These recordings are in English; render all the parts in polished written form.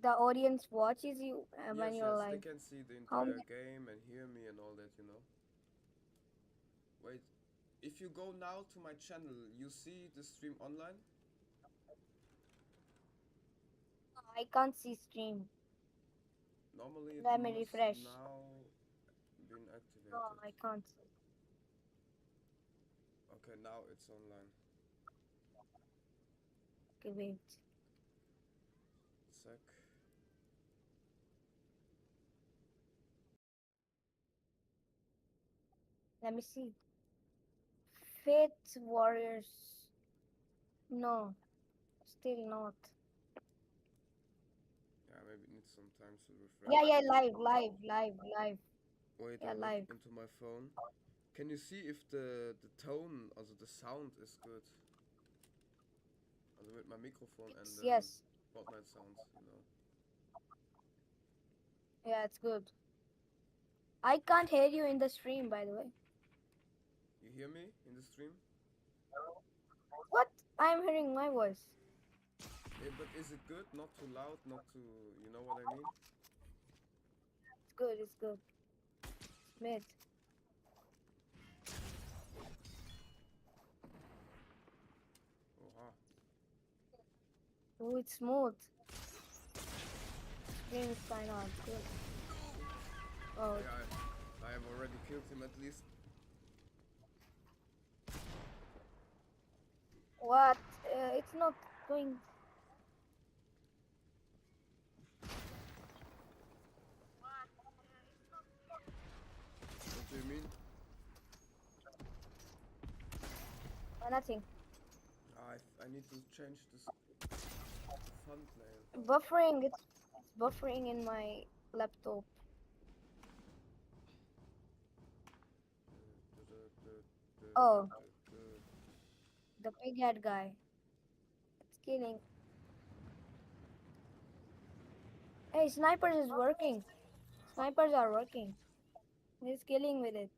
The audience watches you when Yes, you're yes, they live. can see the How entire many? game and hear me and all that. Wait, if you go now to my channel, you see the stream online? I can't see stream. Normally it Let me must refresh. now been No, activated. I can't see. Okay, now it's online. Okay, wait. Sec. Let me see. Faith Warriors. No, still not. Yeah, maybe it needs some time to Yeah, refresh. yeah, live. Wait, I Yeah, look live. into my phone. Can you see if the tone, also the sound is good? Also mit my microphone and It's yes. Fortnite sounds. Yeah, it's good. I can't hear you in the stream, by the way. You hear me in the stream? What? I'm hearing my voice. But is it good? Not too loud, not too, you know what I mean? It's good. It's good. Mid. Oha. Oh, it's smooth. Stream is kind of good. Oh, Yeah, I have already killed him at least. what? It's not going. What do you mean? Nothing. I need to change this thumbnail. Buffering. It's buffering in my laptop. Oh, the big head guy. It's killing. Hey, snipers is working. Snipers are working. He's killing with it.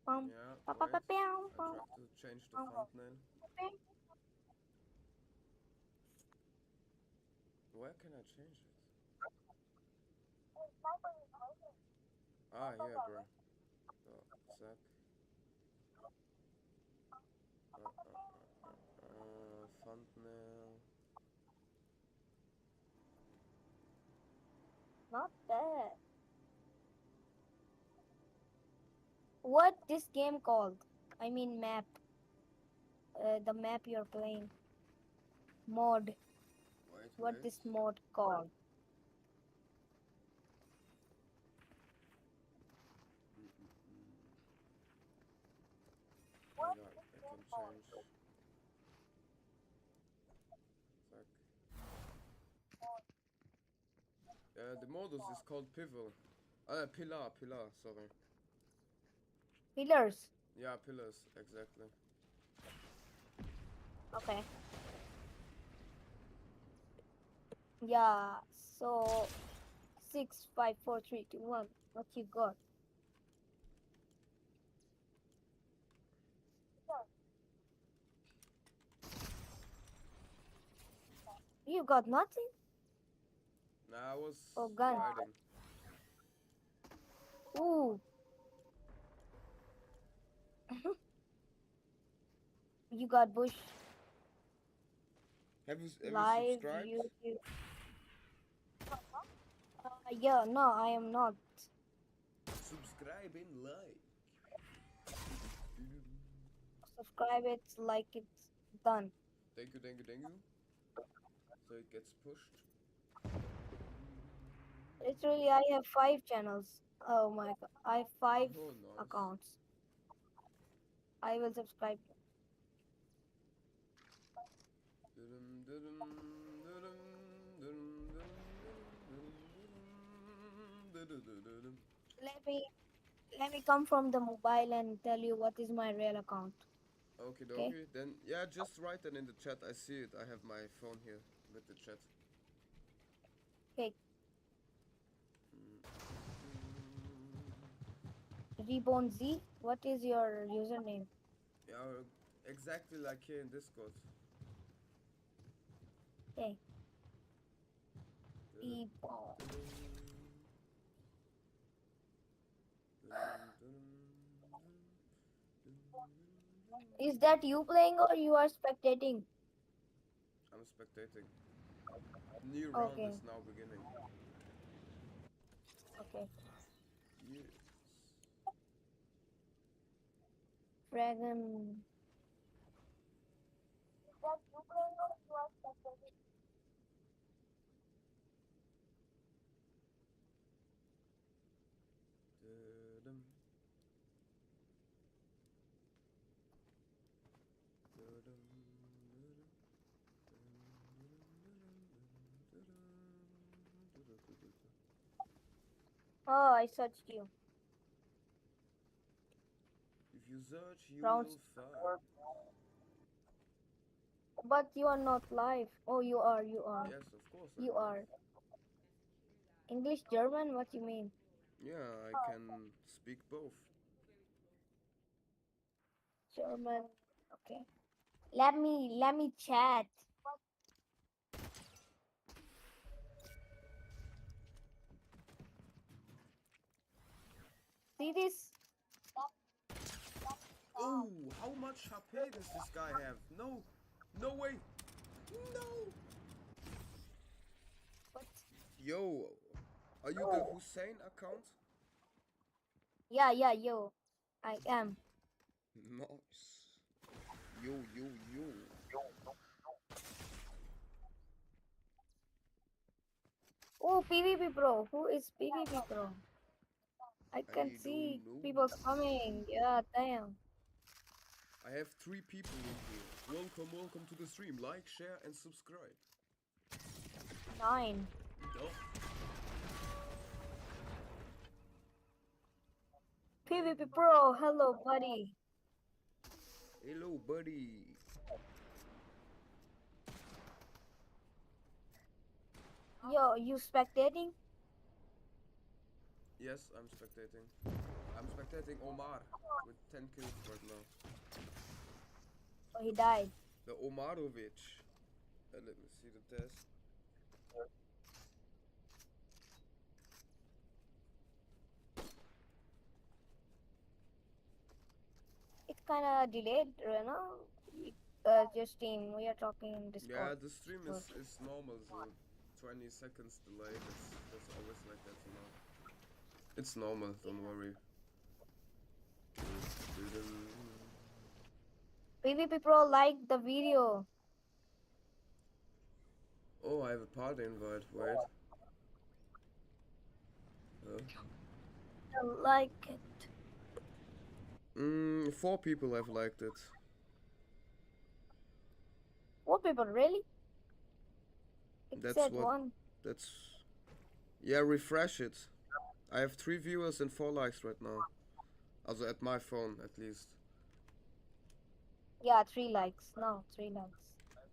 Pum, Yeah, pa pa pa wait. pew, I pum, try to change the pum, thumbnail. pum. Where can I change it? Ah, here, bro. Oh, sec. Thumbnail. Not bad. What this game called? I mean map. The map you're playing. Mod. Wait, What wait. this mod called? Wait, I can change. Sec. The modus is called Pivotal. Pillar, sorry. Pillars. Yeah, pillars, exactly. Okay. Yeah. So 6, 5, 4, 3, 2, 1. What you got? You got nothing? Nah, I was Oh, gun. riding. Ooh. You got bush Have you live subscribed? YouTube. Yeah, no, I am not. Subscribe and like. Subscribe it like it's done. Thank you. So it gets pushed. Literally, I have 5 channels. Oh my god, I have five Oh, nice. accounts. I will subscribe. Let me let me come from the mobile and tell you what is my real account. Okie Okay. dokie. Then, yeah, just write that in the chat. I see it. I have my phone here with the chat. Okay. RebouneZ. What is your username? Yeah, exactly like here in Discord. Okay. people. Is that you playing or you are spectating? I'm spectating. New round Okay, is now beginning. okay. Yes. Dragon. Is that you playing or you are spectating? Da-dum. Da-dum. Oh, I searched you. If you search, you Rounds. will find. But you are not live. Oh, you are. You are. Yes, of course You I'm live. are. English, German. What you mean? Yeah, I can speak both. German. Okay. Let me chat. See this? Oh, how much HP does this guy have? No, no way. No. What? Yo, are you the Hussein account? Yeah, yeah, yo. I am. Nice. Yo, yo, yo. Oh, PvP Pro. Who is PvP Pro? I can I see don't know. people coming. Yeah, damn. I have 3 people in here. Welcome, welcome to the stream. Like, share, and subscribe. 9. Duh. PvP Pro. Hello, buddy. Hello, buddy. Yo, you spectating? Yes, I'm spectating. I'm spectating Omar with 10 kills right now. Oh, he died. The Omarovic. Let me see the test. It's kind of delayed, you know? Just team. We are talking in Discord. Yeah, the stream is normal, so 20 seconds delay. That's always like that, you know. It's normal, don't worry. PvP Pro liked the video. Oh, I have a party invite. Wait. I like it. 4 people have liked it. What people really? It That's said what. one. That's. Yeah, refresh it. I have 3 viewers and 4 likes right now. Also at my phone, at least. Yeah, 3 likes. No, 3 likes. Okay.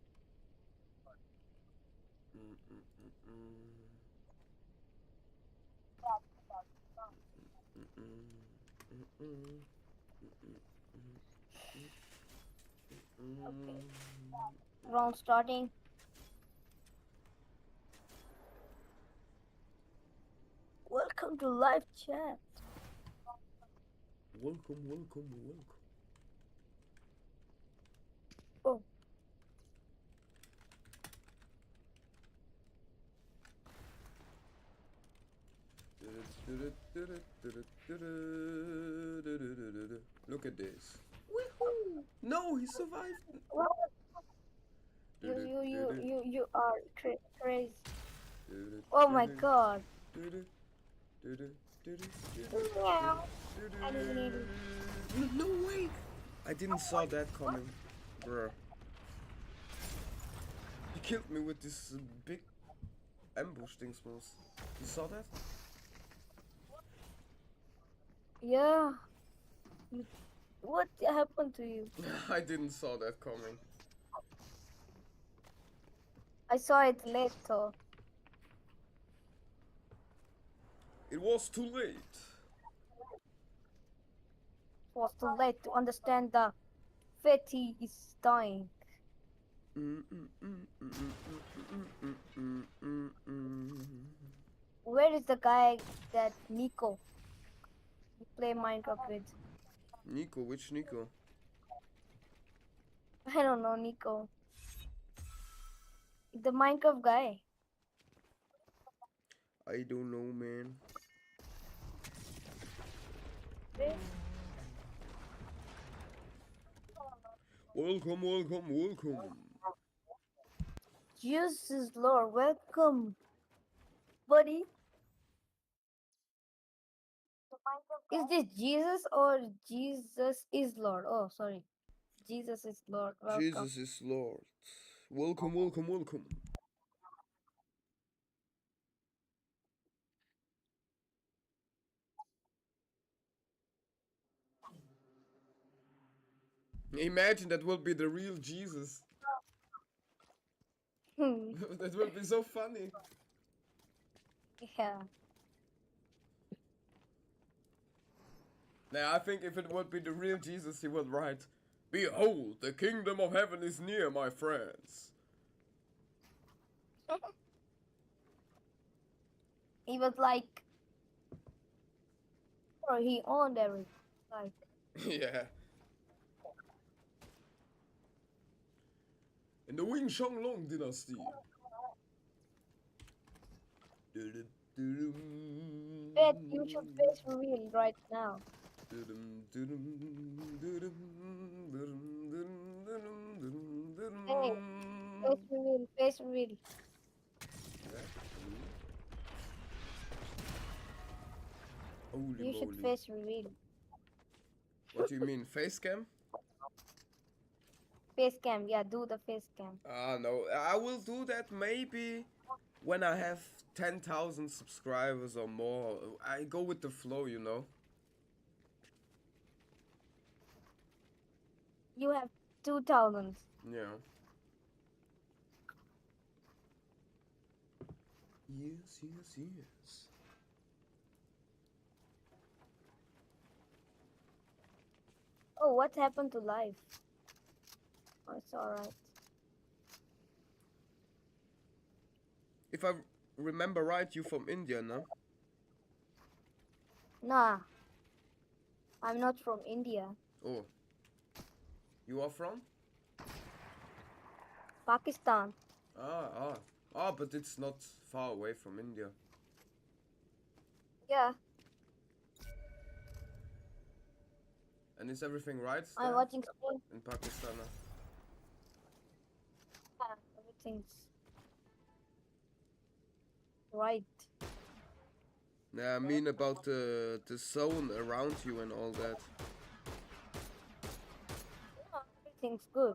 Round starting. Welcome to live chat. Welcome, welcome, welcome. Oh, Look at this. Woohoo! No, he survived. wow. You are crazy. Oh my god. Meow. No way! I didn't saw that coming, bruh. He killed me with this big ambush thing, smells. You saw that? Yeah. What happened to you? I didn't saw that coming. I saw it late though. It was too late. It was too late to understand the fatty is dying. Where is the guy that Nico you play Minecraft with? Nico, which Nico? I don't know, Nico. The Minecraft guy. I don't know, man. Where- Welcome, welcome, welcome. Jesus Lord, welcome, buddy. Is this Jesus or Jesus is Lord? Oh, sorry. Jesus is Lord. Welcome. Jesus is Lord. Welcome, welcome, welcome. Imagine that will be the real Jesus. That will be so funny. Yeah. Now, I think if it would be the real Jesus, he would write, "Behold, the kingdom of heaven is near, my friends." He was like, or he owned everything. Like, Yeah. In the Wing Long dynasty. bet you should face reveal right now. Hey, face reveal. Holy You should moly. face reveal. What do you mean, face cam? Face cam, yeah, do the face cam. No, I will do that maybe when I have 10,000 subscribers or more. I go with the flow, you know? You have 2,000. Yeah. Yes, yes, yes. Oh, what happened to life? Oh, it's alright. If I remember right, you from India, no? Nah, I'm not from India. Oh. You are from? Pakistan. But it's not far away from India. Yeah, And is everything right I'm there watching stream. in Pakistan? Yeah, everything's right. Yeah, I mean about the zone around you and all that. Yeah, everything's good.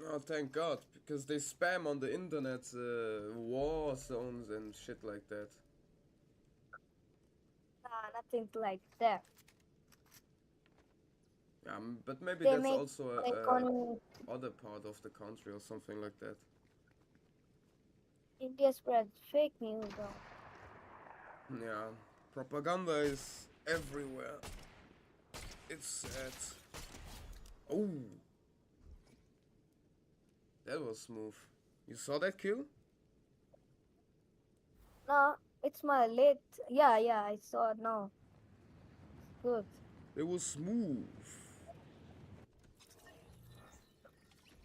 Oh, thank God, because they spam on the internet war zones and shit like that. Nah, nothing like that. But maybe They that's make also like on other part of the country or something like that. India spreads fake news though. Yeah, propaganda is everywhere. It's sad. Oh, that was smooth. You saw that kill? No, it's my late. Yeah, I saw it now. Good. It was smooth.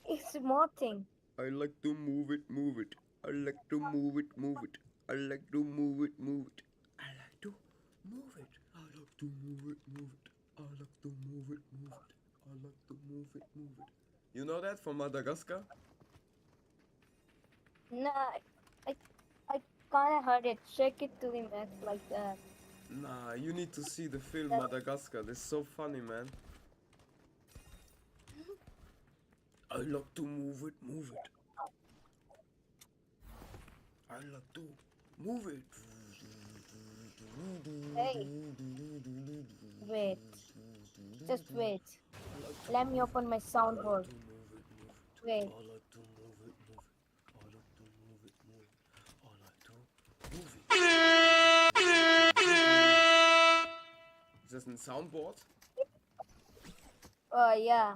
It's more thing. I like to move it, move it. I like to move it, move it. I like to move it, move it. I like to move it. I like to move it, move it. I like to move it, move it. I like to move it, move it. You know that from Madagascar? Nah, I, I kinda heard it. Shake it to the max like that. Nah, you need to see the film That- Madagascar. It's so funny, man. I like to move it, move it. I like to move it. Hey, wait. Just wait. Let me open my soundboard. Wait. I like to move it, move it. I like to move it, move it. I like to move it. Is this a soundboard? Oh yeah.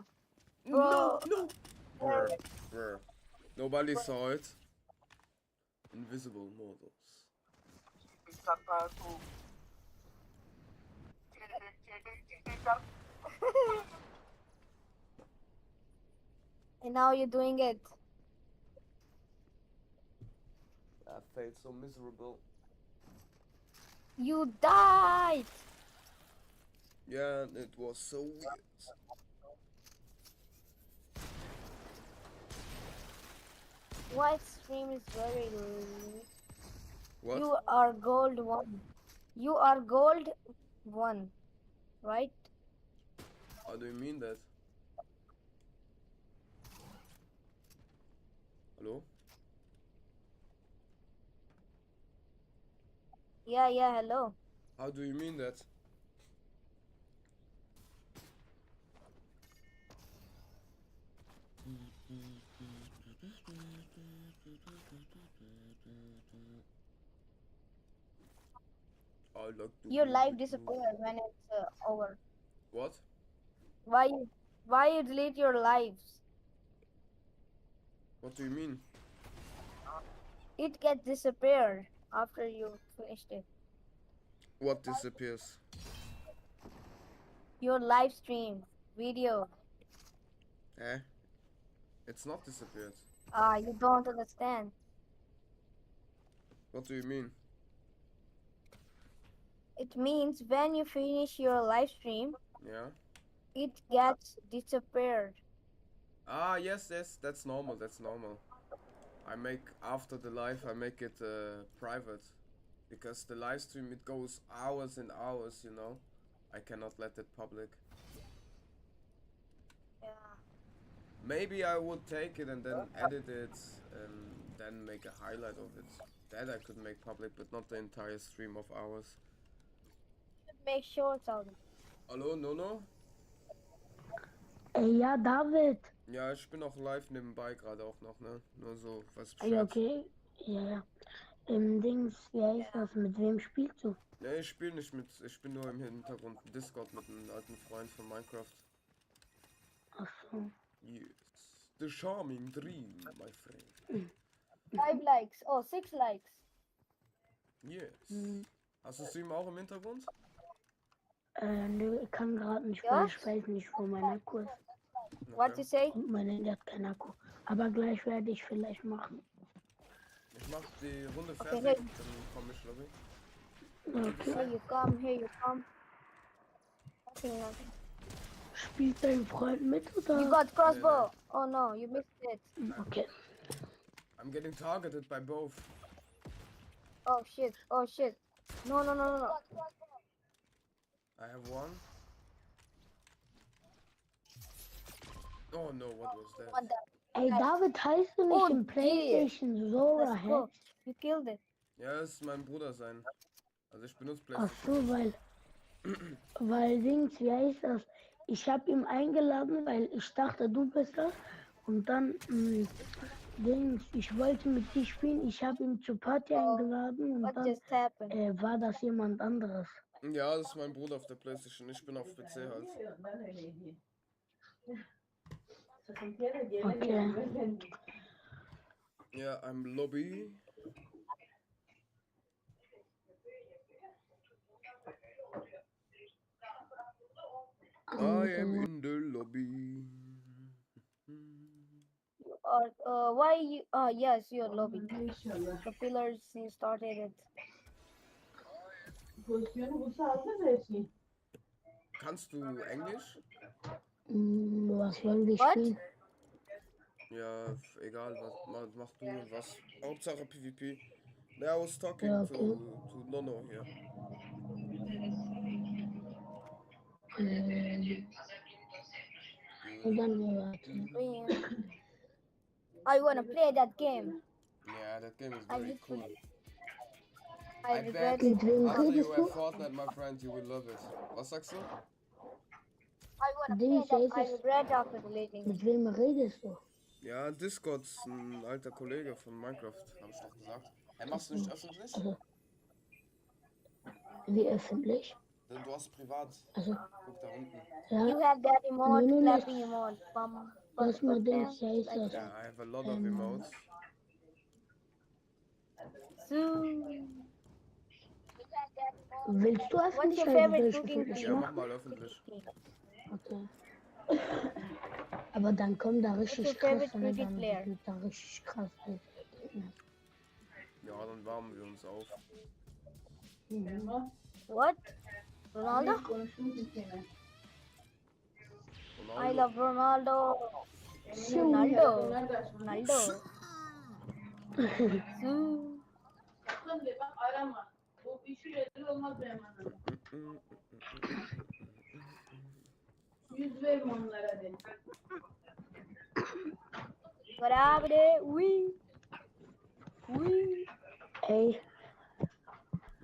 Bro. No. Brr. Nobody saw it. Invisible models. And now you're doing it. I felt so miserable. You died. Yeah, it was so weird. White stream is very good. What? You are gold one. You are gold one, right? How do you mean that? Hello? Yeah, yeah, hello. How do you mean that? I like to Your move life it, move disappears it. when it's over. What? Why you delete your lives? What do you mean? It gets disappeared after you finished it. What disappears? Your live stream video. Eh? It's not disappeared. You don't understand. What do you mean? It means when you finish your live stream, Yeah? it gets disappeared. Ah, yes, yes, that's normal, that's normal. I make, after the live, I make it private. Because the live stream, it goes hours and hours, you know? I cannot let it public. Yeah. Maybe I would take it and then edit it and then make a highlight of it. That I could make public, but not the entire stream of hours. Should make shorts out of it. Hallo, Nono? Ja, David. Ja, ich bin auch live nebenbei gerade auch noch, ne? Nur so, was Ja, Bescheid. okay. Ja, ja. Im Dings, wie heißt das? Mit wem spielst du? Ne, ich spiele nicht mit, ich bin nur im Hintergrund Discord mit einem alten Freund von Minecraft. Ach so. Yes. The charming dream, my friend. 5 likes. Oh, 6 likes. Yes. Hast du Stream auch im Hintergrund? Nö, ich kann gerade nicht, Ja? weil ich weiß nicht, wo mein Akku ist. What you say? Und mein Handy hat keinen Akku. Aber gleich werde ich vielleicht machen. Ich mach die Runde Okay, fertig, hey. dann komm ich, Lobby. Okay. Here you come, here you come. Nothing, nothing. Spielt dein Freund mit You oder? got crossbow. Oh no, you missed it. Okay. I'm getting targeted by both. Oh shit, oh shit. No, no, no, no, no. I have one. Oh no, what was that? What the? Ey, David, heißt du nicht Oh, im PlayStation Zora, Let's hä? go. You killed it. Ja, das ist mein Bruder sein. Also ich benutze Ach PlayStation. so, weil Dings, wie heißt das? Ich habe ihn eingeladen, weil ich dachte, du bist das. Und dann, Dings, ich wollte mit dir spielen. Ich habe ihn zur Party eingeladen und What dann just happened? war das jemand anderes. Ja, das ist mein Bruder auf der PlayStation. Ich bin auf PC halt. Okay. Ja, I'm Lobby. I am in the lobby. Or why you? Yes, your lobby. The pillars you started it. Kannst du Englisch? Was wollen wir What? spielen? Ja, egal, was mach du was. Hauptsache PvP. I was talking Ja, okay. to Nono here. Und dann warte. I wanna play that game. Yeah, that game is I very cool. literally. I I regret bet it. Mit wem after you redest have du? Fortnite, my friend, you will love it. Was sagst du? I wanna Dings, play that. heißt I es? regret after deleting. Mit wem redest du? Ja, Discord ist ein alter Kollege von Minecraft, habe ich doch gesagt. Hey, machst du nicht öffentlich? Also, wie öffentlich? Du hast privat. Also, Guck da unten. You ja, have that emote, Nur clapping emote. lass mal Dings, wie heißt like das? Yeah, I have a lot of emotes. Zoom. Willst du What's öffentlich your oder soll favorite ich cooking öffentlich Ja, theme? mach machen? mal öffentlich. Okay. Aber dann kommt da What's your richtig favorite krass, ne? cricket Dann player? wird da richtig krass. Ja, dann warmen wir uns auf. Mhm. What? Ronaldo? I Ronaldo. love Ronaldo. Ronaldo. Ronaldo. Su. Barabade. Oui. Oui. Ey,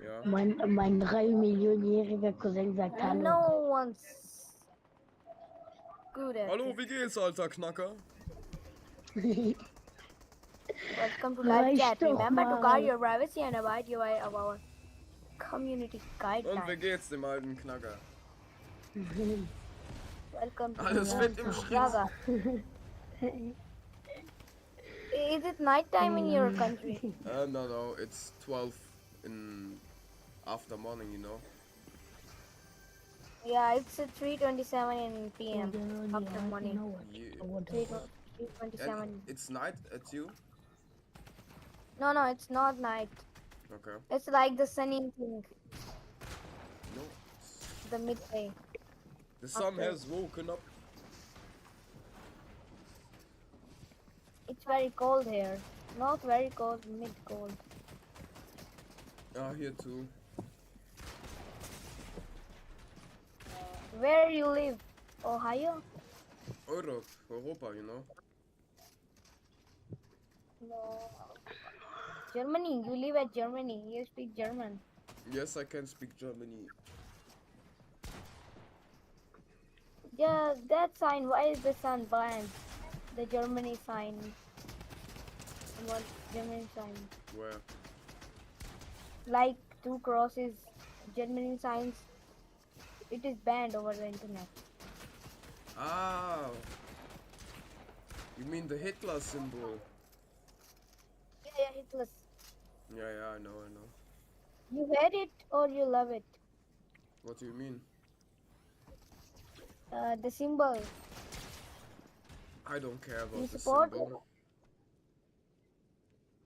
Ja. mein 3 Millionenjähriger Cousin sagt Hallo. No one's good at Hallo, it. wie geht's, alter Knacker? Welcome to live chat. Reicht doch Remember to guard mal. your privacy and abide by our community Und wie guidelines. geht's dem alten Knacker? Welcome to Alles fit im RebouneZ Schritt. Saga. Is it nighttime in your country? No, it's 12 in after morning, you know. Yeah, it's 3:27 in PM after You morning. know what? Yeah. What Three else? 3:27. And it's night at you? No, it's not night. Okay. It's like the sunny thing, No. the midday. The sun After. has woken up. It's very cold here. Not very cold, mid cold. Ah, here too. Where you live? Ohio? Europa, you know. No. Germany. You live at Germany. You speak German. Yes, I can speak Germany. Yeah, that sign. Why is the sun banned? The Germany sign. What Germany sign? Where? Like 2 crosses, Germany signs. It is banned over the internet. Ah. You mean the Hitler symbol? Yeah, Hitler. Yeah, I know. You hate it or you love it? What do you mean? The symbol. I don't care about You the support symbol.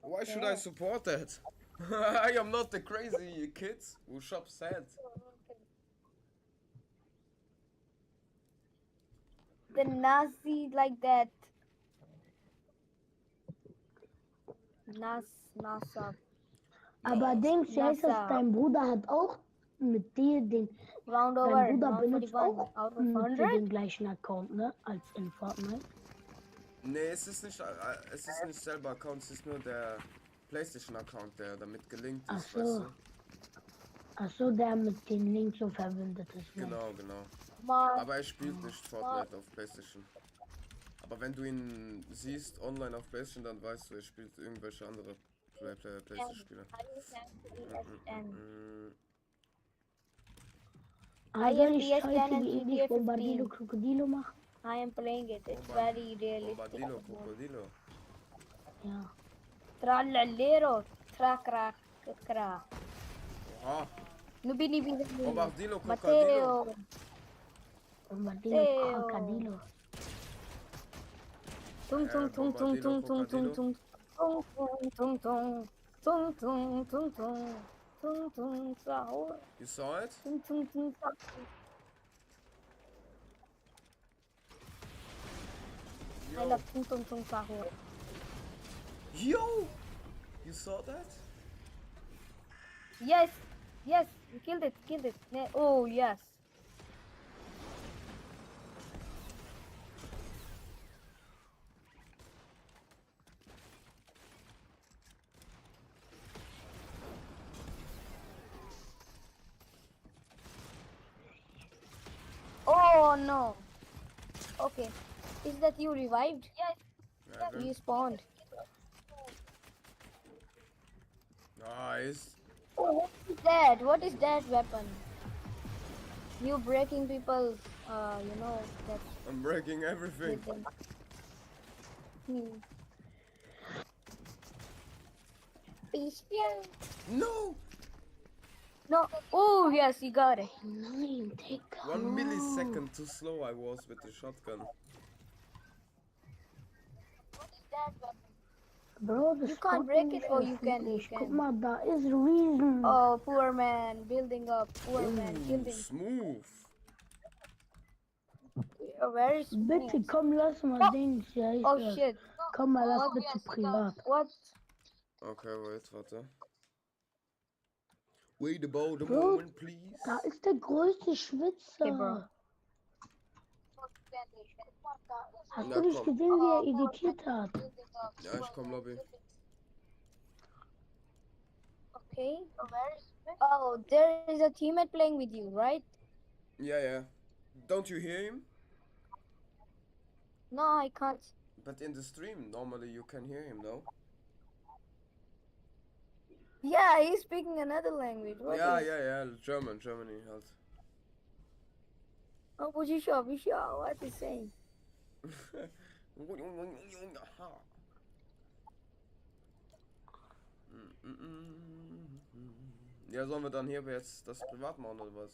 Why should Yeah. I support that? I am not the crazy kids who shop sad. The Nazi like that. NASA. Aber Dings, wie heißt das? NASA. Dein Bruder hat auch mit dir den. Round Dein over. Bruder Round benutzt 41. auch Out of mit dir 100. den gleichen Account, ne? Als in Fortnite. Nee, es ist nicht selber Account, es ist nur der PlayStation-Account, der damit gelinkt Ach ist, so. weißt du? Achso, der mit den Links so verbindet ist. Ne? Genau. Ma- Aber er spielt nicht Fortnite auf PlayStation. Aber wenn du ihn siehst online auf PlayStation, dann weißt du, er spielt irgendwelche andere PlayStation-Spiele. Soll ich PS10 heute and gegen GTA dich Bombardilo 15. Krokodilo machen? I am playing it. It's very realistic. Bombardilo, Krokodilo. Ja. Trallallero. Tra. Oha, Nubi. Bombardilo, Krokodilo. Matteo. Bombardilo Theo. Krokodilo. Tung tung tung tung tung tung tung tung tung tung tung tung tung tung tung tung tung sahur You saw it? tung tung sahur. I love tung sahur. Yo! You saw that? Yes, you killed it. Oh yes. Oh no. Okay. Is that you revived? Yes. Yeah, You spawned. nice. Oh, what is that weapon? You breaking people, that I'm breaking everything. with them. No! No. Oh, yes, you got it. Nein, Digga. 1 millisecond too slow I was with the shotgun. Bro, das You can't spawnt break it. nicht Oh, mehr you can. You friedlich. Guck can. mal, da ist Reason. Oh, poor man. Building up. Poor man. Ooh, Building. smooth. You're very Bitte, smooth. komm, lass mal Oh. Dings. Ja, ich Oh, das. shit. Komm mal, lass What? bitte privat. What? Okay, warte. Wait about a Bro, moment, please. da ist der größte Okay, bro. Schwitzer. Hast Na, du nicht komm. gesehen, wie er editiert hat? Ja, ich komm, Lobby. Okay. Oh, there is a teammate playing with you, right? Yeah. Don't you hear him? No, I can't. But in the stream, normally you can hear him, no? Yeah, he's speaking another language. What Ja, is? Germany halt. Oh, what is what is saying? Ja, sollen wir dann hier jetzt das privat machen oder was?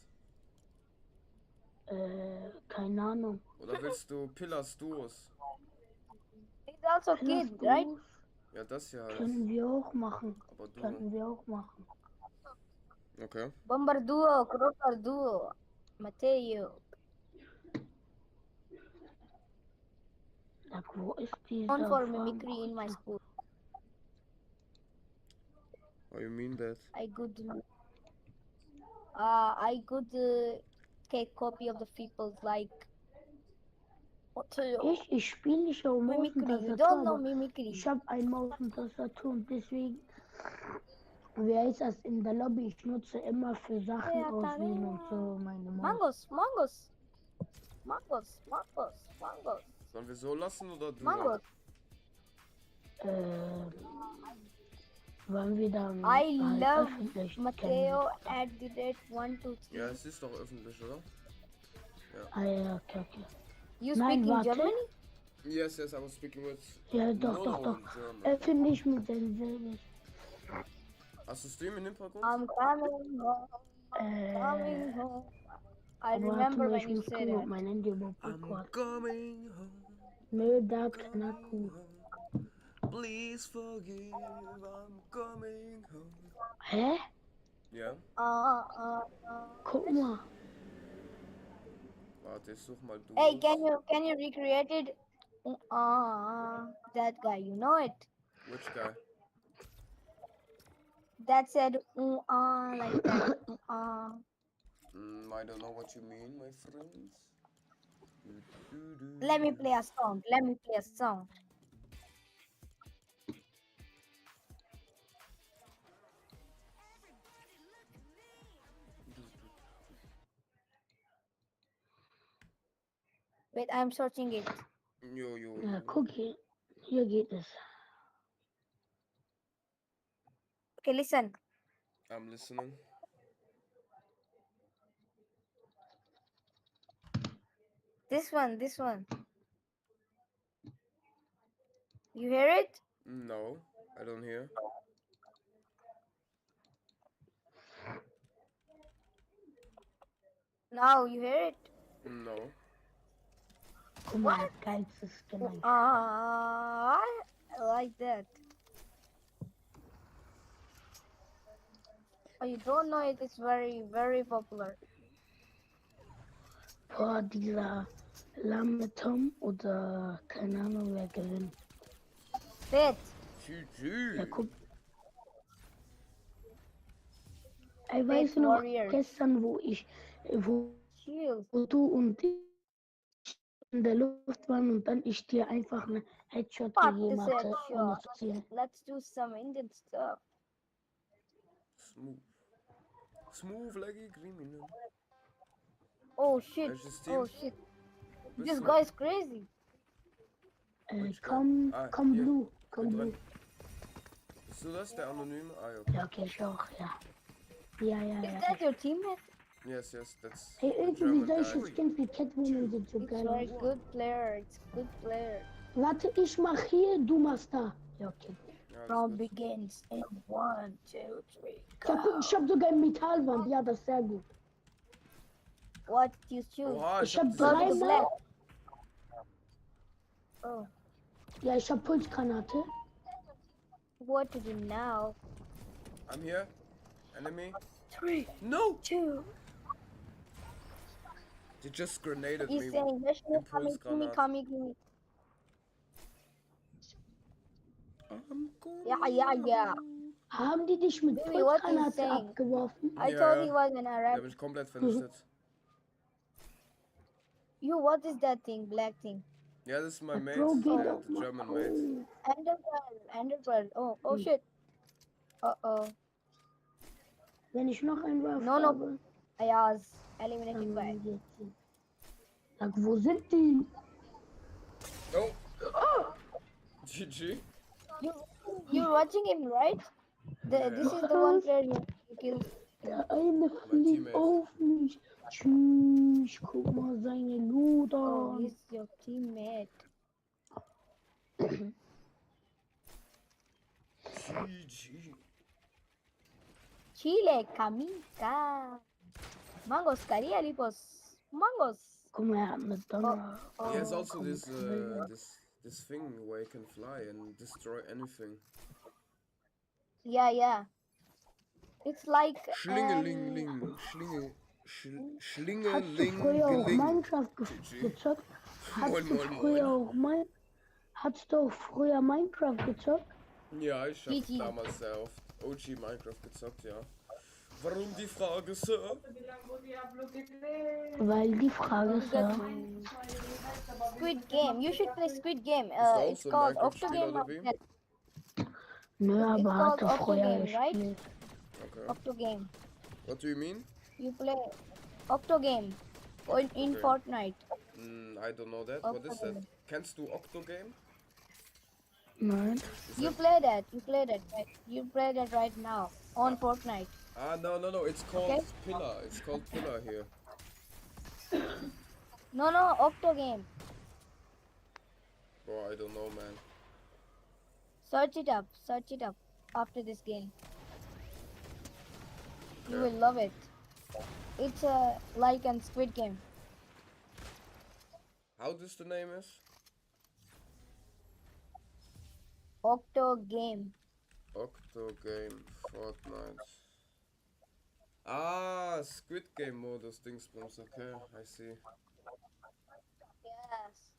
Keine Ahnung. Oder willst du Pillars Duos? He's also Pillars kid, right? Duos Ja, das hier halt. können wir auch machen. Aber du. Könnten wir auch machen. Okay. Bomber duo, Crocker duo, Mateo. Sag, wo ist dieser On for Farm? mimicry in my school. What you mean that? I could take copy of the people's like Mateo. Ich spiele nicht auf Maus und Mimicry. You Tastatur, don't know aber mimicry. ich habe ein Maus und Tastatur und deswegen, wie heißt das, in der Lobby, ich nutze immer für Sachen Ja, auswählen und so meine Maus. Mangos. Sollen wir so lassen oder du? Mangos. Wollen wir dann I halt love öffentlich Mateo at the rate 1, 2, 3. Ja, es ist doch öffentlich, oder? Ja, okay. You Nein, speak in warte. Germany? Yes, I was speaking with. Ja, doch. German. Öffentlich mit denselben. Hast du Stream im Hintergrund? I'm coming home. Coming home. I Warte remember mal, ich when you muss said gucken, ob that. mein Handy überhaupt I'm recorded. coming home. Nö, da keiner cool. Please forgive, I'm coming home. Hä? Ja, Guck mal. warte, ich such mal du. Hey, can you recreate it? That guy, you know it. Which guy? That said, like that. I don't know what you mean, my friends. Let me play a song. Wait, I'm searching it. Jo. Ja, guck hier geht es. Okay, listen. I'm listening. This one. You hear it? No, I don't hear. Now you hear it? No. Guck mal, geilstes Skin. I like that. Oh, you don't know it? It's very, very popular. Boah, dieser lahme Tom oder keine Ahnung, wer gewinnt. Wait. Ja, guck. Ey, weißt du noch, gestern, wo du und ich in der Luft waren und dann ich dir einfach eine Headshot Fuck gegeben this hatte, ohne headshot. zu zielen. Let's do some Indian stuff. Smooth like a criminal. Oh shit. Welches Team? This guy is crazy. Komm hier. Blue. Komm Mit rein. Blue. Bist du das, der Anonyme? Ah, okay. Ja, okay, ich auch, ja. Ja. Is that your teammate? Yes, that's Hey, the irgendwie German solche guy. Skins wie Catwoman sind so It's geil. very good player. It's good player. Warte, ich mach hier, du machst da. Ja, okay. Ja, From alles gut. begins in 1, 2, 3. Ja, guck, ich hab sogar ein Metallband. Ja, das ist sehr gut. What you choose? Oha, Ich ich hab hab diese... Go to drei the black. Mal. Oh, Ja, ich hab Pulsgranate. what to do now? I'm here. Enemy. 3, No! 2. They just grenaded He's me. saying, Russian is coming to me, Impulsgranat. coming to me. I'm Yeah. Haben die dich mit Baby, what he's Pulsgranate saying? abgeworfen? I Ja, thought ja. he was an Der Arab. hat mich komplett vernichtet. You, what is that thing? Black thing? Ja, das ist mein Mate, Bro, geht der auf mal. German Mate. Enderpearl. Oh shit. Uh-oh. Wenn ich noch einen Wurf No. habe, Ayaz, eliminated dann by. geht's. Sag, wo sind die? Oh! GG. You're watching him, right? This is the one player you killed. Der eine Mein fliegt Teammate. auf mich. Tschüss, guck mal seine Loot Oh, an. he's your teammate. GG. Chile, Kamika. Mangos, Karia, Lipos. Mangos. Guck mal, er hat eine Donner. He has Oh, also this this thing where you can fly and destroy anything. yeah. It's like Schlingeling, Hast du früher auch Schlingeling. Minecraft gezockt? Hast du auch früher Minecraft gezockt? Ja, ich hab GG. damals sehr oft OG Minecraft gezockt, ja. Warum die Frage, Sir? Weil die Frage ist ja, Squid Game. You should play Squid Game. Bist du auch It's so ein called Minecraft-Spieler Octogame. oder wie? nö, aber called hat er früher Octogame, right? gespielt. Okay. Octogame. What do you mean? You play Octogame in Okay. Fortnite. I don't know that. What is that? Octogame. Kennst du Octogame? Nein. You play that. Right? You play that right now on Fortnite. Ah, no. It's called Okay. Pillar. It's called Pillar here. No, Octogame. Bro, I don't know, man. Search it up after this game. You Yeah. will love it. It's like a Squid Game. How does the name is? Octogame. Octogame Fortnite. Ah, Squid Game Modus Dingsbums. Okay, I see. Yes.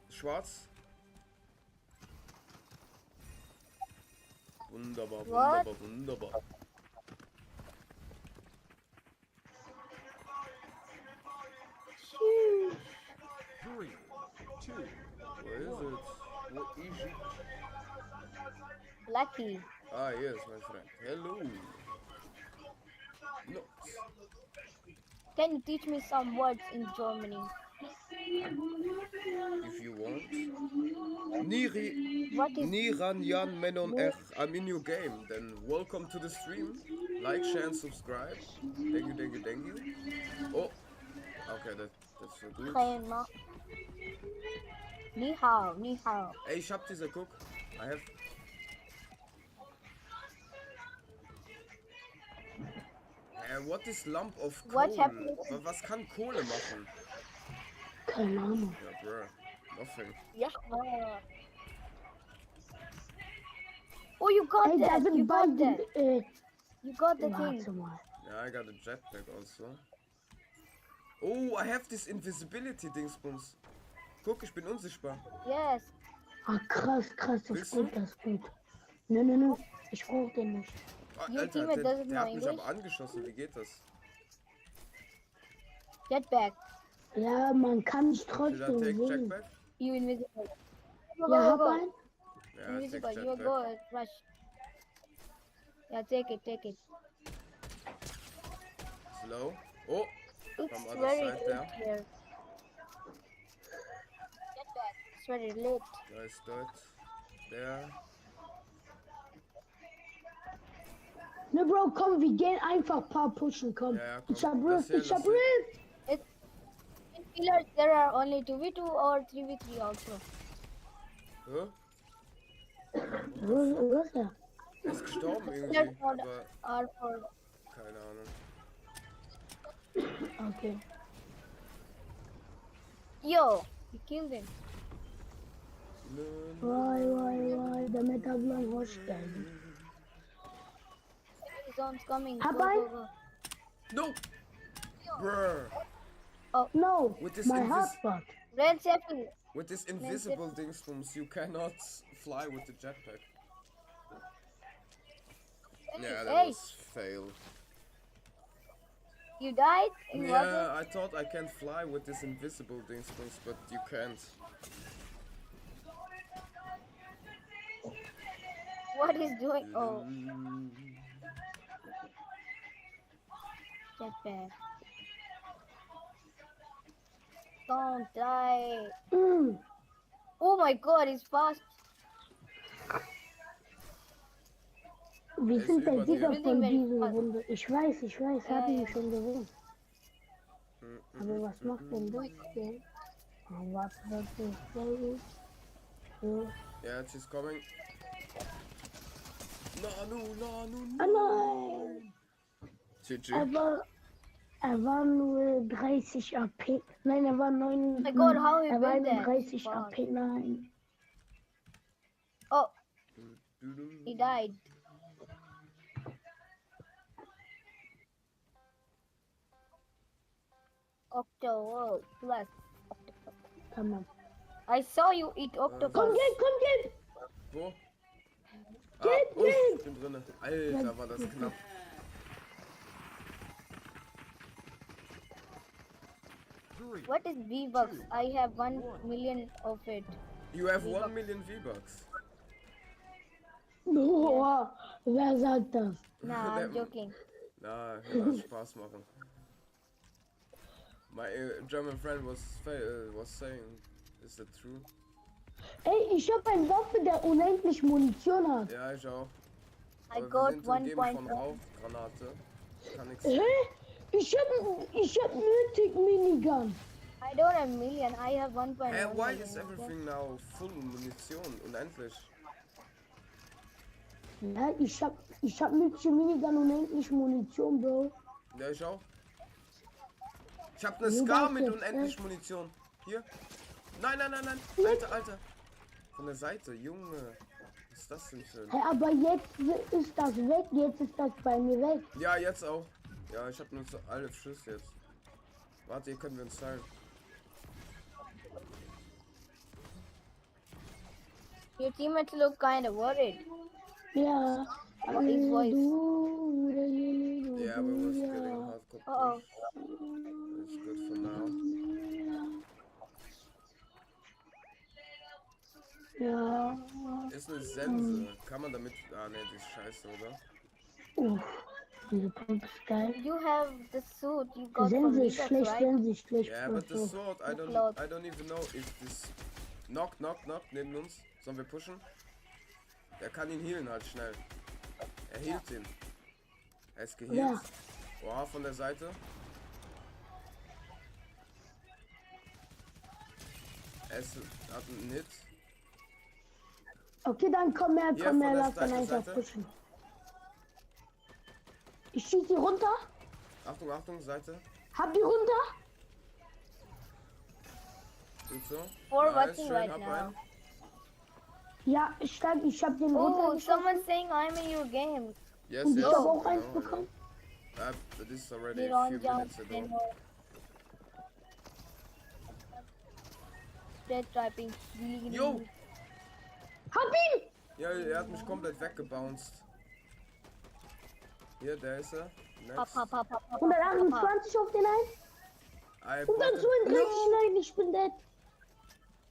Schwarz? Wunderbar, What? wunderbar. Three, two, Where is it? Where is it? Lucky. Ah, yes, my friend. Hello. No. Can you teach me some words in Germany? If you want. Niri, What is Niran Jan Menon R. I'm in your game. Then welcome to the stream. Like, share, and subscribe. Thank you. Oh. Okay, that's so good. Kayma? Ni hao. Ey, ich hab diese, guck. I have. What is lump of coal? What happened? Was kann Kohle machen? Keine Ahnung. Ja, bro. Nothing. Yeah. Oh, you got Hey, da that. sind You got beide. that. You got the thing. Warte mal. Yeah, I got a jetpack also. Oh, I have this invisibility Dingsbums. Guck, ich bin unsichtbar. Yes. Ah, krass, das Willst ist gut, das ist gut. Nö, ich brauch den nicht. Ah, Your Alter, teammate der doesn't hat know mich English. aber angeschossen. Wie geht das? Jetpack. Ja, man kann mich Should I trotzdem take sehen. jetpack? You invisible. Ja, hab ein. Yeah, I Invisible. take You jetpack. go rush. Yeah, take it. Slow. Oh, It's from other very side late there. here. Jetpack. It's very late. Da ist dort. Der. Ne, Bro, komm, wir gehen einfach paar pushen, komm. Ja, komm. Ich hab Lass Rift, her, lass her. It's in pillars there are only 2v2 or 3v3 also. Hä? Wo ist er? Er ist gestorben Z irgendwie, for aber R for. keine Ahnung. Okay. Yo, you killed him. Why, damit haben hoş geldin. Enemy zone's coming. Hab Go, ein- go, go. No! Brr. No, With this my hotspot. Red Zeppelin. With this invisible dingsbums, you cannot fly with the jetpack. Yeah, that Hey, was fail. you died in water? Yeah, I thought I can fly with this invisible dingsbums, but you can't. What is doing? Oh, jetpack. Don't die. Mm. Oh my god, he's fast. Wir ist sind der über Sieger dir. von dieser Runde. Ich weiß, hab ihn ja. schon gewonnen. Aber was macht denn das hier? Oh, warte, das ist sehr gut. So. Yeah, she's coming. No. Ah nein! GG. Er war nur 30 AP. Nein, er war 9. Oh my god, how he Er war built that? 31 Fuck. AP. Nein. Oh, he died. Octo plus. Tamam. I saw you eat octopus. Komm, geht! Wo? Geht, Oh, ich bin drinne. Alter, war das knapp. Three. What is V-Bucks? I have 1 million of it. You have 1 million V-Bucks. Boah, wer sagt das? Nah, I'm joking. Na, lass Spaß machen. My German friend was saying, is that true? Ey, ich hab eine Waffe, der unendlich Munition hat. Ja, ich auch. I Aber got wir sind umgeben 1.1. von Rauchgranate. Kann nix. Hä? Ich hab nötig Minigun. I don't have million. I have 1.1. Hey, why million, is okay? everything now full Munition? Unendlich. Ja, ich hab nötig Minigun unendlich Munition, Bro. Ja, ich auch. Ich hab eine Nee, Scar das mit jetzt, unendlich Munition. Hier. Nein. Alter. Von der Seite, Junge. Was ist das denn für ein... Hey, aber jetzt ist das weg, jetzt ist das bei mir weg. Ja, jetzt auch. Ja, ich hab nur so alle Schüsse jetzt. Warte, hier können wir uns teilen. Your teammates look kind of worried. Ja. What is voice? Yeah, but it was getting hardcore Uh-oh. push. It's good for now. Ja. Ist eine Sense. Kann man damit... Ah, ne, die ist scheiße, oder? Uff, diese Pumpe ist geil. You have the suit you got from Sense ist V-Bucks, schlecht, right? Sense ist schlecht. Yeah, but the So. sword, I don't even know if this... Knock, neben uns. Sollen wir pushen? Der kann ihn healen halt schnell. Er hielt ihn. Er ist gehealt. Ja. Oha, von der Seite. Hat einen Hit. Okay, dann komm her, Hier, von der lass dann einfach Seite. pushen. Ich schieß die runter. Achtung, Seite. Hab die runter. Gut so. We're Nice, watching schön, right hab now. einen. Ja, ich hab den Oh, runtergeschossen. someone's saying I'm in your game. Yes, Und ich yes. hab auch I eins know, I know. bekommen. But this is already They a few don't jump minutes ago. anymore. Dead typing. Yo! Hab ihn! Ja, er hat mich komplett weggebounced. Hier, der ist er. Next. 128 auf den einen. I 132, nein, ich bin dead.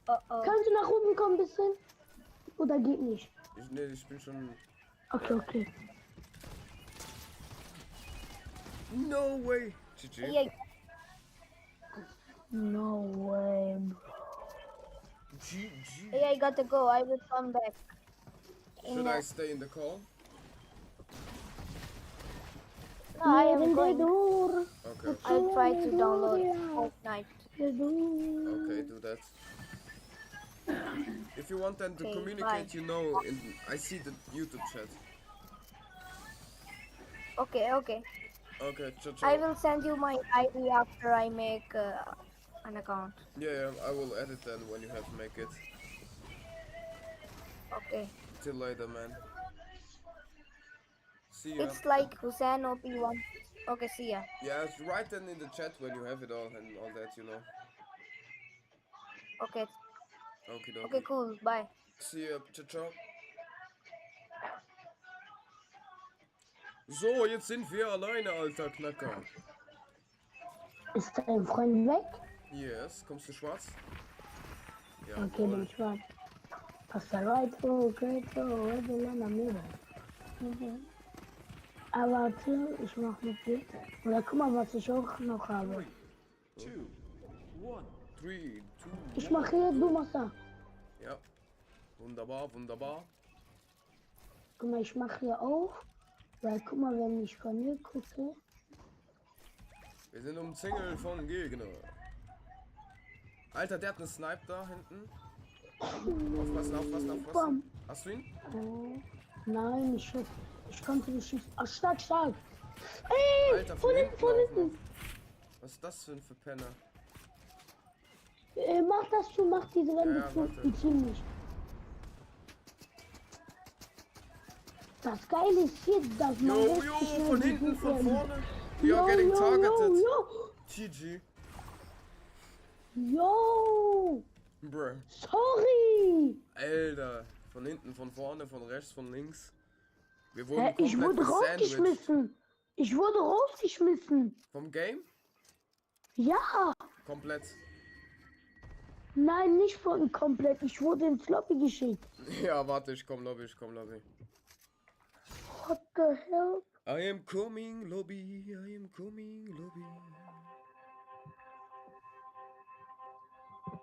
Uh-oh. Kannst du nach oben kommen ein bisschen? Oder geht nicht? Ich bin schon... Okay. No way! GG. Yeah, No way. GG. yeah, I got to go. I will come back. Should I stay in the call? No, I am going. Door. Okay. I'll try to download Fortnite. The door. Okay, do that. If you want them to Okay, communicate, bye. you know, I see the YouTube chat. Okay, okay. Okay, ciao, I ciao. will send you my ID after I make an account. Yeah, I will edit then when you have make it. Okay. Till later, man. See ya. It's like Hussein OP1. Okay, see ya. Yeah, write then in the chat when you have it all and all that, you know. Okay. Okie Okay, dokie. cool. Bye. See ya, ciao, ciao. So, jetzt sind wir alleine, alter Knacker. Ist dein Freund weg? Yes, kommst du schwarz? Okay, bin Jawohl. schwarz. Pasta right, oh, great, oh, Regular Amigo. Aber warte, ich mach mit dir. Oder guck mal, was ich auch noch habe. 3, 2, 1. 3, 2, Ich mache hier, du machst da. Ja. Wunderbar, wunderbar. Guck mal, ich mache hier auch. Weil guck mal, wenn ich von hier gucke. Wir sind umzingelt von Gegner. Alter, der hat einen Snipe da hinten. Aufpassen, aufpassen, aufpassen. Bam. Hast du ihn? Nein, ich konnte nicht schießen. Ach, stark, stark. Ey, Alter, von hinten, von auch hinten. noch. Was ist das für ein Verpenner? Mach das zu, mach diese Wände Ja, zu. warte. Die ziehen mich. Das Geile ist hier, dass man Yo, richtig yo, schnell von die hinten, von Gegner- vorne. We are getting targeted. GG. Yo, Bruh. sorry. Alter. Von hinten, von vorne, von rechts, von links. Wir wurden Hä, ich komplett wurde gesandwiched. rausgeschmissen. Ich wurde rausgeschmissen. Vom Game? Ja. Komplett. Nein, nicht von komplett. Ich wurde ins Lobby geschickt. Ja, warte, ich komm Lobby, ich komm Lobby. What the hell? I am coming, Lobby, I am coming, Lobby.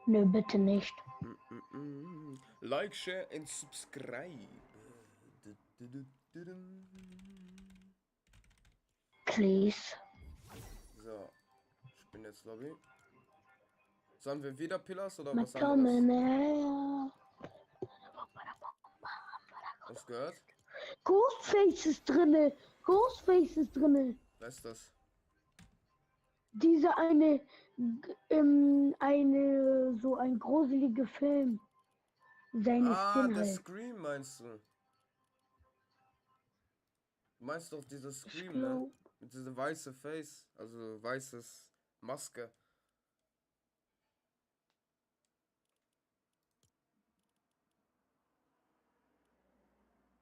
Nö, bitte nicht. Like, share and subscribe. Please. So, ich bin jetzt Lobby. Sollen wir wieder Pillars oder My was anderes? coming. Was gehört? Ghostface ist drinne. Ghostface ist drinne. Was ist das? Diese so ein gruseliger Film. Seine Skin Der halt. Scream meinst du? Du meinst doch dieses Ich Scream, ne? glaub, Mit diesem weißen Face, also weißes Maske.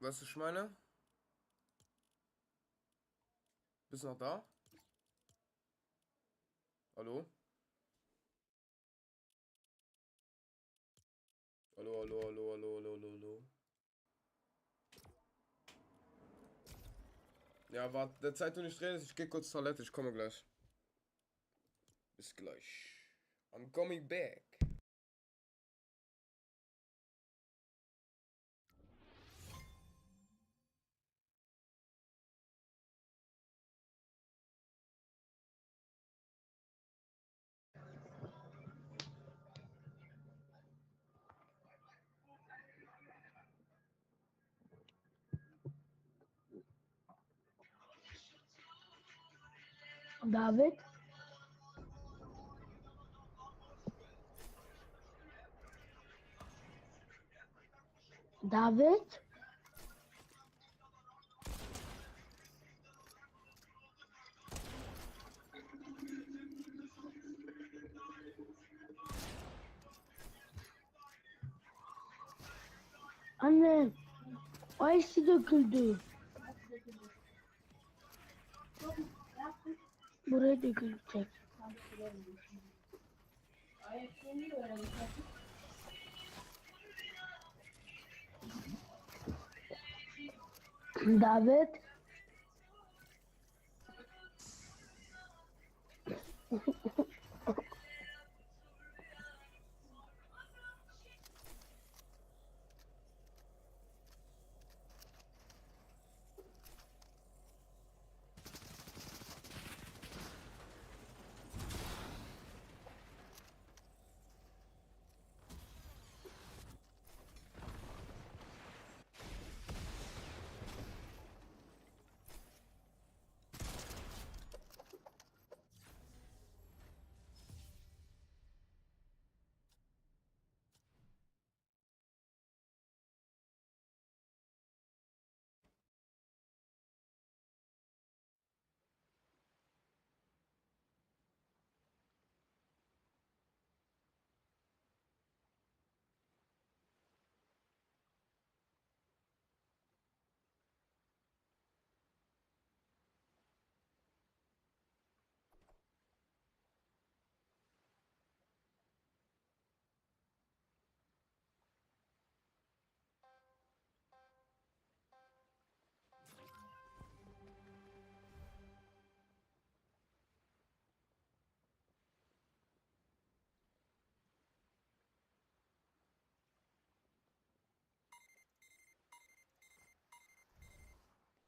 Weißt du, ich meine? Bist du noch da? Hallo? Hallo, hallo, hallo, hallo, hallo, hallo, hallo. Ja, warte, der Zeit du nicht redest, ich geh kurz zur Toilette, ich komme gleich. Bis gleich. I'm coming back. David? David? Anne, why is he döküldü? Buraya dökülecek. David?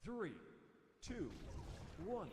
3, 2, 1.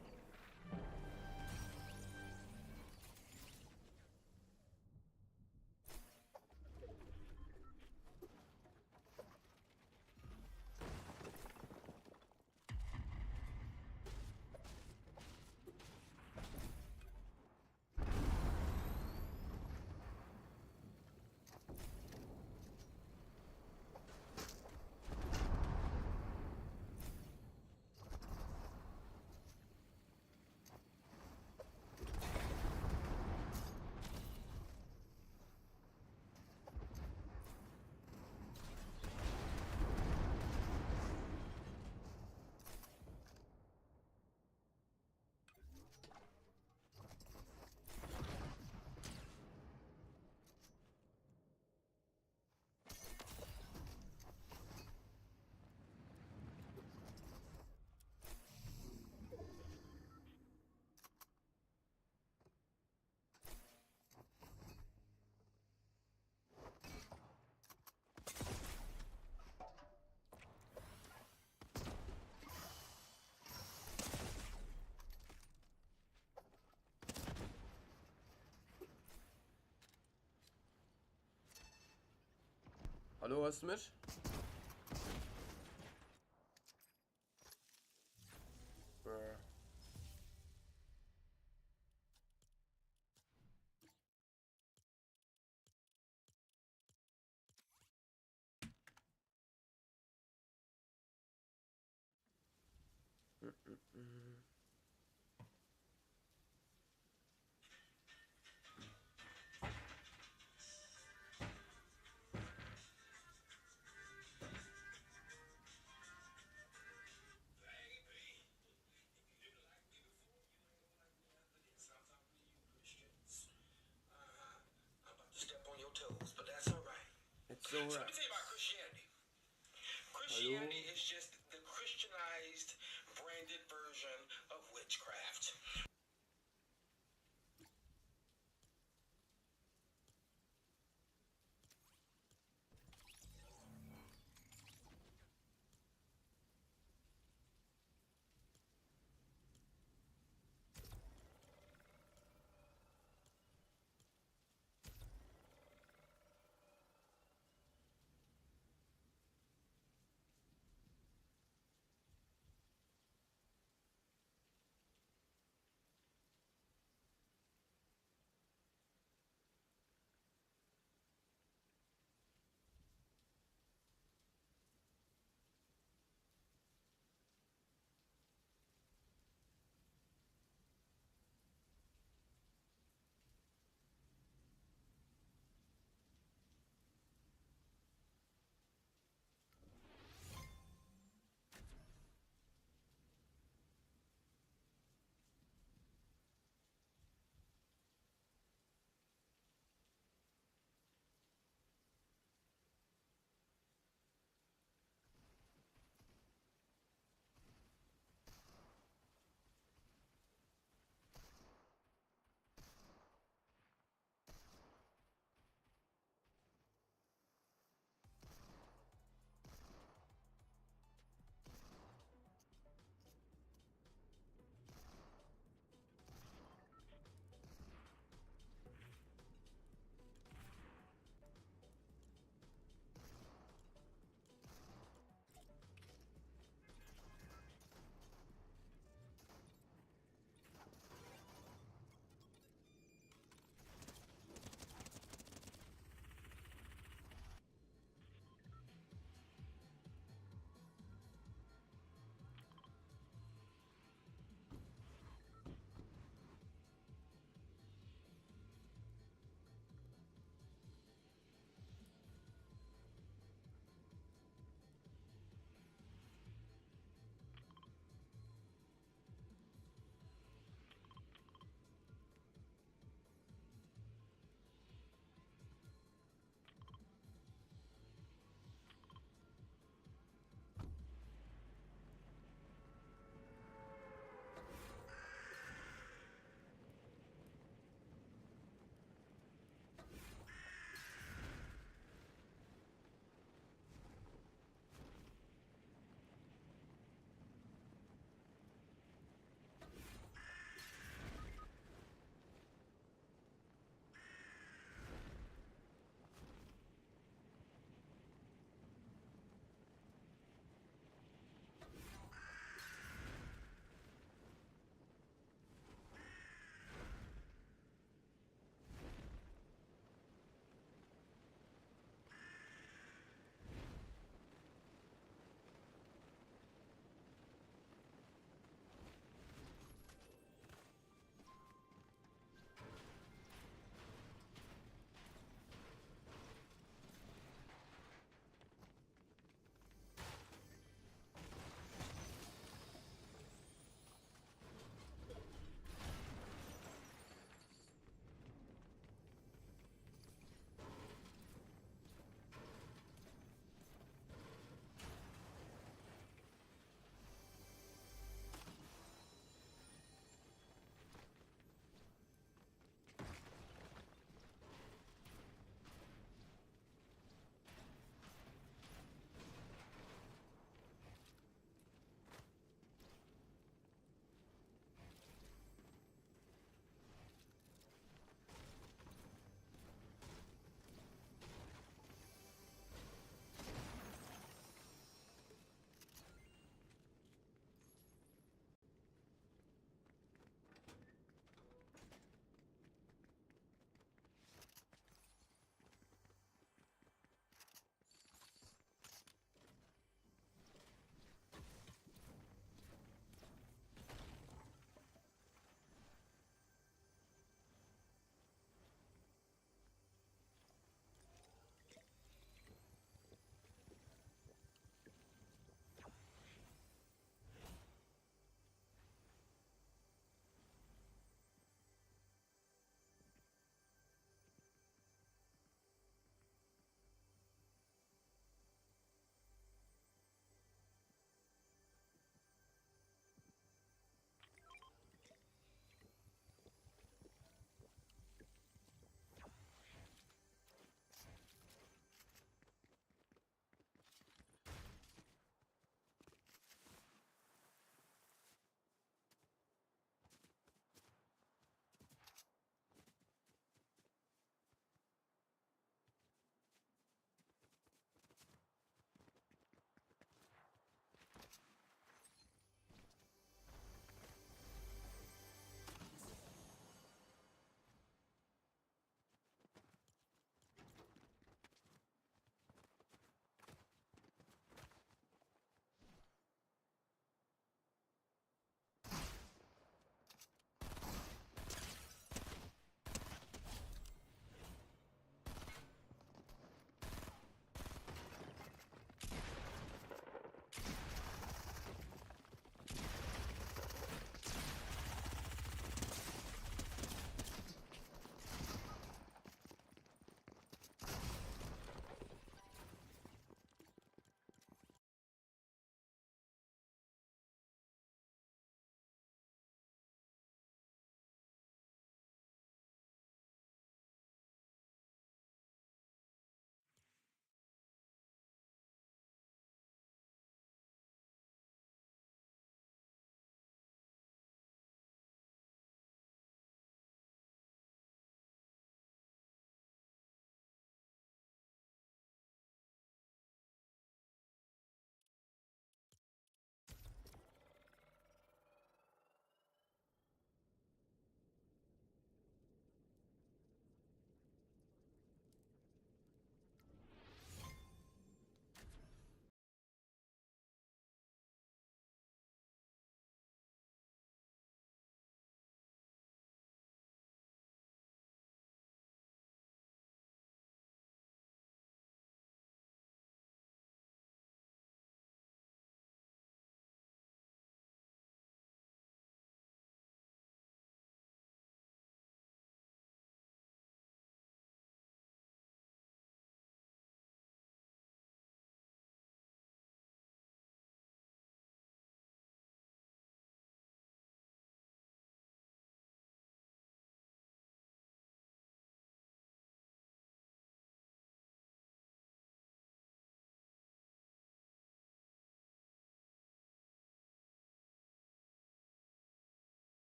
Hallo, hörst du mich? Step on your toes, but that's all right. It's So let alright. me tell you about Christianity. Christianity is just the Christianized, branded version of witchcraft.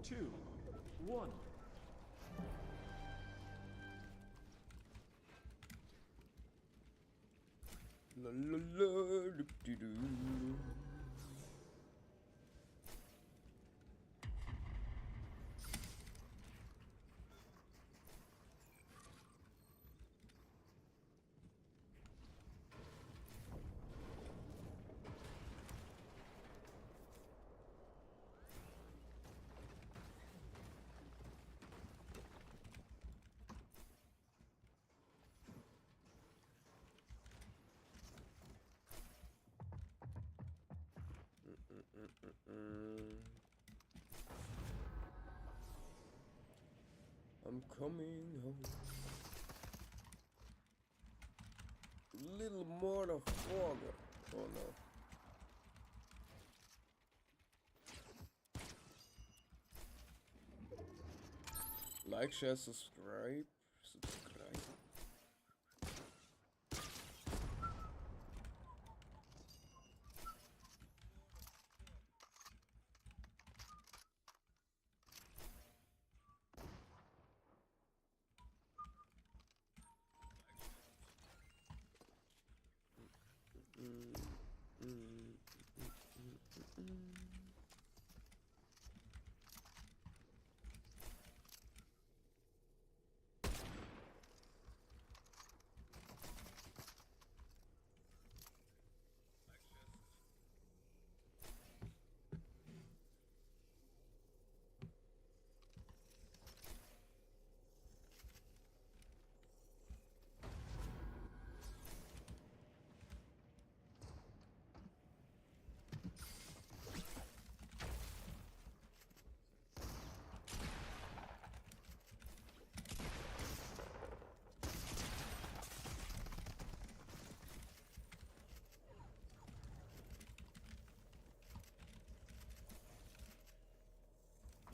2, 1. La la la, doo-doo-doo. I'm coming home. Little motherfucker. Oh no. Like, share, subscribe. Subscribe.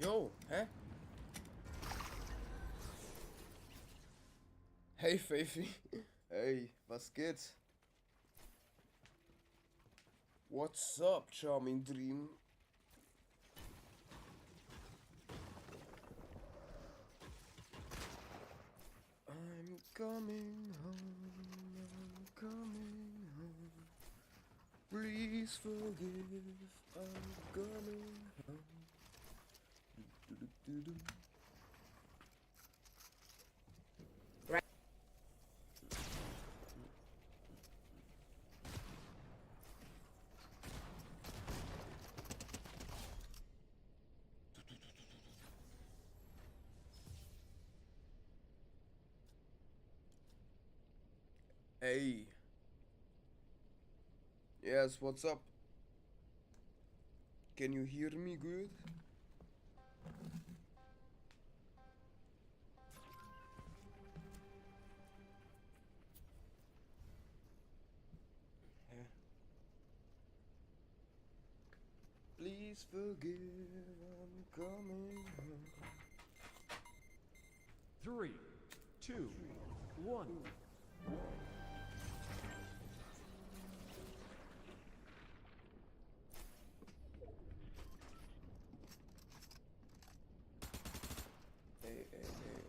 Yo, hä? Hey, Faithy. Hey, was geht? What's up, Charming Dream? I'm coming home, I'm coming home. Please forgive, I'm coming home. Do-do-do-do. Hey. Yes, what's up? Can you hear me good? Yeah. Please forgive, I'm coming home. 3, 2, 1. Hey, hey, hey.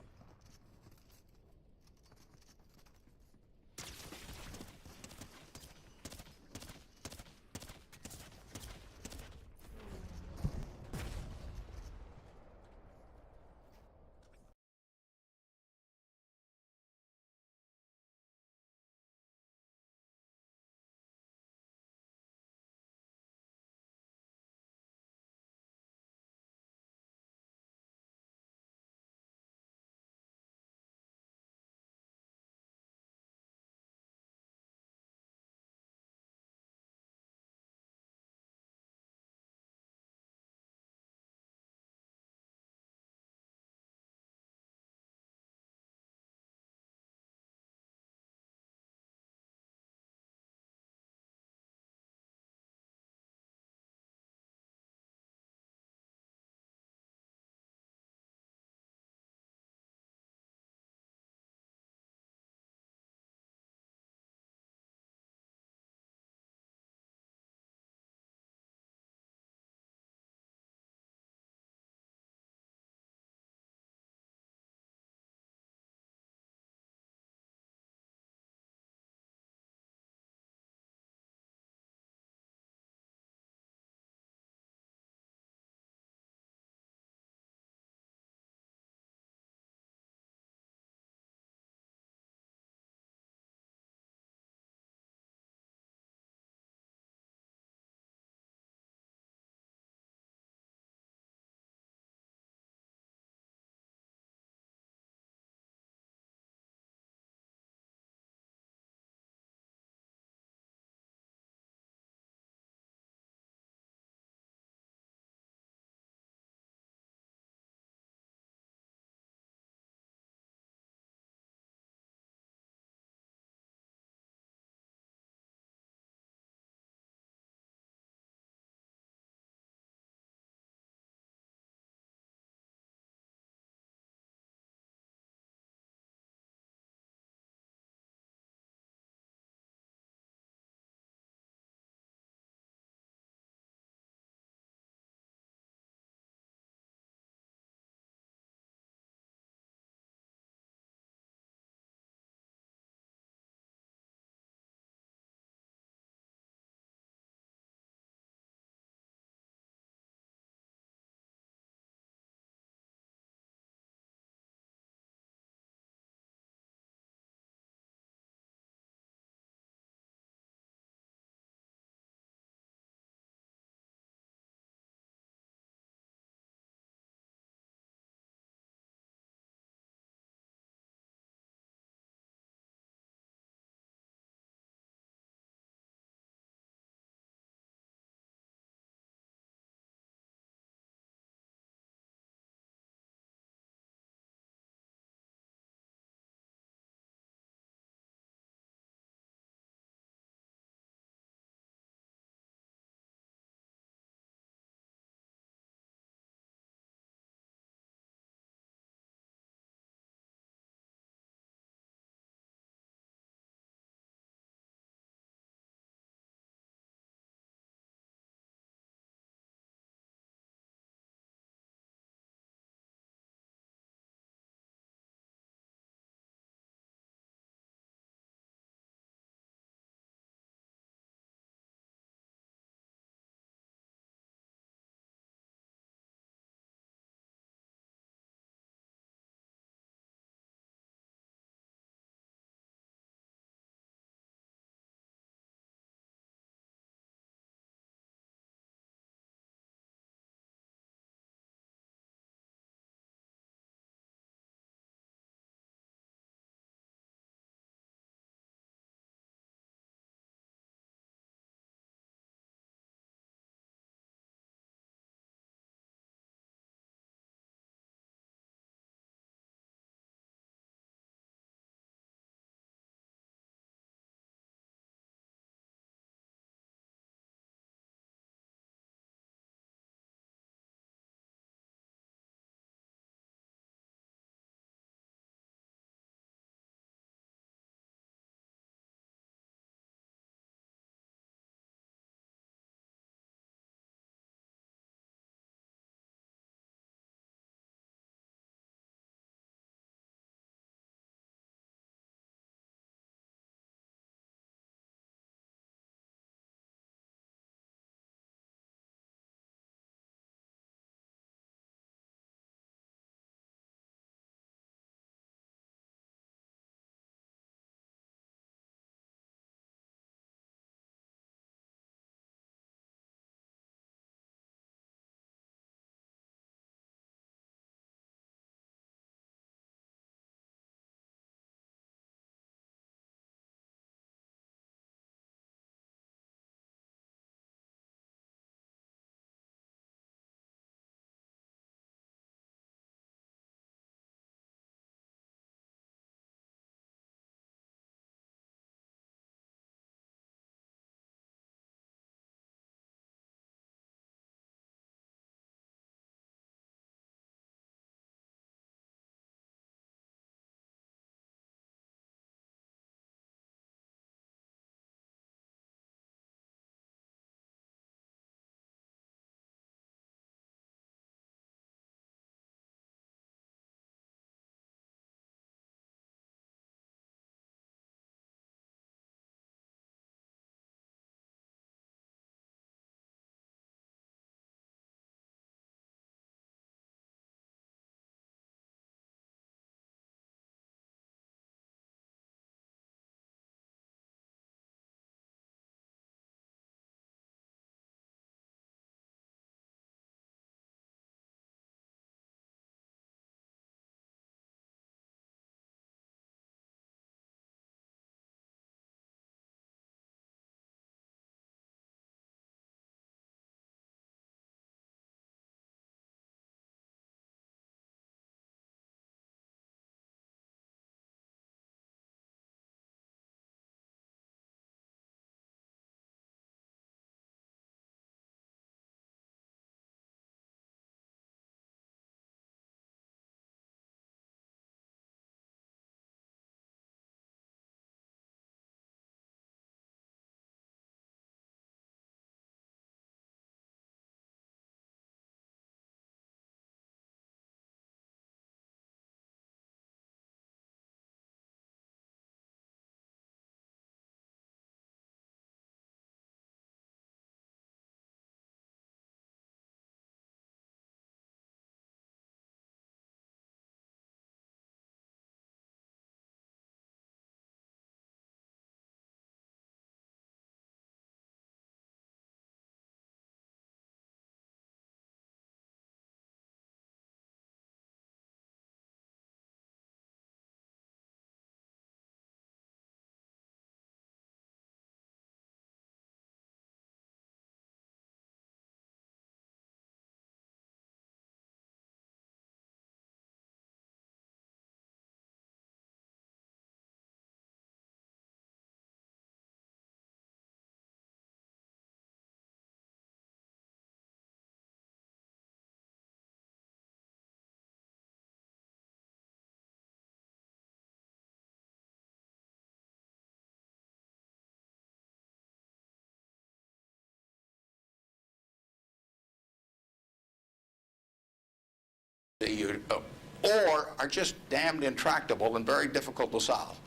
or are just damned intractable and very difficult to solve.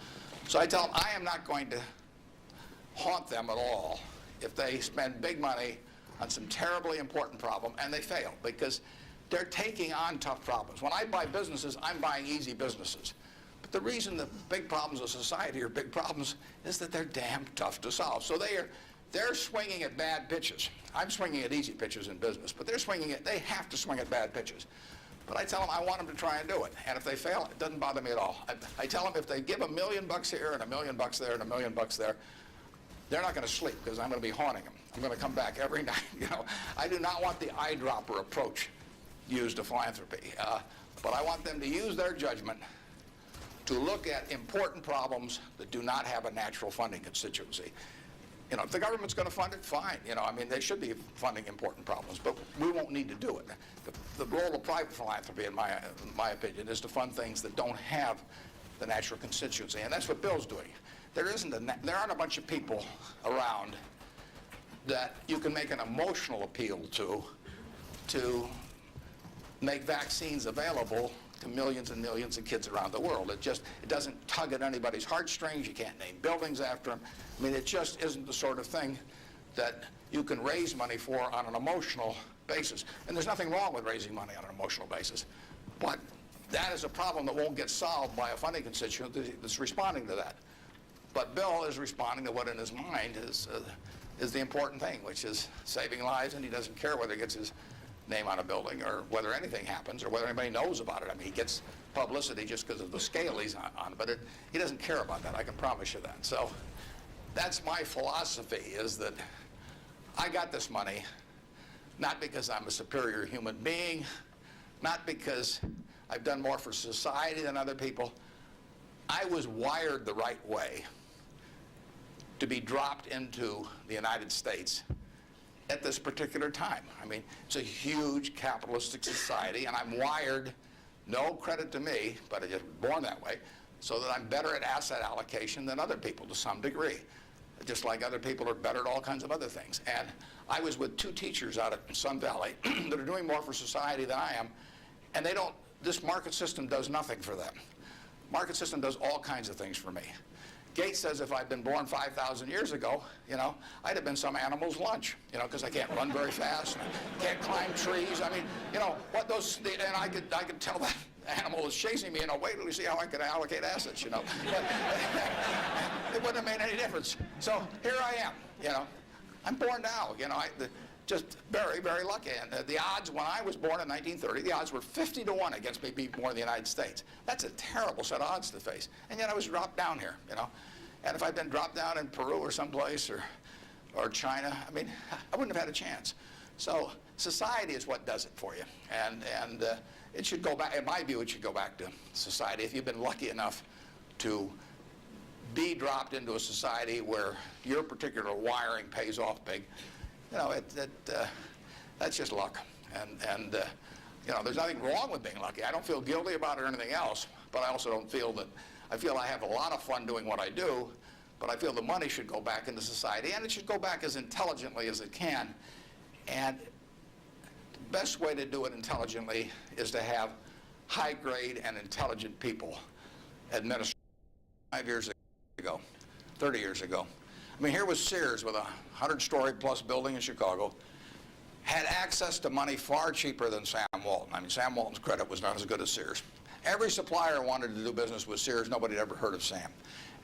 So I tell them I am not going to haunt them at all if they spend big money on some terribly important problem and they fail, because they're taking on tough problems. When I buy businesses, I'm buying easy businesses. But the reason the big problems of society are big problems is that they're damn tough to solve. So they're swinging at bad pitches. I'm swinging at easy pitches in business, but they have to swing at bad pitches. But I tell them I want them to try and do it. And if they fail, it doesn't bother me at all. I tell them if they give $1 million here and $1 million there and $1 million there, they're not going to sleep because I'm going to be haunting them. I'm going to come back every night. I do not want the eyedropper approach used to philanthropy. But I want them to use their judgment to look at important problems that do not have a natural funding constituency. If the government's going to fund it, fine. They should be funding important problems, but we won't need to do it. The role of private philanthropy, in my opinion, is to fund things that don't have the natural constituency, and that's what Bill's doing. There aren't a bunch of people around that you can make an emotional appeal to make vaccines available to millions and millions of kids around the world. It doesn't tug at anybody's heartstrings. You can't name buildings after them. It just isn't the sort of thing that you can raise money for on an emotional basis. And there's nothing wrong with raising money on an emotional basis. But that is a problem that won't get solved by a funding constituent that's responding to that. But Bill is responding to what in his mind is the important thing, which is saving lives, and he doesn't care whether he gets his name on a building or whether anything happens or whether anybody knows about it. He gets publicity just because of the scale he's on, but he doesn't care about that. I can promise you that. So that's my philosophy, is that I got this money not because I'm a superior human being, not because I've done more for society than other people. I was wired the right way to be dropped into the United States at this particular time. It's a huge capitalistic society, and I'm wired, no credit to me, but I'm just born that way, so that I'm better at asset allocation than other people to some degree, just like other people are better at all kinds of other things. And I was with 2 teachers out at Sun Valley that are doing more for society than I am, and this market system does nothing for them. Market system does all kinds of things for me. Gates says if I'd been born 5,000 years ago, I'd have been some animal's lunch, because I can't run very fast, and I can't climb trees. And I could tell that animal is chasing me, wait till you see how I could allocate assets, But it wouldn't have made any difference. So here I am, I'm born now, just very, very lucky. And the odds when I was born in 1930, the odds were 50 to 1 against me being born in the United States. That's a terrible set of odds to face. And yet I was dropped down here, And if I'd been dropped down in Peru or someplace or China, I wouldn't have had a chance. So society is what does it for you. And it should go back, in my view, it should go back to society. If you've been lucky enough to be dropped into a society where your particular wiring pays off big, that's just luck. And there's nothing wrong with being lucky. I don't feel guilty about it or anything else, but I also don't feel that, I feel I have a lot of fun doing what I do, but I feel the money should go back into society, and it should go back as intelligently as it can. And the best way to do it intelligently is to have high-grade and intelligent people administer. 5 years ago, 30 years ago. Here was Sears with a 100-story plus building in Chicago, had access to money far cheaper than Sam Walton. Sam Walton's credit was not as good as Sears. Every supplier wanted to do business with Sears. Nobody had ever heard of Sam.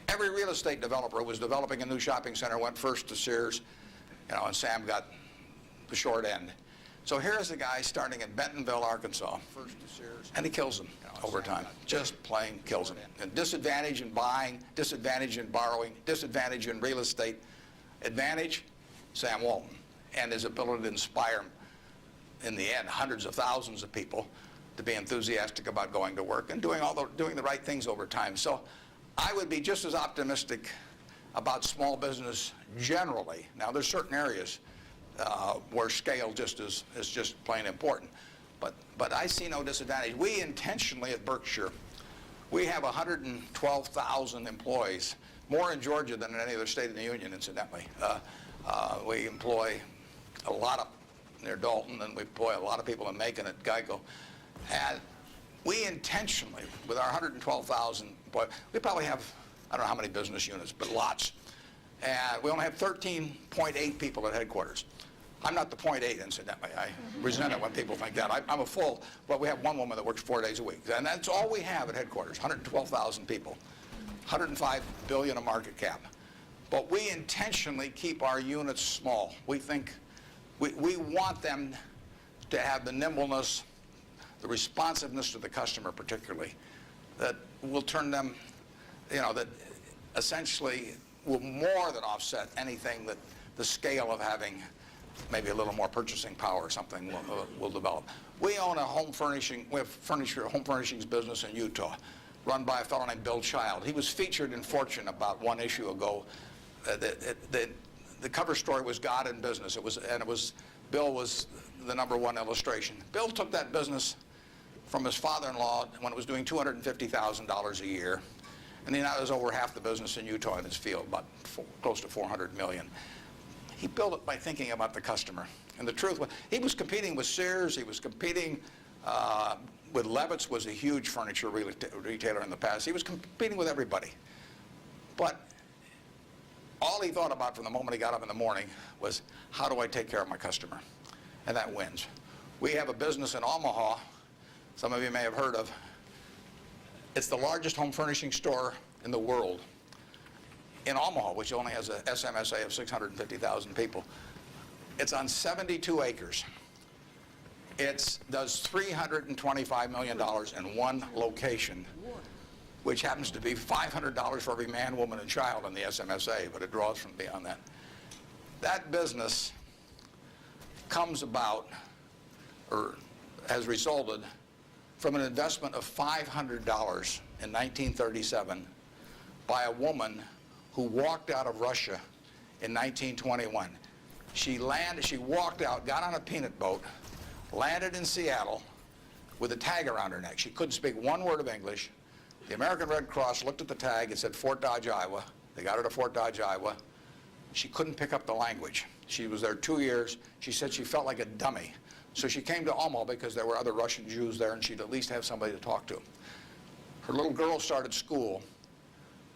Every real estate developer who was developing a new shopping center went first to Sears, and Sam got the short end. So here's a guy starting in Bentonville, Arkansas, first to Sears, and he kills them over time. Just plain kills them. And disadvantage in buying, disadvantage in borrowing, disadvantage in real estate. Advantage, Sam Walton, and his ability to inspire, in the end, hundreds of thousands of people to be enthusiastic about going to work and doing the right things over time. So I would be just as optimistic about small business generally. Now, there's certain areas where scale is just plain important. But I see no disadvantage. We intentionally at Berkshire, we have 112,000 employees, more in Georgia than in any other state in the union, incidentally. We employ a lot near Dalton, and we employ a lot of people in Macon at Geico. And We intentionally, with our 112,000, we probably have, I don't know how many business units, but lots. And we only have 13.8 people at headquarters. I'm not the 0.8, incidentally. I resent it when people think that. I'm a full, but we have one woman that works 4 days a week. And that's all we have at headquarters, 112,000 people, 105 billion of market cap. But we intentionally keep our units small. We think, we want them to have the nimbleness, the responsiveness to the customer particularly, that will turn them, that essentially will more than offset anything that the scale of having maybe a little more purchasing power or something will develop. We own a home furnishings business in Utah, run by a fellow named Bill Child. He was featured in Fortune about 1 issue ago. The cover story was God in Business. Bill was the #1 illustration. Bill took that business from his father-in-law when it was doing $250,000 a year, and he now has over half the business in Utah in his field, about close to $400 million. He built it by thinking about the customer. And the truth was, he was competing with Sears, he was competing with Levitt's, was a huge furniture retailer in the past. He was competing with everybody. But all he thought about from the moment he got up in the morning was, how do I take care of my customer? And that wins. We have a business in Omaha, some of you may have heard of. It's the largest home furnishing store in the world. In Omaha, which only has a SMSA of 650,000 people. It's on 72 acres. It does $325 million in one location, which happens to be $500 for every man, woman, and child in the SMSA, but it draws from beyond that. That business comes about, or has resulted from an investment of $500 in 1937 by a woman who walked out of Russia in 1921. She walked out, got on a peanut boat, landed in Seattle with a tag around her neck. She couldn't speak 1 word of English. The American Red Cross looked at the tag. It said Fort Dodge, Iowa. They got her to Fort Dodge, Iowa. She couldn't pick up the language. She was there 2 years. She said she felt like a dummy. So she came to Omaha because there were other Russian Jews there and she'd at least have somebody to talk to. Her little girl started school,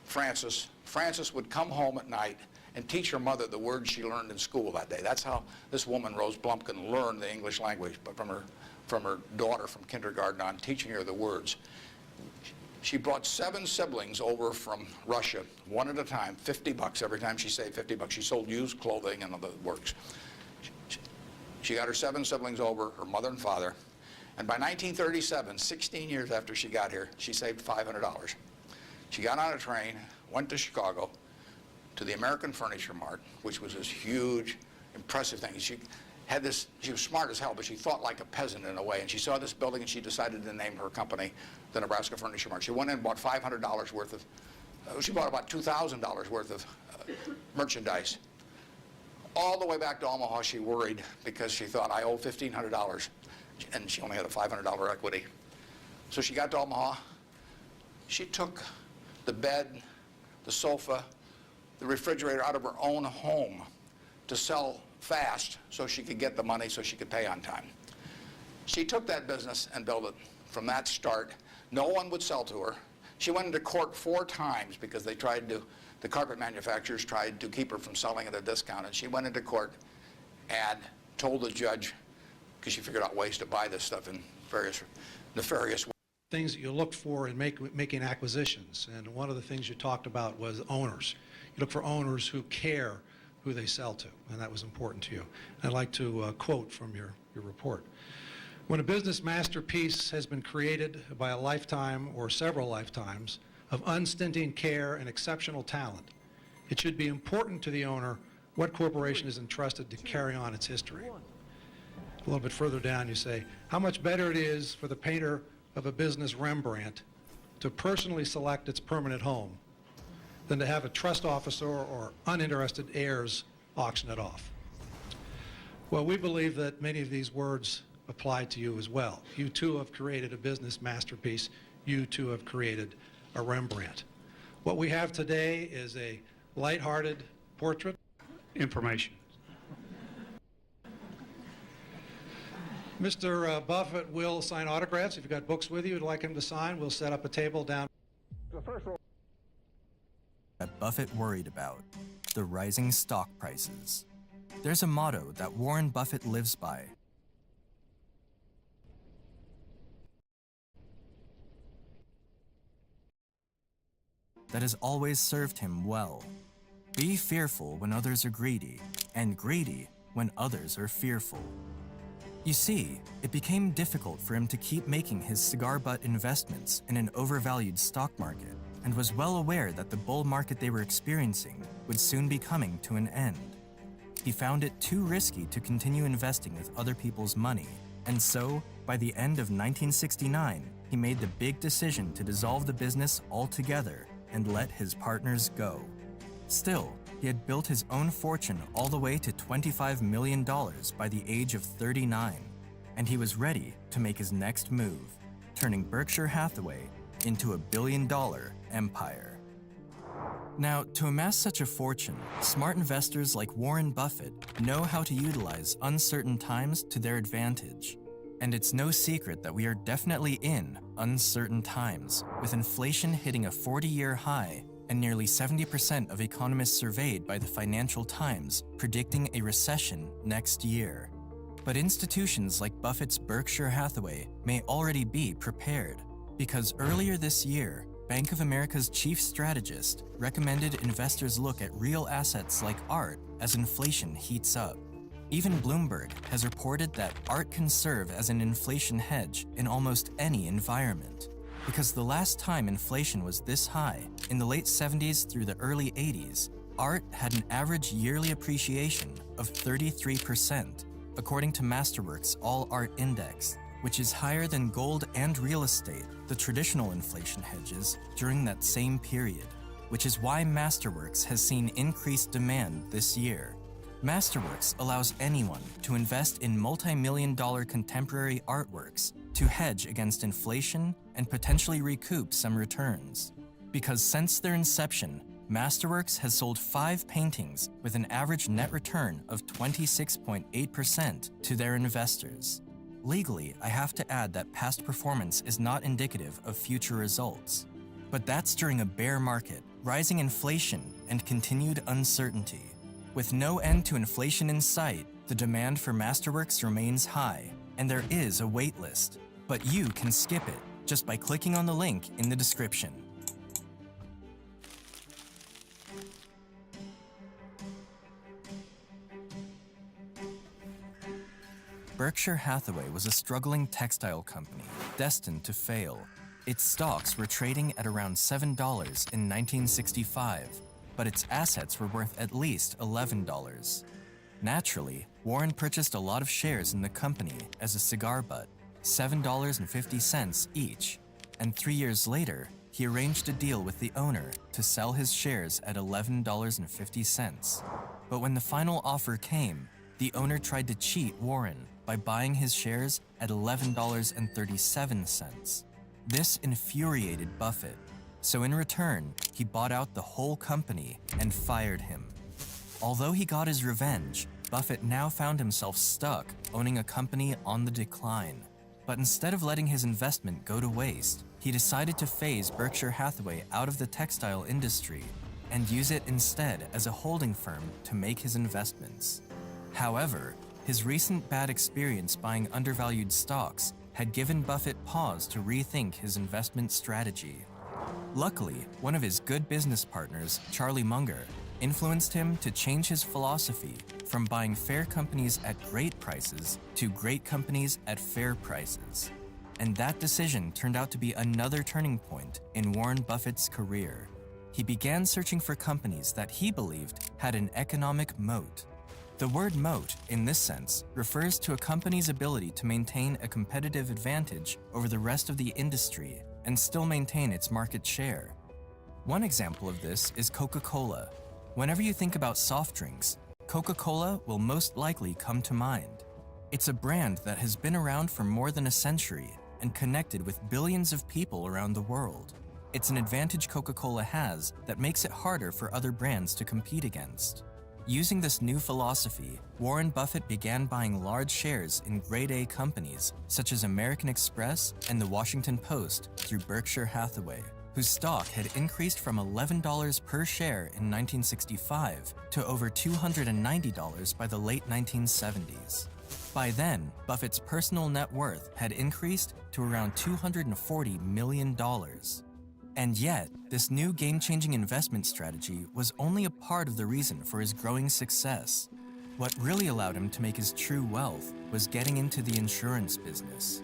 Frances. Frances would come home at night and teach her mother the words she learned in school that day. That's how this woman, Rose Blumpkin, learned the English language, but from her daughter from kindergarten on, teaching her the words. She brought 7 siblings over from Russia, one at a time, $50 every time she saved $50. She sold used clothing and other works. She got her 7 siblings over, her mother and father, and by 1937, 16 years after she got here, she saved $500. She got on a train, went to Chicago, to the American Furniture Mart, which was this huge, impressive thing. She was smart as hell, but she thought like a peasant in a way, and she saw this building and she decided to name her company the Nebraska Furniture Mart. She went in and bought $500 worth of, she bought about $2,000 worth of merchandise. All the way back to Omaha, she worried because she thought, I owe $1,500, and she only had a $500 equity. So she got to Omaha. She took the bed, the sofa, the refrigerator out of her own home to sell fast so she could get the money so she could pay on time. She took that business and built it from that start. No one would sell to her. She went into court 4 times because the carpet manufacturers tried to keep her from selling at a discount, and she went into court and told the judge, because she figured out ways to buy this stuff in various nefarious ways. Things that you look for in making acquisitions, and one of the things you talked about was owners. You look for owners who care who they sell to, and that was important to you. I'd like to quote from your report. When a business masterpiece has been created by a lifetime or several lifetimes of unstinting care and exceptional talent, it should be important to the owner what corporation is entrusted to carry on its history. A little bit further down you say, how much better it is for the painter of a business Rembrandt to personally select its permanent home than to have a trust officer or uninterested heirs auction it off. Well, we believe that many of these words apply to you as well. You too have created a business masterpiece. You too have created a Rembrandt. What we have today is a lighthearted portrait. Information. Mr. Buffett will sign autographs. If you've got books with you you'd like him to sign, we'll set up a table down. That Buffett worried about: the rising stock prices. There's a motto that Warren Buffett lives by. That has always served him well. Be fearful when others are greedy, and greedy when others are fearful. You see, it became difficult for him to keep making his cigar butt investments in an overvalued stock market, and was well aware that the bull market they were experiencing would soon be coming to an end. He found it too risky to continue investing with other people's money, and so, by the end of 1969, he made the big decision to dissolve the business altogether and let his partners go. Still, he had built his own fortune all the way to $25 million by the age of 39, and he was ready to make his next move, turning Berkshire Hathaway into a billion-dollar empire. Now, to amass such a fortune, smart investors like Warren Buffett know how to utilize uncertain times to their advantage. And it's no secret that we are definitely in uncertain times, with inflation hitting a 40-year high and nearly 70% of economists surveyed by the Financial Times predicting a recession next year. But institutions like Buffett's Berkshire Hathaway may already be prepared, because earlier this year, Bank of America's chief strategist recommended investors look at real assets like art as inflation heats up. Even Bloomberg has reported that art can serve as an inflation hedge in almost any environment, because the last time inflation was this high, in the late 70s through the early 80s, art had an average yearly appreciation of 33%, according to Masterworks All Art Index, which is higher than gold and real estate, the traditional inflation hedges, during that same period, which is why Masterworks has seen increased demand this year. Masterworks allows anyone to invest in multi-million-dollar contemporary artworks to hedge against inflation and potentially recoup some returns. Because since their inception, Masterworks has sold 5 paintings with an average net return of 26.8% to their investors. Legally, I have to add that past performance is not indicative of future results. But that's during a bear market, rising inflation, and continued uncertainty. With no end to inflation in sight, the demand for Masterworks remains high, and there is a wait list. But you can skip it just by clicking on the link in the description. Berkshire Hathaway was a struggling textile company destined to fail. Its stocks were trading at around $7 in 1965, but its assets were worth at least $11. Naturally, Warren purchased a lot of shares in the company as a cigar butt, $7.50 each, and 3 years later, he arranged a deal with the owner to sell his shares at $11.50. But when the final offer came, the owner tried to cheat Warren by buying his shares at $11.37. This infuriated Buffett, so in return, he bought out the whole company and fired him. Although he got his revenge, Buffett now found himself stuck owning a company on the decline. But instead of letting his investment go to waste, he decided to phase Berkshire Hathaway out of the textile industry and use it instead as a holding firm to make his investments. However, his recent bad experience buying undervalued stocks had given Buffett pause to rethink his investment strategy. Luckily, one of his good business partners, Charlie Munger, influenced him to change his philosophy from buying fair companies at great prices to great companies at fair prices. And that decision turned out to be another turning point in Warren Buffett's career. He began searching for companies that he believed had an economic moat. The word moat, in this sense, refers to a company's ability to maintain a competitive advantage over the rest of the industry and still maintain its market share. One example of this is Coca-Cola. Whenever you think about soft drinks, Coca-Cola will most likely come to mind. It's a brand that has been around for more than a century and connected with billions of people around the world. It's an advantage Coca-Cola has that makes it harder for other brands to compete against. Using this new philosophy, Warren Buffett began buying large shares in grade A companies such as American Express and the Washington Post through Berkshire Hathaway, whose stock had increased from $11 per share in 1965 to over $290 by the late 1970s. By then, Buffett's personal net worth had increased to around $240 million. And yet, this new game-changing investment strategy was only a part of the reason for his growing success. What really allowed him to make his true wealth was getting into the insurance business.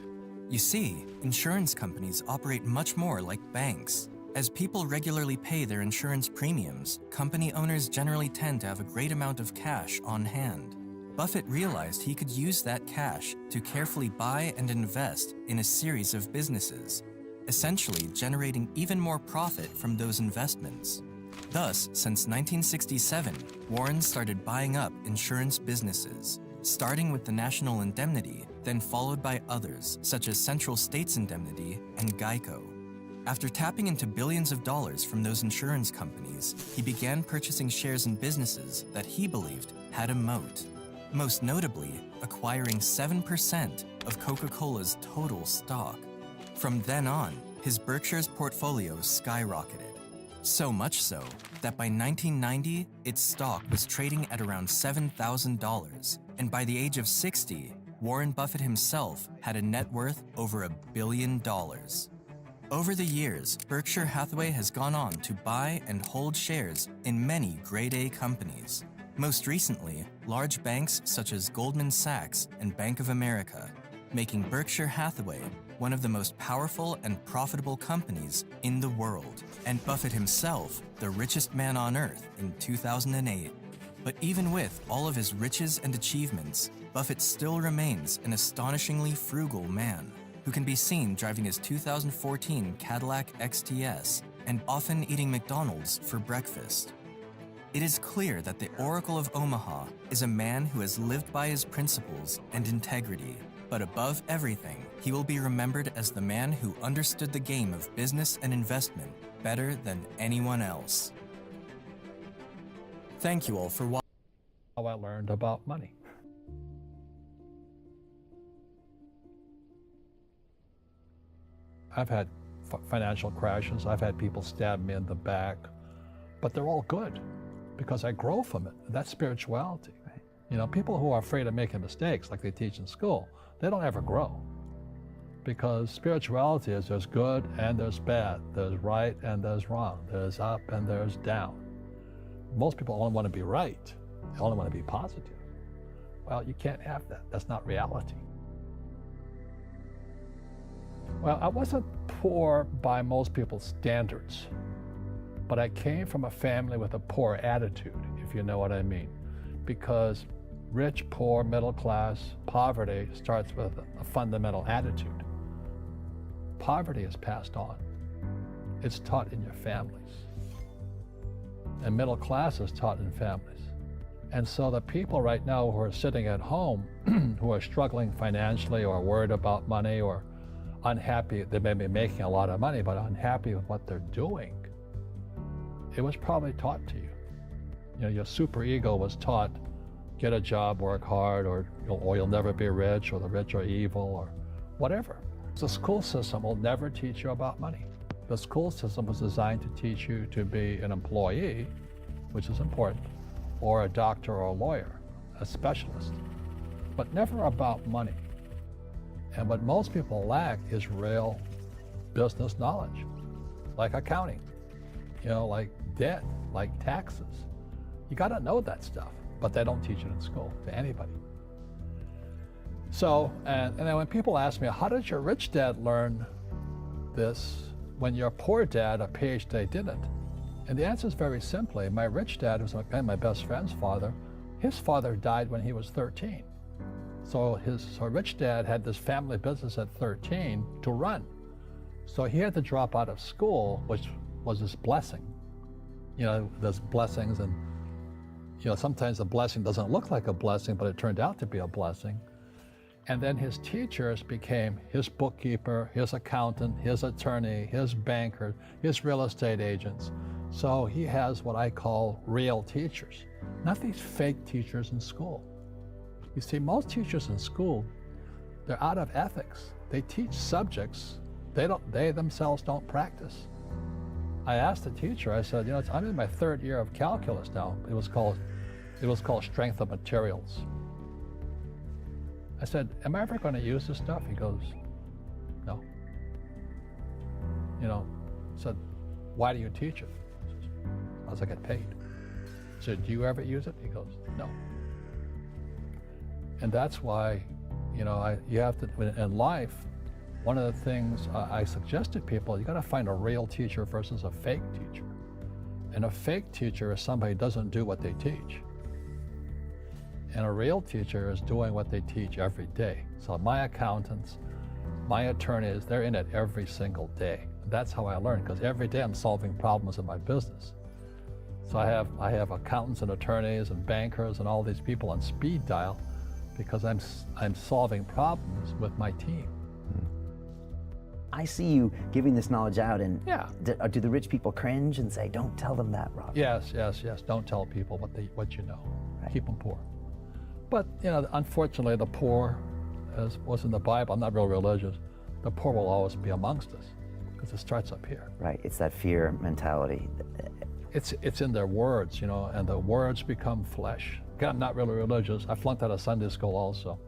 You see, insurance companies operate much more like banks. As people regularly pay their insurance premiums, company owners generally tend to have a great amount of cash on hand. Buffett realized he could use that cash to carefully buy and invest in a series of businesses, essentially generating even more profit from those investments. Thus, since 1967, Warren started buying up insurance businesses, starting with the National Indemnity, then followed by others such as Central States Indemnity and Geico. After tapping into billions of dollars from those insurance companies, he began purchasing shares in businesses that he believed had a moat, most notably acquiring 7% of Coca-Cola's total stock. From then on, his Berkshire's portfolio skyrocketed. So much so that by 1990, its stock was trading at around $7,000, and by the age of 60, Warren Buffett himself had a net worth over $1 billion. Over the years, Berkshire Hathaway has gone on to buy and hold shares in many grade A companies. Most recently, large banks such as Goldman Sachs and Bank of America, making Berkshire Hathaway one of the most powerful and profitable companies in the world, and Buffett himself, the richest man on earth in 2008. But even with all of his riches and achievements, Buffett still remains an astonishingly frugal man who can be seen driving his 2014 Cadillac XTS and often eating McDonald's for breakfast. It is clear that the Oracle of Omaha is a man who has lived by his principles and integrity. But above everything, he will be remembered as the man who understood the game of business and investment better than anyone else. Thank you all for watching. How I learned about money. I've had financial crashes. I've had people stab me in the back, but they're all good because I grow from it. That's spirituality. You know, people who are afraid of making mistakes like they teach in school, they don't ever grow, because spirituality is there's good and there's bad, there's right and there's wrong, there's up and there's down. Most people only want to be right, they only want to be positive. Well, you can't have that. That's not reality. Well, I wasn't poor by most people's standards, but I came from a family with a poor attitude, if you know what I mean, because rich, poor, middle class, poverty starts with a fundamental attitude. Poverty is passed on. It's taught in your families. And middle class is taught in families. And so the people right now who are sitting at home, who are struggling financially or worried about money or unhappy, they may be making a lot of money, but unhappy with what they're doing, it was probably taught to you. You know, your super ego was taught, get a job, work hard, or you'll never be rich, or the rich are evil, or whatever. The school system will never teach you about money. The school system was designed to teach you to be an employee, which is important, or a doctor or a lawyer, a specialist, but never about money. And what most people lack is real business knowledge, like accounting, you know, like debt, like taxes. You got to know that stuff. But they don't teach it in school to anybody. So, and then when people ask me, how did your rich dad learn this when your poor dad, a PhD, didn't? And the answer is very simply, my rich dad, who's my best friend's father, his father died when he was 13. So his rich dad had this family business at 13 to run. So he had to drop out of school, which was his blessing. You know, there's blessings, and you know, sometimes the blessing doesn't look like a blessing, but it turned out to be a blessing. And then his teachers became his bookkeeper, his accountant, his attorney, his banker, his real estate agents. So he has what I call real teachers. not these fake teachers in school. You see, most teachers in school, they're out of ethics. They teach subjects they themselves don't practice. I asked the teacher, I said, I'm in my 3rd year of calculus now. It was called strength of materials. I said, am I ever going to use this stuff? He goes, no. I said, why do you teach it? Because I get paid. I said, do you ever use it? He goes, no. And that's why, you have to, in life, one of the things I suggest to people, you got to find a real teacher versus a fake teacher. And a fake teacher is somebody who doesn't do what they teach. And a real teacher is doing what they teach every day. So my accountants, my attorneys, they're in it every single day. That's how I learn, because every day I'm solving problems in my business. So I have accountants and attorneys and bankers and all these people on speed dial because I'm solving problems with my team. I see you giving this knowledge out, and yeah. Do the rich people cringe and say, don't tell them that, Rob? Yes. Don't tell people what you know. Right. Keep them poor. But, unfortunately, the poor, as was in the Bible, I'm not real religious, the poor will always be amongst us because it starts up here. Right, it's that fear mentality. It's in their words, and the words become flesh. Again, I'm not really religious. I flunked out of Sunday school also.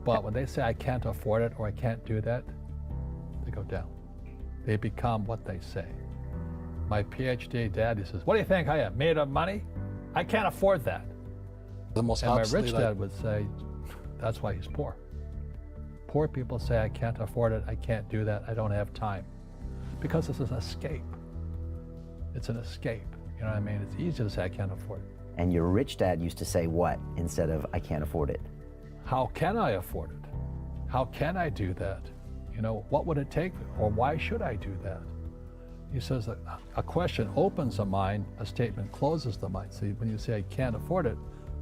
But when they say I can't afford it or I can't do that, they go down. They become what they say. My PhD daddy says, what do you think I am, made of money? I can't afford that. The most and my rich dad would say, that's why he's poor. Poor people say, I can't afford it, I can't do that, I don't have time. Because this is an escape. It's an escape, you know what I mean? It's easy to say, I can't afford it. And your rich dad used to say what instead of, I can't afford it? How can I afford it? How can I do that? What would it take, or why should I do that? He says that a question opens the mind, a statement closes the mind. See, when you say, I can't afford it,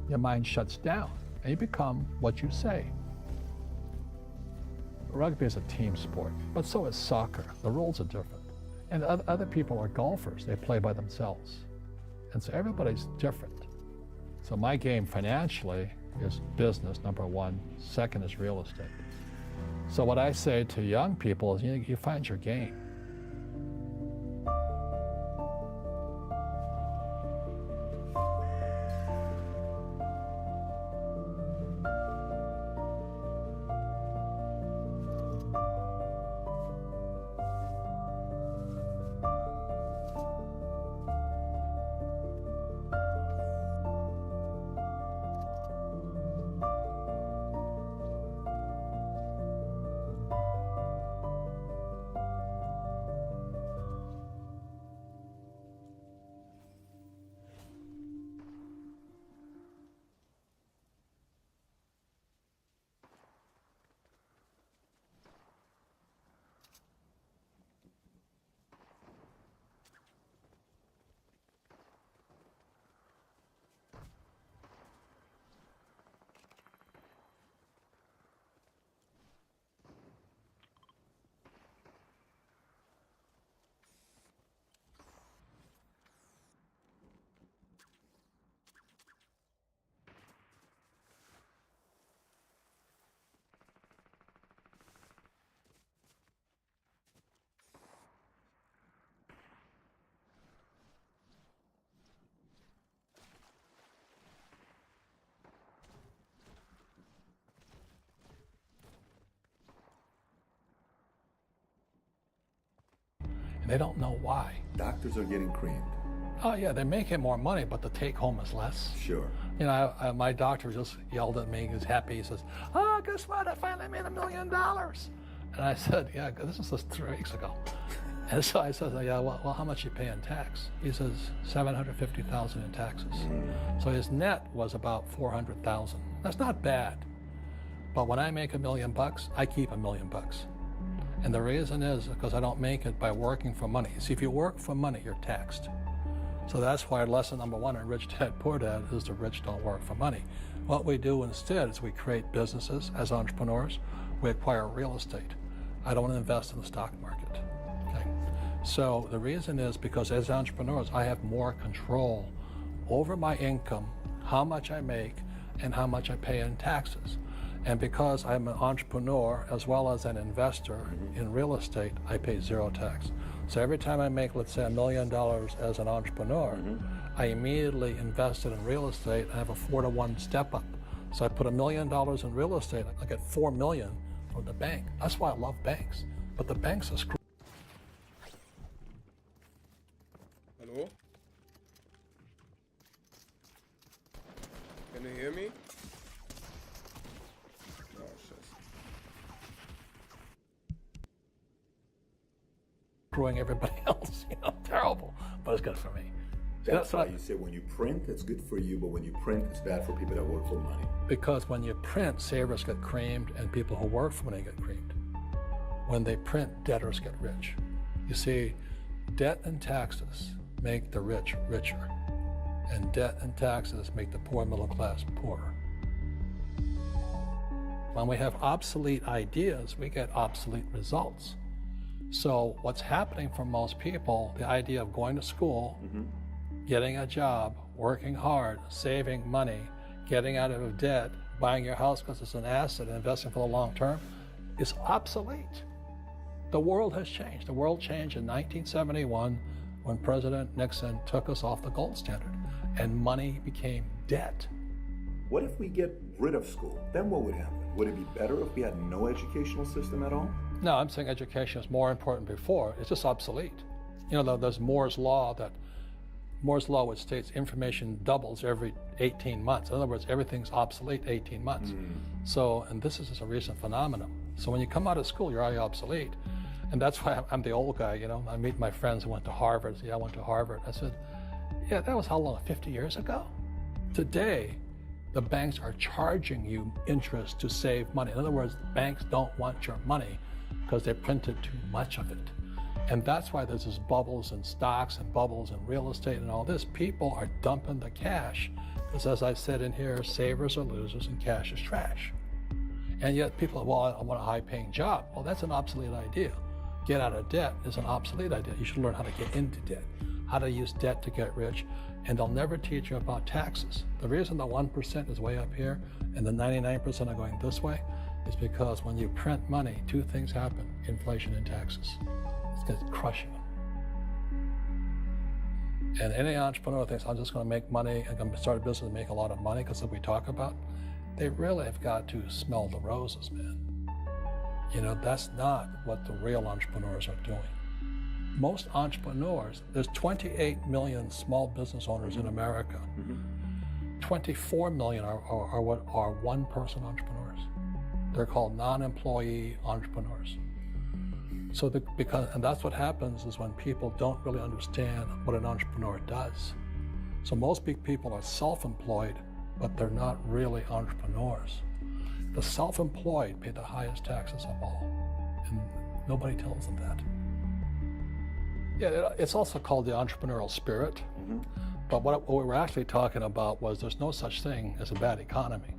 your mind shuts down, and you become what you say. Rugby is a team sport, but so is soccer. The rules are different. And other people are golfers. They play by themselves. And so everybody's different. So my game financially is business, number one. Second is real estate. So what I say to young people is, you find your game. And they don't know why. Doctors are getting creamed. Oh yeah, they're making more money, but the take home is less. Sure. My doctor just yelled at me. He was happy. He says, "Oh, guess what? I finally made $1 million." And I said, "Yeah, this was just 3 weeks ago." And so I said, "Yeah, well, how much you pay in tax?" He says, $750,000 in taxes. So his net was about $400,000. That's not bad. But when I make $1 million, I keep $1 million. And the reason is because I don't make it by working for money. See, if you work for money, you're taxed. So that's why lesson number one in Rich Dad, Poor Dad is the rich don't work for money. What we do instead is we create businesses as entrepreneurs. We acquire real estate. I don't invest in the stock market. Okay? So the reason is because as entrepreneurs, I have more control over my income, how much I make, and how much I pay in taxes. And because I'm an entrepreneur as well as an investor in real estate, I pay zero tax. So every time I make, let's say, $1 million as an entrepreneur, I immediately invest it in real estate. I have a 4-to-1 step up. So I put $1 million in real estate, I get $4 million from the bank. That's why I love banks. But the banks are screwed. Hello? Can you hear me? Oh, shit. Screwing everybody else, terrible. But it's good for me. That's why you say when you print, it's good for you, but when you print, it's bad for people that work for money. Because when you print, savers get creamed and people who work for money get creamed. When they print, debtors get rich. You see, debt and taxes make the rich richer, and debt and taxes make the poor middle class poorer. When we have obsolete ideas, we get obsolete results. So what's happening for most people, the idea of going to school, getting a job, working hard, saving money, getting out of debt, buying your house because it's an asset, investing for the long term, is obsolete. The world has changed. The world changed in 1971 when President Nixon took us off the gold standard and money became debt. What if we get rid of school? Then what would happen? Would it be better if we had no educational system at all? No, I'm saying education is more important before. It's just obsolete. There's Moore's Law which states information doubles every 18 months. In other words, everything's obsolete 18 months. So, and this is just a recent phenomenon. So when you come out of school, you're already obsolete. And that's why I'm the old guy, I meet my friends who went to Harvard. I went to Harvard. I said, yeah, that was how long, 50 years ago? Today, the banks are charging you interest to save money. In other words, banks don't want your money because they printed too much of it. And that's why there's this bubbles in stocks and bubbles in real estate and all this. People are dumping the cash because, as I said in here, savers are losers and cash is trash. And yet people are, well, I want a high-paying job. Well, that's an obsolete idea. Get out of debt is an obsolete idea. You should learn how to get into debt, how to use debt to get rich, and they'll never teach you about taxes. The reason the 1% is way up here and the 99% are going this way is because when you print money, two things happen: inflation and taxes. It's going to crush you. And any entrepreneur thinks, I'm just going to make money, I'm going to start a business and make a lot of money because of what we talk about. They really have got to smell the roses, man. That's not what the real entrepreneurs are doing. Most entrepreneurs, there's 28 million small business owners in America. 24 million are what are one-person entrepreneurs. They're called non-employee entrepreneurs. So and that's what happens is when people don't really understand what an entrepreneur does. So most big people are self-employed, but they're not really entrepreneurs. The self-employed pay the highest taxes of all, and nobody tells them that. Yeah, it's also called the entrepreneurial spirit, but what we were actually talking about was there's no such thing as a bad economy.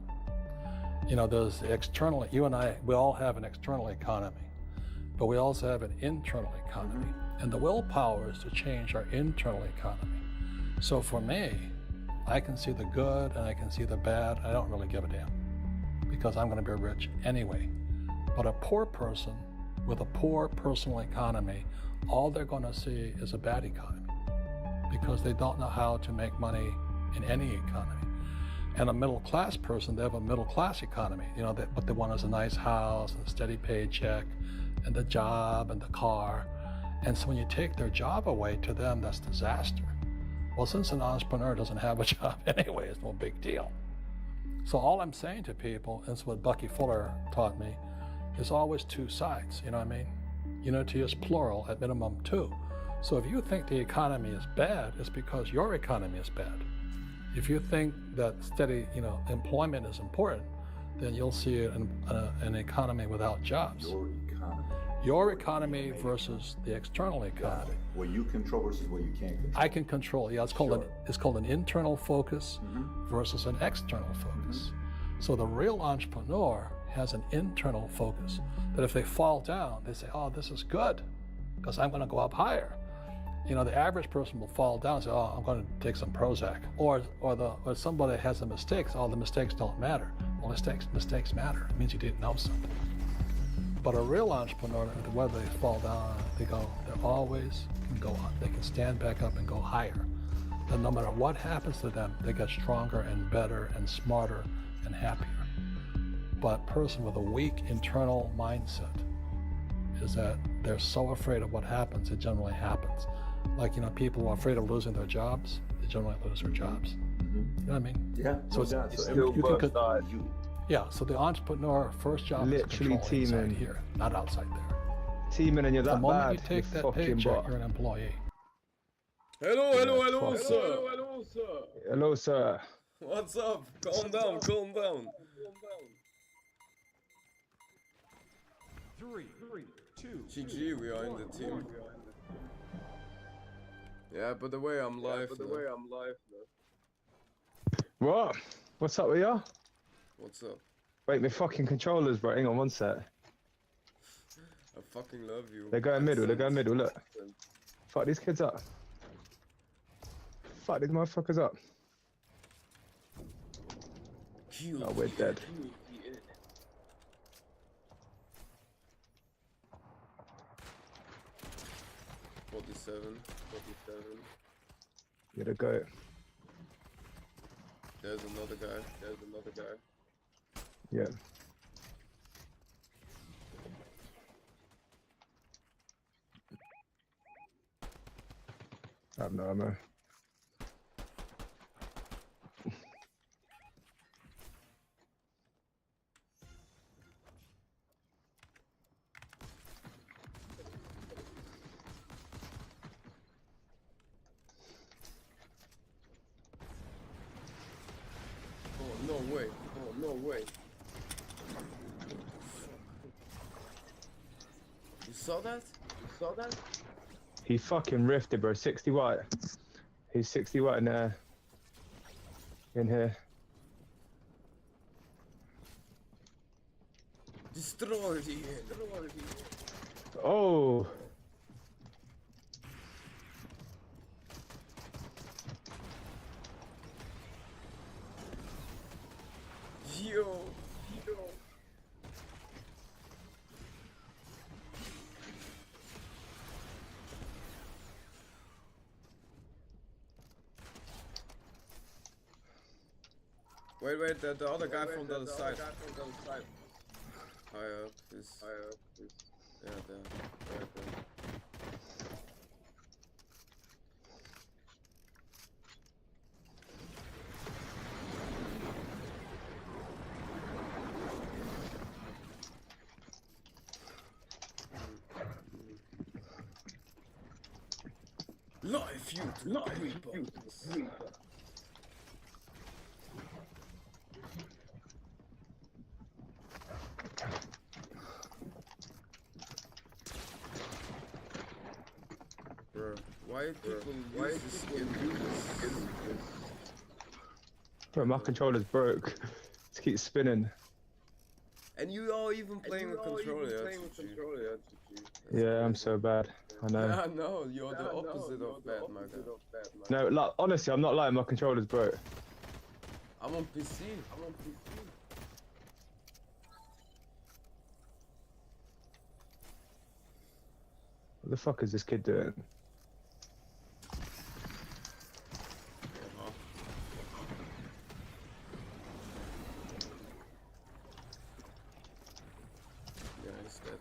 There's external, you and I, we all have an external economy, but we also have an internal economy, and the willpower is to change our internal economy. So for me, I can see the good and I can see the bad. I don't really give a damn because I'm going to be rich anyway. But a poor person with a poor personal economy, all they're going to see is a bad economy because they don't know how to make money in any economy. And a middle class person, they have a middle class economy. What they want is a nice house, and a steady paycheck, and the job, and the car. And so when you take their job away, to them, that's disaster. Well, since an entrepreneur doesn't have a job anyway, it's no big deal. So all I'm saying to people, and it's what Bucky Fuller taught me, is always two sides, you know what I mean? Unity is plural, at minimum two. So if you think the economy is bad, it's because your economy is bad. If you think that steady, employment is important, then you'll see an economy without jobs. Your economy versus the external economy. What you control versus what you can't control. I can control. Yeah, it's called an internal focus versus an external focus. So the real entrepreneur has an internal focus that if they fall down, they say, oh, this is good because I'm going to go up higher. You know, the average person will fall down and say, oh, I'm going to take some Prozac. Or somebody has a mistake, oh, the mistakes don't matter. Well, mistakes matter. It means you didn't know something. But a real entrepreneur, whether they fall down, they always can go up. They can stand back up and go higher. And no matter what happens to them, they get stronger and better and smarter and happier. But a person with a weak internal mindset is that they're so afraid of what happens, it generally happens. Like, you know, people who are afraid of losing their jobs, they generally lose their jobs. You know what I mean? Yeah. So yeah, so the entrepreneur first job literally is control inside here, not outside there. Teaming and you're The that moment bad. you take that paycheck, you're an employee. Hello, sir. Hello, sir. What's up? Calm down, calm down. 3, 2, GG, we are in the team. Yeah, but the way I'm live. What? What's up with you? What's up? Wait, my fucking controllers, bro. Hang on one sec. I fucking love you. They're going middle, look. Fuck these kids up. Fuck these motherfuckers up. Oh, we're dead. Forty-seven. You're the goat. There's another guy. Yeah. I have no ammo. No way. You saw that? He fucking riffed it, bro. 60 white. He's 60 white in there. In here. Destroyed him. Oh! Yo. Wait, the other guy from the other side. Higher up is... Yeah, there. Right there. Live youth, Bro, why people use this skin? Bro, my controller's broke. It keeps spinning. And you are even playing with controller. Yeah, I'm so bad. I know. Yeah, no, you're the opposite of bad, my guy. No, like, honestly, I'm not lying. My controller's broke. I'm on PC. What the fuck is this kid doing? Yeah, he's dead.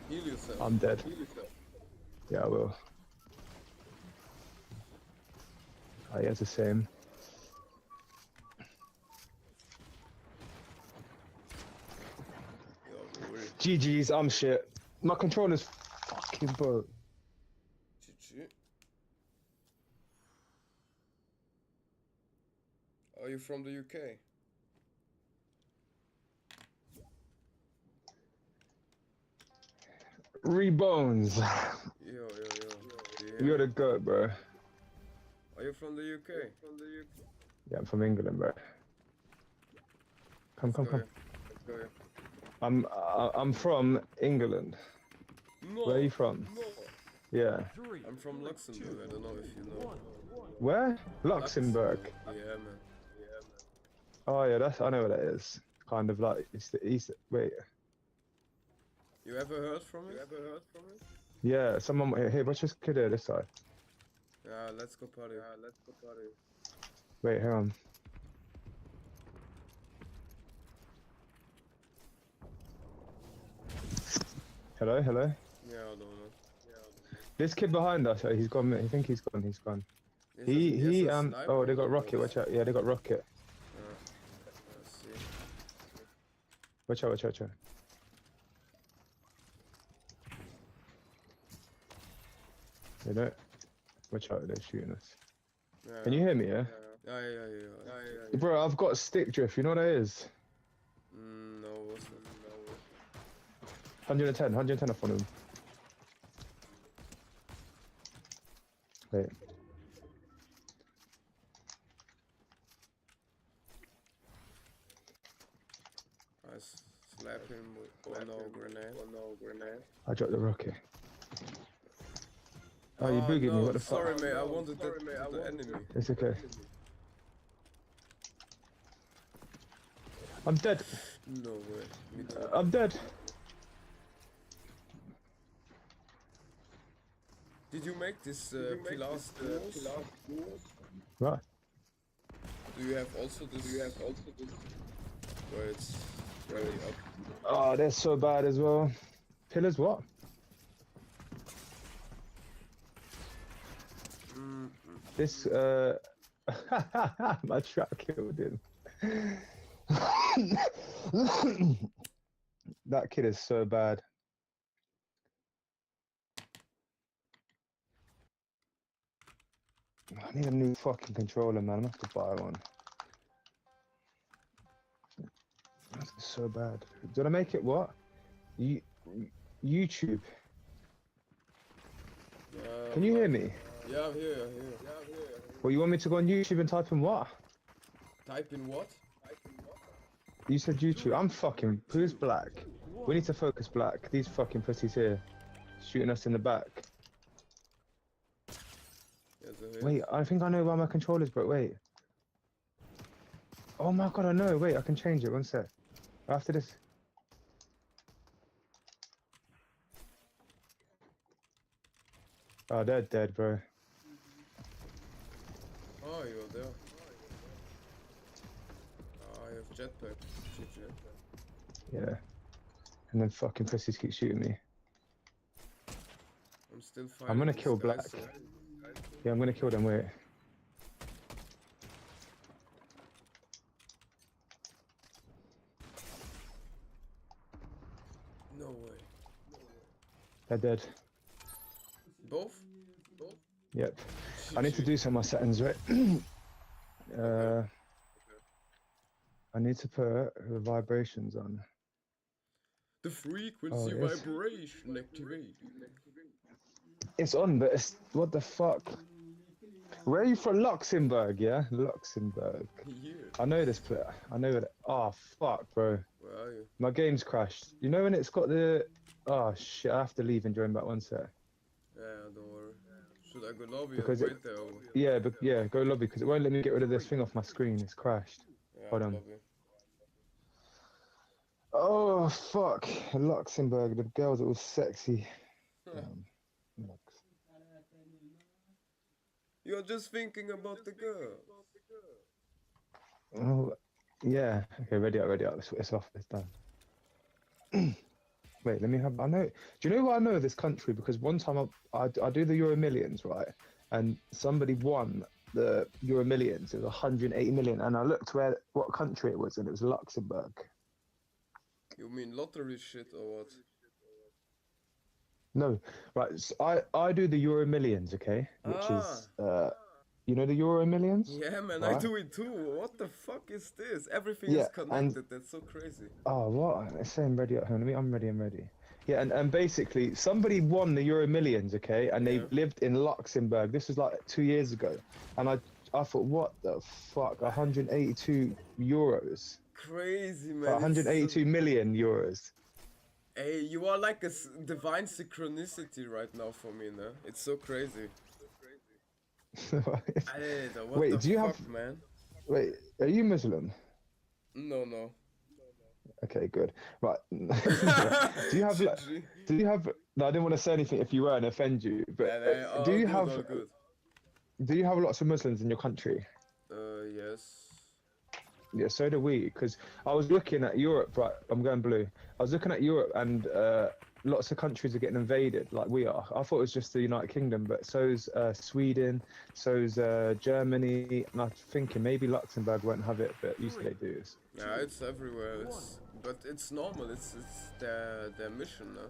Heal yourself. I'm dead. Yeah, I will. Oh, he has the same. GG's, I'm shit. My controller's fucking broke. GG. Are you from the UK? RebouneZ. Yo. You're the goat, bro. Are you from the UK? Yeah, I'm from England, bro. Come. Let's go here. I'm from England. No. Where are you from? No. Yeah. I'm from Luxembourg. I don't know if you know. Where? Luxembourg. Yeah, man. Oh yeah, I know what that is. Kind of like it's the east. Wait. You ever heard from it? Yeah, someone here. What's this kid here? This side. Yeah, let's go party. Wait, hang on. Hello, hello. Yeah, I don't know. This kid behind us, he's gone. I think he's gone. He's gone. Oh, they got rocket. Watch out! Yeah, they got rocket. Let's see. Watch out! Watch out! Watch out! They don't. Watch out! They're shooting us. Yeah. Can you hear me? Yeah. Yeah. Bro, I've got stick drift. You know what that is? No, what's that? 110 off on him. Wait. I slap him with no grenade. I dropped the rocket. Oh, you boogied me. What the fuck? Sorry, mate. I wanted that to the enemy. It's okay. I'm dead. No way. Me too. I'm dead. Did you make this pillars? Right. Do you have also this? Where it's really up. Oh, they're so bad as well. Pillars what? This my truck killed him. That kid is so bad. I need a new fucking controller, man. I'm gonna have to buy one. That's so bad. Did I make it what? YouTube. Can you hear me? Yeah, I'm here. Well, you want me to go on YouTube and type in what? Type in what? You said YouTube. I'm fucking. Who's black? We need to focus black. These fucking pussies here, shooting us in the back. Wait, I think I know why my controller's broke. Wait. Oh my god, I know. Wait, I can change it. One sec. After this. Oh, they're dead, bro. Oh, you're there. Oh, I have jetpack. Yeah. And then fucking pussies keep shooting me. I'm still fighting. I'm gonna kill black. So. Yeah, I'm gonna kill them. Wait. No way. They're dead. Both? Yep. I need to do some of my settings, right? I need to put the vibrations on. The frequency vibration activated. It's on, but it's what the fuck? Where are you from? Luxembourg, yeah? Luxembourg. Yeah. I know this player. I know it. Oh fuck, bro. Where are you? My game's crashed. You know when it's got the? Oh shit! I have to leave and join back one sec. Yeah, don't worry. Should I go lobby Because and wait there? Or... Yeah, but yeah, go lobby because it won't let me get rid of this thing off my screen. It's crashed. Yeah, Hold on. lobby. Oh fuck! Luxembourg, the girls, it was sexy. You're just thinking about the girl. Oh, yeah. Okay, ready up. It's off. It's done. Wait, let me have. I know. Do you know why I know this country? Because one time I do the Euro Millions, right? And somebody won the Euro Millions. It was 180 million, and I looked what country it was, and it was Luxembourg. You mean lottery shit or what? No, right. So I do the Euro Millions, okay? Which is you know the Euro Millions? Yeah, man, right? I do it too. What the fuck is this? Everything is connected. That's so crazy. Oh, what? It's saying ready at home. I'm ready. Yeah, and basically somebody won the Euro Millions, okay? And they lived in Luxembourg. This was like 2 years ago, and I thought, what the fuck? 182 euros. crazy, man. For 182 million euros. Hey, you are like a divine synchronicity right now for me, no? It's so crazy. Alter, what Wait, the do you fuck, have? man? Wait, are you Muslim? No, no. Okay, good. Right. do you have? Do you have? No, I didn't want to say anything if you were and offend you, but do you have? All good. Do you have lots of Muslims in your country? Yes. Yeah, so do we. Because I was looking at Europe. Right, I'm going blue. I was looking at Europe, and lots of countries are getting invaded, like we are. I thought it was just the United Kingdom, but so's Sweden, so's Germany, and I'm thinking maybe Luxembourg won't have it, but usually they do. Yeah, it's everywhere. But it's normal. It's their mission, no?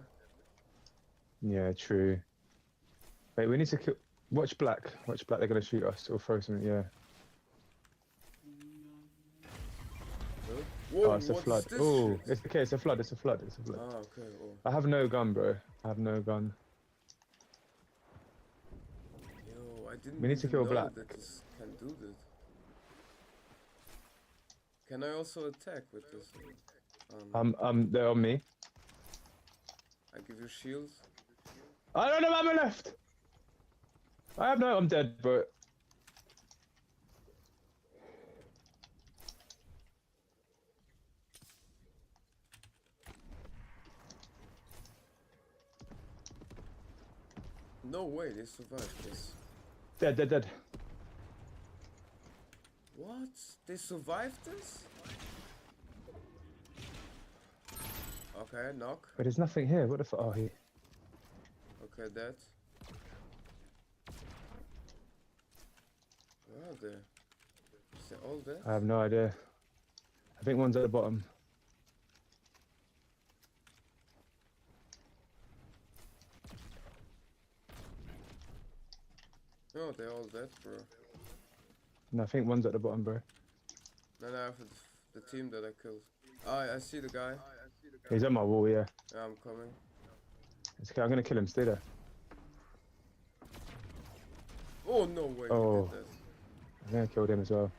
Yeah, true. Wait, we need to kill. Watch black. Watch black. They're gonna shoot us or throw something. Yeah. Whoa, Oh, it's a flood. Oh, it's okay. It's a flood. It's a flood. It's a flood. Ah, okay. Oh. I have no gun, bro. I have no gun. Yo, I didn't We need to even kill know black. that this can do this. Can I also attack with this? They're on me. I give you shields. I don't have ammo left. I have no. I'm dead, bro. No way, they survived this. Dead, dead, dead. What? They survived this? Okay, knock. But there's nothing here. What the fuck? Oh, here. Okay, dead. Where are they? Is they all dead? I have no idea. I think one's at the bottom. No, they're all dead, bro. No, I think one's at the bottom, bro. No, for the team that I killed. I see the guy. He's on my wall, yeah. Yeah, I'm coming. It's okay, I'm gonna kill him. Stay there. Oh, no way. Oh. You did that. I'm gonna kill him as well.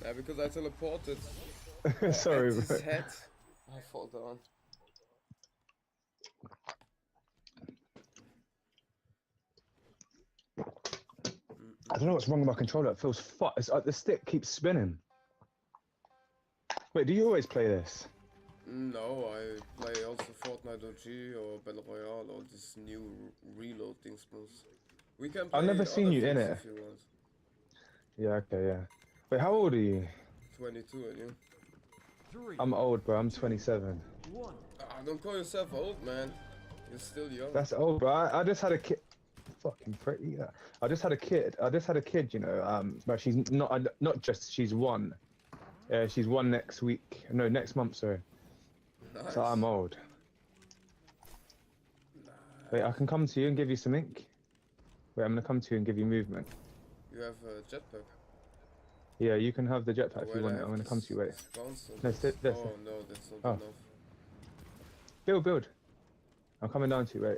Yeah, because I teleported. Sorry, at his bro. head. I fall down. I don't know what's wrong with my controller. It feels fucked. It's like the stick keeps spinning. Wait, do you always play this? No, I play also Fortnite OG or Battle Royale or this new reload things. We can play I've never seen you in things it. if you want. Yeah, okay, yeah. Wait, how old are you? 22, and you? I'm old, bro. I'm 27. Don't call yourself old, man. You're still young. That's old, bro. I just had a kid. Fucking pretty. Yeah. I just had a kid. You know. But she's not just. She's one. She's one next week. No, next month. Sorry. Nice. So I'm old. Nice. Wait, I can come to you and give you some ink. Wait, I'm gonna come to you and give you movement. You have a jetpack. Yeah, you can have the jetpack if Well, you want I it. I'm have gonna come to you. Wait. sponsor No, this. sit there. Oh no, that's not Oh. enough. Build. I'm coming down to you. Wait.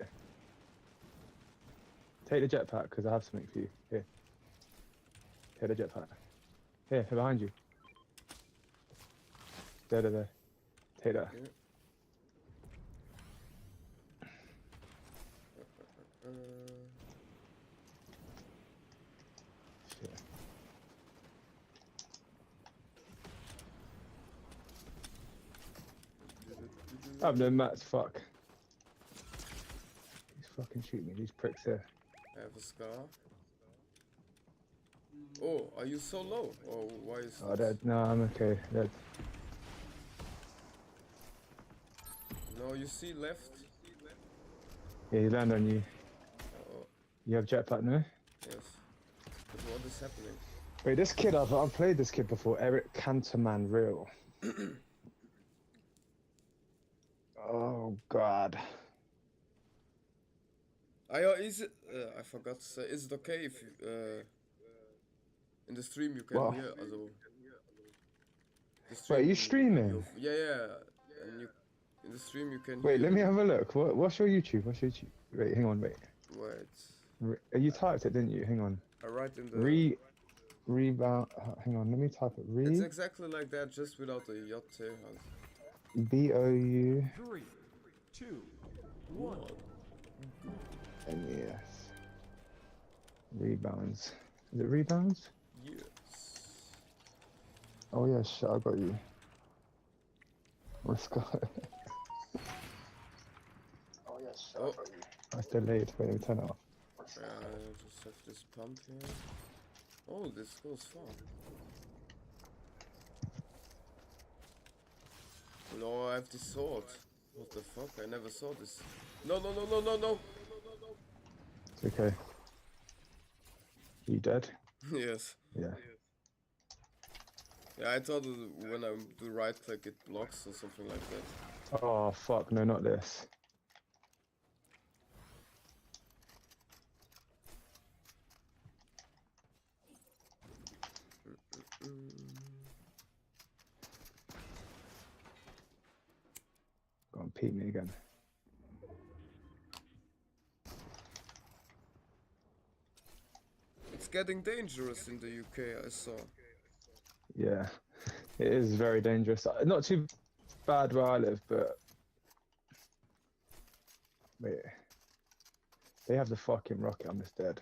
Take the jetpack because I have something for you. Here. Take the jetpack. Here, behind you. There. Take that. Yeah. Shit. I have no mats, fuck. He's fucking shooting me, these pricks here. I have a scar. Oh, are you so low? Oh, why is Oh, dead. No, I'm okay. Dead. No, you see left? Yeah, he landed on you. Oh, You have jetpack, no? yes. But what is happening? Wait, this kid, I've played this kid before. Eric Canterman Real. Oh, God. Is it? I forgot to say. Is it okay if in the stream you can What? hear? Also, Wait, are you streaming? Yeah. And you in the stream you can. Wait, hear let me have a look. What's your YouTube? Wait, hang on, wait. Wait. You typed it, didn't you? Hang on. I write in the. Rebound. Hang on, let me type it. It's exactly like that, just without the J. BOU. 3, 2, 1. NES. RebouneZ. Is it RebouneZ? Yes. Oh yeah, shit, I got you. Let's go. Oh yeah, shit, I got you. That's delayed. Wait, let me turn it off. I just have this pump here. Oh, this goes far. No, I have this sword. What the fuck? I never saw this. No, no, no, no, no, no! It's okay. You dead? Yes. Yeah. Yeah, I thought when I do right click it blocks or something like that. Oh fuck, no, not this. Go on, peep me again. It's getting dangerous in the UK, I saw. Yeah, it is very dangerous. Not too bad where I live, but wait, they have the fucking rocket. I'm just dead.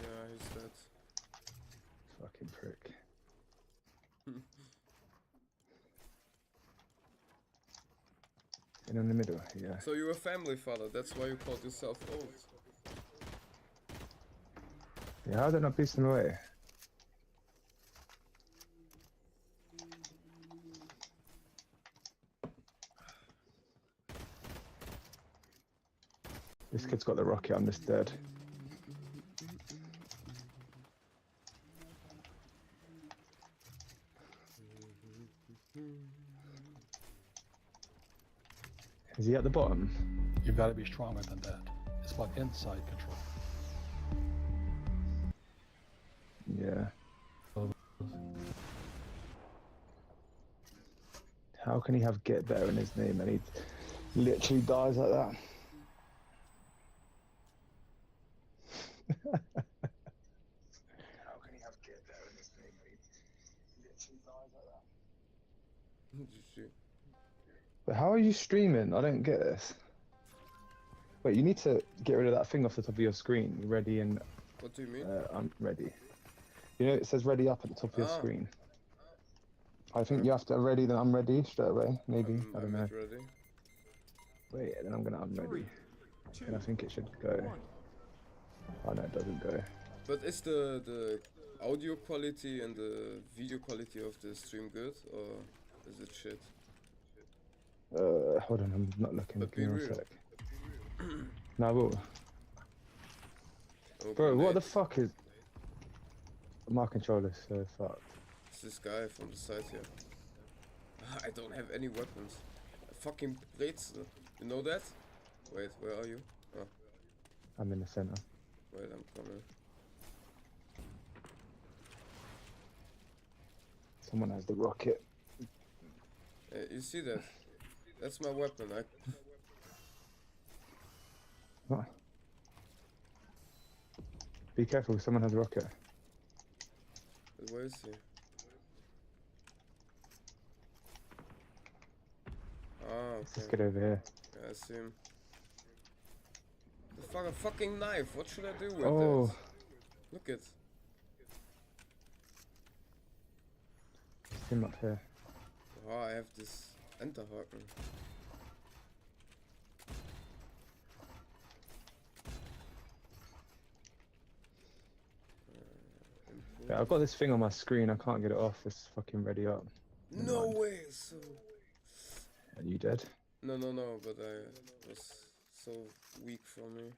Yeah, he's dead. Fucking prick. In the middle, yeah. So you're a family father, that's why you called yourself old. Yeah, how did I not piece them away? This kid's got the rocket, I'm just dead. Is he at the bottom? You've got to be stronger than that. It's about inside control. Yeah. How can he have get better in his name and he literally dies like that? How can he have get better in his name and he literally dies like that? But how are you streaming? I don't get this. Wait, you need to get rid of that thing off the top of your screen. Ready and... What do you mean? I'm ready. You know, it says ready up at the top of your screen. I think you have to ready, then I'm ready straight away. Maybe, I don't know. Ready. Wait, then I'm gonna unready. And I think it should go. Oh no, it doesn't go. But is the audio quality and the video quality of the stream good, or is it shit? Hold on, I'm not looking. But Give me be one real. sec. No, I will. Bro, what the fuck is... My controller's so fucked. It's this guy from the side here. I don't have any weapons. Fucking blades. You know that? Wait, where are you? Oh. I'm in the center. Wait, I'm coming. Someone has the rocket. You see that? That's my weapon. What? Be careful, someone has a rocket. Where is he? Ah, okay. Let's get over here. Yeah, I see him. The fucking knife. What should I do with Oh. it? Look at. It's him up here. Oh, I have this Enterhaken. Yeah, I've got this thing on my screen, I can't get it off, it's fucking ready up. No way! So... Are you dead? No, but I was so weak from me.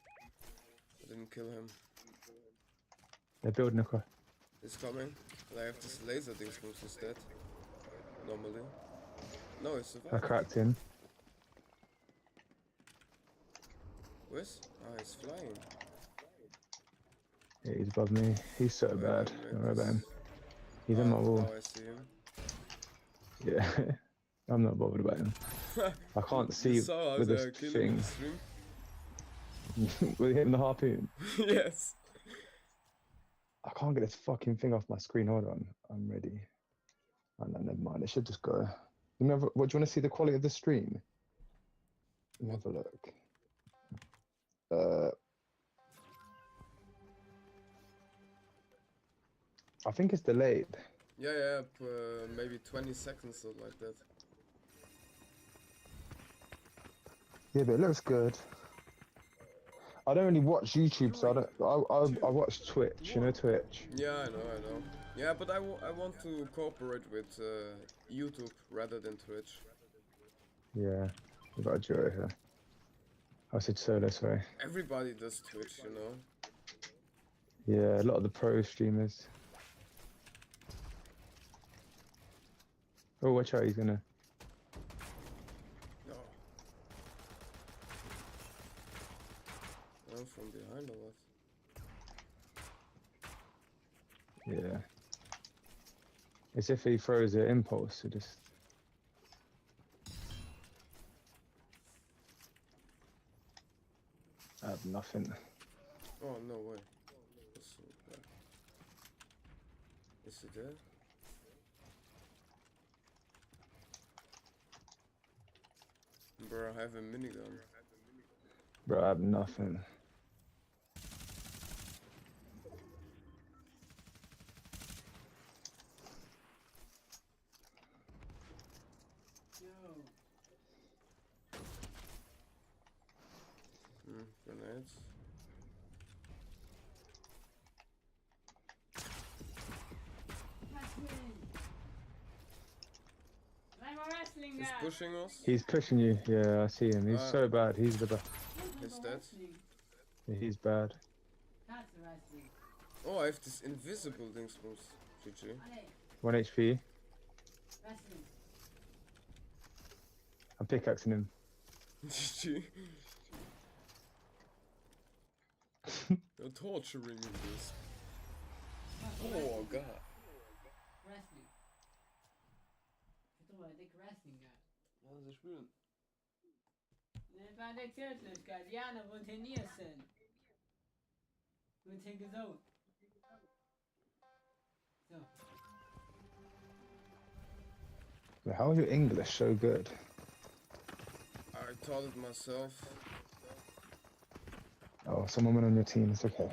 I didn't kill him. They're building across. He's coming. And I have this laser thing from his dead. Normally. No, he survived. I cracked him. Where's? Ah, he's flying. Yeah, he's above me. He's so bad. Don't worry about him. He's on my wall. Now I see him. Yeah. I'm not bothered about him. I can't see with this thing. With him the harpoon. Yes. I can't get this fucking thing off my screen. Hold on, I'm ready. Oh, no, never mind. It should just go. What do you want to see the quality of the stream? Let me have a look. I think it's delayed. Yeah, maybe 20 seconds or like that. Yeah, but it looks good. I don't really watch YouTube, so I watch Twitch. You know Twitch. Yeah, I know. Yeah, but I want to cooperate with YouTube rather than Twitch. Yeah, we got a duo here. I said solo, sorry. Everybody does Twitch, you know. Yeah, a lot of the pro streamers. Oh, watch out! He's gonna. No. Oh, from behind or what? Yeah. It's if he throws an impulse, it just. I have nothing. Oh, no way. Is it there? Bro, I have a minigun. Bro, I have nothing. Grenades. He's pushing us. He's pushing you. Yeah, I see him. He's so bad. He's the best. Is that? Yeah, he's bad. Oh, I have this invisible thing from GG. 1 HP. I'm pickaxing him. GG. You're torturing in this. Oh god. Ja, sie spielen. How is your English so good? I taught it myself. Oh, someone went on your team. It's okay.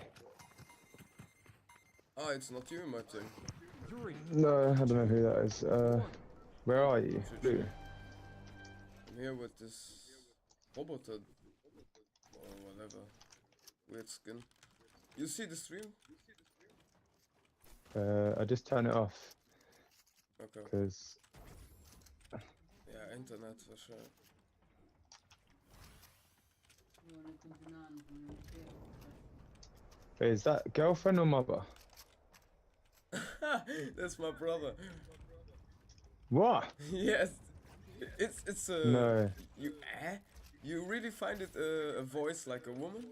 Ah, it's not you in my team. No, I don't know who that is. Where are you? Blue. I'm here with this robot or whatever. Weird skin. You see the stream? I just turn it off. Okay. Because. Yeah, internet for sure. Wait, is that girlfriend or mother? That's my brother. What? Yes. It's a. No. You really find it a voice like a woman?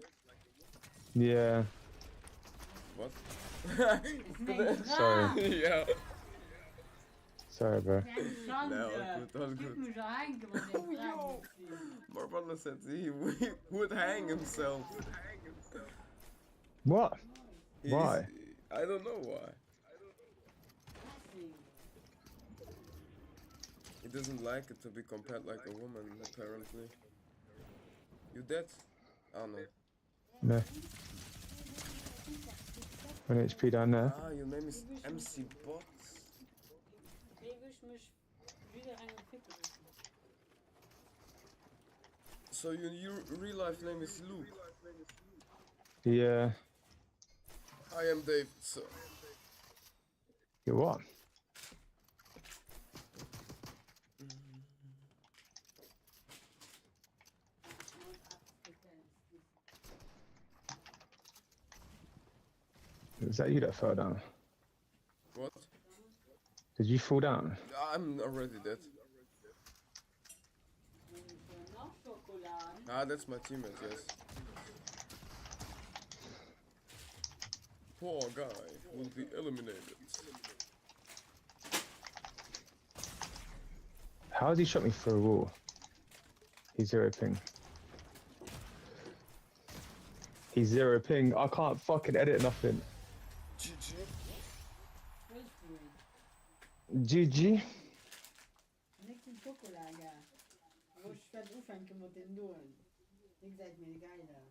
Yeah. What? Sorry. Yeah. Sorry, bro. No, all good. Oh, yo. My brother said he would hang himself. What? Why? I don't know why. He doesn't like it to be compared like a woman, apparently. You dead? Oh no. No. 1 HP down there. Ah, your name is MC Bot. So your real life name is Luke? Yeah. I am Dave, so... You what? Is that you that fell down? What? Did you fall down? I'm already dead. Ah, that's my teammate, yes. Poor guy will be eliminated. How has he shot me through a wall? He's 0 ping. He's 0 ping. I can't fucking edit nothing. GG. GG. Niks in chocolade. Wo staat oefenken wat in doen. Ik zei het me geil.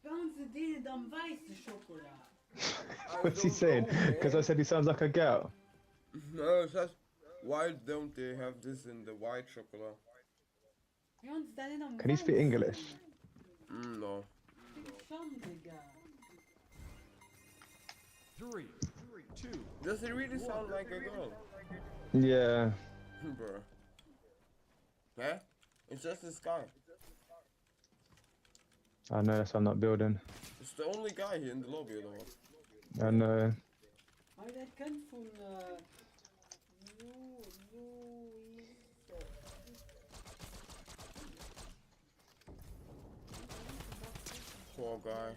Ganze delen dan weiße chocolade. What's he saying? Because I said he sounds like a girl. No, it says, why don't they have this in the white chocolate? Can he speak English? No. 3, 2. Does he really sound like a girl? Yeah. Bruh. Yeah? It's just this guy. I know, that's why I'm not building. It's the only guy here in the lobby, though. I know. Maar dat kan van Poor guy.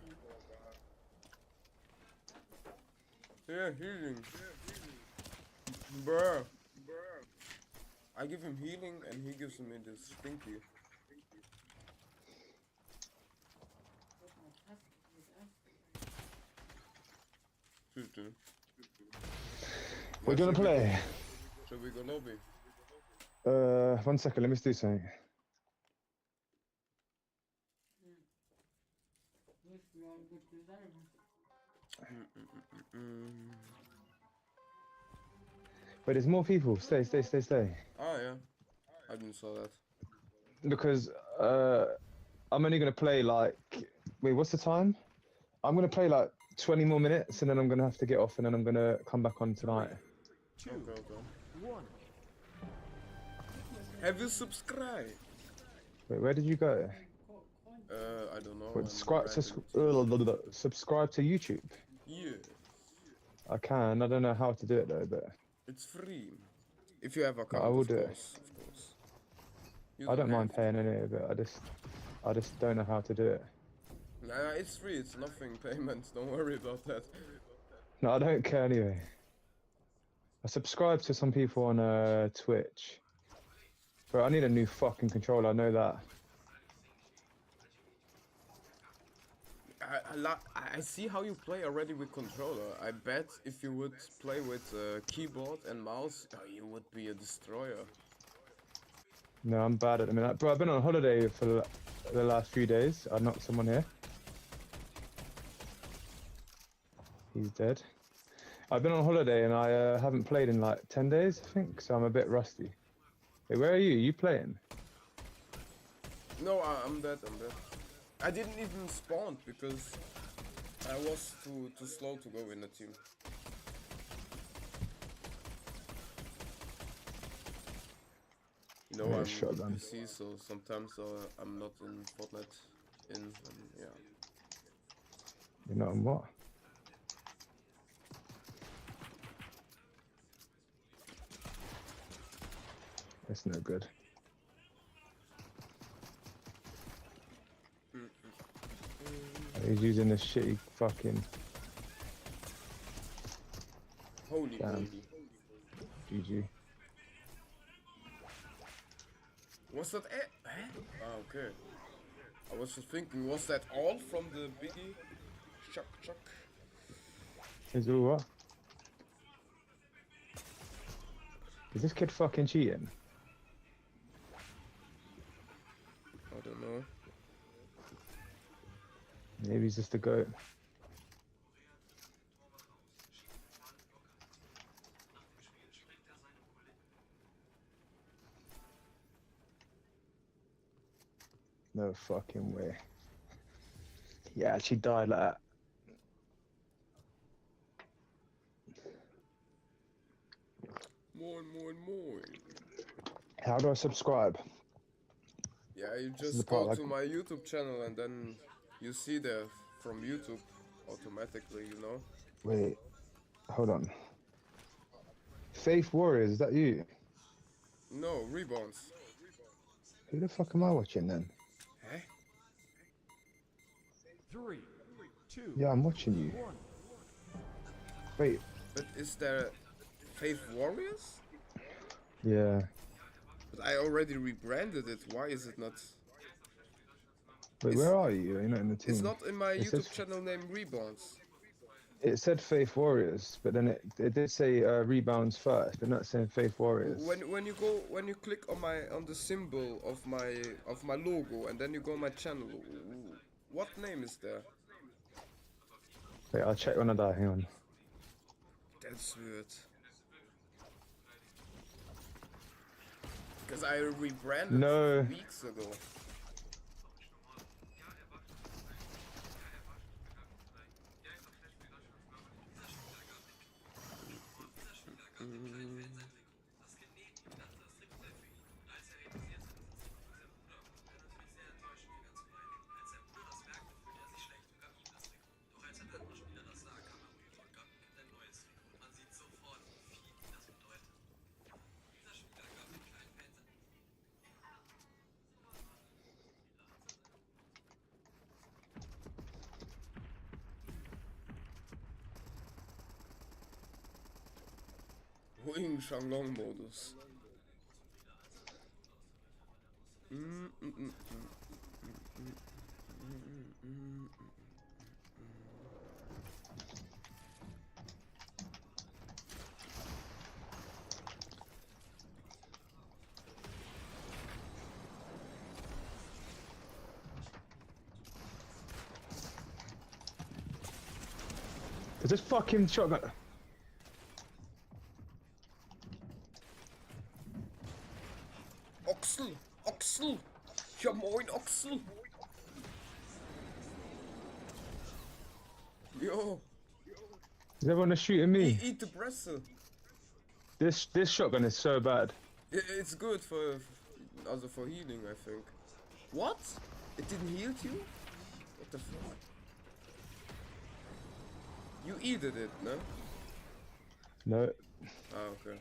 Yeah, healing. Bruh. I give him healing and he gives me this stinky. We're gonna play. Shall we go lobby? 1 second, let me do something. But there's more people. Stay. Oh yeah, I didn't saw that. Because I'm only gonna play like, wait, what's the time? I'm gonna play like 20 more minutes and then I'm gonna have to get off and then I'm gonna come back on tonight. 2, 1. Have you subscribed? Wait, where did you go? I don't know. Wait, subscribe to YouTube. Yeah. I can. I don't know how to do it though, but It's free. If you have a account, I will of do course, of course. You I don't mind have to. paying any of it. I just don't know how to do it. Nah, it's free. It's nothing payment. Don't worry about that. No, I don't care anyway. I subscribe to some people on Twitch. Bro, I need a new fucking controller. I know that. I see how you play already with controller. I bet if you would play with keyboard and mouse, you would be a destroyer. No, I'm bad at the minute. Bro, I've been on holiday for the last few days. I knocked someone here. He's dead. I've been on holiday and I haven't played in like 10 days, I think, so I'm a bit rusty. Hey, where are you? You playing? No, I'm dead. I didn't even spawn because I was too slow to go in the team. You know, Yeah, I'm shotgun. PC, so sometimes I'm not in Fortnite. Yeah. You're not on what? It's no good. He's using this shitty fucking. Holy moly. GG. Was that it? Oh, okay. I was just thinking, was that all from the biggie? Chuck. Is all what? Is this kid fucking cheating? I don't know. Maybe he's just a goat. No fucking way. He actually died like that. More. How do I subscribe? Yeah, you This is just the part go like- to my YouTube channel and then you see there from YouTube automatically, you know? Wait, hold on. Faith Warriors, is that you? No, RebouneZ. Who the fuck am I watching then? Eh? 3, 2. Yeah, I'm watching you. 1. Wait, But is there Faith Warriors? yeah. But I already rebranded it. Why is it not? Wait, It's, where are you? You're not in the team. it's not in my It YouTube says, channel named RebouneZ. it said Faith Warriors, but then it did say Rebounds first, but not saying Faith Warriors. When you click on the symbol of my logo and then you go on my channel, what name is there? Wait, I'll check when I die. Hang on. That's weird. Because I rebranded weeks ago. Wing Shanglong Modus. There's this fucking shotgun. Oxel! Ja moin, Oxel! Yo! Is everyone shooting me? Eat the Brestle! This shotgun is so bad. It's good for healing, I think. What? It didn't heal you? What the fuck? You eated it, no? No. Ah, okay.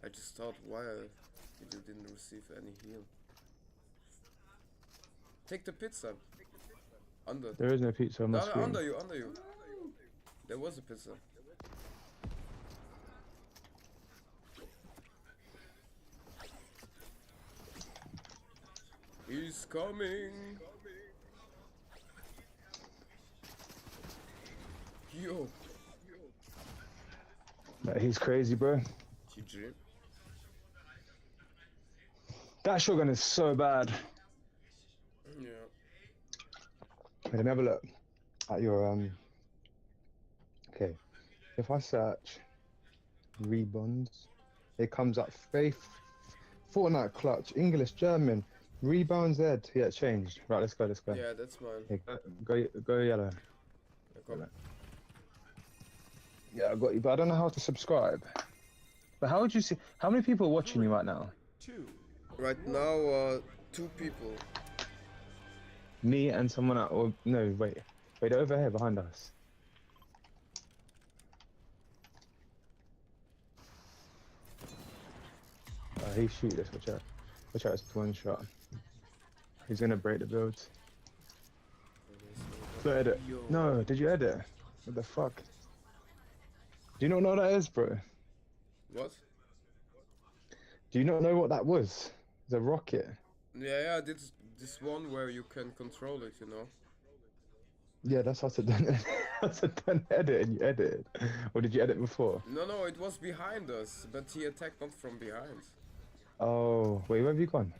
I just thought why you didn't receive any heal. Take the pizza. Under. There is no pizza on my No, screen. under you. There was a pizza. He's coming. Yo. He's crazy, bro. GG. That shotgun is so bad. Yeah. Wait, let me have a look at your Okay, if I search RebouneZ, it comes up Faith, Fortnite Clutch, English, German, RebouneZ. Yeah, it changed. Right, let's go. Yeah, that's mine. Okay, go yellow. Yeah, I got you, but I don't know how to subscribe. But how would you see? How many people are watching you right now? Right now, 2 people. Me and someone else. Or no, wait, over here behind us. He shoot us. Watch out! It's one shot. He's gonna break the builds. So edit. No, did you edit? What the fuck? Do you not know what that is, bro? What? Do you not know what that was? It's a rocket. Yeah, this one where you can control it, you know. Yeah, that's how to done. That's how done edit, and you edited. Or did you edit before? No, it was behind us, but he attacked not from behind. Oh, wait, where have you gone?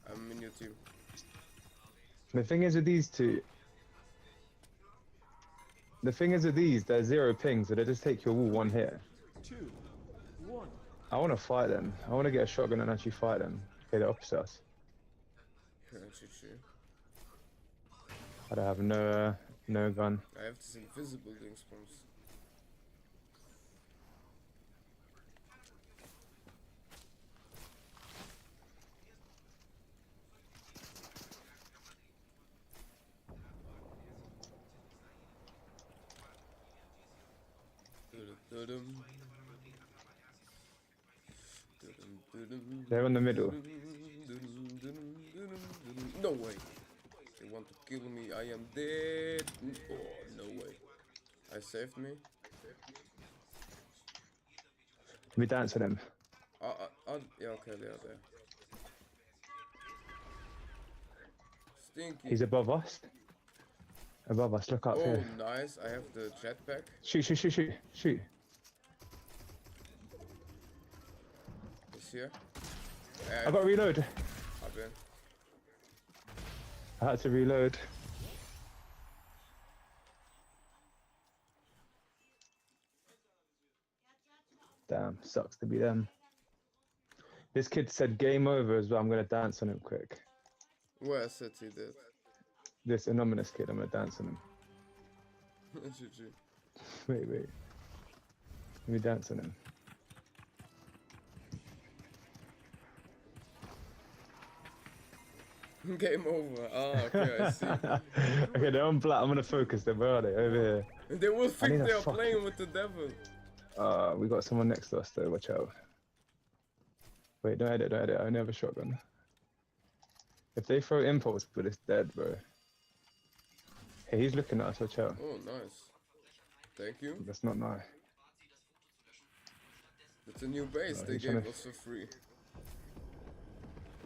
I'm in your team. The thing is with these two. The thing is with these, they're 0 ping, so they just take your wall 1 hit. 2, 1. I want to fight them. I want to get a shotgun and actually fight them. Okay, they're opposite us. I don't have no gun. I have this invisible thing spawns. They're in the middle. No way. They want to kill me. I am dead. Oh, no way. I saved me. We dance to them. Yeah, okay, they are there. Stinky. He's above us. Above us, look up Oh, here. nice. I have the jetpack. Shoot, shoot, shoot, shoot, shoot. He's here. I got to reload. Up in. I had to reload. Damn, sucks to be them. This kid said game over as well. I'm gonna dance on him quick. Where said he did? This anonymous kid, I'm gonna dance on him. GG. Wait, wait. Let me dance on him. Game over. Ah, okay, I see. Okay, they're on black. I'm gonna focus them. Where are they? Over here. They will I think need a they are fucking- playing with the devil. We got someone next to us though. Watch out. Wait, don't edit, don't edit. I only have a shotgun. If they throw impulse, but it's dead, bro. Hey, he's looking at us. Watch out. Oh, nice. Thank you. That's not nice. It's a new base No, they he's gave trying to- us for free.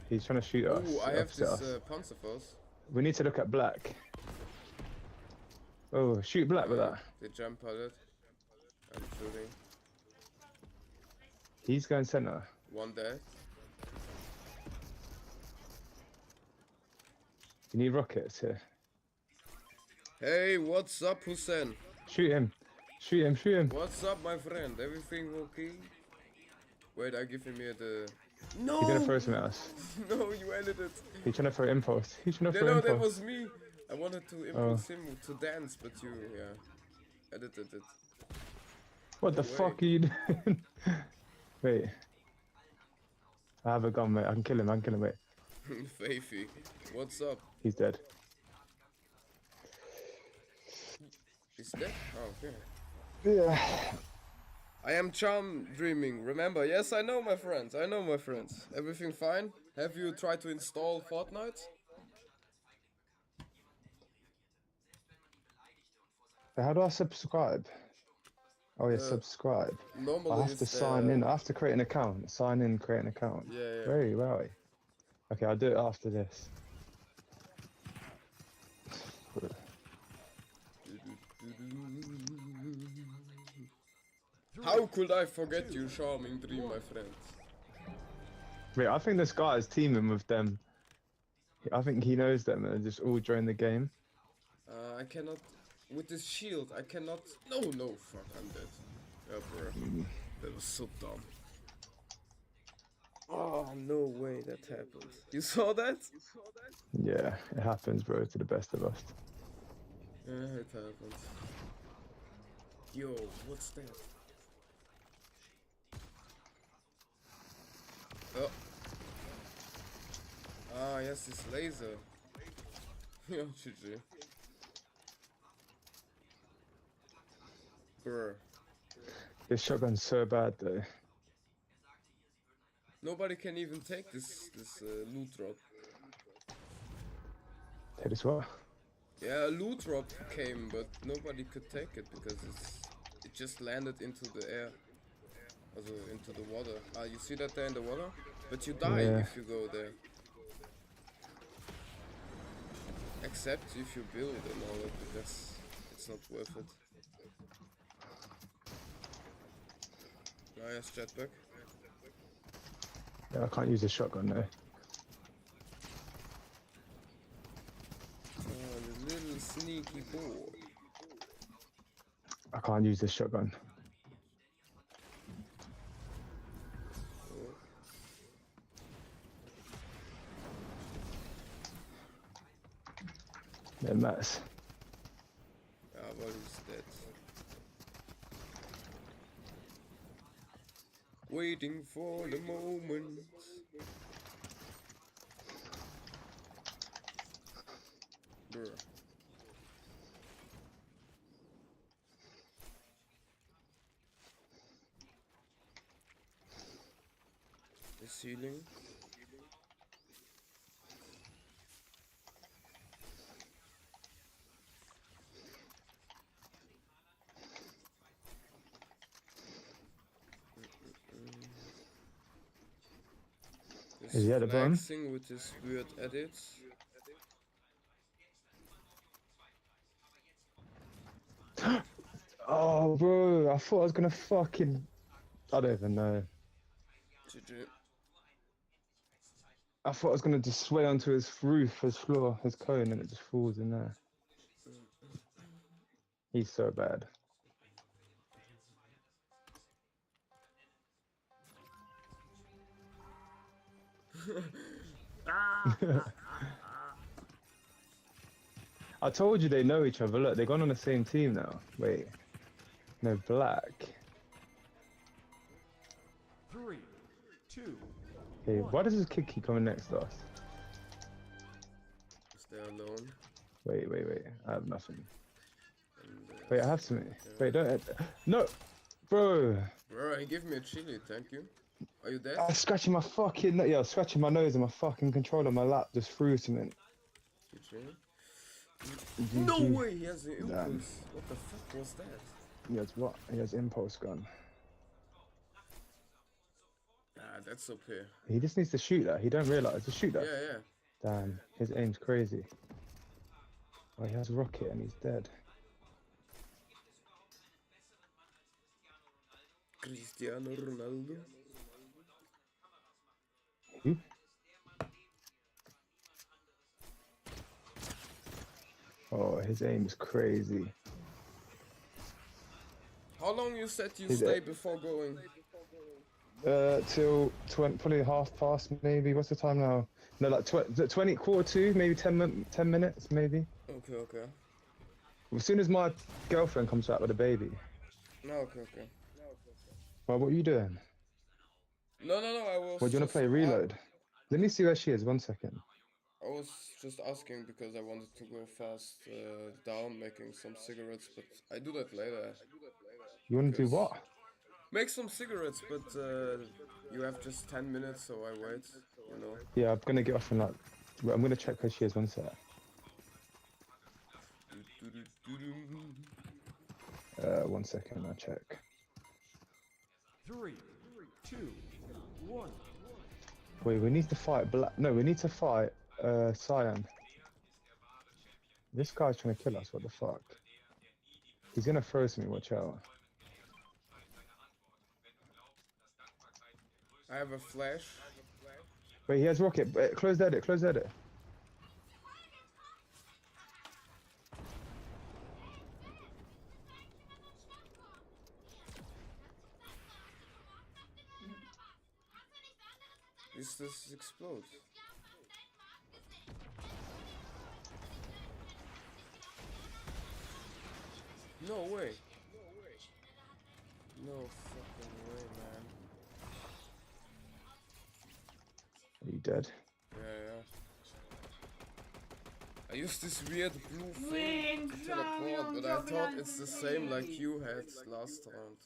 He's trying to shoot us. Ooh, I have opposite this us. Panzerfaust. We need to look at black. Oh, shoot black with that. They jump at it. I'm shooting. He's going center. One dead. You need rockets here. Hey, what's up, Hussein? Shoot him. Shoot him, shoot him. What's up, my friend? Everything okay? Wait, I give him here the... No! He's gonna throw something at us. No, you ended it. He's trying to throw impulse. He's trying to No, throw no, impulse. that was me. I wanted to impulse him to dance, but you, yeah, edited it. What the No way. fuck are you doing? Wait. I have a gun, mate. I can kill him. I can kill him, mate. Faithy, what's up? He's dead. He's dead? Oh, okay. Yeah. I am charm dreaming, remember? Yes, I know, my friends. I know, my friends. Everything fine? Have you tried to install Fortnite? How do I subscribe? Oh yeah, Uh, subscribe. normally I have to it's, sign in. I have to create an account. Sign in, create an account. Yeah, yeah. Very right. Okay, I'll do it after this. How could I forget you, charming dream, my friend? Wait, I think this guy is teaming with them. I think he knows them and they're just all join the game. I cannot... With this shield, I cannot... No, no, fuck, I'm dead. Yeah, bro. That was so dumb. Oh, no way that happened. You saw that? Yeah, it happens, bro, to the best of us. Yeah, it happened. Yo, what's that? Oh. Ah, yes, this laser. Yo, GG. Brr. This shotgun's so bad though. Nobody can even take this loot drop. Take this what? Yeah, a loot drop came, but nobody could take it because it just landed into the air. Also into the water. Ah, you see that there in the water? But you die Yeah. if you go there. Except if you build and all that, because it's not worth it. Nice jetpack. Yeah, I can't use the shotgun though. Oh, the little sneaky boy. I can't use this shotgun. Yeah, Matt's. Ah, well, he's dead. Waiting for the moment. Brr. The ceiling. Is he at the bottom? Flexing with his weird edits. Oh, bro, I thought I was gonna fucking. I don't even know. GG. I thought I was gonna just sway onto his roof, his floor, his cone, and it just falls in there. He's so bad. I told you they know each other. Look, they've gone on the same team now. Wait. No, black. 3, 2, Okay, why does this kid keep coming next to us? Stay alone. Wait. I have nothing. And, Wait, I have something. Wait, don't. No! Bro! Bro, he gave me a chili, thank you. Are you dead? I was scratching my fucking. Yeah, I was scratching my nose and my fucking controller on my lap just threw something. GG. No way, he has the impulse. What the fuck was that? He has what? He has impulse gun. Ah, that's okay. He just needs to shoot that. He don't realise to shoot that. Yeah. Damn, his aim's crazy. Oh, he has rocket and he's dead. Cristiano Ronaldo. Who? Oh, his aim's crazy. How long you said you Is stay it- before going? Till probably half past maybe. What's the time now? No, like 20, quarter to, maybe 10 minutes, maybe. Okay. As soon as my girlfriend comes out with a baby. No, okay. Well, what are you doing? No, I was. What, do you want to play reload? Let me see where she is, 1 second. I was just asking because I wanted to go fast down making some cigarettes, but I do that later. You want to do what? Make some cigarettes, but you have just 10 minutes, so I wait, you know. Yeah, I'm gonna get off in like. Well, I'm gonna check where she is, 1 sec. 1 second, I'll check. 3, 2, 1. Wait, we need to fight black. No, we need to fight Cyan. This guy's trying to kill us. What the fuck? He's gonna throw something. Watch out. I have a flash. Wait, he has rocket. Close edit. Close edit. This explodes. No way. No fucking way, man. Are you dead? Yeah. I used this weird blue thing to teleport, but I thought it's the same like you had last round.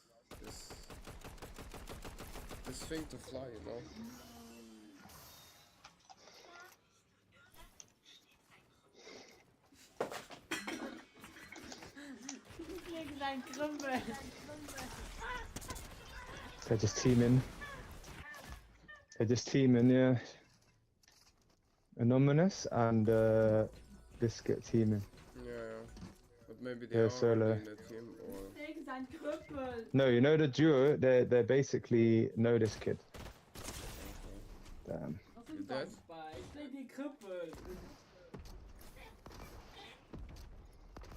This thing to fly, you know? They're just teaming. Yeah. Anonymous and Biscuit teaming. Yeah. But maybe they They're are solo. already in the team, or... No, you know the duo. They're basically know this kid. Damn. You dead?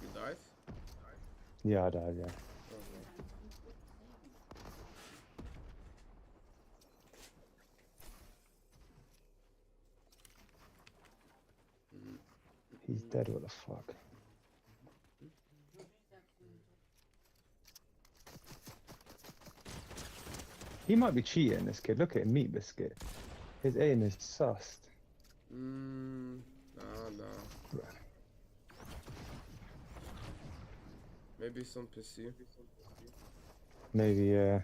You died? Yeah, I died. Yeah. He's dead. What the fuck? He might be cheating. This kid. Look at him, Meat Biscuit. His aim is sussed. No. Maybe some PC. Maybe, yeah.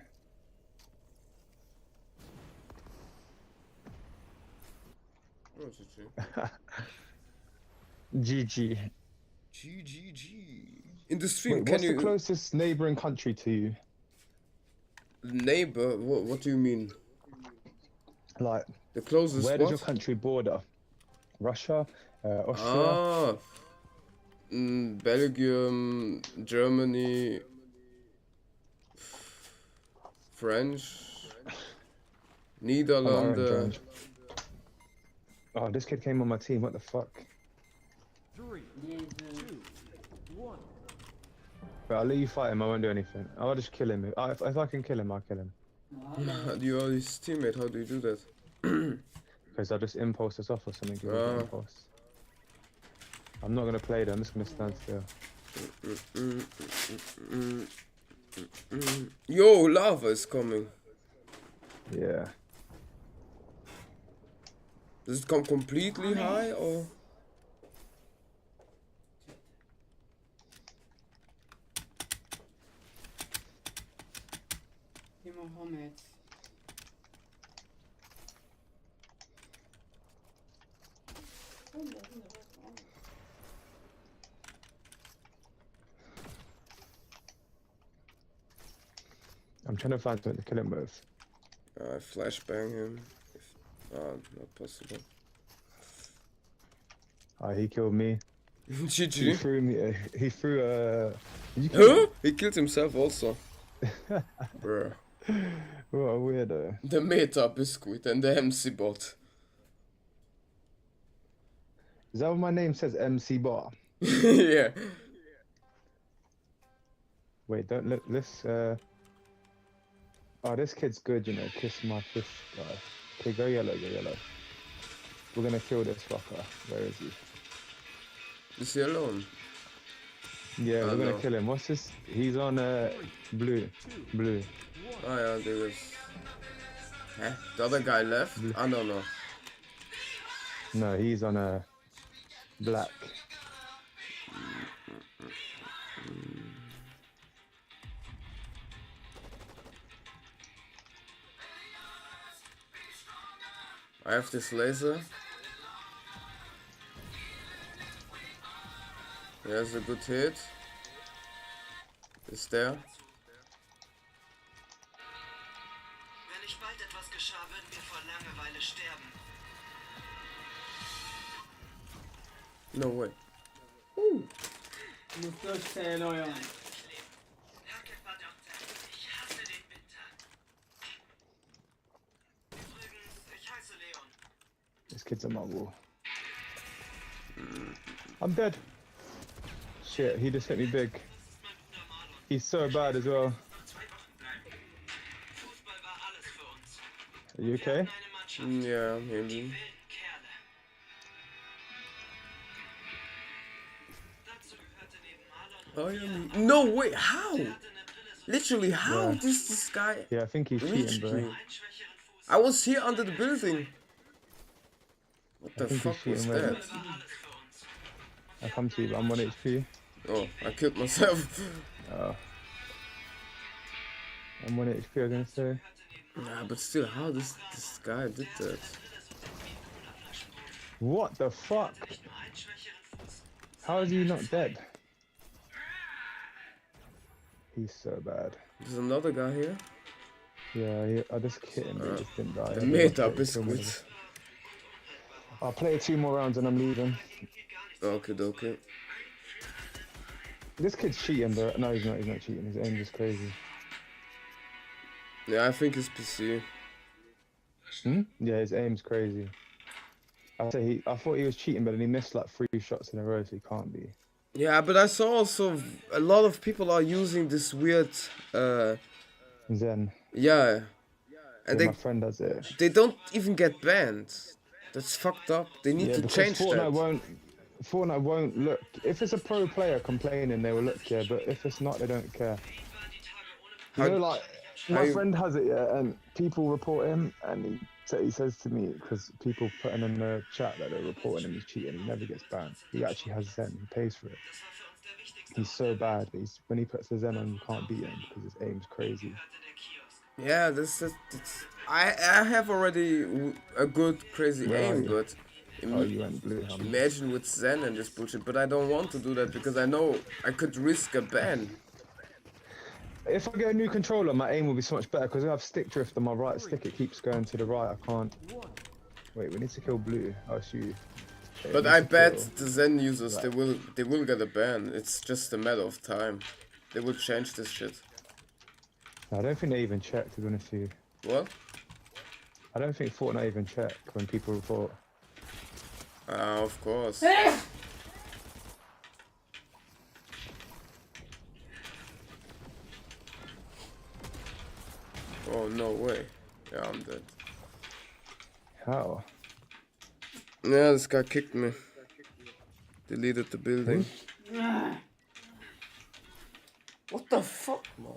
Oh, GG. GG. GGG. In the stream, Wait, can what's you... the closest neighboring country to you? Neighbor? What do you mean? Like, the closest where does your country border? Russia? Austria? Belgium, Germany, French. I'm orange, Niederlande. orange. Oh, this kid came on my team. What the fuck? 3, 2, 1. But I'll let you fight him. I won't do anything. I'll just kill him. If I can kill him, I'll kill him. You are his teammate. How do you do that? Because I'll just impulse us off or something. Give me impulse. I'm not gonna play though. I'm just gonna stand still. Yo, lava is coming. Yeah. Does it come completely high or? Mohammed. I'm trying to find something to kill him with. I flashbang him. Not possible. He killed me. GG. He threw me. He threw Did you Huh? kill him? He killed himself also. Bruh. What a weirdo. The meta biscuit and the MC bot. Is that what my name says? MC Bar. Yeah. Wait, don't let this. Oh, this kid's good, you know. Kiss my fish guy. Okay, go yellow, go yellow. We're gonna kill this fucker. Where is he? Is he alone? Yeah, we're gonna no. kill him. What's this? He's on blue. Blue. Oh yeah, there is. Huh? The other guy left? I don't know. No, he's on black. I have this laser. There's a good hit. Ist der? Wenn nicht bald etwas geschah, würden wir vor Langeweile sterben. No way. Du musst durchzählen, Junge. Ich hasse den Winter. Übrigens, ich heiße Leon. This kid's on my wall. I'm dead. Shit, he just hit me big. He's so bad as well. Are you okay? Yeah, maybe. Oh yeah. No way, how? Literally, how Yeah. did this guy Yeah, I think he's reach cheating, bro. me? I was here under the building. What the think he's fuck was cheating, bro. that? I come to you, but I'm 1 HP. Oh, I killed myself. Oh. I'm 1 HP, I was gonna say. Nah, but still, how this guy did that? What the fuck? How is he not dead? He's so bad. There's another guy here. Yeah, I just hit him, he just didn't die. The I meta didn't kill him. biscuit. I'll play 2 more rounds and I'm leaving. Okay, okay. This kid's cheating, but no, he's not cheating. His aim is crazy. Yeah, I think it's PC. Yeah, his aim's crazy. I thought he was cheating, but then he missed like 3 shots in a row, so he can't be. Yeah, but I saw also a lot of people are using this weird Zen. Yeah. And Yeah, my friend does it. they don't even get banned. That's fucked up. They need to because change Fortnite that. Fortnite won't look. If it's a pro player complaining, they will look, yeah, but if it's not, they don't care. You know, like, my friend has it, yeah, and people report him, and he says to me, because people putting in the chat that they're reporting him as cheating, he never gets banned. He actually has Zen, he pays for it. He's so bad, when he puts the Zen on, you can't beat him, because his aim's crazy. Yeah, I have already a good crazy aim, but you went blue, imagine with Zen and this bullshit. But I don't want to do that because I know I could risk a ban. If I get a new controller, my aim will be so much better because I have stick drift on my right stick. It keeps going to the right. I can't. Wait, we need to kill blue. I'll shoot you. Okay, But I bet the Zen users they will get a ban. It's just a matter of time. They will change this shit. I don't think they even check, to be honest with you. What? I don't think Fortnite even check when people report. Of course. Oh, no way. Yeah, I'm dead. How? Yeah, this guy kicked me. Deleted the building. What the fuck, man?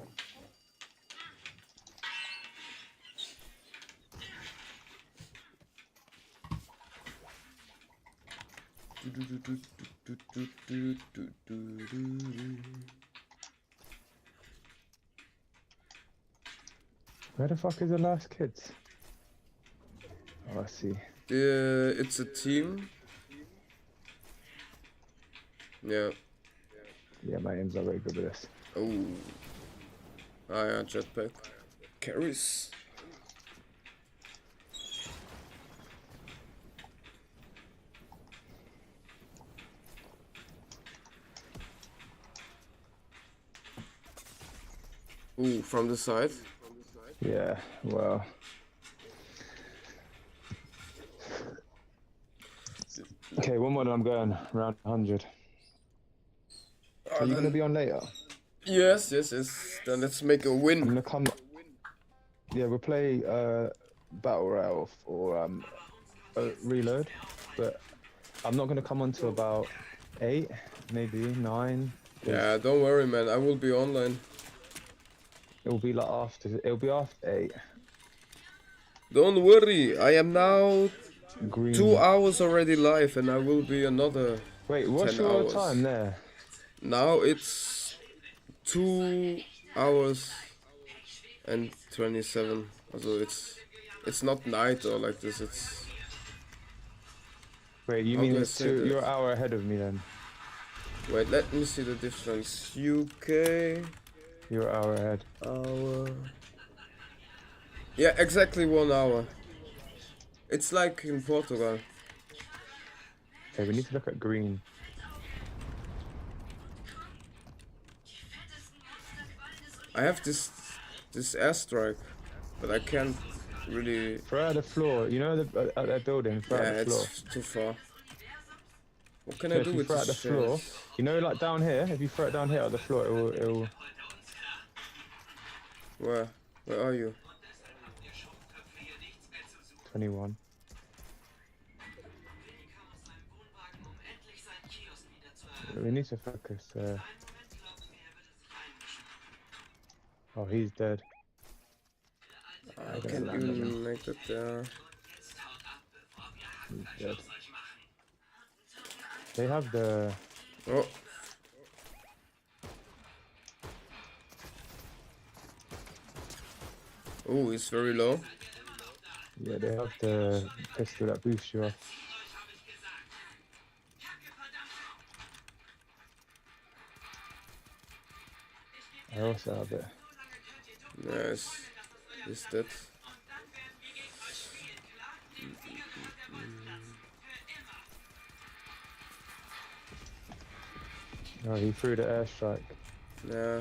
Where the fuck is the last kids? Oh, I see. It's a team. Yeah. Yeah, my aims are very good with this. Oh. Ah, yeah, jetpack. Carries. Ooh, from the side? Yeah, well. Okay, one more and I'm going around 100. Are you going to be on later? Yes. Then let's make a win. I'm going to come... Yeah, we'll play Battle Royale or Reload, but I'm not going to come on till about 8, maybe 9. Yeah, don't worry, man. I will be online. It'll be like after 8. Don't worry. I am now Green. 2 hours already live, and I will be another. Wait, what's 10 your hours. time there? Now it's 2 hours and 27. Also it's not night or like this. It's. Wait, you How mean do I it's say that? you're an hour ahead of me then? Wait, let me see the difference. UK. You're an hour ahead. Hour. Yeah, exactly 1 hour. It's like in Portugal. Okay, we need to look at green. I have this airstrike, but I can't really. Throw at the floor. You know at that building. Throw at the floor. It's too far. What can So I if do you with throw this at the shit? floor, you know, like down here. If you throw it down here at the floor, it'll. Where are you? 21. We need to focus. Oh, he's dead. I can't even make that there. He's dead. They have the. Oh. Oh, it's very low. Yeah, they have the pistol that boosts you off. I also have it. Nice. Is that? Oh, he threw the airstrike. Yeah.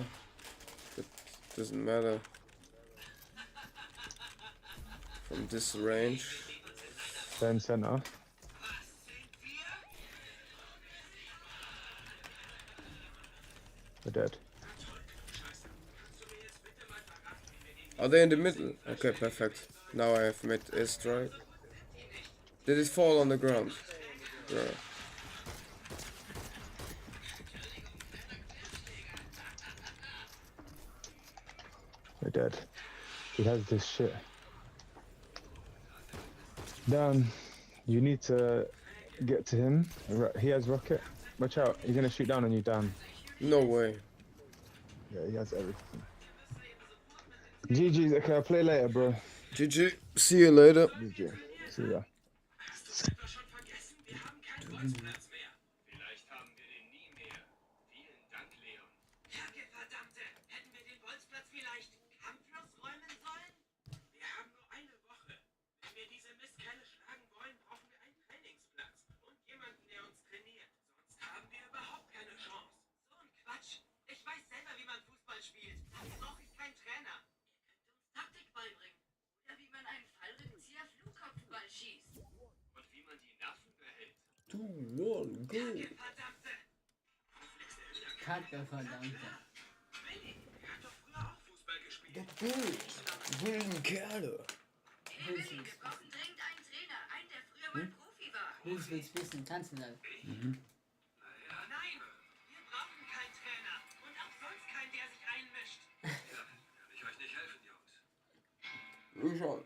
It doesn't matter. From this range. Then center. We're dead. Are they in the middle? Okay, perfect. Now I have made a strike. Did it fall on the ground? Yeah. We're dead. He has this shit. Dan, you need to get to him. He has rocket. Watch out, he's gonna shoot down on you, Dan. No way. Yeah, he has everything. GG's, okay, I'll play later, bro. GG, see you later. GG, see ya. Ich weiß selber, wie man Fußball spielt. Dazu brauche ich keinen Trainer. One, go. Kacke, verdammte. Der wilden Kerle. Willst wissen, kannst du das? Mhm. Nein, wir brauchen keinen Trainer. Und auch sonst keinen, der sich einmischt. Ja, kann ich euch nicht helfen, Jungs. Schon.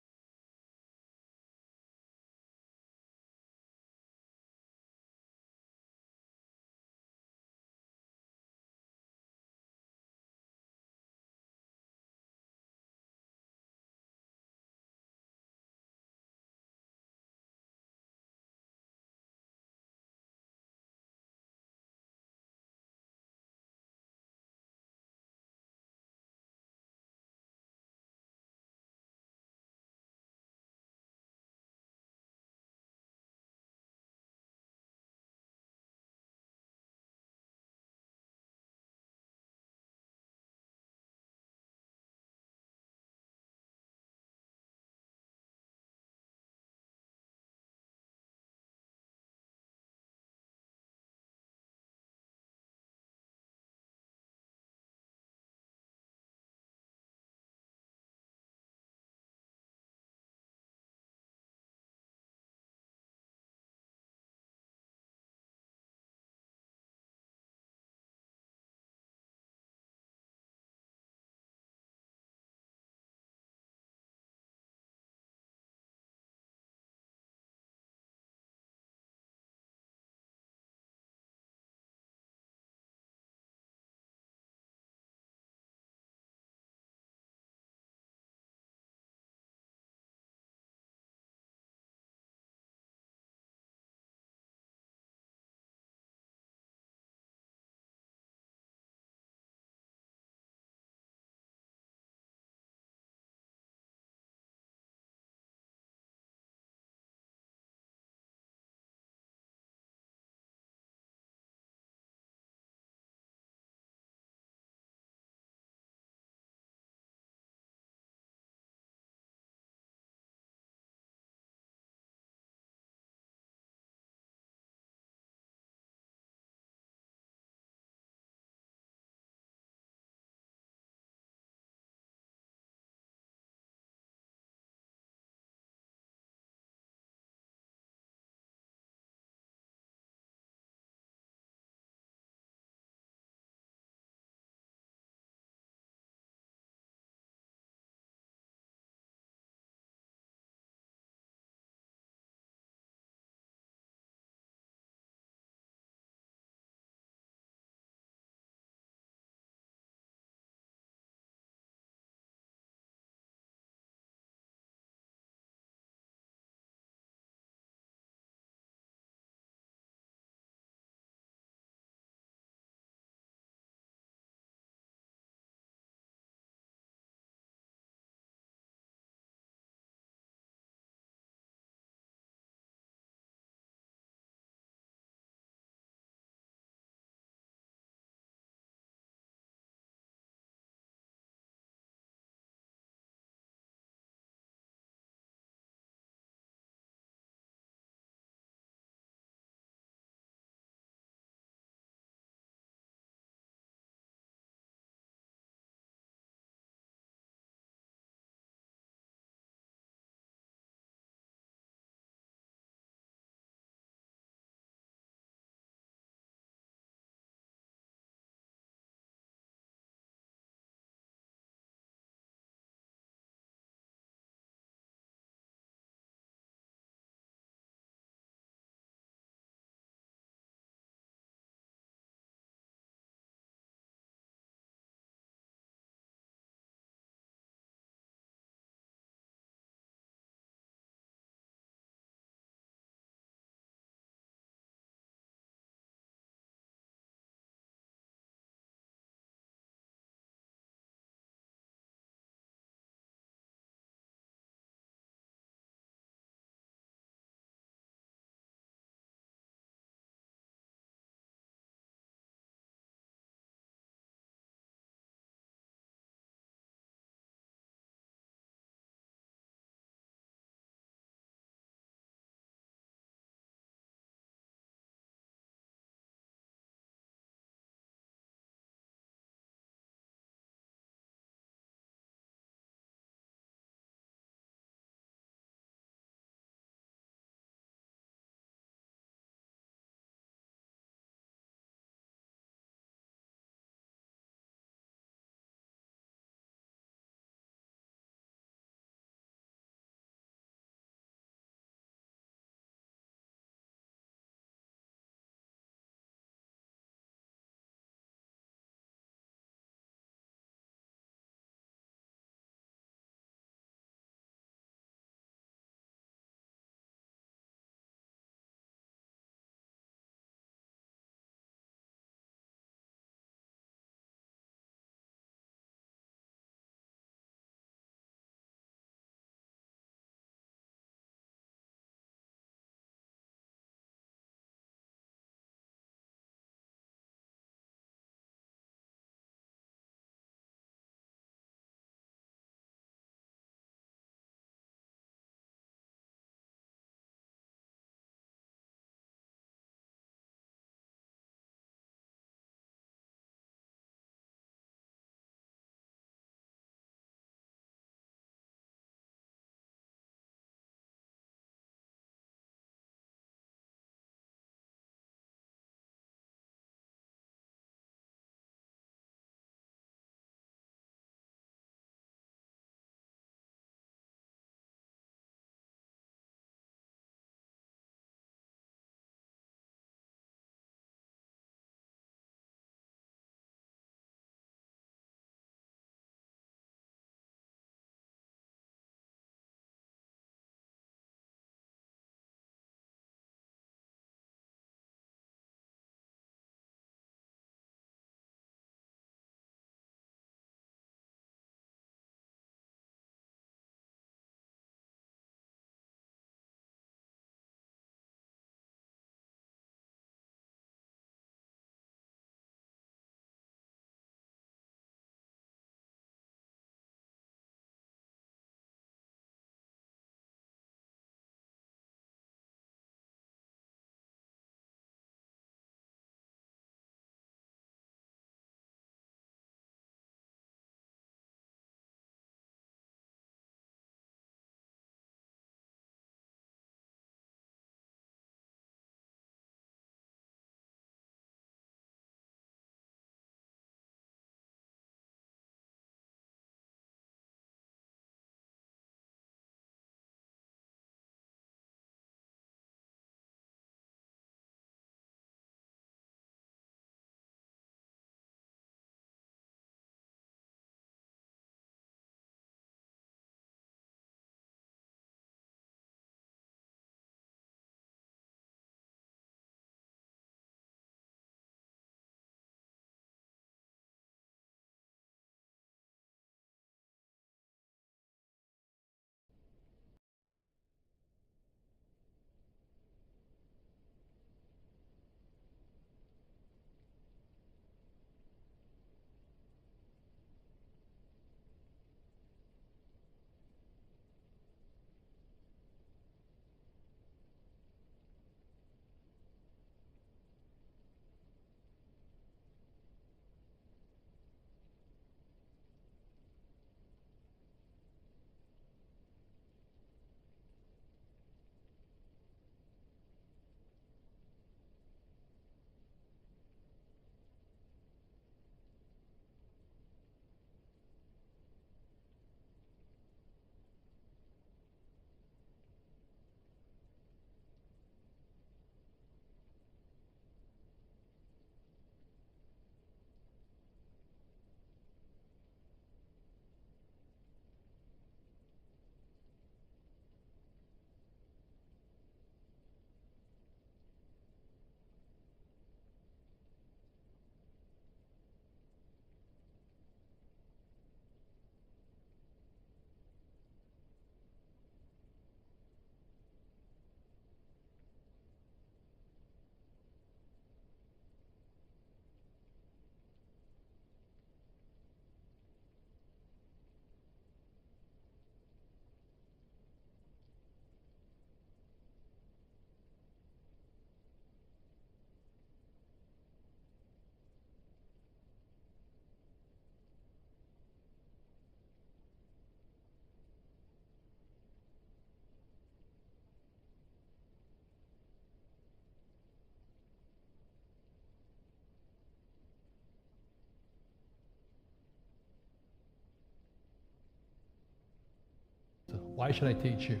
why should I teach you?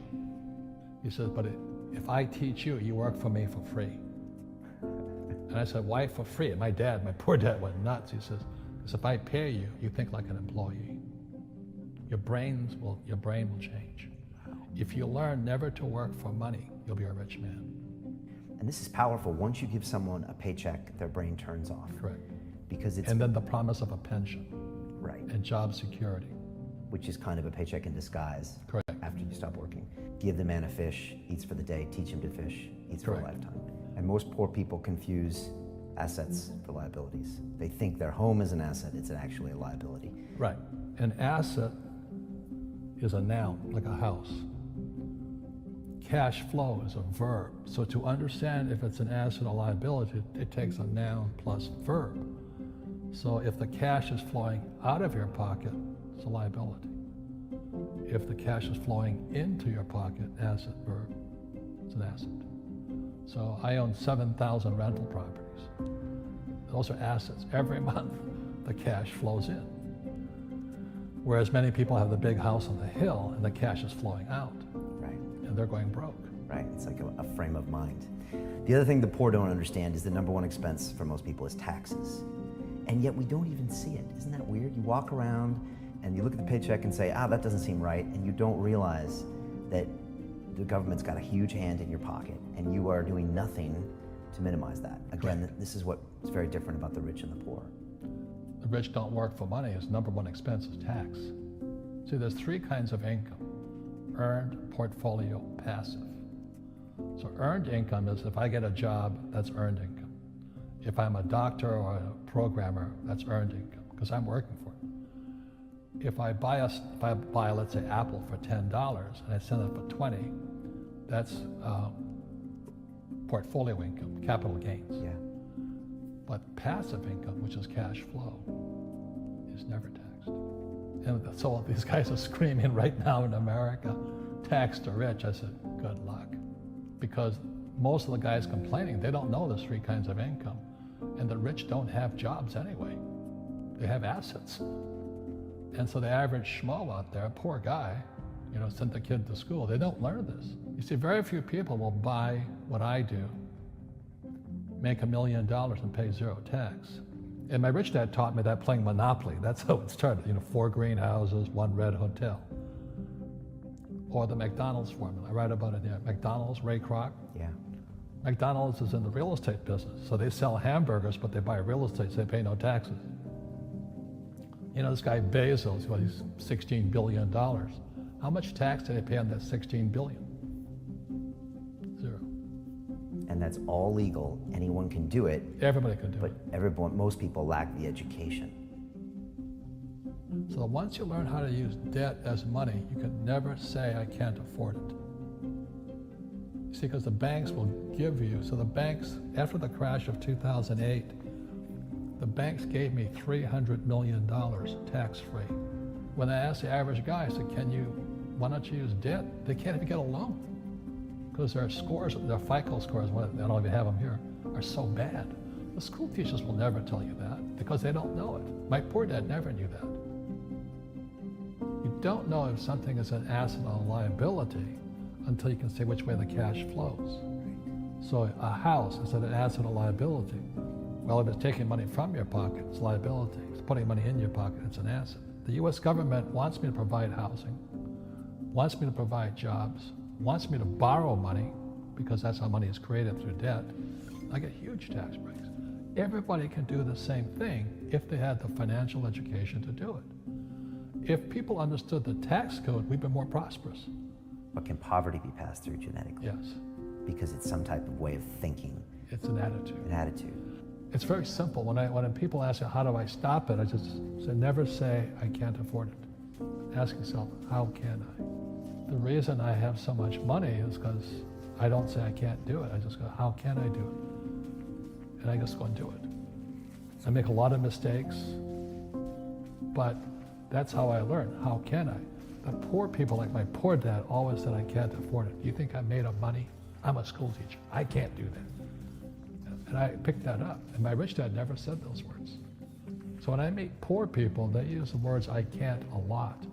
He says, but if I teach you, you work for me for free. And I said, why for free? And my poor dad went nuts. He says, because if I pay you, you think like an employee. Your brain will change. If you learn never to work for money, you'll be a rich man. And this is powerful. Once you give someone a paycheck, their brain turns off. Correct. Because it's... And then the promise of a pension. Right. And job security. Which is kind of a paycheck in disguise. Correct. After you stop working. Give the man a fish, eats for the day, teach him to fish, eats for a lifetime. And most poor people confuse assets for liabilities. They think their home is an asset, it's actually a liability. Right. An asset is a noun, like a house. Cash flow is a verb. So to understand if it's an asset or liability, it takes a noun plus verb. So if the cash is flowing out of your pocket, it's a liability. If the cash is flowing into your pocket, asset, verb, it's an asset. So I own 7,000 rental properties. Those are assets. Every month, the cash flows in. Whereas many people have the big house on the hill and the cash is flowing out. Right. And they're going broke. Right, it's like a frame of mind. The other thing the poor don't understand is the number one expense for most people is taxes. And yet we don't even see it. Isn't that weird? You walk around and you look at the paycheck and say, that doesn't seem right, and you don't realize that the government's got a huge hand in your pocket and you are doing nothing to minimize that. Again, this is what's very different about the rich and the poor. The rich don't work for money. His number one expense is tax. See, there's three kinds of income: earned, portfolio, passive. So earned income is if I get a job, that's earned income. If I'm a doctor or a programmer, that's earned income because I'm working for it. If I buy, let's say, Apple for $10 and I sell it for 20, that's portfolio income, capital gains. Yeah. But passive income, which is cash flow, is never taxed. And so these guys are screaming right now in America, tax the rich. I said, good luck. Because most of the guys complaining, they don't know there's three kinds of income. And the rich don't have jobs anyway. They have assets. And so the average schmo out there, poor guy, sent the kid to school, they don't learn this. You see, very few people will buy what I do, make $1 million and pay zero tax. And my rich dad taught me that playing Monopoly. That's how it started. 4 greenhouses, 1 red hotel. Or the McDonald's formula. I write about it here. McDonald's, Ray Kroc. Yeah. McDonald's is in the real estate business. So they sell hamburgers, but they buy real estate, so they pay no taxes. This guy Bezos, he's $16 billion. How much tax did they pay on that $16 billion? Zero. And that's all legal. Anyone can do it. Everybody can do it. But most people lack the education. So once you learn how to use debt as money, you can never say, I can't afford it. You see, because the banks will give you, so the banks, after the crash of 2008, the banks gave me $300 million tax-free. When I asked the average guy, I said, why don't you use debt? They can't even get a loan because their scores, their FICO scores, I don't even have them here, are so bad. The school teachers will never tell you that because they don't know it. My poor dad never knew that. You don't know if something is an asset or a liability until you can say which way the cash flows. So a house, is it an asset or liability? Well, if it's taking money from your pocket, it's liability. If it's putting money in your pocket, it's an asset. The US government wants me to provide housing, wants me to provide jobs, wants me to borrow money, because that's how money is created through debt. I get huge tax breaks. Everybody can do the same thing if they had the financial education to do it. If people understood the tax code, we'd be more prosperous. But can poverty be passed through genetically? Yes. Because it's some type of way of thinking. It's an attitude. An attitude. It's very simple. When people ask me, how do I stop it? I just say, never say, I can't afford it. Ask yourself, how can I? The reason I have so much money is because I don't say I can't do it. I just go, how can I do it? And I just go and do it. I make a lot of mistakes, but that's how I learn. How can I? The poor people, like my poor dad, always said, I can't afford it. Do you think I'm made of money? I'm a school teacher. I can't do that. And I picked that up. And my rich dad never said those words. So when I meet poor people, they use the words I can't a lot.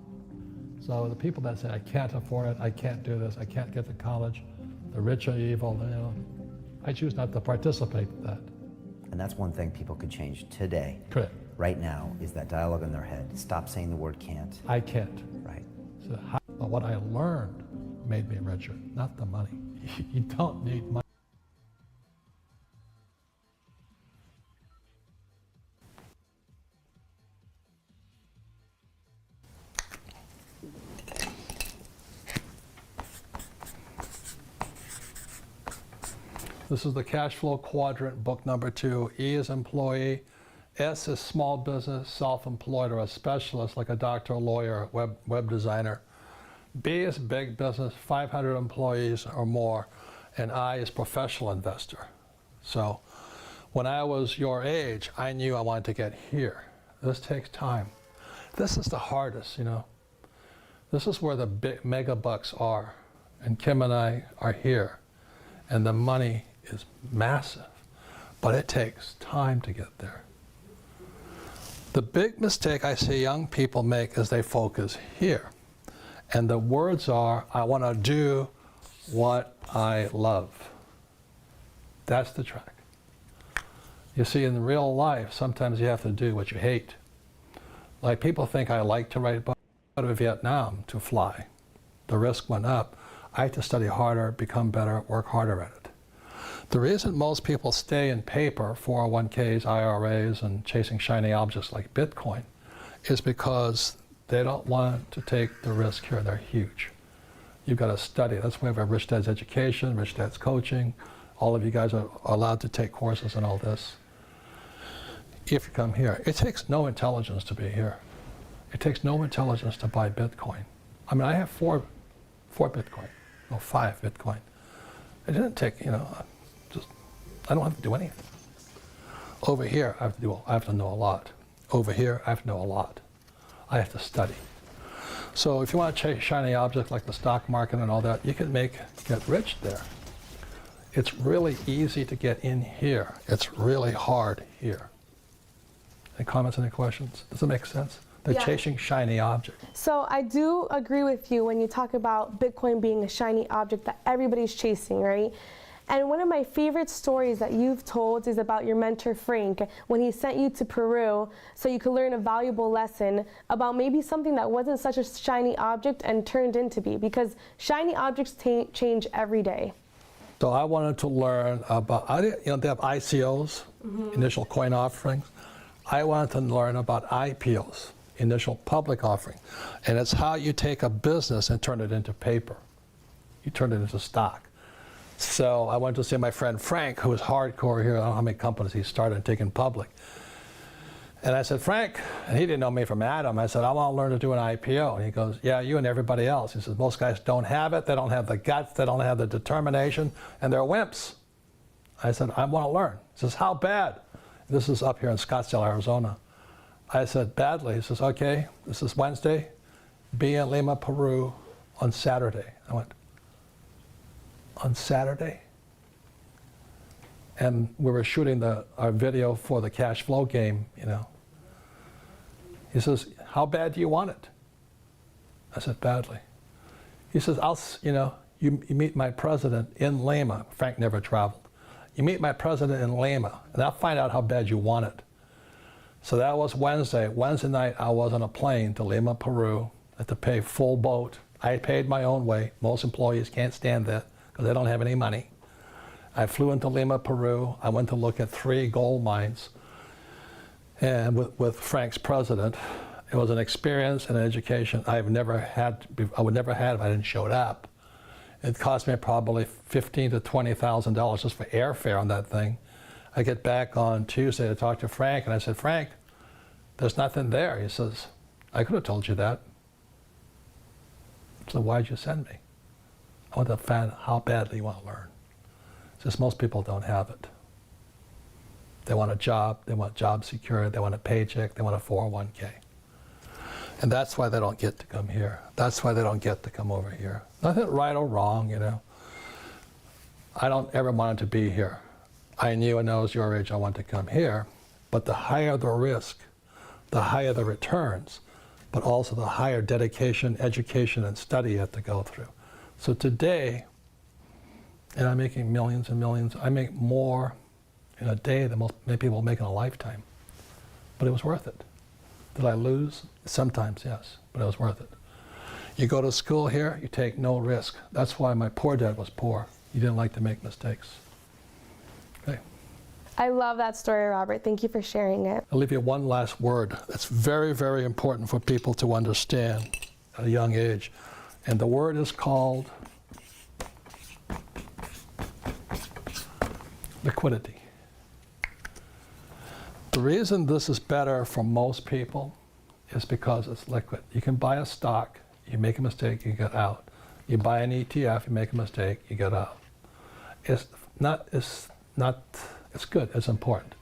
So the people that say, I can't afford it, I can't do this, I can't get to college, the rich are evil, you know, I choose not to participate in that. And that's one thing people could change today. Correct. Right now is that dialogue in their head. Stop saying the word can't. I can't. Right. So what I learned made me richer, not the money. You don't need money. This is the cash flow quadrant, book number 2. E is employee. S is small business, self-employed, or a specialist like a doctor, a lawyer, web designer. B is big business, 500 employees or more. And I is professional investor. So when I was your age, I knew I wanted to get here. This takes time. This is the hardest, you know. This is where the big mega bucks are. And Kim and I are here. And the money is massive, but it takes time to get there. The big mistake I see young people make is they focus here. And the words are, I want to do what I love. That's the track. You see, in real life, sometimes you have to do what you hate. Like people think I like to write books. Out of Vietnam to fly. The risk went up. I had to study harder, become better, work harder at it. The reason most people stay in paper, 401ks, IRAs, and chasing shiny objects like Bitcoin, is because they don't want to take the risk here. They're huge. You've got to study. That's why we have Rich Dad's Education, Rich Dad's Coaching. All of you guys are allowed to take courses and all this. If you come here, it takes no intelligence to be here. It takes no intelligence to buy Bitcoin. I mean, I have 4 Bitcoin, no 5 Bitcoin. It didn't take, you know, I don't have to do anything. Over here, I have to know a lot. Over here, I have to know a lot. I have to study. So if you want to chase shiny objects like the stock market and all that, you can get rich there. It's really easy to get in here. It's really hard here. Any comments, any questions? Does it make sense? They're chasing shiny objects. So I do agree with you when you talk about Bitcoin being a shiny object that everybody's chasing, right? And one of my favorite stories that you've told is about your mentor, Frank, when he sent you to Peru so you could learn a valuable lesson about maybe something that wasn't such a shiny object and turned into be, because shiny objects change every day. So I wanted to learn about, you know, they have ICOs, initial coin offerings. I wanted to learn about IPOs, initial public offering. And it's how you take a business and turn it into paper. You turn it into stock. So I went to see my friend Frank, who was hardcore here. I don't know how many companies he started and taken public. And I said, Frank, and he didn't know me from Adam. I said, I want to learn to do an IPO. And he goes, yeah, you and everybody else. He says, most guys don't have it. They don't have the guts. They don't have the determination. And they're wimps. I said, I want to learn. He says, how bad? This is up here in Scottsdale, Arizona. I said, badly. He says, okay, this is Wednesday. Be in Lima, Peru on Saturday. I went, on Saturday? And we were shooting our video for the cash flow game, you know. He says, how bad do you want it? I said, badly. He says, you meet my president in Lima. Frank never traveled. You meet my president in Lima, and I'll find out how bad you want it. So that was Wednesday. Wednesday night, I was on a plane to Lima, Peru. I had to pay full boat. I paid my own way. Most employees can't stand that because they don't have any money. I flew into Lima, Peru. I went to look at 3 gold mines, and with Frank's president. It was an experience and an education I would never have if I didn't show up. It cost me probably $15,000 to $20,000 just for airfare on that thing. I get back on Tuesday to talk to Frank, and I said, Frank, there's nothing there. He says, I could have told you that. So why'd you send me? I want to find how badly you want to learn. It's just most people don't have it. They want a job, they want job security, they want a paycheck, they want a 401k. And that's why they don't get to come here. That's why they don't get to come over here. Nothing right or wrong, you know. I don't ever want to be here. I knew when I was your age I wanted to come here, but the higher the risk, the higher the returns, but also the higher dedication, education, and study you have to go through. So today, and I'm making millions and millions, I make more in a day than many people make in a lifetime. But it was worth it. Did I lose? Sometimes, yes, but it was worth it. You go to school here, you take no risk. That's why my poor dad was poor. He didn't like to make mistakes. Okay. I love that story, Robert. Thank you for sharing it. I'll leave you one last word that's very, very important for people to understand at a young age. And the word is called liquidity. The reason this is better for most people is because it's liquid. You can buy a stock, you make a mistake, you get out. You buy an ETF, you make a mistake, you get out. It's good, it's important.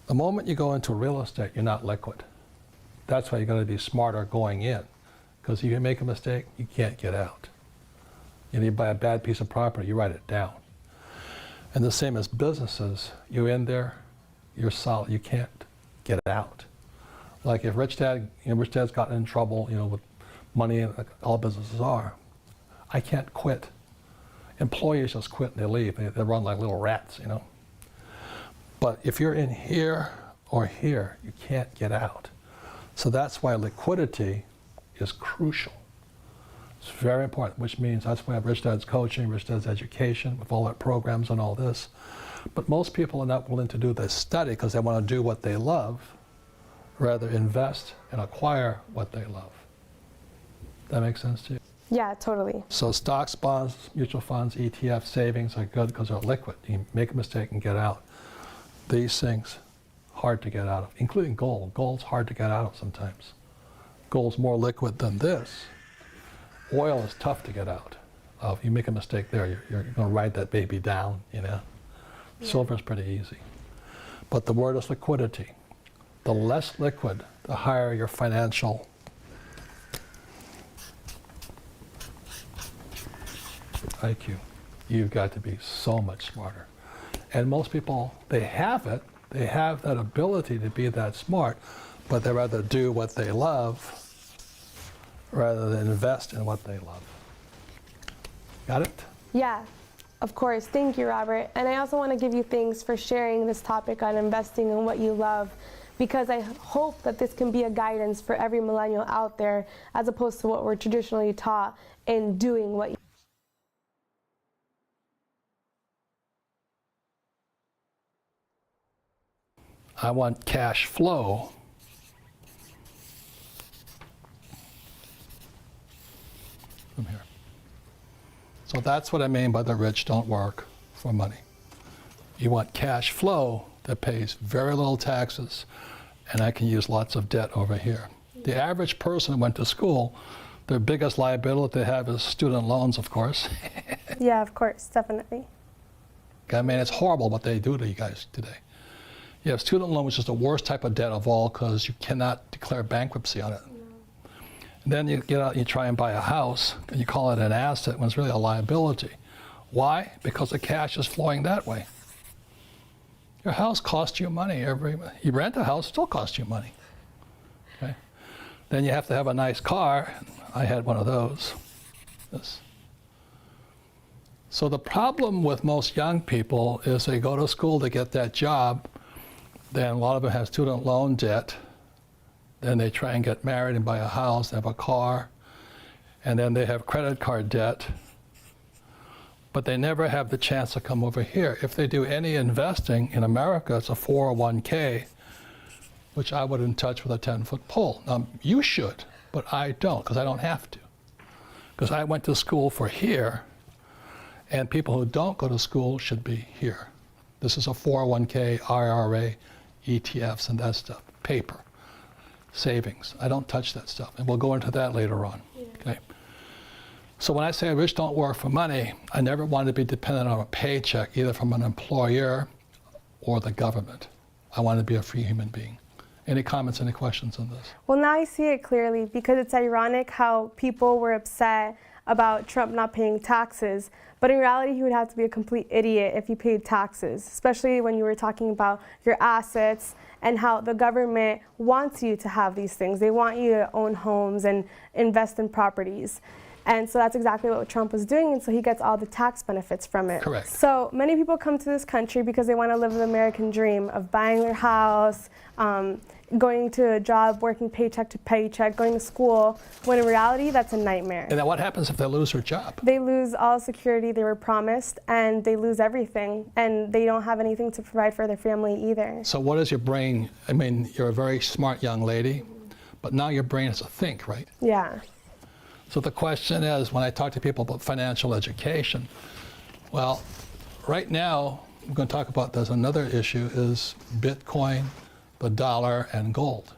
The moment you go into real estate, you're not liquid. That's why you got to be smarter going in, because if you make a mistake, you can't get out. You buy a bad piece of property, you write it down. And the same as businesses, you're in there, you're solid, you can't get out. Like if Rich Dad's gotten in trouble, with money, like all businesses are, I can't quit. Employees just quit and they leave. They run like little rats, But if you're in here or here, you can't get out. So that's why liquidity is crucial. It's very important, which means that's why I have Rich Dad's coaching, Rich Dad's education, with all our programs and all this. But most people are not willing to do this study because they want to do what they love, rather invest and acquire what they love. That makes sense to you? Yeah, totally. So stocks, bonds, mutual funds, ETF, savings are good because they're liquid. You make a mistake and get out. These things, hard to get out of, including gold. Gold's hard to get out of sometimes. Gold's more liquid than this. Oil is tough to get out of. You make a mistake there, you're going to ride that baby down, Yeah. Silver's pretty easy. But the word is liquidity. The less liquid, the higher your financial IQ. You've got to be so much smarter. And most people, they have it. They have that ability to be that smart, but they rather do what they love rather than invest in what they love. Got it? Yeah, of course. Thank you, Robert. And I also want to give you thanks for sharing this topic on investing in what you love, because I hope that this can be a guidance for every millennial out there, as opposed to what we're traditionally taught in doing what you I want cash flow. From here. So that's what I mean by the rich don't work for money. You want cash flow that pays very little taxes, and I can use lots of debt over here. The average person who went to school, their biggest liability they have is student loans, of course. Yeah, of course, definitely. I mean, it's horrible what they do to you guys today. You have student loan, which is the worst type of debt of all because you cannot declare bankruptcy on it. No. And then you get out and you try and buy a house, and you call it an asset when it's really a liability. Why? Because the cash is flowing that way. Your house costs you money you rent a house, it still costs you money. Okay? Then you have to have a nice car. I had one of those. This. So the problem with most young people is they go to school to get that job, then a lot of them have student loan debt, then they try and get married and buy a house, they have a car, and then they have credit card debt, but they never have the chance to come over here. If they do any investing in America, it's a 401k, which I wouldn't touch with a 10-foot pole. Now, you should, but I don't, because I don't have to. Because I went to school for here, and people who don't go to school should be here. This is a 401k, IRA, ETFs, and that stuff, paper, savings. I don't touch that stuff, and we'll go into that later on. Yeah. Okay. So when I say rich don't work for money, I never wanted to be dependent on a paycheck, either from an employer or the government. I wanted to be a free human being. Any comments, any questions on this? Well, now I see it clearly, because it's ironic how people were upset about Trump not paying taxes, but in reality, he would have to be a complete idiot if he paid taxes, especially when you were talking about your assets and how the government wants you to have these things. They want you to own homes and invest in properties. And so that's exactly what Trump was doing, and so he gets all the tax benefits from it. Correct. So many people come to this country because they want to live the American dream of buying their house, going to a job, working paycheck to paycheck, going to school, when in reality, that's a nightmare. And then what happens if they lose their job? They lose all security they were promised, and they lose everything, and they don't have anything to provide for their family either. So what is your brain? I mean, you're a very smart young lady, but now your brain has to think, right? Yeah. So the question is, when I talk to people about financial education, well, right now, we're going to talk about, there's another issue, is Bitcoin, the dollar, and gold.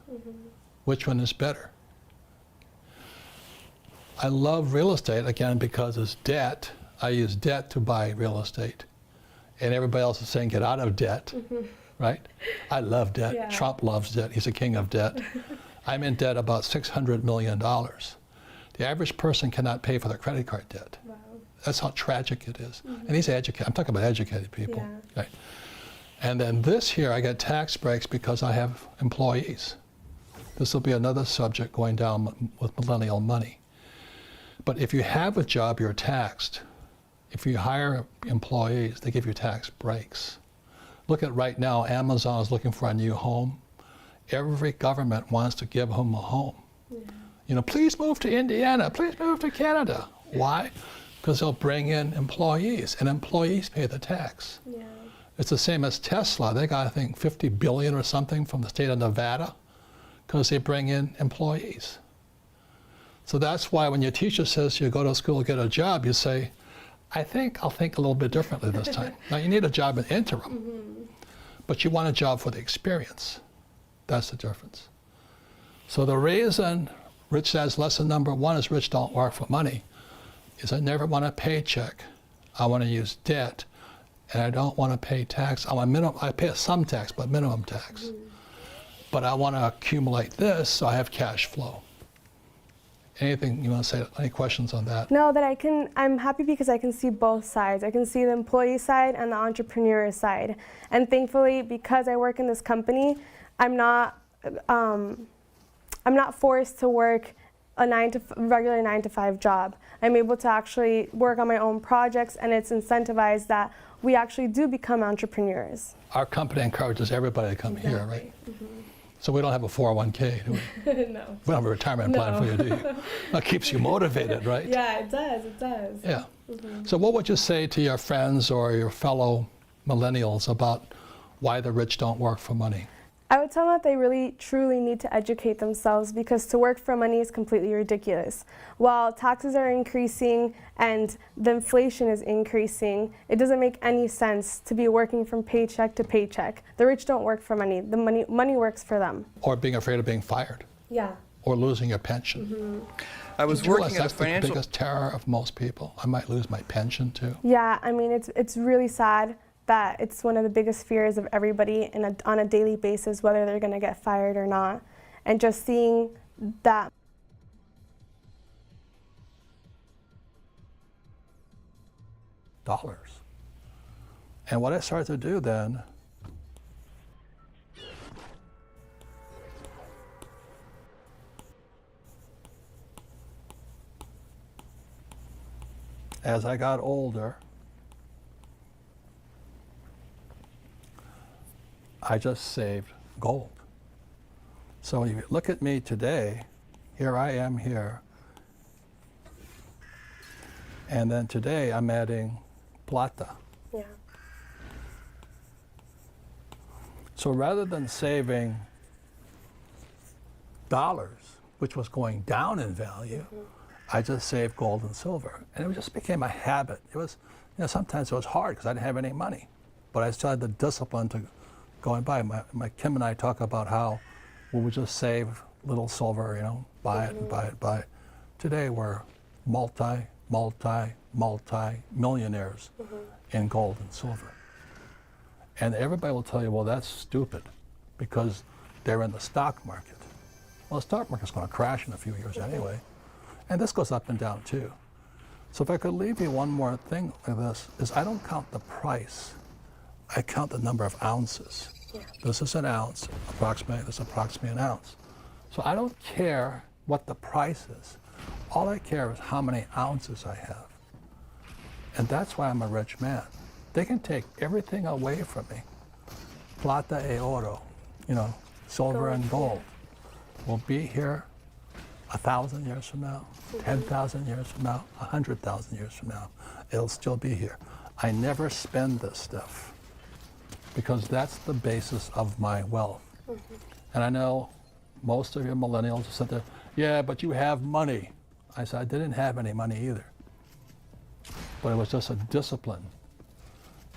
Which one is better? I love real estate, again, because it's debt. I use debt to buy real estate. And everybody else is saying get out of debt, right? I love debt. Yeah. Trump loves debt. He's a king of debt. I'm in debt about $600 million. The average person cannot pay for their credit card debt. Wow. That's how tragic it is. And he's educated. I'm talking about educated people. Yeah. Right? And then this year I get tax breaks because I have employees. This will be another subject going down with millennial money. But if you have a job, you're taxed. If you hire employees, they give you tax breaks. Look at right now, Amazon is looking for a new home. Every government wants to give them a home. Yeah. You know, please move to Indiana, please move to Canada. Why? Because they'll bring in employees, and employees pay the tax. Yeah. It's the same as Tesla. They got, I think, 50 billion or something from the state of Nevada because they bring in employees. So that's why when your teacher says you go to school to get a job, you say, I think I'll think a little bit differently this time. Now, you need a job in interim, but you want a job for the experience. That's the difference. So the reason Rich says lesson number one is rich don't work for money is I never want a paycheck. I want to use debt, and I don't want to pay tax. I pay some tax, but minimum tax. But I want to accumulate this so I have cash flow. Anything you want to say? Any questions on that? No, I'm happy because I can see both sides. I can see the employee side and the entrepreneur side. And thankfully, because I work in this company, I'm not forced to work a regular 9-to-5 job. I'm able to actually work on my own projects, and it's incentivized that we actually do become entrepreneurs. Our company encourages everybody to come here, right? So we don't have a 401k, do we? No. We don't have a retirement plan for you, do you? That keeps you motivated, right? Yeah, it does, it does. Yeah. So what would you say to your friends or your fellow millennials about why the rich don't work for money? I would tell them that they really, truly need to educate themselves because to work for money is completely ridiculous. While taxes are increasing and the inflation is increasing, it doesn't make any sense to be working from paycheck to paycheck. The rich don't work for money. The money works for them. Or being afraid of being fired. Yeah. Or losing your pension. I was working at a financial... That's the biggest terror of most people. I might lose my pension too. Yeah, I mean, it's really sad that it's one of the biggest fears of everybody on a daily basis, whether they're going to get fired or not. And just seeing that. Dollars. And what I started to do then, as I got older, I just saved gold. So when you look at me today, here I am here. And then today I'm adding plata. Yeah. So rather than saving dollars, which was going down in value, I just saved gold and silver. And it just became a habit. It was, sometimes it was hard because I didn't have any money, but I still had the discipline to going by. My Kim and I talk about how we would just save little silver, buy it and buy it, buy it. Today we're multi-millionaires in gold and silver. And everybody will tell you, well, that's stupid because they're in the stock market. Well, the stock market's going to crash in a few years anyway. And this goes up and down too. So if I could leave you one more thing like this, is I don't count the price. I count the number of ounces. Yeah. This is an ounce, approximately, this is approximately an ounce. So I don't care what the price is. All I care is how many ounces I have. And that's why I'm a rich man. They can take everything away from me. Plata e oro, you know, silver and gold. Will be here 1,000 years from now, 10,000 years from now, 100,000 years from now. It'll still be here. I never spend this stuff because that's the basis of my wealth. And I know most of you millennials sit there, yeah, but you have money. I said, I didn't have any money either. But it was just a discipline.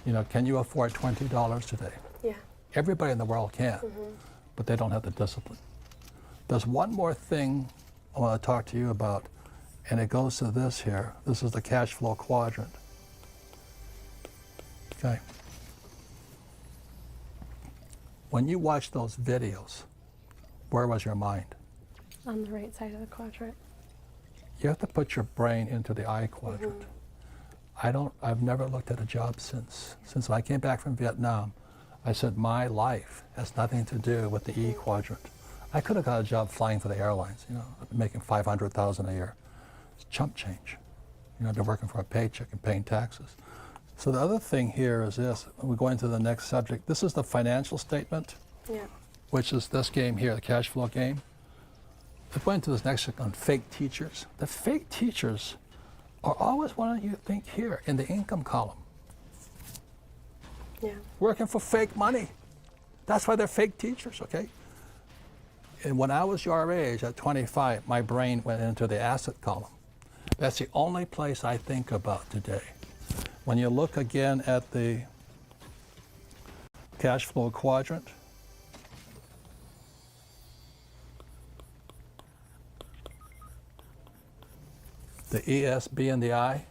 You know, can you afford $20 today? Yeah. Everybody in the world can, but they don't have the discipline. There's one more thing I want to talk to you about, and it goes to this here. This is the cash flow quadrant. Okay. When you watch those videos, where was your mind? On the right side of the quadrant. You have to put your brain into the I quadrant. I've never looked at a job since. Since I came back from Vietnam, I said my life has nothing to do with the E quadrant. I could have got a job flying for the airlines, you know, I've been making $500,000 a year. It's chump change. You know, I've been working for a paycheck and paying taxes. So the other thing here is this, we go into the next subject. This is the financial statement, which is this game here, the cash flow game. Let's go into this next on fake teachers. The fake teachers are always what you think here in the income column. Yeah. Working for fake money. That's why they're fake teachers, okay? And when I was your age, at 25, my brain went into the asset column. That's the only place I think about today. When you look again at the cash flow quadrant, the E, S, B, and the I.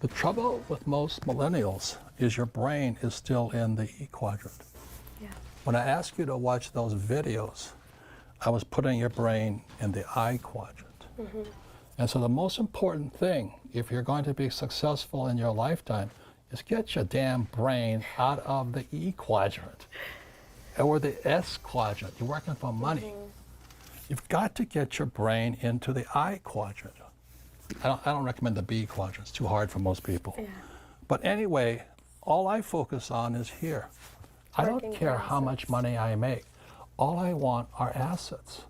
The trouble with most millennials is your brain is still in the E quadrant. Yeah. When I asked you to watch those videos, I was putting your brain in the I quadrant. And so the most important thing, if you're going to be successful in your lifetime, is get your damn brain out of the E quadrant or the S quadrant. You're working for money. You've got to get your brain into the I quadrant. I don't recommend the B quadrant. It's too hard for most people. Yeah. But anyway, all I focus on is here. I don't care how much money I make. All I want are assets.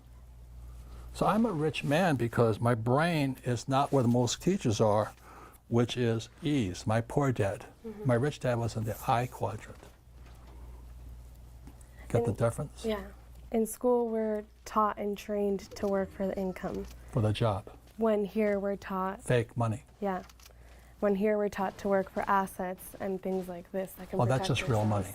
So I'm a rich man because my brain is not where the most teachers are, which is E's, my poor dad. My rich dad was in the I quadrant. Get the difference? Yeah. In school, we're taught and trained to work for the income. For the job. When here we're taught... Fake money. Yeah. When here we're taught to work for assets and things like this that can Well, that's just real money.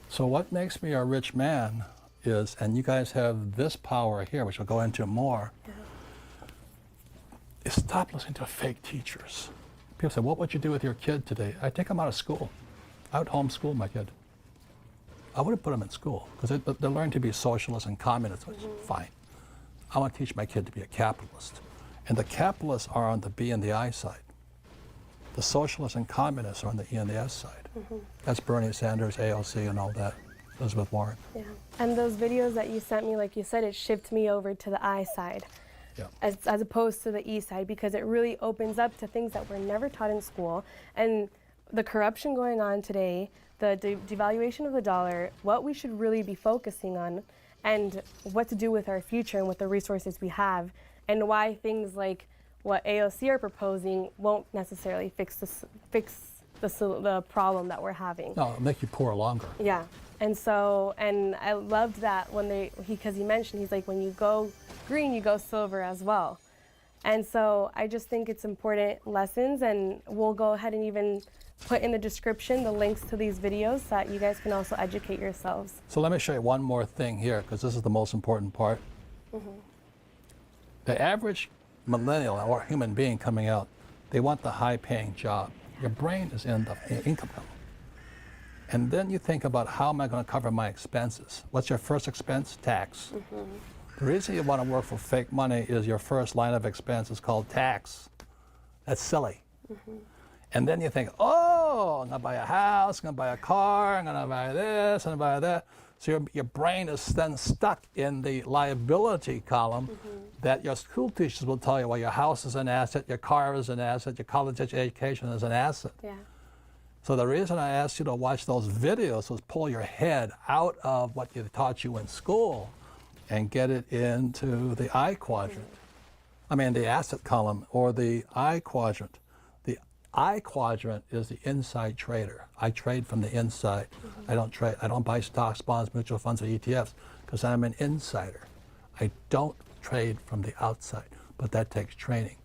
So what makes me a rich man is, and you guys have this power here, which we'll go into more, is stop listening to fake teachers. People say, what would you do with your kid today? I take them out of school. I would homeschool my kid. I wouldn't put them in school because they learn to be socialists and communists, which is fine. I want to teach my kid to be a capitalist. And the capitalists are on the B and the I side. The socialists and communists are on the E and the S side. That's Bernie Sanders, AOC, and all that, Elizabeth Warren. Yeah. And those videos that you sent me, like you said, it shifted me over to the I side. Yeah. As opposed to the E side, because it really opens up to things that were never taught in school. And the corruption going on today, the devaluation of the dollar, what we should really be focusing on, and what to do with our future and with the resources we have, and why things like what AOC are proposing won't necessarily fix the problem that we're having. No, it'll make you poor longer. Yeah. And so, and I loved that when because he mentioned, he's like, when you go green, you go silver as well. And so I just think it's important lessons, and we'll go ahead and even put in the description the links to these videos so that you guys can also educate yourselves. So let me show you one more thing here, because this is the most important part. The average millennial or human being coming out, they want the high-paying job. Your brain is in the income column. And then you think about, how am I going to cover my expenses? What's your first expense? Tax. The reason you want to work for fake money is your first line of expense is called tax. That's silly. And then you think, oh, I'm going to buy a house, I'm going to buy a car, I'm going to buy this, I'm going to buy that. So your brain is then stuck in the liability column that your school teachers will tell you, well, your house is an asset, your car is an asset, your college education is an asset. Yeah. So the reason I asked you to watch those videos was pull your head out of what they taught you in school and get it into the I quadrant. I mean, the asset column or the I quadrant. The I quadrant is the inside trader. I trade from the inside. I don't buy stocks, bonds, mutual funds, or ETFs because I'm an insider. I don't trade from the outside, but that takes training.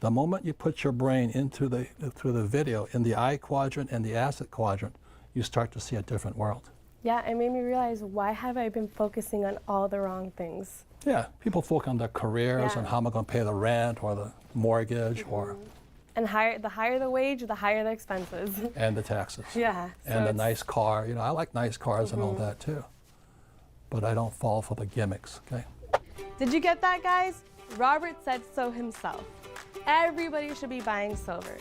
The moment you put your brain into through the video in the I quadrant and the asset quadrant, you start to see a different world. Yeah, it made me realize, why have I been focusing on all the wrong things? Yeah, people focus on their careers and how am I going to pay the rent or the mortgage or... And the higher the wage, the higher the expenses. And the taxes. Yeah. And the nice car. You know, I like nice cars and all that too. But I don't fall for the gimmicks, okay? Did you get that, guys? Robert said so himself. Everybody should be buying silver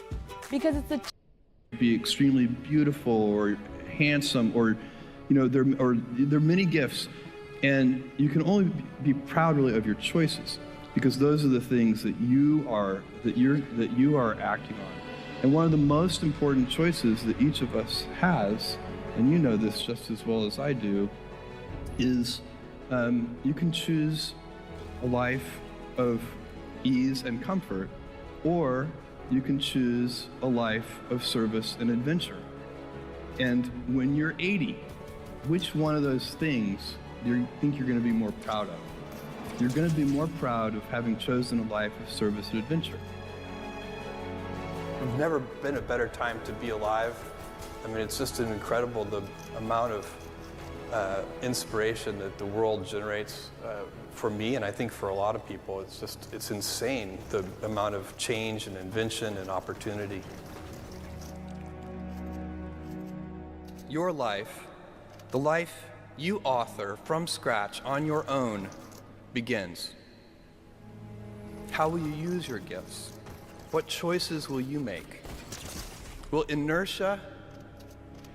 because it's a... Be extremely beautiful or handsome or, you know, there are many gifts, and you can only be proud really of your choices because those are the things that you are acting on. And one of the most important choices that each of us has, and you know this just as well as I do, is you can choose a life of ease and comfort, or you can choose a life of service and adventure. And when you're 80, which one of those things do you think you're going to be more proud of? You're going to be more proud of having chosen a life of service and adventure. There's never been a better time to be alive. I mean, it's just incredible the amount of inspiration that the world generates for me, and I think for a lot of people. It's insane, the amount of change and invention and opportunity. Your life, the life you author from scratch on your own, begins. How will you use your gifts? What choices will you make? Will inertia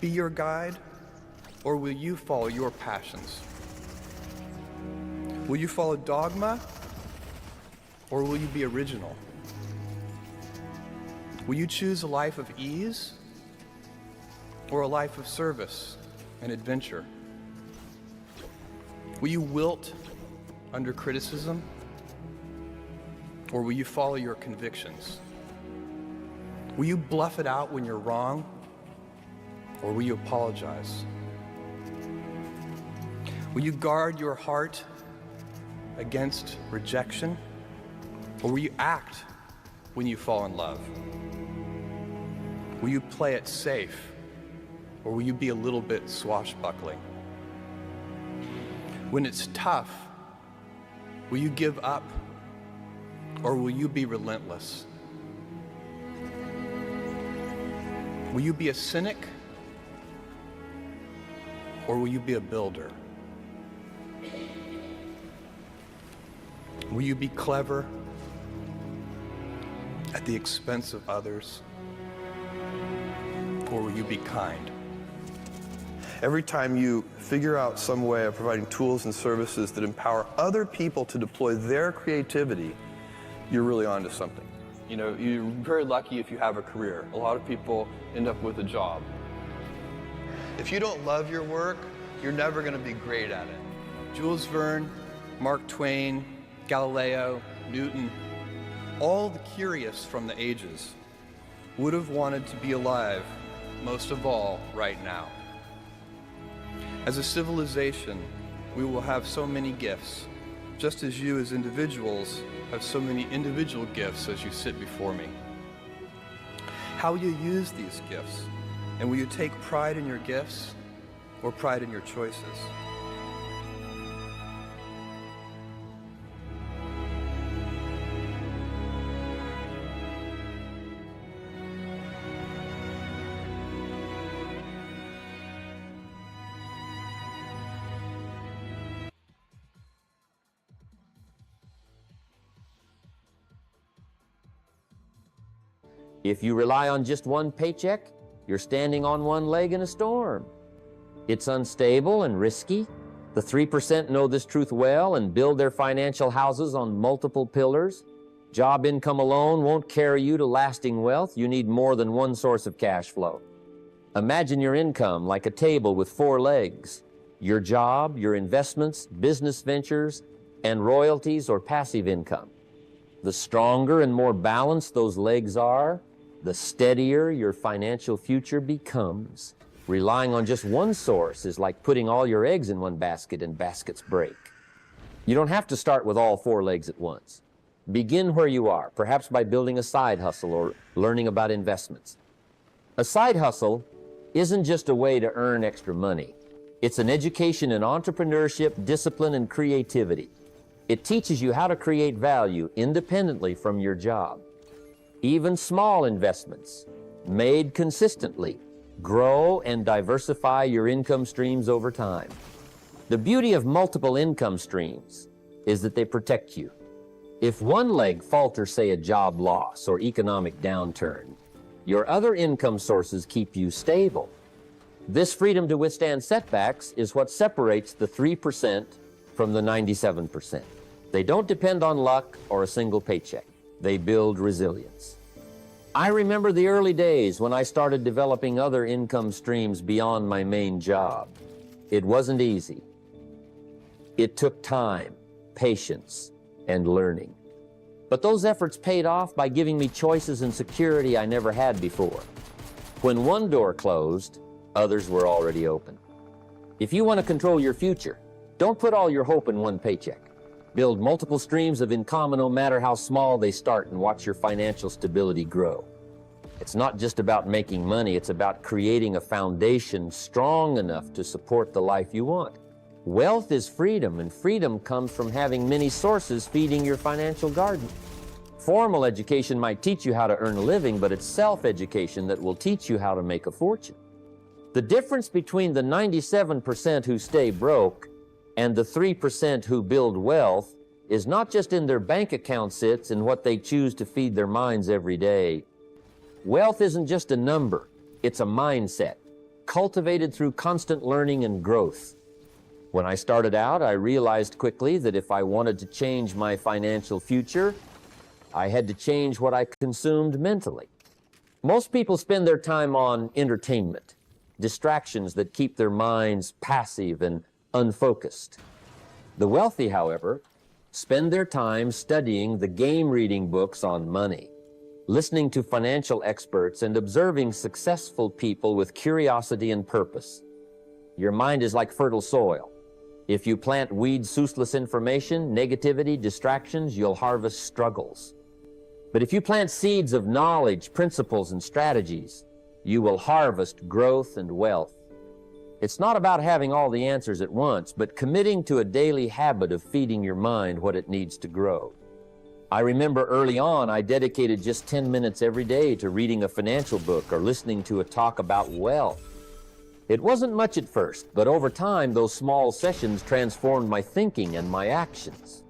be your guide, or will you follow your passions? Will you follow dogma, or will you be original? Will you choose a life of ease, or a life of service and adventure? Will you wilt under criticism, or will you follow your convictions? Will you bluff it out when you're wrong, or will you apologize? Will you guard your heart against rejection, or will you act when you fall in love? Will you play it safe, or will you be a little bit swashbuckling? When it's tough, will you give up, or will you be relentless? Will you be a cynic, or will you be a builder? Will you be clever at the expense of others, or will you be kind? Every time you figure out some way of providing tools and services that empower other people to deploy their creativity, you're really onto something. You know, you're very lucky if you have a career. A lot of people end up with a job. If you don't love your work, you're never going to be great at it. Jules Verne, Mark Twain, Galileo, Newton, all the curious from the ages would have wanted to be alive, most of all, right now. As a civilization, we will have so many gifts, just as you as individuals have so many individual gifts as you sit before me. How will you use these gifts? And will you take pride in your gifts or pride in your choices? If you rely on just one paycheck, you're standing on one leg in a storm. It's unstable and risky. The 3% know this truth well and build their financial houses on multiple pillars. Job income alone won't carry you to lasting wealth. You need more than one source of cash flow. Imagine your income like a table with 4 legs. Your job, your investments, business ventures, and royalties or passive income. The stronger and more balanced those legs are, the steadier your financial future becomes. Relying on just one source is like putting all your eggs in one basket and baskets break. You don't have to start with all 4 legs at once. Begin where you are, perhaps by building a side hustle or learning about investments. A side hustle isn't just a way to earn extra money. It's an education in entrepreneurship, discipline, and creativity. It teaches you how to create value independently from your job. Even small investments, made consistently, grow and diversify your income streams over time. The beauty of multiple income streams is that they protect you. If one leg falters, say a job loss or economic downturn, your other income sources keep you stable. This freedom to withstand setbacks is what separates the 3% from the 97%. They don't depend on luck or a single paycheck. They build resilience. I remember the early days when I started developing other income streams beyond my main job. It wasn't easy. It took time, patience, and learning. But those efforts paid off by giving me choices and security I never had before. When one door closed, others were already open. If you want to control your future, don't put all your hope in one paycheck. Build multiple streams of income no matter how small they start and watch your financial stability grow. It's not just about making money, it's about creating a foundation strong enough to support the life you want. Wealth is freedom, and freedom comes from having many sources feeding your financial garden. Formal education might teach you how to earn a living, but it's self-education that will teach you how to make a fortune. The difference between the 97% who stay broke and the 3% who build wealth is not just in their bank accounts, it's in what they choose to feed their minds every day. Wealth isn't just a number, it's a mindset, cultivated through constant learning and growth. When I started out, I realized quickly that if I wanted to change my financial future, I had to change what I consumed mentally. Most people spend their time on entertainment, distractions that keep their minds passive and unfocused. The wealthy, however, spend their time studying the game-reading books on money, listening to financial experts, and observing successful people with curiosity and purpose. Your mind is like fertile soil. If you plant weeds, useless information, negativity, distractions, you'll harvest struggles. But if you plant seeds of knowledge, principles, and strategies, you will harvest growth and wealth. It's not about having all the answers at once, but committing to a daily habit of feeding your mind what it needs to grow. I remember early on, I dedicated just 10 minutes every day to reading a financial book or listening to a talk about wealth. It wasn't much at first, but over time, those small sessions transformed my thinking and my actions.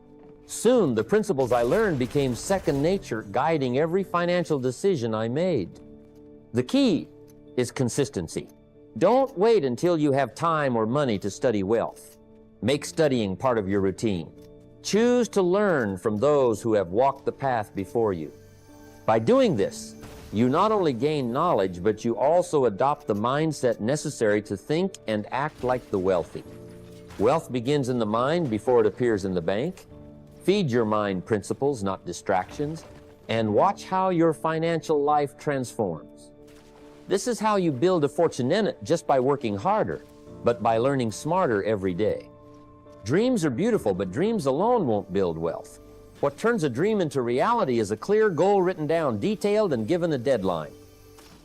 Soon, the principles I learned became second nature, guiding every financial decision I made. The key is consistency. Don't wait until you have time or money to study wealth. Make studying part of your routine. Choose to learn from those who have walked the path before you. By doing this, you not only gain knowledge, but you also adopt the mindset necessary to think and act like the wealthy. Wealth begins in the mind before it appears in the bank. Feed your mind principles, not distractions, and watch how your financial life transforms. This is how you build a fortune in it, just by working harder, but by learning smarter every day. Dreams are beautiful, but dreams alone won't build wealth. What turns a dream into reality is a clear goal written down, detailed, and given a deadline.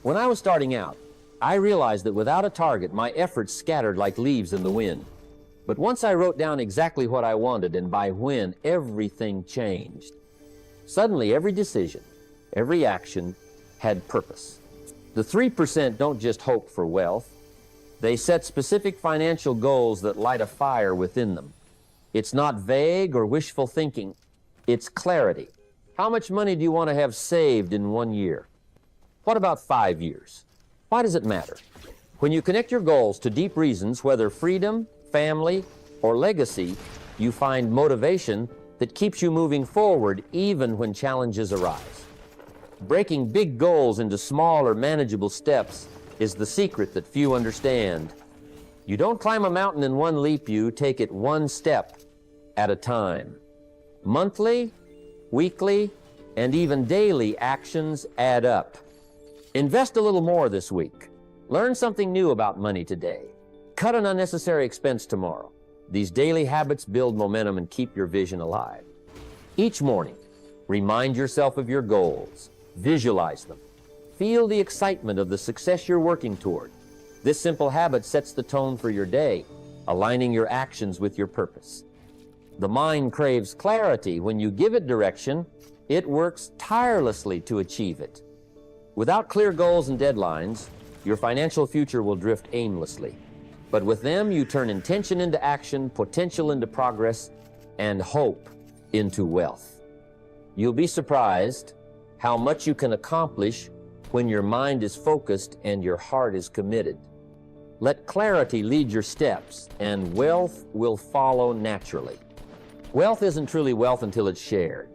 When I was starting out, I realized that without a target, my efforts scattered like leaves in the wind. But once I wrote down exactly what I wanted and by when, everything changed. Suddenly, every decision, every action had purpose. The 3% don't just hope for wealth. They set specific financial goals that light a fire within them. It's not vague or wishful thinking. It's clarity. How much money do you want to have saved in 1 year? What about 5 years? Why does it matter? When you connect your goals to deep reasons, whether freedom, family, or legacy, you find motivation that keeps you moving forward even when challenges arise. Breaking big goals into smaller, manageable steps is the secret that few understand. You don't climb a mountain in one leap, you take it one step at a time. Monthly, weekly, and even daily actions add up. Invest a little more this week. Learn something new about money today. Cut an unnecessary expense tomorrow. These daily habits build momentum and keep your vision alive. Each morning, remind yourself of your goals. Visualize them. Feel the excitement of the success you're working toward. This simple habit sets the tone for your day, aligning your actions with your purpose. The mind craves clarity. When you give it direction, it works tirelessly to achieve it. Without clear goals and deadlines, your financial future will drift aimlessly. But with them, you turn intention into action, potential into progress, and hope into wealth. You'll be surprised how much you can accomplish when your mind is focused and your heart is committed. Let clarity lead your steps, and wealth will follow naturally. Wealth isn't truly wealth until it's shared.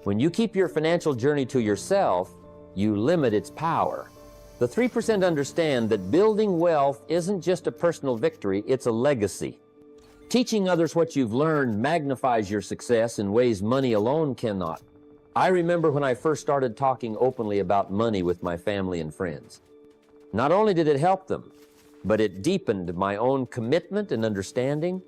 When you keep your financial journey to yourself, you limit its power. The 3% understand that building wealth isn't just a personal victory, it's a legacy. Teaching others what you've learned magnifies your success in ways money alone cannot. I remember when I first started talking openly about money with my family and friends. Not only did it help them, but it deepened my own commitment and understanding.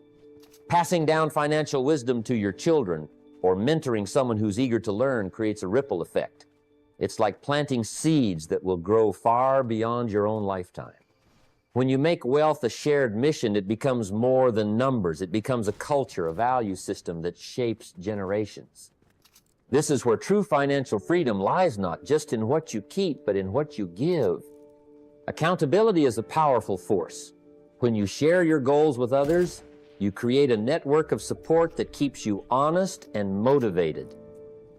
Passing down financial wisdom to your children or mentoring someone who's eager to learn creates a ripple effect. It's like planting seeds that will grow far beyond your own lifetime. When you make wealth a shared mission, it becomes more than numbers. It becomes a culture, a value system that shapes generations. This is where true financial freedom lies, not just in what you keep, but in what you give. Accountability is a powerful force. When you share your goals with others, you create a network of support that keeps you honest and motivated.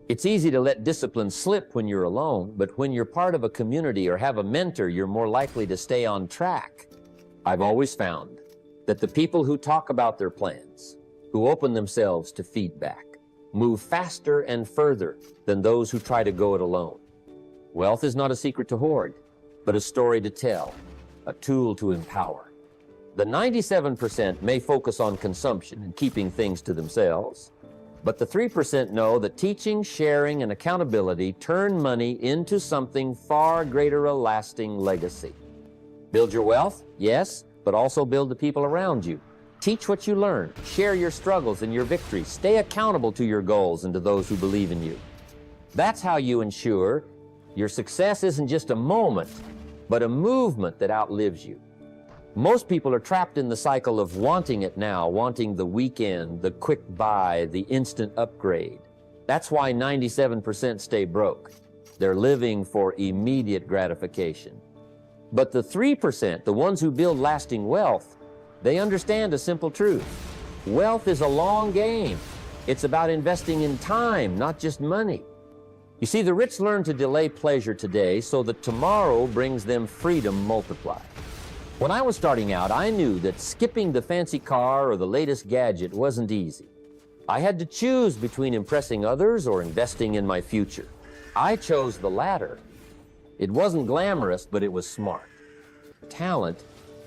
It's easy to let discipline slip when you're alone, but when you're part of a community or have a mentor, you're more likely to stay on track. I've always found that the people who talk about their plans, who open themselves to feedback, move faster and further than those who try to go it alone. Wealth is not a secret to hoard, but a story to tell, a tool to empower. The 97% may focus on consumption and keeping things to themselves, but the 3% know that teaching, sharing, and accountability turn money into something far greater, a lasting legacy. Build your wealth, yes, but also build the people around you. Teach what you learn, share your struggles and your victories, stay accountable to your goals and to those who believe in you. That's how you ensure your success isn't just a moment, but a movement that outlives you. Most people are trapped in the cycle of wanting it now, wanting the weekend, the quick buy, the instant upgrade. That's why 97% stay broke. They're living for immediate gratification. But the 3%, the ones who build lasting wealth, they understand a simple truth. Wealth is a long game. It's about investing in time, not just money. You see, the rich learn to delay pleasure today so that tomorrow brings them freedom multiplied. When I was starting out, I knew that skipping the fancy car or the latest gadget wasn't easy. I had to choose between impressing others or investing in my future. I chose the latter. It wasn't glamorous, but it was smart. Talent,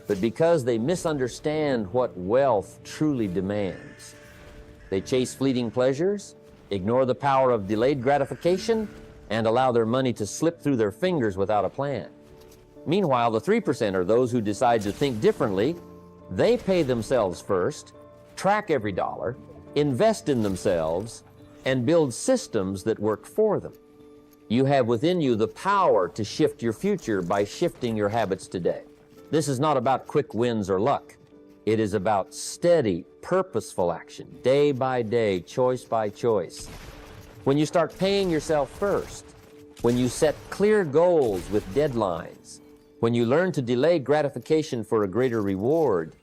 but because they misunderstand what wealth truly demands. They chase fleeting pleasures, ignore the power of delayed gratification, and allow their money to slip through their fingers without a plan. Meanwhile, the 3% are those who decide to think differently. They pay themselves first, track every dollar, invest in themselves, and build systems that work for them. You have within you the power to shift your future by shifting your habits today. This is not about quick wins or luck. It is about steady, purposeful action, day by day, choice by choice. When you start paying yourself first, when you set clear goals with deadlines, when you learn to delay gratification for a greater reward,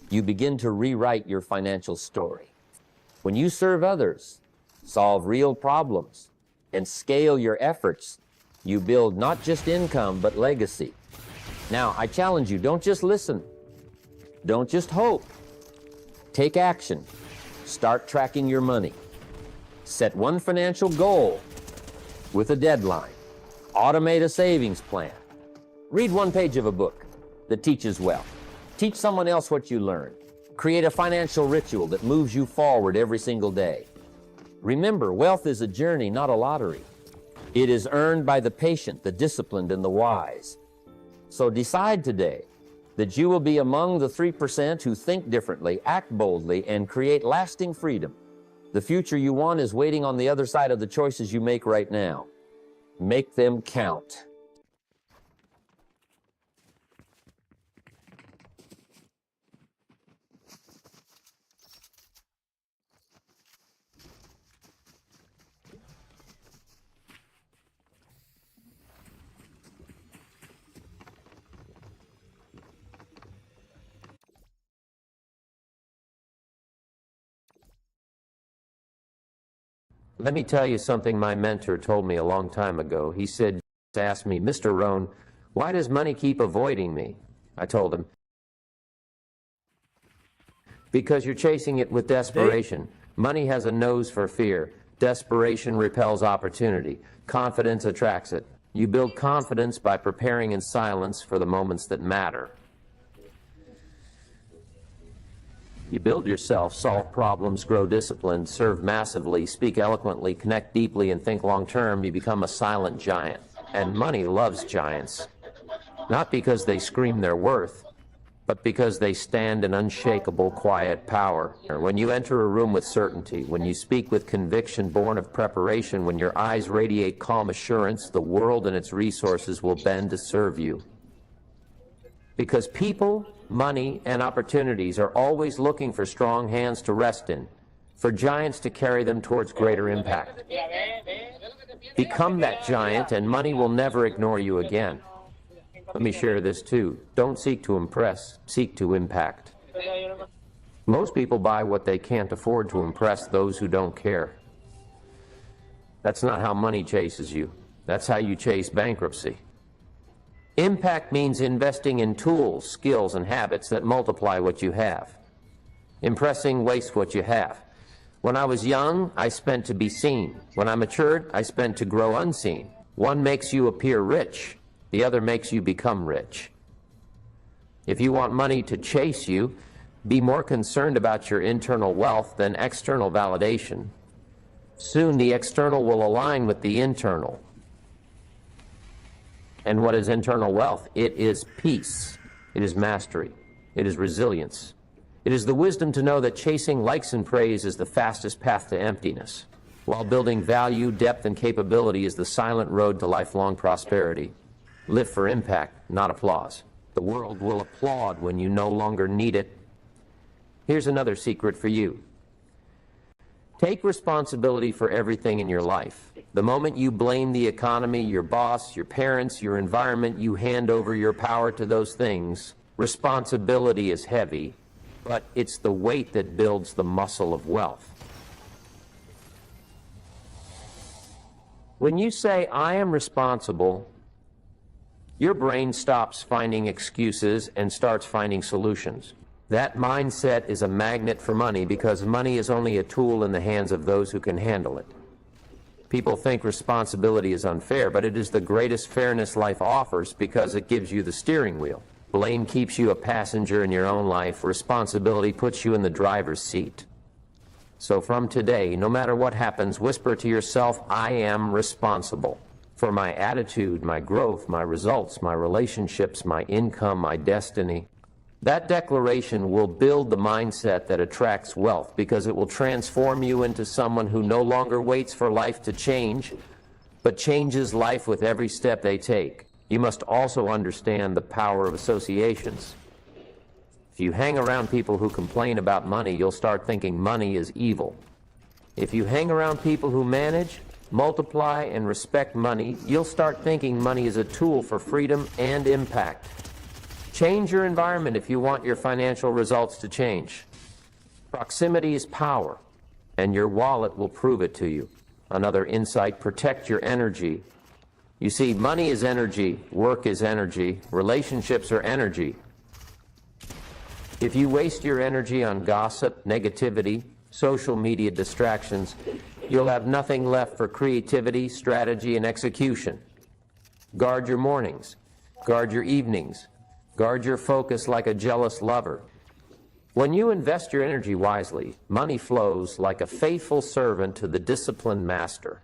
you begin to rewrite your financial story. When you serve others, solve real problems, and scale your efforts, You build not just income, but legacy. Now, I challenge you, don't just listen. Don't just hope. Take action. Start tracking your money. Set one financial goal with a deadline. Automate a savings plan. Read one page of a book that teaches wealth. Teach someone else what you learned. Create a financial ritual that moves you forward every single day. Remember, wealth is a journey, not a lottery. It is earned by the patient, the disciplined, and the wise. So decide today that you will be among the 3% who think differently, act boldly, and create lasting freedom. The future you want is waiting on the other side of the choices you make right now. Make them count. Let me tell you something my mentor told me a long time ago. He said, asked me, Mr. Rohn, why does money keep avoiding me? I told him, because you're chasing it with desperation. Money has a nose for fear. Desperation repels opportunity. Confidence attracts it. You build confidence by preparing in silence for the moments that matter. You build yourself, solve problems, grow disciplined, serve massively, speak eloquently, connect deeply, and think long-term. You become a silent giant. And money loves giants. Not because they scream their worth, but because they stand in unshakable, quiet power. When you enter a room with certainty, when you speak with conviction born of preparation, when your eyes radiate calm assurance, the world and its resources will bend to serve you. Because people, money, and opportunities are always looking for strong hands to rest in, for giants to carry them towards greater impact. Become that giant, and money will never ignore you again. Let me share this too. Don't seek to impress, seek to impact. Most people buy what they can't afford to impress those who don't care. That's not how money chases you. That's how you chase bankruptcy. Impact means investing in tools, skills, and habits that multiply what you have. Impressing wastes what you have. When I was young, I spent to be seen. When I matured, I spent to grow unseen. One makes you appear rich. The other makes you become rich. If you want money to chase you, be more concerned about your internal wealth than external validation. Soon the external will align with the internal. And what is internal wealth? It is peace. It is mastery. It is resilience. It is the wisdom to know that chasing likes and praise is the fastest path to emptiness, while building value, depth, and capability is the silent road to lifelong prosperity. Live for impact, not applause. The world will applaud when you no longer need it. Here's another secret for you. Take responsibility for everything in your life. The moment you blame the economy, your boss, your parents, your environment, you hand over your power to those things. Responsibility is heavy, but it's the weight that builds the muscle of wealth. When you say, I am responsible, your brain stops finding excuses and starts finding solutions. That mindset is a magnet for money because money is only a tool in the hands of those who can handle it. People think responsibility is unfair, but it is the greatest fairness life offers because it gives you the steering wheel. Blame keeps you a passenger in your own life. Responsibility puts you in the driver's seat. So from today, no matter what happens, whisper to yourself, I am responsible for my attitude, my growth, my results, my relationships, my income, my destiny. That declaration will build the mindset that attracts wealth because it will transform you into someone who no longer waits for life to change, but changes life with every step they take. You must also understand the power of associations. If you hang around people who complain about money, you'll start thinking money is evil. If you hang around people who manage, multiply, and respect money, you'll start thinking money is a tool for freedom and impact. Change your environment if you want your financial results to change. Proximity is power, and your wallet will prove it to you. Another insight, protect your energy. You see, money is energy, work is energy, relationships are energy. If you waste your energy on gossip, negativity, social media distractions, you'll have nothing left for creativity, strategy, and execution. Guard your mornings, guard your evenings, guard your focus like a jealous lover. When you invest your energy wisely, money flows like a faithful servant to the disciplined master.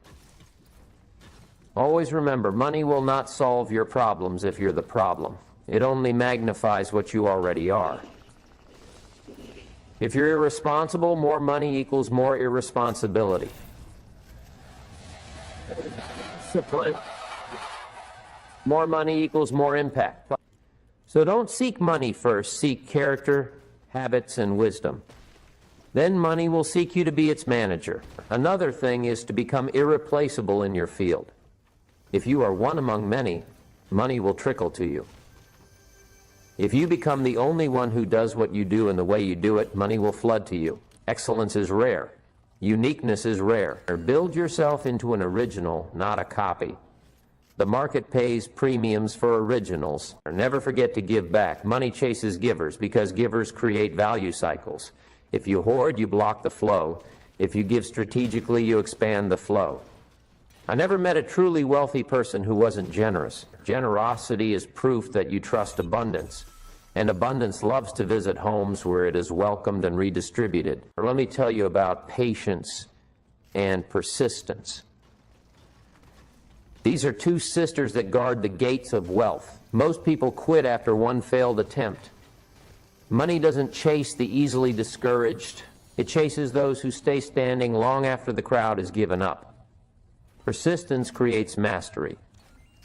Always remember, money will not solve your problems if you're the problem. It only magnifies what you already are. If you're irresponsible, more money equals more irresponsibility. More money equals more impact. So don't seek money first, seek character, habits, and wisdom. Then money will seek you to be its manager. Another thing is to become irreplaceable in your field. If you are one among many, money will trickle to you. If you become the only one who does what you do and the way you do it, money will flood to you. Excellence is rare. Uniqueness is rare. Build yourself into an original, not a copy. The market pays premiums for originals. Never forget to give back. Money chases givers because givers create value cycles. If you hoard, you block the flow. If you give strategically, you expand the flow. I never met a truly wealthy person who wasn't generous. Generosity is proof that you trust abundance. And abundance loves to visit homes where it is welcomed and redistributed. Let me tell you about patience and persistence. These are two sisters that guard the gates of wealth. Most people quit after one failed attempt. Money doesn't chase the easily discouraged. It chases those who stay standing long after the crowd has given up. Persistence creates mastery.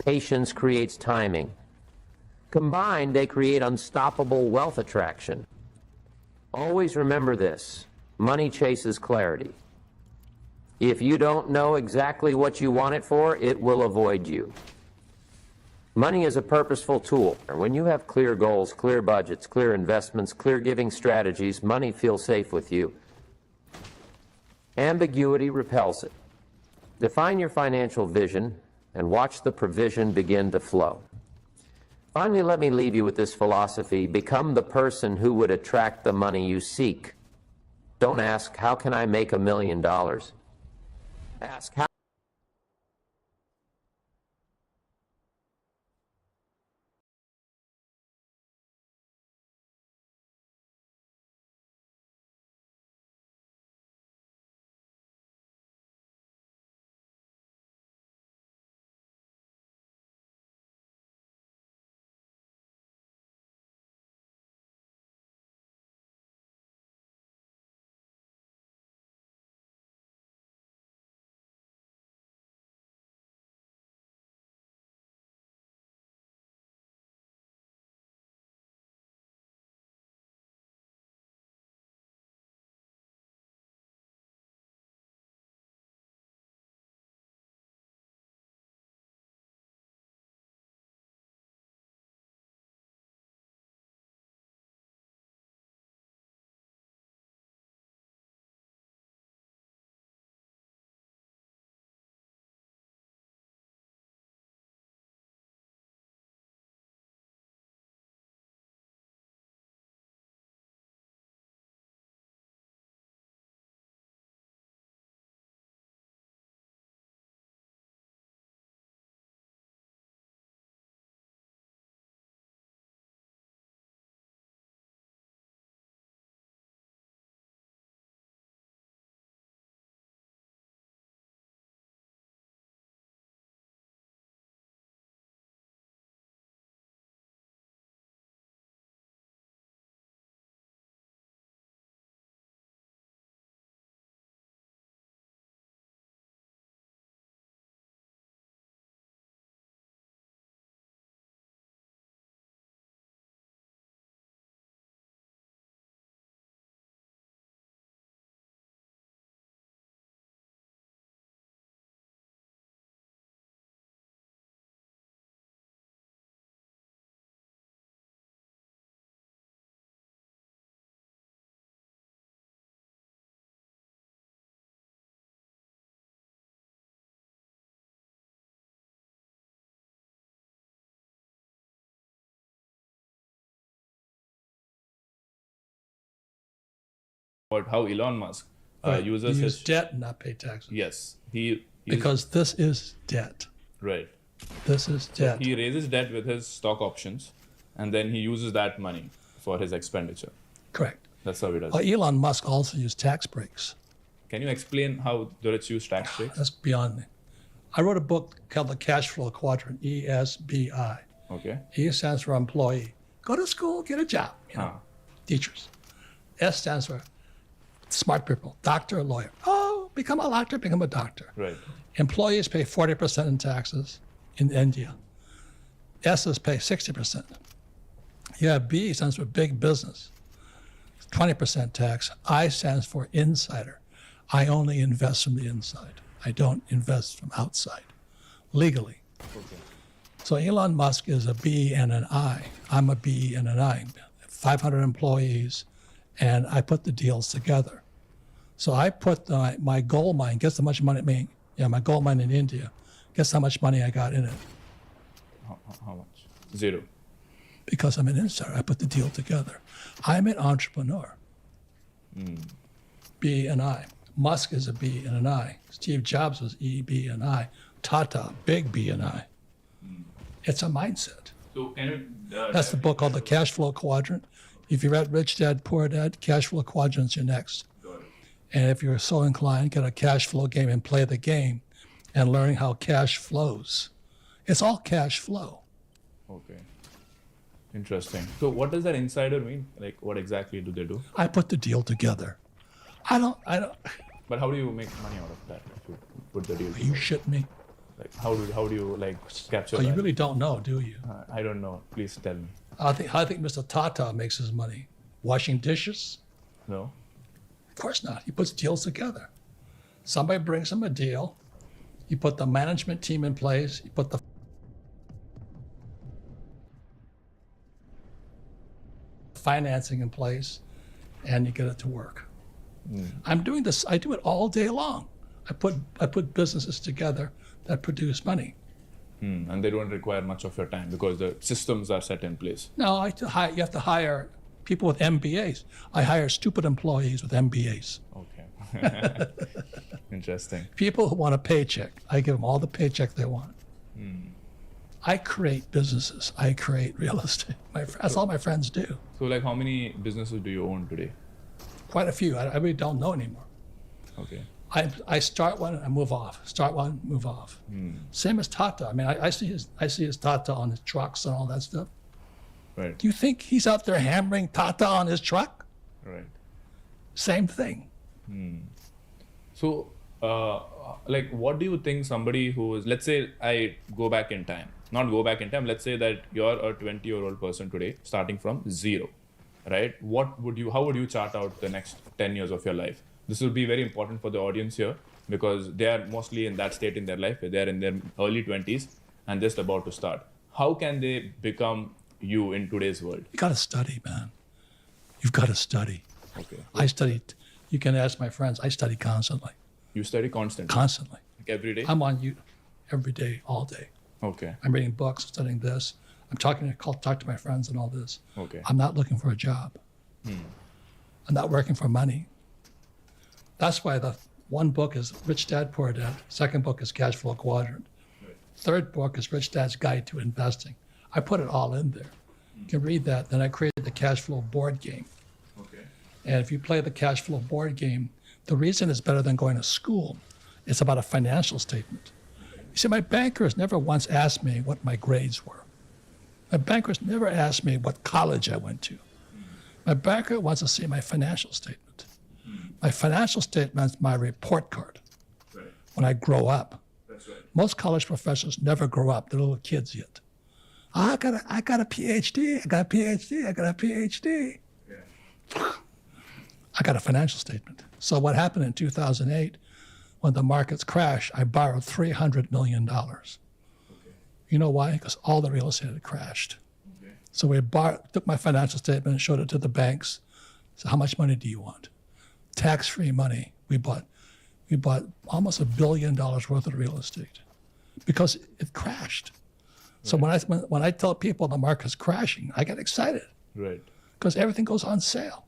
Patience creates timing. Combined, they create unstoppable wealth attraction. Always remember this: money chases clarity. If you don't know exactly what you want it for, it will avoid you. Money is a purposeful tool. When you have clear goals, clear budgets, clear investments, clear giving strategies, money feels safe with you. Ambiguity repels it. Define your financial vision and watch the provision begin to flow. Finally, let me leave you with this philosophy: become the person who would attract the money you seek. Don't ask, how can I make $1 million? Ask, how about how Elon Musk Right. uses You his use debt and not pay taxes. Yes, he Because this is debt. right. This is So debt. he raises debt with his stock options, and then he uses that money for his expenditure. Correct. That's how he does. Well, it. Elon Musk also used tax breaks. Can you explain how the rich use tax breaks? That's beyond me. I wrote a book called The Cash Flow Quadrant, ESBI. Okay. E stands for employee. Go to school, get a job. You know, teachers. S stands for smart people, doctor, lawyer. Oh, become a doctor, become a doctor. Right. Employees pay 40% in taxes in India. S's pay 60%. You have B stands for big business, 20% tax. I stands for insider. I only invest from the inside. I don't invest from outside, legally. Okay. So Elon Musk is a B and an I. I'm a B and an I. 500 employees, and I put the deals together. So I put my gold mine, guess how much money it made? Yeah, my gold mine in India. Guess how much money I got in it? How much? Zero. Because I'm an insider. I put the deal together. I'm an entrepreneur. B and I. Musk is a B and an I. Steve Jobs was E, B, and I. Tata, big B and I. It's a mindset. So can you? That's the book called The Cash Flow Quadrant. If you read Rich Dad, Poor Dad, Cash Flow Quadrant's your next. And if you're so inclined, get a cash flow game and play the game and learning how cash flows. It's all cash flow. Okay. Interesting. So what does that insider mean? Like, what exactly do they do? I put the deal together. I don't. But how do you make money out of that? If you put the deal. Are you shitting me? Like, how do you like capture? Oh, you that? really don't know, do you? I don't know. Please tell me. I think Mr. Tata makes his money. Washing dishes? No. Of course not. He puts deals together. Somebody brings him a deal. You put the management team in place. You put the financing in place, and you get it to work. I'm doing this. I do it all day long. I put businesses together that produce money. And they don't require much of your time because the systems are set in place. No, you have to hire people with MBAs. I hire stupid employees with MBAs. Okay. Interesting. People who want a paycheck, I give them all the paycheck they want. I create businesses. I create real estate. That's all my friends do. So, like, how many businesses do you own today? Quite a few. I really don't know anymore. Okay. I start one, I move off. Start one, move off. Same as Tata. I mean, I see his Tata on his trucks and all that stuff. Right. Do you think he's out there hammering Tata on his truck? Right. Same thing. So, like, what do you think somebody who is, let's say I go back in time, not go back in time, let's say that you're a 20-year-old person today, starting from zero, right? How would you chart out the next 10 years of your life? This will be very important for the audience here because they are mostly in that state in their life where they're in their early 20s and just about to start. How can they become you in today's world? You got to study, man. You've got to study. Okay. I studied. You can ask my friends. I study constantly. You study constantly? Constantly. Like every day? I'm on you every day, all day. Okay. I'm reading books, studying this. I'm talk to my friends and all this. Okay. I'm not looking for a job. I'm not working for money. That's why the one book is Rich Dad, Poor Dad. Second book is Cash Flow Quadrant. Third book is Rich Dad's Guide to Investing. I put it all in there. You can read that. Then I created the Cash Flow board game. Okay. And if you play the Cash Flow board game, the reason it's better than going to school, it's about a financial statement. You see, my bankers never once asked me what my grades were. My bankers never asked me what college I went to. My banker wants to see my financial statement. My financial statement is my report card when I grow up. That's right. Most college professors never grow up. They're little kids yet. I got a PhD. I got a PhD. I got a PhD. Yeah. I got a financial statement. So what happened in 2008, when the markets crashed, I borrowed $300 million. You know why? Because all the real estate had crashed. Okay. So we took my financial statement and showed it to the banks. So how much money do you want? Tax-free money. We bought almost $1 billion worth of real estate because it crashed. So when I tell people the market's crashing, I get excited. Right. Because everything goes on sale.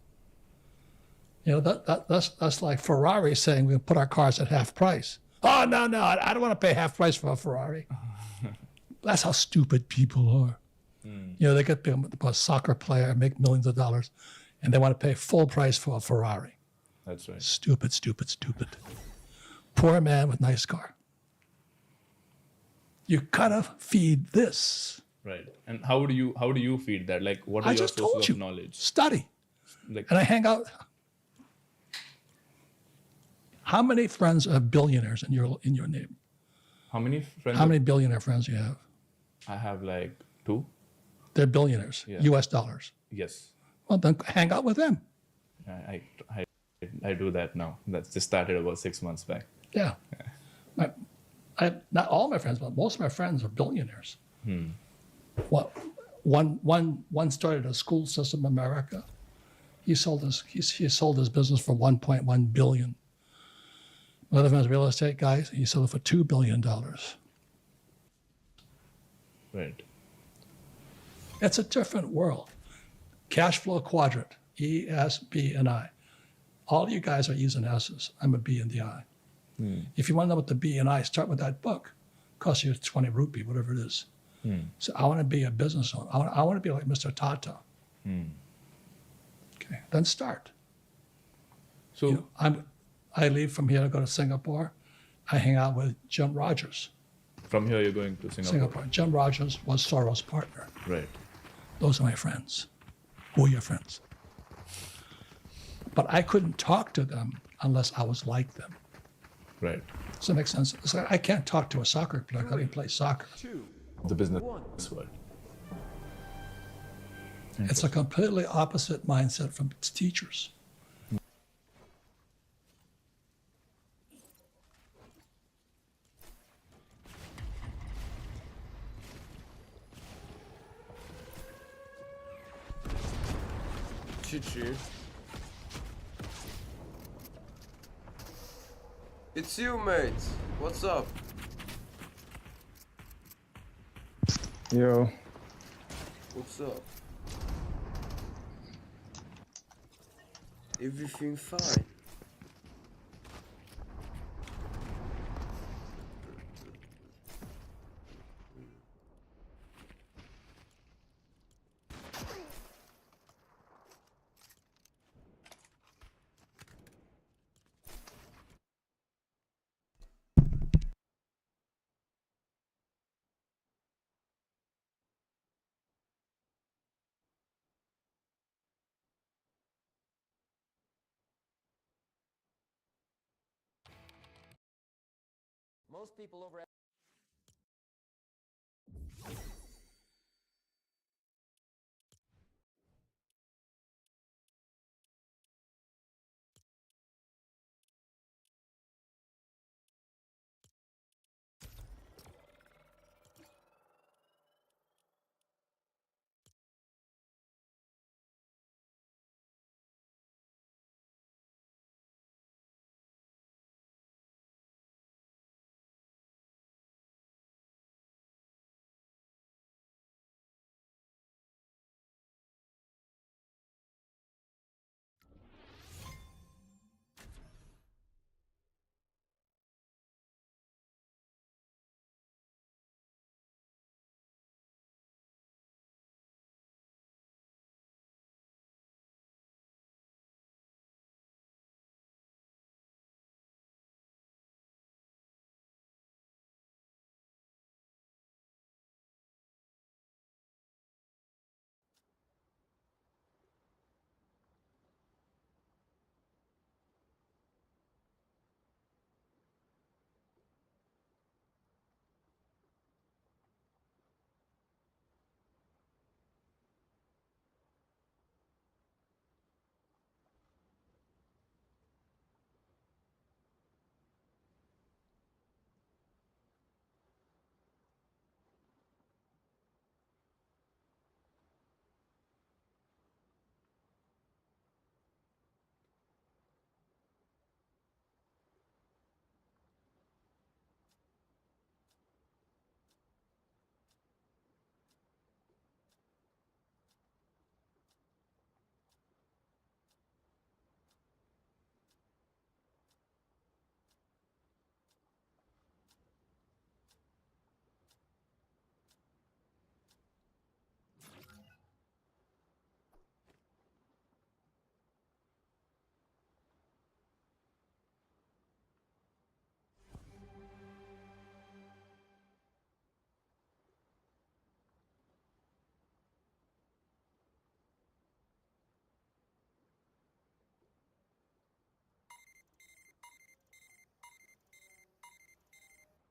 You know, that's like Ferrari saying we can put our cars at half price. Oh, no, I don't want to pay half price for a Ferrari. That's how stupid people are. You know, they get a soccer player, make millions of dollars, and they want to pay full price for a Ferrari. That's right. Stupid, stupid, stupid. Poor man with nice car. You gotta feed this. Right. And how do you feed that? Like, what are I your just told sources you. of knowledge? Study. Like, And I hang out. How many friends are billionaires in your name? how many friends? How many billionaire friends do you have? I have like 2. They're billionaires, Yeah. US dollars. Yes. Well, then hang out with them. I do that now. That's just started about 6 months back. Yeah. Not all my friends, but most of my friends are billionaires. Well, one started a school system in America. He sold his business for $1.1 billion. Another friend's a real estate guy. He sold it for $2 billion. Right. It's a different world. Cash flow quadrant, E, S, B, and I. All you guys are using S's. I'm a B and the I. If you want to know what the B and I, start with that book. Costs you 20 rupee, whatever it is. So I want to be a business owner. I want to be like Mr. Tata. Okay, then start. So you know, I leave from here to go to Singapore. I hang out with Jim Rogers. From here, you're going to Singapore. Jim Rogers was Soros' partner. Right. Those are my friends. Who are your friends? But I couldn't talk to them unless I was like them. Right. Does that make sense? It's like I can't talk to a soccer player. I can play soccer. The business world. It's a completely opposite mindset from its teachers. Chichi. It's you, mate. What's up? Yo. What's up? Everything fine. Most people over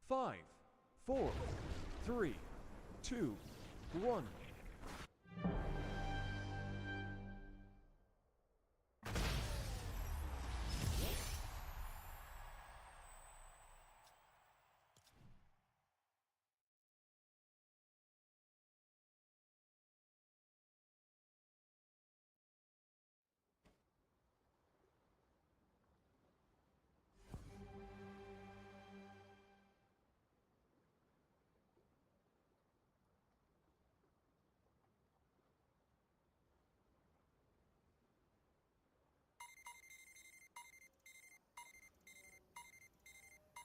5, 4, 3, 2, 1.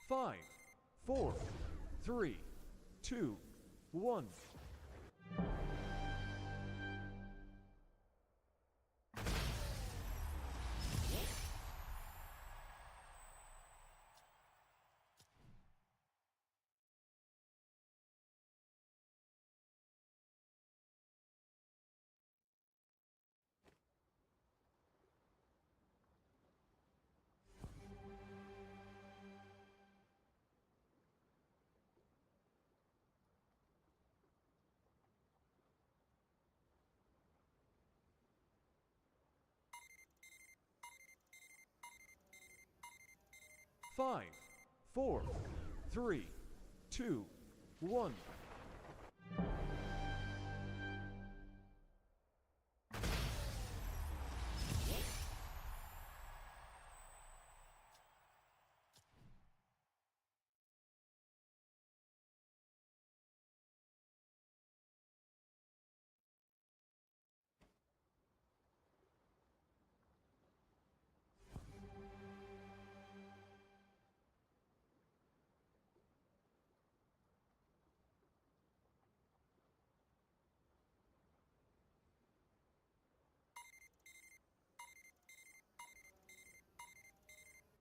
Five, 4, 3, 2, 1. Five, 4, 3, 2, 1.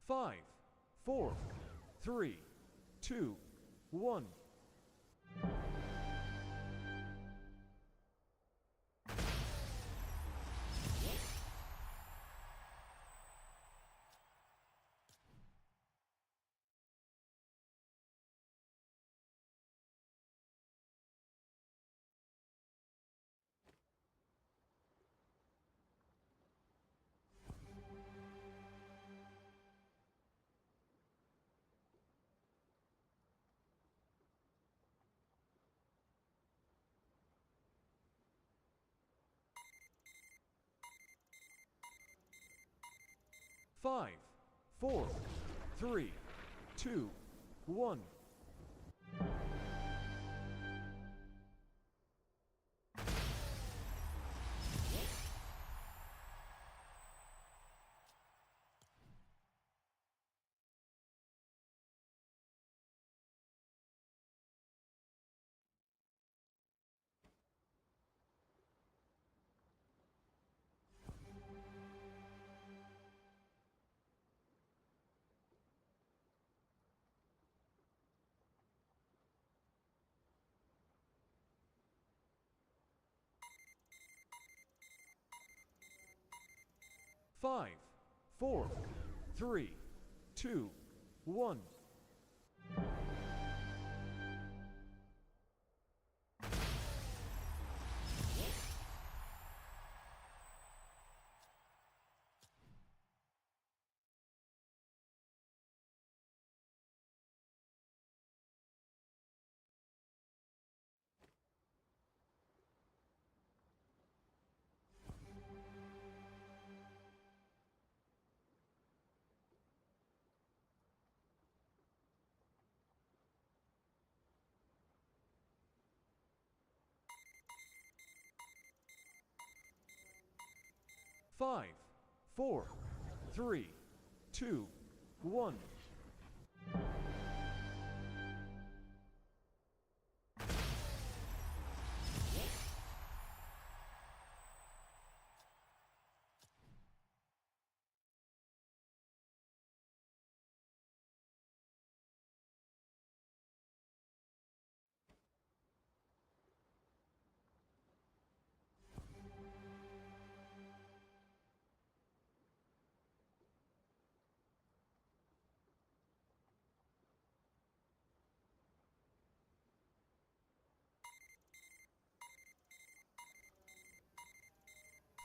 Five, 4, 3, 2, 1. Five, 4, 3, 2, 1. Five, 4, 3, 2, 1. Five, 4, 3, 2, 1.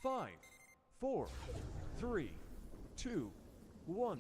5, 4, 3, 2, 1.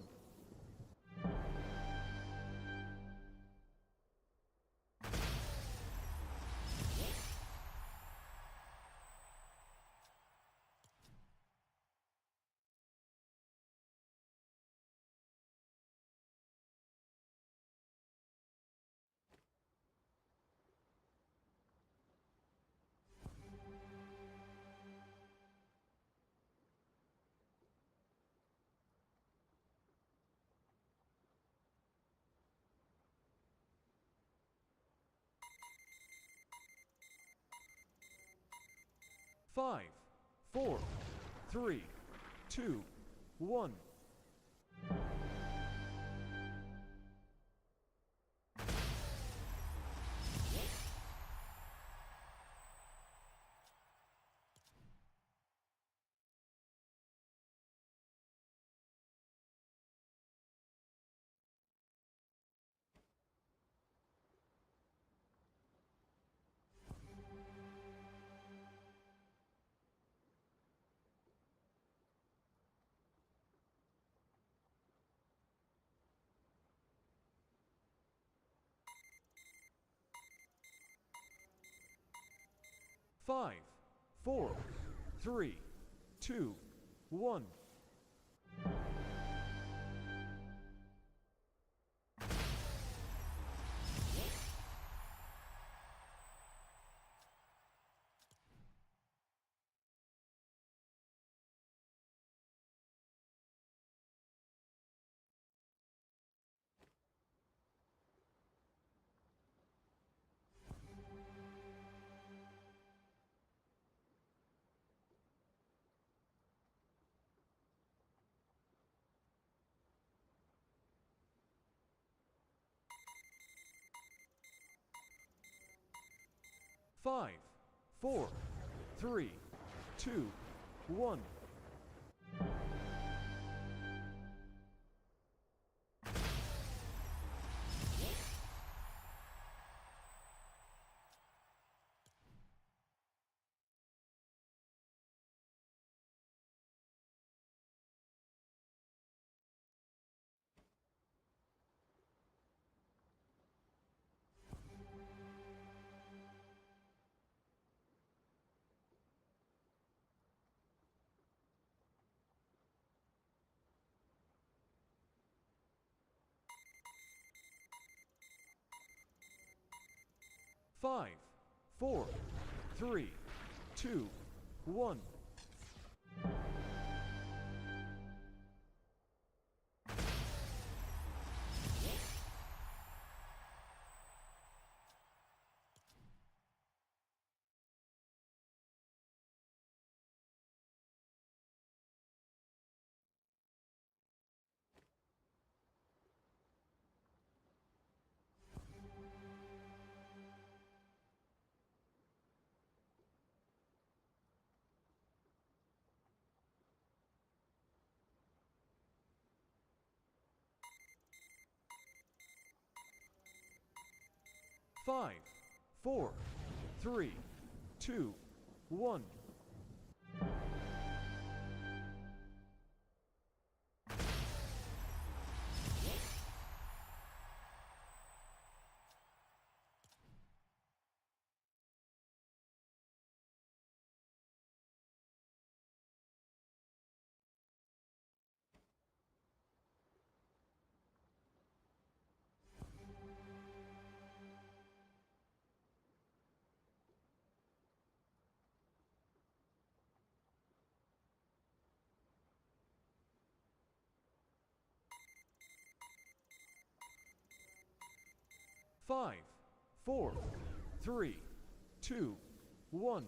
Five, 4, 3, 2, 1. Five, 4, 3, 2, 1. Five, 4, 3, 2, 1. Five, 4, 3, 2, 1. Five, 4, 3, 2, 1. Five, 4, 3, 2, 1.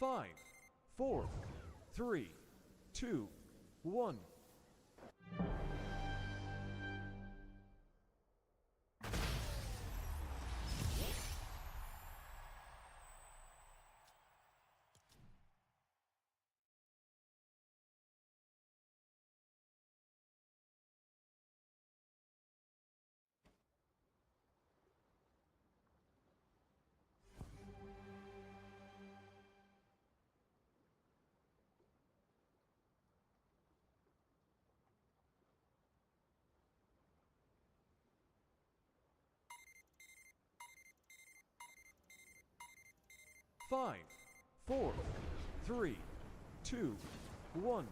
5, 4, 3, 2, 1. Five, 4, 3, 2, 1.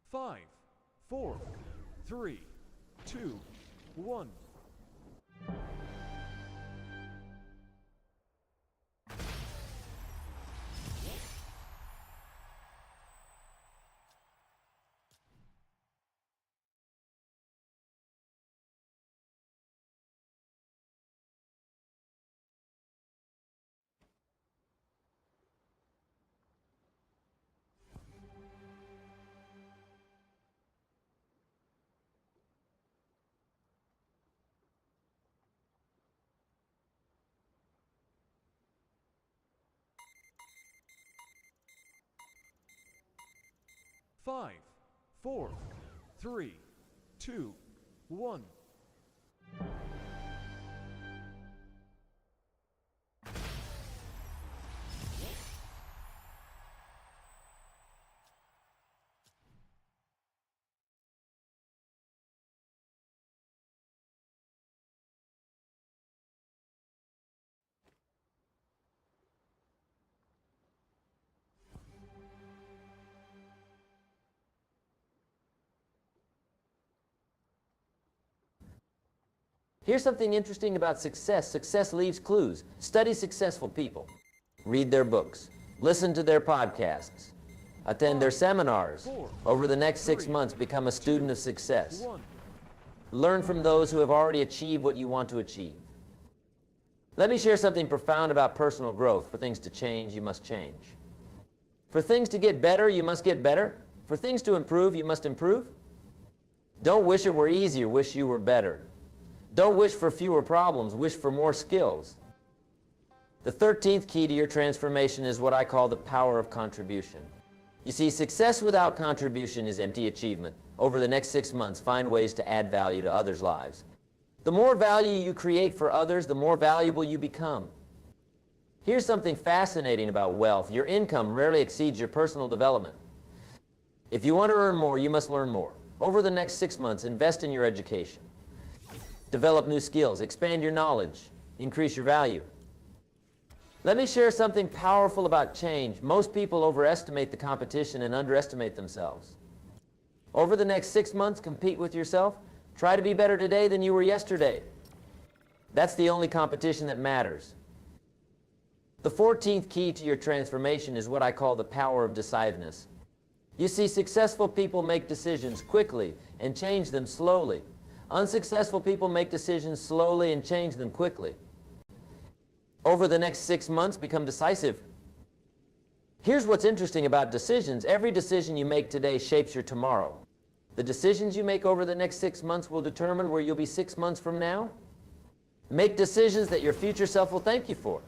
Five, 4, 3, 2, 1. Five, 4, 3, 2, 1. Here's something interesting about success. Success leaves clues. Study successful people. Read their books. Listen to their podcasts. Attend their seminars. Over the next 6 months, become a student of success. Learn from those who have already achieved what you want to achieve. Let me share something profound about personal growth. For things to change, you must change. For things to get better, you must get better. For things to improve, you must improve. Don't wish it were easier, wish you were better. Don't wish for fewer problems, wish for more skills. The 13th key to your transformation is what I call the power of contribution. You see, success without contribution is empty achievement. Over the next 6 months, find ways to add value to others' lives. The more value you create for others, the more valuable you become. Here's something fascinating about wealth. Your income rarely exceeds your personal development. If you want to earn more, you must learn more. Over the next 6 months, invest in your education. Develop new skills, expand your knowledge, increase your value. Let me share something powerful about change. Most people overestimate the competition and underestimate themselves. Over the next 6 months, compete with yourself. Try to be better today than you were yesterday. That's the only competition that matters. The 14th key to your transformation is what I call the power of decisiveness. You see, successful people make decisions quickly and change them slowly. Unsuccessful people make decisions slowly and change them quickly. Over the next 6 months, become decisive. Here's what's interesting about decisions. Every decision you make today shapes your tomorrow. The decisions you make over the next 6 months will determine where you'll be 6 months from now. Make decisions that your future self will thank you for.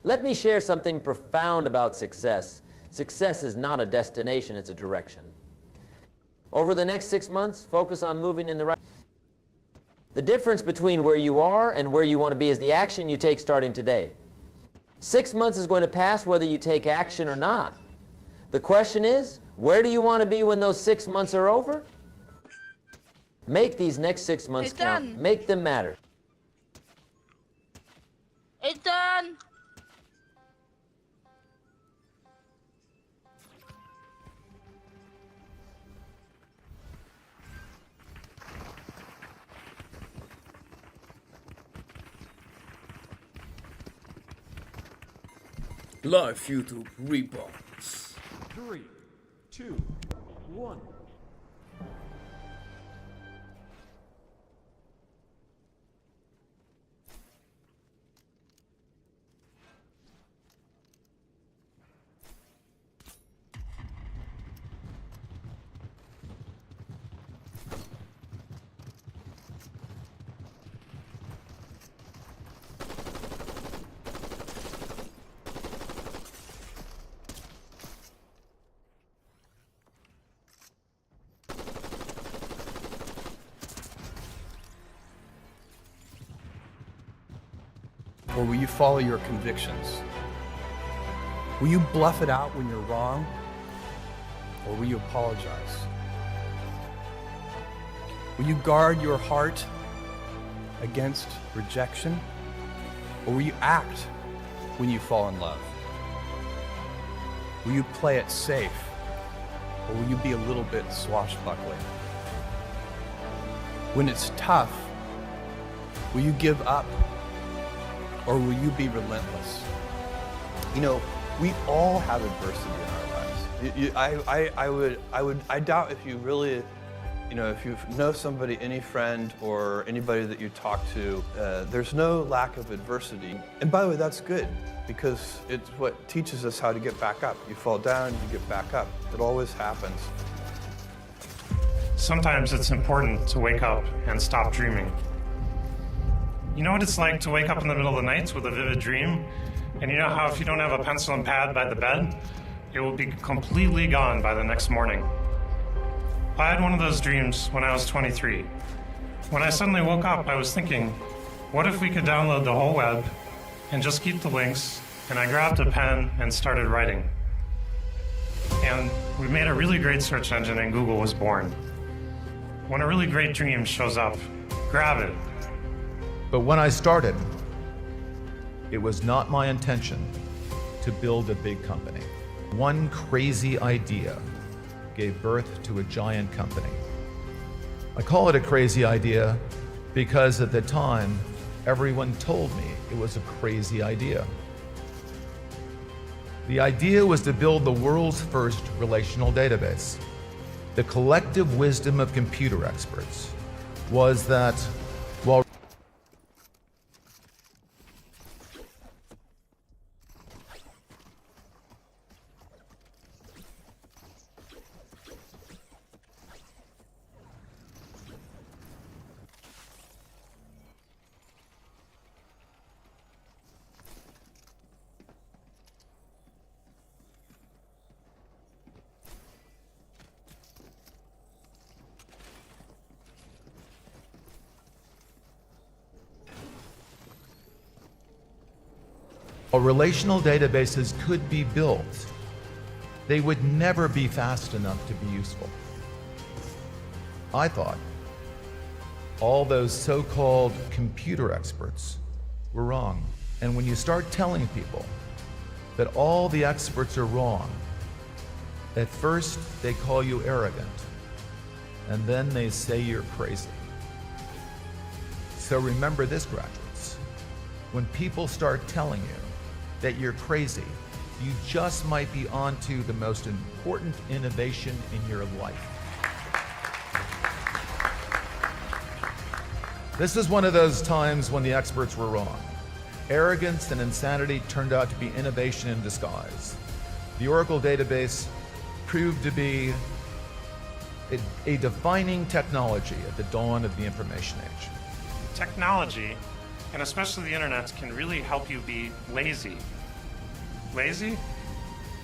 Let me share something profound about success. Success is not a destination, it's a direction. Over the next 6 months, focus on moving in the right. The difference between where you are and where you want to be is the action you take starting today. 6 months is going to pass whether you take action or not. The question is, where do you want to be when those 6 months are over? Make these next 6 months count. Make them matter. It's done. Live YouTube RebouneZ. 3, 2, 1. Or will you follow your convictions? Will you bluff it out when you're wrong? Or will you apologize? Will you guard your heart against rejection? Or will you act when you fall in love? Will you play it safe? Or will you be a little bit swashbuckling? When it's tough, will you give up? Or will you be relentless? You know, we all have adversity in our lives. I doubt if you really, you know, if you know somebody, any friend or anybody that you talk to, there's no lack of adversity. And by the way, that's good, because it's what teaches us how to get back up. You fall down, you get back up. It always happens. Sometimes it's important to wake up and stop dreaming. You know what it's like to wake up in the middle of the night with a vivid dream? And you know how if you don't have a pencil and pad by the bed, it will be completely gone by the next morning. I had one of those dreams when I was 23. When I suddenly woke up, I was thinking, what if we could download the whole web and just keep the links? And I grabbed a pen and started writing. And we made a really great search engine and Google was born. When a really great dream shows up, grab it. But when I started, it was not my intention to build a big company. One crazy idea gave birth to a giant company. I call it a crazy idea because at the time, everyone told me it was a crazy idea. The idea was to build the world's first relational database. The collective wisdom of computer experts was that while relational databases could be built, they would never be fast enough to be useful. I thought all those so-called computer experts were wrong. And when you start telling people that all the experts are wrong, at first they call you arrogant, and then they say you're crazy. So remember this, graduates. When people start telling you that you're crazy, you just might be onto the most important innovation in your life. This is one of those times when the experts were wrong. Arrogance and insanity turned out to be innovation in disguise. The Oracle database proved to be a defining technology at the dawn of the information age. Technology, and especially the internet, can really help you be lazy. Lazy?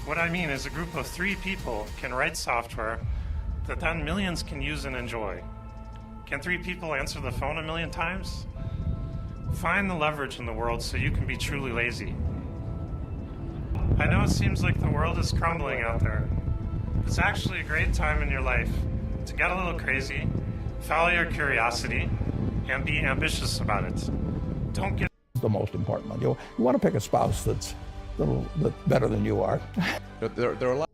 What I mean is a group of 3 people can write software that then millions can use and enjoy. Can 3 people answer the phone a million times? Find the leverage in the world so you can be truly lazy. I know it seems like the world is crumbling out there. It's actually a great time in your life to get a little crazy, follow your curiosity and be ambitious about it. Don't get the most important one. You want to pick a spouse that's a little bit better than you are. There are a lot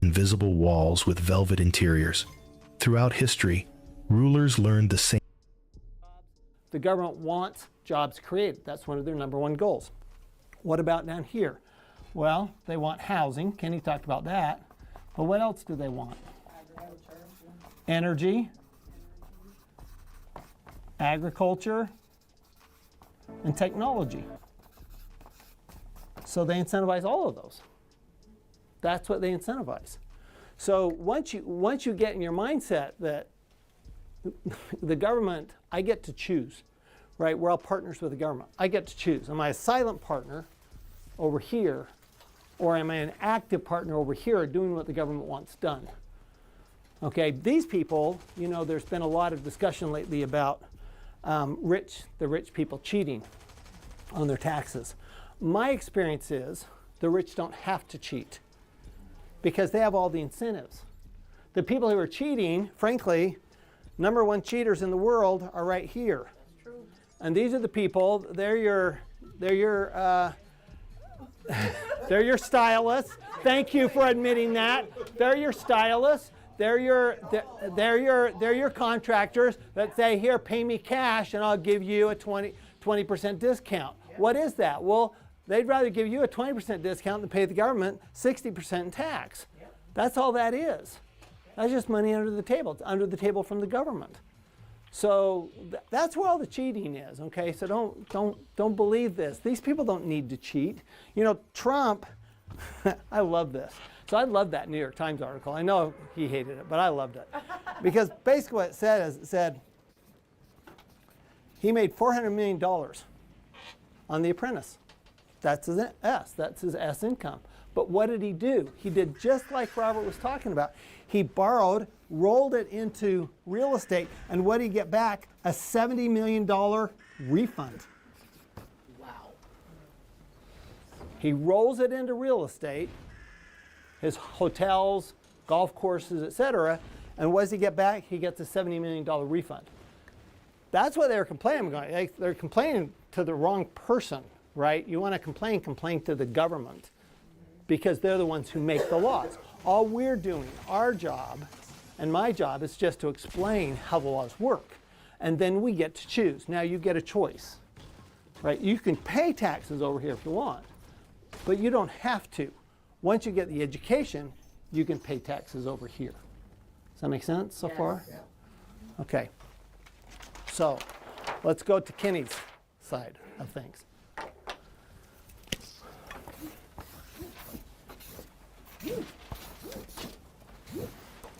invisible walls with velvet interiors. Throughout history, rulers learned the same. The government wants jobs created. That's one of their #1 goals. What about down here? Well, they want housing. Kenny talked about that. But what else do they want? Energy, agriculture, and technology. So they incentivize all of those. That's what they incentivize. So once you get in your mindset that the government, I get to choose, right? We're all partners with the government. I get to choose. Am I a silent partner over here, or am I an active partner over here doing what the government wants done? Okay, these people, you know, there's been a lot of discussion lately about the rich people cheating on their taxes. My experience is the rich don't have to cheat because they have all the incentives. The people who are cheating, frankly, #1 cheaters in the world are right here. That's true. And these are the people, they're your stylists. Thank you for admitting that. They're your stylists. They're your contractors that say, here, pay me cash and I'll give you a 20% discount. Yep. What is that? Well, they'd rather give you a 20% discount than pay the government 60% in tax. Yep. That's all that is. That's just money under the table. It's under the table from the government. So that's where all the cheating is, okay? So don't believe this. These people don't need to cheat. You know, Trump, I love this. So I love that New York Times article. I know he hated it, but I loved it. Because basically what it said is, it said he made $400 million on The Apprentice. That's his S. That's his S income. But what did he do? He did just like Robert was talking about. He borrowed, rolled it into real estate, and what did he get back? A $70 million refund. Wow. He rolls it into real estate, his hotels, golf courses, etc., and what does he get back? He gets a $70 million refund. That's what they were complaining about. They're complaining to the wrong person, right? You want to complain to the government because they're the ones who make the laws. All we're doing, our job, and my job, is just to explain how the laws work. And then we get to choose. Now you get a choice, right? You can pay taxes over here if you want, but you don't have to. Once you get the education, you can pay taxes over here. Does that make sense so far? Yeah. Okay. So let's go to Kenny's side of things.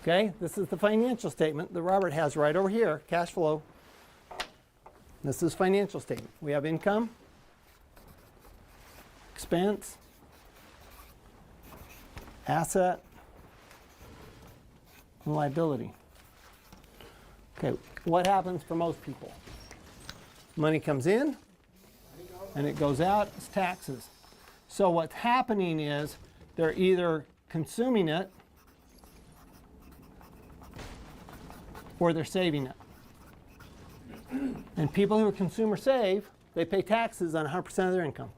Okay, this is the financial statement that Robert has right over here, cash flow. This is financial statement. We have income, expense, asset, and liability. Okay, what happens for most people? Money comes in and it goes out as taxes. So what's happening is they're either consuming it or they're saving it. And people who are consumer save, they pay taxes on 100% of their income.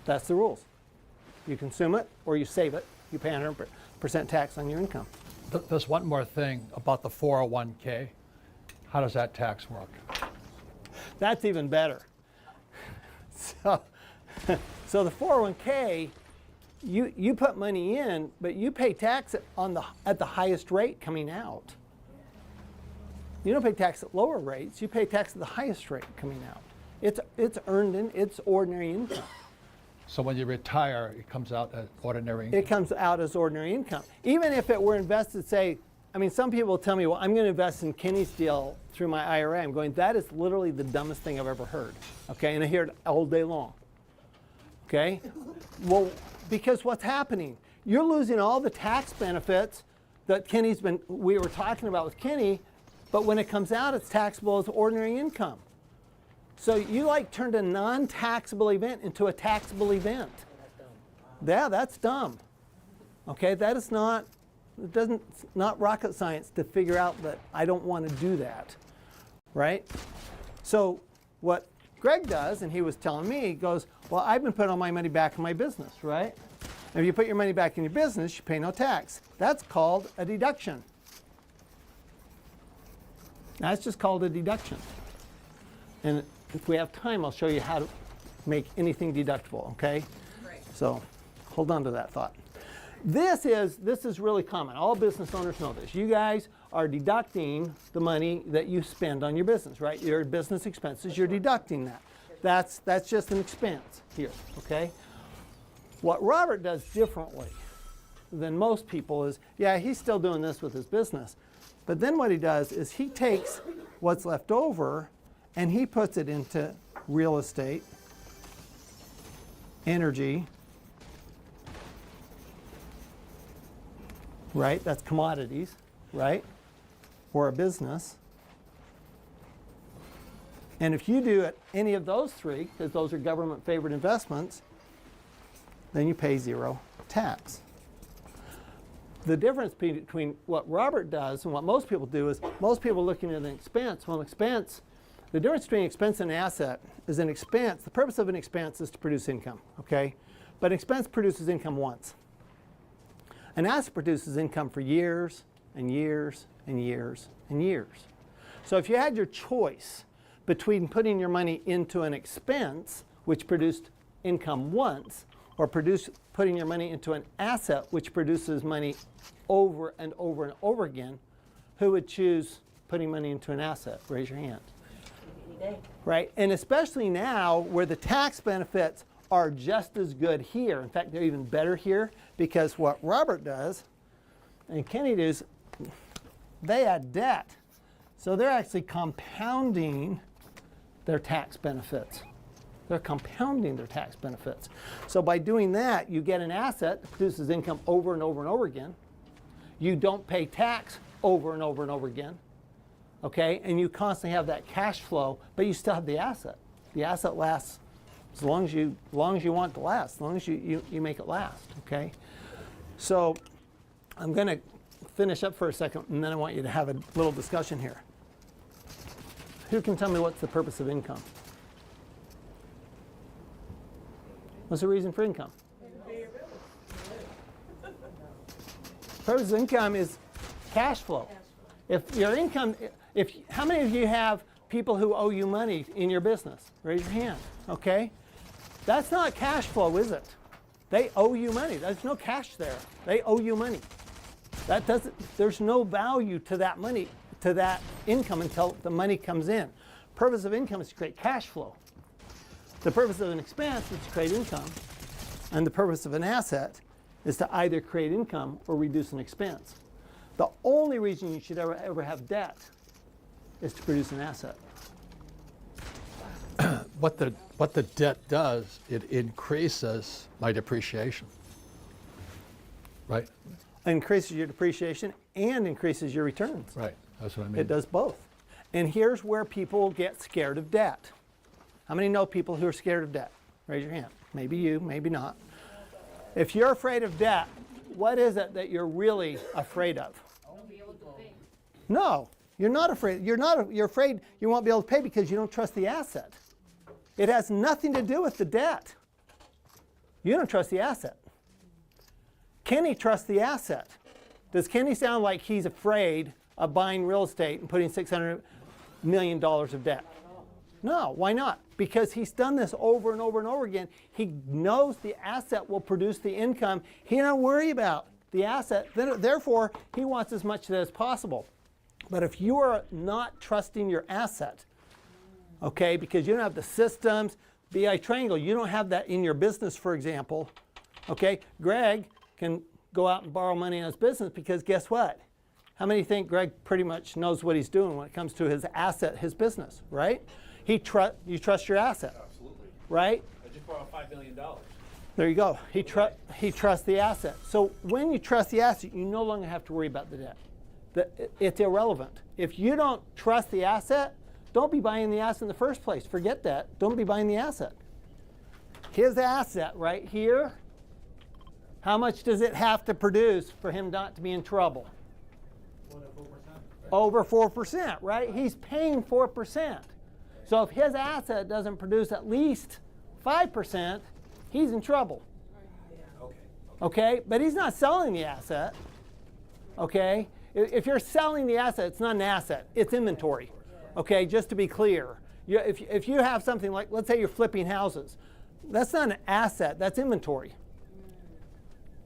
That's the rules. You consume it or you save it, you pay 100% tax on your income. There's one more thing about the 401k. How does that tax work? That's even better. So the 401k, you put money in, but you pay tax at the highest rate coming out. You don't pay tax at lower rates. You pay tax at the highest rate coming out. It's earned in, it's ordinary income. So when you retire, it comes out as ordinary income? It comes out as ordinary income. Even if it were invested, say, I mean, some people will tell me, well, I'm going to invest in Kenny's deal through my IRA. I'm going, that is literally the dumbest thing I've ever heard. Okay, and I hear it all day long. Okay? Well, because what's happening? You're losing all the tax benefits that we were talking about with Kenny, but when it comes out, it's taxable as ordinary income. So you turned a non-taxable event into a taxable event. Yeah, that's dumb. Okay, that is not It's not rocket science to figure out that I don't want to do that, right? So what Greg does, and he was telling me, he goes, well, I've been putting all my money back in my business, right? And if you put your money back in your business, you pay no tax. That's called a deduction. That's just called a deduction. And if we have time, I'll show you how to make anything deductible, okay? So hold on to that thought. This is really common. All business owners know this. You guys are deducting the money that you spend on your business, right? Your business expenses, you're deducting that. That's just an expense here, okay? What Robert does differently than most people is, yeah, he's still doing this with his business. But then what he does is he takes what's left over and he puts it into real estate, energy, right? That's commodities, right? Or a business. And if you do any of those three, because those are government favored investments, then you pay zero tax. The difference between what Robert does and what most people do is most people are looking at an expense. Well, an expense, the difference between expense and asset is an expense. The purpose of an expense is to produce income, okay? But an expense produces income once. An asset produces income for years and years and years and years. So if you had your choice between putting your money into an expense, which produced income once, or putting your money into an asset which produces money over and over and over again, who would choose putting money into an asset? Raise your hand. Right? And especially now where the tax benefits are just as good here. In fact, they're even better here because what Robert does and Kenny does, they add debt. So they're actually compounding their tax benefits. They're compounding their tax benefits. So by doing that, you get an asset that produces income over and over and over again. You don't pay tax over and over and over again. Okay? And you constantly have that cash flow, but you still have the asset. The asset lasts as long as you want it to last, as long as you make it last. Okay? So I'm going to finish up for a second, and then I want you to have a little discussion here. Who can tell me what's the purpose of income? What's the reason for income? Purpose of income is cash flow. If your income, how many of you have people who owe you money in your business? Raise your hand. Okay, that's not cash flow, is it? They owe you money. There's no cash there. They owe you money. That doesn't. There's no value to that money, to that income until the money comes in. Purpose of income is to create cash flow. The purpose of an expense is to create income, and the purpose of an asset is to either create income or reduce an expense. The only reason you should ever have debt is to produce an asset. What the debt does, it increases my depreciation, right? Increases your depreciation and increases your returns. Right, that's what I mean. It does both. And here's where people get scared of debt. How many know people who are scared of debt? Raise your hand. Maybe you, maybe not. If you're afraid of debt, what is it that you're really afraid of? No, you're not afraid. You're afraid you won't be able to pay because you don't trust the asset. It has nothing to do with the debt. You don't trust the asset. Kenny trusts the asset. Does Kenny sound like he's afraid of buying real estate and putting $600 million of debt? No, why not? Because he's done this over and over and over again. He knows the asset will produce the income. He don't worry about the asset. Therefore, he wants as much as possible. But if you are not trusting your asset, okay, because you don't have the systems, BI triangle, you don't have that in your business, for example, okay, Greg can go out and borrow money in his business because guess what? How many think Greg pretty much knows what he's doing when it comes to his asset, his business, right? You trust your asset, absolutely, right? I just borrowed $5 million. There you go. He trusts the asset. So when you trust the asset, you no longer have to worry about the debt. It's irrelevant. If you don't trust the asset, don't be buying the asset in the first place. Forget that. Don't be buying the asset. Here's the asset right here. How much does it have to produce for him not to be in trouble? Over 4%, right? He's paying 4%. So if his asset doesn't produce at least 5%, he's in trouble. Okay, but he's not selling the asset. Okay, if you're selling the asset, it's not an asset, it's inventory. Okay, just to be clear. If you have something like, let's say you're flipping houses, that's not an asset, that's inventory.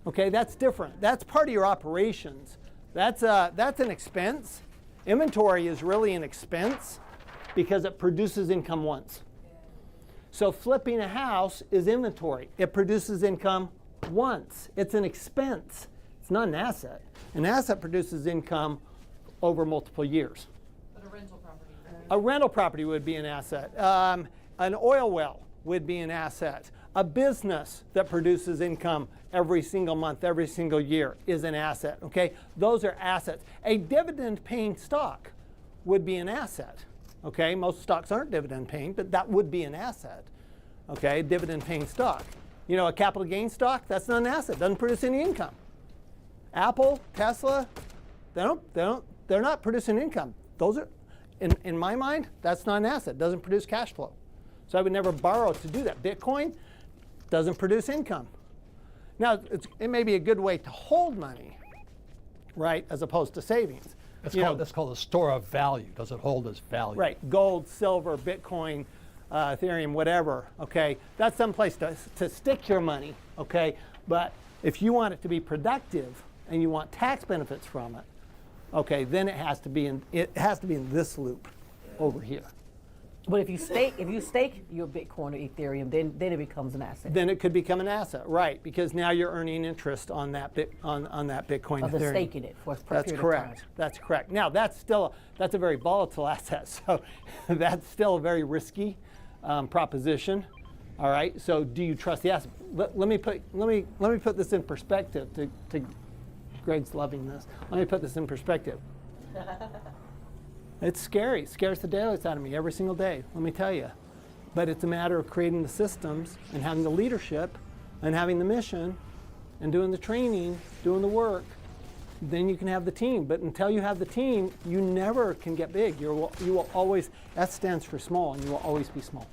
Okay, that's different. That's part of your operations. That's an expense. Inventory is really an expense because it produces income once. So flipping a house is inventory. It produces income once. It's an expense. It's not an asset. An asset produces income over multiple years. But a rental property. A rental property would be an asset. An oil well would be an asset. A business that produces income every single month, every single year is an asset. Okay, those are assets. A dividend-paying stock would be an asset. Okay, most stocks aren't dividend-paying, but that would be an asset. Okay, dividend-paying stock. You know, a capital gain stock, that's not an asset. Doesn't produce any income. Apple, Tesla, they're not producing income. Those are, in my mind, that's not an asset. Doesn't produce cash flow. So I would never borrow to do that. Bitcoin doesn't produce income. Now, it may be a good way to hold money, right, as opposed to savings. That's called a store of value. Does it hold its value? Right, gold, silver, Bitcoin, Ethereum, whatever, okay? That's some place to stick your money, okay? But if you want it to be productive and you want tax benefits from it, okay, then it has to be in this loop over here. But if you stake your Bitcoin or Ethereum, then it becomes an asset. Then it could become an asset, right? Because now you're earning interest on that on that Bitcoin. Of the Ethereum. staking it for a period That's of correct. time. That's correct. Now that's a very volatile asset, so that's still a very risky proposition. All right. So do you trust the asset? Let me put this in perspective. To Greg's loving this. Let me put this in perspective. It's scary. It scares the daylights out of me every single day, let me tell you. But it's a matter of creating the systems and having the leadership and having the mission and doing the training, doing the work. Then you can have the team. But until you have the team, you never can get big. You will always, S stands for small, and you will always be small.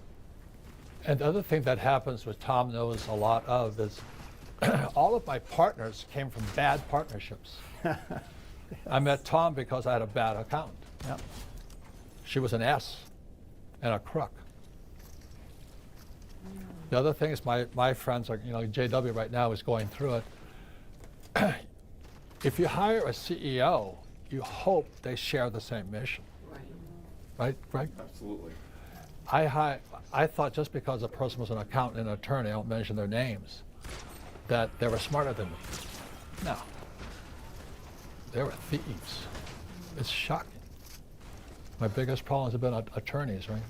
And the other thing that happens, which Tom knows a lot of, is all of my partners came from bad partnerships. I met Tom because I had a bad accountant. Yeah. She was an S and a crook. The other thing is my friends are, JW right now is going through it. If you hire a CEO, you hope they share the same mission. Right, Greg? Absolutely. I thought just because a person was an accountant and an attorney, I don't mention their names, that they were smarter than me. No. They were thieves. It's shocking. My biggest problems have been attorneys, right?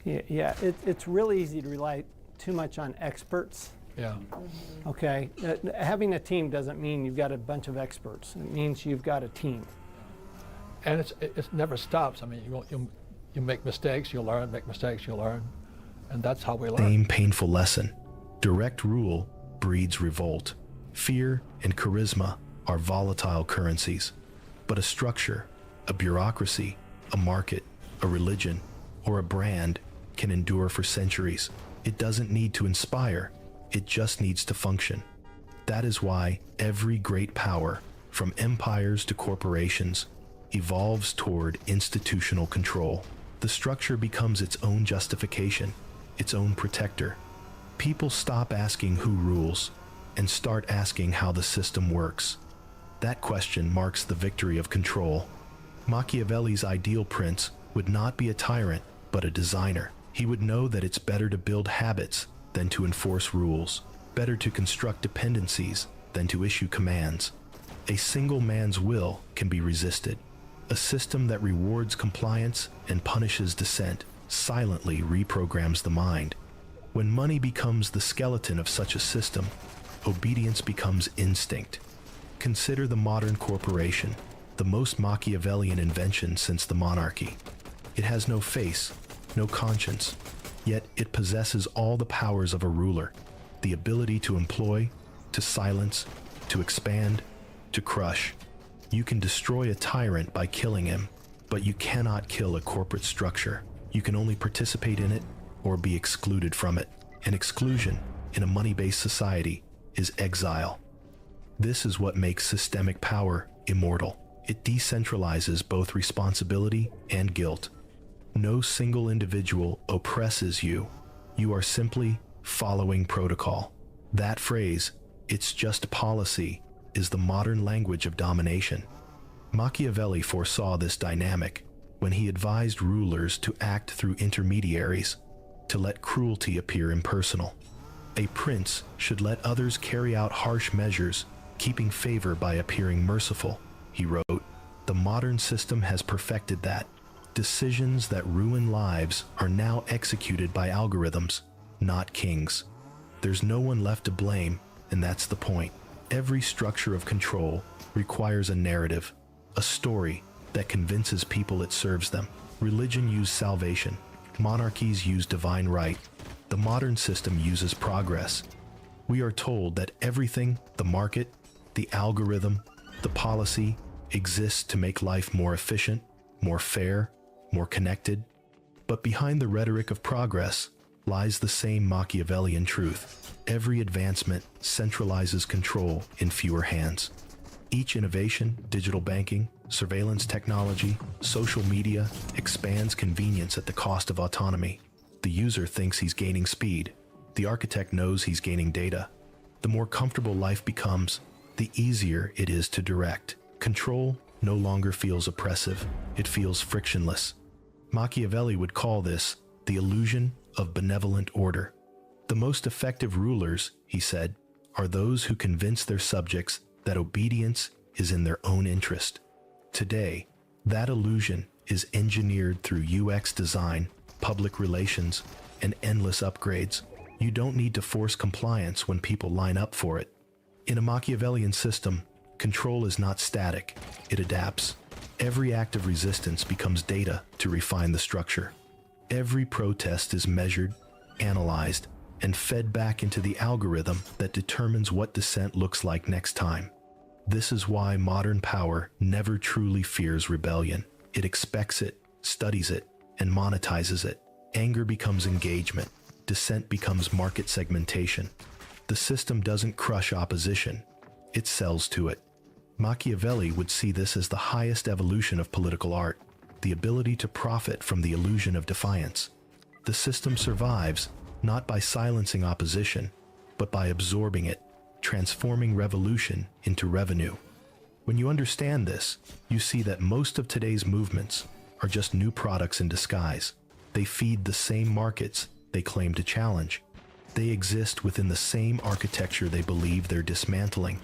Yeah, it's really easy to rely too much on experts. Yeah. Okay, having a team doesn't mean you've got a bunch of experts. It means you've got a team. And it never stops. I mean, you make mistakes, you learn, make mistakes, you learn. And that's how we learn. Same painful lesson. Direct rule breeds revolt. Fear and charisma are volatile currencies. But a structure, a bureaucracy, a market, a religion, or a brand can endure for centuries. It doesn't need to inspire, it just needs to function. That is why every great power, from empires to corporations, evolves toward institutional control. The structure becomes its own justification, its own protector. People stop asking who rules and start asking how the system works. That question marks the victory of control. Machiavelli's ideal prince would not be a tyrant, but a designer. He would know that it's better to build habits than to enforce rules, better to construct dependencies than to issue commands. A single man's will can be resisted. A system that rewards compliance and punishes dissent silently reprograms the mind. When money becomes the skeleton of such a system, obedience becomes instinct. Consider the modern corporation, the most Machiavellian invention since the monarchy. It has no face, no conscience, yet it possesses all the powers of a ruler, the ability to employ, to silence, to expand, to crush. You can destroy a tyrant by killing him, but you cannot kill a corporate structure. You can only participate in it or be excluded from it. And exclusion in a money-based society is exile. This is what makes systemic power immortal. It decentralizes both responsibility and guilt. No single individual oppresses you. You are simply following protocol. That phrase, "it's just policy," is the modern language of domination. Machiavelli foresaw this dynamic when he advised rulers to act through intermediaries, to let cruelty appear impersonal. A prince should let others carry out harsh measures, keeping favor by appearing merciful, he wrote. The modern system has perfected that. Decisions that ruin lives are now executed by algorithms, not kings. There's no one left to blame, and that's the point. Every structure of control requires a narrative, a story that convinces people it serves them. Religion used salvation. Monarchies use divine right. The modern system uses progress. We are told that everything, the market, the algorithm, the policy, exists to make life more efficient, more fair, more connected. But behind the rhetoric of progress lies the same Machiavellian truth. Every advancement centralizes control in fewer hands. Each innovation, digital banking, surveillance technology, social media, expands convenience at the cost of autonomy. The user thinks he's gaining speed. The architect knows he's gaining data. The more comfortable life becomes, the easier it is to direct. Control no longer feels oppressive. It feels frictionless. Machiavelli would call this the illusion of benevolent order. The most effective rulers, he said, are those who convince their subjects that obedience is in their own interest. Today, that illusion is engineered through UX design, public relations, and endless upgrades. You don't need to force compliance when people line up for it. In a Machiavellian system, control is not static, it adapts. Every act of resistance becomes data to refine the structure. Every protest is measured, analyzed, and fed back into the algorithm that determines what dissent looks like next time. This is why modern power never truly fears rebellion. It expects it, studies it, and monetizes it. Anger becomes engagement. Dissent becomes market segmentation. The system doesn't crush opposition, it sells to it. Machiavelli would see this as the highest evolution of political art, the ability to profit from the illusion of defiance. The system survives not by silencing opposition, but by absorbing it, transforming revolution into revenue. When you understand this, you see that most of today's movements are just new products in disguise. They feed the same markets they claim to challenge. They exist within the same architecture they believe they're dismantling.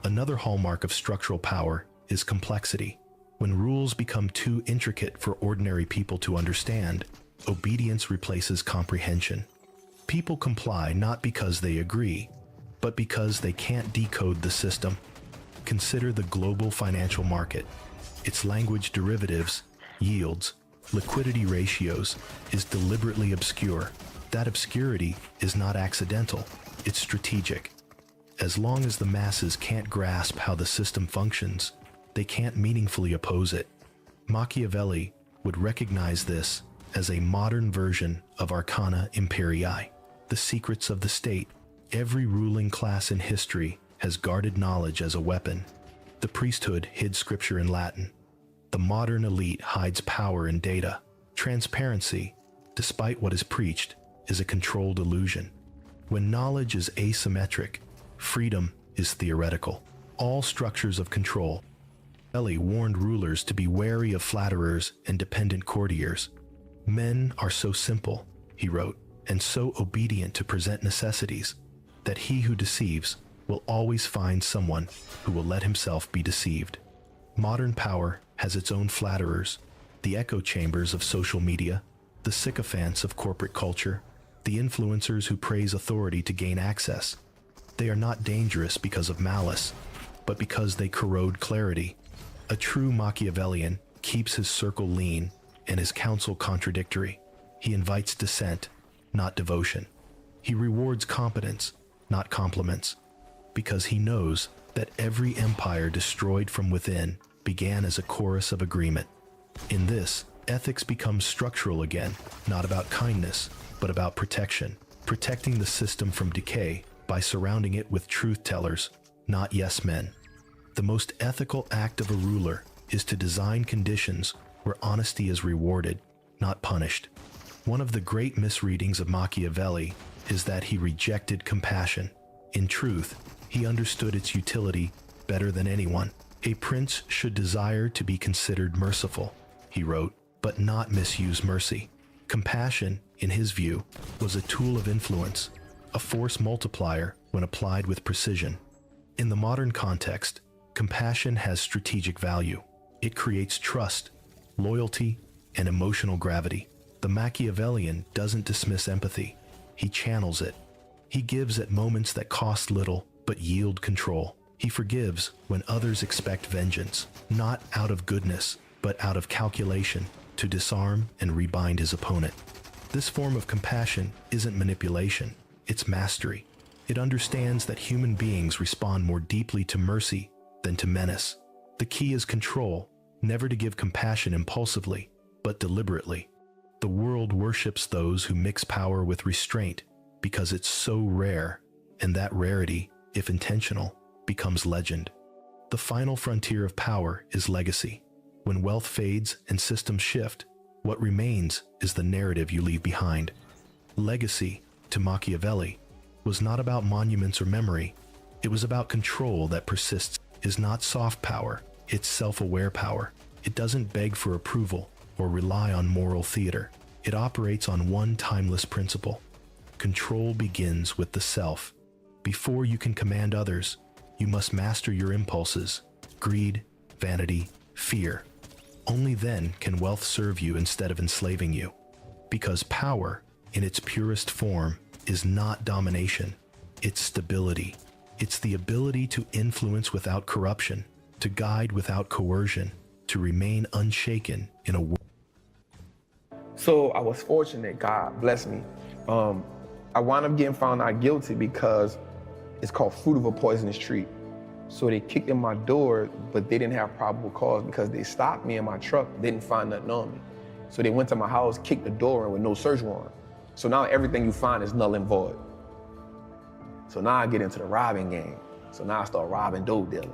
Another hallmark of structural power is complexity. When rules become too intricate for ordinary people to understand, obedience replaces comprehension. People comply not because they agree, but because they can't decode the system. Consider the global financial market. Its language derivatives, yields, liquidity ratios is deliberately obscure. That obscurity is not accidental, it's strategic. As long as the masses can't grasp how the system functions, they can't meaningfully oppose it. Machiavelli would recognize this as a modern version of Arcana Imperii, the secrets of the state. Every ruling class in history has guarded knowledge as a weapon. The priesthood hid scripture in Latin. The modern elite hides power in data. Transparency, despite what is preached, is a controlled illusion. When knowledge is asymmetric, freedom is theoretical. All structures of control. Machiavelli warned rulers to be wary of flatterers and dependent courtiers. Men are so simple, he wrote, and so obedient to present necessities, that he who deceives will always find someone who will let himself be deceived. Modern power has its own flatterers, the echo chambers of social media, the sycophants of corporate culture, the influencers who praise authority to gain access. They are not dangerous because of malice, but because they corrode clarity. A true Machiavellian keeps his circle lean and his counsel contradictory. He invites dissent, not devotion. He rewards competence, not compliments. because he knows that every empire destroyed from within began as a chorus of agreement. In this, ethics becomes structural again, not about kindness, but about protection, protecting the system from decay by surrounding it with truth tellers, not yes men. The most ethical act of a ruler is to design conditions where honesty is rewarded, not punished. One of the great misreadings of Machiavelli is that he rejected compassion. In truth, he understood its utility better than anyone. A prince should desire to be considered merciful, he wrote, but not misuse mercy. Compassion, in his view, was a tool of influence, a force multiplier when applied with precision. In the modern context, compassion has strategic value. It creates trust, loyalty, and emotional gravity. The Machiavellian doesn't dismiss empathy. He channels it. He gives at moments that cost little but yield control. He forgives when others expect vengeance, not out of goodness, but out of calculation, to disarm and rebind his opponent. This form of compassion isn't manipulation, it's mastery. It understands that human beings respond more deeply to mercy than to menace. The key is control, never to give compassion impulsively, but deliberately. The world worships those who mix power with restraint because it's so rare, and that rarity, if intentional, becomes legend. The final frontier of power is legacy. When wealth fades and systems shift, what remains is the narrative you leave behind. Legacy, to Machiavelli, was not about monuments or memory. It was about control that persists. Is not soft power, it's self-aware power. It doesn't beg for approval or rely on moral theater. It operates on one timeless principle. Control begins with the self. Before you can command others, you must master your impulses, greed, vanity, fear. Only then can wealth serve you instead of enslaving you. Because power, in its purest form, is not domination, it's stability. It's the ability to influence without corruption, to guide without coercion, to remain unshaken in a world. So I was fortunate, God bless me. I wound up getting found out guilty because it's called fruit of a poisonous tree. So they kicked in my door, but they didn't have probable cause because they stopped me in my truck, didn't find nothing on me. So they went to my house, kicked the door in with no search warrant. So now everything you find is null and void. So now I get into the robbing game. So now I start robbing dope dealers.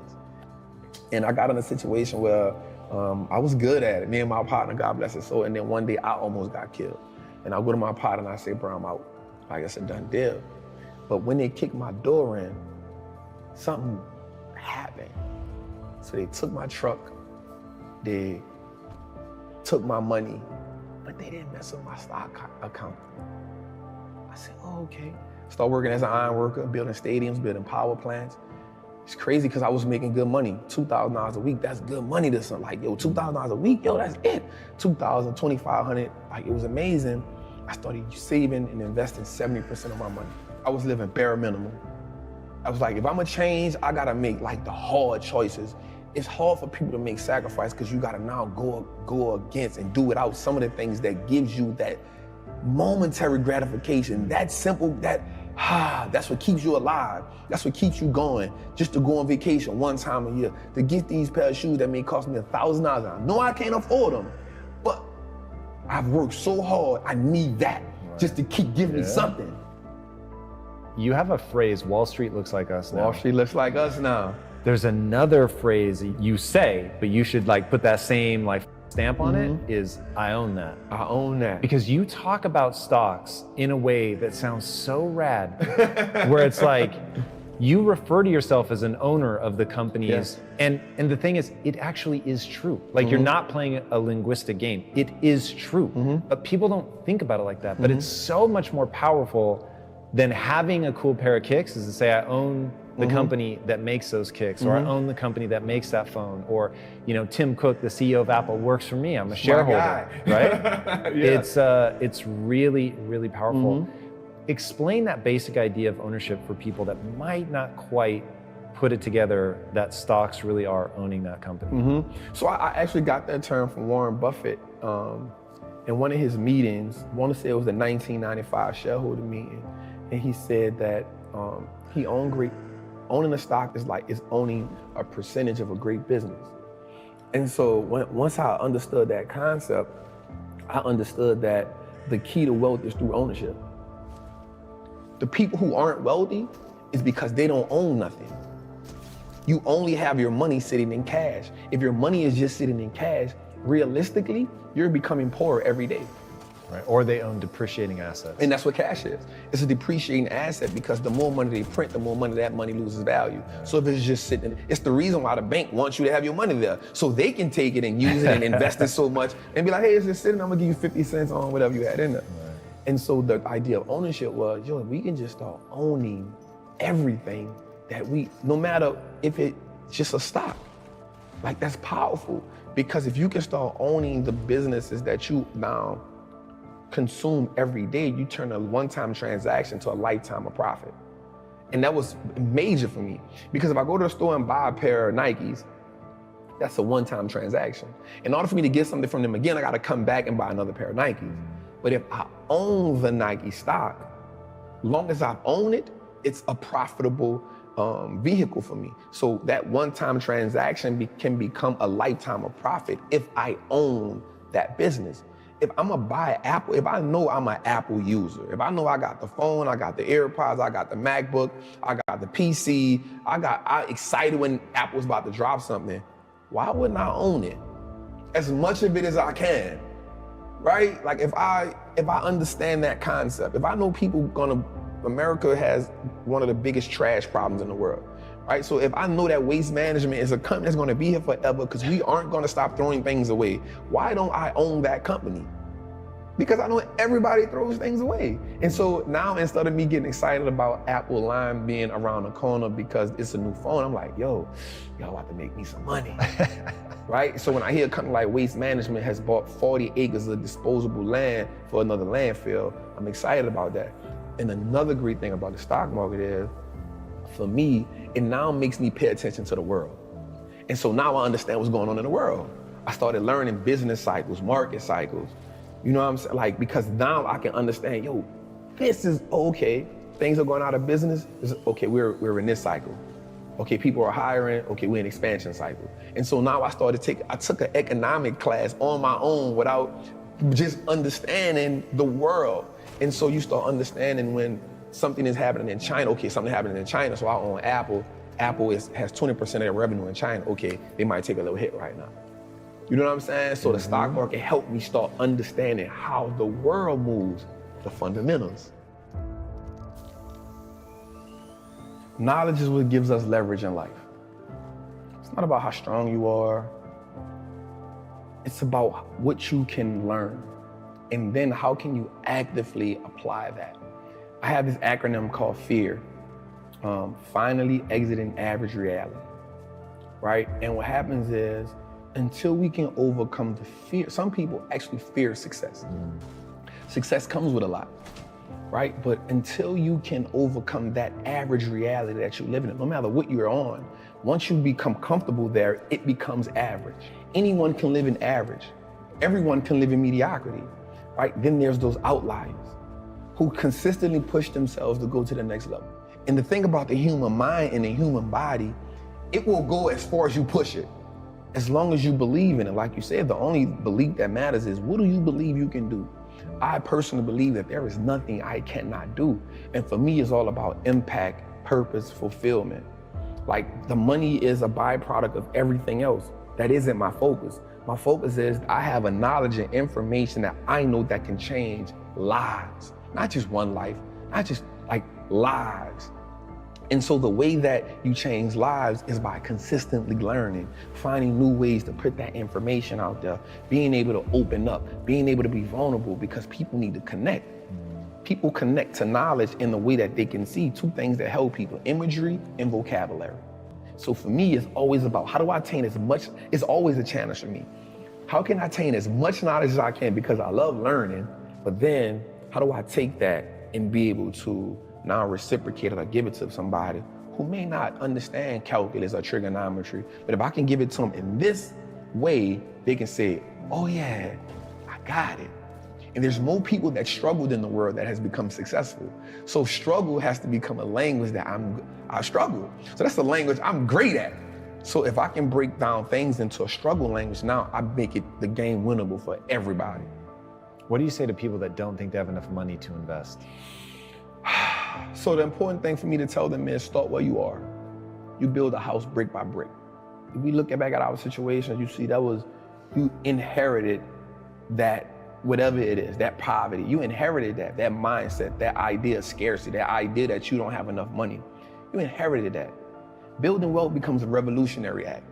And I got in a situation where I was good at it. Me and my partner, God bless his soul. And then one day I almost got killed. And I go to my partner and I say, bro, I'm out. Like it's a done deal. But when they kicked my door in, something happened. So they took my truck, they took my money, but they didn't mess up my stock account. I said, oh, okay. Start working as an iron worker, building stadiums, building power plants. It's crazy because I was making good money, $2,000 a week. That's good money to some, like, yo, $2,000 a week, yo, that's it. $2,000, $2,500, like it was amazing. I started saving and investing 70% of my money. I was living bare minimum. I was like, if I'm gonna change, I gotta make like the hard choices. It's hard for people to make sacrifice because you gotta now go against and do without some of the things that gives you that momentary gratification, that simple, that's what keeps you alive. That's what keeps you going. Just to go on vacation one time a year, to get these pair of shoes that may cost me $1,000. I know I can't afford them, but I've worked so hard, I need that just to keep giving me something. You have a phrase, Wall Street looks like us now. Wall Street looks like us now. There's another phrase you say, but you should like put that same like stamp on it, is I own that. I own that. Because you talk about stocks in a way that sounds so rad, where it's like, you refer to yourself as an owner of the companies. Yes. And the thing is, it actually is true. Like you're not playing a linguistic game. It is true, but people don't think about it like that. But it's so much more powerful than having a cool pair of kicks is to say, I own the company that makes those kicks, or I own the company that makes that phone, or, you know, Tim Cook, the CEO of Apple, works for me. I'm a shareholder, right? It's really, really powerful. Explain that basic idea of ownership for people that might not quite put it together that stocks really are owning that company. So I actually got that term from Warren Buffett in one of his meetings. I want to say it was the 1995 shareholder meeting. And he said that he owned great owning a stock is owning a percentage of a great business. And so once I understood that concept, I understood that the key to wealth is through ownership. The people who aren't wealthy is because they don't own nothing. You only have your money sitting in cash. If your money is just sitting in cash, realistically, you're becoming poorer every day. Right. Or they own depreciating assets. And that's what cash is. It's a depreciating asset because the more money they print, the more money that money loses value. Yeah. So if it's just sitting, it's the reason why the bank wants you to have your money there. So they can take it and use it and invest it so much and be like, hey, it's just sitting, I'm gonna give you 50 cents on whatever you had in there. Right. And so the idea of ownership was, yo, we can just start owning everything that no matter if it's just a stock. Like, that's powerful. Because if you can start owning the businesses that you now consume every day, you turn a one-time transaction to a lifetime of profit. And that was major for me. Because if I go to the store and buy a pair of Nikes, that's a one-time transaction. In order for me to get something from them again, I gotta come back and buy another pair of Nikes. But if I own the Nike stock, long as I own it, it's a profitable vehicle for me. So that one-time transaction can become a lifetime of profit if I own that business. If I'm gonna buy Apple, if I know I'm an Apple user, if I know I got the phone, I got the AirPods, I got the MacBook, I got the PC, I'm excited when Apple's about to drop something, why wouldn't I own it? As much of it as I can, right? Like if I understand that concept, if I know America has one of the biggest trash problems in the world, right? So if I know that Waste Management is a company that's gonna be here forever because we aren't gonna stop throwing things away, why don't I own that company? Because I know everybody throws things away. And so now instead of me getting excited about Apple Lime being around the corner because it's a new phone, I'm like, yo, y'all about to make me some money, right? So when I hear a company like Waste Management has bought 40 acres of disposable land for another landfill, I'm excited about that. And another great thing about the stock market is, for me, it now makes me pay attention to the world. And so now I understand what's going on in the world. I started learning business cycles, market cycles. You know what I'm saying? Like, because now I can understand, yo, this is okay. Things are going out of business. Okay, we're in this cycle. Okay, people are hiring. Okay, we're in expansion cycle. And so now I took an economic class on my own without just understanding the world. And so you start understanding when something is happening in China. Okay, something happening in China, so I own Apple. Apple has 20% of their revenue in China. Okay, they might take a little hit right now. You know what I'm saying? So the stock market helped me start understanding how the world moves, the fundamentals. Knowledge is what gives us leverage in life. It's not about how strong you are. It's about what you can learn. And then how can you actively apply that? I have this acronym called FEAR. Finally exiting average reality, right? And what happens is, until we can overcome the fear, some people actually fear success. Success comes with a lot, right? But until you can overcome that average reality that you're living in, no matter what you're on, once you become comfortable there, it becomes average. Anyone can live in average. Everyone can live in mediocrity, right? Then there's those outliers who consistently push themselves to go to the next level. And the thing about the human mind and the human body, it will go as far as you push it, as long as you believe in it. Like you said, the only belief that matters is, what do you believe you can do? I personally believe that there is nothing I cannot do. And for me, it's all about impact, purpose, fulfillment. Like, the money is a byproduct of everything else. That isn't my focus. My focus is I have a knowledge and information that I know that can change lives. Not just one life, not just like lives. And so the way that you change lives is by consistently learning, finding new ways to put that information out there, being able to open up, being able to be vulnerable, because people need to connect. People connect to knowledge in the way that they can see two things that help people: imagery and vocabulary. So for me, it's always about, how do I attain as much? It's always a challenge for me. How can I attain as much knowledge as I can? Because I love learning, but then how do I take that and be able to now reciprocate it or give it to somebody who may not understand calculus or trigonometry, but if I can give it to them in this way, they can say, oh yeah, I got it. And there's more people that struggled in the world that has become successful. So struggle has to become a language that I struggle. So that's the language I'm great at. So if I can break down things into a struggle language, now I make it the game winnable for everybody. What do you say to people that don't think they have enough money to invest? So the important thing for me to tell them is start where you are. You build a house brick by brick. If we look back at our situations, you see you inherited that, whatever it is, that poverty. You inherited that mindset, that idea of scarcity, that idea that you don't have enough money. You inherited that. Building wealth becomes a revolutionary act.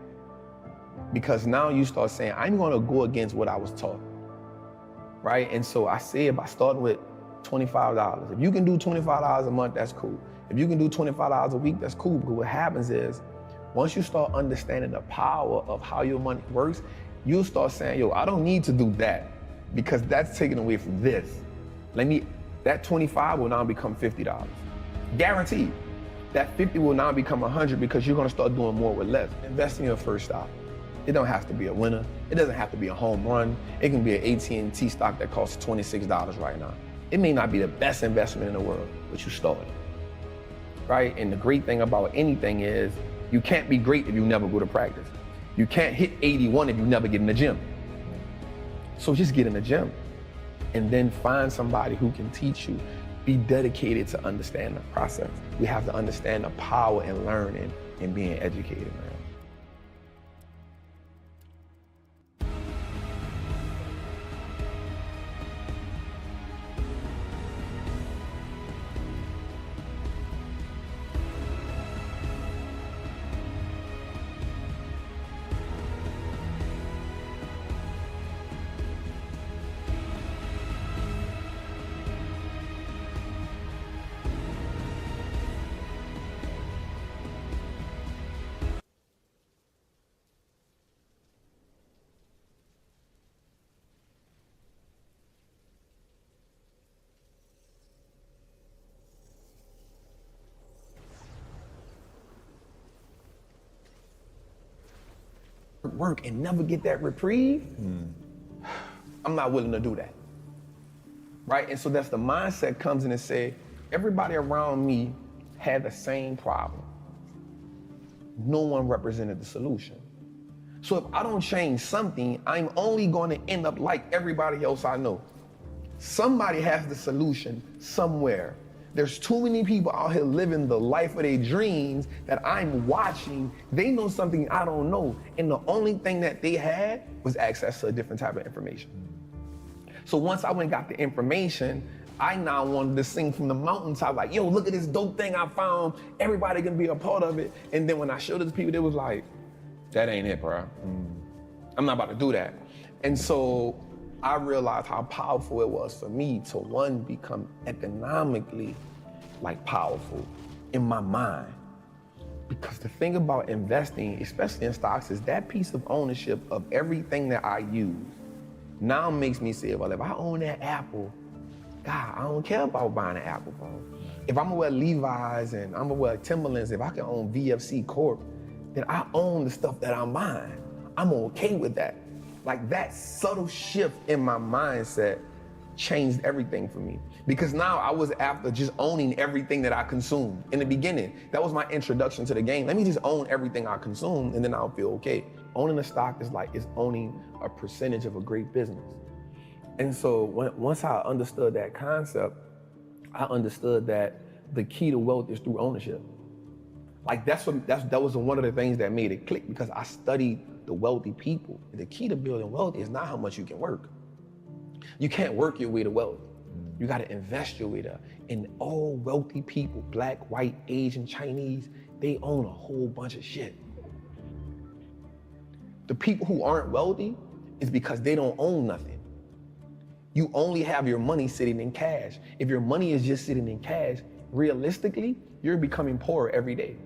Because now you start saying, I'm gonna go against what I was taught, right? And so I said by starting with $25. If you can do $25 a month, that's cool. If you can do $25 a week, that's cool. Because what happens is, once you start understanding the power of how your money works, you'll start saying, yo, I don't need to do that because that's taken away from this. That 25 will now become $50. Guaranteed. That 50 will now become 100 because you're gonna start doing more with less. Invest in your first stock. It don't have to be a winner. It doesn't have to be a home run. It can be an AT&T stock that costs $26 right now. It may not be the best investment in the world, but you started, right? And the great thing about anything is you can't be great if you never go to practice. You can't hit 81 if you never get in the gym. So just get in the gym and then find somebody who can teach you. Be dedicated to understand the process. We have to understand the power in learning and being educated, man. Work and never get that reprieve, I'm not willing to do that, right? And so that's the mindset comes in and say, everybody around me had the same problem. No one represented the solution. So if I don't change something, I'm only going to end up like everybody else I know. Somebody has the solution somewhere. There's too many people out here living the life of their dreams that I'm watching. They know something I don't know. And the only thing that they had was access to a different type of information. So once I went and got the information, I now wanted to sing from the mountaintop, like, yo, look at this dope thing I found. Everybody can be a part of it. And then when I showed it to people, they was like, that ain't it, bro. I'm not about to do that. And so I realized how powerful it was for me to, one, become economically powerful in my mind. Because the thing about investing, especially in stocks, is that piece of ownership of everything that I use now makes me say, well, if I own that Apple, God, I don't care about buying an Apple phone. If I'm gonna wear Levi's and I'm gonna wear Timberlands, if I can own VFC Corp, then I own the stuff that I'm buying. I'm okay with that. Like that subtle shift in my mindset changed everything for me. Because now I was after just owning everything that I consumed. In the beginning, that was my introduction to the game. Let me just own everything I consume and then I'll feel okay. Owning a stock is like, it's owning a percentage of a great business. And so once I understood that concept, I understood that the key to wealth is through ownership. Like that was one of the things that made it click, because I studied the wealthy people. The key to building wealth is not how much you can work. You can't work your way to wealth. You gotta invest your way there. And all wealthy people, black, white, Asian, Chinese, they own a whole bunch of shit. The people who aren't wealthy is because they don't own nothing. You only have your money sitting in cash. If your money is just sitting in cash, realistically, you're becoming poorer every day.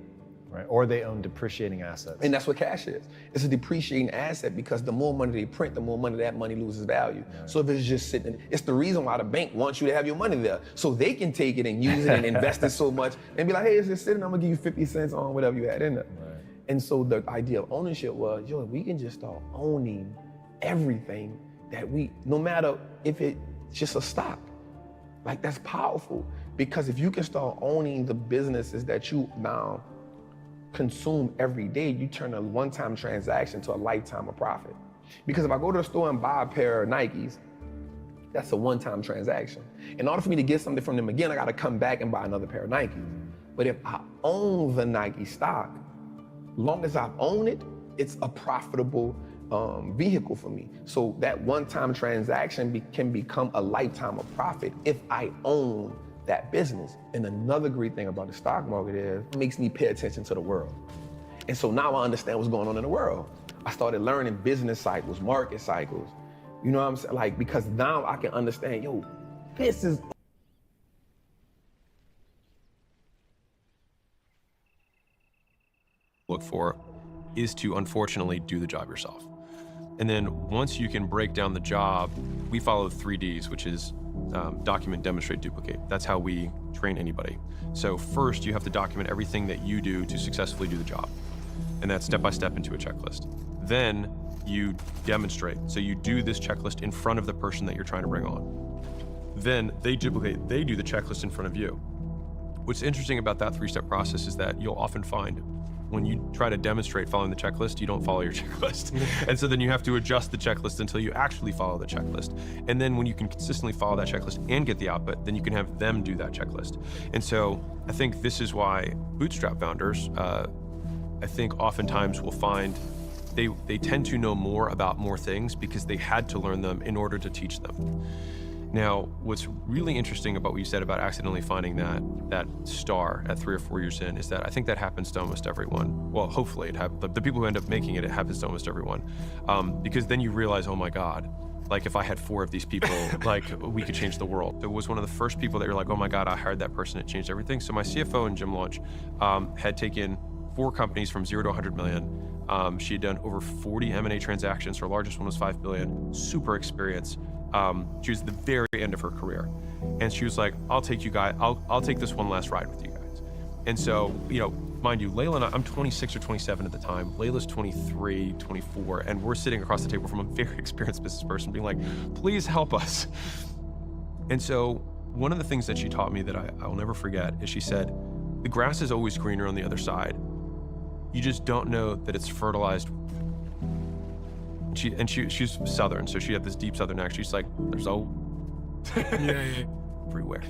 Right, or they own depreciating assets. And that's what cash is. It's a depreciating asset, because the more money they print, the more money that money loses value. Right. So if it's just sitting, it's the reason why the bank wants you to have your money there. So they can take it and use it and invest it so much and be like, hey, it's just sitting, I'm gonna give you 50 cents on whatever you had in there. Right. And so the idea of ownership was, yo, we can just start owning everything that no matter if it just a stock. Like, that's powerful, because if you can start owning the businesses that you now consume every day, you turn a one-time transaction to a lifetime of profit. Because if I go to the store and buy a pair of Nikes, that's a one-time transaction. In order for me to get something from them again, I gotta come back and buy another pair of Nikes. But if I own the Nike stock, long as I own it, it's a profitable vehicle for me. So that one-time transaction can become a lifetime of profit if I own that business. And another great thing about the stock market is it makes me pay attention to the world. And so now I understand what's going on in the world. I started learning business cycles, market cycles. You know what I'm saying? Like, because now I can understand, yo, this is. Look for is to unfortunately do the job yourself. And then once you can break down the job, we follow 3 Ds, which is document, demonstrate, duplicate. That's how we train anybody. So first, you have to document everything that you do to successfully do the job. And that's step by step into a checklist. Then you demonstrate. So you do this checklist in front of the person that you're trying to bring on. Then they duplicate, they do the checklist in front of you. What's interesting about that 3-step process is that you'll often find when you try to demonstrate following the checklist, you don't follow your checklist. And so then you have to adjust the checklist until you actually follow the checklist. And then when you can consistently follow that checklist and get the output, then you can have them do that checklist. And so I think this is why bootstrap founders, I think oftentimes will find they tend to know more about more things because they had to learn them in order to teach them. Now, what's really interesting about what you said about accidentally finding that star at 3 or 4 years in is that I think that happens to almost everyone. Well, hopefully it happens. The people who end up making it, it happens to almost everyone. Because then you realize, oh my God, like if I had 4 of these people, like we could change the world. It was one of the first people that you're like, oh my God, I hired that person, it changed everything. So my CFO in gym launch had taken 4 companies from 0 to 100 million. She had done over 40 M&A transactions. Her largest one was 5 billion, super experienced. She was at the very end of her career. And she was like, I'll take you guys, I'll take this one last ride with you guys. And so, you know, mind you, Layla and I'm 26 or 27 at the time. Layla's 23, 24, and we're sitting across the table from a very experienced business person being like, please help us. And so one of the things that she taught me that I will never forget is she said, the grass is always greener on the other side. You just don't know that it's fertilized. She's Southern, so she had this deep Southern accent. She's like, there's everywhere.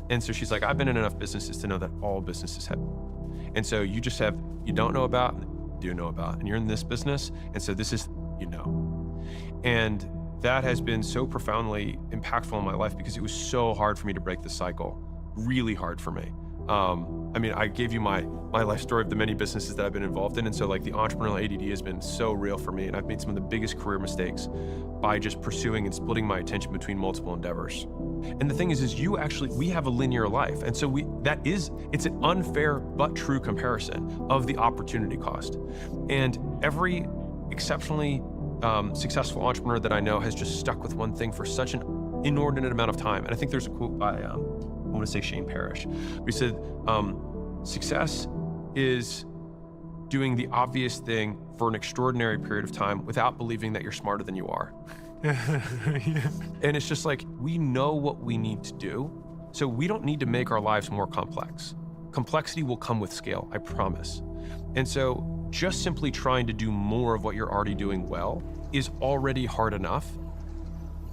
And so she's like, I've been in enough businesses to know that all businesses have. And so you just have, you don't know about, and do know about, and you're in this business, and so this is, you know. And that has been so profoundly impactful in my life because it was so hard for me to break the cycle, really hard for me. I mean, I gave you my life story of the many businesses that I've been involved in. And so like the entrepreneurial ADD has been so real for me. And I've made some of the biggest career mistakes by just pursuing and splitting my attention between multiple endeavors. And the thing is we have a linear life. And so it's an unfair but true comparison of the opportunity cost. And every exceptionally successful entrepreneur that I know has just stuck with one thing for such an inordinate amount of time. And I think there's a quote by, I want to say Shane Parrish. He said, success is doing the obvious thing for an extraordinary period of time without believing that you're smarter than you are. And it's just like, we know what we need to do, so we don't need to make our lives more complex. Complexity will come with scale, I promise. And so just simply trying to do more of what you're already doing well is already hard enough.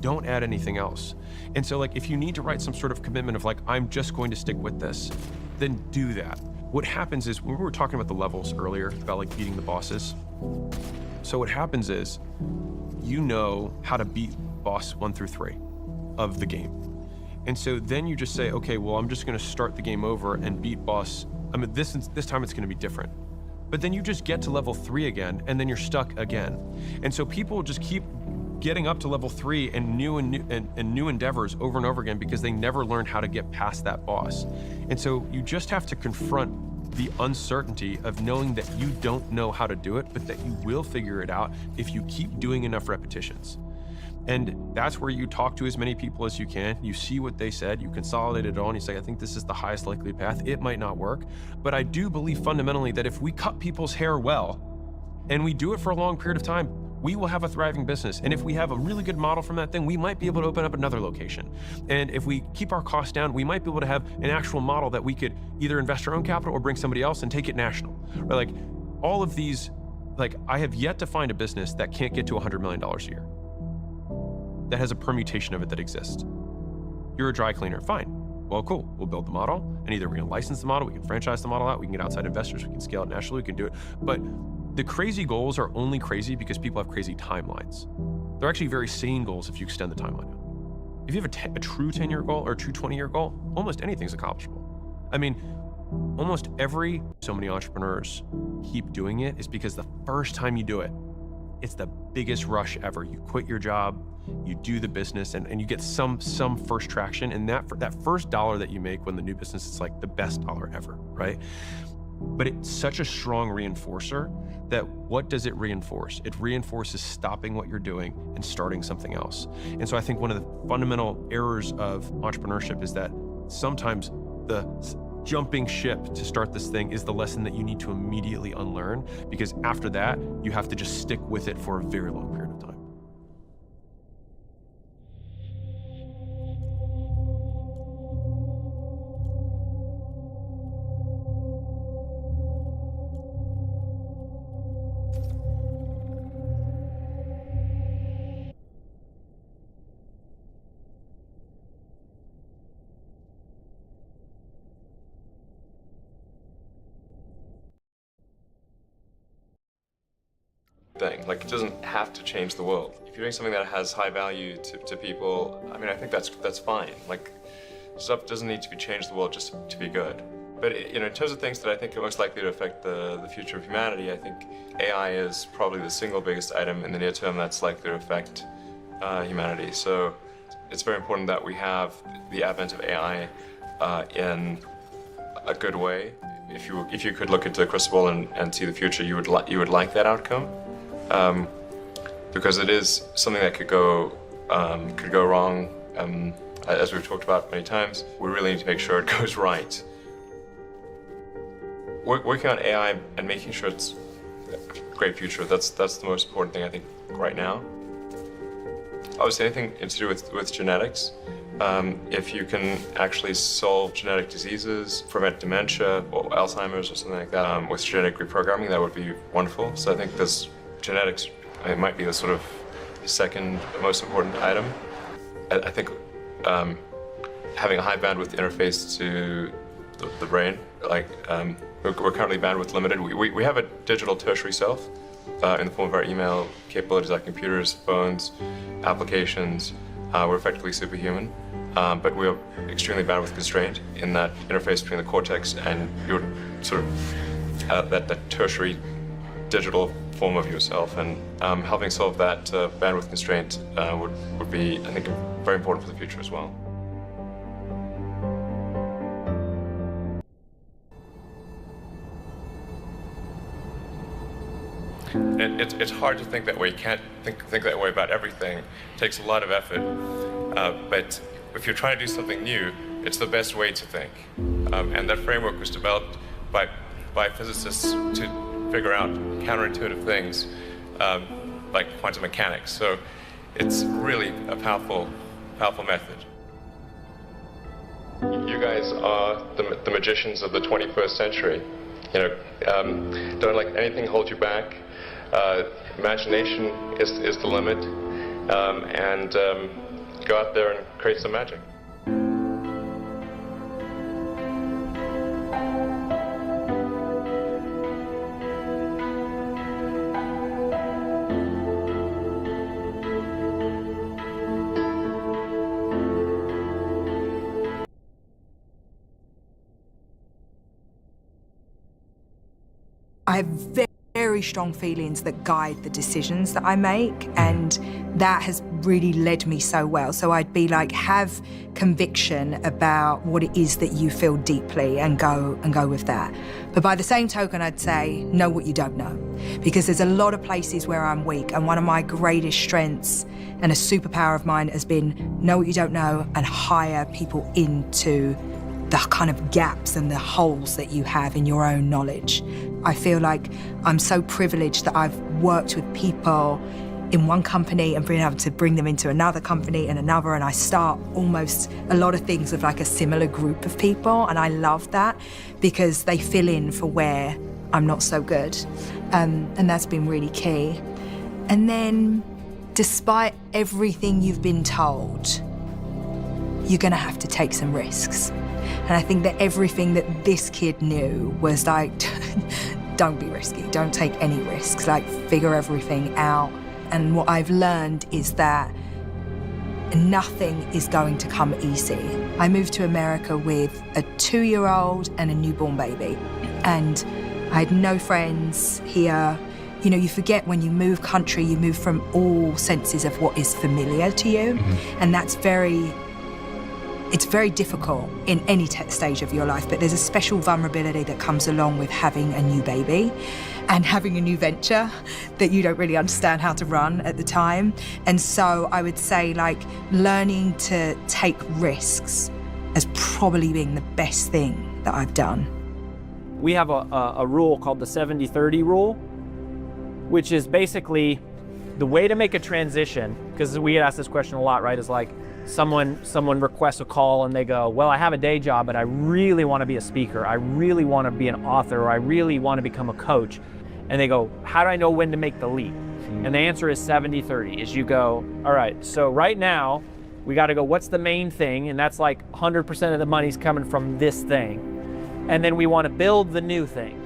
Don't add anything else. And so like, if you need to write some sort of commitment of like, I'm just going to stick with this, then do that. What happens is, when we were talking about the levels earlier, about like beating the bosses. So what happens is, you know how to beat boss 1 through 3 of the game. And so then you just say, okay, well, I'm just gonna start the game over and beat boss. I mean, this time it's gonna be different. But then you just get to level 3 again, and then you're stuck again. And so people just keep getting up to level 3 and new endeavors over and over again because they never learned how to get past that boss. And so you just have to confront the uncertainty of knowing that you don't know how to do it, but that you will figure it out if you keep doing enough repetitions. And that's where you talk to as many people as you can. You see what they said, you consolidate it all, and you say, I think this is the highest likely path. It might not work, but I do believe fundamentally that if we cut people's hair well, and we do it for a long period of time, we will have a thriving business. And if we have a really good model from that thing, we might be able to open up another location. And if we keep our costs down, we might be able to have an actual model that we could either invest our own capital or bring somebody else and take it national. Right? Like all of these, like I have yet to find a business that can't get to $100 million a year. That has a permutation of it that exists. You're a dry cleaner, fine. Well, cool, we'll build the model, and either we're gonna license the model, we can franchise the model out, we can get outside investors, we can scale it nationally, we can do it. But the crazy goals are only crazy because people have crazy timelines. They're actually very sane goals if you extend the timeline out. If you have a true 10-year goal or a true 20-year goal, almost anything's accomplishable. I mean, almost so many entrepreneurs keep doing it is because the first time you do it, it's the biggest rush ever. You quit your job, you do the business, and you get some first traction, and that first dollar that you make when the new business is like the best dollar ever, right? But it's such a strong reinforcer that what does it reinforce? It reinforces stopping what you're doing and starting something else. And so I think one of the fundamental errors of entrepreneurship is that sometimes the jumping ship to start this thing is the lesson that you need to immediately unlearn, because after that, you have to just stick with it for a very long period of time. Thing. Like, it doesn't have to change the world. If you're doing something that has high value to people, I mean, I think that's fine. Like, stuff doesn't need to be changed the world just to be good. But you know, in terms of things that I think are most likely to affect the future of humanity, I think AI is probably the single biggest item in the near term that's likely to affect humanity. So it's very important that we have the advent of AI in a good way. If you could look into the crystal ball and see the future, you would like that outcome. Because it is something that could go wrong. As we've talked about many times, we really need to make sure it goes right. Working on AI and making sure it's a great future, that's the most important thing I think right now. Obviously, anything to do with genetics. If you can actually solve genetic diseases, prevent dementia or Alzheimer's or something like that with genetic reprogramming, that would be wonderful. So I think this genetics, it might be the sort of second most important item. I think having a high bandwidth interface to the brain, like we're currently bandwidth limited. We have a digital tertiary self in the form of our email capabilities like computers, phones, applications. We're effectively superhuman, but we're extremely bandwidth constrained in that interface between the cortex and your sort of that tertiary digital form of yourself, and helping solve that bandwidth constraint would be, I think, very important for the future as well. It's hard to think that way. You can't think that way about everything. It takes a lot of effort. But if you're trying to do something new, it's the best way to think. And that framework was developed by physicists to figure out counterintuitive things like quantum mechanics. So it's really a powerful method. You guys are the magicians of the 21st century. You know, don't let anything hold you back. Imagination is the limit, and go out there and create some magic. I have very strong feelings that guide the decisions that I make, and that has really led me so well. So I'd be like, have conviction about what it is that you feel deeply and go with that. But by the same token, I'd say, know what you don't know. Because there's a lot of places where I'm weak, and one of my greatest strengths and a superpower of mine has been know what you don't know and hire people into the kind of gaps and the holes that you have in your own knowledge. I feel like I'm so privileged that I've worked with people in one company and being able to bring them into another company and another, and I start almost a lot of things with like a similar group of people, and I love that because they fill in for where I'm not so good, and that's been really key. And then, despite everything you've been told, you're gonna have to take some risks. And I think that everything that this kid knew was like, don't be risky, don't take any risks, like figure everything out. And what I've learned is that nothing is going to come easy. I moved to America with a 2-year-old and a newborn baby, and I had no friends here. You know, you forget when you move country, you move from all senses of what is familiar to you, and that's it's very difficult in any stage of your life, but there's a special vulnerability that comes along with having a new baby and having a new venture that you don't really understand how to run at the time. And so I would say, like, learning to take risks as probably being the best thing that I've done. We have a rule called the 70-30 rule, which is basically the way to make a transition, because we get asked this question a lot, right, is like, someone requests a call and they go, well, I have a day job, but I really want to be a speaker. I really want to be an author, or I really want to become a coach. And they go, how do I know when to make the leap? And the answer is 70-30, is you go, all right, so right now, we got to go, what's the main thing? And that's like 100% of the money's coming from this thing. And then we want to build the new thing.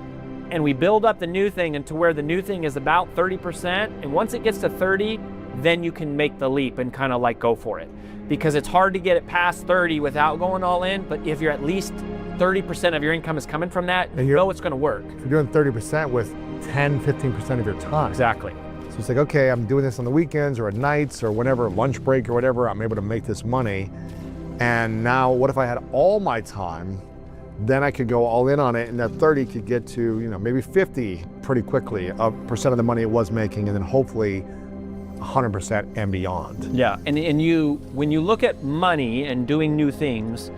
And we build up the new thing into where the new thing is about 30%. And once it gets to 30, then you can make the leap and kind of like go for it. Because it's hard to get it past 30 without going all in, but if you're at least 30% of your income is coming from that, you know it's gonna work. If you're doing 30% with 10, 15% of your time. Exactly. So it's like, okay, I'm doing this on the weekends or at nights or whenever, lunch break or whatever, I'm able to make this money. And now what if I had all my time? Then I could go all in on it, and that 30 could get to, you know, maybe 50 pretty quickly, percent of the money it was making, and then hopefully 100% and beyond. Yeah, and when you look at money and doing new things,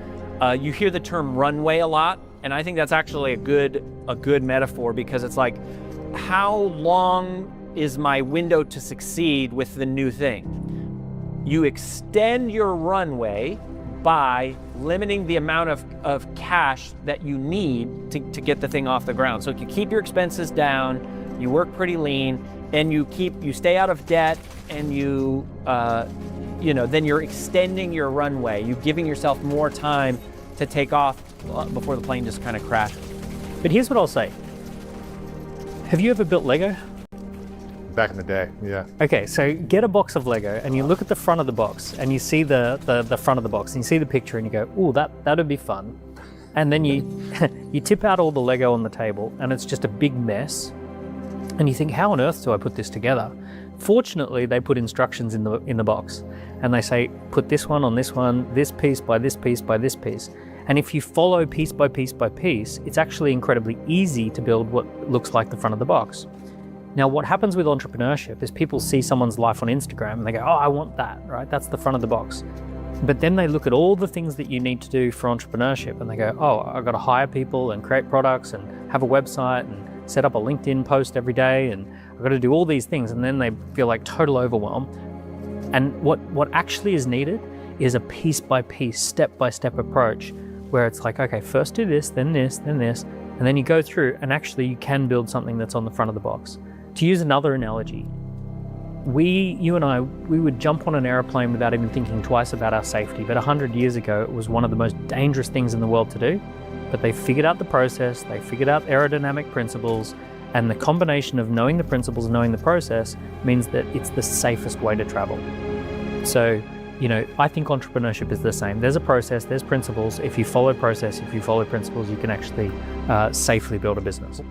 you hear the term runway a lot, and I think that's actually a good metaphor, because it's like, how long is my window to succeed with the new thing? You extend your runway by limiting the amount of cash that you need to get the thing off the ground. So if you keep your expenses down, you work pretty lean, and you stay out of debt, and then you're extending your runway. You're giving yourself more time to take off before the plane just kind of crashes. But here's what I'll say. Have you ever built Lego? Back in the day, yeah. Okay, so get a box of Lego and you look at the front of the box and you see the front of the box and you see the picture and you go, ooh, that'd be fun. And then you you tip out all the Lego on the table and it's just a big mess. And you think, how on earth do I put this together? Fortunately, they put instructions in the box and they say, put this one on this one, this piece by this piece by this piece. And if you follow piece by piece by piece, it's actually incredibly easy to build what looks like the front of the box. Now, what happens with entrepreneurship is people see someone's life on Instagram and they go, oh, I want that, right? That's the front of the box. But then they look at all the things that you need to do for entrepreneurship and they go, oh, I've got to hire people and create products and have a website and set up a LinkedIn post every day, and I've got to do all these things. And then they feel like total overwhelm. And what actually is needed is a piece by piece, step by step approach where it's like, okay, first do this, then this, then this, and then you go through and actually you can build something that's on the front of the box. To use another analogy, you and I would jump on an airplane without even thinking twice about our safety. But 100 years ago, it was one of the most dangerous things in the world to do. But they figured out the process, they figured out aerodynamic principles, and the combination of knowing the principles and knowing the process means that it's the safest way to travel. So, I think entrepreneurship is the same. There's a process, there's principles. If you follow process, if you follow principles, you can actually safely build a business.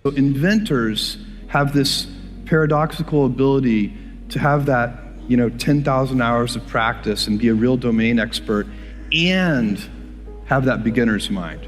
So inventors have this paradoxical ability to have that, 10,000 hours of practice and be a real domain expert and have that beginner's mind,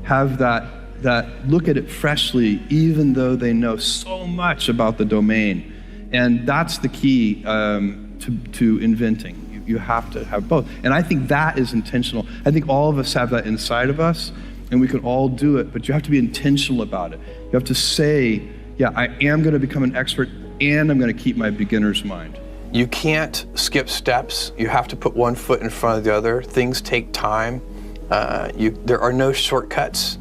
have that that look at it freshly, even though they know so much about the domain. And that's the key to inventing. You have to have both. And I think that is intentional. I think all of us have that inside of us, and we can all do it, but you have to be intentional about it. You have to say, yeah, I am going to become an expert, and I'm going to keep my beginner's mind. You can't skip steps. You have to put one foot in front of the other. Things take time. There are no shortcuts,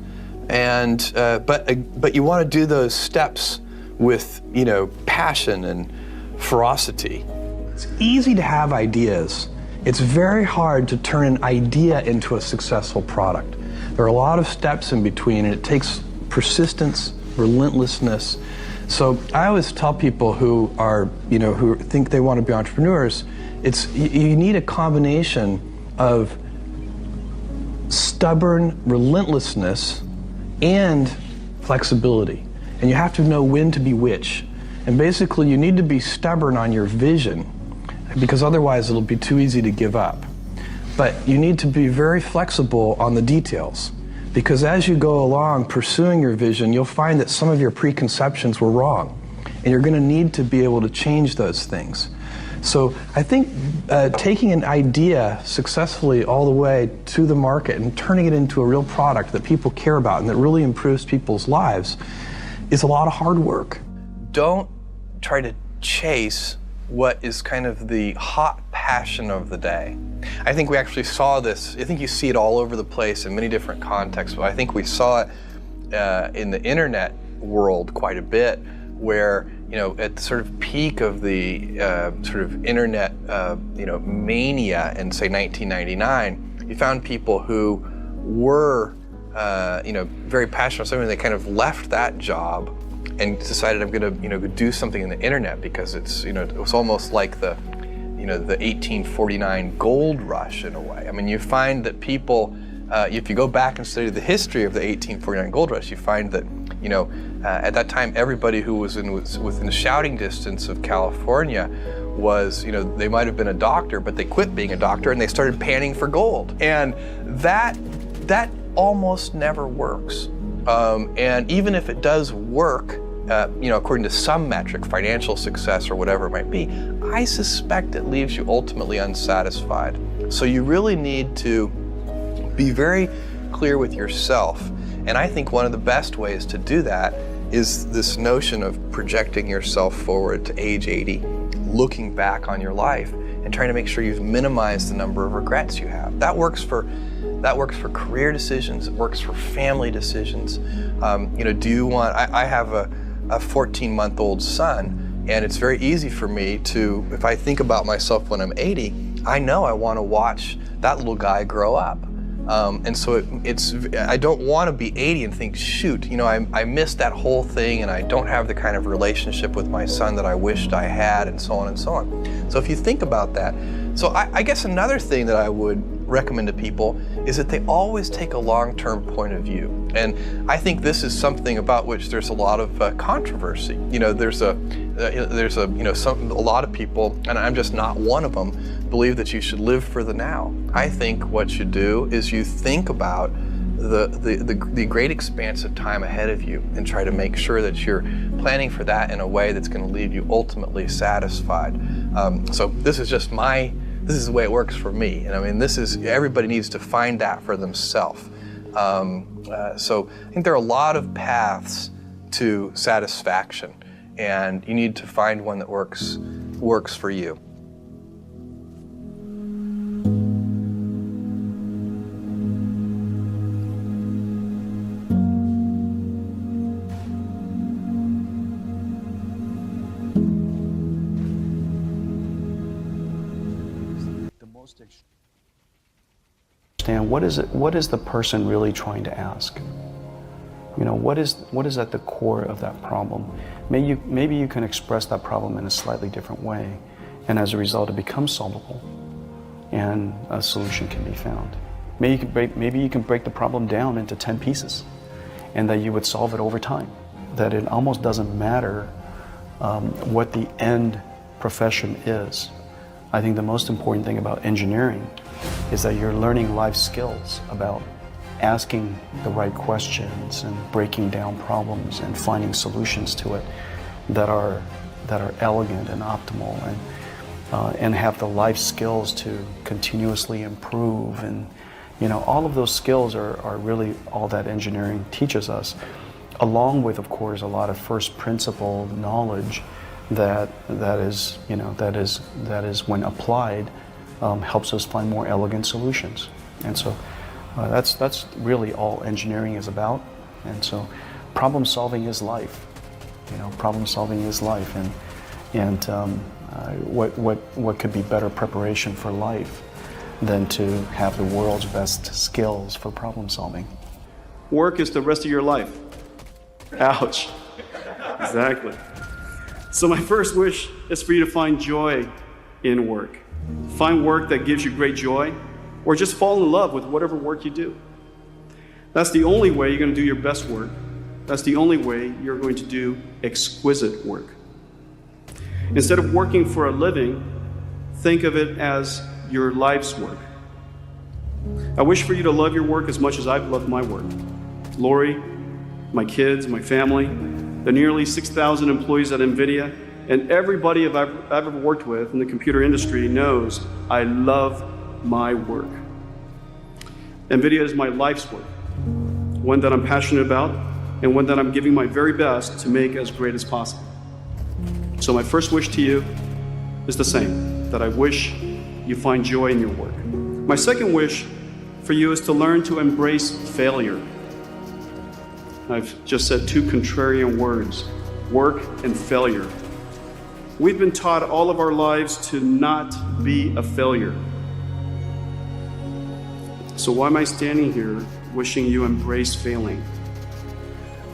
and but you want to do those steps with passion and ferocity. It's easy to have ideas. It's very hard to turn an idea into a successful product. There are a lot of steps in between, and it takes persistence, relentlessness. So I always tell people who are, who think they want to be entrepreneurs, you need a combination of stubborn relentlessness and flexibility. And you have to know when to be which. And basically you need to be stubborn on your vision, because otherwise it'll be too easy to give up. But you need to be very flexible on the details, because as you go along pursuing your vision, you'll find that some of your preconceptions were wrong, and you're going to need to be able to change those things. So I think taking an idea successfully all the way to the market and turning it into a real product that people care about and that really improves people's lives is a lot of hard work. Don't try to chase what is kind of the hot passion of the day. I think we actually saw this, I think you see it all over the place in many different contexts, but I think we saw it in the internet world quite a bit, where at the sort of peak of the sort of internet mania in, say, 1999, you found people who were very passionate about something. They kind of left that job and decided, I'm going to go do something in the internet, because it's it was almost like the the 1849 gold rush in a way. I mean, you find that people, if you go back and study the history of the 1849 gold rush, you find that at that time everybody who was within shouting distance of California was, they might have been a doctor, but they quit being a doctor and they started panning for gold. And that almost never works. And even if it does work, according to some metric, financial success or whatever it might be, I suspect it leaves you ultimately unsatisfied. So you really need to be very clear with yourself. And I think one of the best ways to do that is this notion of projecting yourself forward to age 80, looking back on your life and trying to make sure you've minimized the number of regrets you have. That works for career decisions. It works for family decisions. Do you want? I have a 14-month-old son, and it's very easy for me to, if I think about myself when I'm 80, I know I want to watch that little guy grow up. And so I don't want to be 80 and think, shoot, I missed that whole thing, and I don't have the kind of relationship with my son that I wished I had, and so on and so on. So if you think about that, so I guess another thing that I would recommend to people is that they always take a long-term point of view. And I think this is something about which there's a lot of controversy. There's a lot of people, and I'm just not one of them, believe that you should live for the now. I think what you do is you think about the great expanse of time ahead of you and try to make sure that you're planning for that in a way that's going to leave you ultimately satisfied. So this is just this is the way it works for me. And I mean, everybody needs to find that for themselves. So I think there are a lot of paths to satisfaction, and you need to find one that works for you. Understand what is the person really trying to ask? What is at the core of that problem? Maybe you can express that problem in a slightly different way, and as a result it becomes solvable and a solution can be found. Maybe you can break the problem down into 10 pieces and that you would solve it over time. That it almost doesn't matter what the end profession is. I think the most important thing about engineering is that you're learning life skills about asking the right questions and breaking down problems and finding solutions to it that are elegant and optimal, and have the life skills to continuously improve. And all of those skills are really all that engineering teaches us, along with, of course, a lot of first principle knowledge that is when applied helps us find more elegant solutions. And so that's really all engineering is about. And so problem solving is life. Problem solving is life, and what could be better preparation for life than to have the world's best skills for problem solving? Work is the rest of your life. Ouch. Exactly. So my first wish is for you to find joy in work. Find work that gives you great joy, or just fall in love with whatever work you do. That's the only way you're going to do your best work. That's the only way you're going to do exquisite work. Instead of working for a living, think of it as your life's work. I wish for you to love your work as much as I've loved my work. Lori, my kids, my family, the nearly 6,000 employees at NVIDIA, and everybody I've ever worked with in the computer industry knows I love my work. NVIDIA is my life's work, one that I'm passionate about, and one that I'm giving my very best to make as great as possible. So my first wish to you is the same, that I wish you find joy in your work. My second wish for you is to learn to embrace failure. I've just said two contrarian words, work and failure. We've been taught all of our lives to not be a failure. So why am I standing here wishing you embrace failing?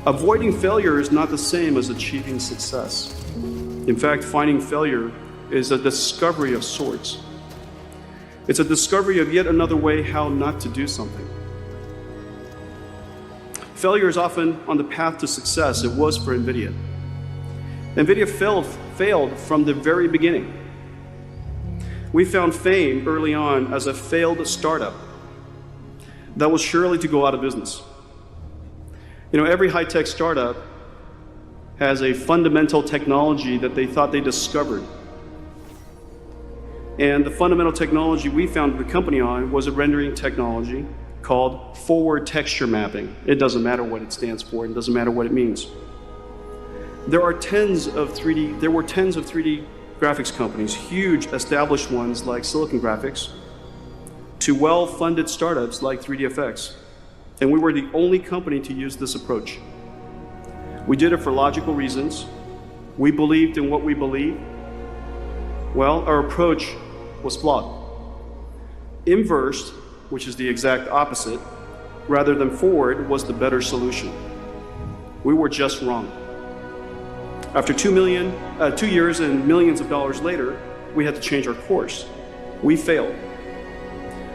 Avoiding failure is not the same as achieving success. In fact, finding failure is a discovery of sorts. It's a discovery of yet another way how not to do something. Failure is often on the path to success. It was for NVIDIA. NVIDIA failed from the very beginning. We found fame early on as a failed startup that was surely to go out of business. Every high-tech startup has a fundamental technology that they thought they discovered. And the fundamental technology we founded the company on was a rendering technology called forward texture mapping. It doesn't matter what it stands for, it doesn't matter what it means. There were tens of 3D graphics companies, huge established ones like Silicon Graphics, to well-funded startups like 3DFX. And we were the only company to use this approach. We did it for logical reasons. We believed in what we believed. Well, our approach was flawed. Inverse, which is the exact opposite, rather than forward, was the better solution. We were just wrong. After 2 years and millions of dollars later, we had to change our course. We failed.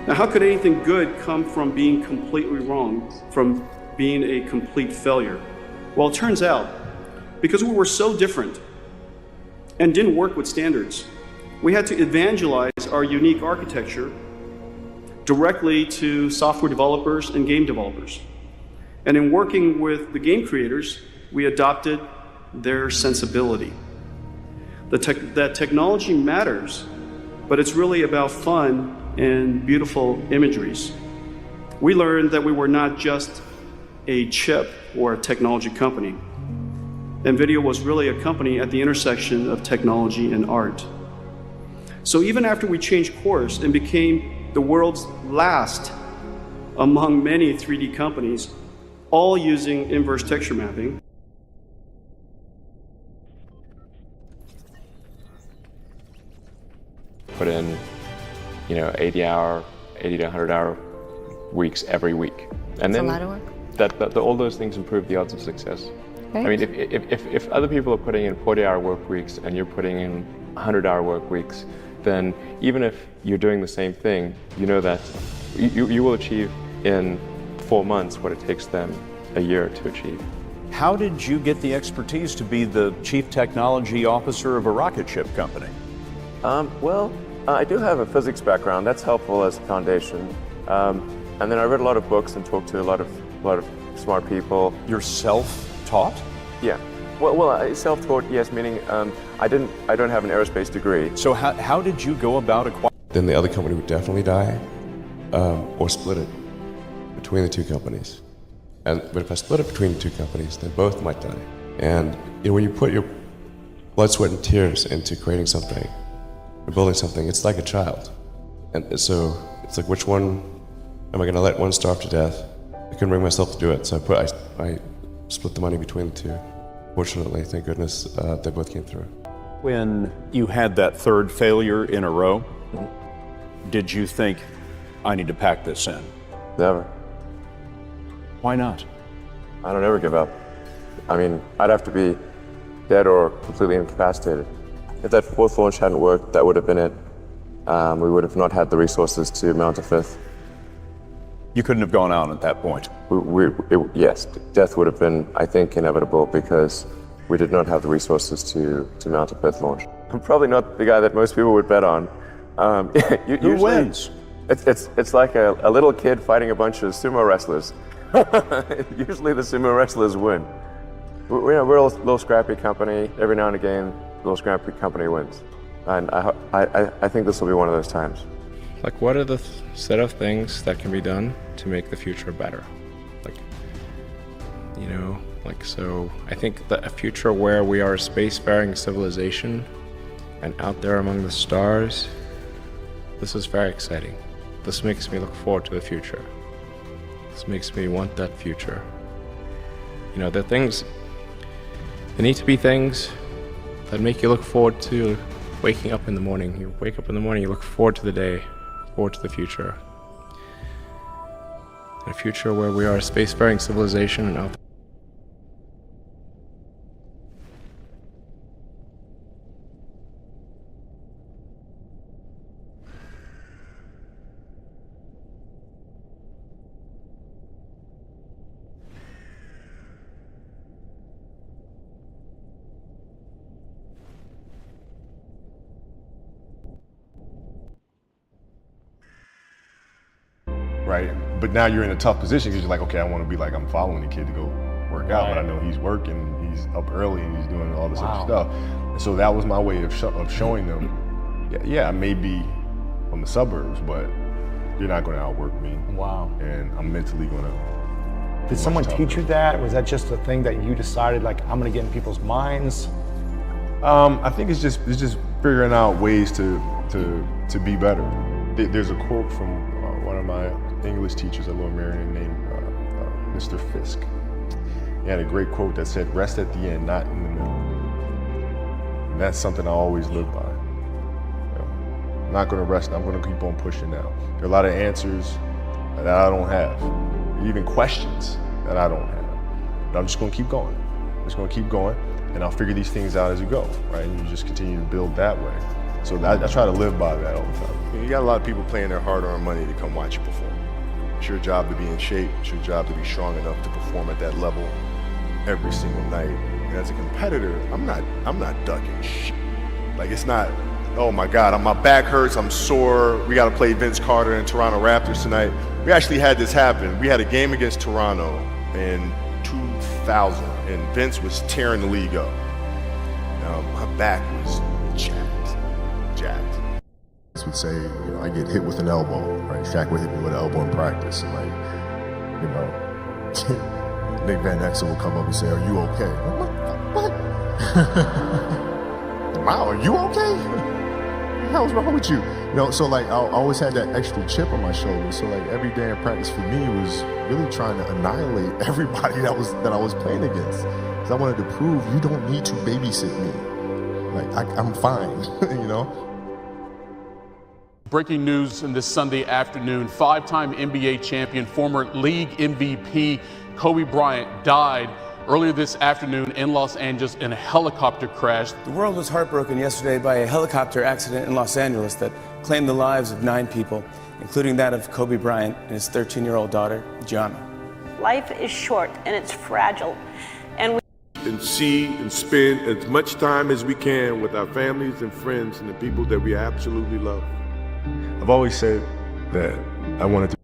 Now, how could anything good come from being completely wrong, from being a complete failure? Well, it turns out, because we were so different and didn't work with standards, we had to evangelize our unique architecture directly to software developers and game developers. And in working with the game creators, we adopted their sensibility. That technology matters, but it's really about fun and beautiful imageries. We learned that we were not just a chip or a technology company. NVIDIA was really a company at the intersection of technology and art. So even after we changed course and became the world's last among many 3D companies, all using inverse texture mapping, put in 80 to 100 hour weeks every week. And That's then a lot of work. all those things improve the odds of success. Right. I mean, if other people are putting in 40-hour work weeks and you're putting in 100-hour work weeks, then even if you're doing the same thing, you know that you will achieve in 4 months what it takes them a year to achieve. How did you get the expertise to be the Chief Technology Officer of a rocket ship company? I do have a physics background. That's helpful as a foundation. And then I read a lot of books and talked to a lot of smart people. You're self-taught? Yeah. Well, self-taught, yes, meaning I don't have an aerospace degree. So how did you go about acquiring? Then the other company would definitely die, or split it between the two companies. But if I split it between the two companies, then both might die. And when you put your blood, sweat, and tears into creating something, or building something, it's like a child. And so it's like, which one am I going to let one starve to death? I couldn't bring myself to do it, so I split the money between the two. Fortunately, thank goodness, they both came through. When you had that third failure in a row, did you think, I need to pack this in? Never. Why not? I don't ever give up. I mean, I'd have to be dead or completely incapacitated. If that fourth launch hadn't worked, that would have been it. We would have not had the resources to mount a fifth. You couldn't have gone out at that point? Yes, death would have been, I think, inevitable because we did not have the resources to mount a fifth launch. I'm probably not the guy that most people would bet on. Who wins? It's like a little kid fighting a bunch of sumo wrestlers. Usually the sumo wrestlers win. We're a little scrappy company. Every now and again, a little scrappy company wins. And I think this will be one of those times. Like, what are the set of things that can be done to make the future better? So I think that a future where we are a spacefaring civilization and out there among the stars, this is very exciting. This makes me look forward to the future. This makes me want that future. There need to be things that make you look forward to waking up in the morning. You wake up in the morning, you look forward to the day, forward to the future. A future where we are a spacefaring civilization and out there. Right, but now you're in a tough position because you're like, okay, I want to be like, I'm following the kid to go work out, but I know he's working, he's up early, and he's doing all this other stuff. And so that was my way of showing them, yeah, I may be from the suburbs, but you're not going to outwork me. Wow. And I'm mentally going to. Did someone teach you that? Or was that just a thing that you decided, like, I'm going to get in people's minds? I think it's just figuring out ways to be better. There's a quote from one of my English teachers, a little American named Mr. Fisk. He had a great quote that said, rest at the end, not in the middle. And that's something I always live by. I'm not gonna rest, I'm gonna keep on pushing now. There are a lot of answers that I don't have, even questions that I don't have. But I'm just gonna keep going. I'm just gonna keep going, and I'll figure these things out as you go, right? And you just continue to build that way. So I try to live by that all the time. You got a lot of people paying their hard-earned money to come watch you perform. It's your job to be in shape. It's your job to be strong enough to perform at that level every single night. And as a competitor, I'm not ducking shit. Like, it's not, oh my God, my back hurts, I'm sore. We got to play Vince Carter and Toronto Raptors tonight. We actually had this happen. We had a game against Toronto in 2000, and Vince was tearing the league up. My back was jacked. Would say, I get hit with an elbow, right? Shaq would hit me with an elbow in practice, and Nick Van Exel will come up and say, "Are you okay?" I'm like, what? Wow, are you okay? What the hell's wrong with you? So I always had that extra chip on my shoulder. So every day in practice for me was really trying to annihilate everybody that I was playing against. Because I wanted to prove you don't need to babysit me. I'm fine, Breaking news in this Sunday afternoon, 5-time NBA champion, former league MVP Kobe Bryant died earlier this afternoon in Los Angeles in a helicopter crash. The world was heartbroken yesterday by a helicopter accident in Los Angeles that claimed the lives of 9 people, including that of Kobe Bryant and his 13-year-old daughter, Gianna. Life is short and it's fragile. And see and spend as much time as we can with our families and friends and the people that we absolutely love. I've always said that I wanted to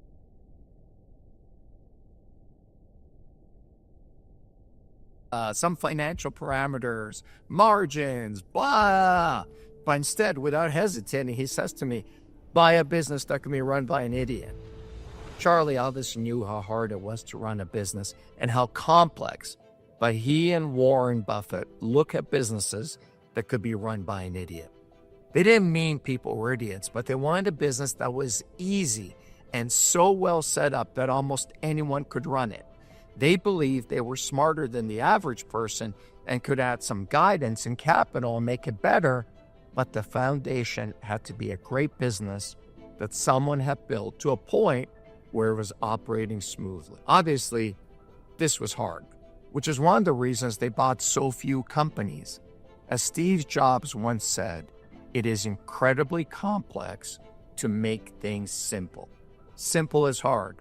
some financial parameters, margins, blah. But instead, without hesitating, he says to me, buy a business that can be run by an idiot. Charlie obviously knew how hard it was to run a business and how complex, but he and Warren Buffett look at businesses that could be run by an idiot. They didn't mean people were idiots, but they wanted a business that was easy and so well set up that almost anyone could run it. They believed they were smarter than the average person and could add some guidance and capital and make it better, but the foundation had to be a great business that someone had built to a point where it was operating smoothly. Obviously, this was hard, which is one of the reasons they bought so few companies. As Steve Jobs once said, it is incredibly complex to make things simple. Simple is hard.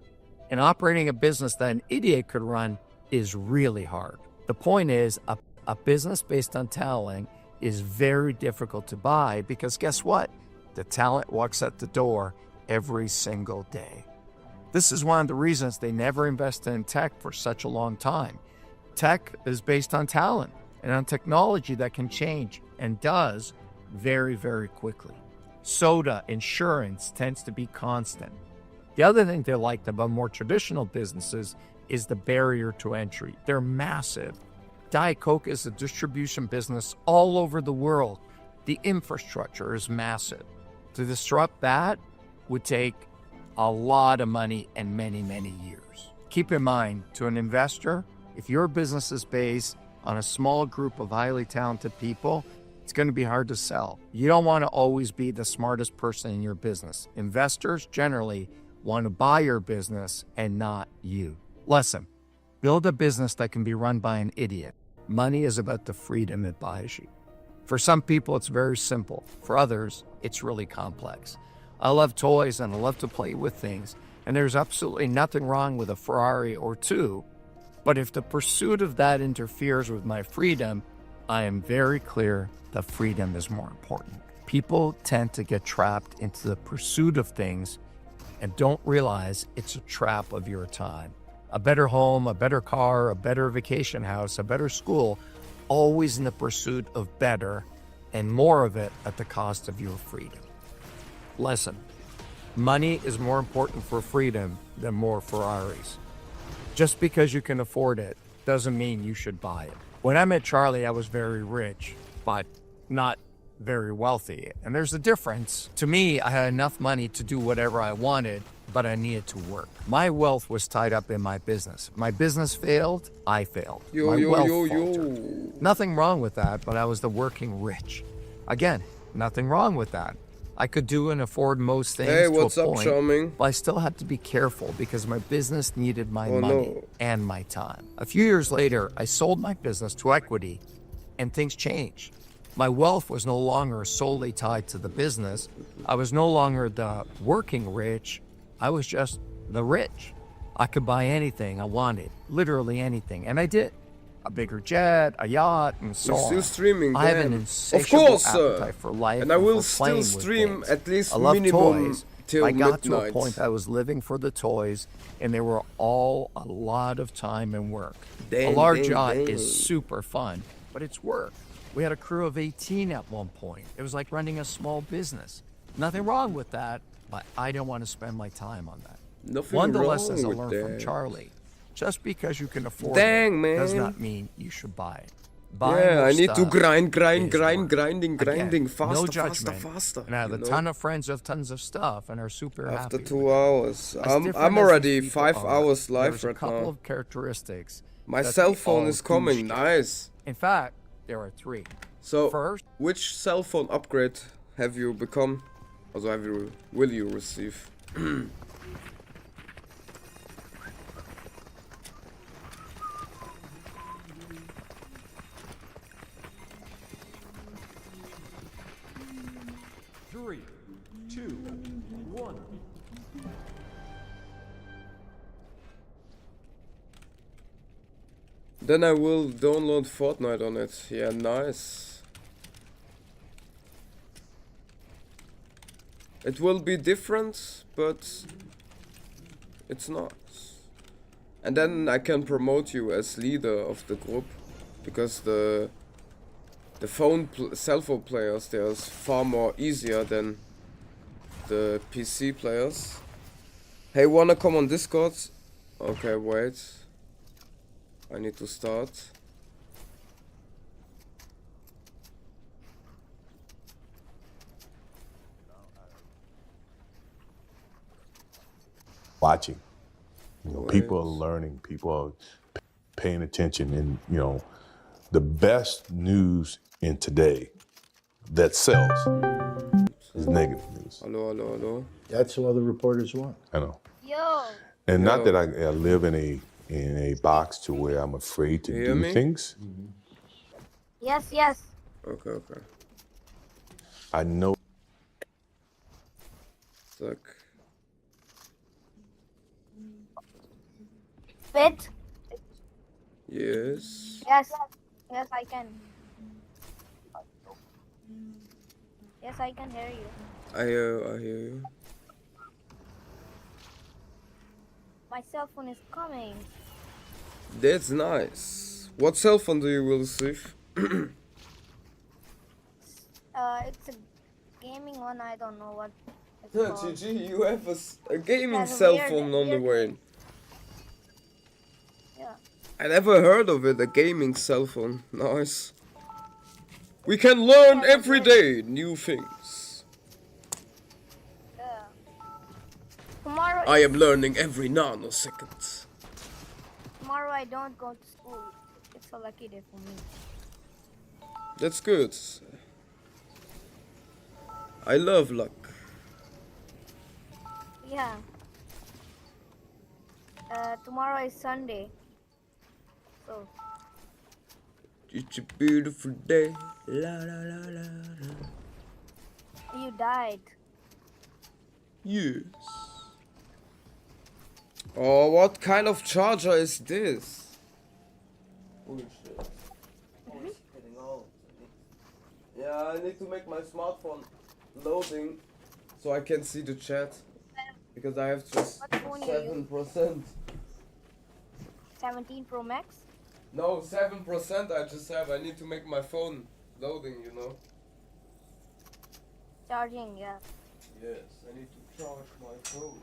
And operating a business that an idiot could run is really hard. The point is, a business based on talent is very difficult to buy because guess what? The talent walks out the door every single day. This is one of the reasons they never invested in tech for such a long time. Tech is based on talent and on technology that can change and does very, very quickly. Soda, insurance tends to be constant. The other thing they liked about more traditional businesses is the barrier to entry. They're massive. Diet Coke is a distribution business all over the world. The infrastructure is massive. To disrupt that would take a lot of money and many, many years. Keep in mind, to an investor, if your business is based on a small group of highly talented people, it's going to be hard to sell. You don't want to always be the smartest person in your business. Investors generally want to buy your business and not you. Listen, build a business that can be run by an idiot. Money is about the freedom it buys you. For some people, it's very simple. For others, it's really complex. I love toys and I love to play with things, and there's absolutely nothing wrong with a Ferrari or two, but if the pursuit of that interferes with my freedom, I am very clear that freedom is more important. People tend to get trapped into the pursuit of things and don't realize it's a trap of your time. A better home, a better car, a better vacation house, a better school, always in the pursuit of better and more of it at the cost of your freedom. Listen, money is more important for freedom than more Ferraris. Just because you can afford it doesn't mean you should buy it. When I met Charlie, I was very rich, but not very wealthy. And there's a difference. To me, I had enough money to do whatever I wanted, but I needed to work. My wealth was tied up in my business. My business failed, I failed. My wealth faltered. Nothing wrong with that, but I was the working rich. Again, nothing wrong with that. I could do and afford most things Hey, to what's a up, point, charming? but I still had to be careful because my business needed my money and my time. A few years later, I sold my business to equity and things changed. My wealth was no longer solely tied to the business. I was no longer the working rich. I was just the rich. I could buy anything I wanted, literally anything, and I did. A bigger jet, a yacht, and so You're on. still streaming, I have an damn. insatiable Of course, appetite for life and I will for playing still with stream things. at least I love minimum toys. till I got to a midnight. point I was living for the toys, and they were all a lot of time and work. A Dang, large dang, yacht dang. is super fun, but it's work. We had a crew of 18 at one point. It was like running a small business. Nothing wrong with that, but I don't want to spend my time on that. Nothing One of the wrong lessons I with learned from that. Charlie, just because you can afford Dang, it man. does not mean you should buy it. Buying Yeah, more I need to stuff grind, is work. grinding, Again, faster, no faster, judgment. faster. And I have you a know? ton of friends who have tons of stuff and are super After happy. 2 hours. As I'm different as already these people 5 are, hours live there's a right couple now. of characteristics. My that cell they phone all is coming, do share. nice. In fact, there are three. So, First, which cell phone upgrade have you become? Also, will you receive? Three, two, one. Then I will download Fortnite on it. Yeah, nice. It will be different, but it's not. And then I can promote you as leader of the group. because the cell phone players, they are far more easier than the PC players. Hey, wanna come on Discord? Okay, wait. I need to start. Watching. You know, people are learning, people are paying attention, and you know, the best news in today that sells is negative news. Hello. That's what the reporters want. I know. Yo. And not that I live in a box to where I'm afraid to do things. Yes, yes. Okay. I know. Look. Bit? Yes. Yes. Yes, I can. Yes, I can hear you. I hear you. My cell phone is coming. That's nice. What cell phone do you will receive? It's a gaming one. I don't know what it's called. GG, you have a gaming That's cell weird- phone on the way. Yeah. I never heard of it, a gaming cell phone. Nice. We can learn every day new things. Yeah. Tomorrow. I am learning every nanosecond. Tomorrow I don't go to school. It's a lucky day for me. That's good. I love luck. Yeah. Tomorrow is Sunday. So. It's a beautiful day. La la la la la. You died. Yes. Oh, what kind of charger is this? Holy shit. Yeah, I need to make my smartphone loading so I can see the chat. Because I have just 7%. 17 Pro Max? No, 7% I just have. I need to make my phone loading, you know. Charging, yeah. Yes, I need to charge my phone.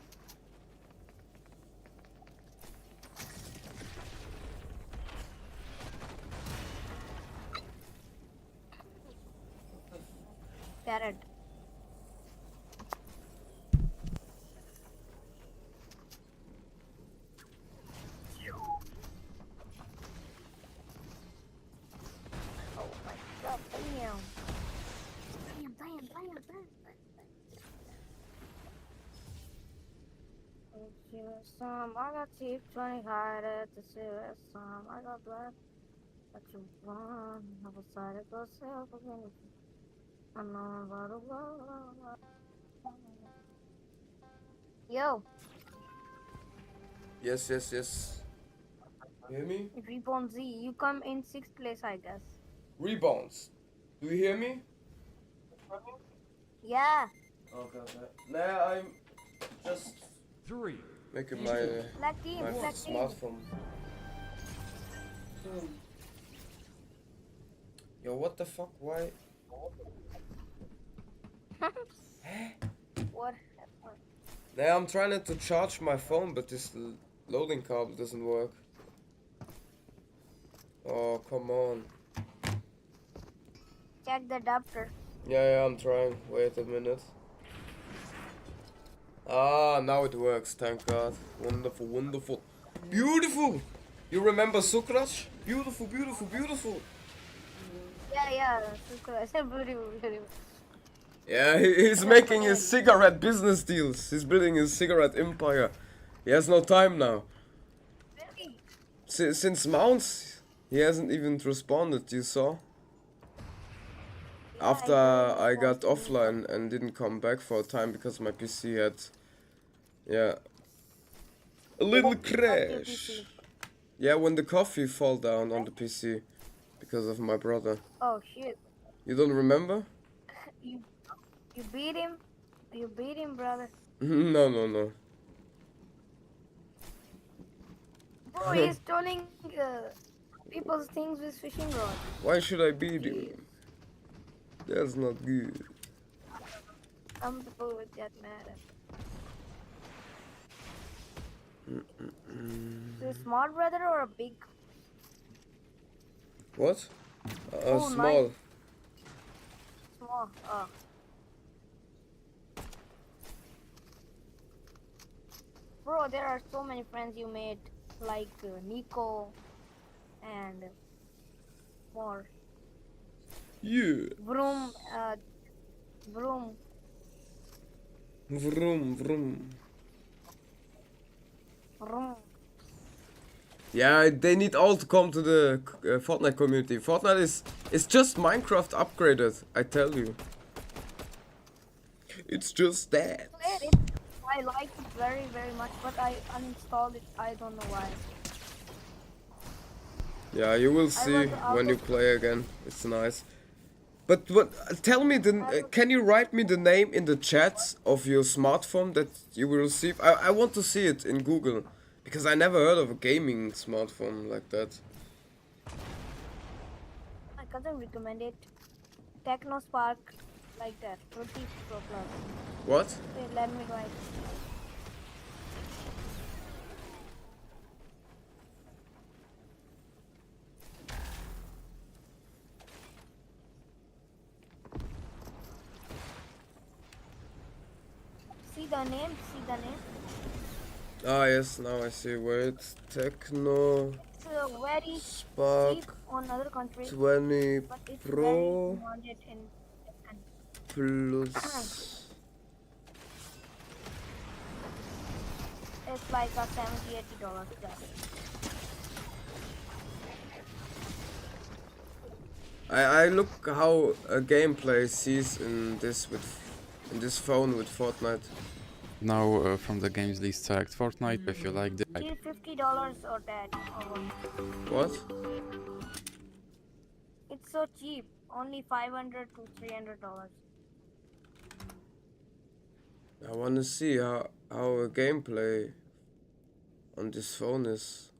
Carrot. Oh my god, damn. Some, I got cheap 20 hide at the serious some. I got black. But you want, I was sorry to go self again. I know about the world. Yo, Yes. Hear me? RebouneZ, you come in 6th place, I guess. Rebounds. Do you hear me? Yeah. Okay. Nah, I'm just making my Black team, my black team. smartphone. Yo, what the fuck? Why? What? Nah, I'm trying to charge my phone, but this loading cable doesn't work. Oh, come on. Check the adapter. Yeah, I'm trying. Wait a minute. Ah, now it works, thank God. Wonderful. Beautiful! You remember Sukraj? Beautiful. Yeah. Beautiful. Yeah, he's making his cigarette business deals. He's building his cigarette empire. He has no time now. Since Mounts, he hasn't even responded, you saw? After I got offline and didn't come back for a time because my PC had, yeah, a little crash. Yeah, when the coffee fell down on the PC because of my brother. Oh shit. You don't remember? You beat him? You beat him, brother. No. Bro, he's trolling. People's things with fishing rod. Why should I beat you? That's not good. Some people would get mad at Is it a small brother or a big? What? Oh, Small. nice. Small. Oh. Bro, there are so many friends you made, like Nico and more. Yeah. Vroom, Vroom. Vroom, vroom. Vroom. Yeah, they need all to come to the Fortnite community. Fortnite is just Minecraft upgraded, I tell you. It's just that. I like it very, very much, but I uninstalled it. I don't know why. Yeah, you will see when you play again. It's nice. But tell me can you write me the name in the chats of your smartphone that you will receive? I want to see it in Google because I never heard of a gaming smartphone like that. My cousin recommended TechnoSpark like that. 30 Pro Plus. What? Wait, let me write. See the name? See the name? Ah yes, now I see. Wait, Techno It's very Spark cheap on other countries, 20 but it's Pro very demanded in Plus. It's like a $70-80 plus. I look how a gameplay sees in this phone with Fortnite. Now from the games list select Fortnite if you like the $50 or that. What? It's so cheap, only $500 to $300. I want to see how a gameplay on this phone is.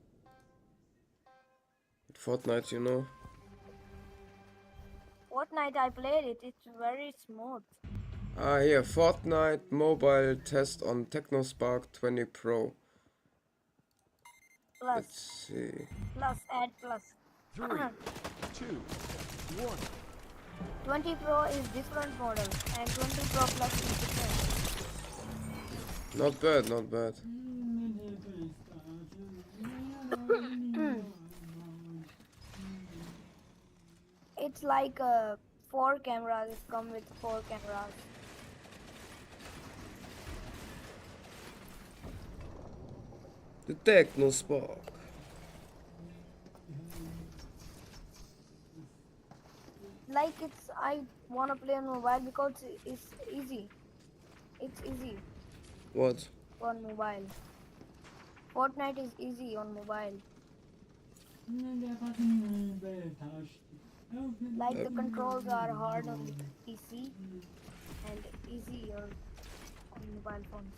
With Fortnite, you know. Fortnite, I played it. It's very smooth. Ah, here, Fortnite mobile test on TechnoSpark 20 Pro. Plus. Let's see. Plus, add plus. 3, 2, 1. 20 Pro is different model, and 20 Pro Plus is different. Not bad, not bad. It's like 4 cameras. It comes with 4 cameras. The TechnoSpark. Like I wanna play on mobile because it's easy. It's easy What? on mobile. Fortnite is easy on mobile. Like the controls are hard on the PC and easy on mobile phones.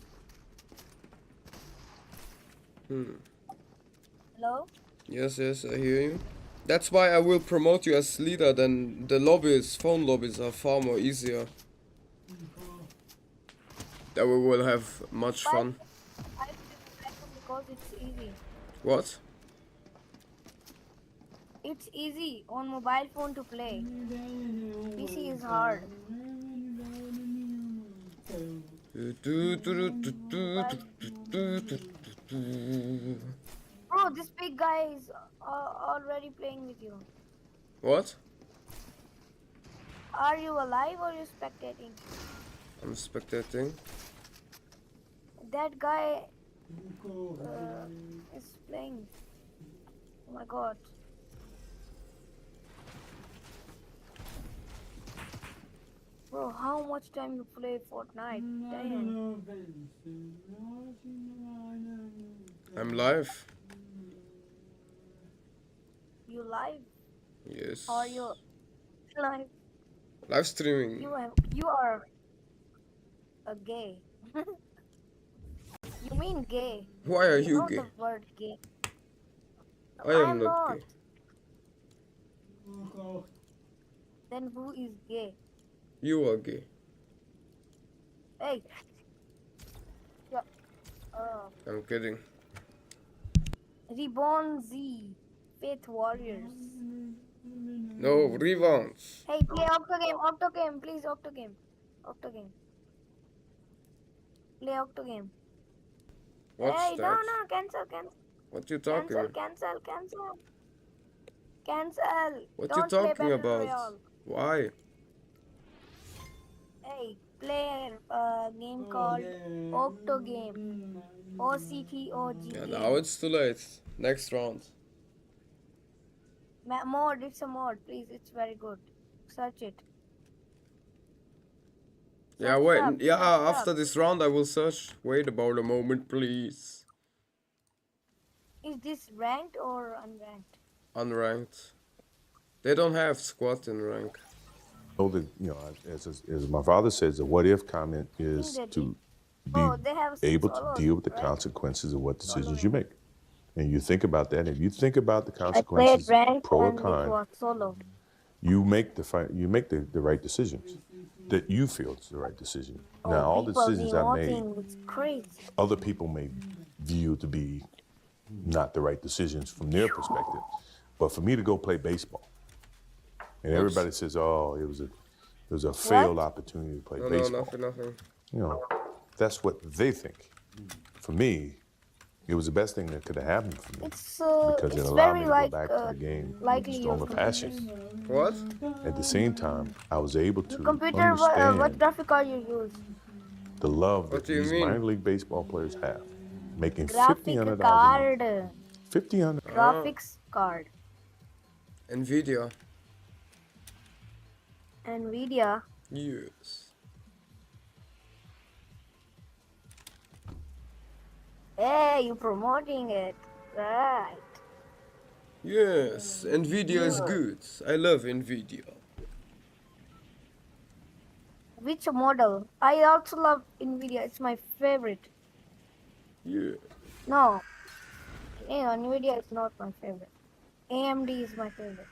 Hello? Yes, yes, I hear you. That's why I will promote you as leader, then the lobbies, phone lobbies are far more easier. That we will have much fun. I play because it's easy. What? It's easy on mobile phone to play. PC is hard. Bro, this big guy is already playing with you. What? Are you alive or you spectating? I'm spectating. That guy is playing. Oh my god. Bro, how much time you play Fortnite? Damn. I'm live. You live? Yes. Or you live? Live streaming. You are a gay. You mean gay? Why are you know gay? The word gay. I am not gay. Then who is gay? You are gay. Hey. Yeah. Uh, I'm kidding. RebouneZ, Faith Warriors. No, revanche. Hey, play Octogame, please, Octogame. Play Octogame. What's Hey, that? no, cancel. What you talking? Cancel. What you Don't play talking Battle about? Royale. Why? Hey, play a game called Octogame. OCTOG. Yeah, now it's too late. Next round. Mod, it's a mod, please. It's very good. Search it. Yeah, Search it up, wait. Yeah, search it after up. this round I will search. Wait about a moment, please. Is this ranked or unranked? Unranked. They don't have squad in rank. So that, you know, as my father says, the what if comment is to be they have able to solos, deal with the right? consequences of what decisions you make. And you think about that. If you think about the I played consequences, ranked pro or and it con, was solo. you make the right decisions that you feel is the right decision. Now, all People decisions I made, demoting, it's crazy. other people may view to be not the right decisions from their perspective. But for me to go play baseball, and everybody says, "Oh, it was a failed opportunity to play baseball." No, nothing. You know, that's what they think. For me, it was the best thing that could have happened for me because it It's allowed me very to go back to the game with likely stronger your passion. What? At the same time, I was able to computer, what understand graphic card you use? the love that What do you these mean? minor league baseball players have, making Graphic $50 card. $50. Graphics card. Nvidia. Nvidia. Yes. Hey, you promoting it. Right. Yes, Nvidia is good. I love Nvidia. Which model? I also love Nvidia. It's my favorite. Yeah. No. Yeah, Nvidia is not my favorite. AMD is my favorite.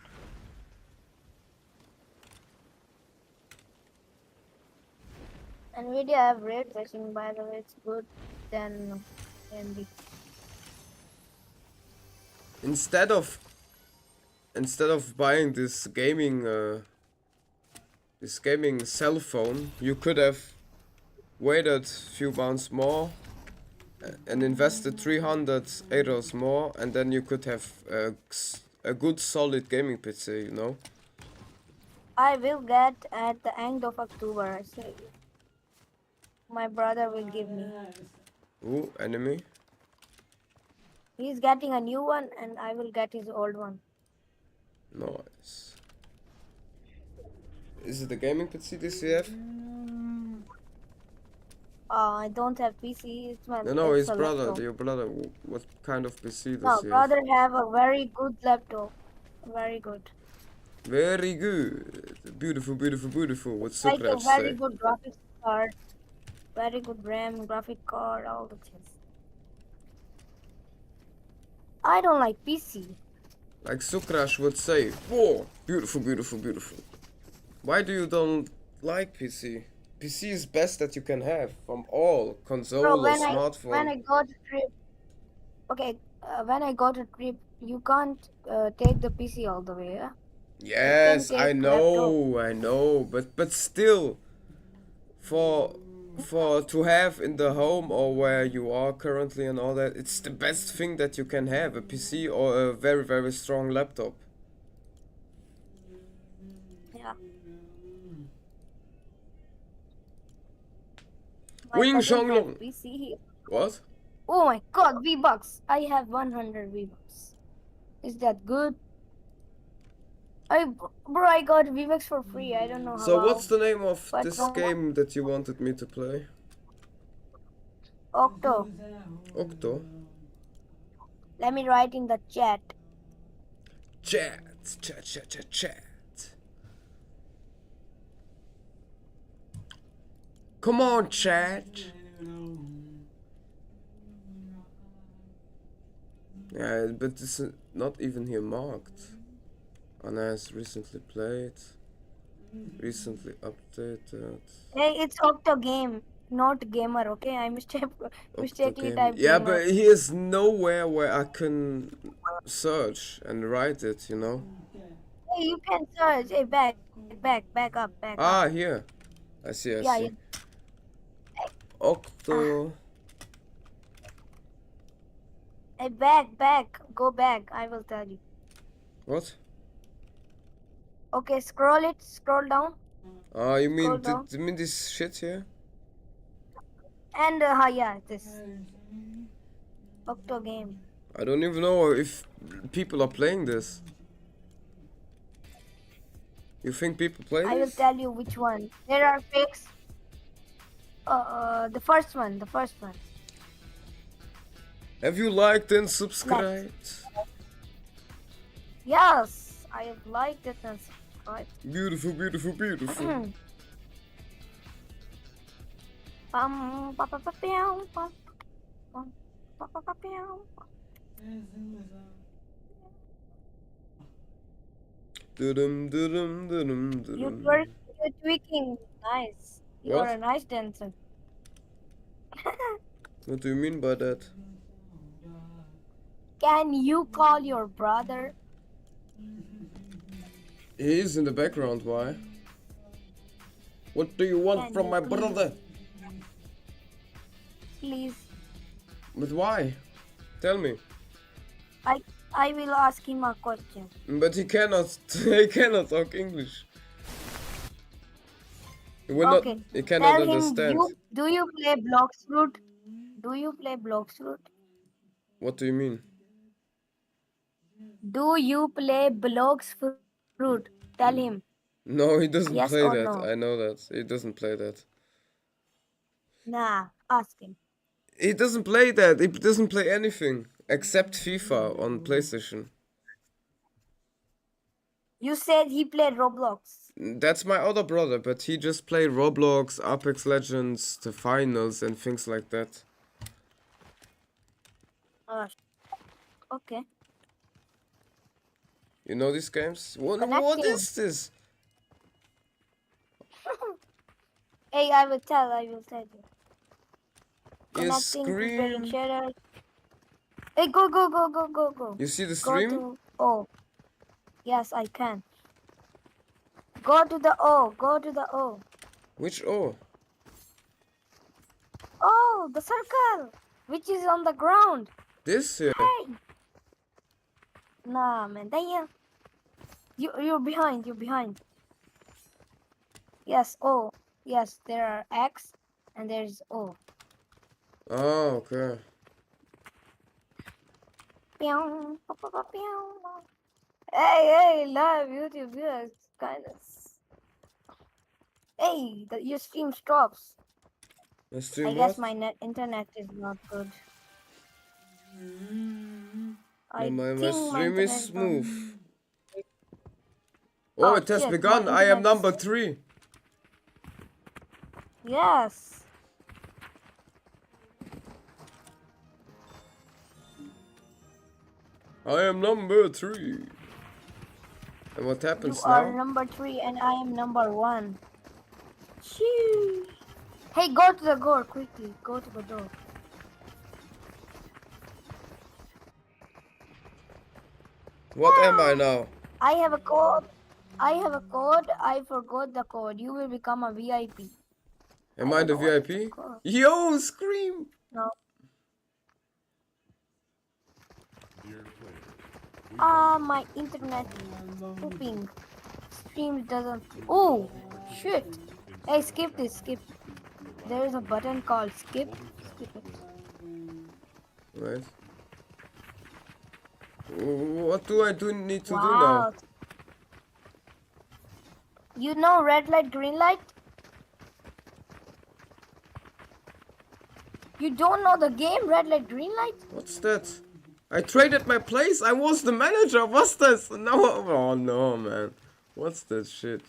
Nvidia have ray tracing, by the way. It's good than AMD. Instead of buying this gaming cell phone, you could have waited a few months more and invested 300 euros more, and then you could have a good solid gaming PC, you know. I will get at the end of October, I say. My brother will give me. Ooh, enemy. He's getting a new one and I will get his old one. Nice. Is it a gaming PC this you have? I don't have PC. It's my No, it's his a brother, laptop. your brother. What kind of PC No, does he have? brother have a very good laptop. Very good. Very good. Beautiful, beautiful, beautiful. What's Like a Socrates very say? good graphics card. Very good RAM, graphic card, all the things. I don't like PC. Like Sukrash would say, whoa, beautiful, beautiful, beautiful. Why do you don't like PC? PC is best that you can have from all console Bro, or when smartphone. I go to trip, okay, when I go to trip, you can't take the PC all the way, yeah? Yes, I take know, but still, for to have in the home or where you are currently and all that, it's the best thing that you can have, a PC or a very, very strong laptop. Yeah. Wing cousin has Shanglong. PC. What? Oh my god, V-Bucks. I have 100 V-Bucks. Is that good? Bro, I got V-Bucks for free. I don't know how. So what's the name of but this from game that you wanted me to play? Octo. Octo? Let me write in the chat. Chat. Come on, chat. Yeah, but it's not even here marked. Anna has recently played. Recently updated. Hey, it's Octo Game, not gamer. Okay, I mistakenly Game. typed Yeah, gamer. but he is nowhere where I can search and write it, you know? Hey, you can search. Hey, back up, back Ah, up. here. I see, I Yeah, see. Octo. Hey, back. Go back. I will tell you. What? Okay, scroll it. Scroll down. Ah, you Scroll mean down. you mean this shit here? And yeah, this Octo Game. I don't even know if people are playing this. You think people play I will this? tell you which one. There are fakes. The first one. Have you liked and subscribed? Yes, I have liked it and subscribed. Beautiful, beautiful, beautiful. Pum, pa, pa, pa, pew, pum, pum, pa, pa, pa, pew. You're tweaking. Nice. You are What? a nice dancer. What do you mean by that? Can you call your brother? He is in the background, why? What do you want Can from you my please- brother? Please. But why? Tell me. I will ask him a question. But he cannot talk English. He will Okay. not he cannot Tell him understand. do you play Blocks Fruit? Do you play Blocks Fruit? What do you mean? Do you play Blocks Fruit? Tell him. No, he doesn't Yes play or that. no? I know that. He doesn't play that. Nah, ask him. He doesn't play that. He doesn't play anything except FIFA on PlayStation. You said he played Roblox. That's my other brother, but he just played Roblox, Apex Legends, the finals, and things like that. Okay. You know these games? What Connecting. is this? Hey, I will tell you. You Connecting, preparing scream. shader. Hey, go. You see the Go stream? to O. Yes, I can. Go to the O. Which O? Oh, the circle, which is on the ground. This here. Hey. Nah, man, damn. You're behind. Yes, O. Yes, there are X and there's O. Oh, okay. Pew, pa, pa, pa, pew. Hey, live YouTube viewers, kind of. Hey, your stream stops. My stream I guess what? my internet is not good. No, my stream is smooth. Oh, Oh, it has shit, begun. my I am internet number 3. Yes. I am number 3. And what happens You are now? number 3 and I am number 1. Sheesh. Hey, go to the door quickly. Go to the door. What am I now? I have a code. I forgot the code. You will become a VIP. Am I the VIP? Yo, scream! No. Ah, my internet pooping. Stream doesn't. Oh, shit. Hey, skip this. Skip. There is a button called skip. Skip it. Right. What do I need to do Wow. now? You know red light, green light? You don't know the game red light, green light? What's that? I traded my place. I was the manager. What's this? No. Oh no, man. What's that shit?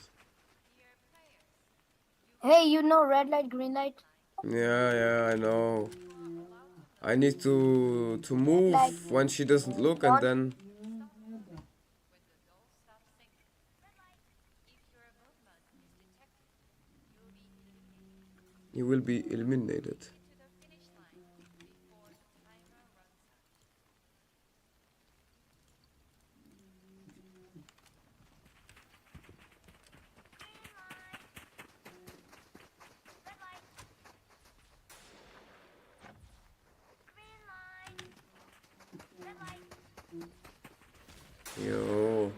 Hey, you know red light, green light? Yeah, I know. I need to move Like, when she doesn't look, and then You will be eliminated. Yo.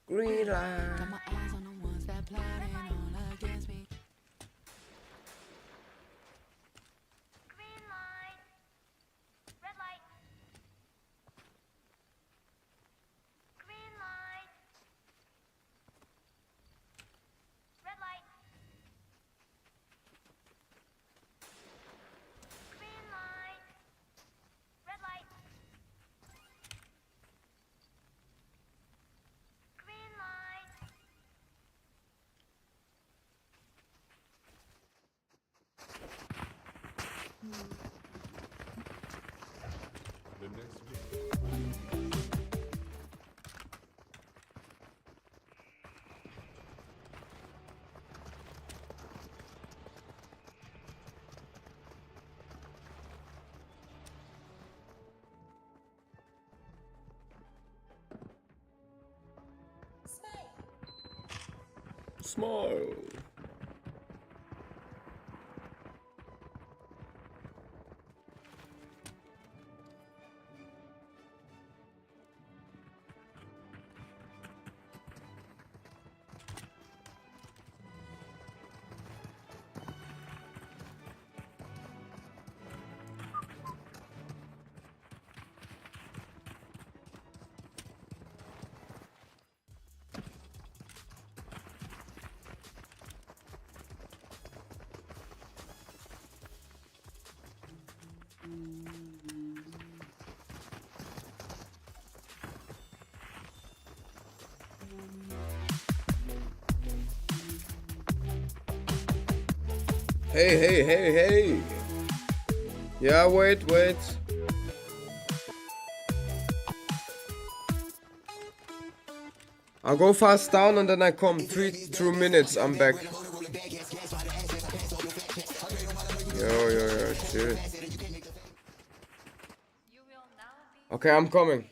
Green light. Got my eyes on the ones that plotting all against me. Smile. Hey. Yeah, wait. I'll go fast down and then I come 2 minutes, I'm back. Yo, chill. Okay, I'm coming.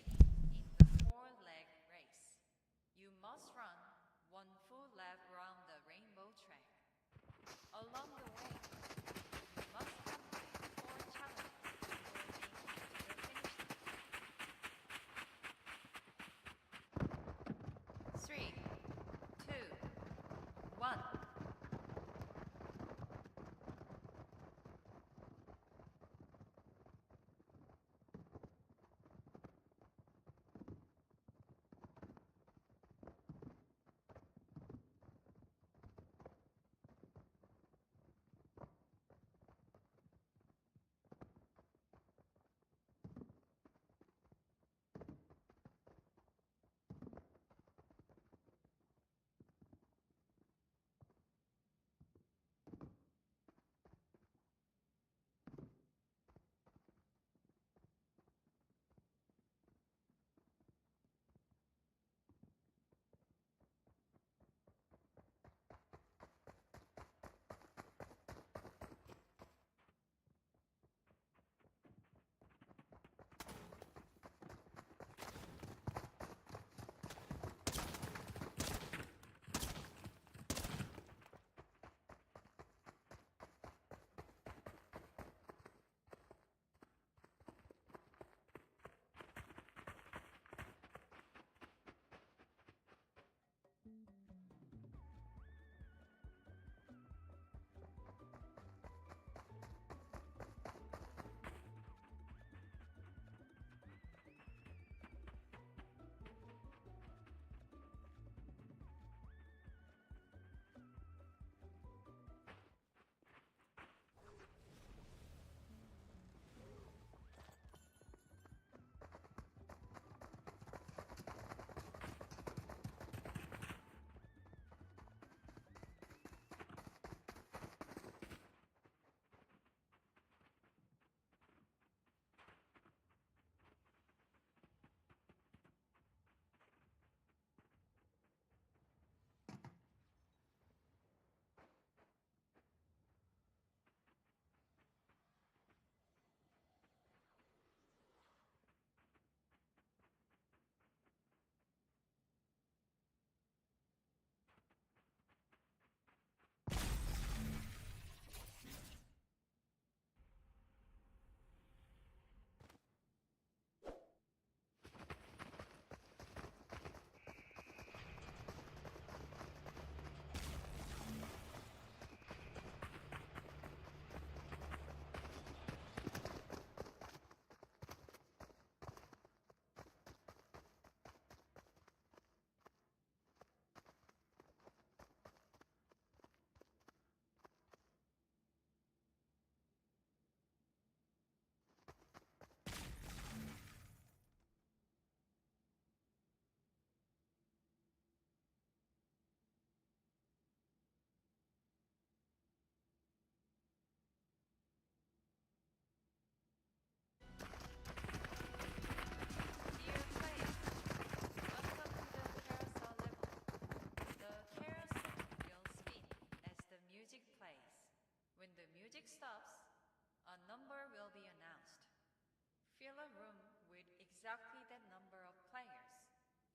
exactly the number of players.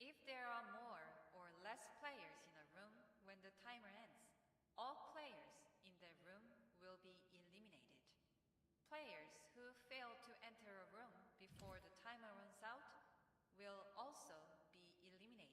If there are more or less players in a room when the timer ends, all players in the room will be eliminated. Players who fail to enter a room before the timer runs out will also be eliminated.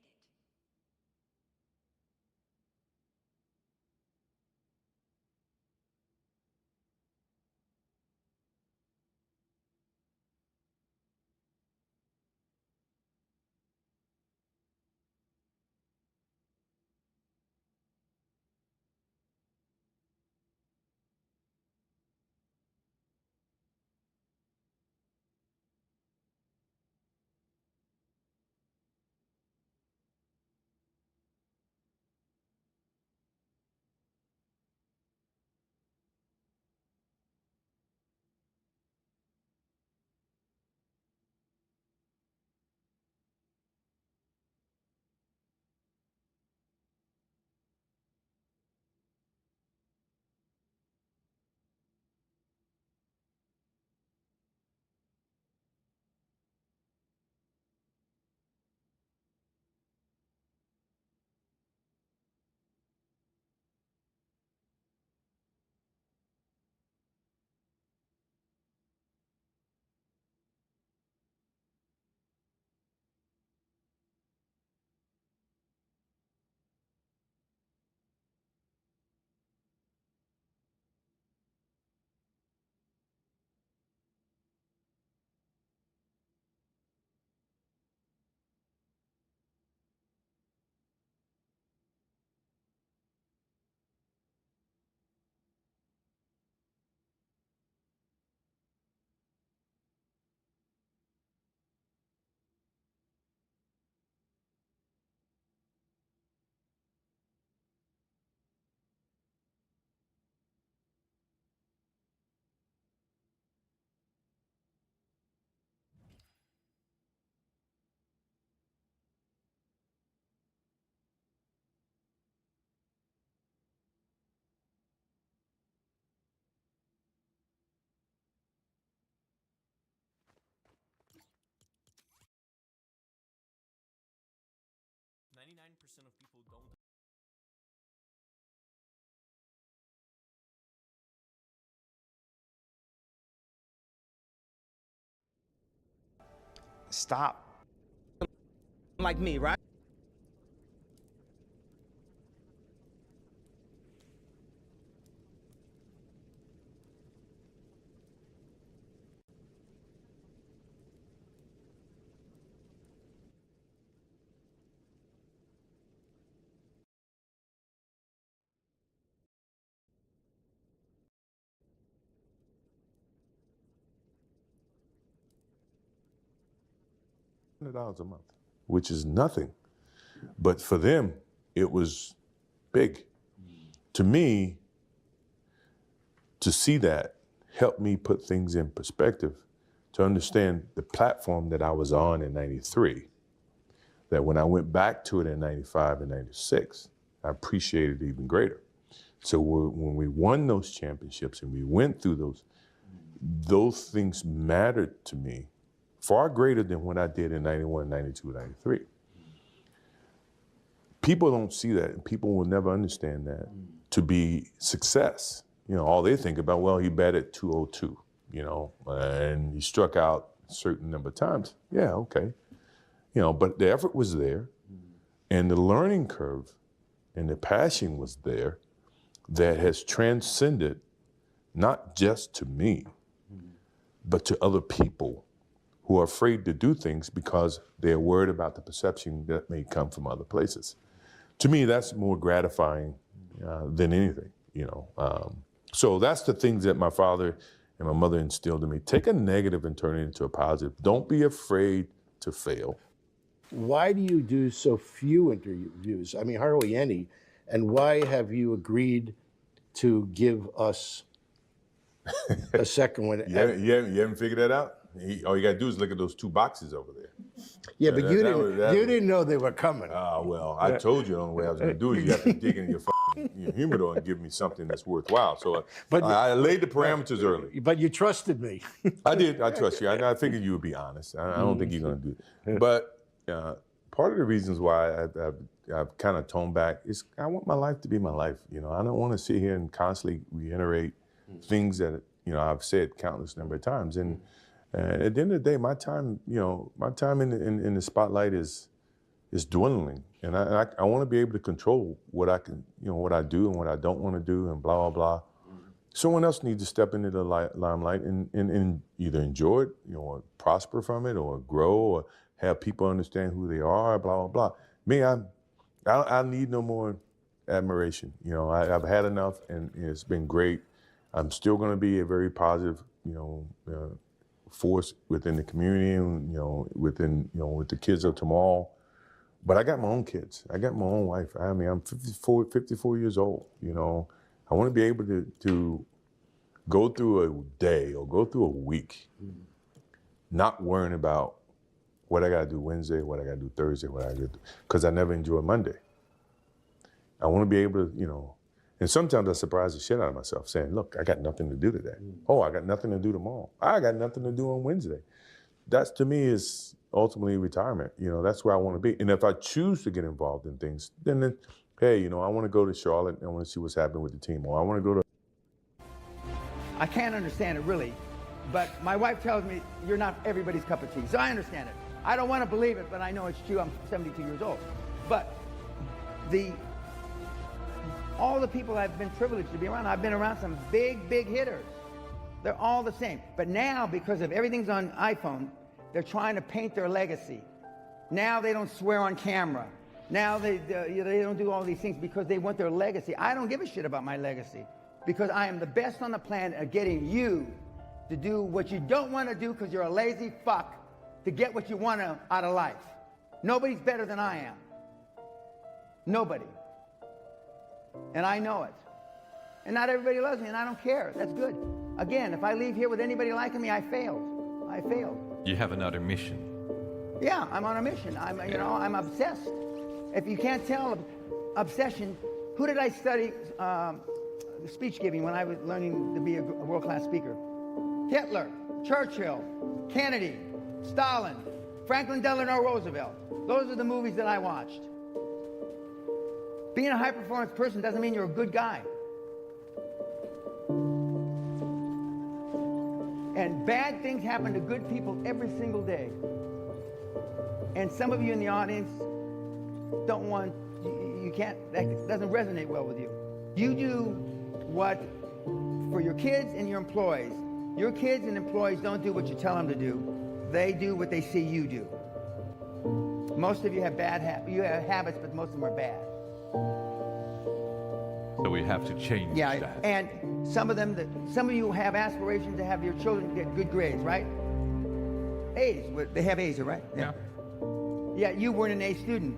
Of people don't. Stop. Like me, right? $100 a month, which is nothing. But for them, it was big. To me, to see that helped me put things in perspective, to understand the platform that I was on in 93, that when I went back to it in 95 and 96, I appreciated it even greater. So when we won those championships and we went through those things mattered to me far greater than what I did in 91, 92, 93. People don't see that, and people will never understand that to be success. You know, all they think about, well, he batted 202, you know, and he struck out a certain number of times. Yeah, okay. You know, but the effort was there, and the learning curve and the passion was there that has transcended not just to me, but to other people who are afraid to do things because they're worried about the perception that may come from other places. To me, that's more gratifying than anything, you know. So that's the things that my father and my mother instilled in me. Take a negative and turn it into a positive. Don't be afraid to fail. Why do you do so few interviews? I mean, hardly any. And why have you agreed to give us a second one? You haven't figured that out? All you got to do is look at those two boxes over there. Yeah, but you didn't know they were coming. Well, I told you the only way I was going to do it. You have to dig in your humidor and give me something that's worthwhile. So But- I laid the parameters early. But you trusted me. I did. I trust you. I figured you would be honest. I don't think you're going to do it. But part of the reasons why I've kind of toned back is I want my life to be my life. You know, I don't want to sit here and constantly reiterate things that, you know, I've said countless number of times. And at the end of the day, my time, you know, my time in the spotlight is dwindling. And I want to be able to control what I can, you know, what I do and what I don't want to do and blah, blah, blah. Someone else needs to step into the limelight and either enjoy it, you know, or prosper from it, or grow, or have people understand who they are, blah, blah, blah. Me, I need no more admiration. You know, I've had enough, and it's been great. I'm still going to be a very positive, you know, force within the community, and, you know, with the kids of tomorrow. But I got my own kids. I got my own wife. I mean, I'm 54 years old. You know, I want to be able to go through a day or go through a week, not worrying about what I got to do Wednesday, what I got to do Thursday, what I got to do, because I never enjoy Monday. I want to be able to, you know, and sometimes I surprise the shit out of myself saying, look, I got nothing to do today. Oh, I got nothing to do tomorrow. I got nothing to do on Wednesday. That's, to me, is ultimately retirement. You know, that's where I want to be. And if I choose to get involved in things, then hey, you know, I want to go to Charlotte and I want to see what's happening with the team. Or I want to go to... I can't understand it, really. But my wife tells me you're not everybody's cup of tea. So I understand it. I don't want to believe it, but I know it's true. I'm 72 years old. But all the people I've been privileged to be around, I've been around some big hitters. They're all the same. But now, because of everything's on iPhone, they're trying to paint their legacy. Now they don't swear on camera. Now they don't do all these things because they want their legacy. I don't give a shit about my legacy because I am the best on the planet at getting you to do what you don't want to do because you're a lazy fuck to get what you want out of life. Nobody's better than I am. Nobody. And I know it. And not everybody loves me, and I don't care. That's good. Again, if I leave here with anybody liking me, I failed. I failed. You have another mission. Yeah, I'm on a mission. I'm obsessed. If you can't tell obsession, who did I study speech giving when I was learning to be a world-class speaker? Hitler, Churchill, Kennedy, Stalin, Franklin Delano Roosevelt. Those are the movies that I watched. Being a high-performance person doesn't mean you're a good guy. And bad things happen to good people every single day. And some of you in the audience don't want, you can't, that doesn't resonate well with you. You do what, for your kids and your employees. Your kids and employees don't do what you tell them to do. They do what they see you do. Most of you have bad habits, but most of them are bad. So we have to change that. And some of you have aspirations to have your children get good grades, right? A's, they have A's, right? Yeah. Yeah, you weren't an A student.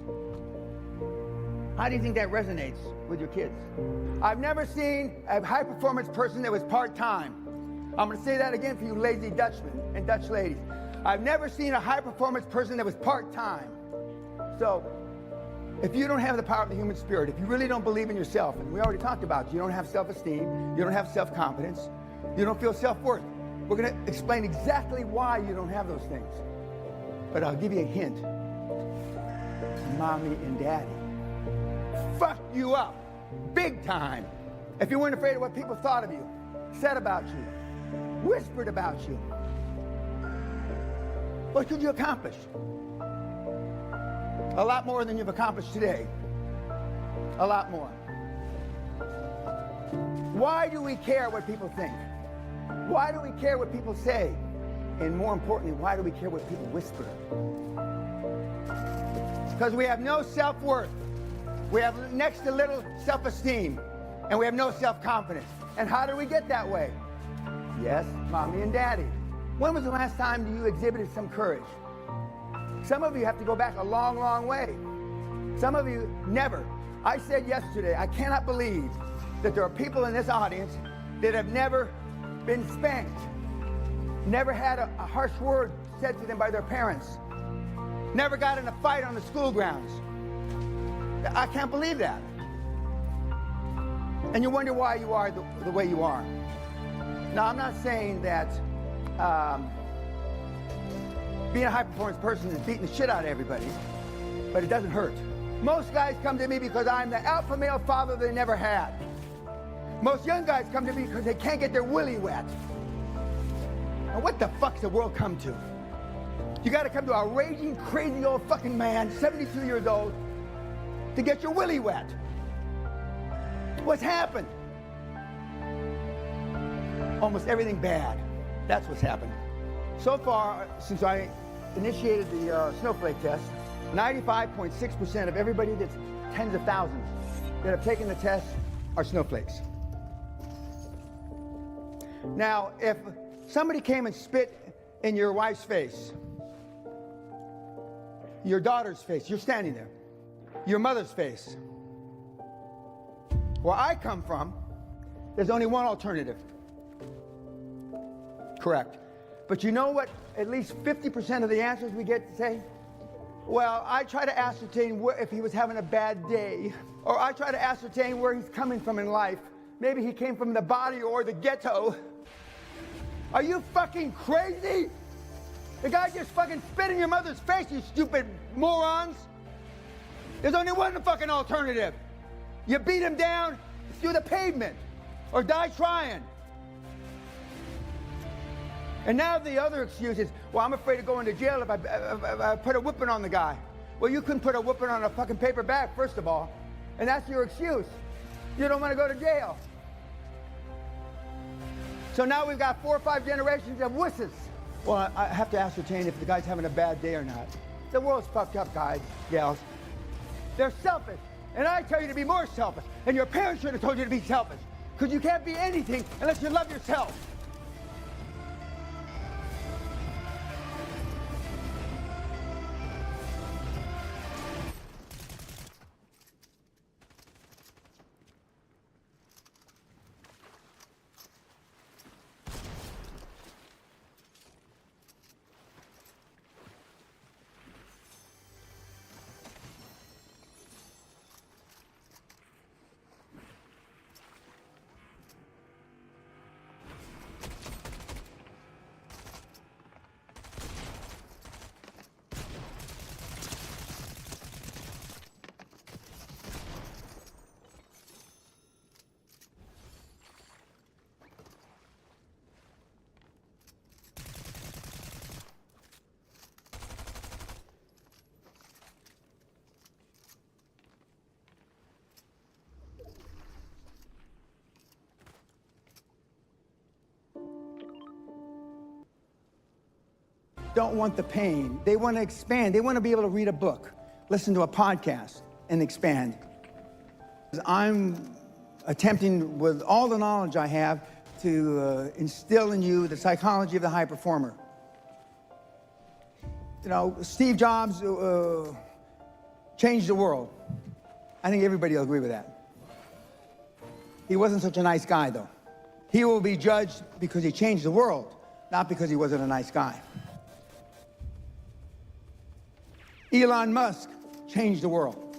How do you think that resonates with your kids? I've never seen a high-performance person that was part-time. I'm going to say that again for you lazy Dutchmen and Dutch ladies. I've never seen a high-performance person that was part-time. So, if you don't have the power of the human spirit, if you really don't believe in yourself, and we already talked about, you don't have self-esteem, you don't have self-confidence, you don't feel self-worth. We're going to explain exactly why you don't have those things. But I'll give you a hint. Mommy and daddy fucked you up big time. If you weren't afraid of what people thought of you, said about you, whispered about you, what could you accomplish? A lot more than you've accomplished today. A lot more. Why do we care what people think? Why do we care what people say? And more importantly, why do we care what people whisper? Because we have no self-worth. We have next to little self-esteem. And we have no self-confidence. And how do we get that way? Yes, mommy and daddy. When was the last time you exhibited some courage? Some of you have to go back a long, long way. Some of you never. I said yesterday, I cannot believe that there are people in this audience that have never been spanked, never had a harsh word said to them by their parents, never got in a fight on the school grounds. I can't believe that. And you wonder why you are the way you are. Now, I'm not saying that being a high-performance person is beating the shit out of everybody, but it doesn't hurt. Most guys come to me because I'm the alpha male father they never had. Most young guys come to me because they can't get their willy wet. Now, what the fuck's the world come to? You gotta come to a raging, crazy old fucking man, 72 years old, to get your willy wet. What's happened? Almost everything bad. That's what's happened. So far, since I initiated the snowflake test, 95.6% of everybody that's tens of thousands that have taken the test are snowflakes. Now, if somebody came and spit in your wife's face, your daughter's face, you're standing there, your mother's face, where I come from, there's only one alternative. Correct. But you know what at least 50% of the answers we get to say? Well, I try to ascertain if he was having a bad day, or I try to ascertain where he's coming from in life. Maybe he came from the body or the ghetto. Are you fucking crazy? The guy just fucking spit in your mother's face, you stupid morons. There's only one fucking alternative. You beat him down through the pavement, or die trying. And now the other excuse is, well, I'm afraid of going to jail if I put a whipping on the guy. Well, you couldn't put a whipping on a fucking paper bag, first of all. And that's your excuse. You don't want to go to jail. So now we've got 4 or 5 generations of wusses. Well, I have to ascertain if the guy's having a bad day or not. The world's fucked up, guys, gals. They're selfish. And I tell you to be more selfish. And your parents should have told you to be selfish. Because you can't be anything unless you love yourself. Don't want the pain. They want to expand. They want to be able to read a book, listen to a podcast, and expand. I'm attempting with all the knowledge I have to instill in you the psychology of the high performer. You know, Steve Jobs changed the world. I think everybody will agree with that. He wasn't such a nice guy, though. He will be judged because he changed the world, not because he wasn't a nice guy. Elon Musk changed the world.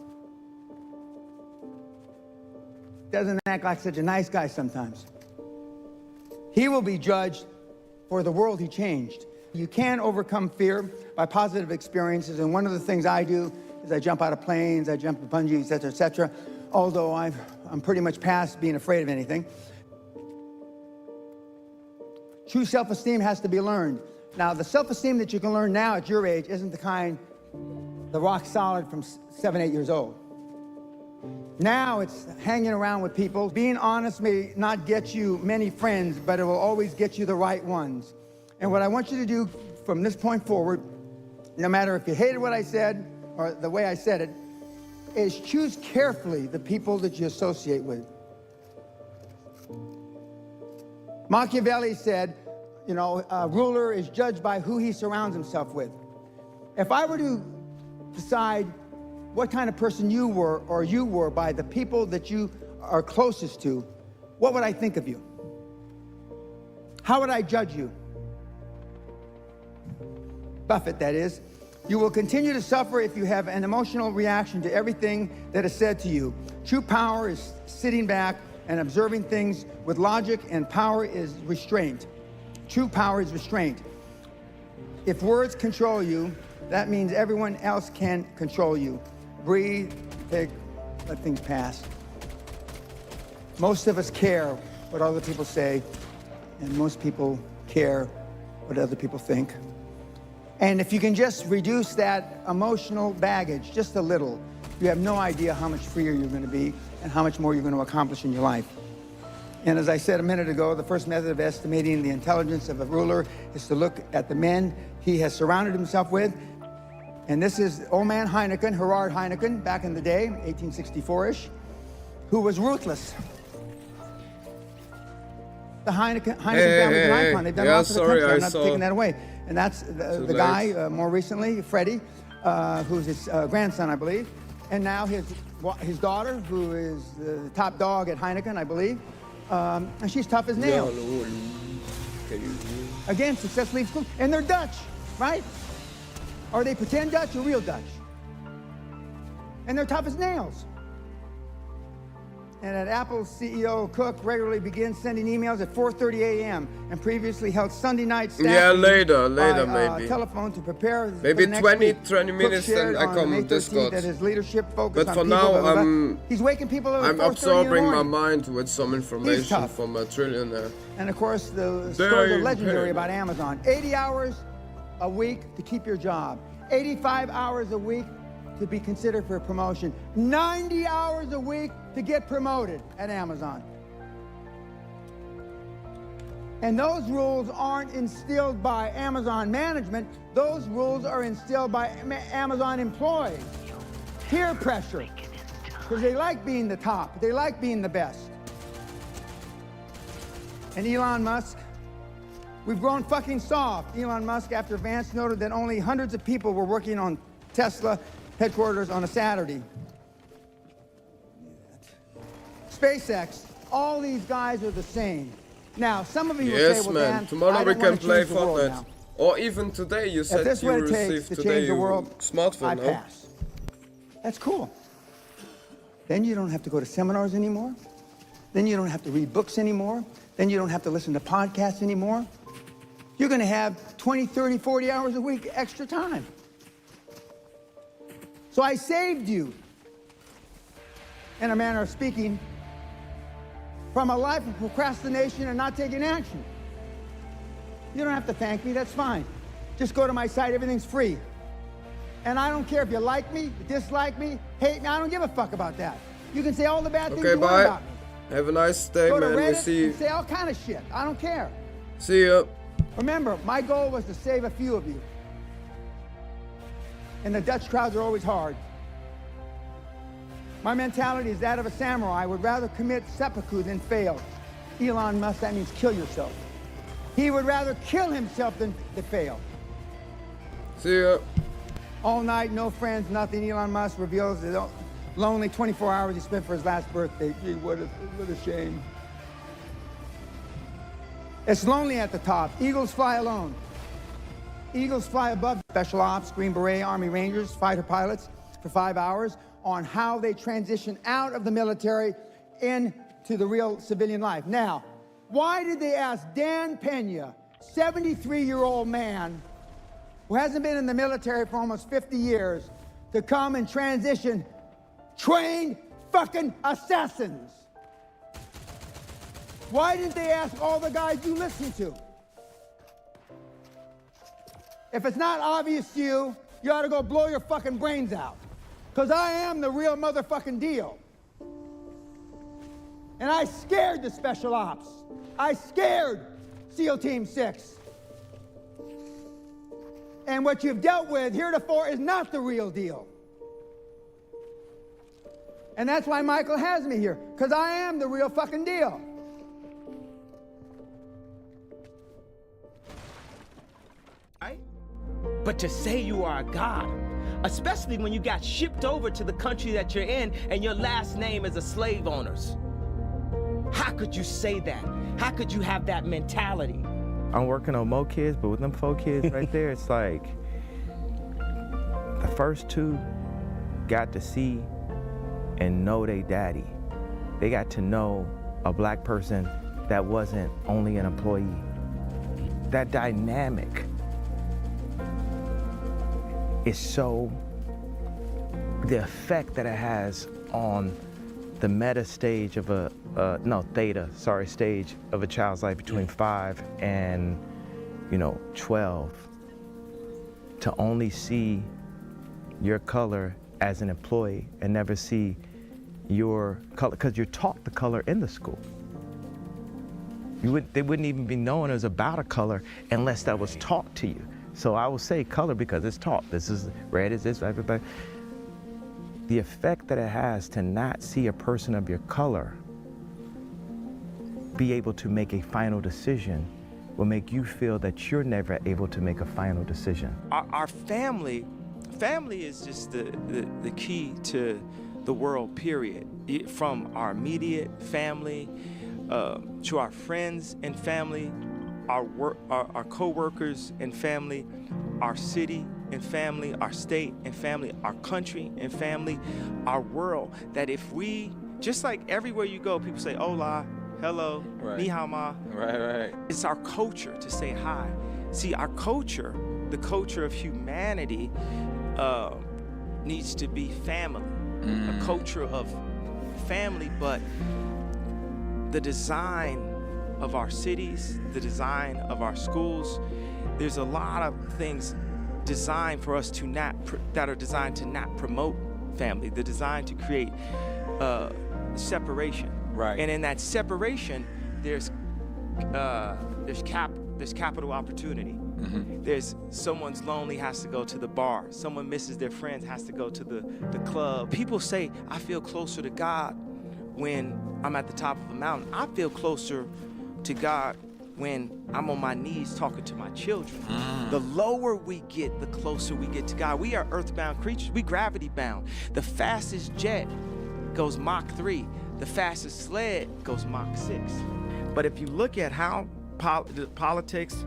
Doesn't act like such a nice guy sometimes. He will be judged for the world he changed. You can overcome fear by positive experiences, and one of the things I do is I jump out of planes, I jump bungee, et cetera, et cetera. Although I'm pretty much past being afraid of anything. True self-esteem has to be learned. Now, the self-esteem that you can learn now at your age isn't the kind the rock solid from 7, 8 years old. Now it's hanging around with people. Being honest may not get you many friends, but it will always get you the right ones. And what I want you to do from this point forward, no matter if you hated what I said or the way I said it, is choose carefully the people that you associate with. Machiavelli said, you know, a ruler is judged by who he surrounds himself with. If I were to decide what kind of person you were by the people that you are closest to, what would I think of you? How would I judge you? Buffett, that is. You will continue to suffer if you have an emotional reaction to everything that is said to you. True power is sitting back and observing things with logic, and power is restraint. True power is restraint. If words control you, that means everyone else can control you. Breathe, take, let things pass. Most of us care what other people say, and most people care what other people think. And if you can just reduce that emotional baggage just a little, you have no idea how much freer you're going to be and how much more you're going to accomplish in your life. And as I said a minute ago, the first method of estimating the intelligence of a ruler is to look at the men he has surrounded himself with. And this is old man Heineken, Gerard Heineken, back in the day, 1864-ish, who was ruthless. The Heineken family is an icon. They've done lots for the country. I'm not taking that away. And that's the guy, more recently, Freddie, who's his grandson, I believe. And now his daughter, who is the top dog at Heineken, I believe. And she's tough as nails. Again, success leaves clues. And they're Dutch, right? Are they pretend Dutch or real Dutch? And they're tough as nails. And at Apple's CEO Cook regularly begins sending emails at 4:30 a.m. and previously held Sunday night staff later by, maybe. Telephone to prepare maybe for the next 20 week. minutes and I come May Discord. That his leadership focused But on for people, now, he's waking people up at I'm 4:30 absorbing in the my morning. mind with some information from a trillionaire. And of course, the stories are legendary about Amazon. 80 hours a week to keep your job. 85 hours a week to be considered for a promotion. 90 hours a week to get promoted at Amazon. And those rules aren't instilled by Amazon management. Those rules are instilled by Amazon employees. Peer pressure. Because they like being the top. They like being the best. And Elon Musk, we've grown fucking soft. Elon Musk, after Vance noted that only hundreds of people were working on Tesla headquarters on a Saturday. SpaceX, all these guys are the same. Now, some of you will say, well, man. Dan, Tomorrow we can play the world Fortnite. now. Or even today, you said this you what it takes received to today change the your world, smartphone, I no? pass. That's cool. Then you don't have to go to seminars anymore. Then you don't have to read books anymore. Then you don't have to listen to podcasts anymore. You're going to have 20, 30, 40 hours a week extra time. So I saved you, in a manner of speaking, from a life of procrastination and not taking action. You don't have to thank me, that's fine. Just go to my site, everything's free. And I don't care if you like me, dislike me, hate me, I don't give a fuck about that. You can say all the bad things you want about me. Have a nice day, Go to man. Reddit We'll see and say all kind of shit, I don't care. See ya. Remember, my goal was to save a few of you. And the Dutch crowds are always hard. My mentality is that of a samurai. I would rather commit seppuku than fail. Elon Musk, that means kill yourself. He would rather kill himself than to fail. See ya. All night, no friends, nothing. Elon Musk reveals the lonely 24 hours he spent for his last birthday. Gee, what a shame. It's lonely at the top. Eagles fly alone. Eagles fly above special ops, Green Beret, Army Rangers, fighter pilots for 5 hours on how they transition out of the military into the real civilian life. Now, why did they ask Dan Pena, 73-year-old man who hasn't been in the military for almost 50 years, to come and transition trained fucking assassins? Why didn't they ask all the guys you listen to? If it's not obvious to you, you ought to go blow your fucking brains out. Because I am the real motherfucking deal. And I scared the special ops. I scared SEAL Team 6. And what you've dealt with heretofore is not the real deal. And that's why Michael has me here, because I am the real fucking deal. But to say you are a god, especially when you got shipped over to the country that you're in and your last name is a slave owner's. How could you say that? How could you have that mentality? I'm working on more kids, but with them 4 kids right there, it's like the first 2 got to see and know they daddy. They got to know a black person that wasn't only an employee. That dynamic is so, the effect that it has on the meta stage of stage of a child's life between 5 and 12, to only see your color as an employee and never see your color, because you're taught the color in the school. They wouldn't even be known as about a color unless that was taught to you. So I will say color because it's taught. This is red, is this, everybody. The effect that it has to not see a person of your color be able to make a final decision will make you feel that you're never able to make a final decision. Our family is just the key to the world, period. From our immediate family to our friends and family, our co-workers and family, our city and family, our state and family, our country and family, our world. That if we, just like everywhere you go, people say hola, hello, ni hao ma. Right. It's our culture to say hi. See, our culture, the culture of humanity, needs to be family, a culture of family, but the design of our cities, the design of our schools, there's a lot of things designed for us to that are designed to not promote family. They're designed to create separation. Right. And in that separation, there's capital opportunity. Mm-hmm. There's someone's lonely, has to go to the bar. Someone misses their friends, has to go to the club. People say, I feel closer to God when I'm at the top of a mountain. I feel closer to God when I'm on my knees talking to my children. The lower we get, the closer we get to God. We are earthbound creatures. We gravity bound. The fastest jet goes Mach 3. The fastest sled goes Mach 6. But if you look at how politics,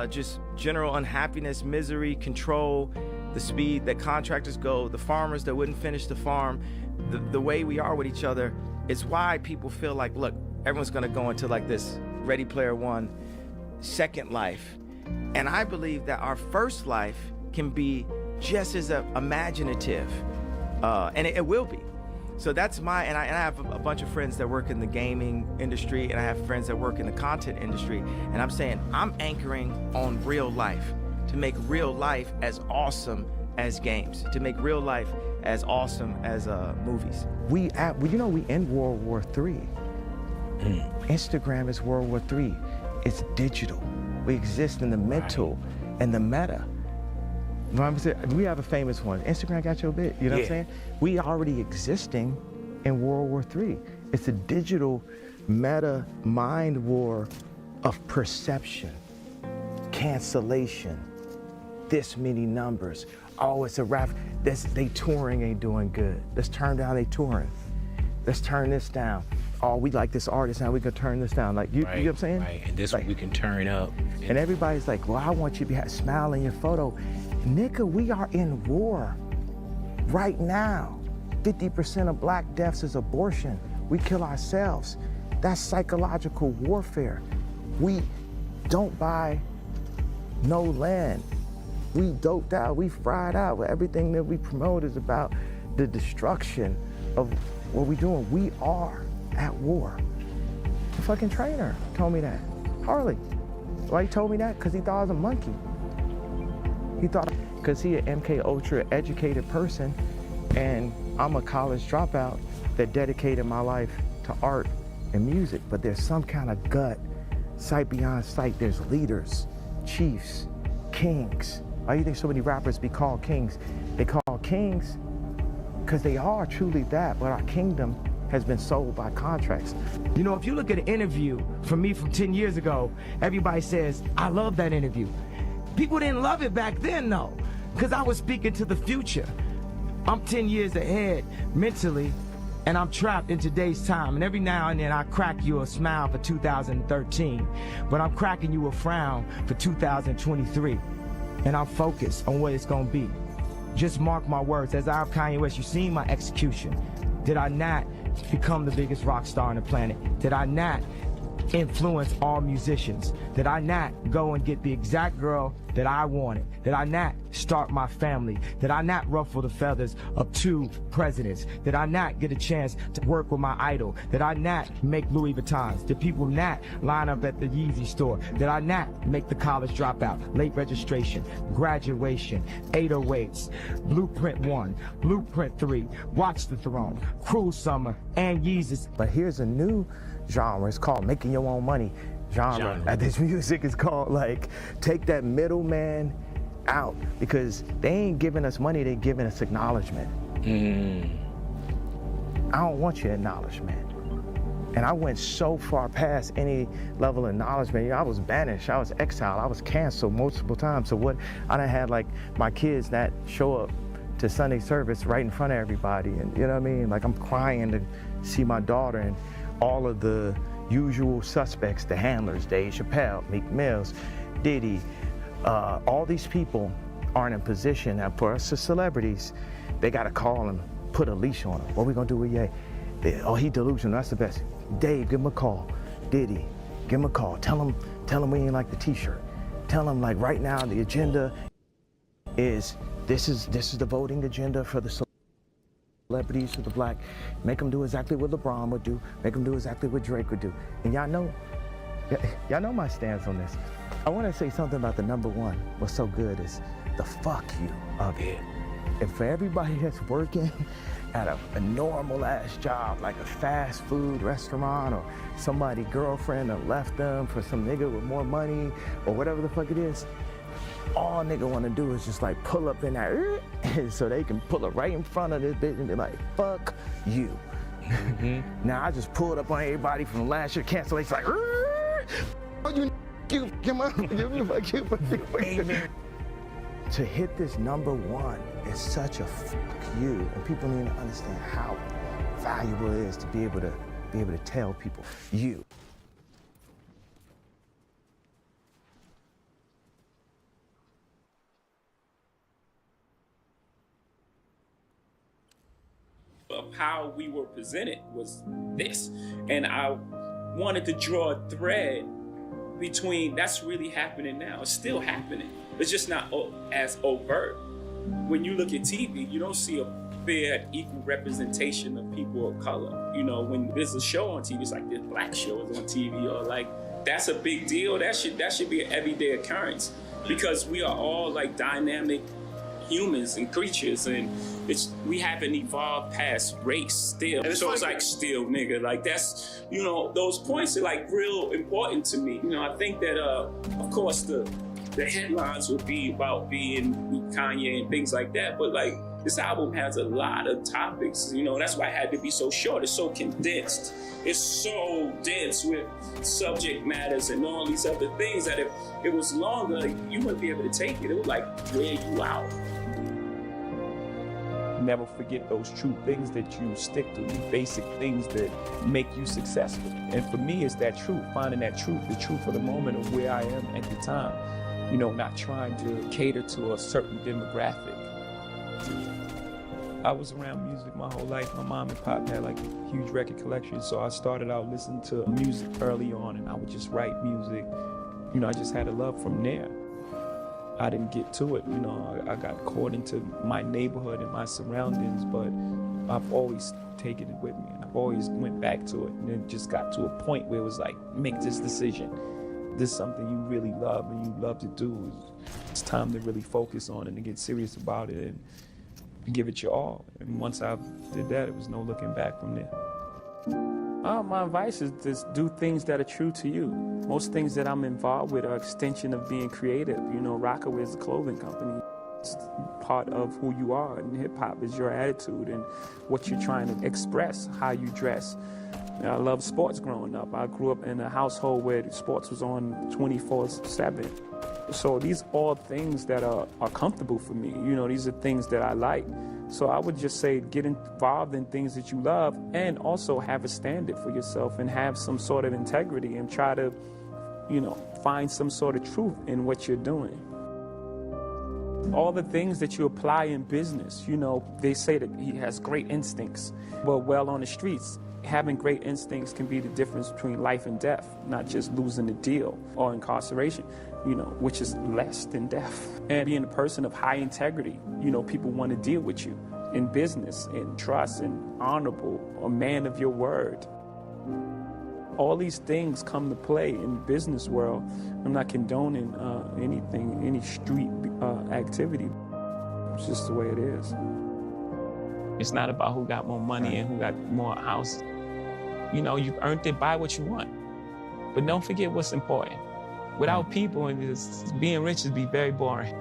just general unhappiness, misery, control, the speed that contractors go, the farmers that wouldn't finish the farm, the way we are with each other, it's why people feel like, look, everyone's gonna go into like this Ready Player One second life. And I believe that our first life can be just as imaginative, and it will be. So that's and I have a bunch of friends that work in the gaming industry, and I have friends that work in the content industry, and I'm saying I'm anchoring on real life to make real life as awesome as games, to make real life as awesome as movies. We end World War III. Instagram is World War III. It's digital. We exist in the mental and the meta. We have a famous one. Instagram got your bit, you know what I'm saying? We already existing in World War III. It's a digital meta mind war of perception, cancellation, this many numbers. Oh, it's a rap. They touring ain't doing good. Let's turn down they touring. Let's turn this down. Oh, we like this artist now, we can turn this down. Like, you know what I'm saying? Right, and this one we can turn up. And everybody's like, well, I want you to have a smile in your photo. Nigga, we are in war right now. 50% of black deaths is abortion. We kill ourselves. That's psychological warfare. We don't buy no land. We doped out, we fried out. Everything that we promote is about the destruction of what we're doing. We are at war. The fucking trainer told me that. Harley. Why he told me that? Because he thought I was a monkey. He thought, because he an MK Ultra educated person, and I'm a college dropout that dedicated my life to art and music, but there's some kind of gut, sight beyond sight. There's leaders, chiefs, kings. Why do you think so many rappers be called kings? They call kings because they are truly that, but our kingdom has been sold by contracts. You know, if you look at an interview from me from 10 years ago, everybody says, I love that interview. People didn't love it back then, though, because I was speaking to the future. I'm 10 years ahead mentally, and I'm trapped in today's time. And every now and then I crack you a smile for 2013, but I'm cracking you a frown for 2023. And I'm focused on what it's gonna be. Just mark my words. As I'm Kanye West, you seen my execution. Did I not become the biggest rock star on the planet? Did I not influence all musicians? Did I not go and get the exact girl that I wanted? Did I not start my family? Did I not ruffle the feathers of 2 presidents? Did I not get a chance to work with my idol? Did I not make Louis Vuittons? Did people not line up at the Yeezy store? Did I not make the college dropout, late registration, graduation, 808s, Blueprint 1, Blueprint 3, Watch the Throne, Cruel Summer, and Yeezus? But here's a new genre. It's called making your own money genre. And this music is called, like, take that middleman out, because they ain't giving us money, they're giving us acknowledgement. I don't want your acknowledgement. And I went so far past any level of acknowledgement. You know, I was banished, I was exiled, I was canceled multiple times. So what, I done had like my kids that show up to Sunday service right in front of everybody, and you know what I mean? Like, I'm crying to see my daughter, and all of the usual suspects, the handlers, Dave Chappelle, Meek Mills, Diddy, all these people aren't in position. Now, for us as celebrities, they got to call and put a leash on him. What we gonna do with Ye? Oh, he delusional, that's the best. Dave, give him a call. Diddy, give him a call. Tell him we ain't like the t-shirt. Tell him, like, right now the agenda is, this is the voting agenda for the celebrities, for the black. Make them do exactly what LeBron would do. Make them do exactly what Drake would do. And y'all know my stance on this. I want to say something about the number one. What's so good is the fuck you of it. And for everybody that's working at a normal ass job, like a fast food restaurant, or somebody girlfriend that left them for some nigga with more money, or whatever the fuck it is, all nigga want to do is just like pull up in that, so they can pull it right in front of this bitch and be like, fuck you. Now I just pulled up on everybody from last year cancellation, like, you, come on, fuck you. To hit this number one is such a fuck you, and people need to understand how valuable it is to be able to tell people you. Of how we were presented was this, and I wanted to draw a thread between that's really happening now. It's still happening. It's just not as overt. When you look at TV, you don't see a fair, equal representation of people of color. You know, when there's a show on TV, it's like this black show is on TV, or like, that's a big deal. That should be an everyday occurrence, because we are all like dynamic humans and creatures, and we haven't evolved past race still. And so it's like, still, nigga, like, that's, you know, those points are like real important to me. You know, I think that of course the headlines would be about being with Kanye and things like that, but like, this album has a lot of topics, you know, that's why it had to be so short. It's so condensed. It's so dense with subject matters and all these other things that if it was longer, you wouldn't be able to take it. It would like wear you out. Never forget those true things that you stick to, the basic things that make you successful. And for me, it's that truth, finding that truth, the truth of the moment of where I am at the time. You know, not trying to cater to a certain demographic. I was around music my whole life. My mom and pop had like a huge record collection, so I started out listening to music early on, and I would just write music. You know, I just had a love from there. I didn't get to it, you know, I got caught into my neighborhood and my surroundings, but I've always taken it with me, and I've always went back to it, and it just got to a point where it was like, make this decision. This is something you really love and you love to do. It's time to really focus on it and get serious about it and give it your all. And once I did that, it was no looking back from there. My advice is just do things that are true to you. Most things that I'm involved with are extension of being creative. You know, Rockaway is a clothing company. It's part of who you are, and hip-hop is your attitude and what you're trying to express, how you dress. You know, I loved sports growing up. I grew up in a household where sports was on 24/7. So these are all things that are comfortable for me. You know, these are things that I like. So I would just say get involved in things that you love, and also have a standard for yourself and have some sort of integrity and try to, you know, find some sort of truth in what you're doing. All the things that you apply in business, you know, they say that he has great instincts. Well, on the streets, having great instincts can be the difference between life and death, not just losing a deal or incarceration, you know, which is less than death. And being a person of high integrity, you know, people want to deal with you in business, in trust, and honorable, a man of your word. All these things come to play in the business world. I'm not condoning anything, any street activity. It's just the way it is. It's not about who got more money and who got more houses. You know, you've earned it, buy what you want. But don't forget what's important. Without people, and just being rich would be very boring.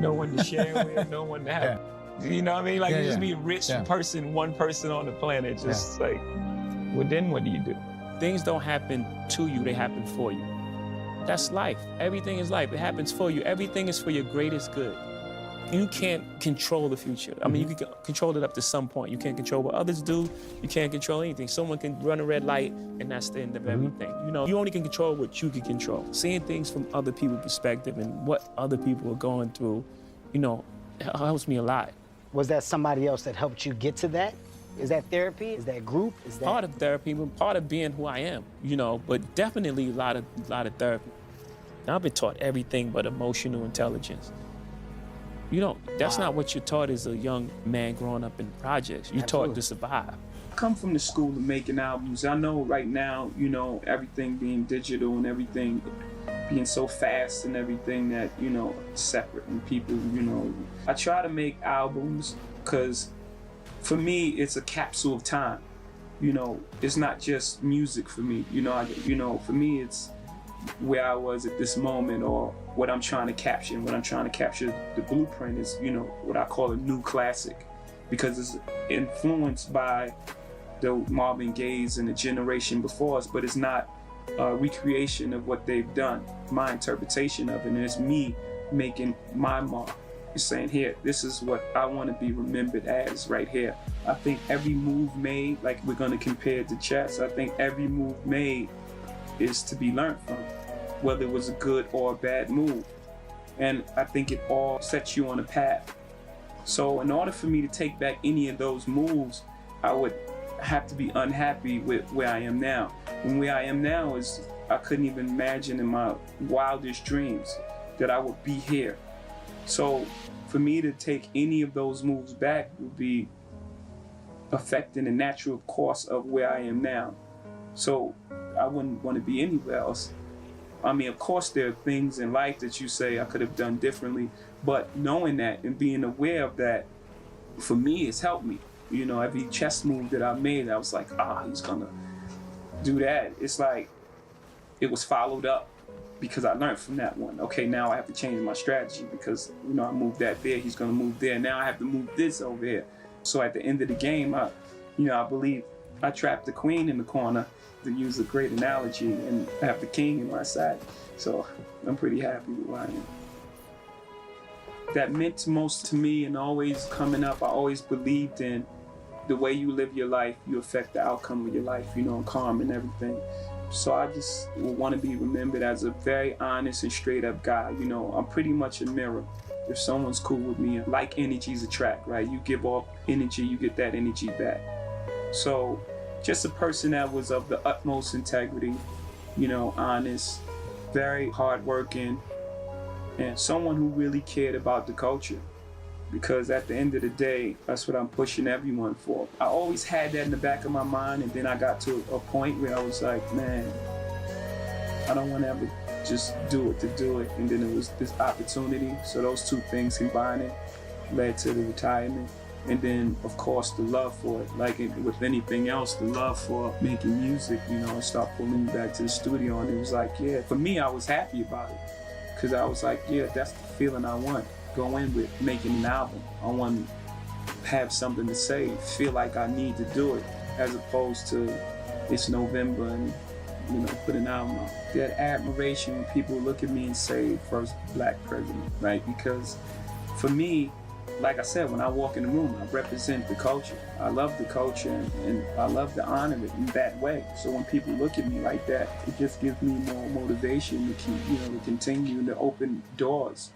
No one to share with, no one to have. You know what I mean? Like, you just be a rich person, one person on the planet, just like, well, then what do you do? Things don't happen to you, they happen for you. That's life. Everything is life. It happens for you. Everything is for your greatest good. You can't control the future. I mean, you can control it up to some point. You can't control what others do. You can't control anything. Someone can run a red light, and that's the end of everything. You know, you only can control what you can control. Seeing things from other people's perspective and what other people are going through, you know, helps me a lot. Was that somebody else that helped you get to that? Is that therapy? Is that group? Is that part of therapy, but part of being who I am, you know, but definitely a lot of therapy. Now, I've been taught everything but emotional intelligence. You know, that's not what you're taught as a young man growing up in projects. You're taught to survive. I come from the school of making albums. I know right now, you know, everything being digital and everything being so fast and everything that, you know, separate and people, you know. I try to make albums because for me, it's a capsule of time. You know, it's not just music for me. You know, for me, it's where I was at this moment or what I'm trying to capture. And what I'm trying to capture, the blueprint is, you know, what I call a new classic, because it's influenced by the Marvin Gaye's and the generation before us, but it's not a recreation of what they've done, my interpretation of it, and it's me making my mark. It's saying, here, this is what I want to be remembered as right here. I think every move made, like we're going to compare it to chess, I think every move made is to be learned from, whether it was a good or a bad move. And I think it all sets you on a path. So in order for me to take back any of those moves, I would have to be unhappy with where I am now. And where I am now is, I couldn't even imagine in my wildest dreams that I would be here. So for me to take any of those moves back would be affecting the natural course of where I am now. So I wouldn't want to be anywhere else. I mean, of course, there are things in life that you say I could have done differently, but knowing that and being aware of that, for me, it's helped me. You know, every chess move that I made, I was like, he's gonna do that. It's like, it was followed up because I learned from that one. Okay, now I have to change my strategy because, you know, I moved that there, he's gonna move there. Now I have to move this over here. So at the end of the game, I believe I trapped the queen in the corner, to use a great analogy, and I have the king in my side. So I'm pretty happy with where I am. That meant most to me, and always coming up, I always believed in the way you live your life, you affect the outcome of your life, you know, karma and everything. So I just want to be remembered as a very honest and straight up guy. You know, I'm pretty much a mirror. If someone's cool with me, like energies attract, right? You give off energy, you get that energy back. So just a person that was of the utmost integrity, you know, honest, very hardworking, and someone who really cared about the culture. Because at the end of the day, that's what I'm pushing everyone for. I always had that in the back of my mind, and then I got to a point where I was like, man, I don't want to ever just do it to do it. And then it was this opportunity. So those two things combining led to the retirement. And then, of course, the love for it. Like with anything else, the love for making music, you know, and start pulling me back to the studio. And it was like, yeah, for me, I was happy about it. Because I was like, yeah, that's the feeling I want. Go in with making an album. I want to have something to say, feel like I need to do it, as opposed to it's November and, you know, put an album out. That admiration when people look at me and say, first black president, right? Because for me, like I said, when I walk in the room, I represent the culture. I love the culture and I love to honor it in that way. So when people look at me like that, it just gives me more motivation to keep, you know, to continue to open doors.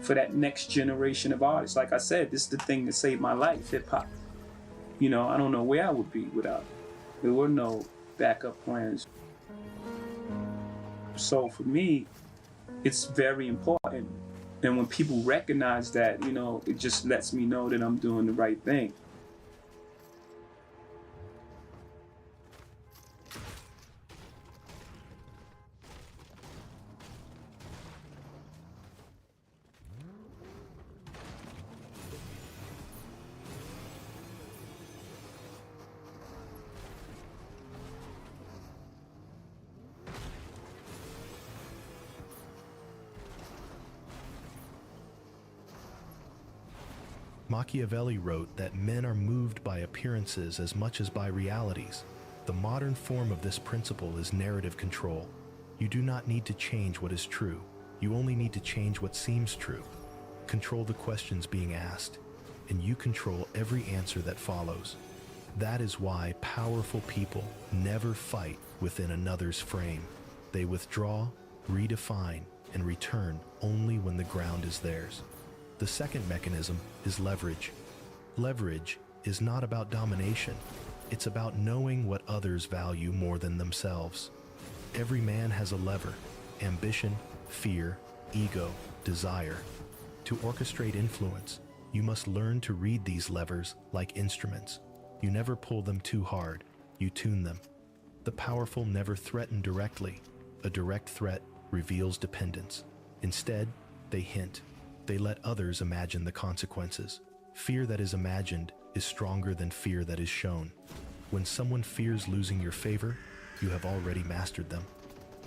for that next generation of artists. Like I said, this is the thing that saved my life, hip hop. You know, I don't know where I would be without it. There were no backup plans. So for me, it's very important. And when people recognize that, you know, it just lets me know that I'm doing the right thing. Machiavelli wrote that men are moved by appearances as much as by realities. The modern form of this principle is narrative control. You do not need to change what is true. You only need to change what seems true. Control the questions being asked, and you control every answer that follows. That is why powerful people never fight within another's frame. They withdraw, redefine, and return only when the ground is theirs. The second mechanism is leverage. Leverage is not about domination. It's about knowing what others value more than themselves. Every man has a lever: ambition, fear, ego, desire. To orchestrate influence, you must learn to read these levers like instruments. You never pull them too hard, you tune them. The powerful never threaten directly. A direct threat reveals dependence. Instead, they hint. They let others imagine the consequences. Fear that is imagined is stronger than fear that is shown. When someone fears losing your favor, you have already mastered them.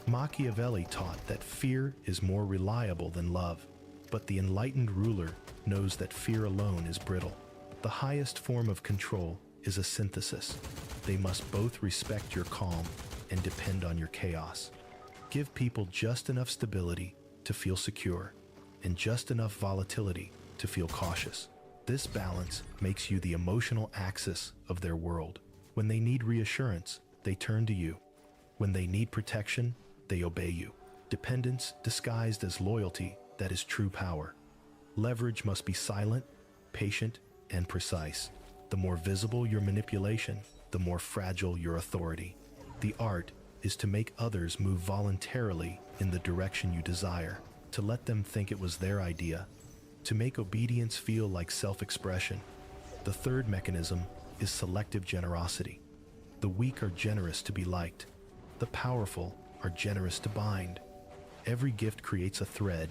Machiavelli taught that fear is more reliable than love, but the enlightened ruler knows that fear alone is brittle. The highest form of control is a synthesis. They must both respect your calm and depend on your chaos. Give people just enough stability to feel secure, and just enough volatility to feel cautious. This balance makes you the emotional axis of their world. When they need reassurance, they turn to you. When they need protection, they obey you. Dependence disguised as loyalty, that is true power. Leverage must be silent, patient, and precise. The more visible your manipulation, the more fragile your authority. The art is to make others move voluntarily in the direction you desire, to let them think it was their idea, to make obedience feel like self-expression. The third mechanism is selective generosity. The weak are generous to be liked. The powerful are generous to bind. Every gift creates a thread,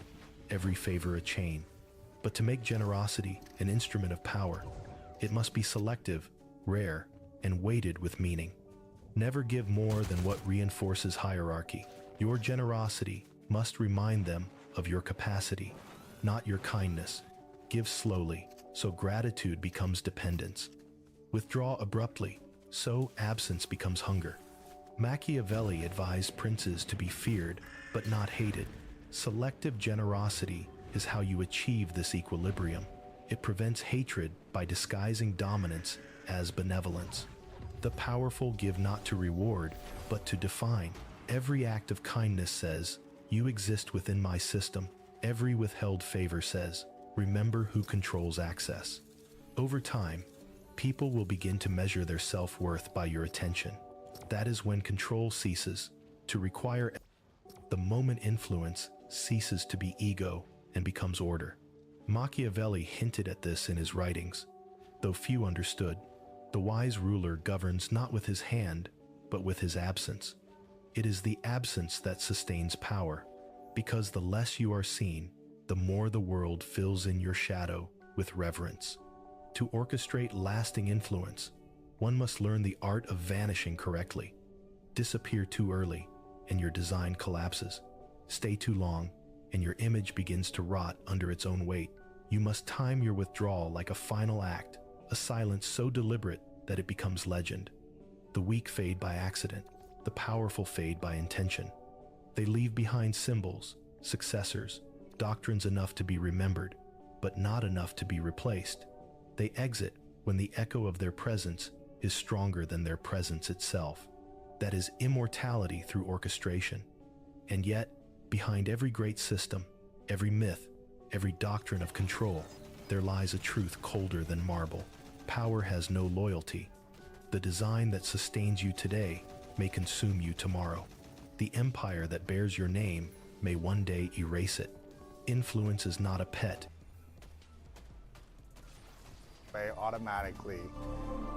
every favor a chain. But to make generosity an instrument of power, it must be selective, rare, and weighted with meaning. Never give more than what reinforces hierarchy. Your generosity must remind them of your capacity, not your kindness. Give slowly, so gratitude becomes dependence. Withdraw abruptly, so absence becomes hunger. Machiavelli advised princes to be feared, but not hated. Selective generosity is how you achieve this equilibrium. It prevents hatred by disguising dominance as benevolence. The powerful give not to reward, but to define. Every act of kindness says, "You exist within my system." Every withheld favor says, "Remember who controls access." Over time, people will begin to measure their self-worth by your attention. That is when control ceases to require. The moment influence ceases to be ego and becomes order. Machiavelli hinted at this in his writings, though few understood. The wise ruler governs not with his hand, but with his absence. It is the absence that sustains power, because the less you are seen, the more the world fills in your shadow with reverence. To orchestrate lasting influence, one must learn the art of vanishing correctly. Disappear too early, and your design collapses. Stay too long, and your image begins to rot under its own weight. You must time your withdrawal like a final act, a silence so deliberate that it becomes legend. The weak fade by accident, the powerful fade by intention. They leave behind symbols, successors, doctrines enough to be remembered, but not enough to be replaced. They exit when the echo of their presence is stronger than their presence itself. That is immortality through orchestration. And yet, behind every great system, every myth, every doctrine of control, there lies a truth colder than marble. Power has no loyalty. The design that sustains you today may consume you tomorrow. The empire that bears your name may one day erase it. Influence is not a pet. Automatically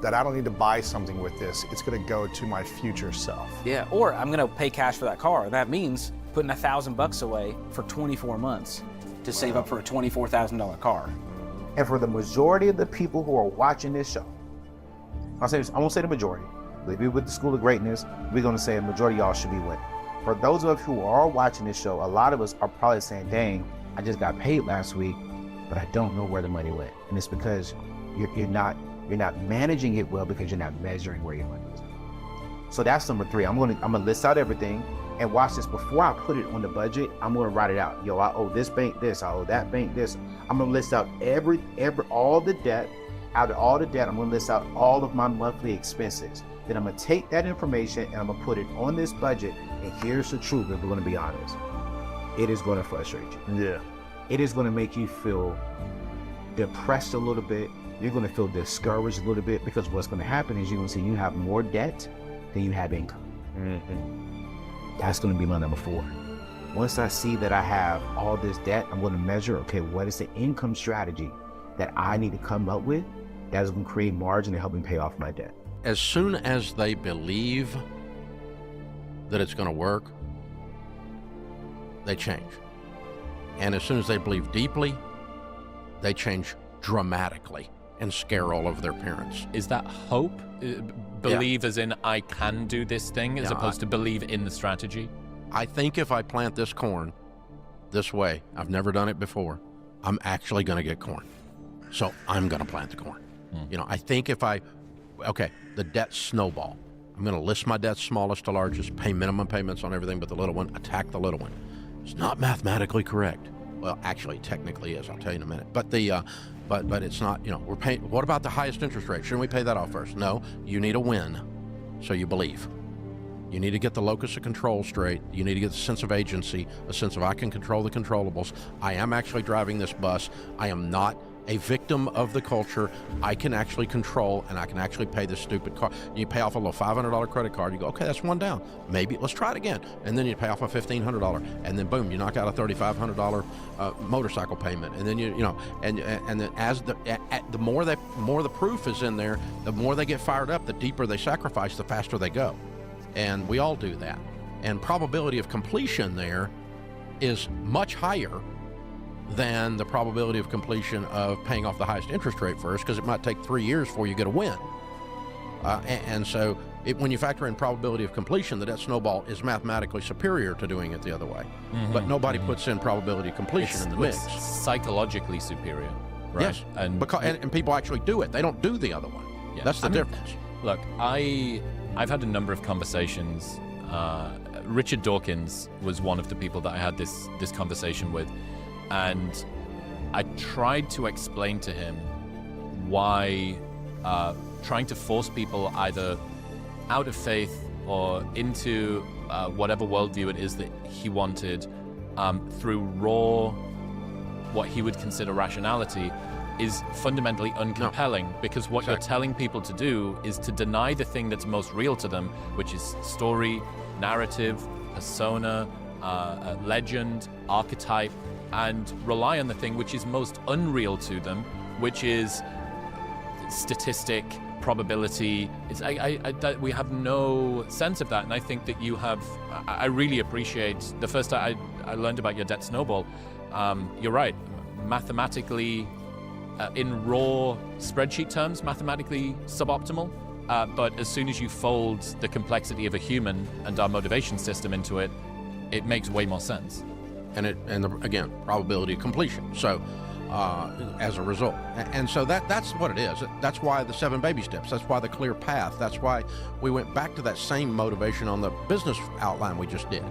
that I don't need to buy something with this. It's going to go to my future self. Yeah, or I'm going to pay cash for that car. That means putting $1,000 away for 24 months to save up for a $24,000 car. And for the majority of the people who are watching this show, I won't say the majority. Leave it with the School of Greatness. We're going to say a majority of y'all should be winning. For those of us who are watching this show, a lot of us are probably saying, dang, I just got paid last week, but I don't know where the money went. And it's because you're not managing it well because you're not measuring where your money is. So that's number 3. I'm gonna list out everything and watch this. Before I put it on the budget, I'm gonna write it out. Yo, I owe this bank this, I owe that bank this. I'm gonna list out all the debt. Out of all the debt, I'm gonna list out all of my monthly expenses. Then I'm gonna take that information and I'm gonna put it on this budget. And here's the truth, if we're gonna be honest. It is gonna frustrate you. Yeah. It is gonna make you feel depressed a little bit. You're going to feel discouraged a little bit because what's going to happen is you're going to see you have more debt than you have income. That's going to be my number 4. Once I see that I have all this debt, I'm going to measure, okay, what is the income strategy that I need to come up with that is going to create margin to help me pay off my debt. As soon as they believe that it's going to work, they change. And as soon as they believe deeply, they change dramatically and scare all of their parents. Is that hope? Believe as in I can do this thing as opposed to believe in the strategy? I think if I plant this corn this way, I've never done it before, I'm actually going to get corn. So I'm going to plant the corn. You know, I think if the debt snowball. I'm going to list my debts smallest to largest, pay minimum payments on everything but the little one, attack the little one. It's not mathematically correct. Well, actually, technically is. I'll tell you in a minute. But but it's not. You know, we're paying. What about the highest interest rate? Shouldn't we pay that off first? No. You need a win, so you believe. You need to get the locus of control straight. You need to get the sense of agency, a sense of I can control the controllables. I am actually driving this bus. I am not a victim of the culture. I can actually control, and I can actually pay this stupid car. You pay off a little $500 credit card. You go, okay, that's one down. Maybe let's try it again. And then you pay off a $1,500, and then boom, you knock out a $3,500 motorcycle payment. And then and then as the more the proof is in there, the more they get fired up, the deeper they sacrifice, the faster they go. And we all do that. And probability of completion there is much higher than the probability of completion of paying off the highest interest rate first, because it might take 3 years before you get a win. And so when you factor in probability of completion, the debt snowball is mathematically superior to doing it the other way. But nobody puts in probability of completion in the mix. Psychologically superior, right? Yes, and people actually do it. They don't do the other one. Yeah. That's the difference. Look, I've had a number of conversations. Richard Dawkins was one of the people that I had this conversation with. And I tried to explain to him why trying to force people either out of faith or into whatever worldview it is that he wanted through raw, what he would consider rationality, is fundamentally uncompelling, because what you're telling people to do is to deny the thing that's most real to them, which is story, narrative, persona, legend, archetype, and rely on the thing which is most unreal to them, which is statistic, probability. We have no sense of that, and I think that you have. I really appreciate the first time I learned about your debt snowball. You're right, mathematically, in raw spreadsheet terms, mathematically suboptimal. But as soon as you fold the complexity of a human and our motivation system into it, it makes way more sense. Again, probability of completion. So as a result, and so that's what it is. That's why the 7 baby steps. That's why the clear path. That's why we went back to that same motivation on the business outline we just did.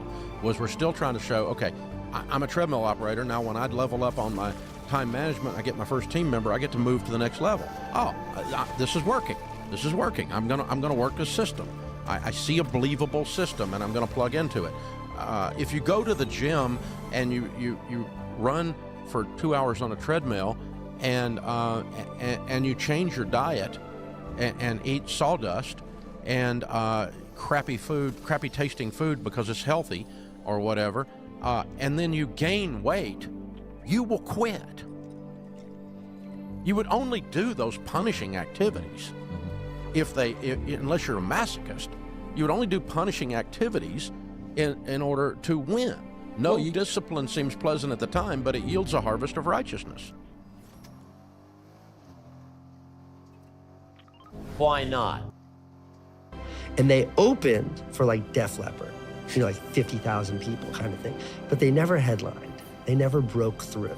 Was we're still trying to show, okay, I'm a treadmill operator now. When I'd level up on my time management, I get my first team member, I get to move to the next level. Oh, this is working. This is working. I'm gonna work this system. I see a believable system, and I'm gonna plug into it. If you go to the gym and you run for 2 hours on a treadmill and you change your diet and eat sawdust and crappy tasting food because it's healthy or whatever, and then you gain weight, you will quit. You would only do those punishing activities unless you're a masochist. You would only do punishing activities in order to win. No, discipline seems pleasant at the time, but it yields a harvest of righteousness. Why not? And they opened for like Def Leppard, like 50,000 people kind of thing, but they never headlined. They never broke through.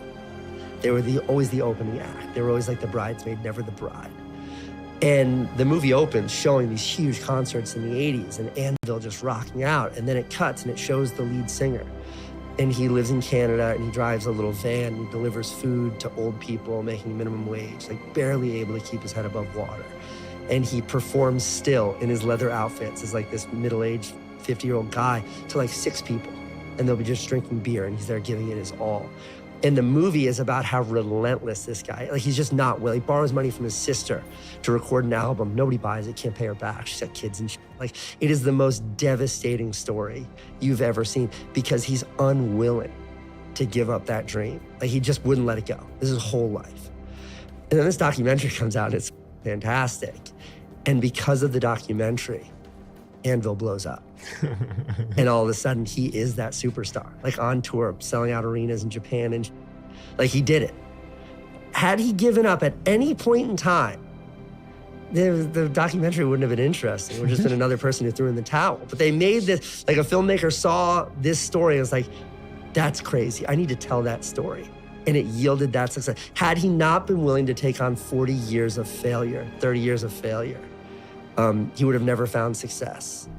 They were always the opening act. They were always like the bridesmaid, never the bride. And the movie opens showing these huge concerts in the 80s and Anvil just rocking out, and then it cuts and it shows the lead singer. And he lives in Canada and he drives a little van and he delivers food to old people making minimum wage, like barely able to keep his head above water. And he performs still in his leather outfits as like this middle-aged 50-year-old guy to like 6 people. And they'll be just drinking beer and he's there giving it his all. And the movie is about how relentless this guy, like he's just not willing. He borrows money from his sister to record an album. Nobody buys it, can't pay her back. She's got kids and shit. Like, it is the most devastating story you've ever seen because he's unwilling to give up that dream. Like, he just wouldn't let it go. This is his whole life. And then this documentary comes out and it's fantastic. And because of the documentary, Anvil blows up. And all of a sudden, he is that superstar, like on tour, selling out arenas in Japan. And like, he did it. Had he given up at any point in time, the documentary wouldn't have been interesting. It would have just been another person who threw in the towel. But they made this, like a filmmaker saw this story and was like, that's crazy. I need to tell that story. And it yielded that success. Had he not been willing to take on 40 years of failure, 30 years of failure, he would have never found success.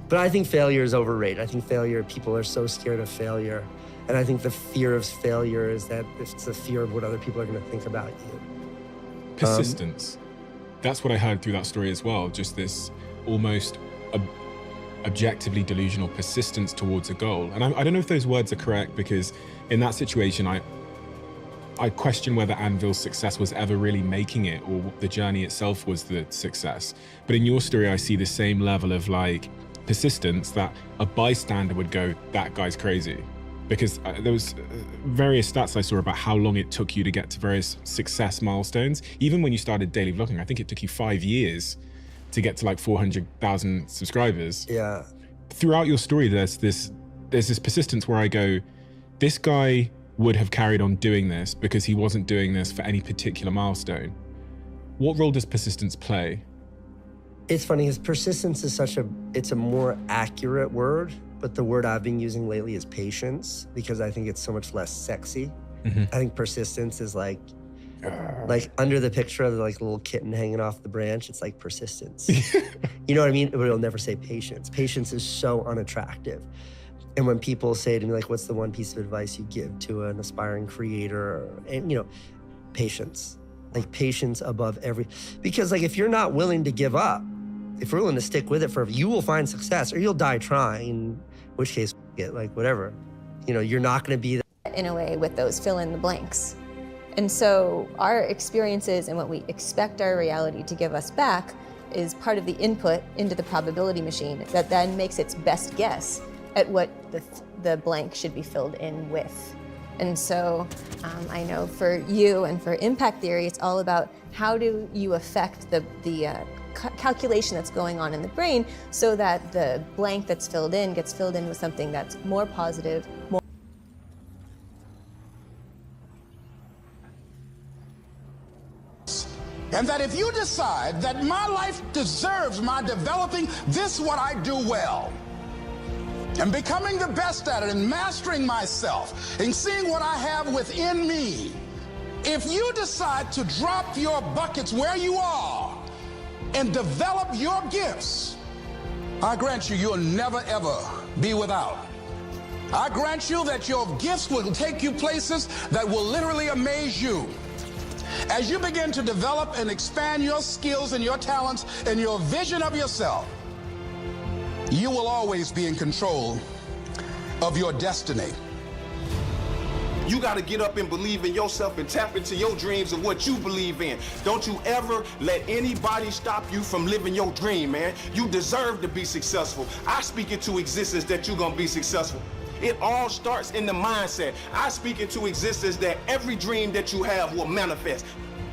But I think failure is overrated. I think people are so scared of failure. And I think the fear of failure is that it's the fear of what other people are going to think about you. Persistence. That's what I heard through that story as well. Just this almost objectively delusional persistence towards a goal. And I don't know if those words are correct, because in that situation, I question whether Anvil's success was ever really making it, or the journey itself was the success. But in your story, I see the same level of like persistence that a bystander would go, that guy's crazy. Because there was various stats I saw about how long it took you to get to various success milestones. Even when you started daily vlogging, I think it took you 5 years to get to like 400,000 subscribers. Yeah. Throughout your story, there's this persistence where I go, this guy would have carried on doing this because he wasn't doing this for any particular milestone. What role does persistence play? It's funny, because persistence is it's a more accurate word, but the word I've been using lately is patience, because I think it's so much less sexy. Mm-hmm. I think persistence is like under the picture of the like little kitten hanging off the branch, it's like persistence. You know what I mean? But it'll never say patience. Patience is so unattractive. And when people say to me, like, what's the one piece of advice you give to an aspiring creator? And, patience. Like, patience above because, like, if you're not willing to give up, if you're willing to stick with it forever, you will find success, or you'll die trying, in which case, like, whatever. You're not going to be that. In a way, with those fill in the blanks. And so our experiences and what we expect our reality to give us back is part of the input into the probability machine that then makes its best guess at what the blank should be filled in with. And so I know for you and for impact theory, it's all about how do you affect the calculation that's going on in the brain so that the blank that's filled in gets filled in with something that's more positive, more. And that if you decide that my life deserves my developing this what I do well, and becoming the best at it, and mastering myself, and seeing what I have within me, if you decide to drop your buckets where you are and develop your gifts, I grant you, you'll never ever be without. I grant you that your gifts will take you places that will literally amaze you. As you begin to develop and expand your skills and your talents and your vision of yourself, you will always be in control of your destiny. You got to get up and believe in yourself and tap into your dreams of what you believe in. Don't you ever let anybody stop you from living your dream, man. You deserve to be successful. I speak into existence that you're going to be successful. It all starts in the mindset. I speak into existence that every dream that you have will manifest.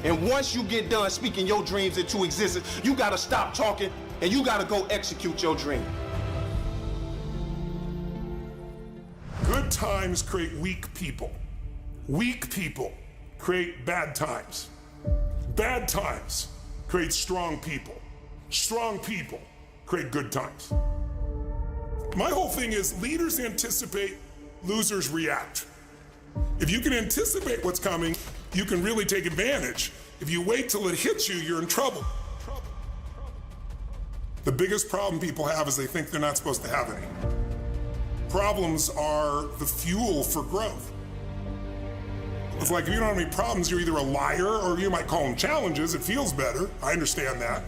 And once you get done speaking your dreams into existence, you got to stop talking and you got to go execute your dream. Good times create weak people. Weak people create bad times. Bad times create strong people. Strong people create good times. My whole thing is leaders anticipate, losers react. If you can anticipate what's coming, you can really take advantage. If you wait till it hits you, you're in trouble. The biggest problem people have is they think they're not supposed to have any. Problems are the fuel for growth. It's like if you don't have any problems, you're either a liar or you might call them challenges. It feels better. I understand that.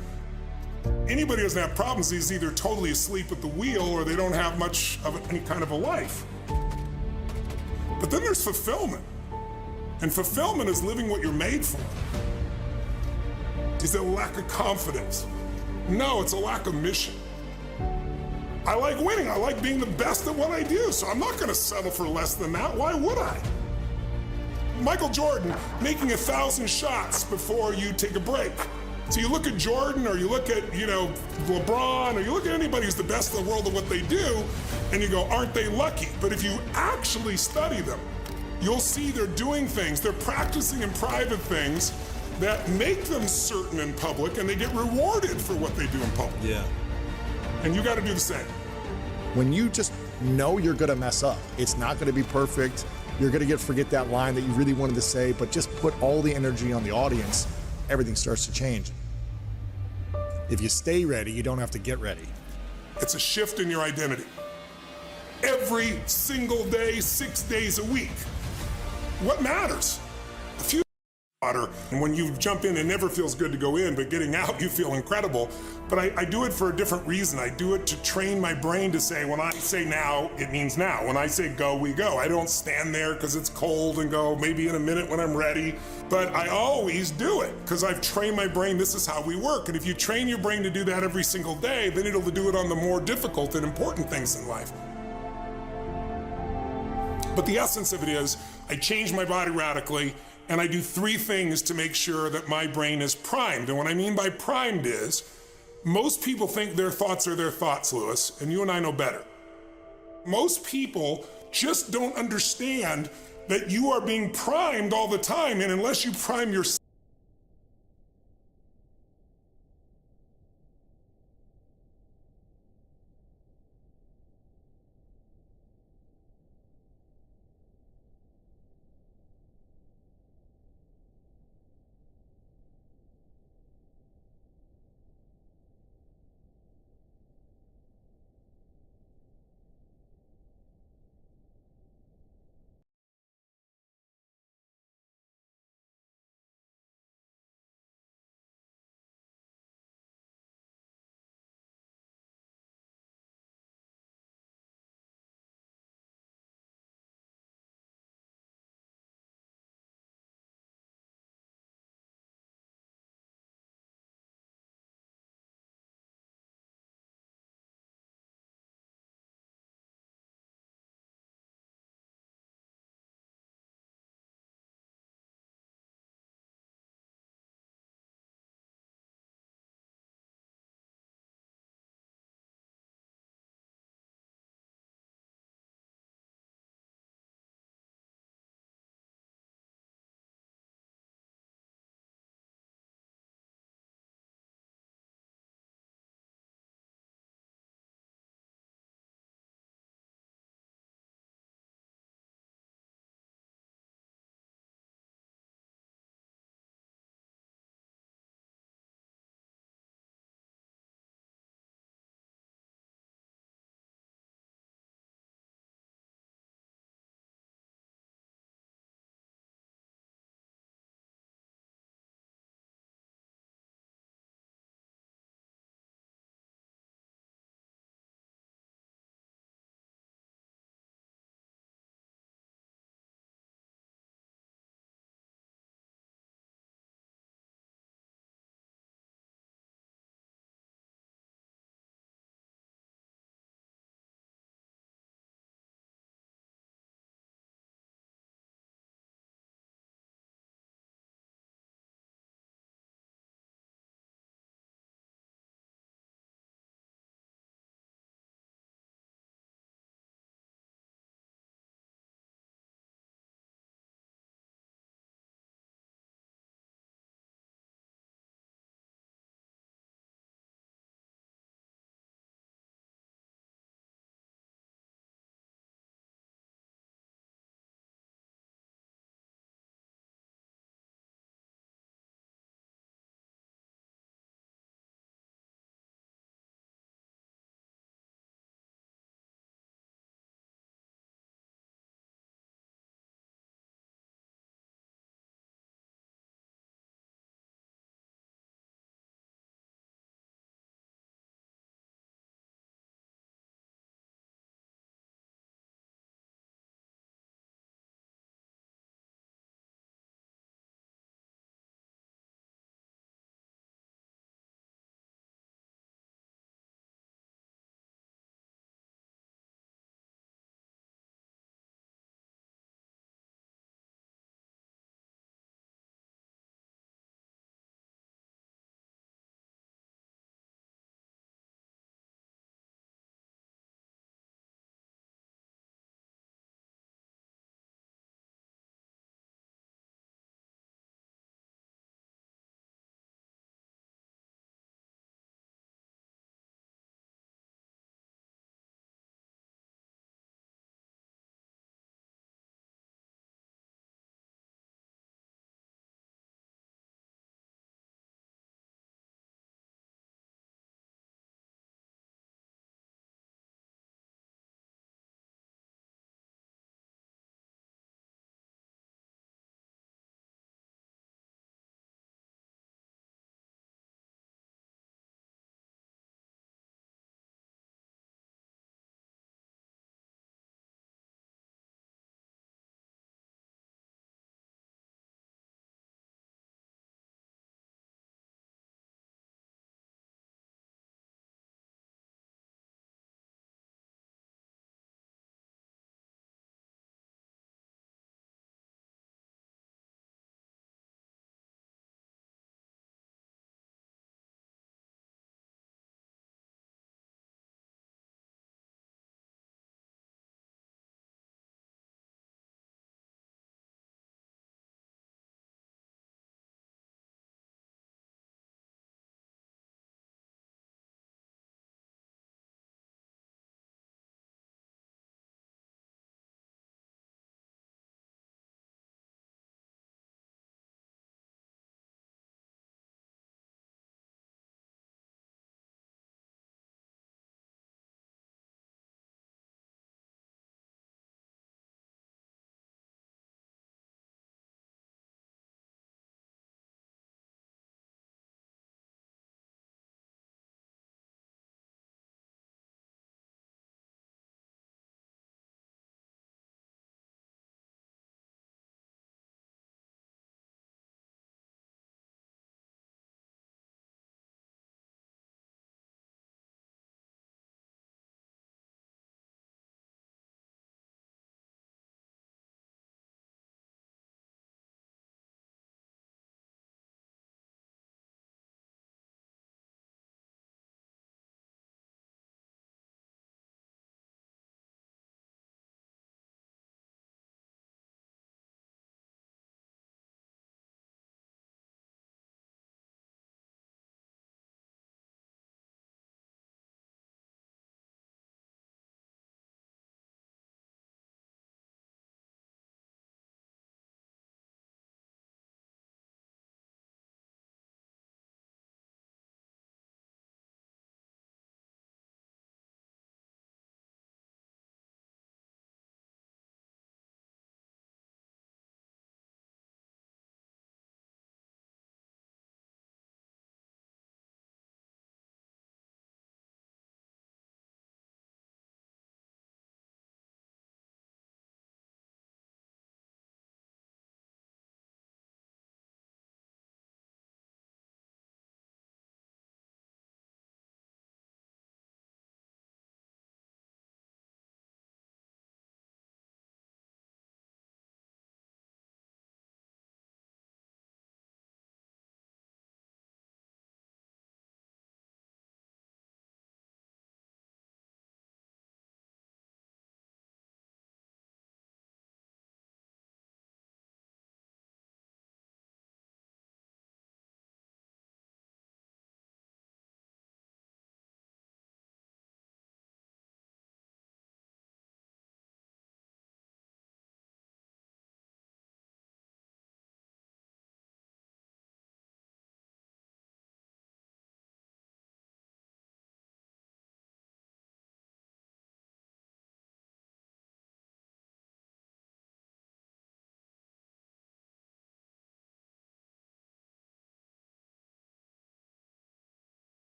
Anybody who doesn't have problems is either totally asleep at the wheel or they don't have much of any kind of a life. But then there's fulfillment. And fulfillment is living what you're made for. Is it a lack of confidence? No, it's a lack of mission. I like winning. I like being the best at what I do, so I'm not going to settle for less than that. Why would I? Michael Jordan making 1,000 shots before you take a break. So you look at Jordan, or you look at, LeBron, or you look at anybody who's the best in the world at what they do, and you go, aren't they lucky? But if you actually study them, you'll see they're doing things, they're practicing in private things that make them certain in public, and they get rewarded for what they do in public. Yeah. And you got to do the same. When you just know you're gonna mess up, it's not gonna be perfect, you're gonna forget that line that you really wanted to say, but just put all the energy on the audience, everything starts to change. If you stay ready, you don't have to get ready. It's a shift in your identity. Every single day, 6 days a week. What matters? A few water, and when you jump in, it never feels good to go in, but getting out, you feel incredible. But I do it for a different reason. I do it to train my brain to say, when I say now, it means now. When I say go, we go. I don't stand there because it's cold and go, maybe in a minute when I'm ready. But I always do it because I've trained my brain, this is how we work. And if you train your brain to do that every single day, then it'll do it on the more difficult and important things in life. But the essence of it is, I change my body radically, and I do 3 things to make sure that my brain is primed. And what I mean by primed is, most people think their thoughts are their thoughts, Lewis, and you and I know better. Most people just don't understand that you are being primed all the time, and unless you prime yourself,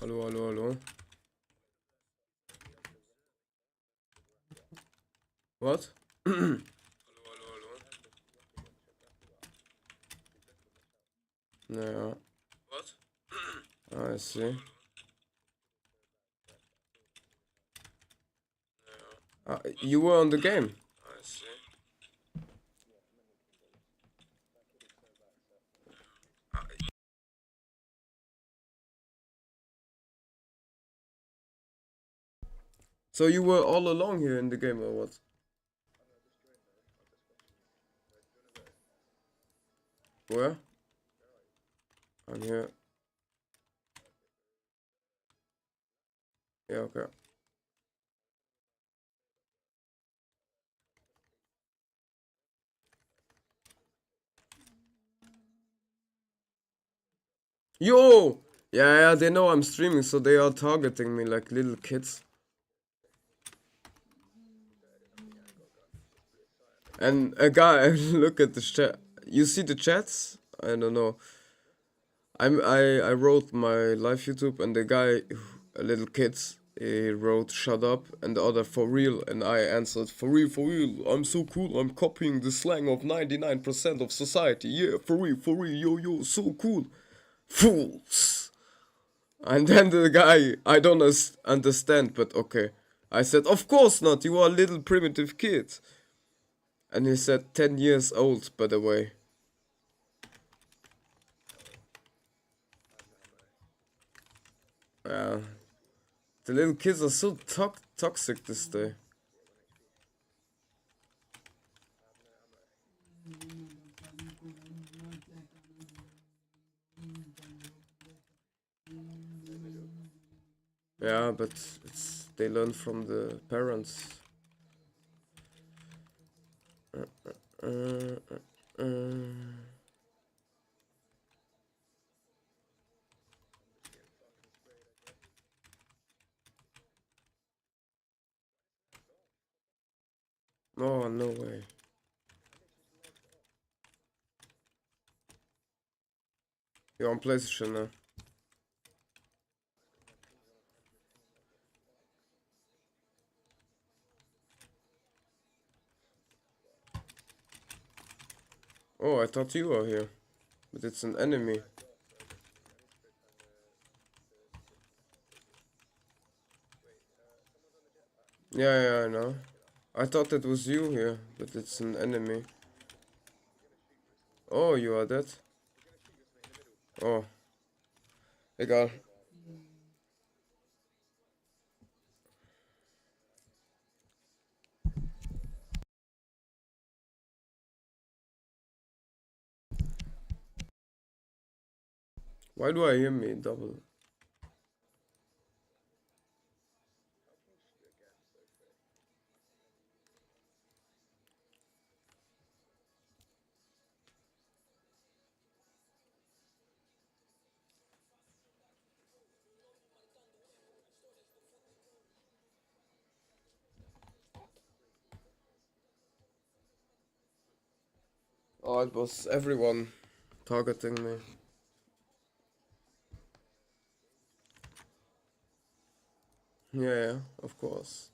Hallo, hallo, hallo. What? Naja. What? I see. You were on the game. I see. So you were all along here in the game or what? Where? I'm here. Yeah, okay. Yo! Yeah, they know I'm streaming, so they are targeting me like little kids. And a guy, look at the chat. You see the chats? I don't know. I wrote my live YouTube, and the guy, a little kid, he wrote "shut up," and the other "for real," and I answered for real, I'm so cool, I'm copying the slang of 99% of society, yeah, for real, yo, so cool, fools. And then the guy, I don't understand, but okay. I said, of course not, you are a little primitive kid. And he said 10 years old, by the way. Yeah. The little kids are so toxic this day. Yeah, but they learn from the parents. Oh, no way. You're on PlayStation now. Oh, I thought you were here. But it's an enemy. Yeah, I know. I thought it was you here, but it's an enemy. Oh, you are dead? Oh. Egal. Why do I hear me double? Oh, it was everyone targeting me. Yeah, of course.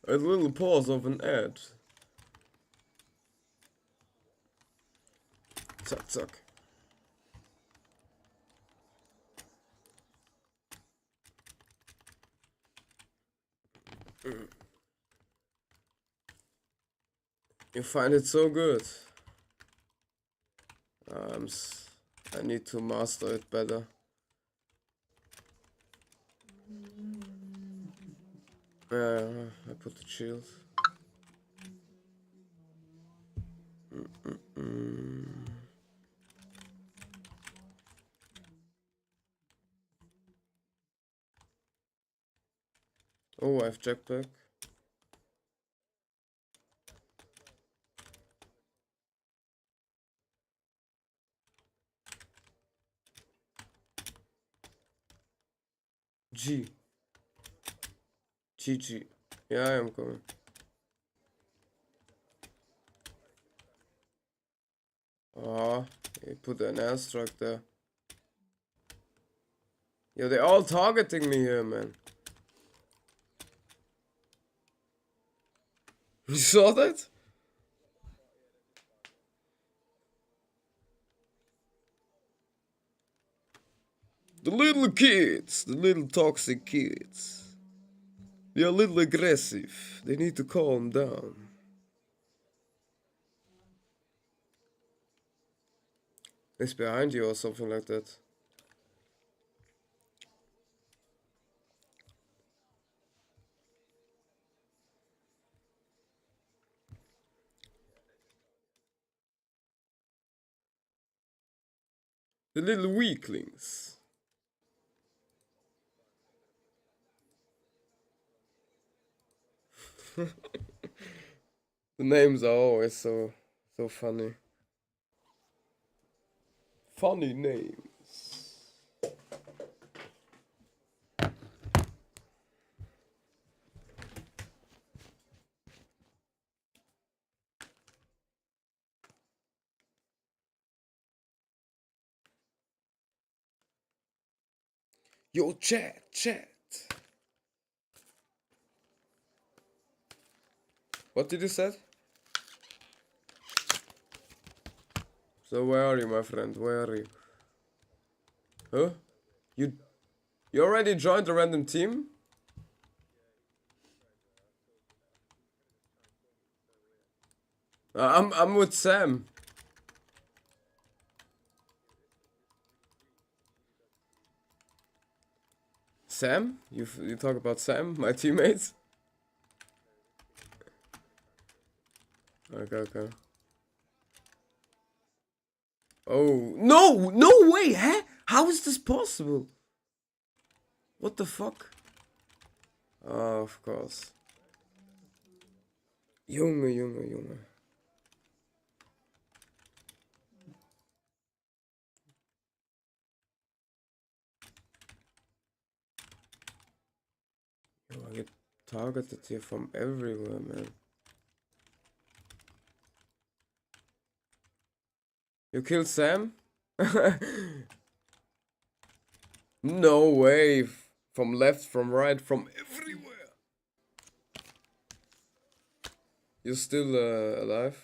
A little pause of an ad. Zack, zack. You find it so good. I need to master it better. Yeah, I put the shield. Oh, I have jetpack. G. GG. Yeah, I am coming. Ah, he put an airstrike there. Yo, they're all targeting me here, man. You saw that? The little kids, the little toxic kids. They're a little aggressive. They need to calm down. It's behind you or something like that. The little weaklings. The names are always so funny. Funny names. Yo, chat. What did you say? So where are you, my friend? Where are you? Huh? You already joined a random team? I'm with Sam. Sam? You talk about Sam, my teammate? Okay. Oh, no way, huh? How is this possible? What the fuck? Oh, of course. Junge. Yo, I get targeted here from everywhere, man. You killed Sam? No way. From left, from right, from everywhere. You're still alive?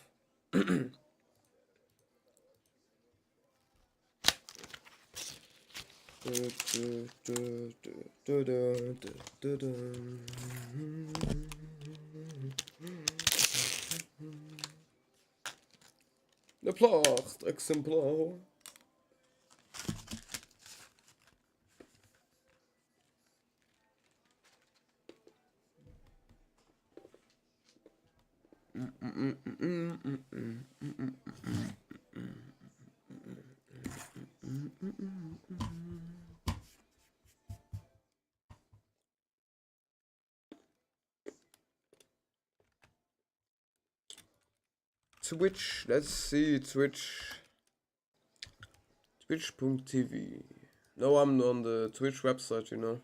De placht, exemplar. Twitch, let's see, Twitch.tv. No, I'm on the Twitch website, you know.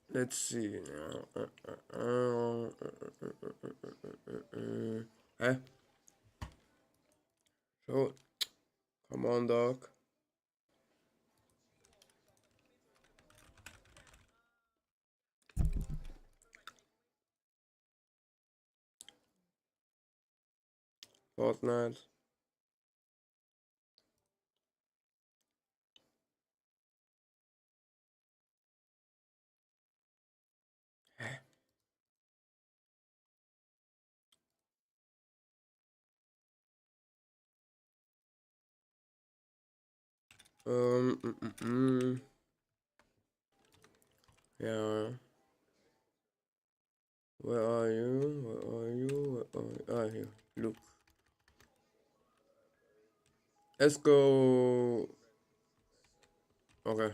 Let's see. Huh? So, come on, dog. Fortnite. Yeah. Where are you? Ah, here. Look. Let's go. Okay.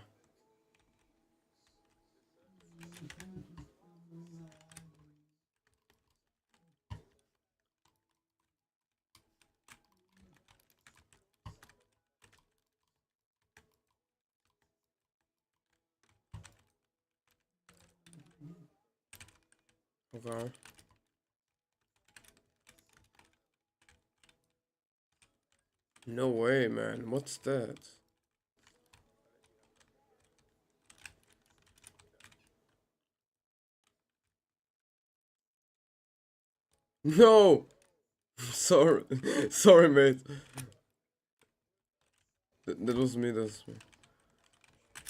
Okay. No way, man. What's that? No! Sorry. Sorry, mate. That was me, that was me.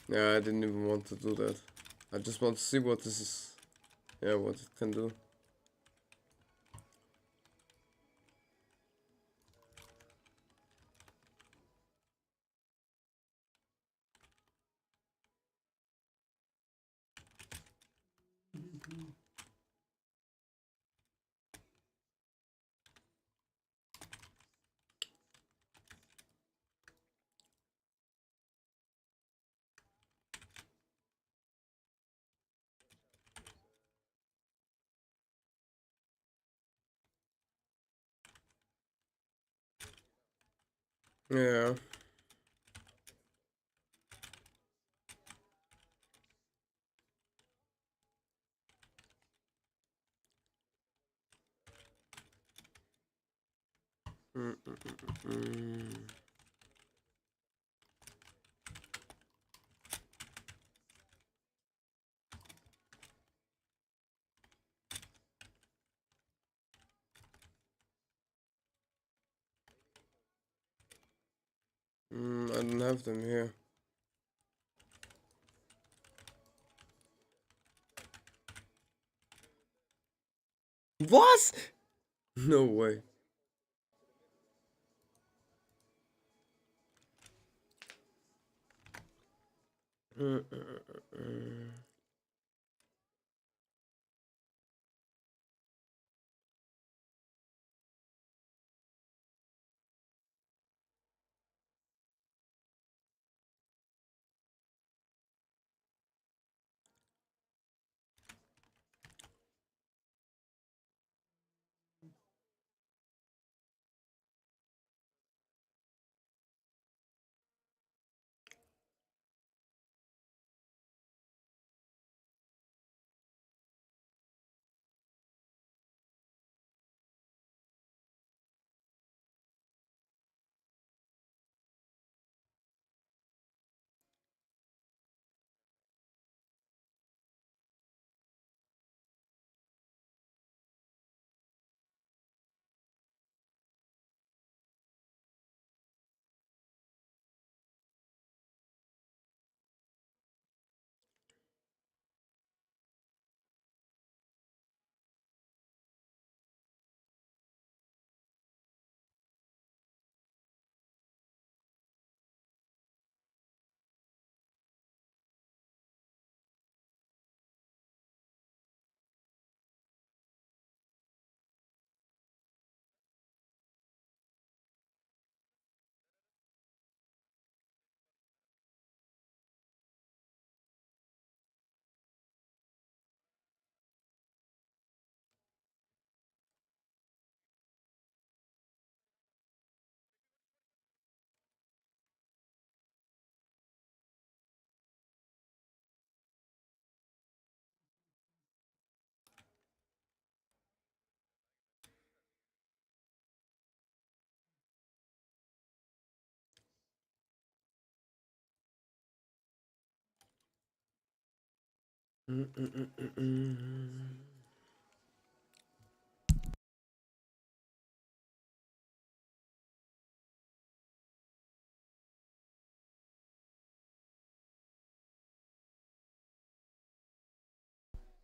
Yeah, I didn't even want to do that. I just want to see what this is. Yeah, what it can do. Yeah. I don't have them here. What? No way.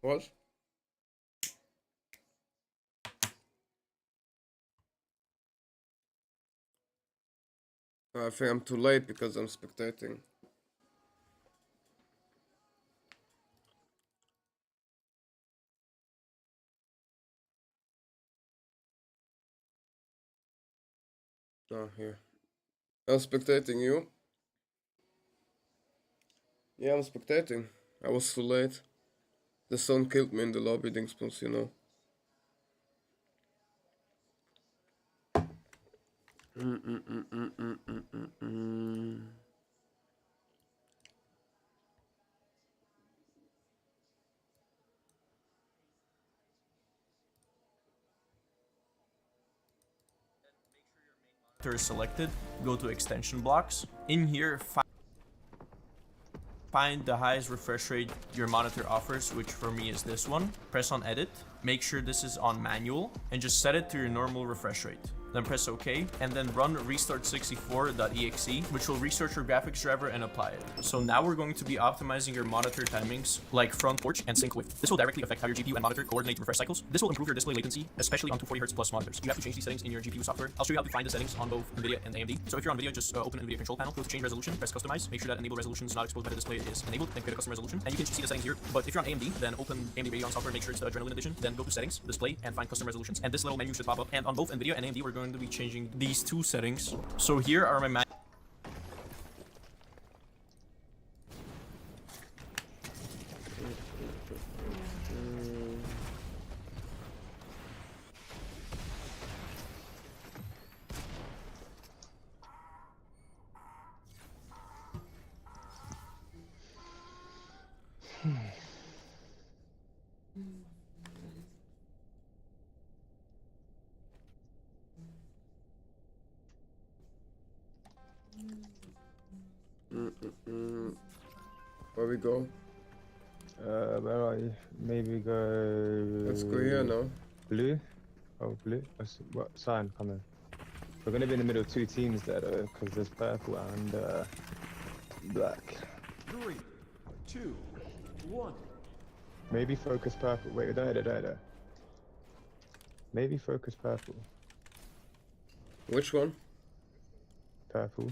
What? I think I'm too late because I'm spectating. Oh, here. I'm spectating you. Yeah, I'm spectating. I was too late. The sun killed me in the lobby, Dingsbums, you know. Is selected, go to extension blocks. In here, find the highest refresh rate your monitor offers, which for me is this one. Press on edit, make sure this is on manual, and just set it to your normal refresh rate. Then press OK, and then run restart64.exe, which will restart your graphics driver and apply it. So now we're going to be optimizing your monitor timings, like front torch and sync with. This will directly affect how your GPU and monitor coordinate refresh cycles. This will improve your display latency, especially on 240Hz plus monitors. You have to change these settings in your GPU software. I'll show you how to find the settings on both NVIDIA and AMD. So if you're on video, just open NVIDIA control panel, go to change resolution, press customize, make sure that enable resolution is not exposed by the display is enabled, then create a custom resolution, and you can see the settings here. But if you're on AMD, then open AMD Radeon software, make sure it's the Adrenaline edition, then go to settings, display, and find custom resolutions. And this little menu should pop up. And on both NVIDIA and AMD, we're going to be changing these two settings. So here are my Where we go? Where are you? Maybe go... Let's go here now. Blue? Oh, blue? What sign coming? We're going to be in the middle of two teams there though, because there's purple and black. 3, 2, 1. Maybe focus purple. Wait, there. Maybe focus purple. Which one? Purple.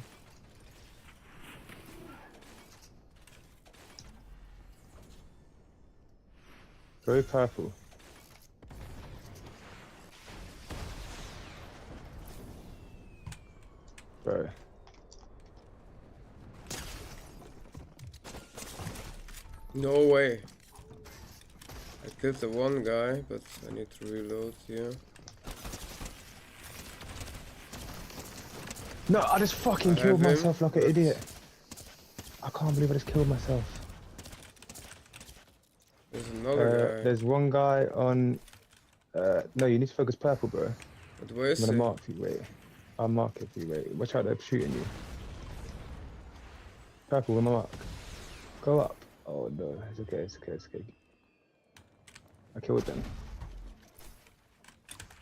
Go purple. Bro. No way. I killed the one guy, but I need to reload here. No, I just fucking killed myself like an idiot. I can't believe I just killed myself. There's another guy. There's one guy on... no, you need to focus purple, bro. But where is I'm gonna he? mark you, wait. I'll mark it for you, wait. Watch out, they're shooting you. Purple, with my mark. Go up. Oh no, it's okay. I killed them.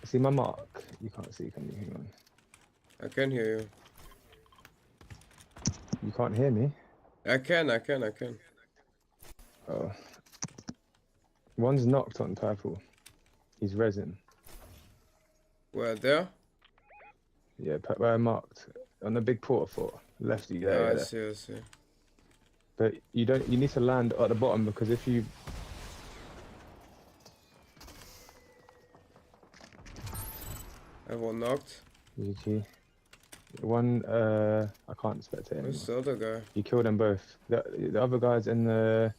See my mark? You can't see, can you? Hang on. I can hear you. You can't hear me? I can. Oh. One's knocked on purple. He's resin. Where, there? Yeah, where I marked. On the big porta fort. Lefty, Yeah, yeah. I see. But you need to land at the bottom because if you... I have one knocked. GG. One, I can't spectate him. Where's the other guy? You killed them both. The other guy's in the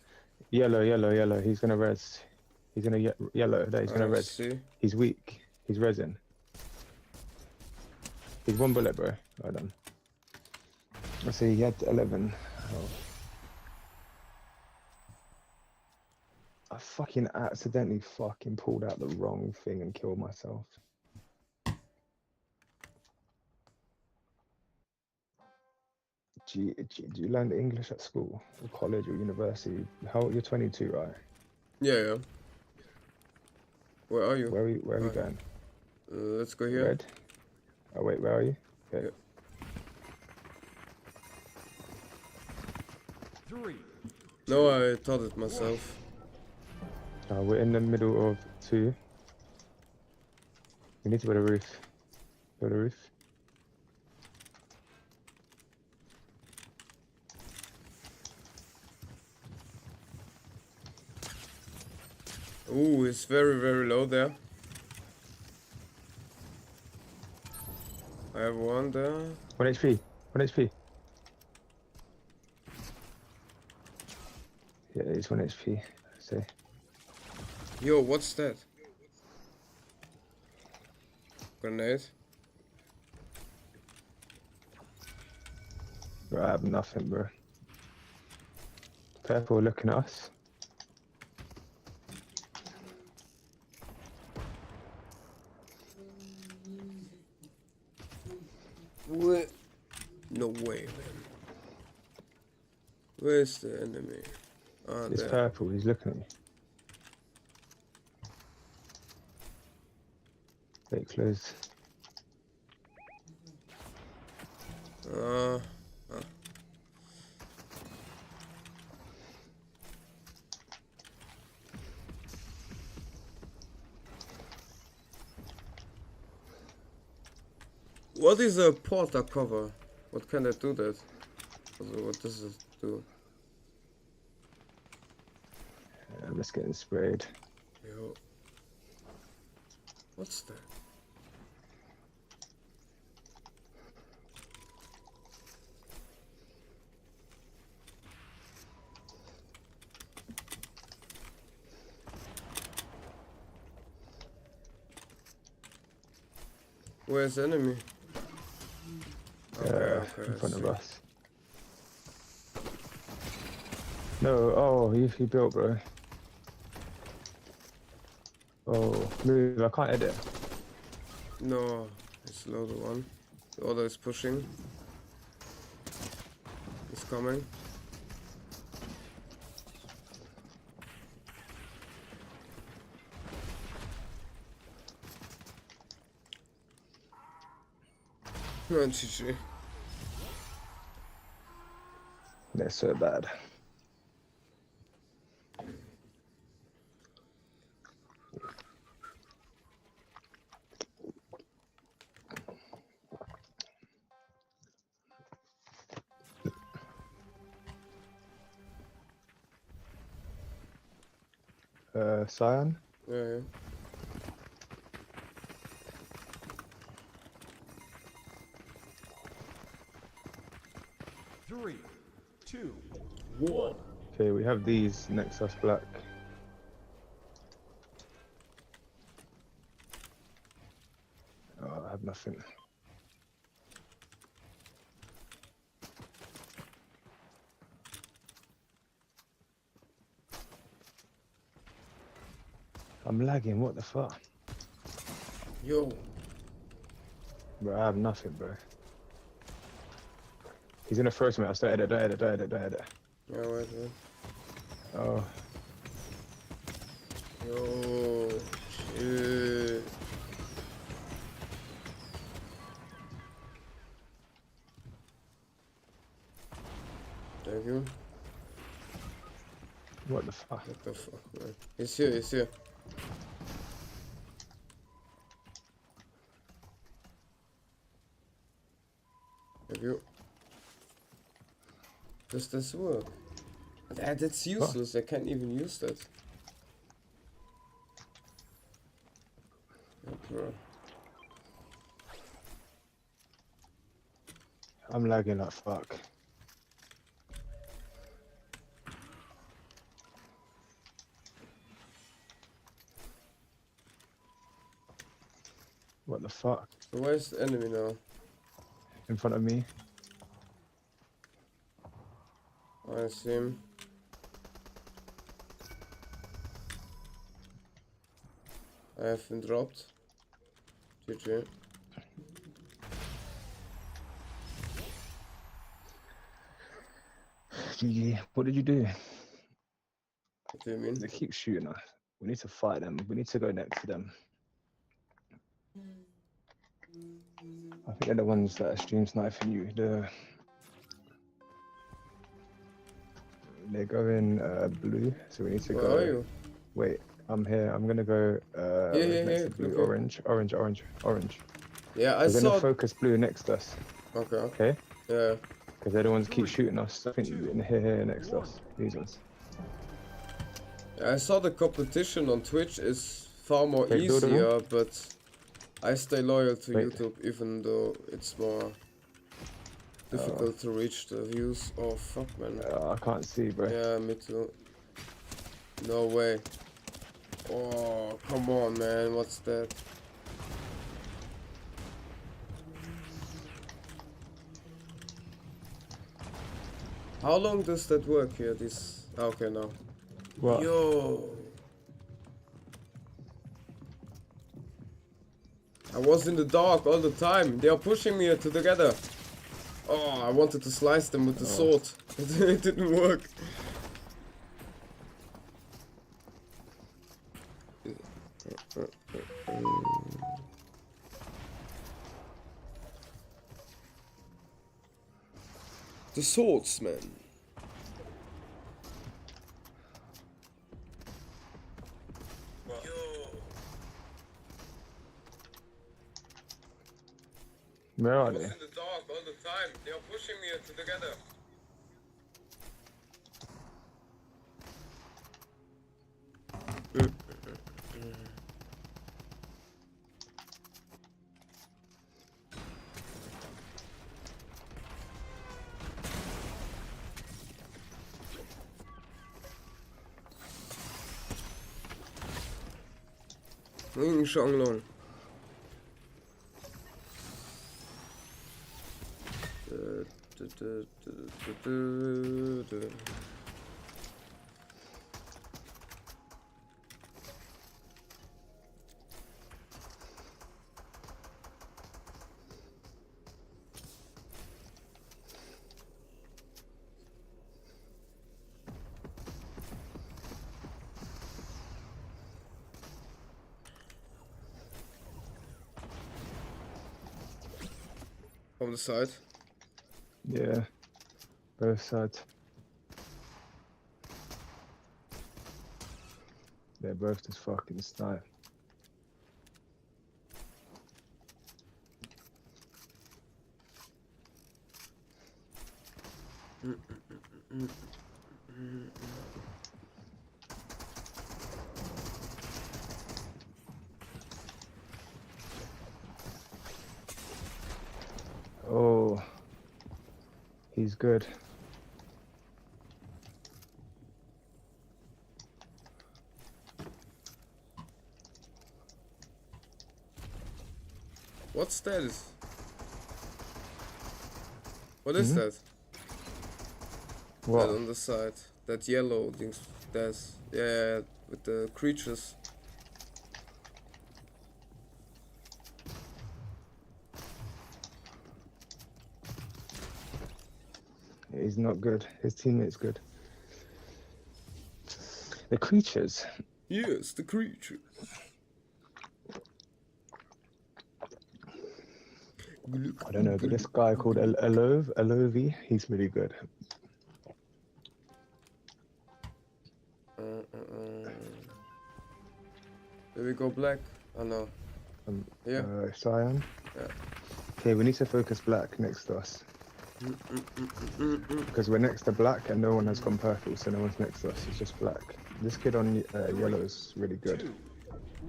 yellow. He's gonna res. He's gonna yellow. There, he's gonna res. See. He's weak. He's resin. He's one bullet, bro. Well done. I see. He had 11. Oh. I fucking accidentally fucking pulled out the wrong thing and killed myself. Do you learn English at school, or college, or university? You're 22, right? Yeah. Where are you? Where are we going? Let's go here. Red. Oh wait, where are you? Okay. Yeah. 3. No, I taught it myself. We're in the middle of two. We need to build a roof. Build a roof. Ooh, it's very, very low there. I have one there. 1 HP. 1 HP. Yeah, it's 1 HP. Say. Yo, what's that? Grenade. Bro, I have nothing, bro. Purple looking at us. What? No way, man. Where's the enemy? Ah, It's there. purple. He's looking at me. Get close. Ah. What is a porta cover? What can I do that? Also, what does it do? I'm just getting sprayed. Yo. What's that? Where's the enemy? Okay, In front I of see. us. No, oh, he built, bro. Oh, move, I can't edit. No, it's the other one. The other is pushing. He's coming. No, GG. They're so bad. Cyan? Yeah. 3, 2, 1. Okay, we have these next to us, black. Oh, I have nothing. I'm lagging, what the fuck? Yo. Bro, I have nothing, bro. He's gonna throw something else. Don't edit. Yeah, wait. Oh. Yo. Shit. Thank you. What the fuck? What the fuck, man? He's here. Thank you. Does this work? That's useless. I can't even use that. Yeah, bro. I'm lagging like fuck. What the fuck? So where's the enemy now? In front of me. I see him. I have been dropped. GG. GG. What did you do? What do you mean? They keep shooting us. We need to fight them. We need to go next to them. I think they're the ones that are stream sniping you. They're going blue, so we need to go. Where are you? Wait, I'm here. I'm gonna go next to blue, okay. orange. Yeah, I We're saw. gonna focus blue next to us. Okay. Okay? Yeah. Because they're the ones that keep shooting us. I think in here next to us. These ones. Yeah, I saw the competition on Twitch is far more Wait, easier, but I stay loyal to Wait. YouTube even though it's more difficult to reach the views. Oh fuck, man. I can't see, bro. Yeah, me too. No way. Oh, come on, man. What's that? How long does that work here? This. Okay, now. What? Yo. I was in the dark all the time. They are pushing me together. Oh, I wanted to slice them with the sword. It didn't work. The swordsman. Where are I was they? in the dark all the time. They are pushing me together. Shanglong. On the side. Yeah, both sides. They're both just fucking style. Oh, he's good. What's that? What is that? What? That on the side. That yellow things. That's yeah, with the creatures. He's not good. His teammate's good. The creatures. Yes, the creature. I don't know, but this guy called Elovi, he's really good. Here we go black. Oh no. Yeah. Cyan. Yeah. Okay, we need to focus black next to us. Because we're next to black and no one has gone purple, so no one's next to us, it's just black. This kid on yellow is really good.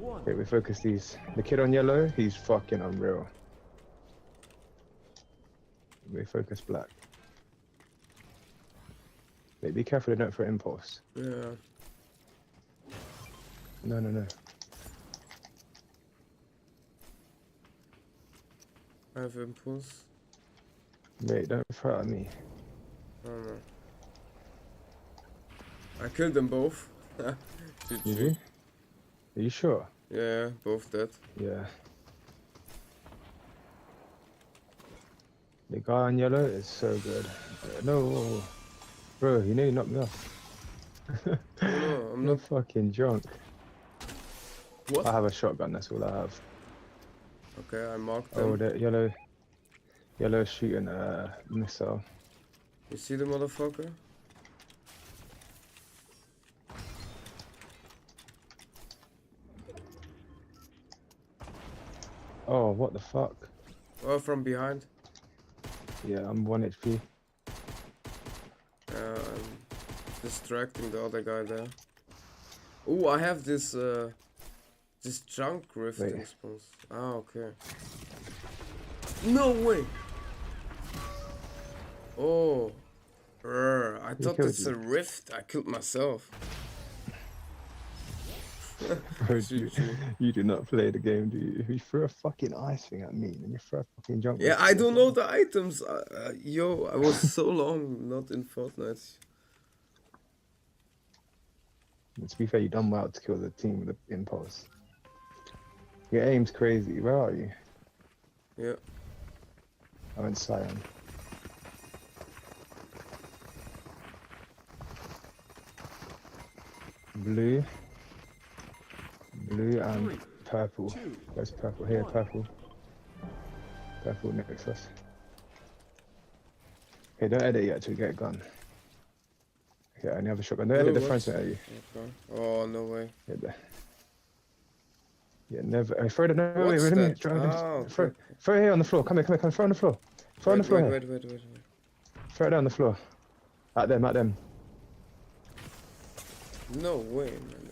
Okay, we focus these. The kid on yellow, he's fucking unreal. We focus black. Wait, be careful they don't throw impulse. Yeah. No. I have impulse. Wait, don't throw at me. Oh no. I killed them both. Did you? Are you sure? Yeah, both dead. Yeah. The guy on yellow is so good. No, bro, you nearly knocked me off. No, I'm not fucking drunk. What? I have a shotgun, that's all I have. Okay, I marked them. Oh, the yellow shooting a missile. You see the motherfucker? Oh, what the fuck? Oh, from behind. Yeah, I'm 1 HP. I'm distracting the other guy there. Oh, I have this this junk rifting spawns. Ah, okay. No way. Oh, I thought it's a rift. I killed myself. Bro, you do not play the game, do you? You throw a fucking ice thing at me, and you throw a fucking jump. Yeah, I don't know the items. Yo, I was so long not in Fortnite. To be fair, you done well to kill the team with the impulse. Your aim's crazy. Where are you? Yeah. I went Cyan. Blue. Blue and purple. Where's purple? Here, purple. Purple next to us. Okay, don't edit yet till you get a gun. Okay, I only have a shotgun. Don't edit the front at you. Okay. Oh, no way. Yeah, never. Throw it. No, What's wait, that? Throw it here on the floor. Come here. Throw on the floor. Throw on the floor. Wait. Throw it down the floor. At them. No way, man.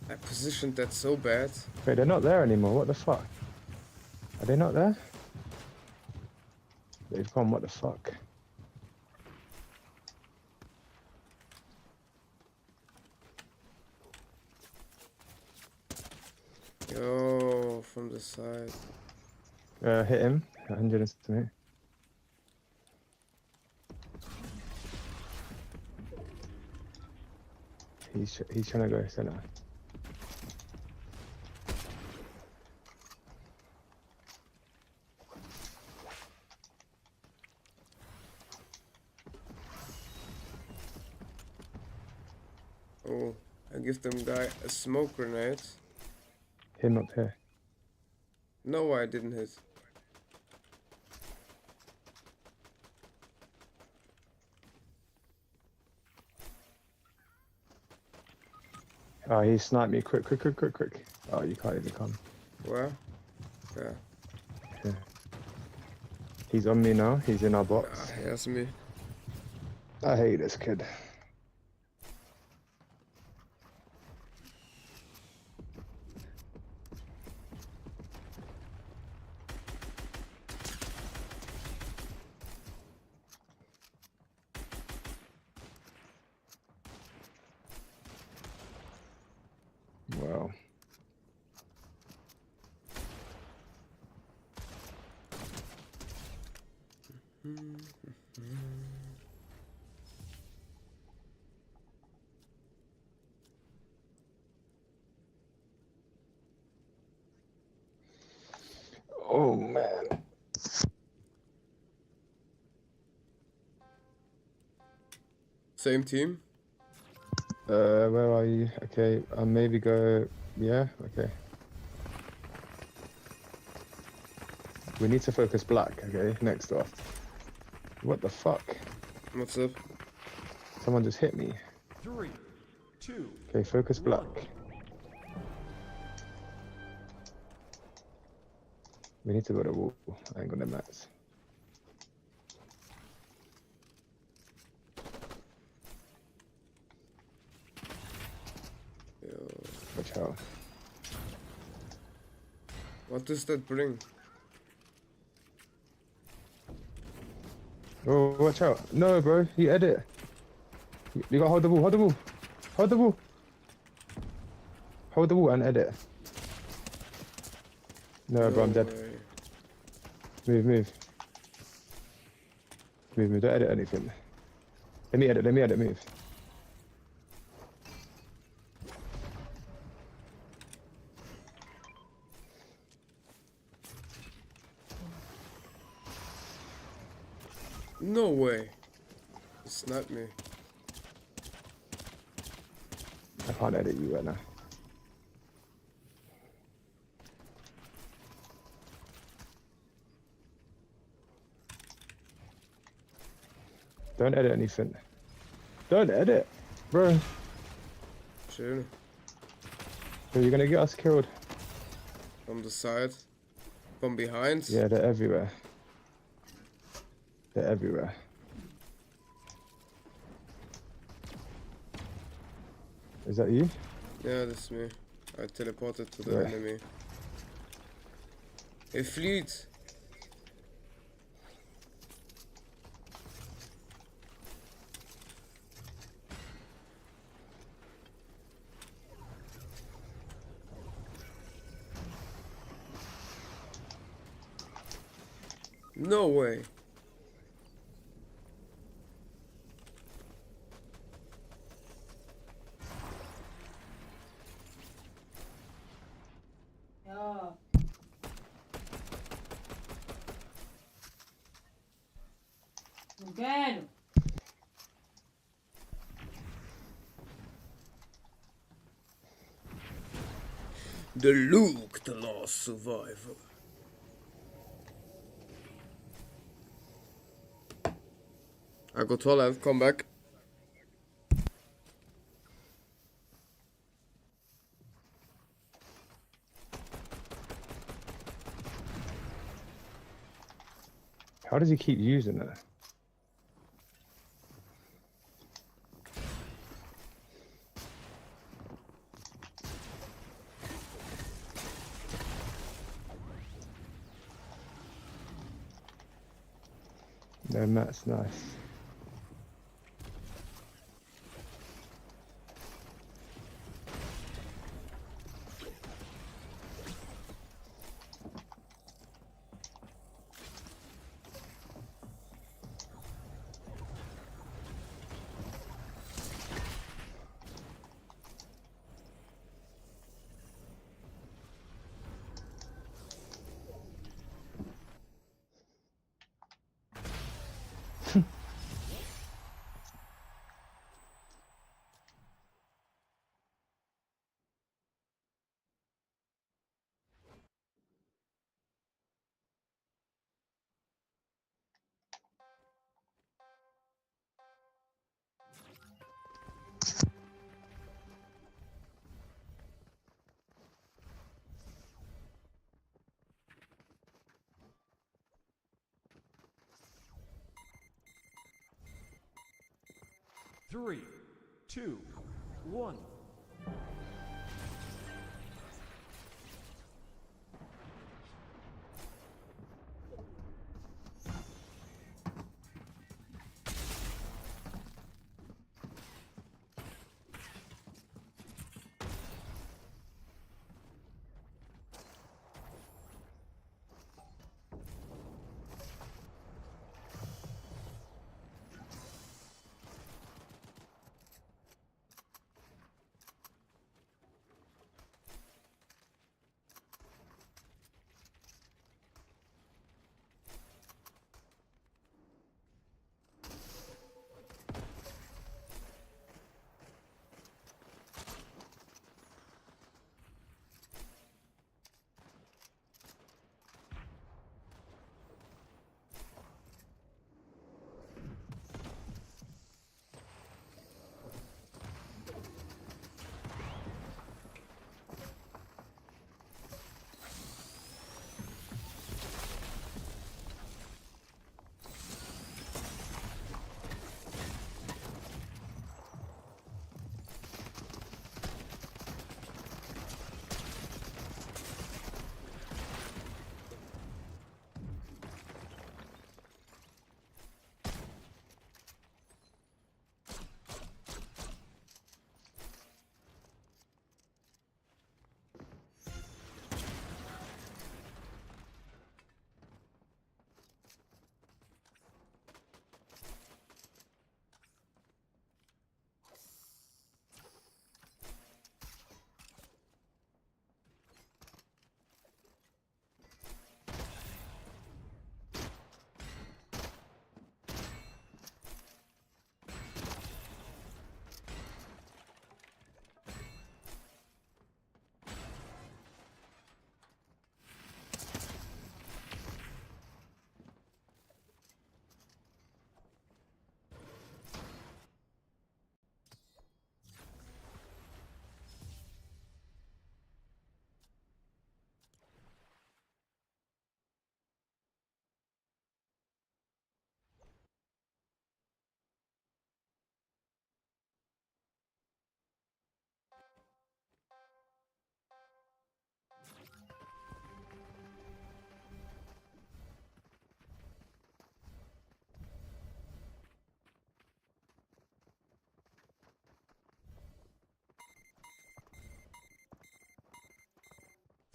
I positioned that so bad. Wait, they're not there anymore. What the fuck? Are they not there? They've gone. What the fuck? Yo, from the side. Hit him. 100 estimate. He's trying to go center. Oh, I give them guy a smoke grenade. Him up here. No, I didn't hit. Oh, he sniped me. Quick. Oh, you can't even come. Where? Yeah. Yeah. He's on me now. He's in our box. That's me. I hate this kid. Wow. Oh man. Same team? Where are you? Okay, I'll maybe go. Yeah, okay. We need to focus black, okay? Next off. What the fuck? What's up? Someone just hit me. 3, 2. Okay, focus black. We need to go to wall. I ain't got the mats. Watch out. What does that bring? Oh, watch out. No, bro, you edit. You gotta hold the ball, hold the ball. Hold the ball. Hold the ball and edit. No, bro, I'm dead. Move. Don't edit anything. Let me edit, move. No way. It's not me. I can't edit you right now. Don't edit anything. Don't edit, bro. Chill. Bro, you're gonna get us killed. From the side. From behind. Yeah, they're everywhere. They're everywhere. Is that you? Yeah, that's me. I teleported to the enemy. Hey, fleet. No way. quero. The Luke, the last survivor. I got 12, come back. How does he keep using it? No, Matt's nice. Three, two, one.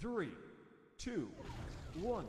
Three, two, one.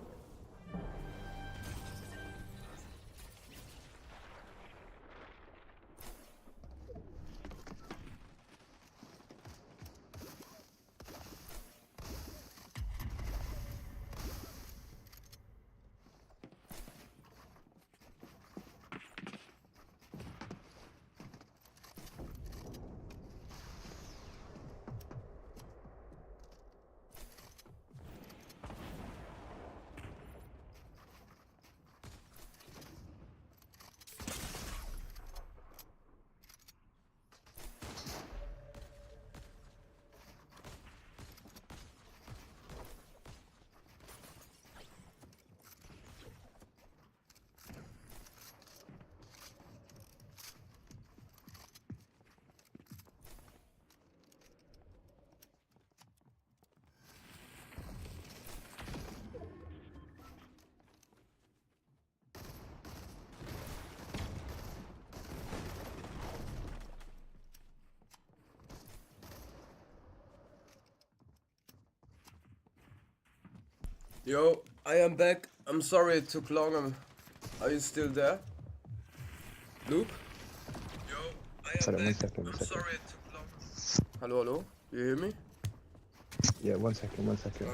Yo, I am back. I'm sorry it took long. Are you still there? Luke? Yo, I am Sorry, back. one second. I'm sorry it took long. Hello, hello? You hear me? Yeah, one second. Okay.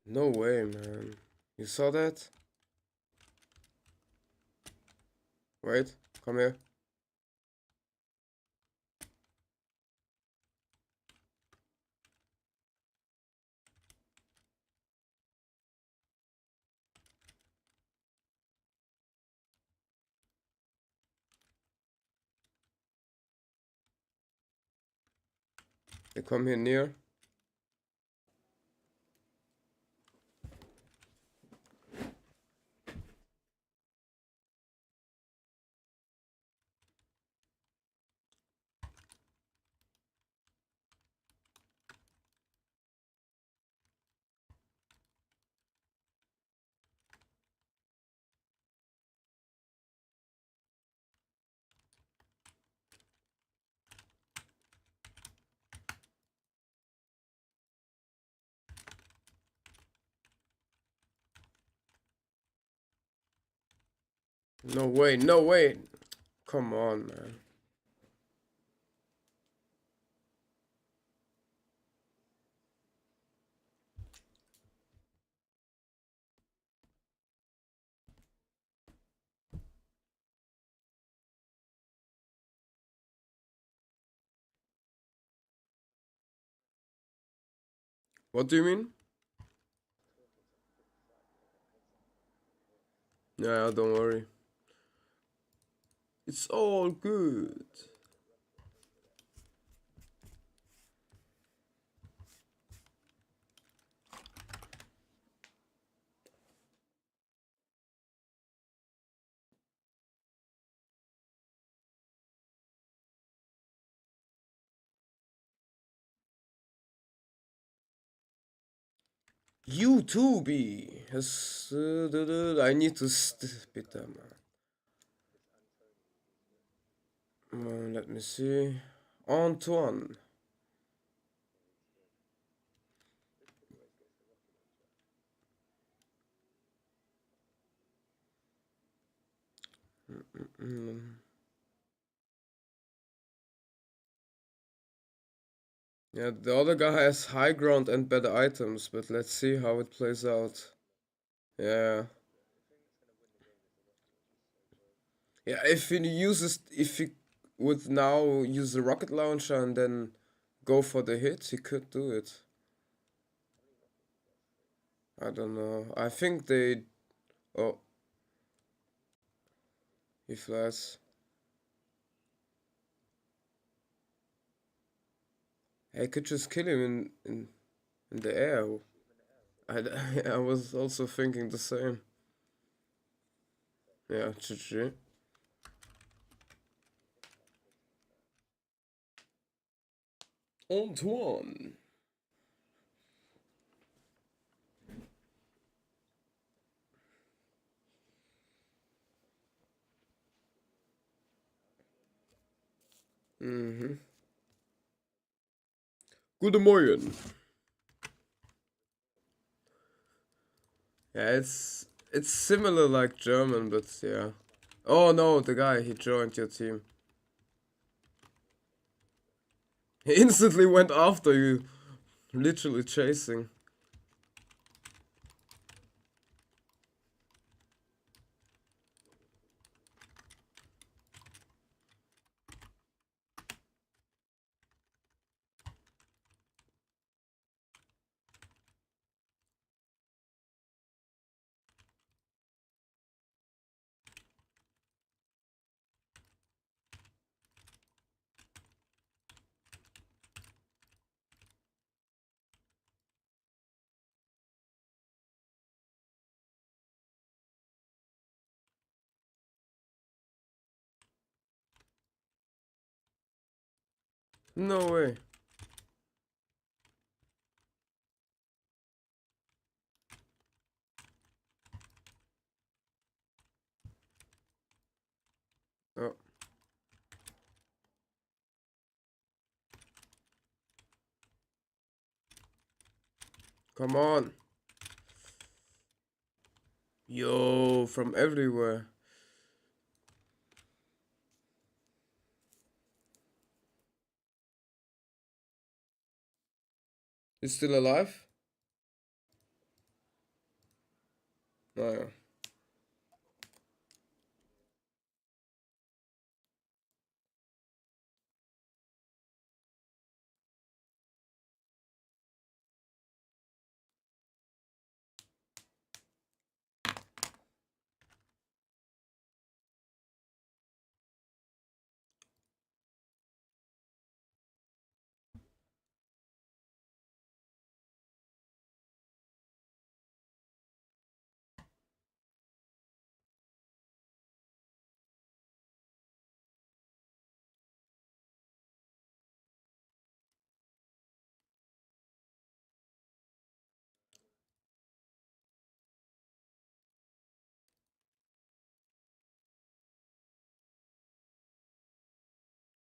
No way, man. You saw that? Wait, come here. You come here near. No way, no way. Come on, man. What do you mean? Yeah, don't worry. It's all good. YouTube has, I need to bitte, man. Let me see. Antoine. Yeah, the other guy has high ground and better items, but let's see how it plays out. Yeah. Yeah, if he would now use the rocket launcher and then go for the hit, he could do it. I don't know. I think they... Oh. He flies. I could just kill him in the air. I was also thinking the same. Yeah, GG. Antoine. Mhm. Guten Morgen. Yeah, it's similar like German, but yeah. Oh no, the guy, he joined your team. He instantly went after you, literally chasing. No way. Oh. Come on. Yo, from everywhere. He's still alive? Oh yeah.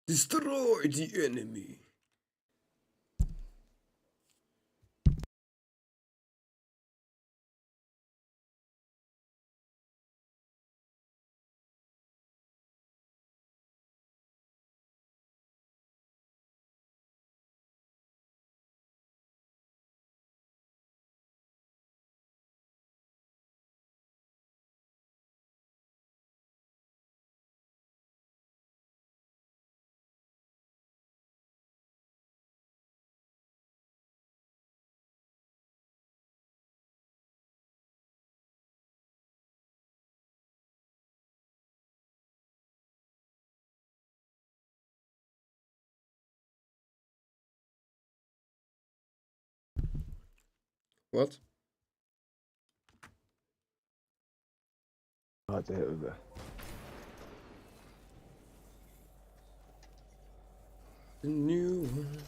Destroy the enemy. What? Hard to hit with it. The new one.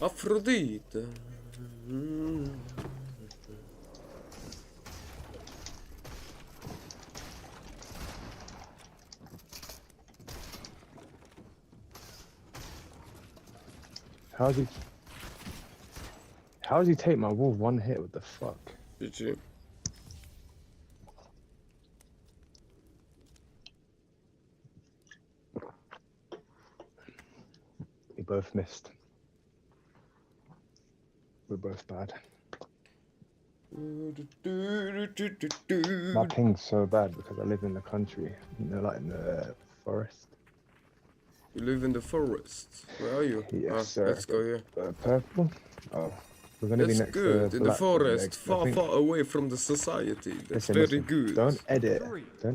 Aphrodite. How does he take my wall one hit? What the fuck? GG. We both missed. We're both bad. My ping's so bad because I live in the country, you know, like in the forest. You live in the forest. Where are you? Yes, sir. Let's go here. Purple? Oh, we're gonna That's be next good. to In the black, forest, like, far away from the society. That's listen, very listen. good. Don't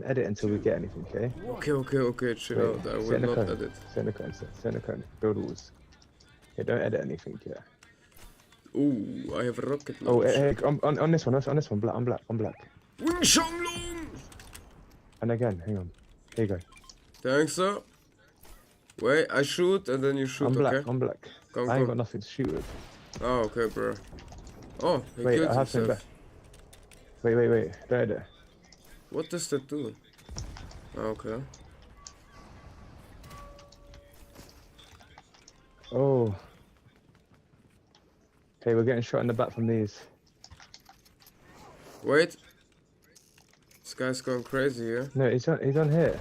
edit until we get anything, okay? Okay, chill out. I will not edit. Set the cone. Build walls. Okay, don't edit anything, yeah. Ooh, I have a rocket Oh, launcher. hey, on this one, I'm black. Wing Shanglong! And again, hang on. Here you go. Thanks, sir. Wait, I shoot and then you shoot, I'm black, okay? I'm black. Come, I ain't got nothing to shoot with. Oh, okay, bro. Oh, he Wait, killed I have something himself. back. Wait. Don't edit. What does that do? Oh, okay. Oh. Okay, we're getting shot in the back from these. Wait. This guy's going crazy here. No, he's on here.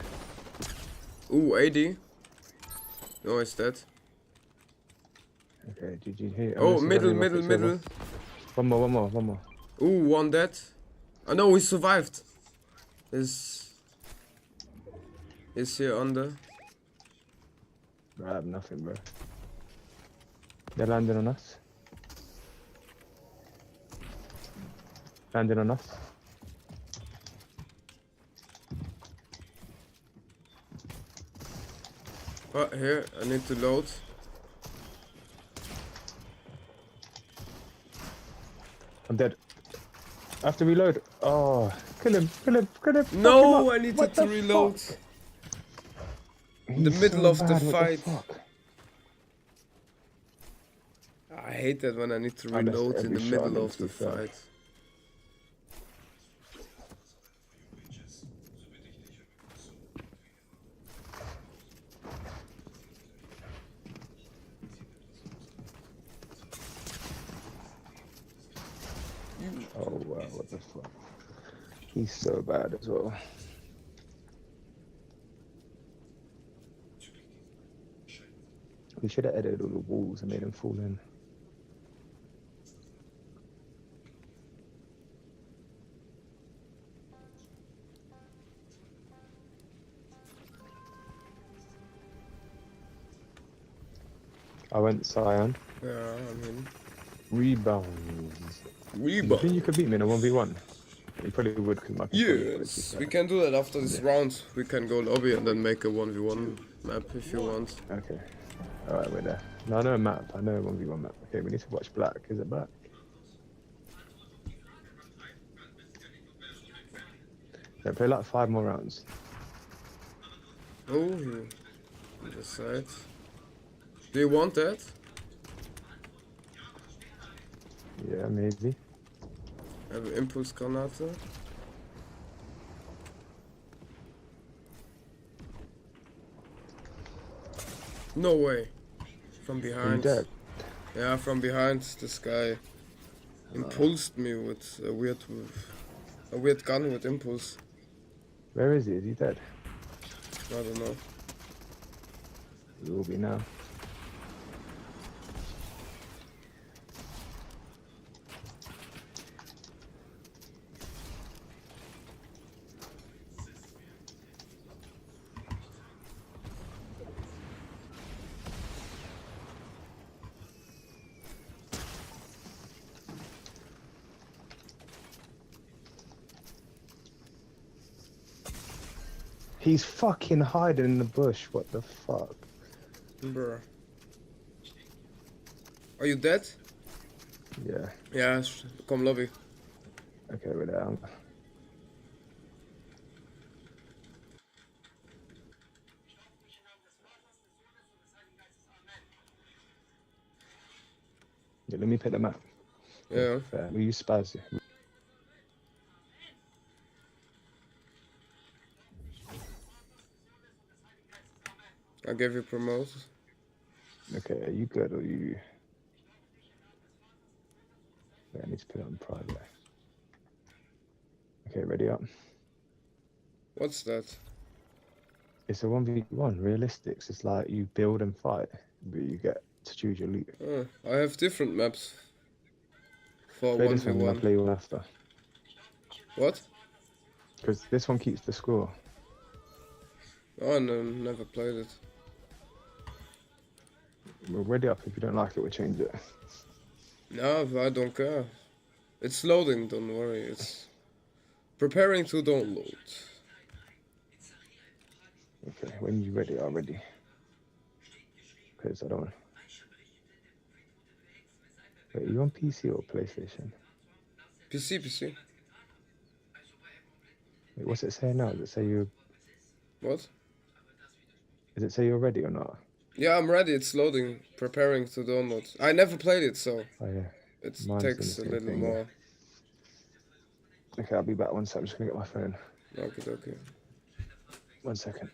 Ooh, 80. No, he's dead. Okay, GG here. Oh, middle. One more. Ooh, one dead. Oh no, he survived. Is here under? Bro, I have nothing, bro. They're landing on us. Oh, here, I need to load. I'm dead. I have to reload. Oh, kill him. No, I needed to reload. In the middle of the fight. I hate that when I need to reload in the middle of the fight. Oh wow, what the fuck? He's so bad as well. We should have edited all the walls and made them fall in. I went Cyan. Yeah, I mean... RebouneZ. You think you could beat me in a 1v1? You probably would, because my Yes, we can do that after this round. We can go lobby and then make a 1v1 map if you want. Okay. Alright, we're there. No, I know a map. I know a 1v1 map. Okay, we need to watch black. Is it black? Yeah, play like 5 more rounds. Oh, here. On the side. Do you want that? Yeah, maybe. I have an impulse granate. No way. From behind. Dead? Yeah, from behind. This guy impulsed me with a weird gun with impulse. Where is he? Is he dead? I don't know. He will be now. He's fucking hiding in the bush. What the fuck? Bruh. Are you dead? Yeah. Yeah, come lobby. Okay, we're there. Yeah, let me pick the map. Yeah. We use Spaz. I gave you promote. Okay, are you good or you? Wait, I need to put it on private. Okay, ready up. What's that? It's a 1v1 realistics. It's like you build and fight, but you get to choose your loot. I have different maps for Play this one and I'll 1v1. play one after. What? Because this one keeps the score. Oh no, never played it. We're ready up. If you don't like it, we'll change it. No, I don't care. It's loading, don't worry. It's preparing to download. Okay, when you're ready, I'm ready. Because I don't. Wait, are you on PC or PlayStation? PC. Wait, what's it say now? Does it say you're... What? Does it say you're ready or not? Yeah, I'm ready. It's loading, preparing to download. I never played it, so Oh yeah. it Mine's takes a doing the little same thing, more. Yeah. Okay, I'll be back 1 sec. I'm just gonna get my phone. Okay. 1 second.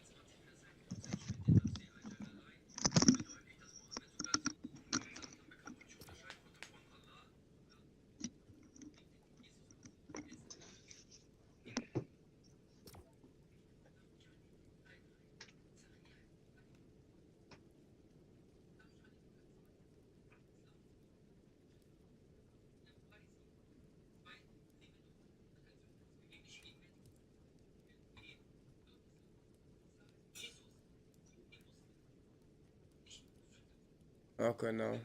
Okay, now.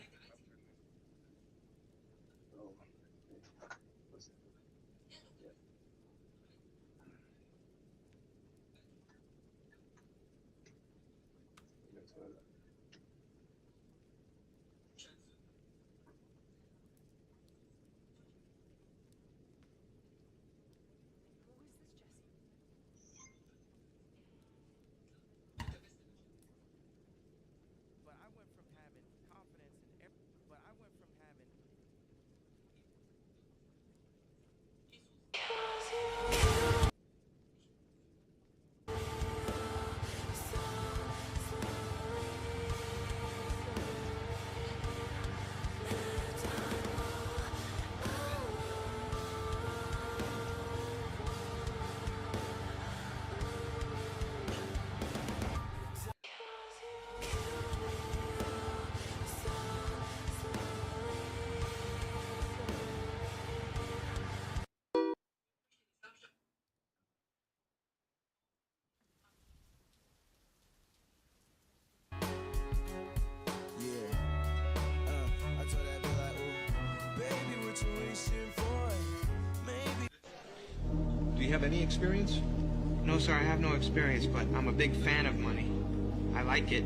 Do you have any experience? No, sir, I have no experience, but I'm a big fan of money. I like it.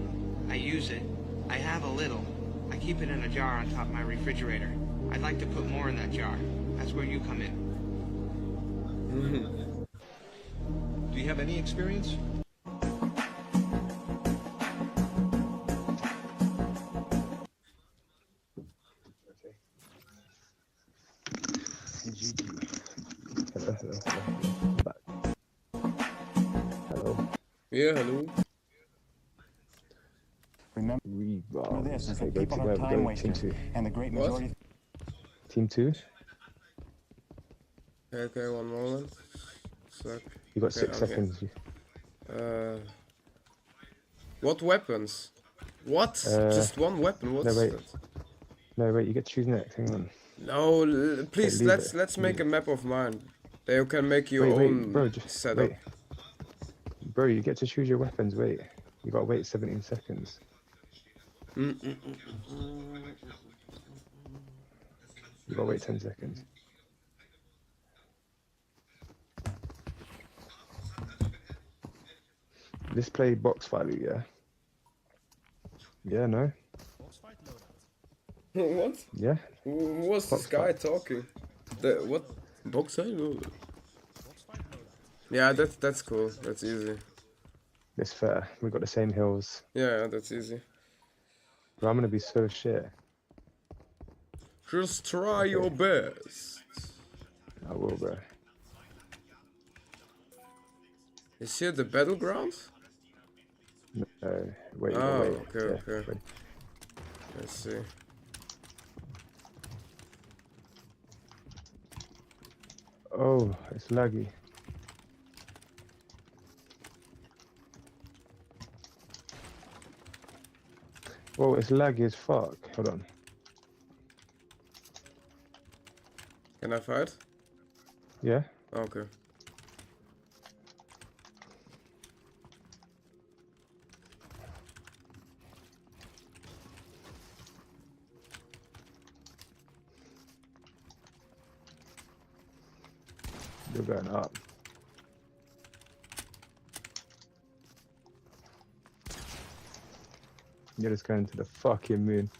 I use it. I have a little. I keep it in a jar on top of my refrigerator. I'd like to put more in that jar. That's where you come in. Do you have any experience? Hello. Yeah, hello. Remember this is okay, that go people to are where time we go. Team wasters, 2. and the great What? majority. Team 2. Okay, one moment. Sec. You got Okay, 6 okay. seconds. What weapons? What? Just one weapon? What's no, wait. that? No, wait, you get to choose next. Hang on. No, please, leave let's make a map of mine. Then you can make your wait, own bro, just setup. wait. Bro, you get to choose your weapons. Wait. You gotta wait 17 seconds. You gotta wait 10 seconds. Let's play box fight, yeah? Yeah, no? What? Yeah. Who was this guy talking? The what? Boxer? Yeah, that's cool. That's easy. It's fair. We got the same hills. Yeah, that's easy. But I'm gonna be so shit. Just try your best. I will, bro. Is here the battleground? No, wait, Oh, wait. okay, Yeah, okay. wait. Let's see. Oh, it's laggy. Well, it's laggy as fuck. Hold on. Can I fight? Yeah? Okay. You're going up. You're just going to the fucking moon.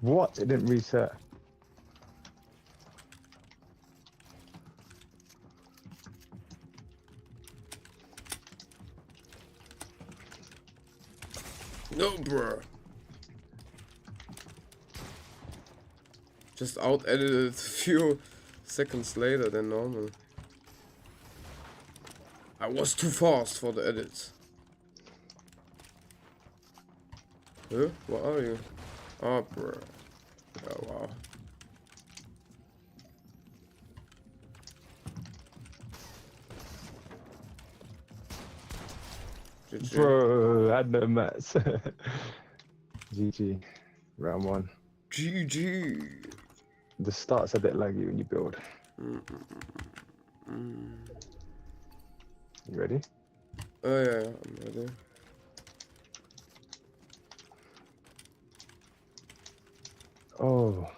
What? It didn't reset. No, bruh. Just out-edited a few seconds later than normal. I was too fast for the edits. Huh? What are you? Oh, bruh. Oh, wow. GG. Bro, I had no mats. GG. Round one. GG. The start's a bit laggy when you build. You ready? Oh yeah, I'm ready. Oh.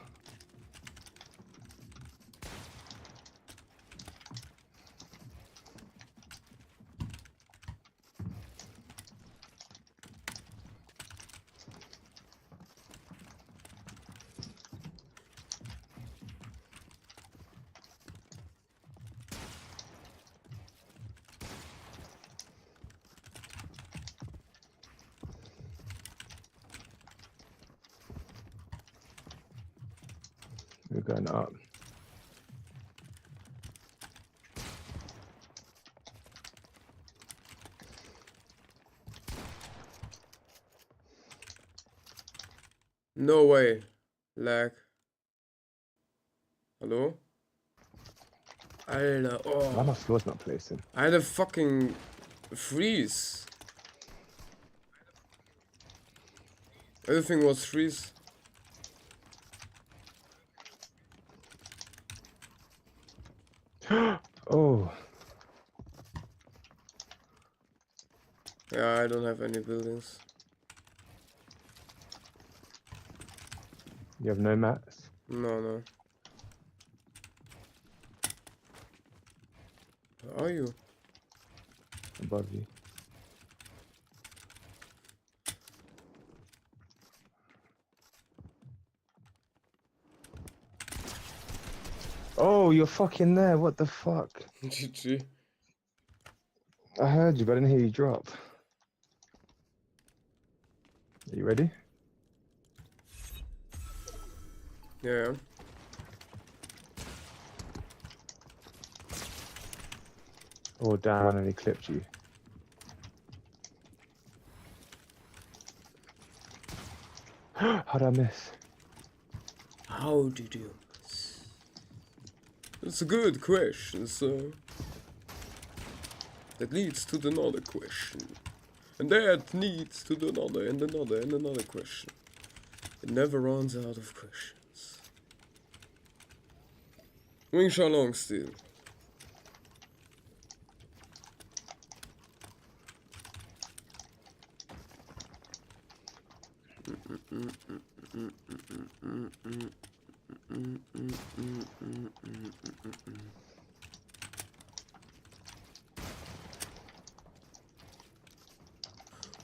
We're going up. No way. Lag. Hello? Alter, oh. Why my floor's not placing? I had a fucking freeze. Everything was freeze. Oh. Yeah, I don't have any buildings. You have no mats? No, no. Where are you? Above you. Oh, you're fucking there. What the fuck? GG. I heard you, but I didn't hear you drop. Are you ready? Yeah. Oh, damn, and he clipped you. How'd I miss? How did you miss? That's a good question, sir. That leads to another question. And that leads to another and another and another question. It never runs out of questions. Wing Shalong still.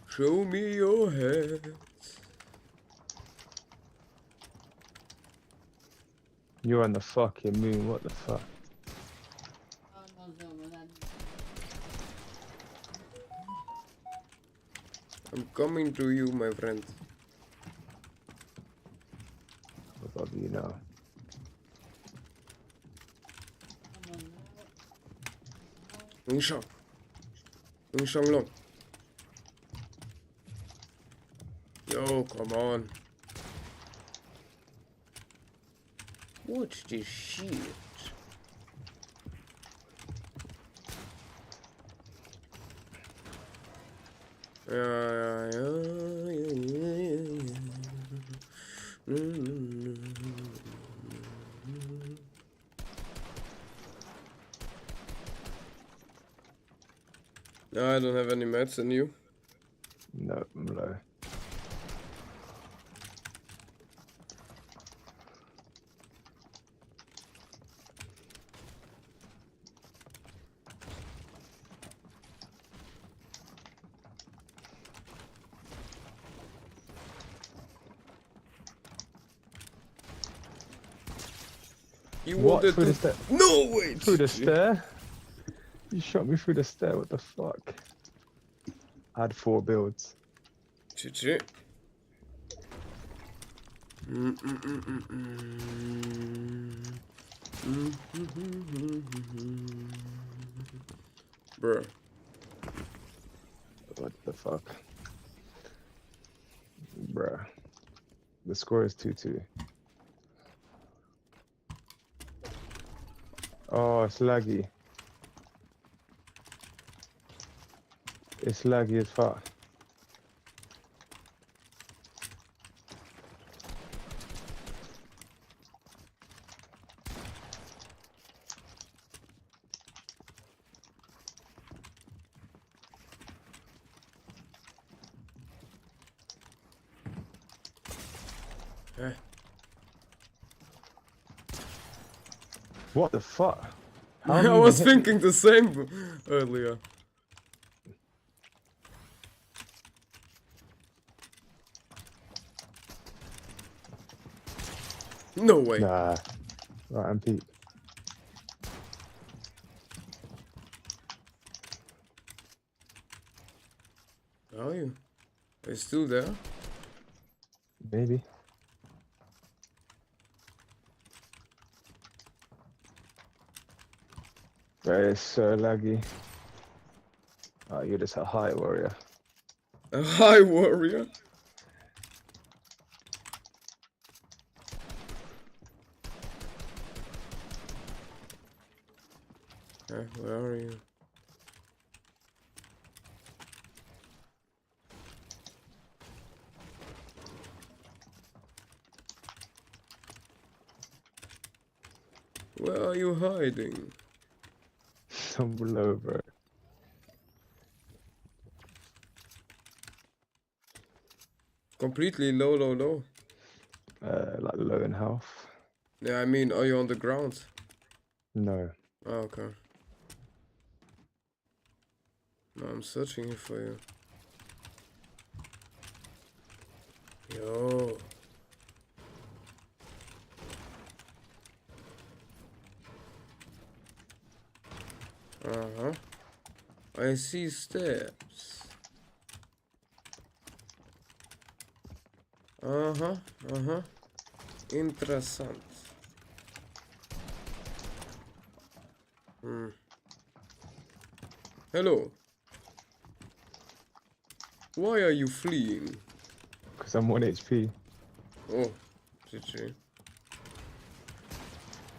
Show me your head. You're on the fucking moon, what the fuck? I'm coming to you, my friend. Above you now. Wing long. Yo, come on. What's this shit? No, I don't have any mats, and you? No, I'm low. You What? wanted Through to... the stair? No, wait! Through the stair? You shot me through the stair, what the fuck? I had 4 builds. GG. Bruh. What the fuck? Bruh. The score is 2-2. Oh, it's laggy. It's laggy as fuck. What the fuck? How I have you was even hit thinking the same earlier. No way. Nah. Right, I'm Pete. Are you? Are you still there? Maybe. It's so laggy. Oh, you're just a high warrior. A high warrior? Where are you? Where are you hiding? I'm below, bro. Completely low. Like low in health. Yeah, I mean, are you on the ground? No. Oh, okay. No, I'm searching here for you. Yo. Uh-huh. I see steps. Uh-huh. Interessant. Hello. Why are you fleeing? Because I'm 1 HP. Oh, GG.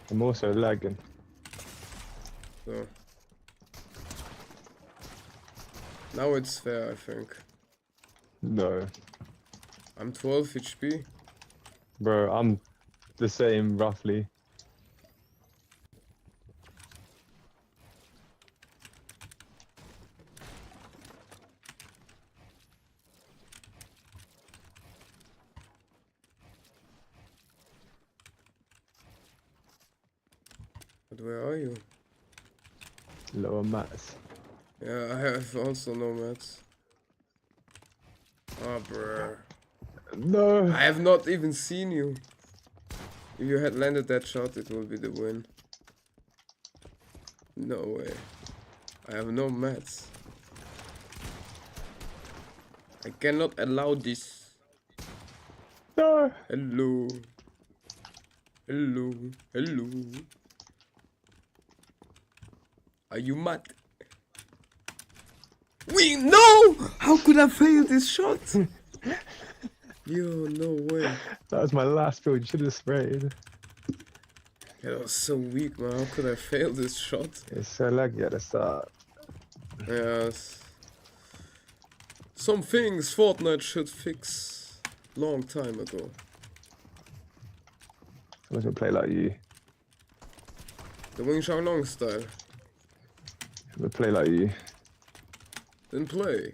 I'm also lagging. So. Now it's fair, I think. No. I'm 12 HP. Bro, I'm the same, roughly. But where are you? Lower mats. Yeah, I have also no mats. Ah, bruh. No. I have not even seen you. If you had landed that shot, it will be the win. No way. I have no mats. I cannot allow this. No. Hello. Hello. Hello. Are you mad? We no! How could I fail this shot? Yo, no way. That was my last build. You should have sprayed. That was so weak, man. How could I fail this shot? It's so laggy at the start. Yes. Some things Fortnite should fix long time ago. I'm gonna play like you. The Wing Chun Long style. I'm gonna play like you. Then play.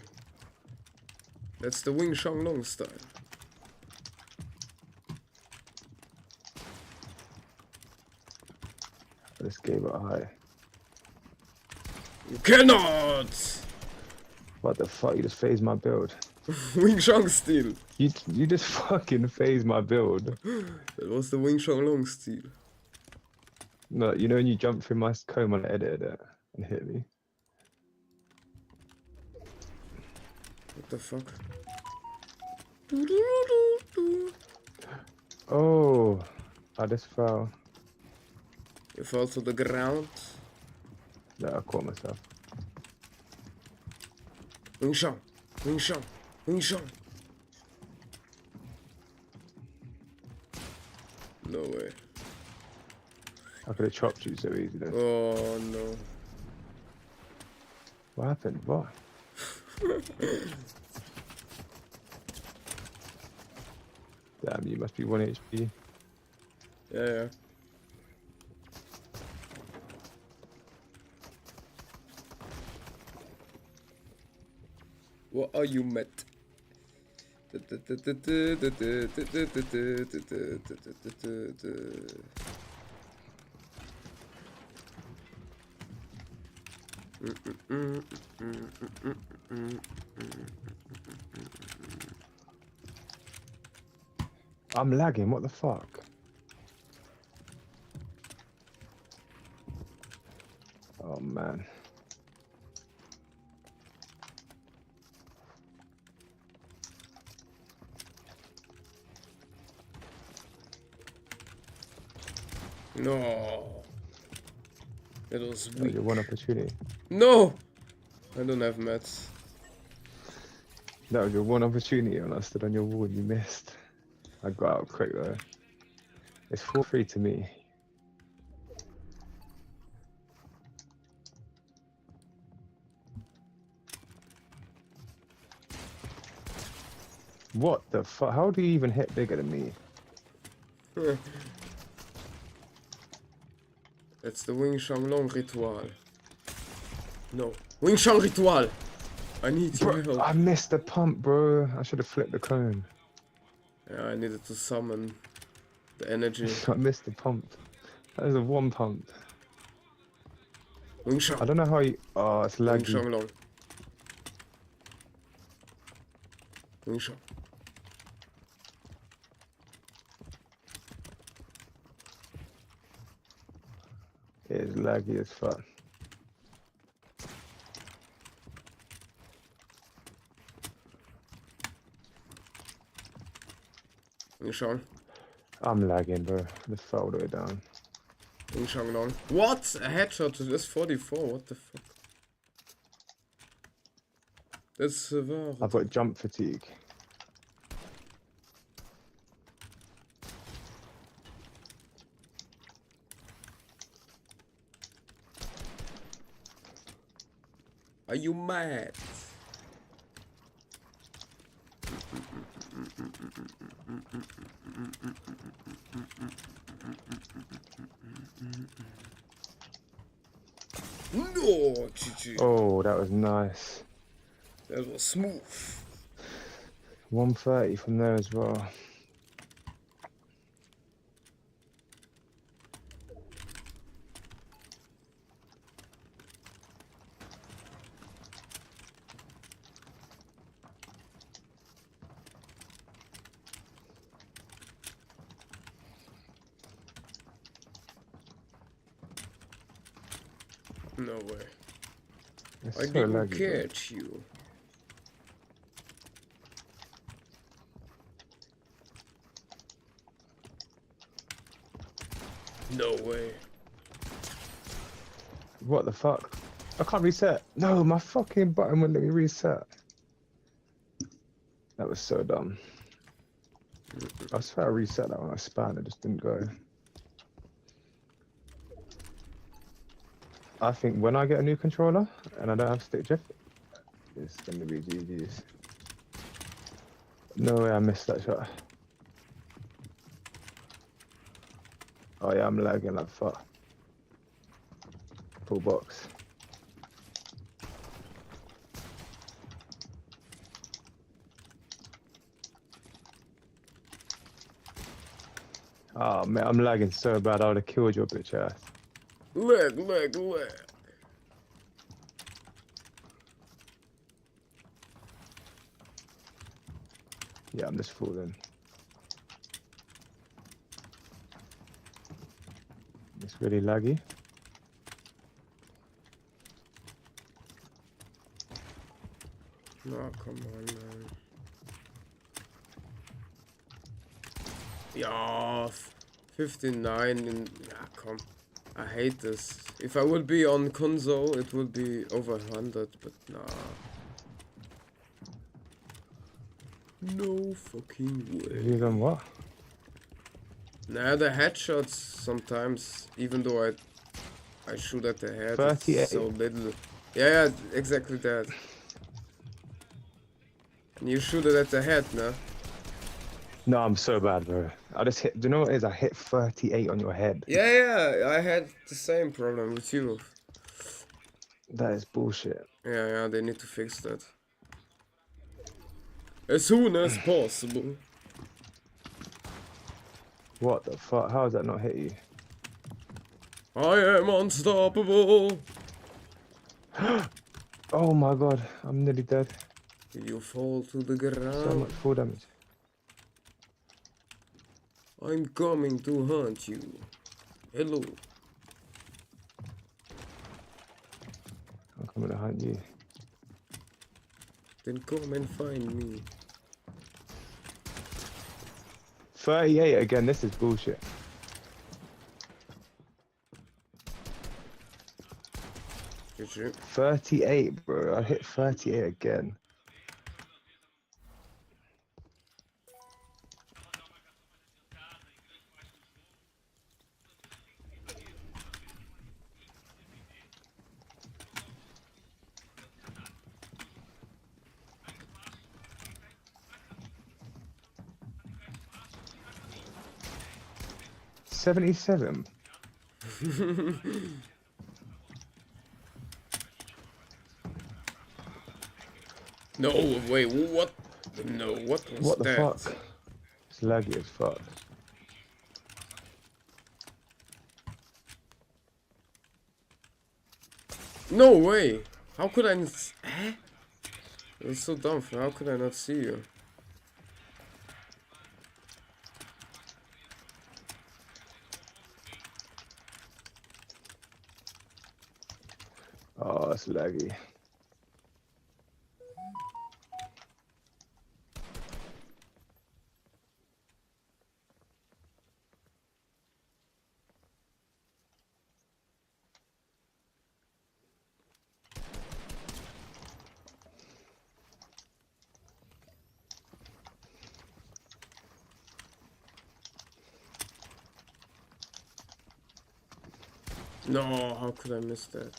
That's the Wing Chun Long style. I just gave it a high. You cannot! What the fuck? You just phased my build. Wing Chun style. You just fucking phased my build. That was the Wing Chun Long style. No, you know when you jumped through my comb and edited it and hit me. What the fuck? Oh, I just fell. You fell to the ground. Yeah, I caught myself. Wing Chun. Wing Chun. Wing Chun. No way. I could have chopped you so easy then. Oh no. What happened? What? Damn, you must be 1 HP. Yeah. What are you, Matt? I'm lagging, what the fuck? Oh man. No. That was Oh, weak. your one opportunity. No! I don't have mats. That was your one opportunity and I stood on your wall and you missed. I got out quick though. It's 4-3 to me. What the fuck? How do you even hit bigger than me? It's the Wing Chun Long ritual. No. Wing Chun ritual! I need your help. I missed the pump, bro. I should have flipped the cone. Yeah, I needed to summon the energy. I missed the pump. That was a one pump. Wing Chun. I don't know how you... Oh, it's Wing laggy. Chun Long. Wing Chun. It's laggy as fuck. Wing Chun. I'm lagging, bro. Just fell all the way down. Wing Chun Long. What? A headshot to this 44? What the fuck? That's severe. I've got jump fatigue. Are you mad? No, GG. Oh, that was nice. That was smooth. 130 from there as well. No way. It's I so didn't laggy, bro. catch you. No way. What the fuck? I can't reset. No, my fucking button wouldn't let me reset. That was so dumb. I swear I reset that when I spanned, it just didn't go. I think when I get a new controller and I don't have stick drift, it's gonna be GG's. No way I missed that shot. Oh yeah, I'm lagging like fuck. Full box. Oh man, I'm lagging so bad I would have killed your bitch ass. Lag. Yeah, I'm just falling. It's really laggy. No, come on, man. Yeah, 59 and yeah, come. I hate this. If I would be on console, it would be over 100, but nah. No fucking way. You done what? Nah, the headshots sometimes, even though I shoot at the head, 38. it's so little. Yeah, exactly that. And you shoot it at the head, nah? No, I'm so bad, bro. I just hit. Do you know what it is? I hit 38 on your head. Yeah, I had the same problem with you. That is bullshit. Yeah, they need to fix that. As soon as possible. What the fuck? How does that not hit you? I am unstoppable. Oh my god, I'm nearly dead. You fall to the ground. So much full damage. I'm coming to hunt you. Hello. I'm coming to hunt you. Then come and find me. 38 again, this is bullshit. GG. 38, bro. I hit 38 again. $77. No, wait, what? No, what was What the that? fuck? It's laggy as fuck. No way! How could I not... Eh? It was so dumb, how could I not see you? Oh, it's laggy. No, how could I miss that?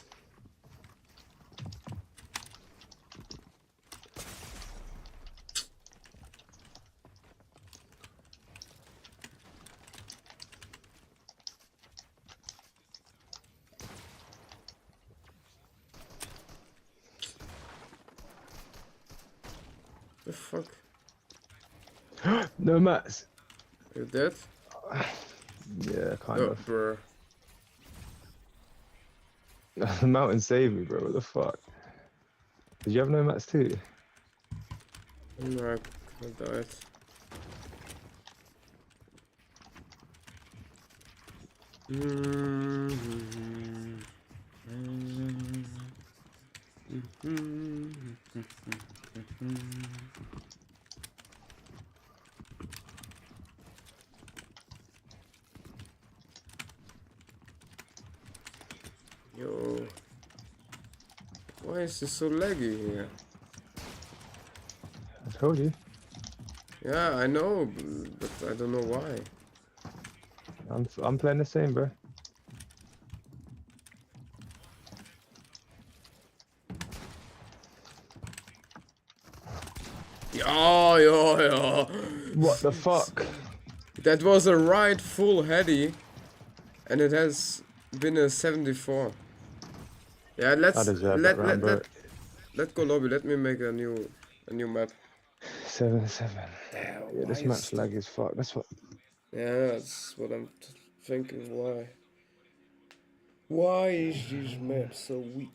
The fuck? No mats. You dead? Yeah, kind Oh, of. bruh. The mountain saved me, bro. What the fuck? Did you have no mats too? No, I died. Why is this so laggy here? I told you. Yeah, I know, but I don't know why. I'm playing the same, bro. Yeah. What the fuck? That was a right full heady, and it has been a 74. Yeah, let's let go lobby. Let me make a new map. 7-7. Damn, Yeah, this why map's is laggy as fuck. That's what. Yeah, that's what I'm thinking. Why? Why is this map so weak?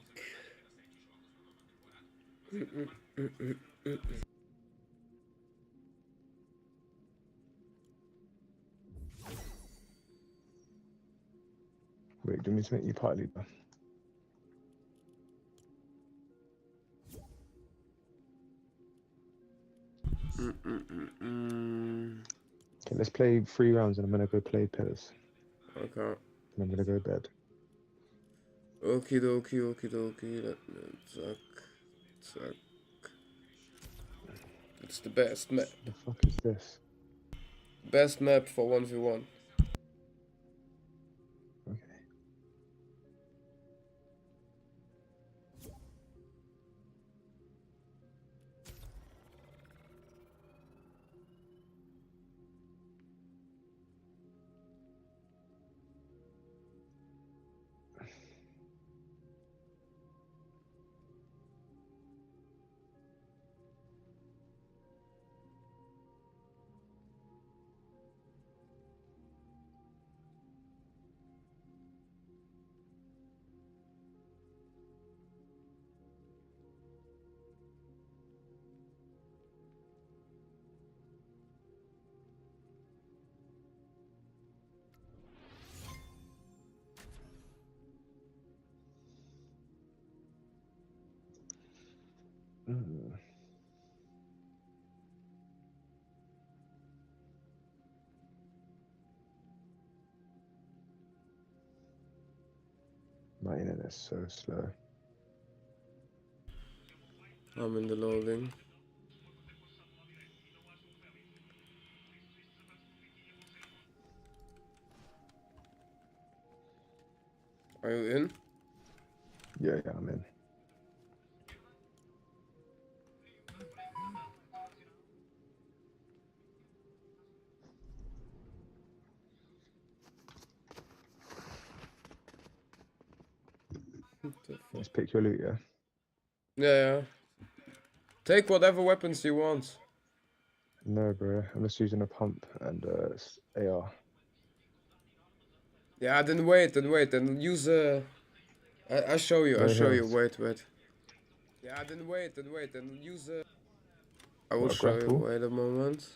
Wait, do you want me to make you party leader? Okay, let's play 3 rounds and I'm gonna go play pillars. Okay. And I'm gonna go bed. Okie dokie. Zack. It's the best map. The fuck is this? Best map for 1v1. My internet's so slow. I'm in the loading. Are you in? Yeah, I'm in. Let's pick your loot, yeah? Yeah. Take whatever weapons you want. No, bro. I'm just using a pump and AR. Yeah, then wait, and use a... I'll show you, wait. Yeah, then wait, and use a... I will show you, wait a moment.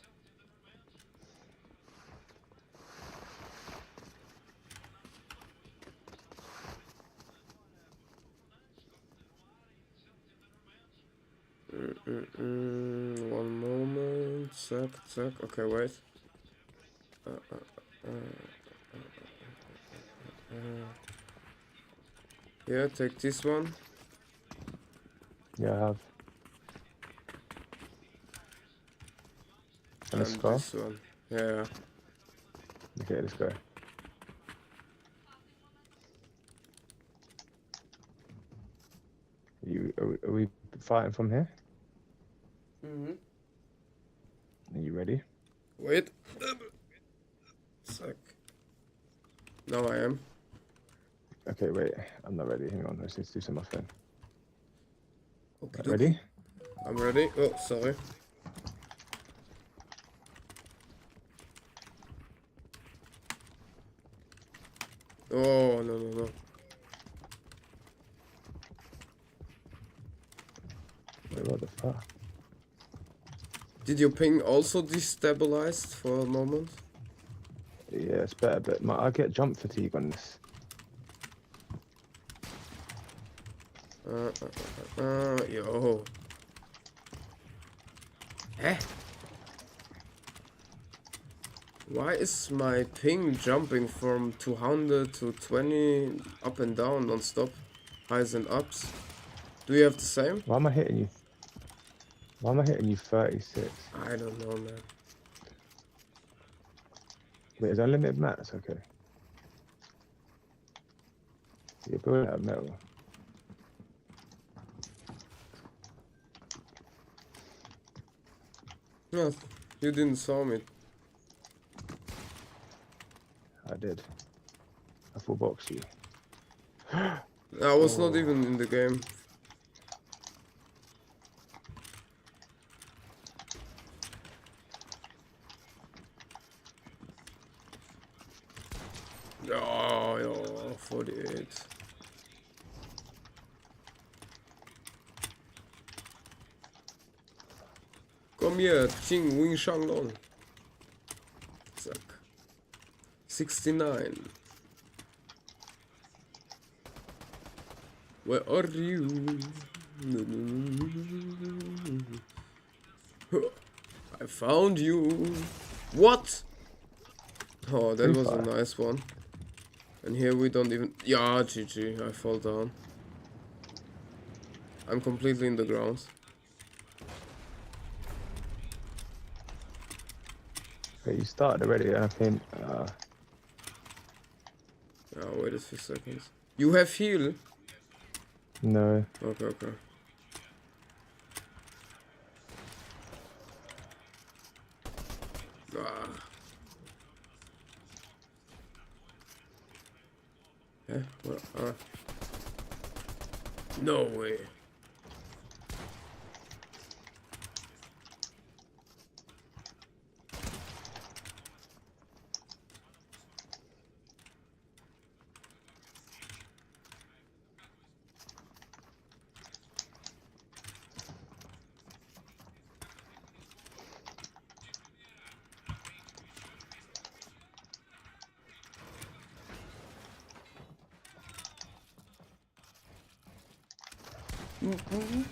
One moment, zack, okay, wait. Yeah, take this one. Yeah, I have. And a scar? This one. Yeah. Okay, let's go. Are we fighting from here? Are you ready? Wait. Zack. Now I am. Okay, wait. I'm not ready. Hang on. Let's just do some on my phone. Okay, ready? I'm ready. Oh, sorry. Oh, no. Wait, what the fuck? Did your ping also destabilized for a moment? Yeah, it's better, but I get jump fatigue on this. Yo. Eh? Why is my ping jumping from 200 to 20 up and down non-stop? Highs and ups? Do you have the same? Why am I hitting you? Why am I hitting you 36? I don't know, man. Wait, is that unlimited mats? Okay. You're building out of metal. No, you didn't saw me. I did. I full box you. I was not even in the game. Oh, yeah, 48. Komm hier, Ching Wing Shang Long. Zack. 69. Where are you? I found you. What? Oh, that was a nice one. And here we don't even... Yeah, GG, I fall down. I'm completely in the ground. Okay, you started already, I think. Oh, wait a few seconds. You have heal? No. Okay, okay. Ah. Yeah, well, no way.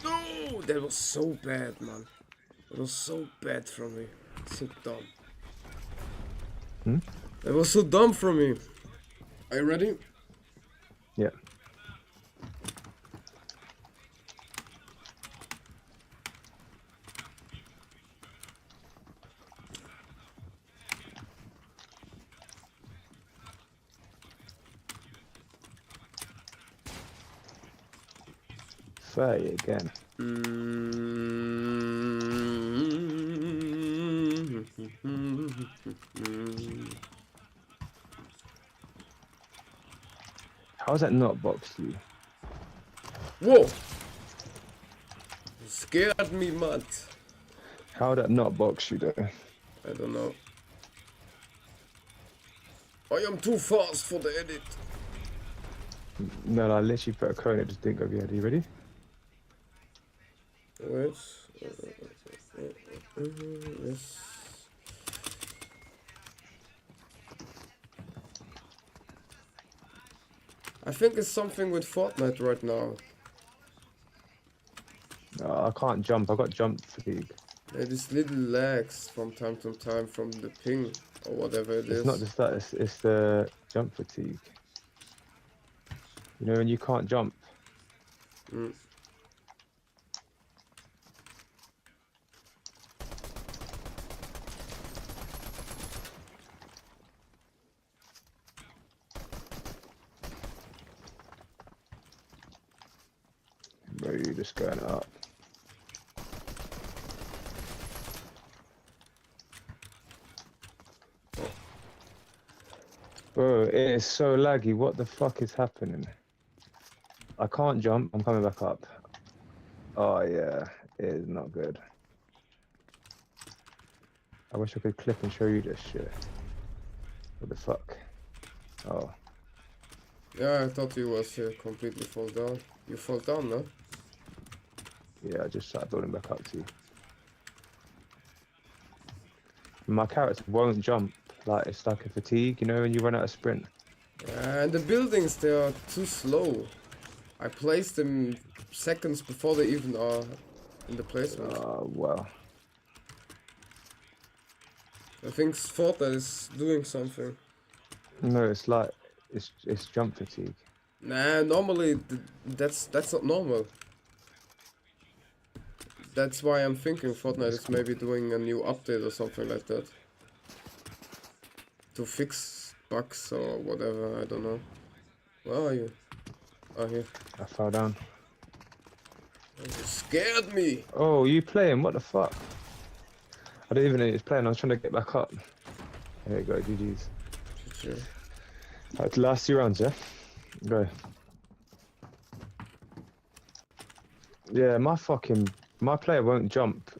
No, that was so bad, man. That was so bad from me. So dumb. That was so dumb from me. Are you ready? Yeah. Again. How is that not boxed you? Whoa! You scared me, Matt. How did that not box you though? I don't know. I am too fast for the edit. No, I literally put a cone, it just didn't go over your head. Are you ready? Wait. Yes. I think it's something with Fortnite right now. I can't jump. I got jump fatigue. Yeah, these little lags from time to time from the ping or whatever it is. It's not just that. It's the jump fatigue. You know when you can't jump. Bro, you're just going up. Bro, it is so laggy. What the fuck is happening? I can't jump. I'm coming back up. Oh yeah, it is not good. I wish I could clip and show you this shit. What the fuck? Oh. Yeah, I thought you was completely fall down. You fall down, no? Yeah, I just started building back up to you. My character won't jump. Like, it's like a fatigue, you know, when you run out of sprint. And the buildings, they are too slow. I placed them seconds before they even are in the placement. Oh, well. I think Fortnite is doing something. No, it's like, it's jump fatigue. Nah, normally that's not normal. That's why I'm thinking Fortnite is maybe doing a new update or something like that. To fix bugs or whatever, I don't know. Where are you? Oh, here. I fell down. You scared me! Oh, you playing? What the fuck? I didn't even know he was playing. I was trying to get back up. There you go, GG's. GG. Right, last 2 rounds, yeah? Go. Yeah, my player won't jump.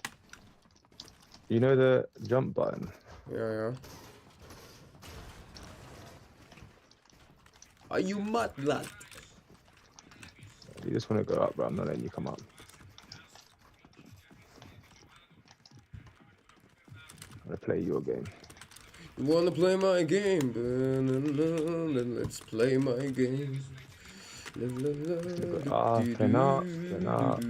You know the jump button? Yeah. Are you mad, lad? You just want to go up, bro. I'm not letting you come up. I'm gonna play your game. You wanna play my game? Then let's play my game. Up and up and up.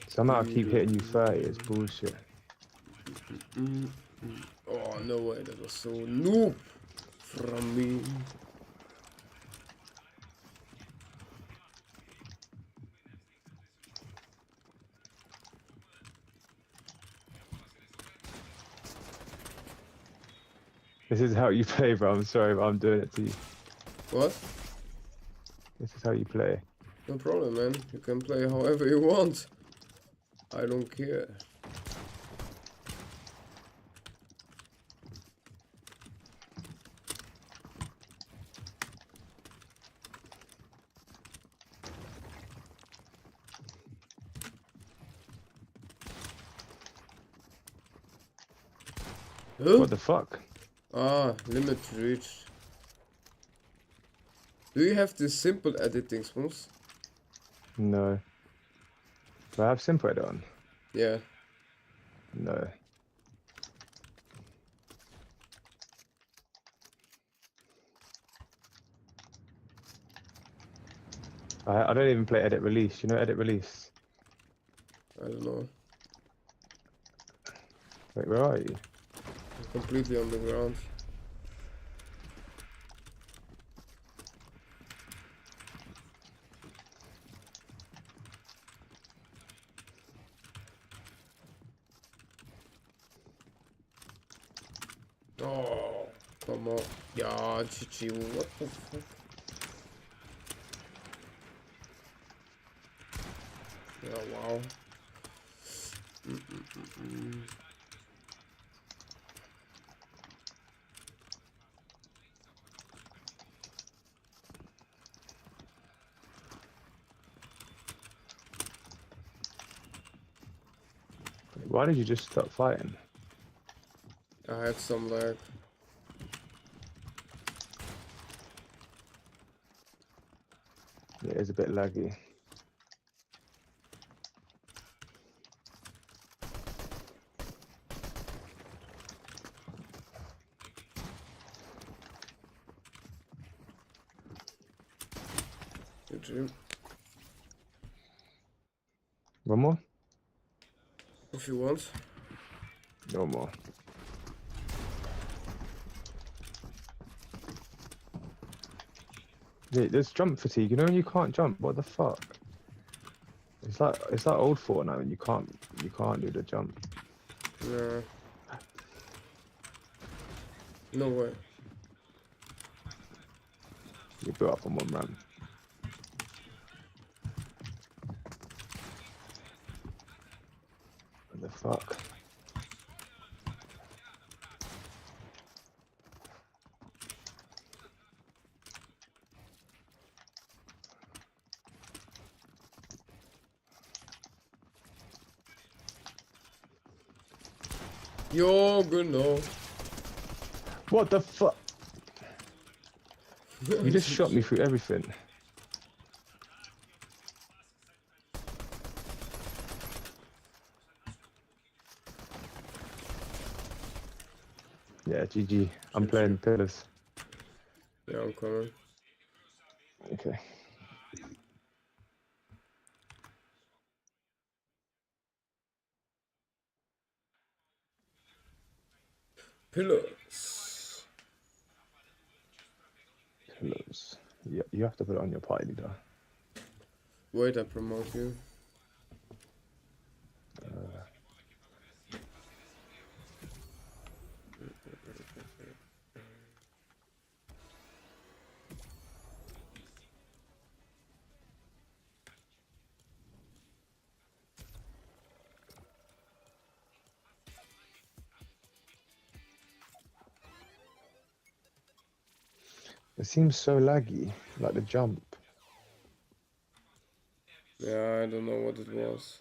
Somehow I keep hitting you 30, it's bullshit. Oh, no way, that was so noob from me. This is how you play, bro. I'm sorry, but I'm doing it to you. What? This is how you play. No problem, man. You can play however you want. I don't care. Huh? What the fuck? Ah, limit reached. Do you have this simple editing, Smooth? No. Do I have simple edit on? Yeah. No. I don't even play edit release. You know edit release? I don't know. Wait, where are you? I'm completely on the ground. Oh, come on. Yeah, GG, what the fuck? Yeah, wow. Why did you just stop fighting? I had some lag. Yeah, it's a bit laggy. GG. One more? If you want. No more. Yeah, there's jump fatigue. You know when you can't jump? What the fuck? It's like old Fortnite when you can't do the jump. Yeah. No way. You built up on one run. What the fuck? Yo, genau. What the fuck? You just shot me through everything. Yeah, GG. I'm playing pillars. Yeah, I'm coming. Okay. Pillars. Pillars. Yeah, you have to put it on your party leader. Wait, I promote you. It seems so laggy, like the jump. Yeah, I don't know what it was.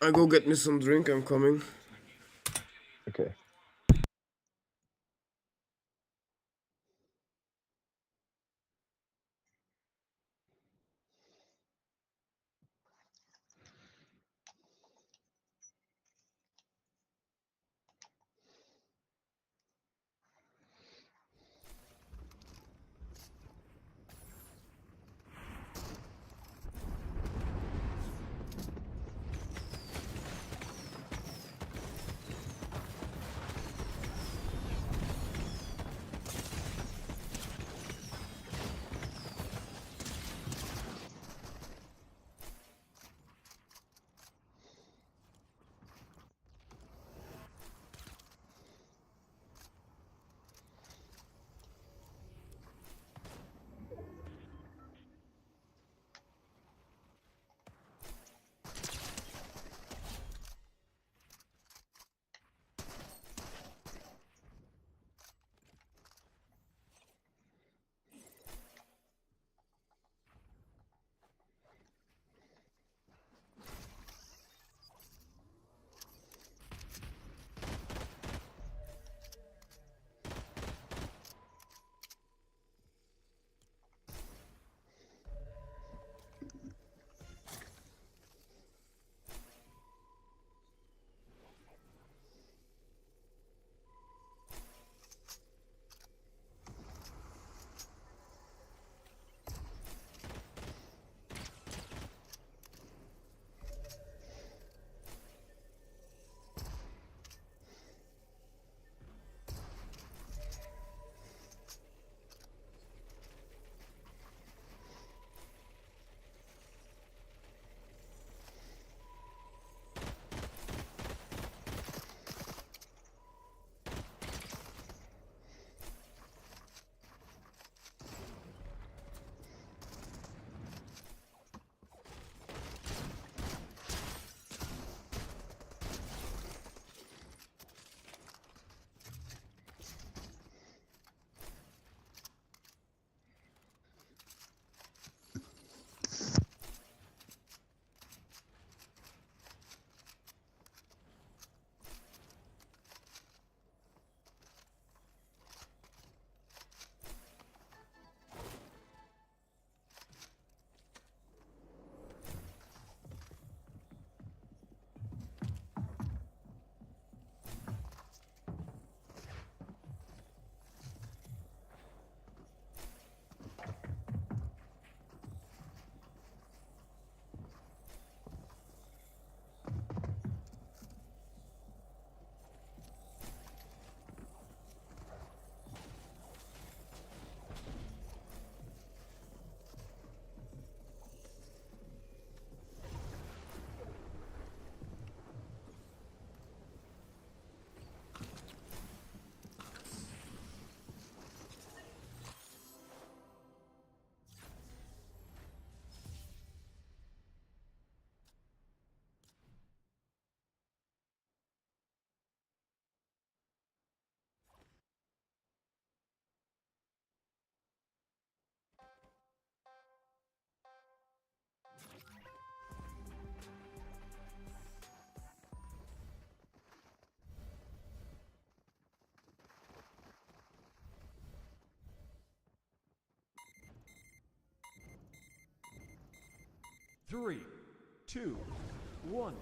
I go get me some drink, I'm coming. Okay. 3, 2, 1.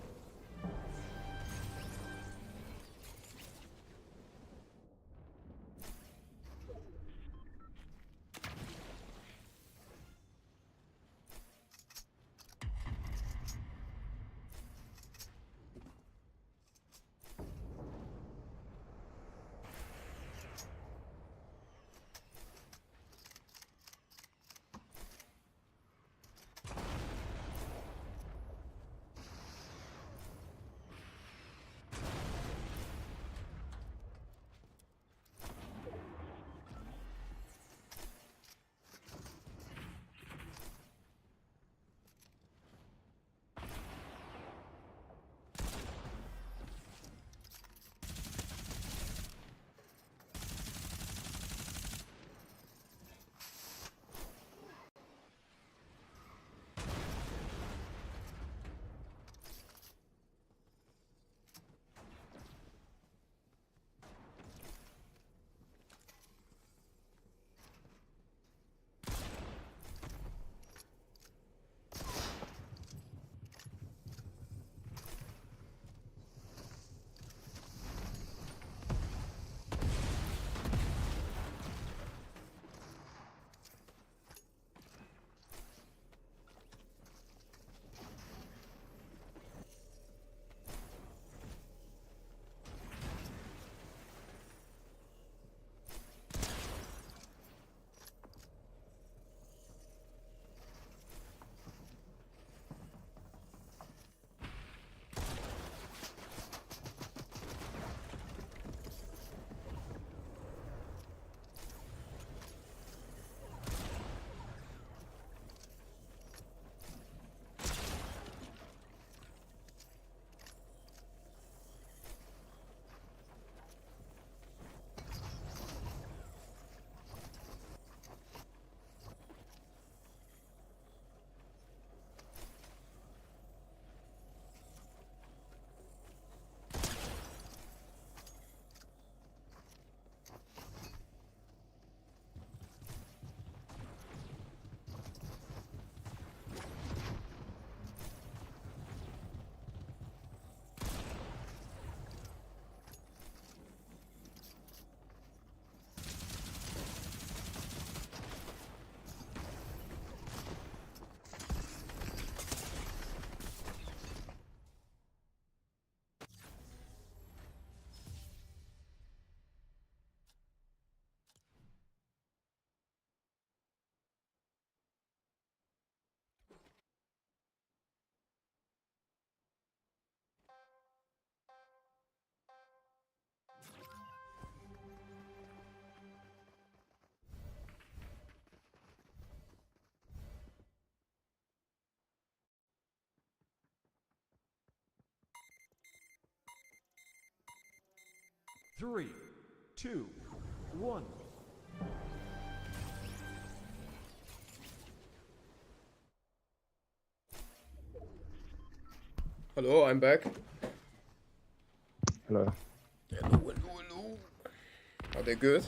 Three, two, one. Hello, I'm back. Hello. Hello. Are they good?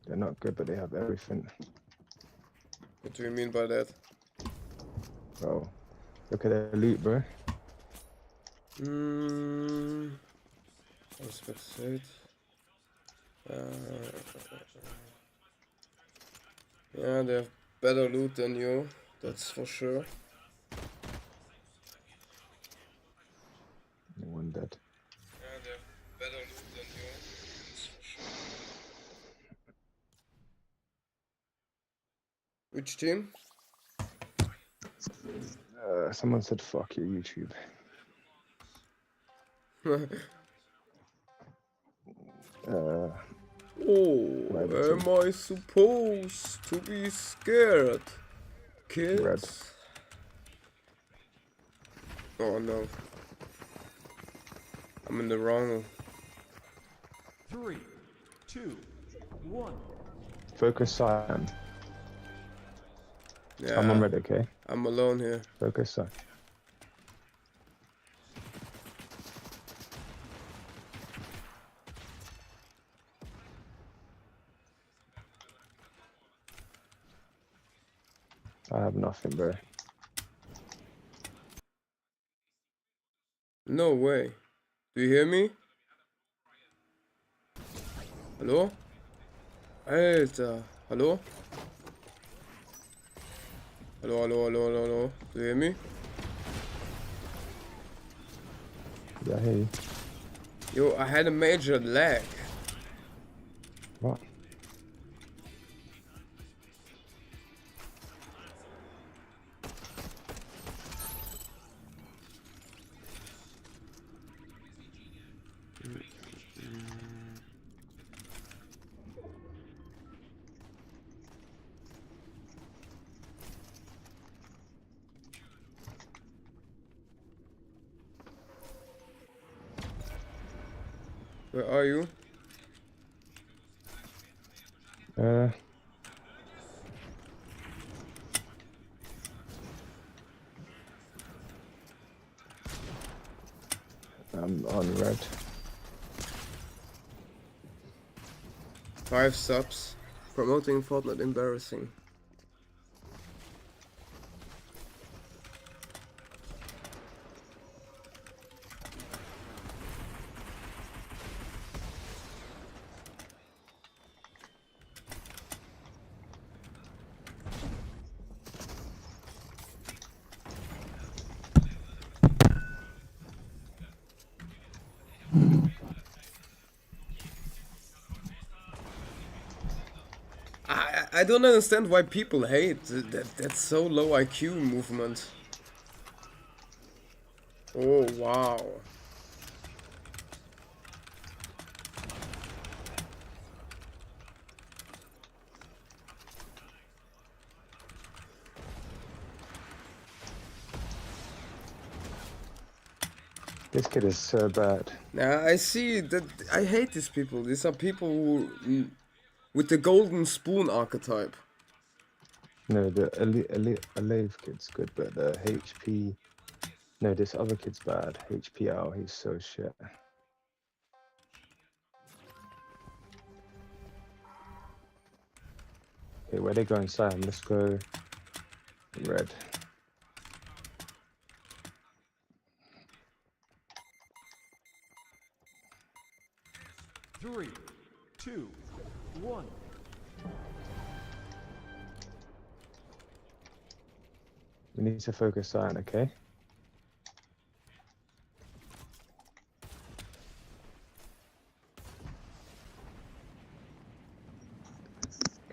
They're not good, but they have everything. What do you mean by that? Bro, look at their loot, bro. I was about to say it. Yeah, they have better loot than you, that's for sure. One dead. Yeah, they have better loot than you, that's for sure. Which team? Someone said fuck your YouTube. Oh, am I supposed to be scared, kids? Red. Oh no. I'm in the wrong. 3, 2, 1. Focus cyan. Yeah, I'm on red, okay? I'm alone here. Focus cyan. I have nothing, bro. No way. Do you hear me? Hallo? Alter. Hallo? Hallo, hallo, hallo, hallo, hallo. Do you hear me? Yeah, I hear you. Yo, I had a major lag. What? Where are you? I'm on red. 5 subs. Promoting Fortnite embarrassing. I don't understand why people hate that's so low IQ movement. Oh wow. This kid is so bad. Nah, I see that. I hate these people. These are people who, with the golden spoon archetype. No, the Alave kid's good, but the HP... No, this other kid's bad. HPL, he's so shit. Okay, where they going, Sam? Let's go red. Three, two, one. We need to focus on, okay?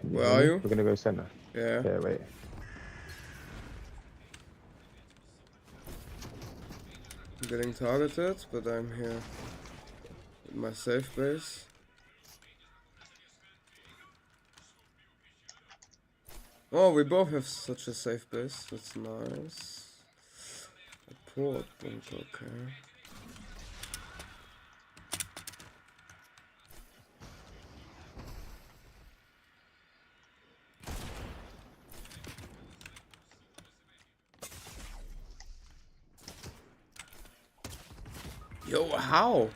Where are you? We're gonna go center. Yeah. Yeah, wait. I'm getting targeted, but I'm here in my safe base. Oh, we both have such a safe base. That's nice. A port, okay. Yo, how?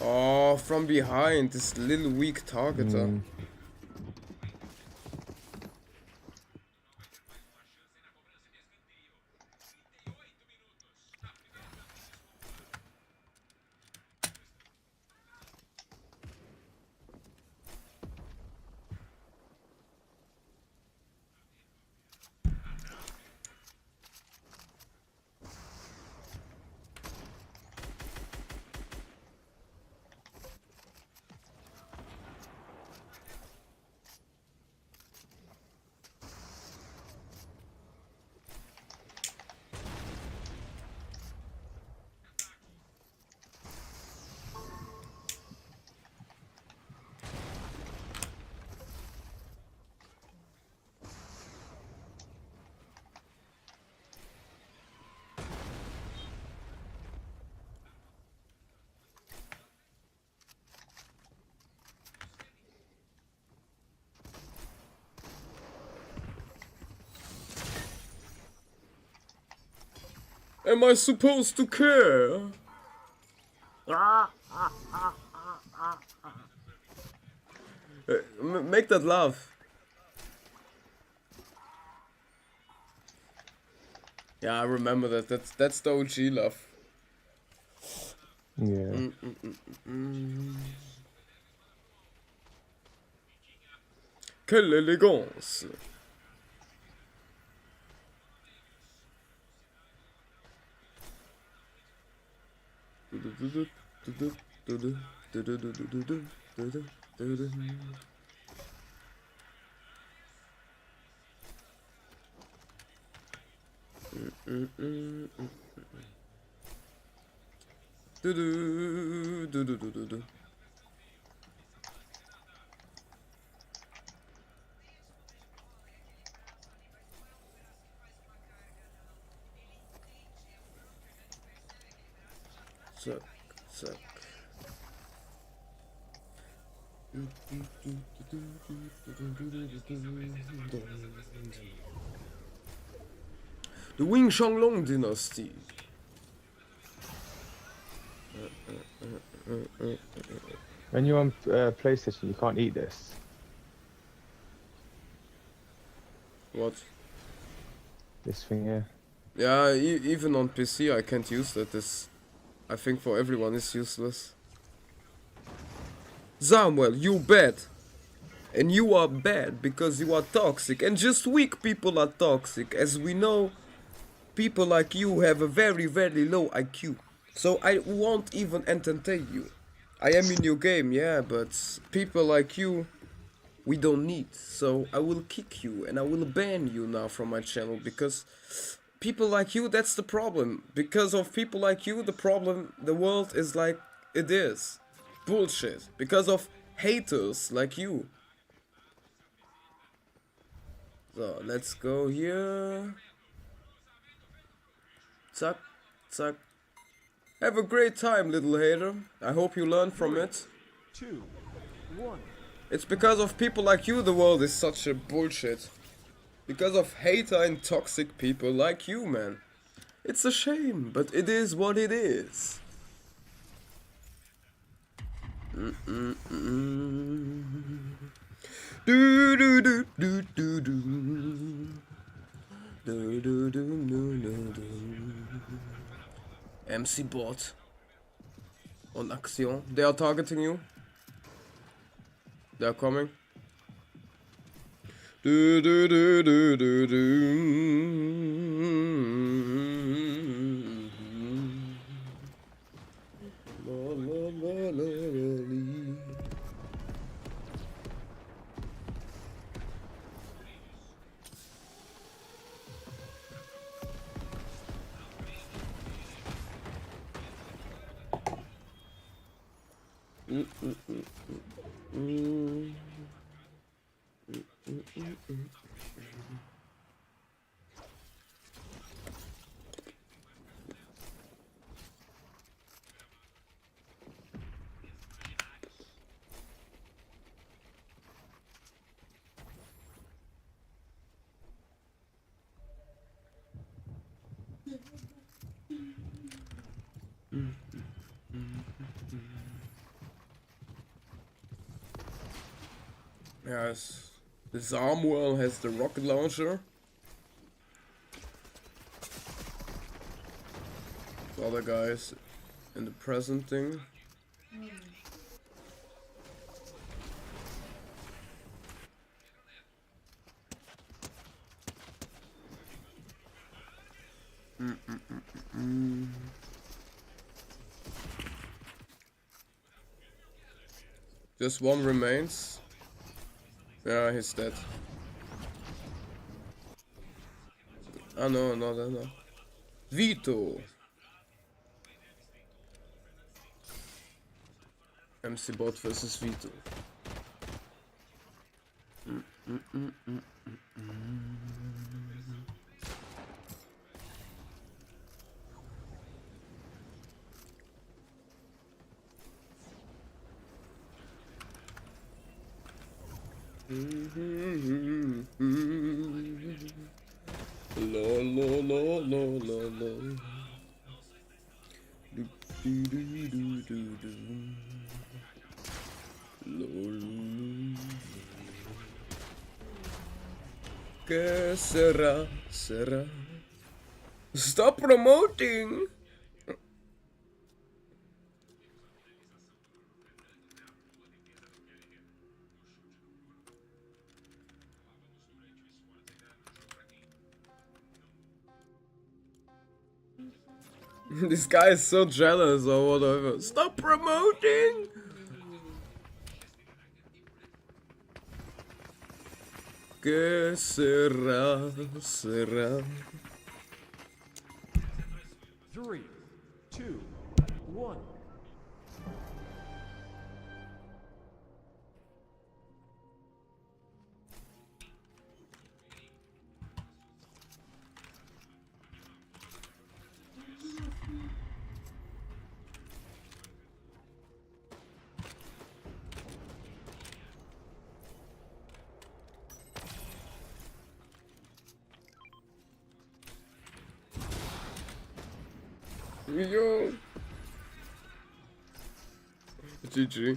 Oh, from behind, this little weak targeter. Am I supposed to care? Make that laugh. Yeah, I remember that. That's the OG love. Yeah. Quelle élégance. Zack, zack. The Wing Shanglong Dynasty. When you're on PlayStation, you can't eat this. What? This thing here. Yeah, even on PC I can't use that. This, I think for everyone is useless. Samuel, you bad. And you are bad because you are toxic. And just weak people are toxic. As we know, people like you have a very, very low IQ. So I won't even entertain you. I am in your game, yeah, but people like you, we don't need. So I will kick you and I will ban you now from my channel because people like you, that's the problem. Because of people like you, the world is like it is. Bullshit. Because of haters like you. So let's go here. Zack, zack. Have a great time, little hater. I hope you learn from it. 2, 1. It's because of people like you the world is such a bullshit. Because of hater and toxic people like you, man. It's a shame, but it is what it is. Do do do do do do. Do do do do do do. MC Bot. On Action. They are targeting you. They are coming. Do do do do do do. La la la la la. Yes, Samuel has the rocket launcher. The other guys in the present thing. Just one remains. Yeah, he's dead. Ah, no. Vito. MC Bot versus Vito. La. Do. Lol. ¿Qué será? Stop promoting. This guy is so jealous or whatever. Stop promoting! Que será, será. 3, 2, 1. Yo. GG.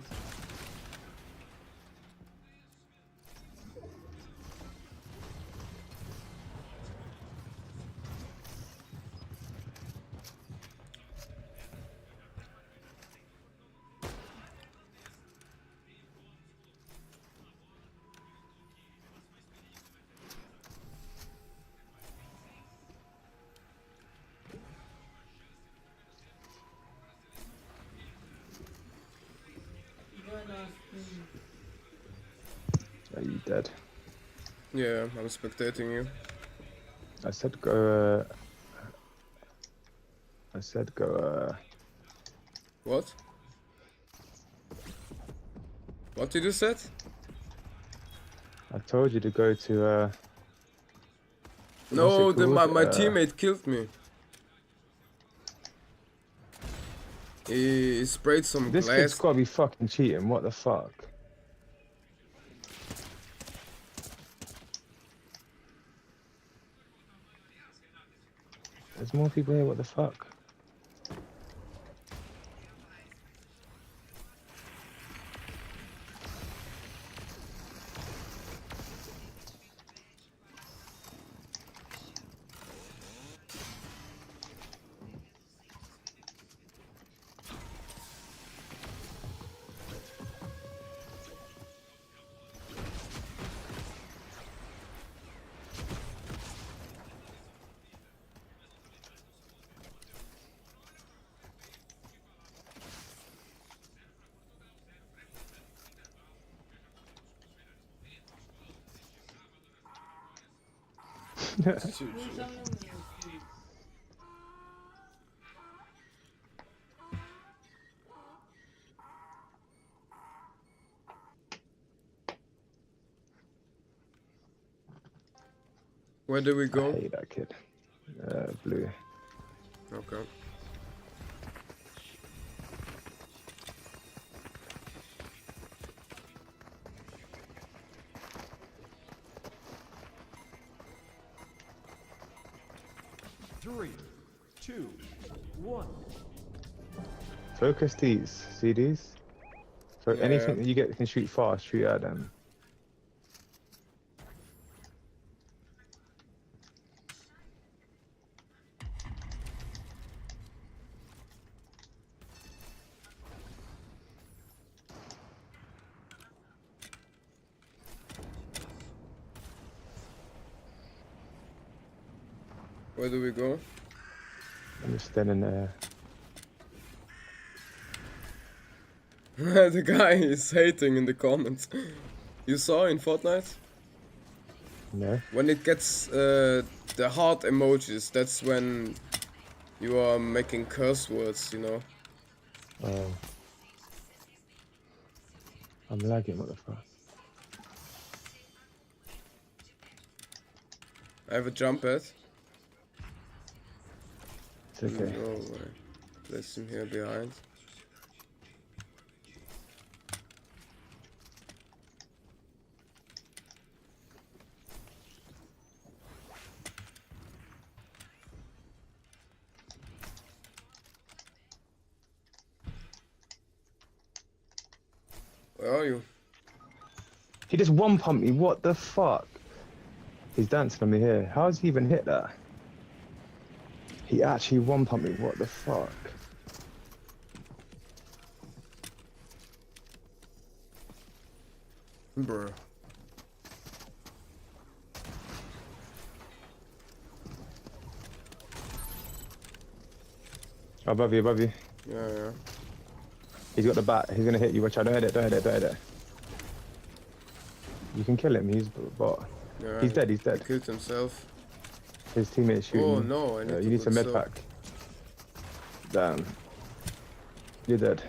Are you dead? Yeah, I'm spectating you. I said go. I said go. What? What did you said? I told you to go to. No, my called? teammate killed me. He sprayed some This glass. kid's gotta be fucking cheating. What the fuck? There's more people here. What the fuck? Where do we go? I hate that kid. Blue. Okay. Three, 2, 1. Focus these. See these? So Yeah. anything that you get can shoot fast, shoot at them. Where do we go? I'm just standing there. The guy is hating in the comments. You saw in Fortnite? No. When it gets the heart emojis, that's when you are making curse words, you know? Oh. I'm lagging, what the fuck? I have a jump pad. It's okay. No way. Place him here behind. Where are you? He just one pumped me, what the fuck? He's dancing on me here. How has he even hit that? He actually one-pumped me, what the fuck? Bruh. Above you, above you. Yeah. He's got the bat, he's gonna hit you, watch out, don't hit it. You can kill him, he's bot. Yeah, He's dead, He killed himself. His teammate's shooting. Oh no, I need to you need put some med slow. pack. Damn. You're dead.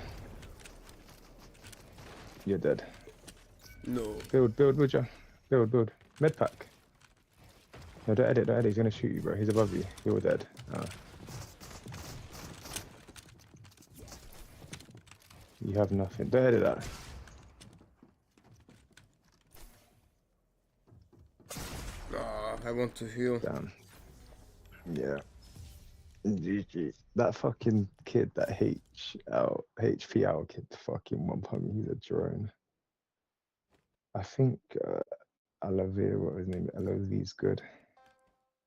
You're dead. No. Build, would ya? Build. Med pack. No, don't edit, he's gonna shoot you, bro. He's above you. You're dead. Oh. You have nothing. Don't edit that. I want to heal. Damn. Yeah. GG. That fucking kid, that HP out kid, fucking one pump, he's a drone. I think Alavir, what was his name? Alavir's good.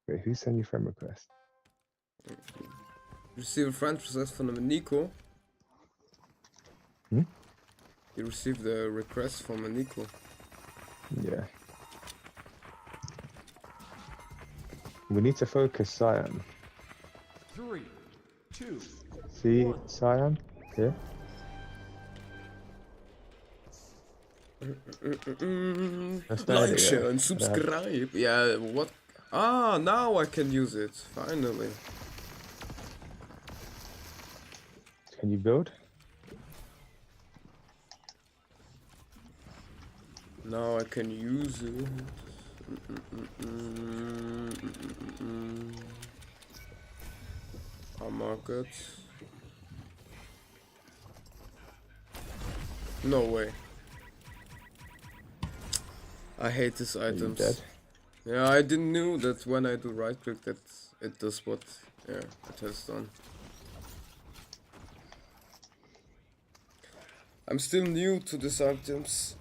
Wait, who sent you friend request? Receive a friend request from Nico. Hmm? You received a request from Nico. Yeah. We need to focus Cyan. 3, 2, See Cyan? Here? Like, share, and subscribe. Yeah, what? Ah, now I can use it. Finally. Can you build? Now I can use it. I'll mark it. No way. I hate these items. Dead? Yeah, I didn't know that when I do right click that it does what it has done. I'm still new to these items.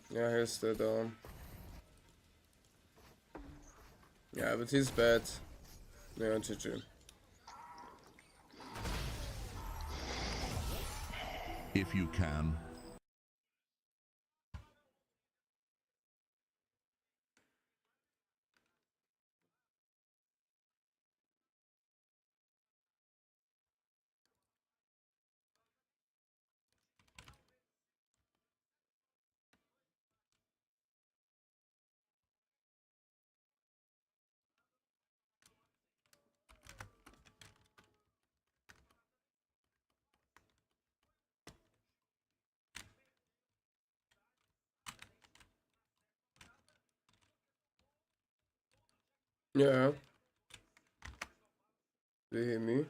Yeah, here's the dome. Yeah, but he's bad. Yeah, GG. If you can. Yeah. Do you hear me?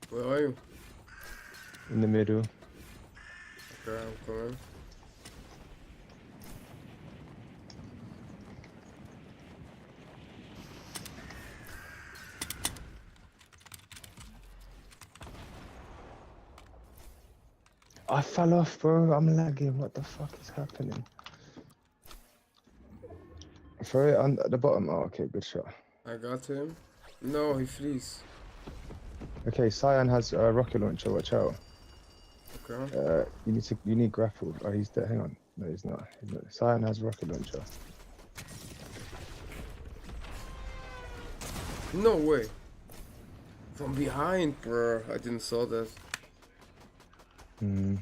Where are you? In the middle. Okay, I'm coming. I fell off, bro. I'm lagging. What the fuck is happening? Throw it on at the bottom. Oh, okay, good shot. I got him. No, he flees. Okay, Cyan has a rocket launcher. Watch out. Okay. You need grappled. Oh, he's dead. Hang on. No, he's not. He's not. Cyan has rocket launcher. No way. From behind, bro. I didn't saw that. Hmm.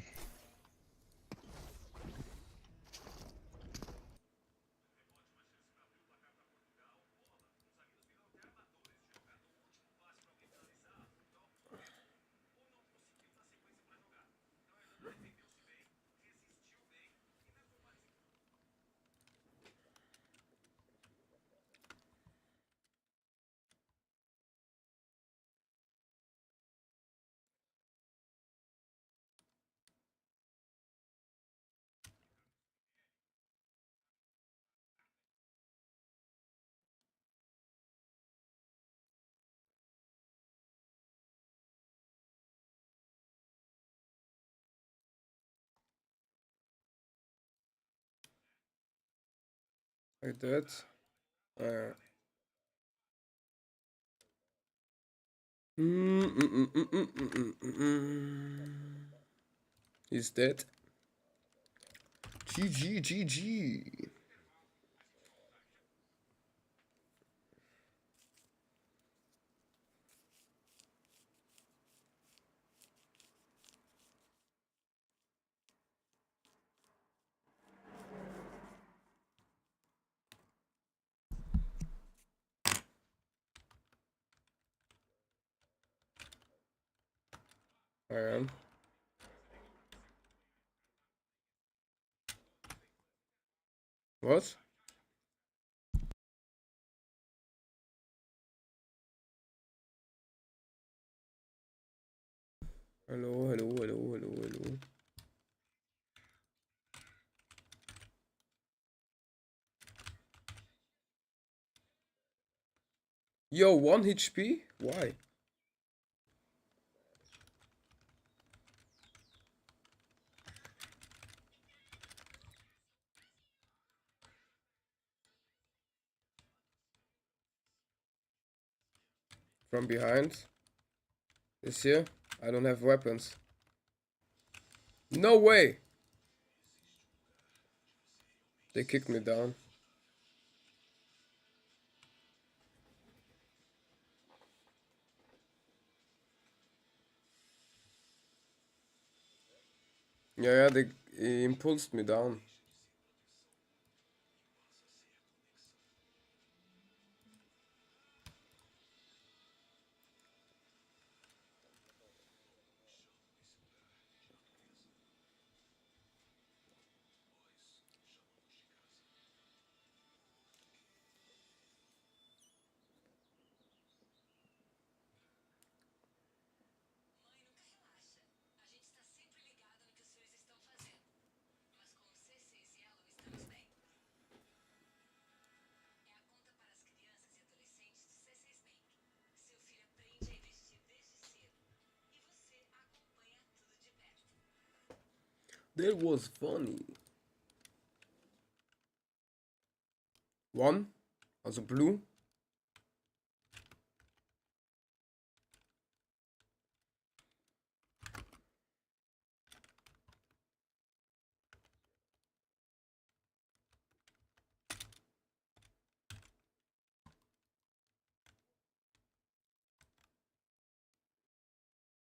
Like that. Alright. He's dead. GG, GG. I am. What? Hello, hello, hello, hello, hello. Yo, 1 HP? Why? From behind? This here? I don't have weapons. No way! They kicked me down. Yeah, they impulsed me down. That was funny. 1, also blue.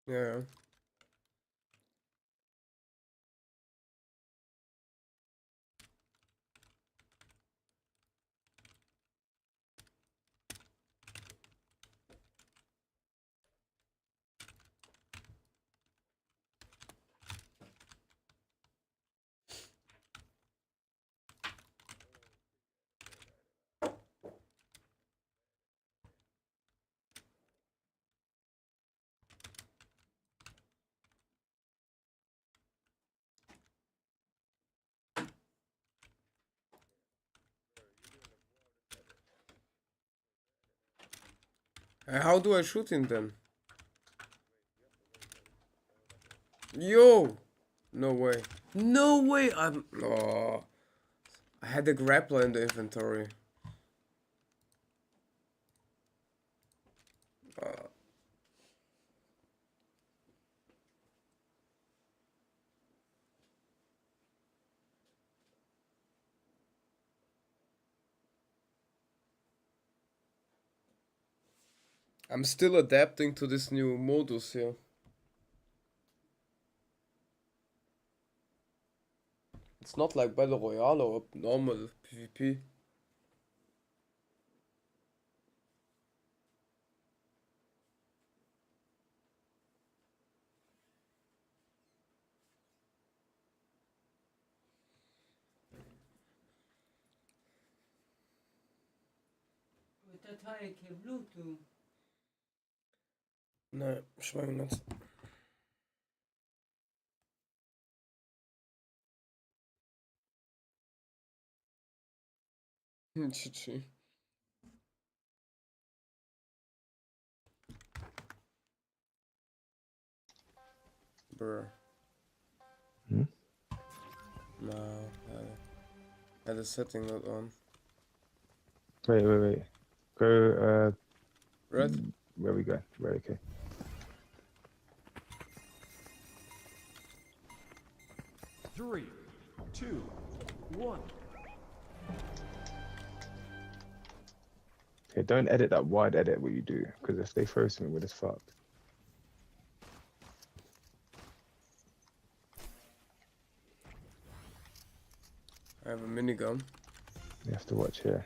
Yeah. How do I shoot him then? Yo! No way. No way! Oh. I had the grappler in the inventory. I'm still adapting to this new modus here. It's not like Battle Royale or normal PvP. Nee, schwang nicht. GG. Bruh. Hmm? No, I had a setting not on. Wait. Go, Red? Where we go? Right, okay. Three, two, one. Okay, don't edit that wide edit what you do, because if they throw something, we're just fucked. I have a minigun. You have to watch here.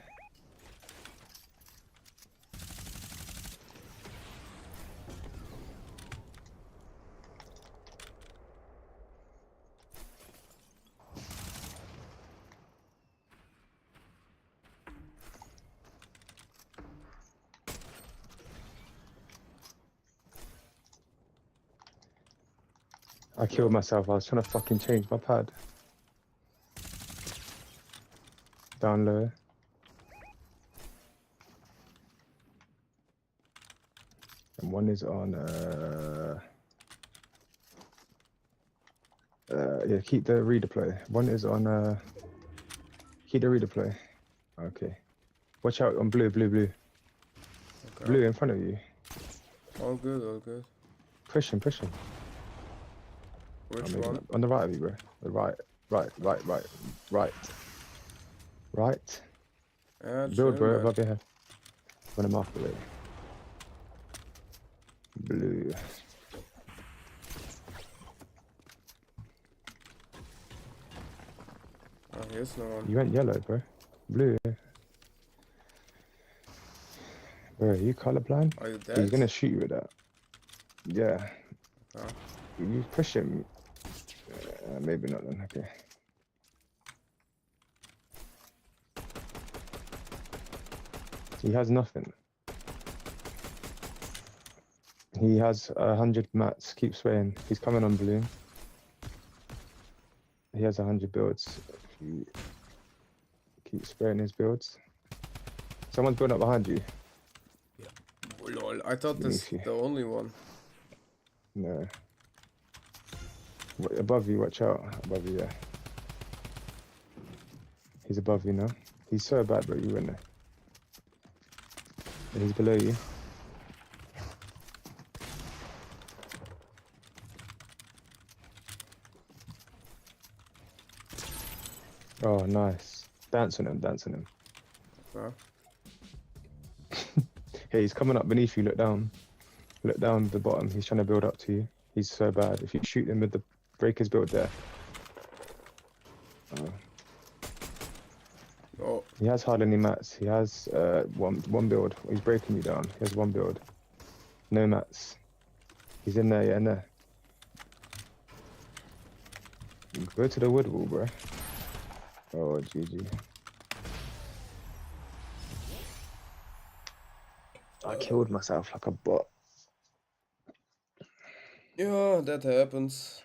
I killed myself. I was trying to fucking change my pad. Down low. And one is on, yeah, keep the redeploy. One is on, keep the redeploy. Okay. Watch out on blue. Okay. Blue in front of you. All good. Push him. Which maybe one? not. On the right of you, bro. The right. Yeah, Build, bro, man. above your head. Run him off the way. Blue. Oh, here's no one. You went yellow, bro. Blue. Bro, are you colorblind? Are you dead? He's gonna shoot you with that. Yeah. Oh. You push him. Maybe not then, okay. He has nothing. He has 100 mats. Keep swaying. He's coming on blue. He has 100 builds. If you keep spraying his builds. Someone's building up behind you. Oh, lol, I thought this the only one. No. Above you, watch out. Above you, yeah. He's above you now. He's so bad, but you win there. And he's below you. Oh, nice. Dance on him. Huh? Hey, he's coming up beneath you, look down. Look down the bottom, he's trying to build up to you. He's so bad. If you shoot him with the breakers build there. Oh. He has hardly any mats. He has one build. He's breaking you down. He has one build. No mats. He's in there, yeah, in there. Go to the wood wall, bro. Oh, GG. I killed myself like a bot. Yeah, that happens.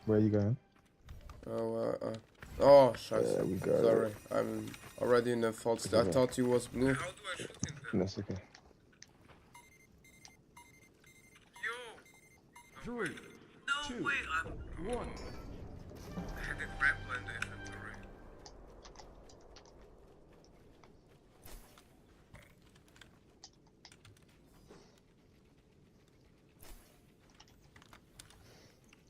Where are you going? Oh, scheiße. There we go. Sorry, I'm already in a false state. I thought he was blue. That's okay. 3, 2, 1.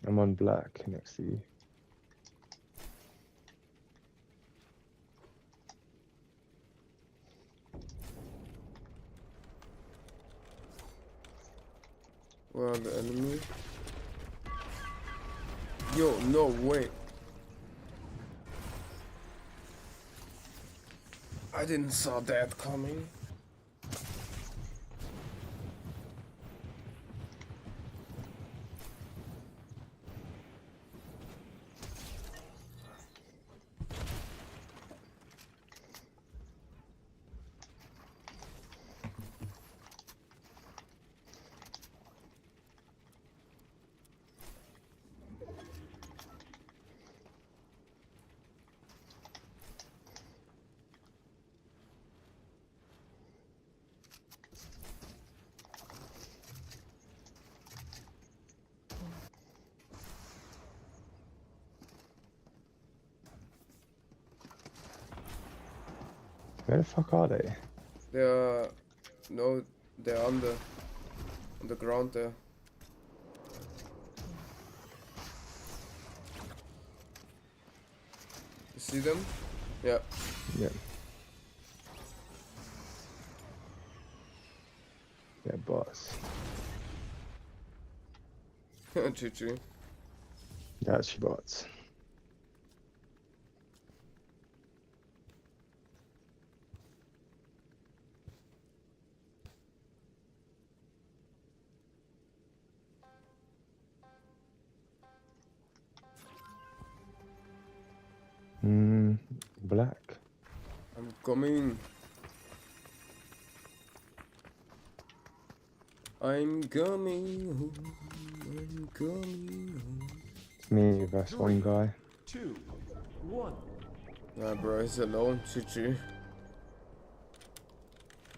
I'm on black next to you. Where are the enemy? Yo, no way. I didn't saw that coming. Where the fuck are they? They're no, they're on the ground there. You see them? Yeah. Yeah. Yeah, boss. GG. That's your bots. Black. I'm coming. I'm coming home. I'm coming home. It's me versus one guy. 2, 1. Nah, bro, he's alone. GG.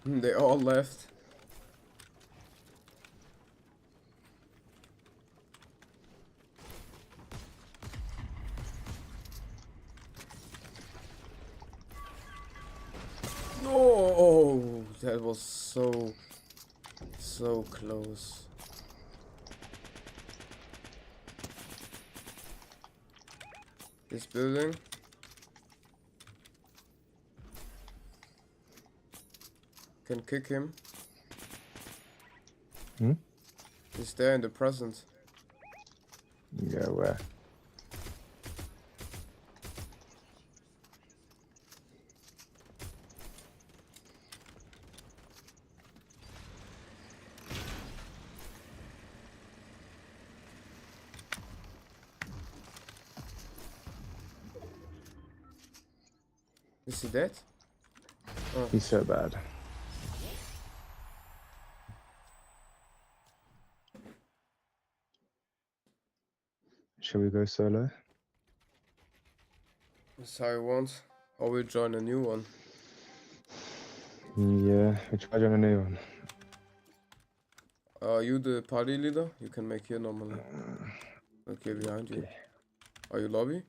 They all left. No, that was so close. This building. Can kick him. Hmm? He's there in the present. Yeah, where? Is he dead? Oh. He's so bad. Shall we go solo? That's how I want. Or we'll join a new one. Yeah, we try on a new one. Are you the party leader? You can make here normally. Okay, behind you. Are you lobby?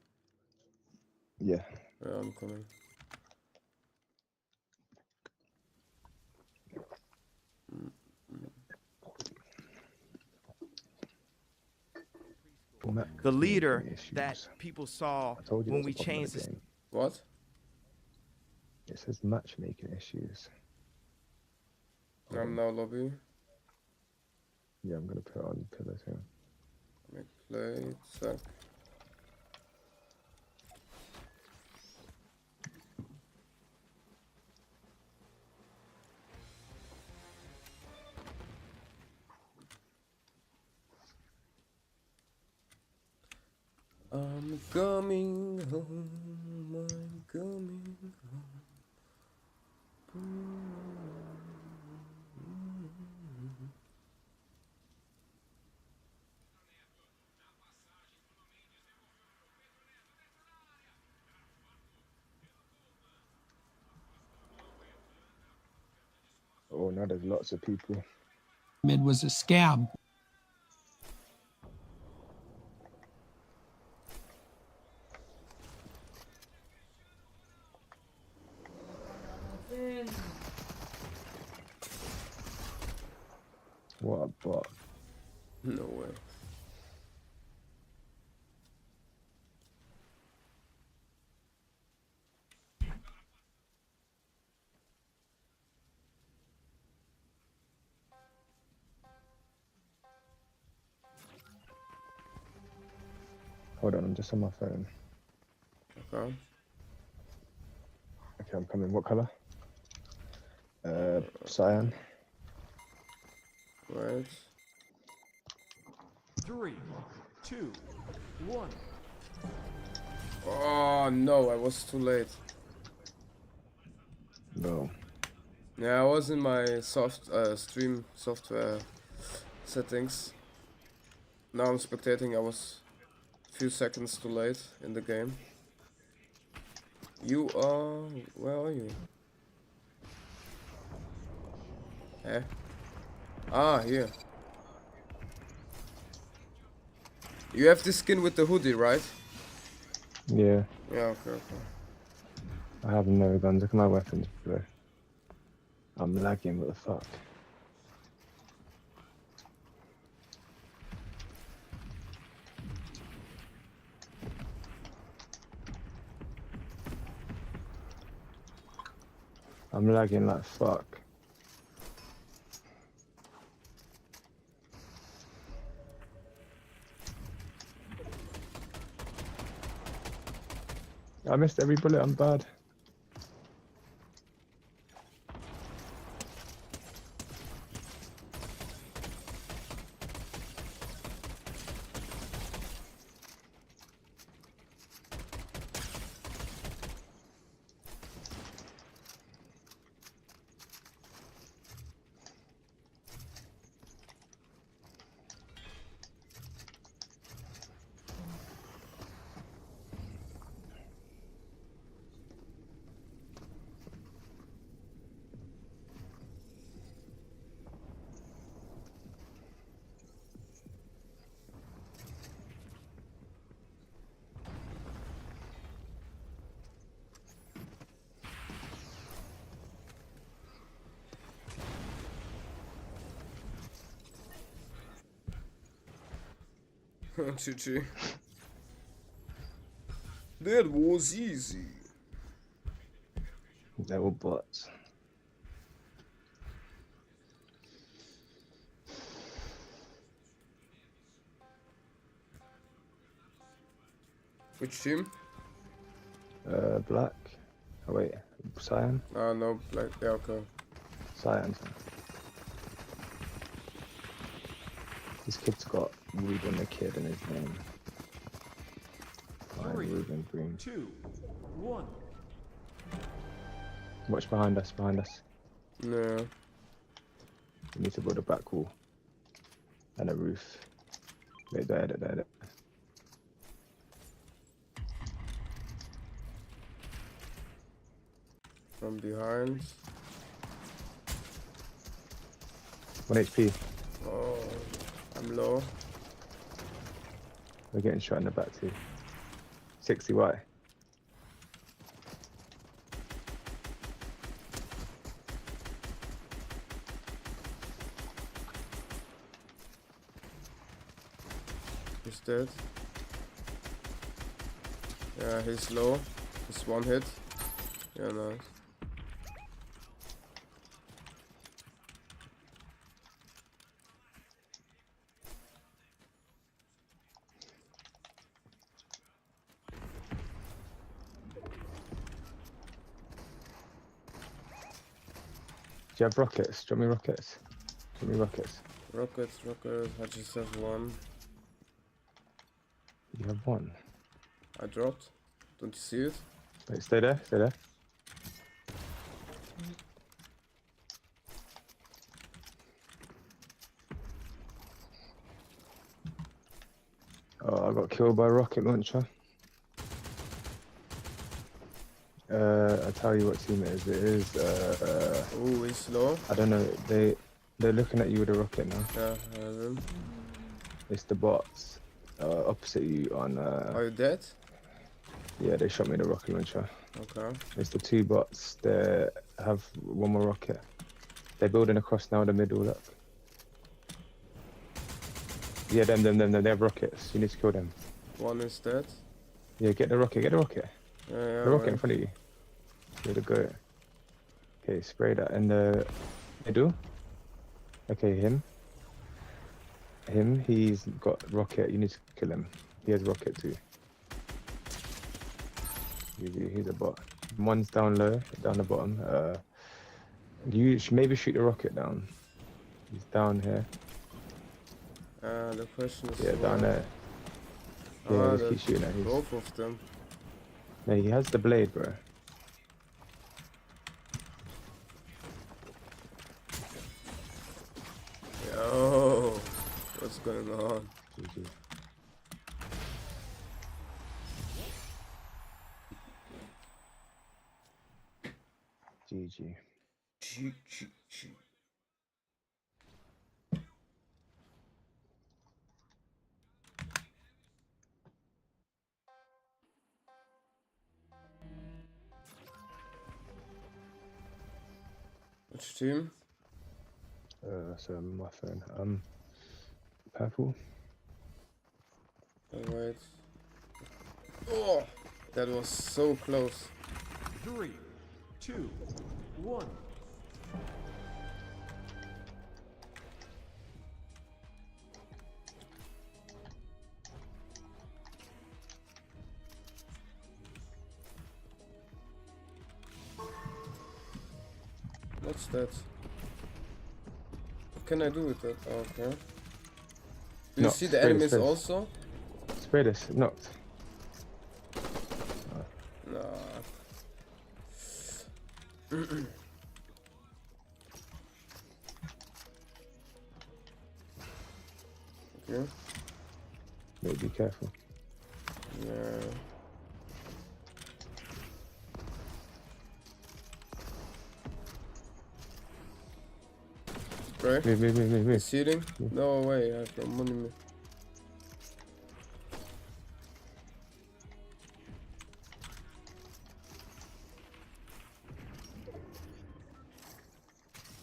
Yeah. Yeah, I'm coming. The leader that people saw when we changed the game. What? It says matchmaking issues. I'm now lobby. Yeah, I'm gonna put it on pillars here. Make play, sack. I'm coming home, I'm coming home. Oh, now there's lots of people. It was a scam. What a bot. No way. Hold on, I'm just on my phone. Okay. Okay, I'm coming. What color? Cyan. Right. 3, 2, 1. Oh no, I was too late. No. Yeah, I was in my stream software settings. Now I'm spectating. I was a few seconds too late in the game. You are... Where are you? Eh? Ah, here. You have this skin with the hoodie, right? Yeah. Yeah, okay, okay. I have no guns. Look at my weapons, bro. I'm lagging. What the fuck? I'm lagging like fuck. I missed every bullet. I'm bad. GG. That was easy. They were bots. Which team? Black. Oh wait, Cyan. Ah, no, black. Yeah, okay. Cyan. This kid's got Ruben the Kid in his name. Fine, 3, Ruben Green. 2, 1. Watch behind us, behind us. No. We need to build a back wall. And a roof. Wait, there. From behind. 1 HP. Oh, I'm low. We're getting shot in the back too. 60 Y. He's dead. Yeah, he's low. He's one hit. Yeah, nice. Do you have rockets? Do you want me rockets? Do you want me rockets? Rockets. I just have one. You have one. I dropped. Don't you see it? Wait, stay there, stay there. Oh, I got killed by a rocket launcher. I'll tell you what team it is. It is, oh, he's low. I don't know, they're looking at you with a rocket now. Yeah, I have him. It's the bots, opposite you on, Are you dead? Yeah, they shot me with a rocket launcher. Okay. It's the 2 bots, they have one more rocket. They're building across now the middle, look. Yeah, them, they have rockets. You need to kill them. One is dead. Yeah, get the rocket. Yeah, The rocket in front of you. You're the goat. Okay, spray that in the middle. Okay, him, he's got rocket. You need to kill him. He has rocket too. He's a bot. One's down low, down the bottom. You should maybe shoot the rocket down. He's down here. The question is... Yeah, down there. Yeah, just keep shooting at him. Both of them. No, he has the blade, bro. Yo, what's going on? GG. GG. GG. Which team? So my phone. Purple. Alright. Oh, that was so close. 3, 2, 1. What's that? What can I do with that? Oh, okay. Do you see the enemies also? Spray this, knocked. Nah. Okay. Yeah, be careful. Yeah. Right? Move. Seating? No way, I have no money.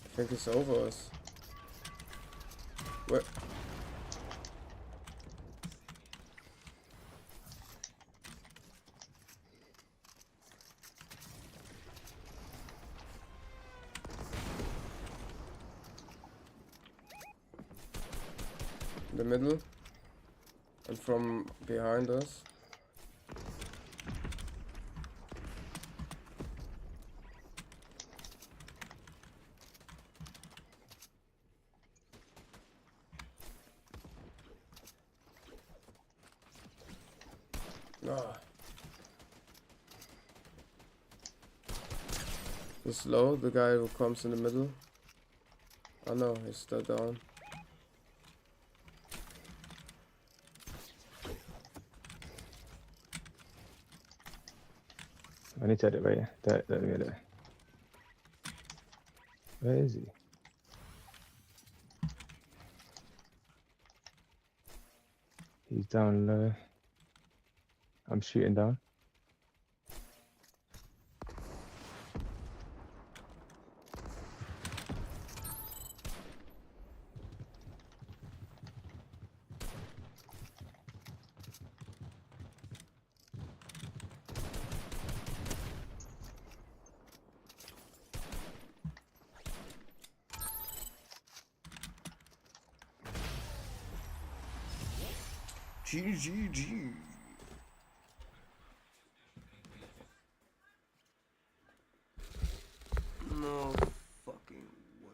I think it's over us. Where? The middle and from behind us. Ah. He's low, the guy who comes in the middle. Oh no, he's still down. I need to edit right here. Let me edit. Where is he? He's down low. I'm shooting down. GGG. No fucking way.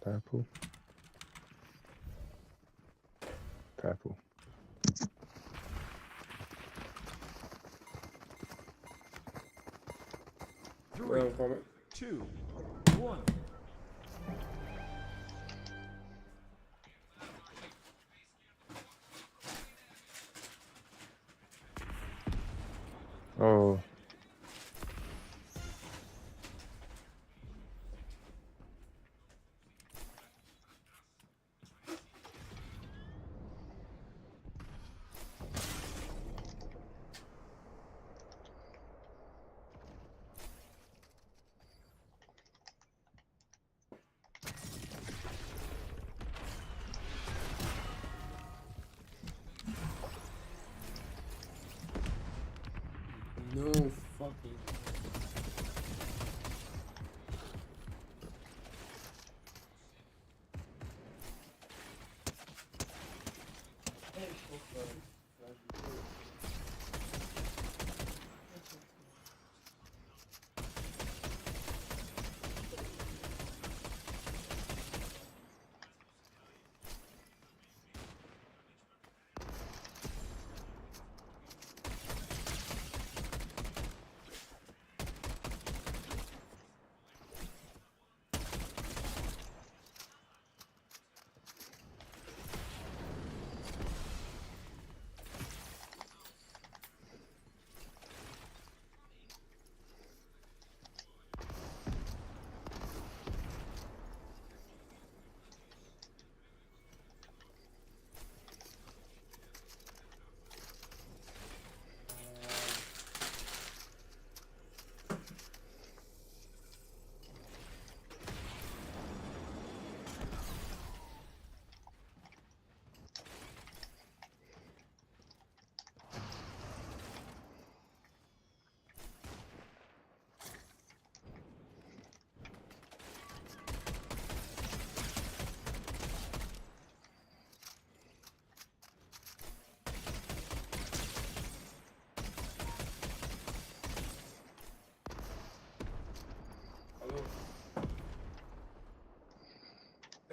Purple. Purple. Three, 2, 1. Oh. No fucking.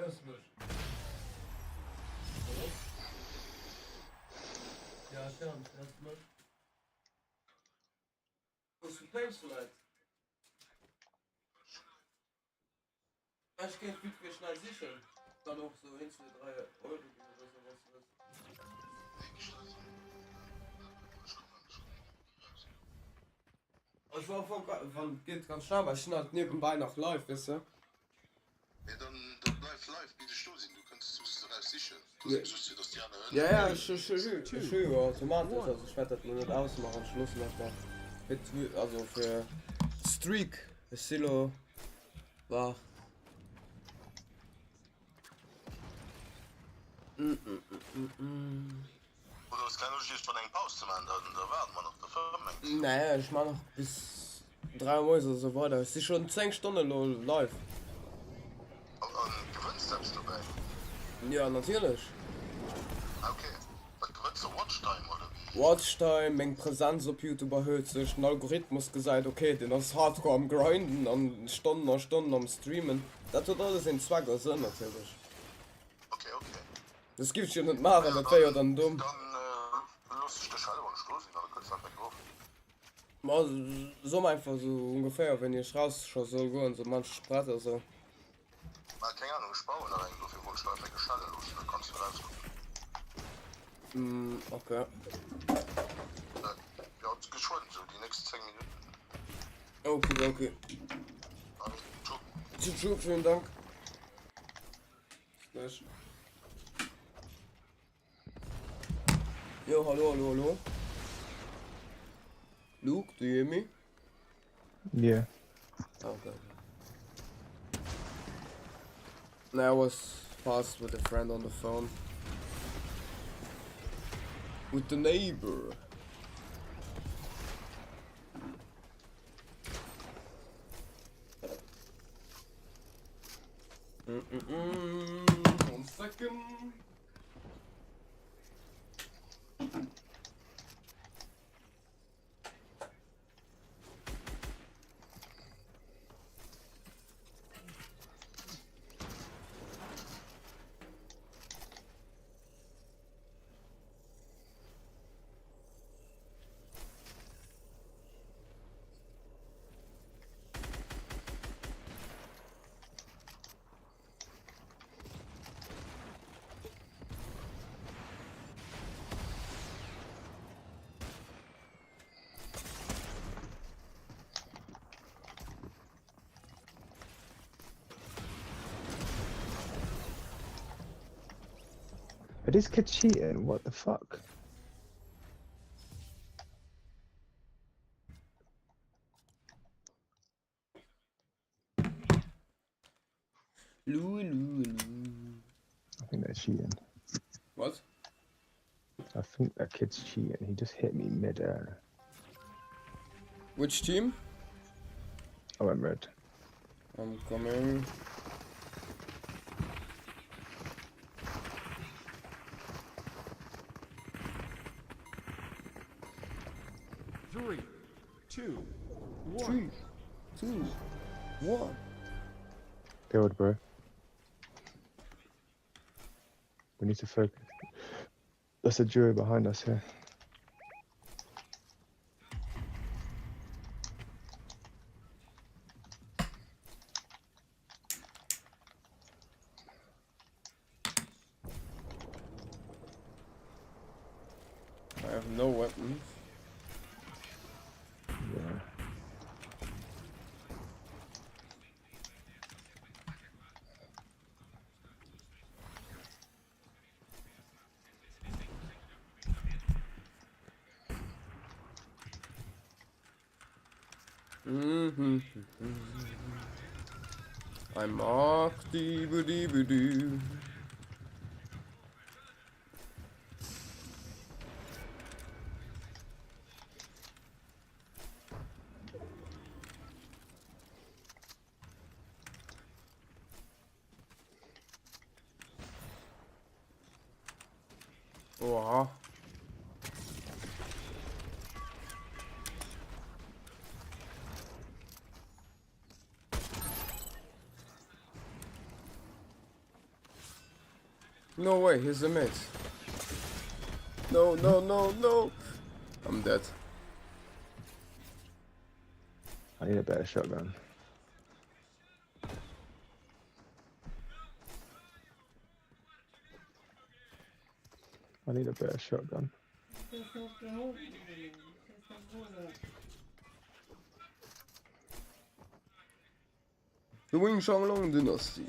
Erstmal. Ja, stimmt. Erstmal. Was für Playst du halt? Ich gehe gut für schnell sichern. Dann auch so 1, 2, 3 Euro oder sowas. Ich war von geht ganz schnell, weil ich bin halt nebenbei noch live, weißt du? Ja, dann bleib live, bitte Stoßen, du kannst es sichern. Du siehst, dass die anderen Ja, ich automatisch, also ich werde das nur nicht ausmachen, Schluss machen. Also für Streak, Silo, war. Oder das kann nur von einem Pause zu machen, da warten wir noch dafür. Naja, ich mach noch bis 3 Uhr so weiter. Es ist schon 10 Stunden live. Und gewinnst selbst dabei? Ja, natürlich. Okay. Und gewinnst du Watchtime oder wie? Watchtime, meine Präsenz auf YouTube erhöht sich. Ein Algorithmus gesagt, okay, den ist hardcore am Grinden, an Stunden am Streamen. Das tut alles in Zwagger Sinn natürlich. Okay. Das gibt's ja nicht machen, das wäre ja dann dumm. Dann lass ich dich halt und stoßen, dann kannst du einfach drauf. So einfach so ungefähr, wenn ich rausschaue soll gehen, so manche Sprache so. Keine Ahnung, ich baue da rein, so viel Wunsch, da einfach geschaltet los, dann kannst du rauskommen. Okay. Ja, es geht schon, so die nächsten 10 Minuten. Okay. Tschüss, vielen Dank. Gleich. Jo, hallo. Luke, do you hear me? Yeah. Okay. No, I was fast with a friend on the phone. With the neighbor. One second. But this kid cheating, what the fuck? I think they're cheating. What? I think that kid's cheating. He just hit me mid-air. Which team? I went red. I'm coming. Three, two, one. 3, 2, 1. Build, bro. We need to focus. There's a jury behind us here. I have no weapons. Yeah. I'm Mark dee-boo-dee-boo-doo. Wow. No way, he's a mate. No, no, no, no. I'm dead. I need a better shotgun. I need a better shotgun. The Wing Shanglong Dynasty.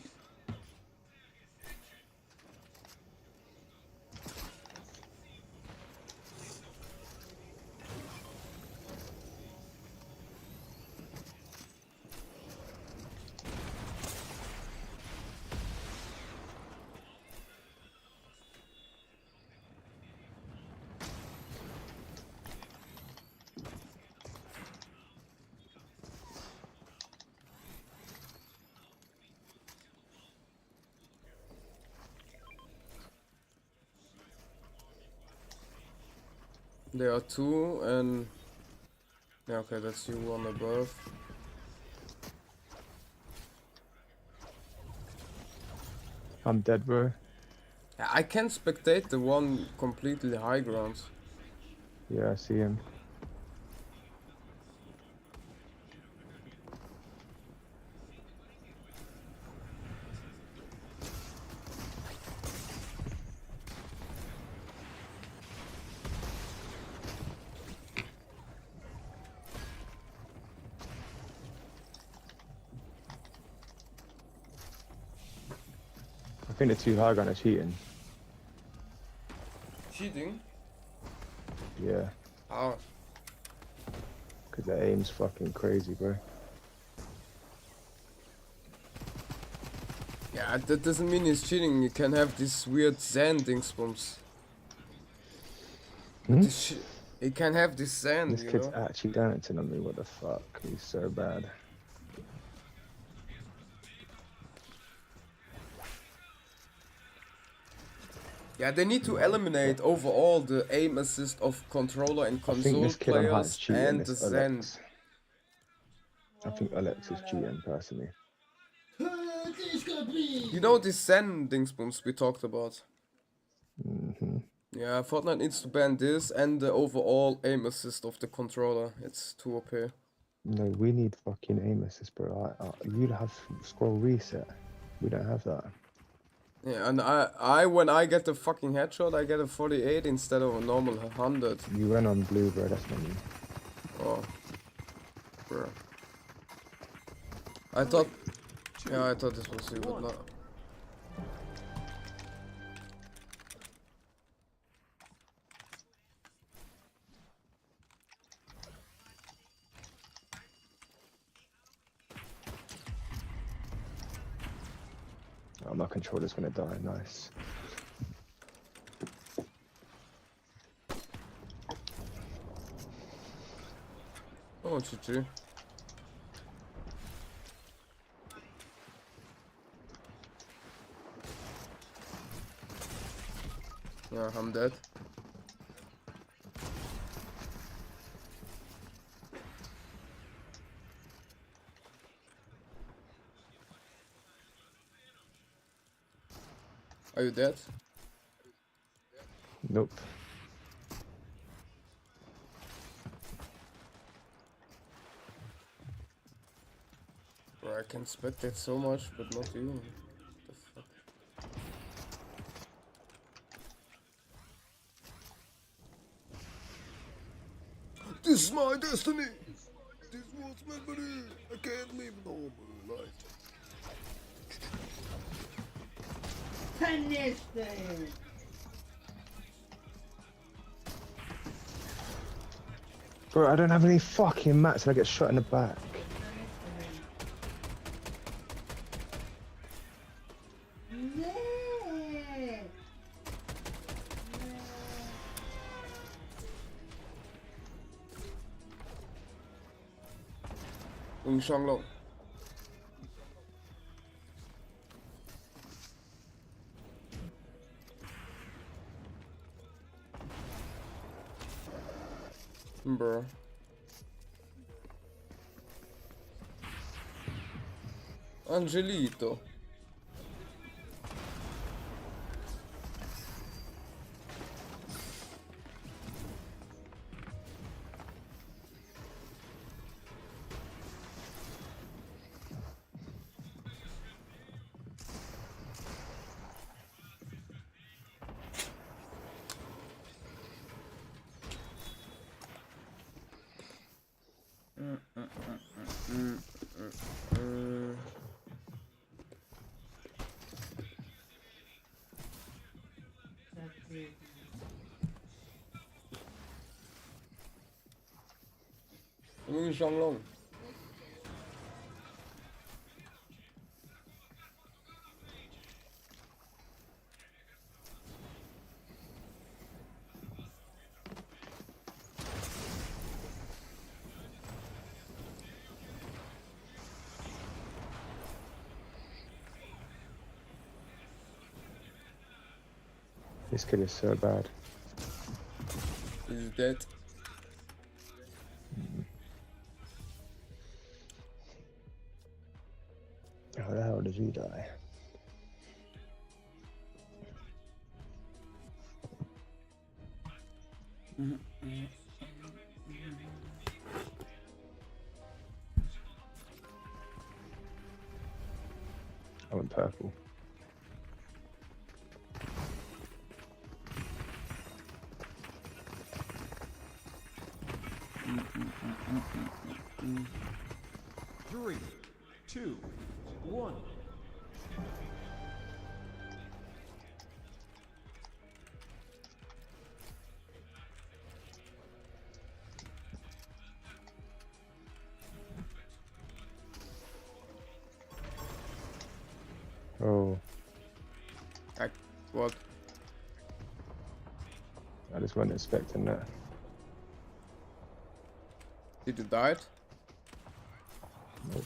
There are two, and yeah, okay, that's you one above. I'm dead, bro. I can't spectate the one completely high ground. Yeah, I see him. I think the two high ground are cheating. Cheating? Yeah. How? Because their aim's fucking crazy, bro. Yeah, that doesn't mean he's cheating. You can have these weird sand dingsbums. He can have this sand, This you kid's know? actually dancing on me, what the fuck? He's so bad. Yeah, they need to eliminate overall the aim assist of controller and I think console this kid on high players is cheating, and the this sand. Alex. I think Alex is cheating, personally. You know these sand dingsbums we talked about? Mm-hmm. Yeah, Fortnite needs to ban this and the overall aim assist of the controller. It's too OP. No, we need fucking aim assist, bro. You have scroll reset. We don't have that. Yeah, and I when I get the fucking headshot, I get a 48 instead of a normal 100. You went on blue, bro. That's not me. Oh, bro. I thought, yeah, I thought this was you, but not. Oh, my controller's gonna die. Nice. Oh Oh, GG. Yeah, I'm dead. Are you dead? Nope. Bro, I can spectate so much, but not you. What the fuck? This is my destiny! This was meant to be! I can't live normal life. Finish them! Bro, I don't have any fucking mats and I get shot in the back. Shanglong. Bro. Angelito. Shanglong. This kid is so bad. He's dead. How the hell did he die? I went purple. Three, two, one. Oh. What? I just wasn't expecting that. Did you die? Nope.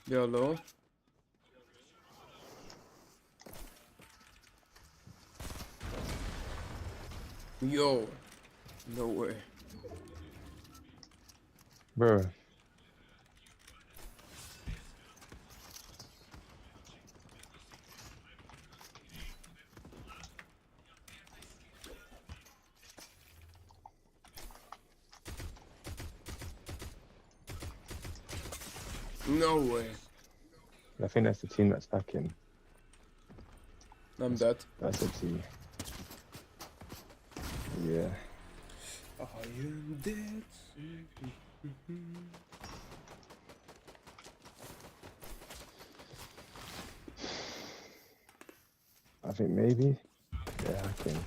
Hello. Yo. No way. Bro. No way. I think that's the team that's back in. I'm dead. That's a team. Yeah. I am dead. I think maybe. Yeah, I think.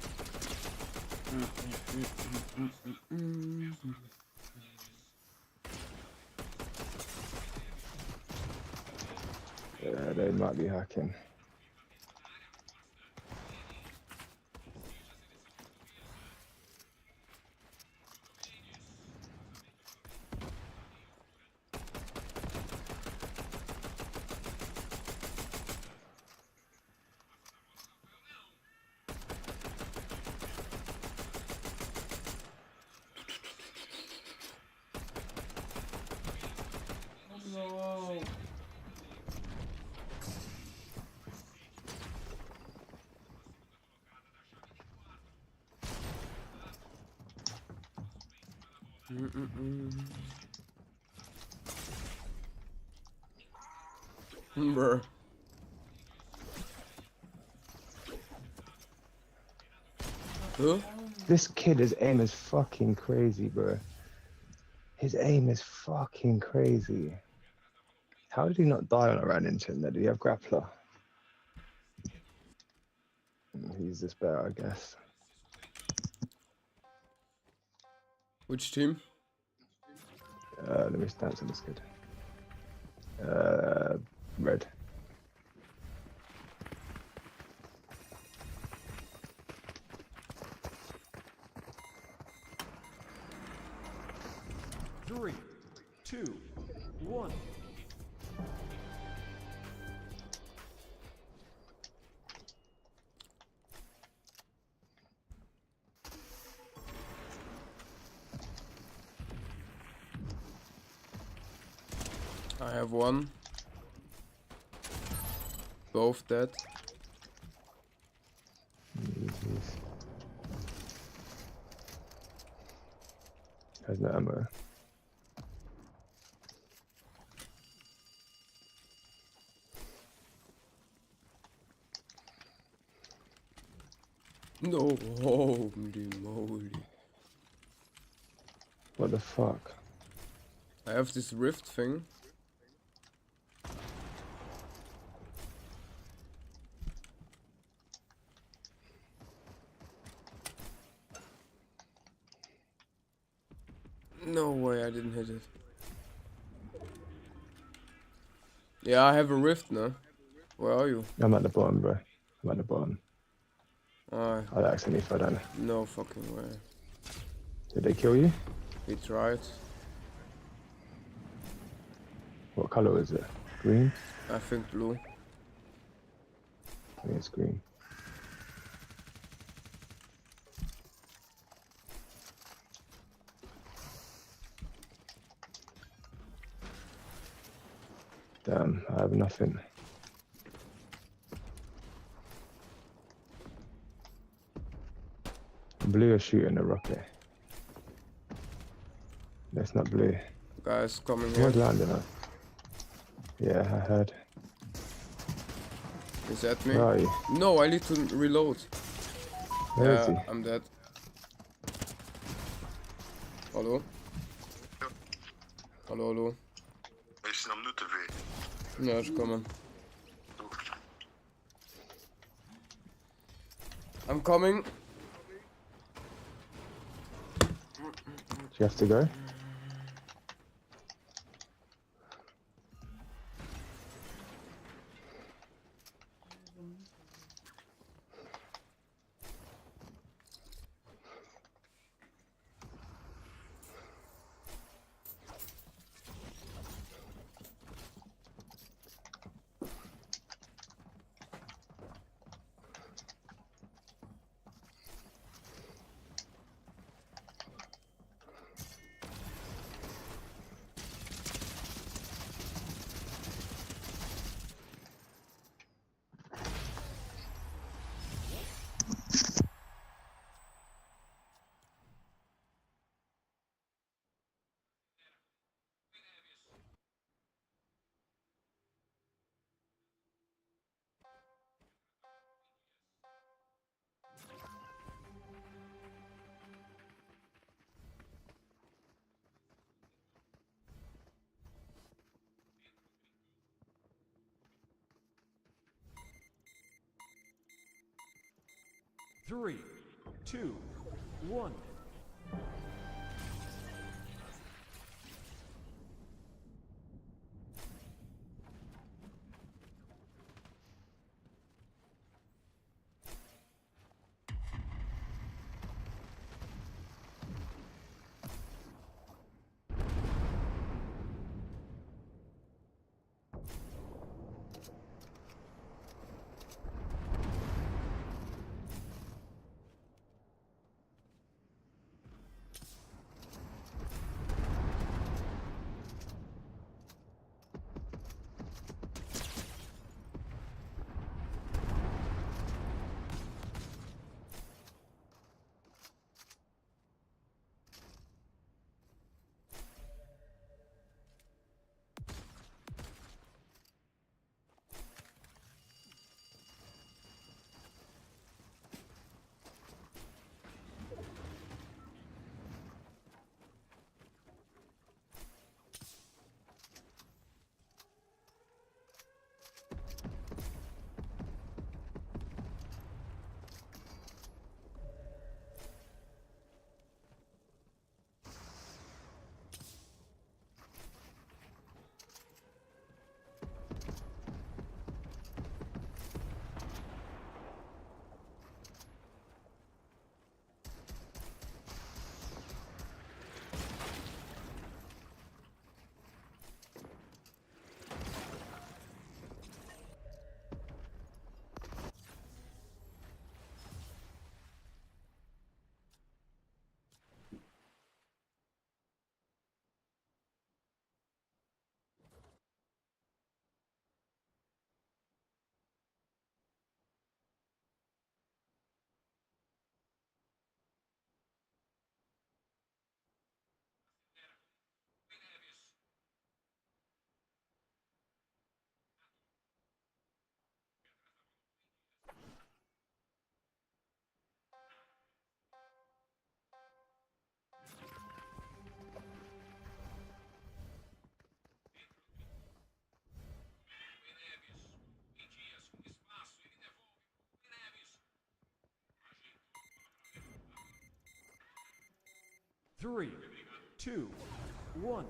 Yeah, they might be hacking. No. Bruh. Huh? This kid, his aim is fucking crazy, bro. His aim is fucking crazy. How did he not die when I ran into him there? Do you have grappler? He's this better, I guess. Which team? Let me stance on this kid. Red. Three, two, one. I have one. Both dead. Has no ammo. No, holy moly. What the fuck? I have this rift thing. No way, I didn't hit it. Yeah, I have a rift now. Where are you? I'm at the bottom, bro. I'm at the bottom. Alright. I'd accidentally fell down. No fucking way. Did they kill you? We tried. What color is it? Green? I think blue. I think it's green. Damn, I have nothing. Blue is shooting a rocket. That's not blue. Guys coming here. Where's landing on? Yeah, I heard. Is that me? Where are you? No, I need to reload. Where is he? I'm dead. Hallo? Hallo, hallo. Hij is naar nu TV. Ja, is coming. I'm coming. Do you have to go? 3, 2, 1. Three, two, one.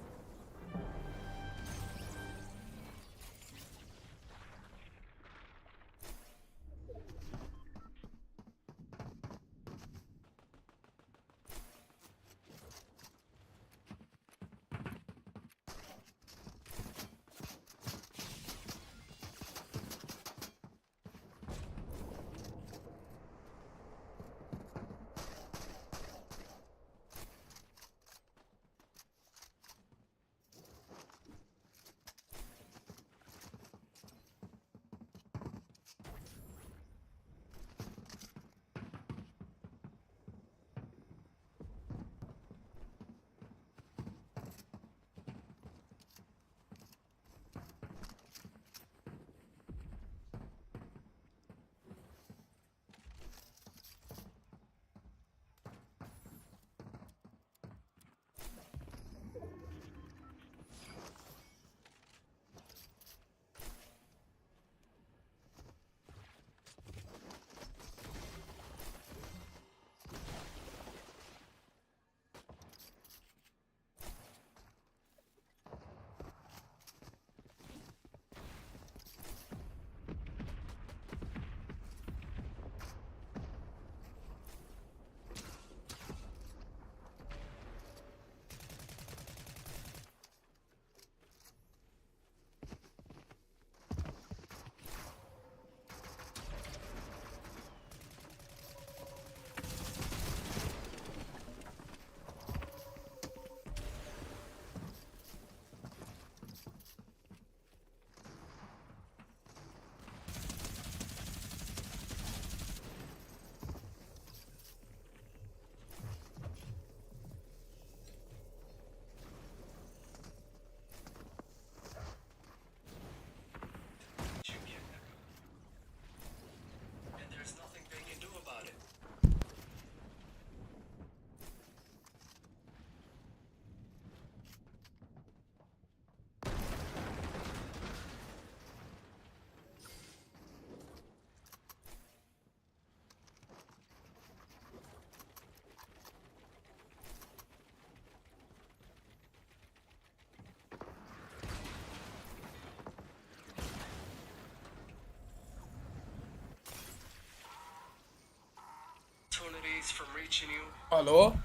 Hello?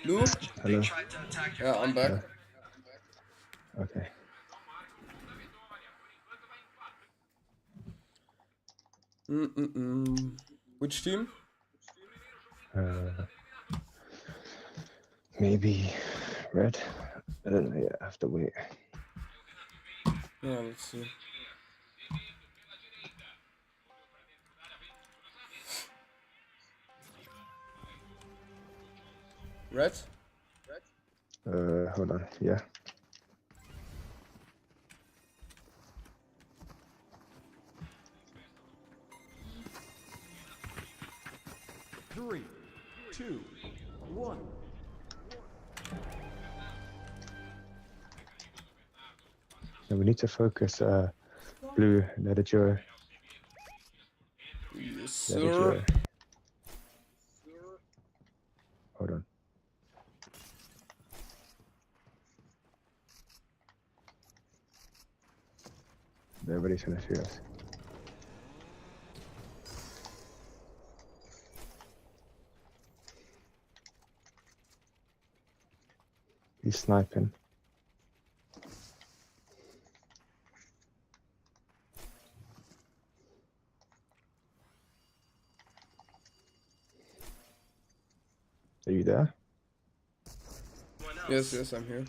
Lou? Hello. Yeah, I'm back. Okay. Which team? Maybe red. I don't know yet. I have to wait. Yeah, let's see. Red? Hold on. Yeah. Three, two, one. And we need to focus. Blue. Let it Joe. Yes, Let it sir. Joe. Hold on. Everybody's gonna see us. He's sniping. Are you there? Yes, yes, I'm here.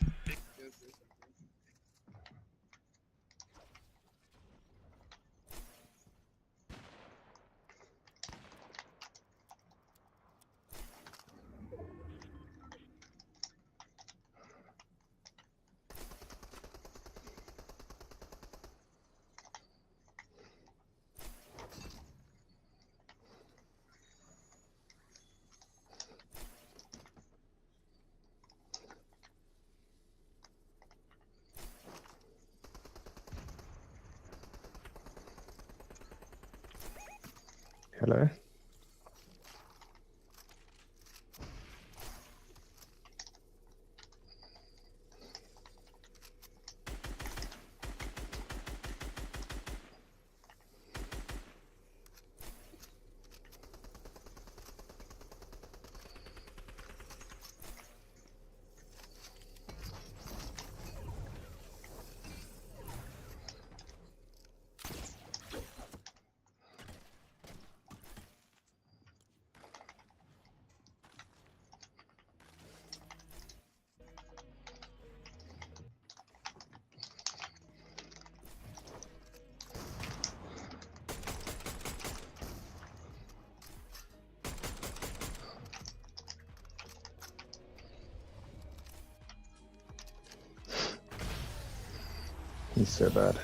Hello? He's so bad.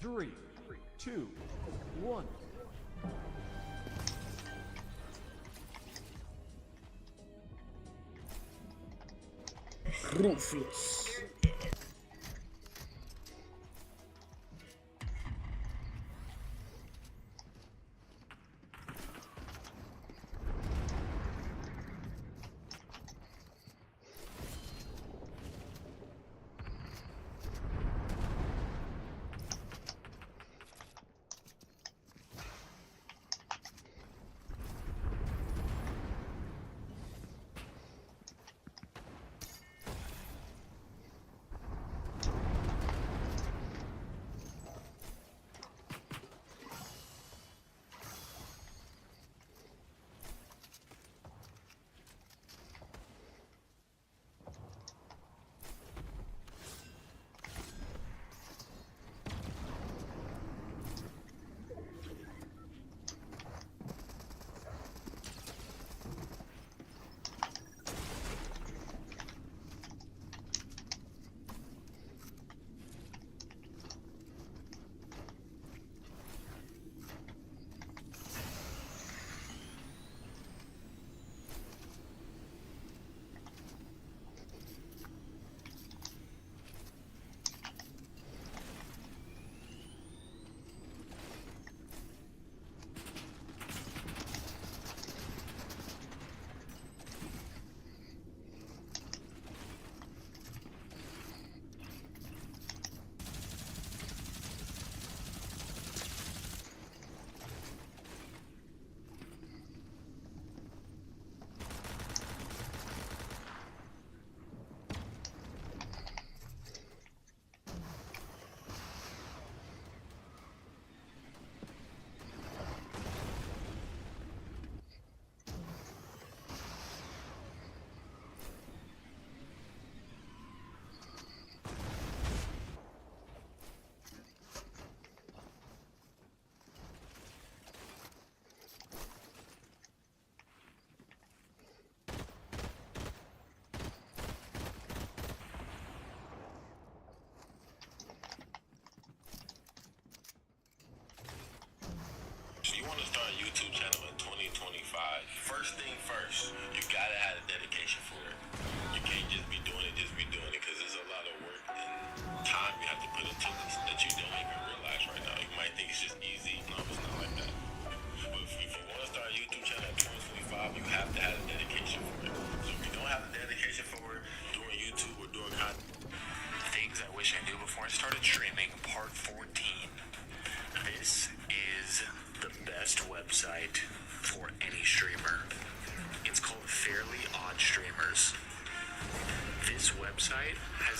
Three, two, one. Ruthless.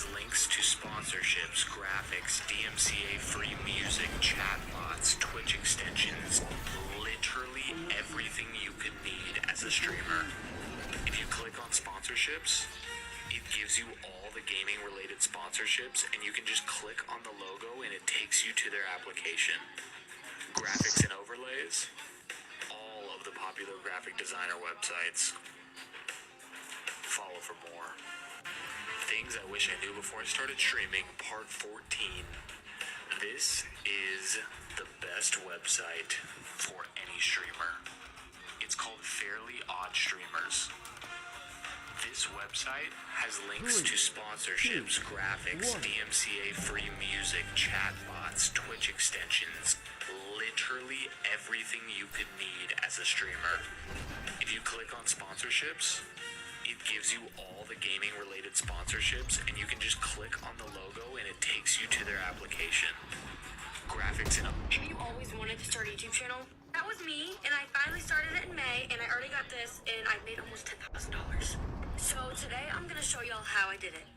has links to sponsorships, graphics, DMCA free music, chatbots, Twitch extensions, literally everything you could need as a streamer. If you click on sponsorships, it gives you all the gaming related sponsorships, and you can just click on the logo and it takes you to their application. Graphics and overlays, all of the popular graphic designer websites. Follow for more. Things I wish I knew before I started streaming, part 14. This is the best website for any streamer. It's called Fairly Odd Streamers. This website has links to sponsorships, graphics, DMCA free music, chatbots, Twitch extensions, literally everything you could need as a streamer. If you click on sponsorships, it gives you all the gaming related sponsorships, and you can just click on the logo and it takes you to their application. Graphics and Maybe you always wanted to start a YouTube channel? That was me, and I finally started it in May, and I already got this, and I made almost $10,000. So today I'm gonna show y'all how I did it.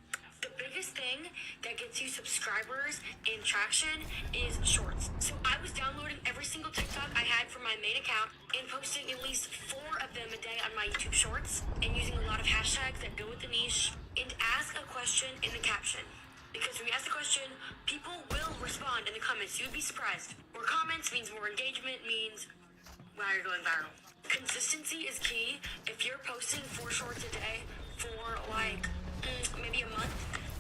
The biggest thing that gets you subscribers and traction is shorts. So I was downloading every single TikTok I had from my main account and posting at least 4 of them a day on my YouTube shorts, and using a lot of hashtags that go with the niche, and ask a question in the caption. Because when you ask a question, people will respond in the comments. You'd be surprised. More comments means more engagement, means, wow, you're going viral. Consistency is key. If you're posting 4 shorts a day for like maybe a month,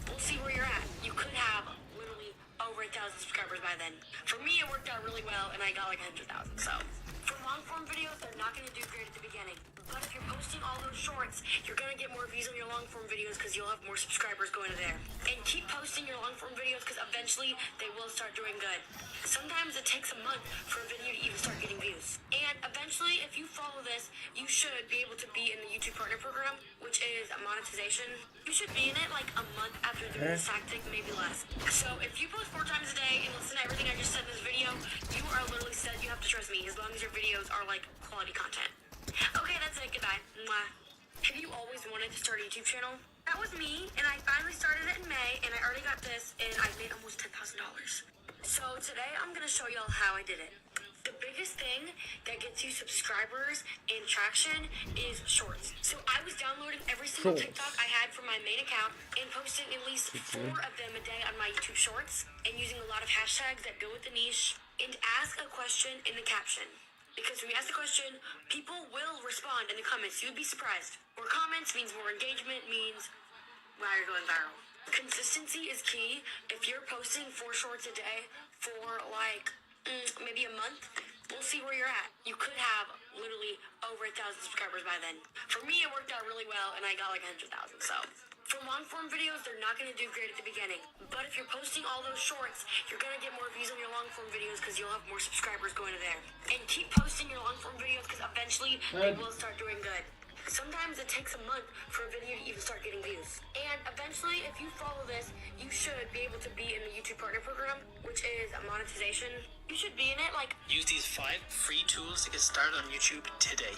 we'll see where you're at. You could have literally over 1,000 subscribers by then. For me, it worked out really well, and I got like 100,000. So for long form videos, they're not going to do great at the beginning. But if you're posting all those shorts, you're going to get more views on your long form videos because you'll have more subscribers going to there. And keep posting your long form videos because eventually they will start doing good. Sometimes it takes a month for a video to even start getting views. And eventually, if you follow this, you should be able to be in the YouTube Partner Program, which is a monetization. You should be in it like a month after doing this tactic, maybe less. So if you post 4 times a day and listen to everything I just said in this video, you are literally set. You have to trust me, as long as your videos are like quality content. Okay, that's it. Goodbye. Mwah. Have you always wanted to start a YouTube channel? That was me, and I finally started it in May, and I already got this, and I made almost $10,000. So today I'm gonna show y'all how I did it. The biggest thing that gets you subscribers and traction is shorts. So I was downloading every single TikTok I had from my main account and posting at least 4 of them a day on my YouTube shorts, and using a lot of hashtags that go with the niche, and ask a question in the caption. Because when you ask a question, people will respond in the comments. You'd be surprised. More comments means more engagement, means, wow, you're going viral. Consistency is key. If you're posting 4 shorts a day for like maybe a month, we'll see where you're at. You could have literally over 1,000 subscribers by then. For me, it worked out really well, and I got like 100,000. So for long form videos, they're not going to do great at the beginning. But if you're posting all those shorts, you're going to get more views on your long form videos because you'll have more subscribers going to there. And keep posting your long form videos because eventually they will start doing good. Sometimes it takes a month for a video to even start getting views. And eventually, if you follow this, you should be able to be in the YouTube Partner Program, which is a monetization. You should be in it like... Use these 5 free tools to get started on YouTube today.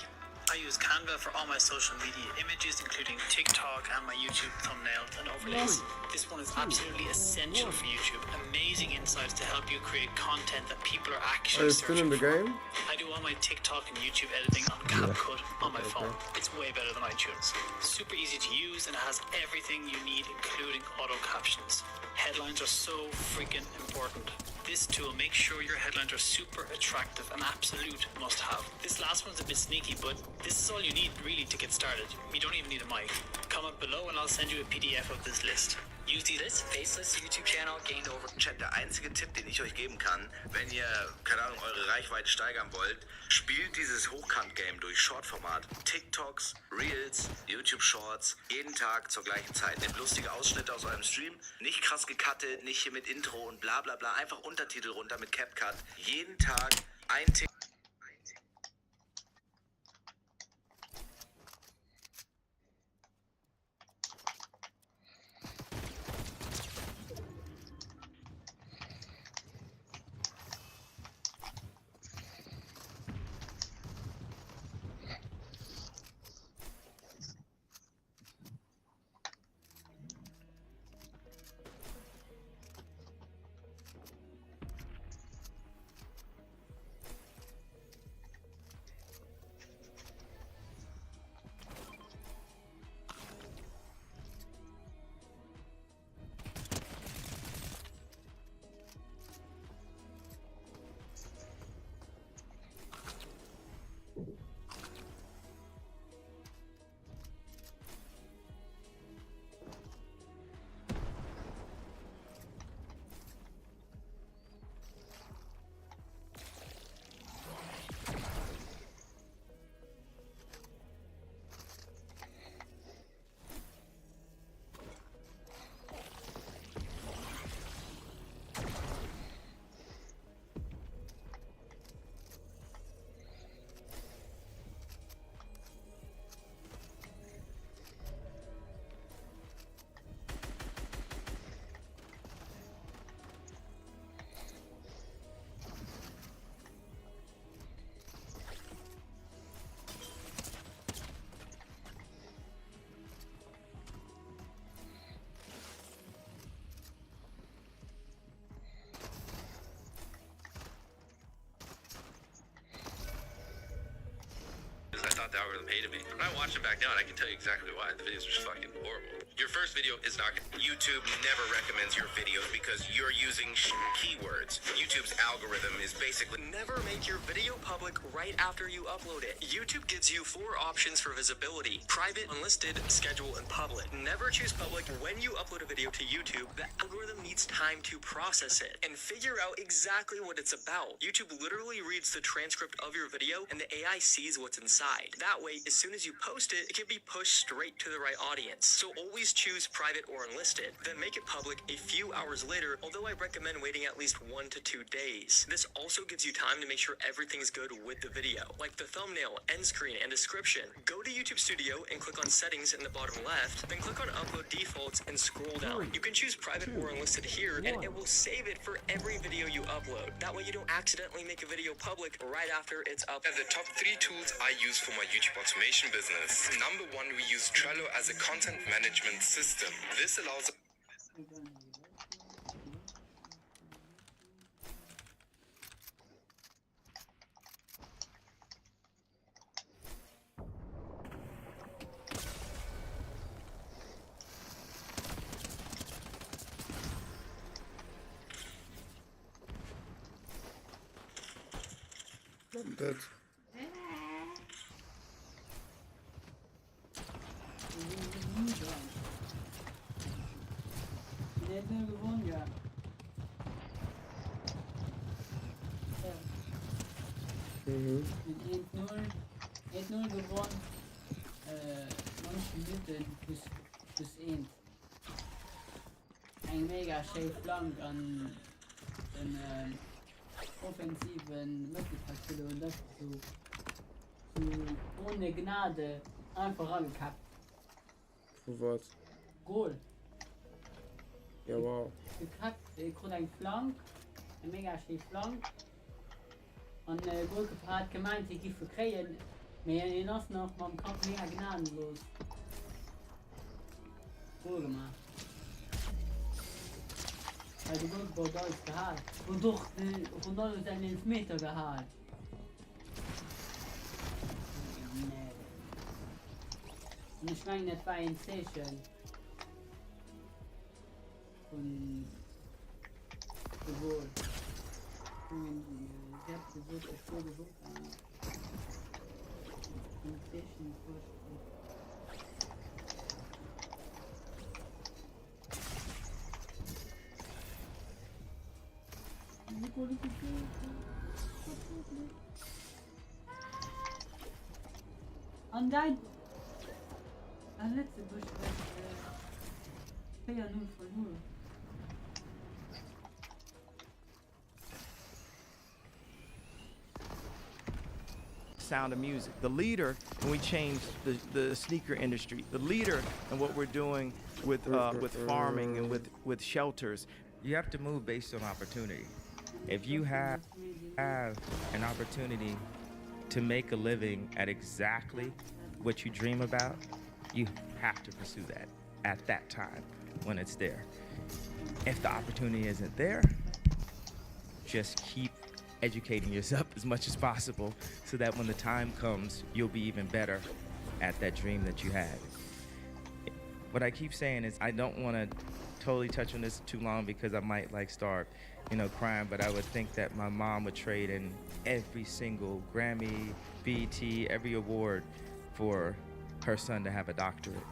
I use Canva for all my social media images, including TikTok and my YouTube thumbnails and overlays. This one is absolutely essential for YouTube. Amazing insights to help you create content that people are actually searching for. I do all my TikTok and YouTube editing on CapCut on my phone. It's way better than iTunes. Super easy to use, and it has everything you need, including auto captions. Headlines are so freaking important. This tool makes sure your headlines are super attractive, an absolute must-have. This last one's a bit sneaky, but this is all you need really to get started. You don't even need a mic. Comment below and I'll send you a PDF of this list. Use this faceless YouTube channel gained over... Chat, der einzige Tipp, den ich euch geben kann, wenn ihr, keine Ahnung, eure Reichweite steigern wollt, spielt dieses Hochkant-Game durch Shortformat. TikToks, Reels, YouTube Shorts, jeden Tag zur gleichen Zeit. Nehmt lustige Ausschnitte aus eurem Stream, nicht krass gecuttet, nicht hier mit Intro und bla bla bla, einfach Untertitel runter mit CapCut. Jeden Tag ein Tick. not the algorithm hated me. When I watch them back now, and I can tell you exactly why. The videos are just fucking horrible. Your first video is not gonna... YouTube never recommends your videos because you're using keywords. YouTube's algorithm is basically... Never make your video public right after you upload it. YouTube gives you 4 options for visibility: private, unlisted, schedule, and public. Never choose public when you upload a video to YouTube. The algorithm needs time to process it and figure out exactly what it's about. YouTube literally reads the transcript of your video and the AI sees what's inside. That way, as soon as you post it, it can be pushed straight to the right audience. So always choose private or unlisted, then make it public a few hours later, although I recommend waiting at least 1 to 2 days. This also gives you time to make sure everything's good with the video, like the thumbnail, end screen, and description. Go to YouTube Studio and click on settings in the bottom left, then click on upload defaults and scroll down. You can choose private or unlisted here, and it will save it for every video you upload. That way you don't accidentally make a video public right after it's up. The top 3 tools I use for my YouTube automation business. Number 1, we use Trello as a content management system. This allows... I'm dead. Mit 1-0 gewonnen. 90 Minuten plus 1. Ein mega schön Flank an den offensiven Mittelfeldspieler und das so ohne Gnade einfach angekappt. Für was? Goal. Ja, wow. Gekappt, ich konnte einen Flank, ein mega schön Flank. Und Goalkeeper hat gemeint, ich gehe kriegen, aber ich noch mit dem Kopf mega gnadenlos. Goal gemacht. Also Goalkeeper da ist gehalten. Und durch Ronaldo seinen Elfmeter gehalten. Nee. Und ich meine, das war ein Station. Und Goal. Ich hab gesucht, ich wurde gesucht. Ein Station vorstellen. Und dann letzte Busch war 4-0 verloren. Sound of music. The leader when we changed the sneaker industry. The leader in what we're doing with farming and with shelters. You have to move based on opportunity. If you have an opportunity to make a living at exactly what you dream about, you have to pursue that at that time when it's there. If the opportunity isn't there, just keep educating yourself as much as possible so that when the time comes, you'll be even better at that dream that you had. What I keep saying is I don't want to totally touch on this too long because I might start crying, but I would think that my mom would trade in every single Grammy, BET, every award for her son to have a doctorate,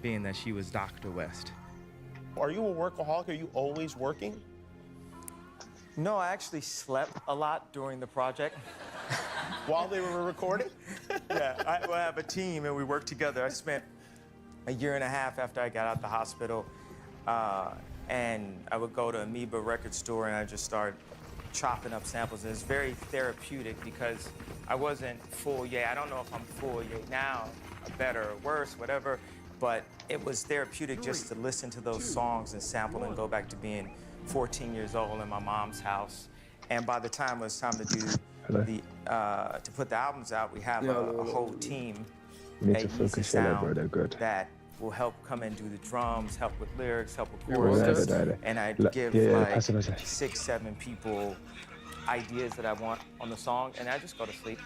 being that she was Dr. West. Are you a workaholic? Are you always working? No, I actually slept a lot during the project. While they were recording? Yeah, I have a team and we work together. I spent a year and a half after I got out the hospital, and I would go to Amoeba record store and I just started chopping up samples. And it's very therapeutic because I wasn't full yet. I don't know if I'm full yet now, better or worse, whatever, but it was therapeutic just to listen to those songs and sample and go back to being 14 years old in my mom's house. And by the time it was time to do to put the albums out, we have a whole team at Easy Sound that will help come and do the drums, help with lyrics, help with choruses, and I give like 6, 7 people ideas that I want on the song, and I just go to sleep.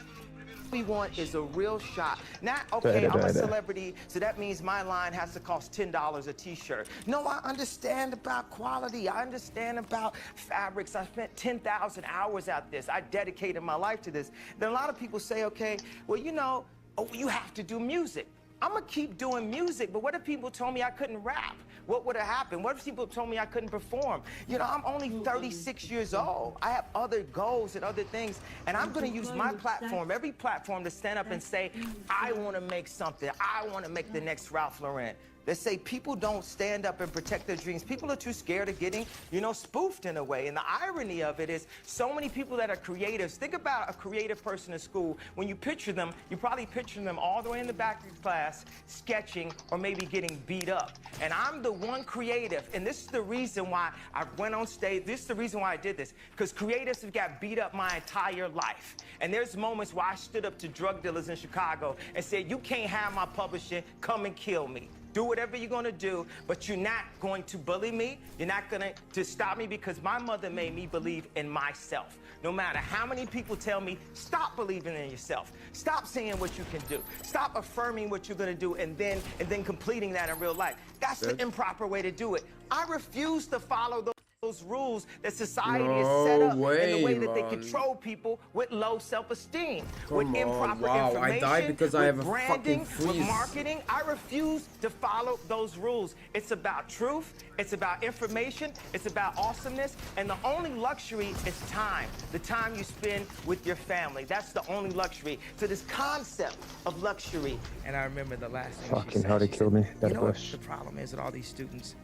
we want is a real shot. Not, okay, I'm a celebrity, so that means my line has to cost $10 a t-shirt. No, I understand about quality. I understand about fabrics. I spent 10,000 hours at this. I dedicated my life to this. Then a lot of people say, okay, well, you know, oh, you have to do music. I'm gonna keep doing music, but what if people told me I couldn't rap? What would have happened? What if people told me I couldn't perform? You know, I'm only 36 years old. I have other goals and other things, and I'm gonna use my platform, every platform, to stand up and say, I wanna make something. I wanna make the next Ralph Lauren. They say people don't stand up and protect their dreams. People are too scared of getting, you know, spoofed in a way. And the irony of it is so many people that are creatives. Think about a creative person in school. When you picture them, you probably picture them all the way in the back of the class, sketching or maybe getting beat up. And I'm the one creative, and this is the reason why I went on stage. This is the reason why I did this, because creatives have got beat up my entire life. And there's moments where I stood up to drug dealers in Chicago and said, you can't have my publishing, come and kill me. Do whatever you're gonna do, but you're not going to bully me. You're not gonna stop me, because my mother made me believe in myself. No matter how many people tell me, stop believing in yourself. Stop saying what you can do. Stop affirming what you're gonna do and then completing that in real life. That's the improper way to do it. I refuse to follow those rules that society is set up in the way that they control people with low self-esteem, with improper information, I died because I have a branding, fucking with freeze. marketing. I refuse to follow those rules. It's about truth, it's about information, it's about awesomeness, and the only luxury is time. The time you spend with your family. That's the only luxury. So this concept of luxury. And I remember the last thing Fucking she said. how they She killed said, me. That you know what bush. the problem is with all these students?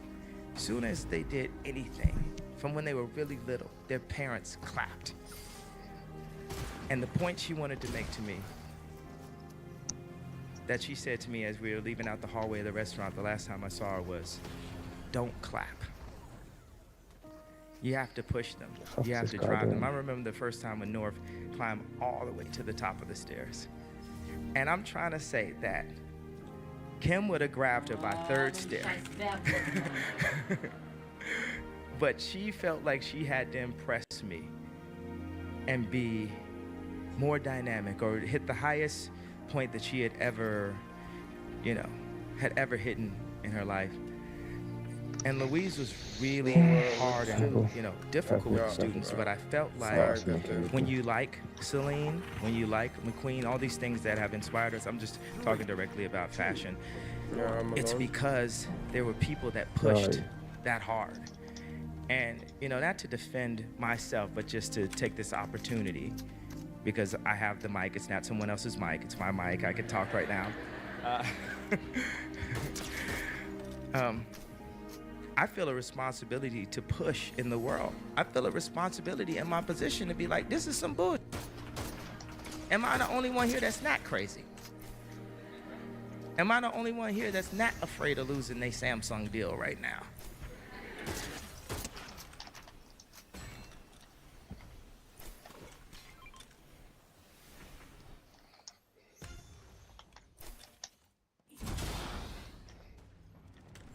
As soon as they did anything, from when they were really little, their parents clapped. And the point she wanted to make to me, that she said to me as we were leaving out the hallway of the restaurant the last time I saw her, was, don't clap. You have to push them. You have to drive them. I remember the first time when North climbed all the way to the top of the stairs. And I'm trying to say that Kim would have grabbed her by third stair. But she felt like she had to impress me and be more dynamic, or hit the highest point that she had ever, you know, hit in her life. And Louise was really hard and, you know, difficult with students, but I felt like when you like Celine, when you like McQueen, all these things that have inspired us, I'm just talking directly about fashion, it's because there were people that pushed that hard. And, you know, not to defend myself, but just to take this opportunity, because I have the mic. It's not someone else's mic. It's my mic. I can talk right now. I feel a responsibility to push in the world. I feel a responsibility in my position to be like, this is some bullshit. Am I the only one here that's not crazy? Am I the only one here that's not afraid of losing their Samsung deal right now?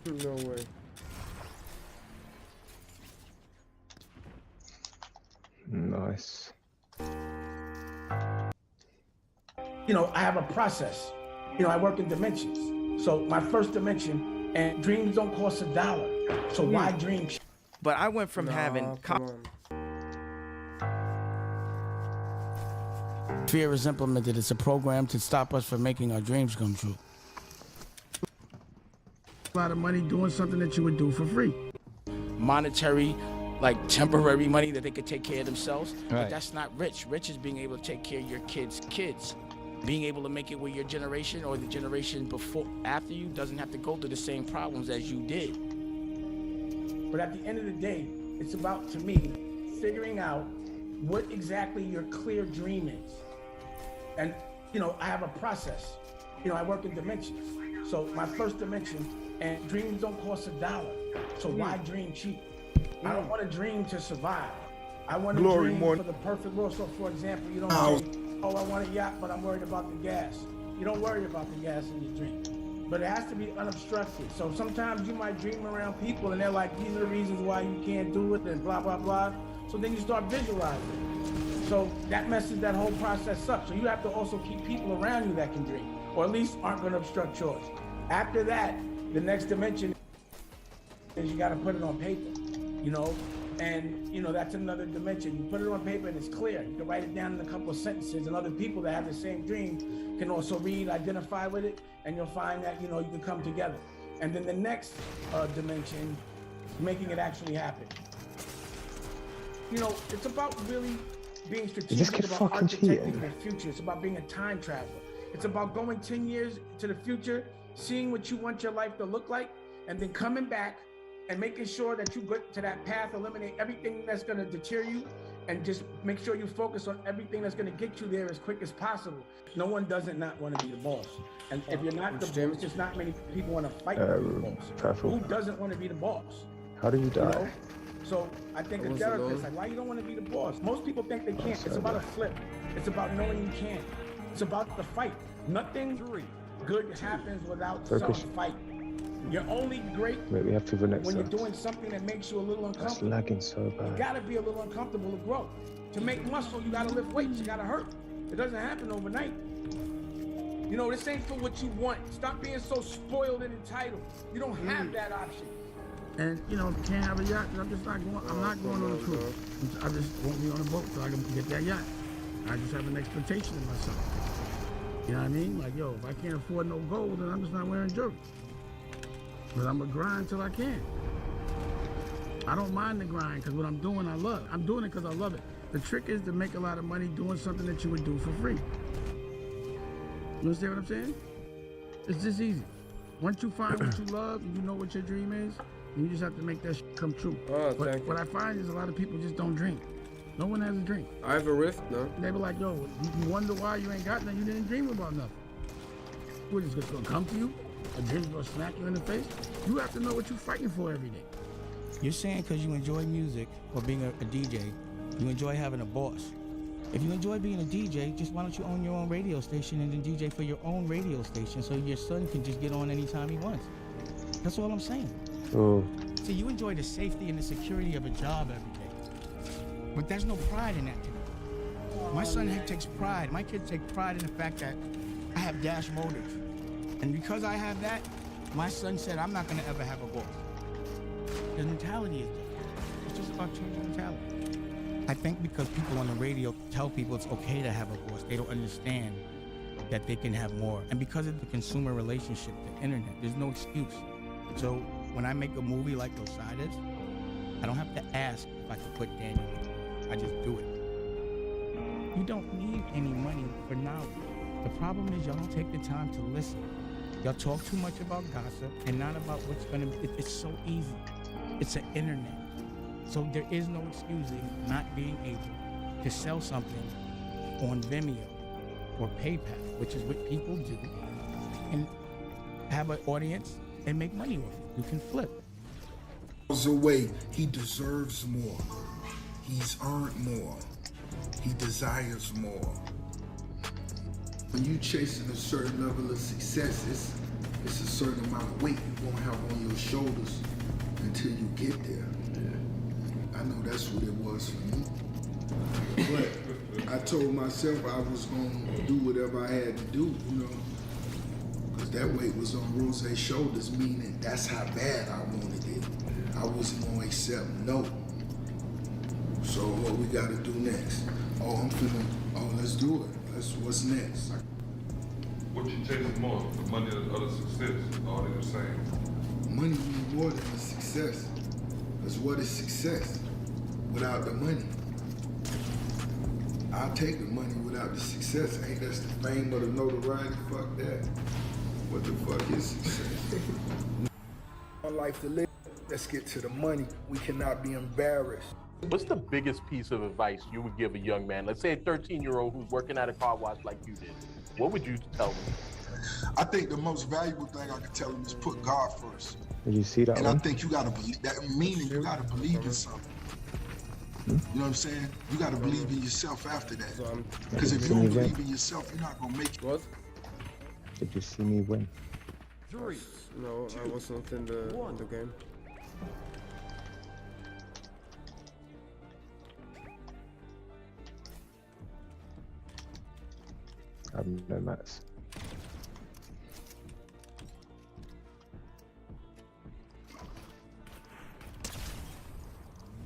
No way. Nice. You know, I have a process. You know, I work in dimensions. So my first dimension, and dreams don't cost $1. So why dream? But I went from having... Fear is implemented. It's a program to stop us from making our dreams come true. A lot of money doing something that you would do for free. Monetary, like temporary money that they could take care of themselves. Right. But that's not rich. Rich is being able to take care of your kids' kids. Being able to make it where your generation or the generation before, after you, doesn't have to go through the same problems as you did. But at the end of the day, it's about, to me, figuring out what exactly your clear dream is. And, you know, I have a process. You know, I work in dimensions. So my first dimension, and dreams don't cost $1. So why dream cheap? I don't want to dream to survive. I want to dream for the perfect world. So for example, you don't say, oh, I want a yacht, but I'm worried about the gas. You don't worry about the gas in your dream. But it has to be unobstructed. So sometimes you might dream around people and they're like, these are the reasons why you can't do it and blah, blah, blah. So then you start visualizing. So that messes that whole process up. So you have to also keep people around you that can dream, or at least aren't going to obstruct yours. After that, the next dimension is you got to put it on paper, you know? And, you know, that's another dimension. You put it on paper and it's clear. You can write it down in a couple of sentences, and other people that have the same dream can also read, identify with it, and you'll find that, you know, you can come together. And then the next dimension, making it actually happen. You know, it's about really being strategic about architecting the future. It's about being a time traveler. It's about going 10 years to the future, seeing what you want your life to look like, and then coming back and making sure that you get to that path, eliminate everything that's going to deter you, and just make sure you focus on everything that's going to get you there as quick as possible. No one doesn't not want to be the boss. And if you're not the boss, just not many people want to fight to be the boss. Who doesn't want to be the boss? How do you die? You know? So I think a therapist, like, why you don't want to be the boss? Most people think they can't. It's about a flip. It's about knowing you can. It's about the fight. Nothing good happens without some fight. You're only great Wait, we have to the next when you're doing something that makes you a little uncomfortable. That's lagging so bad. You gotta be a little uncomfortable to grow. To make muscle, you gotta lift weights. You gotta hurt. It doesn't happen overnight. You know, this ain't for what you want. Stop being so spoiled and entitled. You don't have that option. And you know, if you can't have a yacht, I'm just not going. I'm not going on a cruise. I just won't be on a boat so I can get that yacht. I just have an expectation of myself. You know what I mean? Like, yo, if I can't afford no gold, then I'm just not wearing jewelry. But I'm gonna grind till I can. I don't mind the grind because what I'm doing, I love. I'm doing it because I love it. The trick is to make a lot of money doing something that you would do for free. You understand what I'm saying? It's just easy. Once you find what you love and you know what your dream is, you just have to make that shit come true. Oh, but what I find is a lot of people just don't dream. No one has a dream. I have a rift, no? They be like, yo, you wonder why you ain't got nothing, you didn't dream about nothing. What, it's just gonna come to you? A dream's gonna smack you in the face? You have to know what you're fighting for every day. You're saying because you enjoy music or being a DJ, you enjoy having a boss. If you enjoy being a DJ, just why don't you own your own radio station and then DJ for your own radio station so your son can just get on anytime he wants? That's all I'm saying. Oh. See, you enjoy the safety and the security of a job every day. But there's no pride in that to me. My son takes pride. My kids take pride in the fact that I have Dash Motors. And because I have that, my son said, I'm not gonna ever have a boss. His mentality is different. It's just about changing mentality. I think because people on the radio tell people it's okay to have a boss, they don't understand that they can have more. And because of the consumer relationship, the internet, there's no excuse. So when I make a movie like Osiris, I don't have to ask if I can put Daniel in. I just do it. You don't need any money for knowledge. The problem is y'all don't take the time to listen. Y'all talk too much about gossip and not about what's gonna be. It's so easy. It's an internet. So there is no excusing not being able to sell something on Vimeo or PayPal, which is what people do, and have an audience and make money with it. You can flip. Away, he deserves more. He's earned more. He desires more. When you chasing a certain level of success, it's a certain amount of weight you're gonna have on your shoulders until you get there. I know that's what it was for me. But I told myself I was gonna do whatever I had to do, you know, because that weight was on RebouneZ's shoulders, meaning that's how bad I wanted it. I wasn't gonna accept no. So what we gotta do next? Let's do it. What's next? What you chasing more, the money or the success? All they the same. Money means more than the success. Because what is success without the money? I'll take the money without the success. Ain't that the fame or the notoriety? Fuck that. What the fuck is success? One life to live. Let's get to the money. We cannot be embarrassed. What's the biggest piece of advice you would give a young man, let's say a 13-year-old who's working at a car wash like you did? What would you tell them? I think the most valuable thing I could tell them is put God first. Did you see that and one? I think you gotta believe that, meaning you gotta believe in something. You know what I'm saying? You gotta believe in yourself after that. Because if you don't believe in yourself, you're not gonna make it. What? Did you see me win? 3. No, I was not in the game. I have no mats.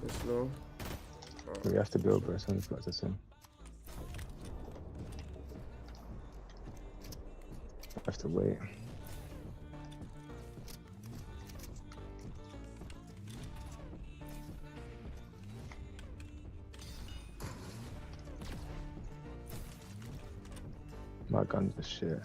It's low. We have to build, bro. Someone's got us in. I have to wait. My guns are shit.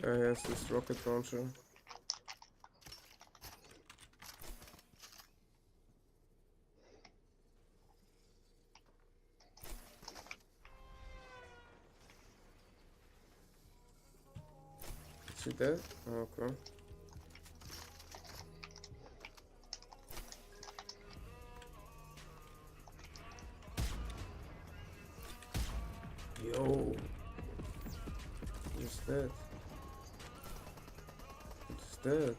Here's this rocket launcher. Is he dead? Oh, okay. Yo. Who's that? What's that?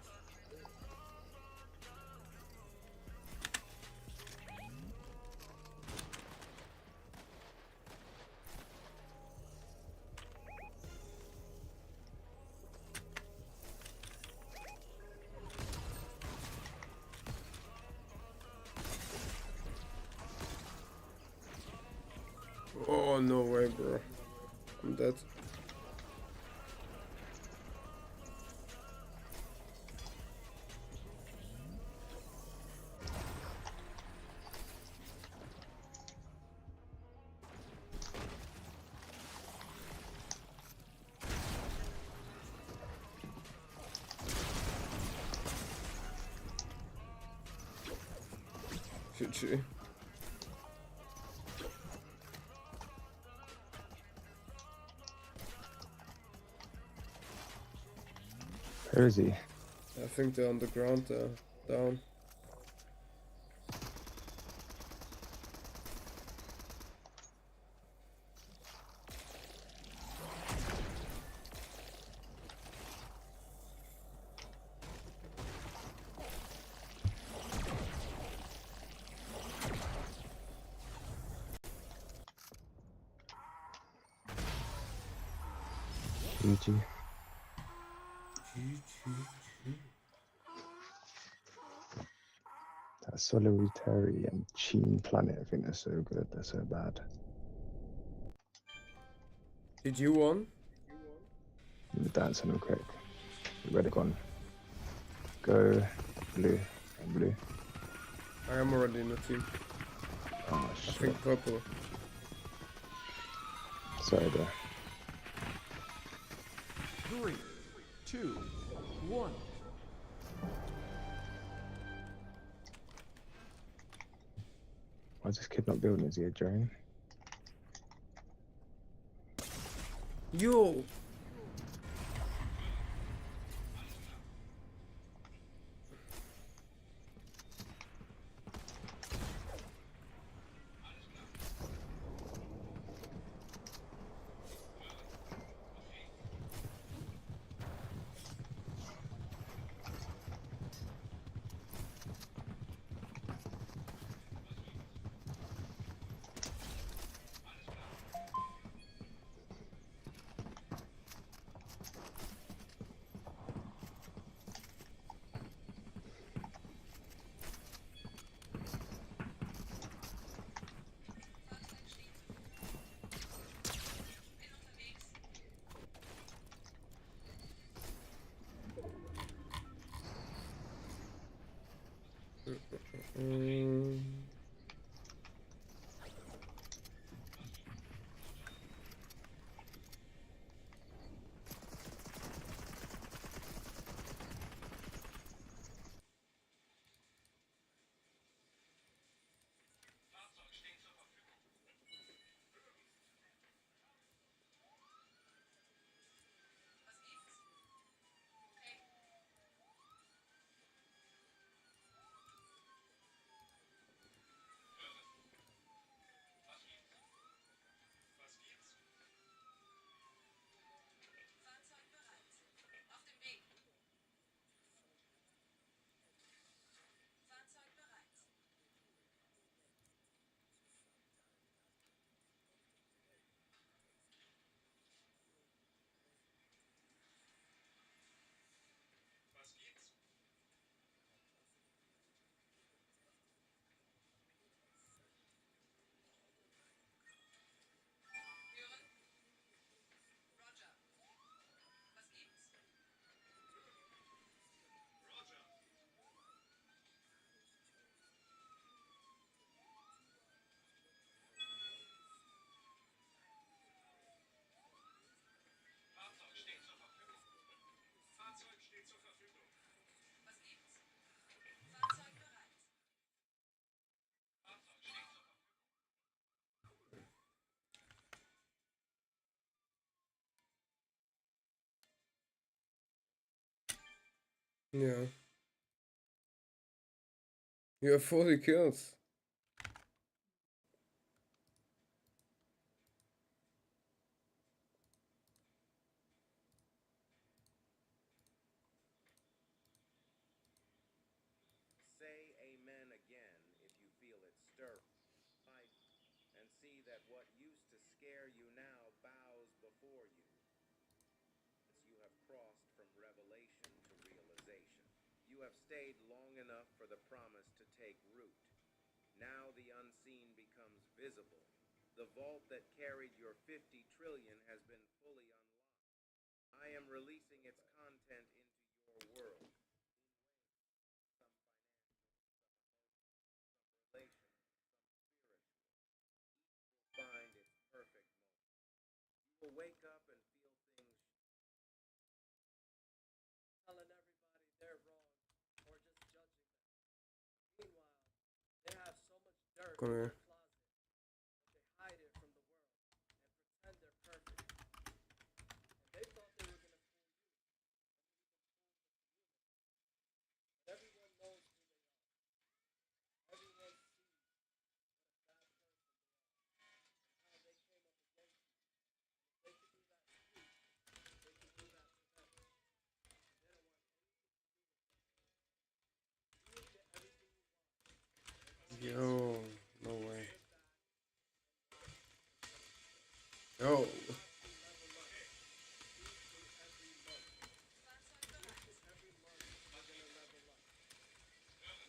Oh, no way, bro. I'm dead. GG. Where is he? I think they're on the ground down. GG. That Solitary and Sheen Planet, I think they're so good, they're so bad. Did you won? I'm dancing them quick. Where they gone? Go blue and blue. I am already in the team. Oh I shit. think purple. Sorry, bro. 3, 2, 1. Why is this kid not building? Is he a drone? Yo! Yeah. You have 40 kills. Say amen again if you feel it stir. And see that what used to scare you now bows before you. As you have crossed from revelation to realization. You have stayed long enough for the promise to take root. Now the unseen becomes visible. The vault that carried your 50 trillion has been fully unlocked. I am releasing its content into your world. Some financial, some relational, some spiritual. Each will find its perfect moment. You will wake up and feel things telling everybody they're wrong or just judging them. Meanwhile, they have so much dirt Come in here. their closet that they hide it from the world and pretend they're perfect. And they thought they were going to fool you. But everyone knows who they are. Everyone sees what a bad person they are and how they came up against you. And if they could do that to you, they could do that to them. They don't want anything to do with them. You will get everything you want. Yo, no way. Yo. You're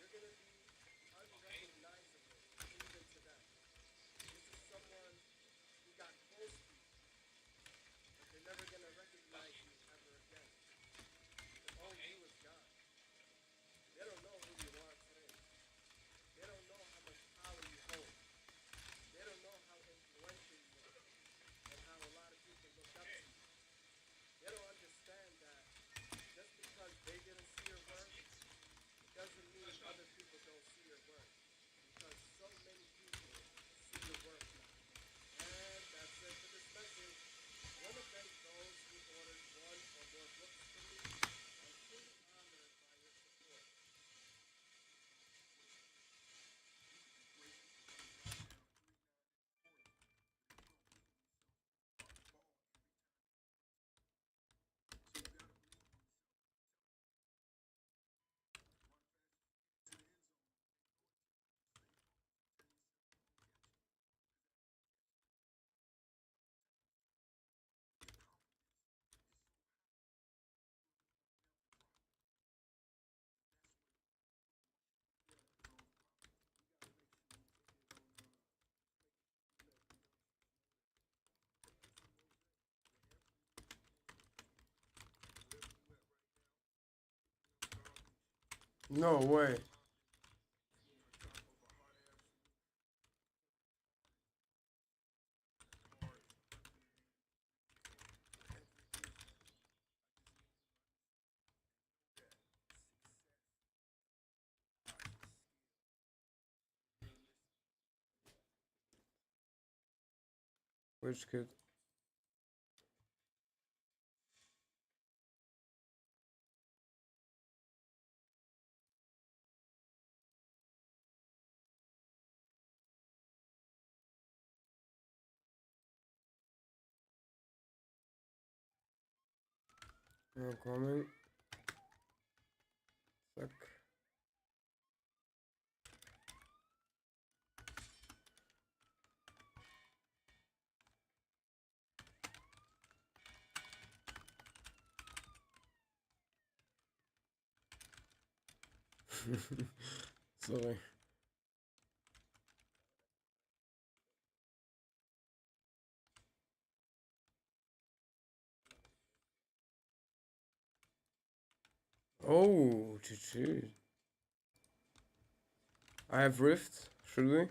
gonna be unrecognizable even to them. This is someone who got close to you, but they're never gonna recognize you ever again. The old you is gone. They don't know who you are today. They don't know how much power you hold. They don't know how influential you are and how a lot of people look up to you. They don't understand that just because they didn't see your worth, it doesn't mean other people don't see your worth. Because so many people see your worth now. And that's it for this message. I want to thank those who ordered one or more books from me. I'm truly honored by your support. No way. Which kid? I'm coming. Zack. Sorry. Oh, GG. I have Rift, should we?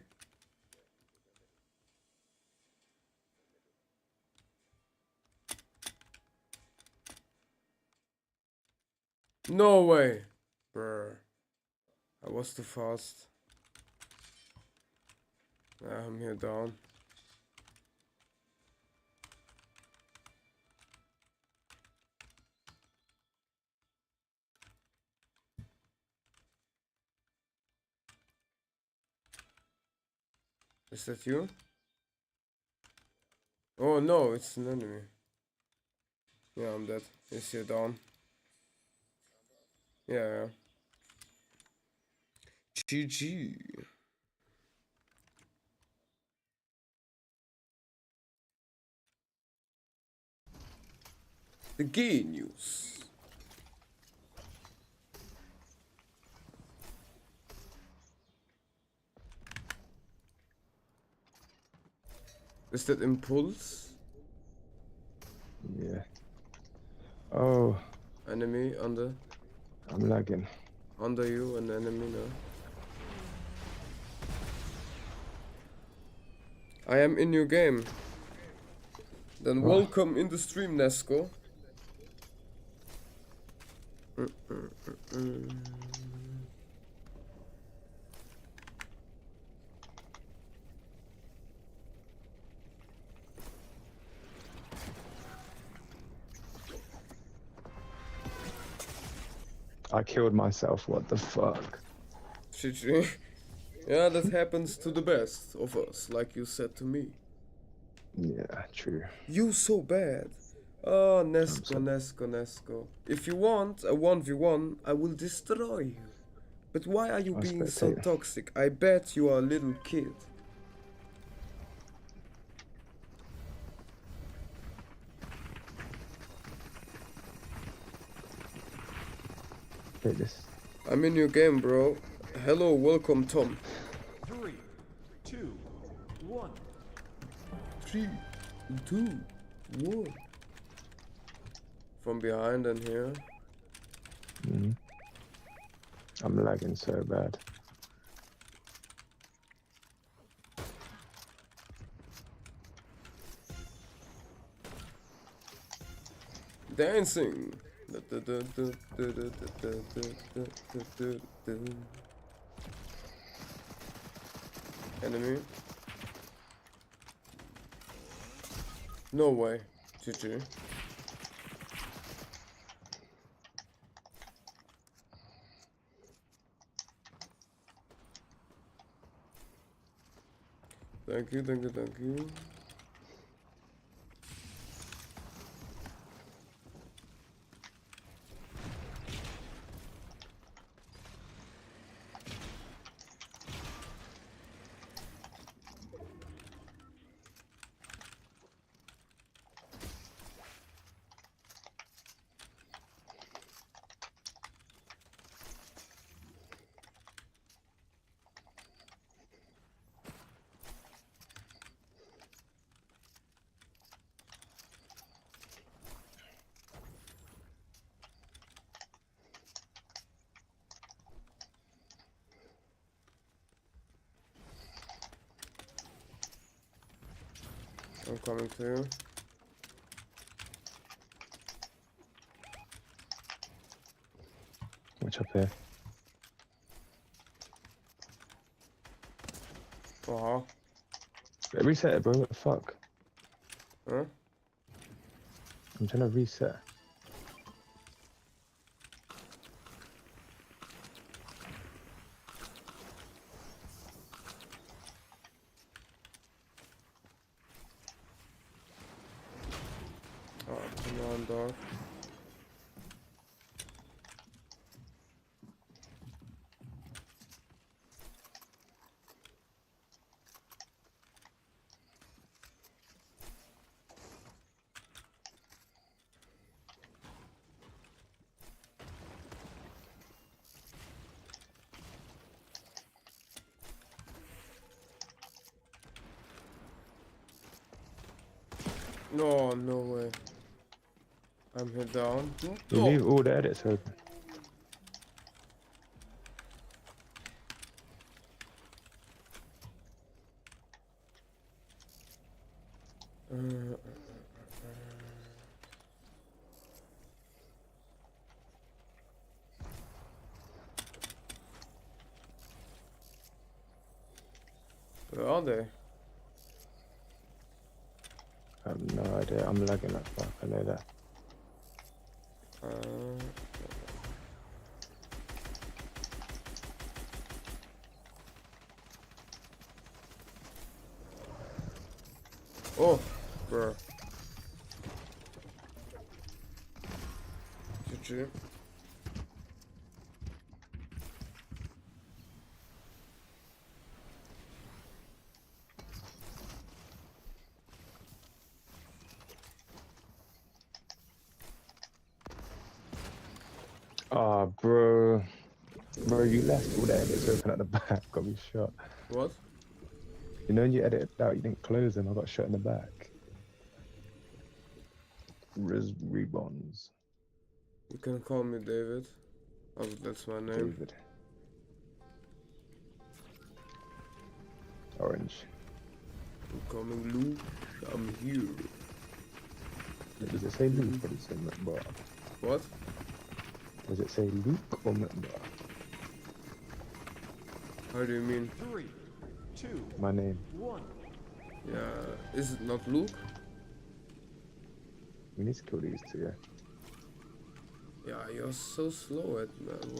No way! Brr. I was too fast. I'm here down. Is that you? Oh no, it's an enemy. Yeah, I'm dead. Is he down? Yeah. GG. The gay news. Is that Impulse? Yeah. Oh. Enemy under. I'm lagging. Under you, an enemy now. I am in your game. Then welcome in the stream, Nesco. I killed myself, what the fuck? GG. Yeah, that happens to the best of us, like you said to me. Yeah, true. You so bad. Oh, Nesco. If you want a 1v1, I will destroy you. But why are you being so toxic? I bet you are a little kid. Take this. I'm in your game, bro. Hello, welcome, Tom. 3, 2, 1. 3, 2, 1. From behind and here. I'm lagging so bad. Dancing. Enemy. No way. GG. Thank you. I'm coming to you. Watch up here. Reset it, bro. What the fuck? Huh? I'm trying to reset. Oh, come on, dog. No way. I'm here down. You leave all the edits open. Where are they? I have no idea. I'm lagging like fuck. I know that. Oh, bro. GG. Ah, bro. Bro, you left all the edits open at the back. Got me shot. What? You know when you edit it out, you didn't close them. I got shot in the back. RebouneZ. You can call me David. Oh, that's my name. David. Orange. I'm coming, Luke. I'm here. Does it say Luke or does it say member? What? Does it say Luke or member? How do you mean? 3, 2, My name. 1. Yeah, is it not Luke? We need to kill these two, yeah. Yeah, you're so slow at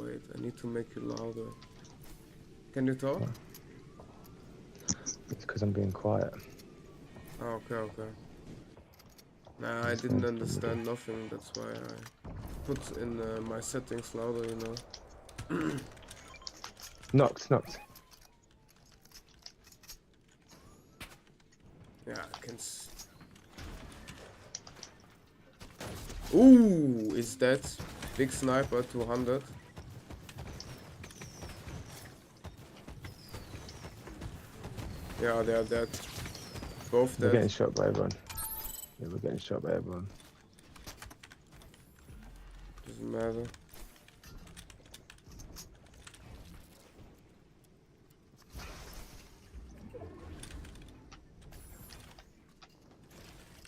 wait, I need to make you louder. Can you talk? It's because I'm being quiet. Oh, okay. Nah, I didn't understand nothing, that's why I put in my settings louder, you know. Knocked. Yeah, I can Ooh, is that big sniper 200? Yeah, they are dead. Both We're dead. getting shot by everyone. Yeah, we're getting shot by everyone. Doesn't matter.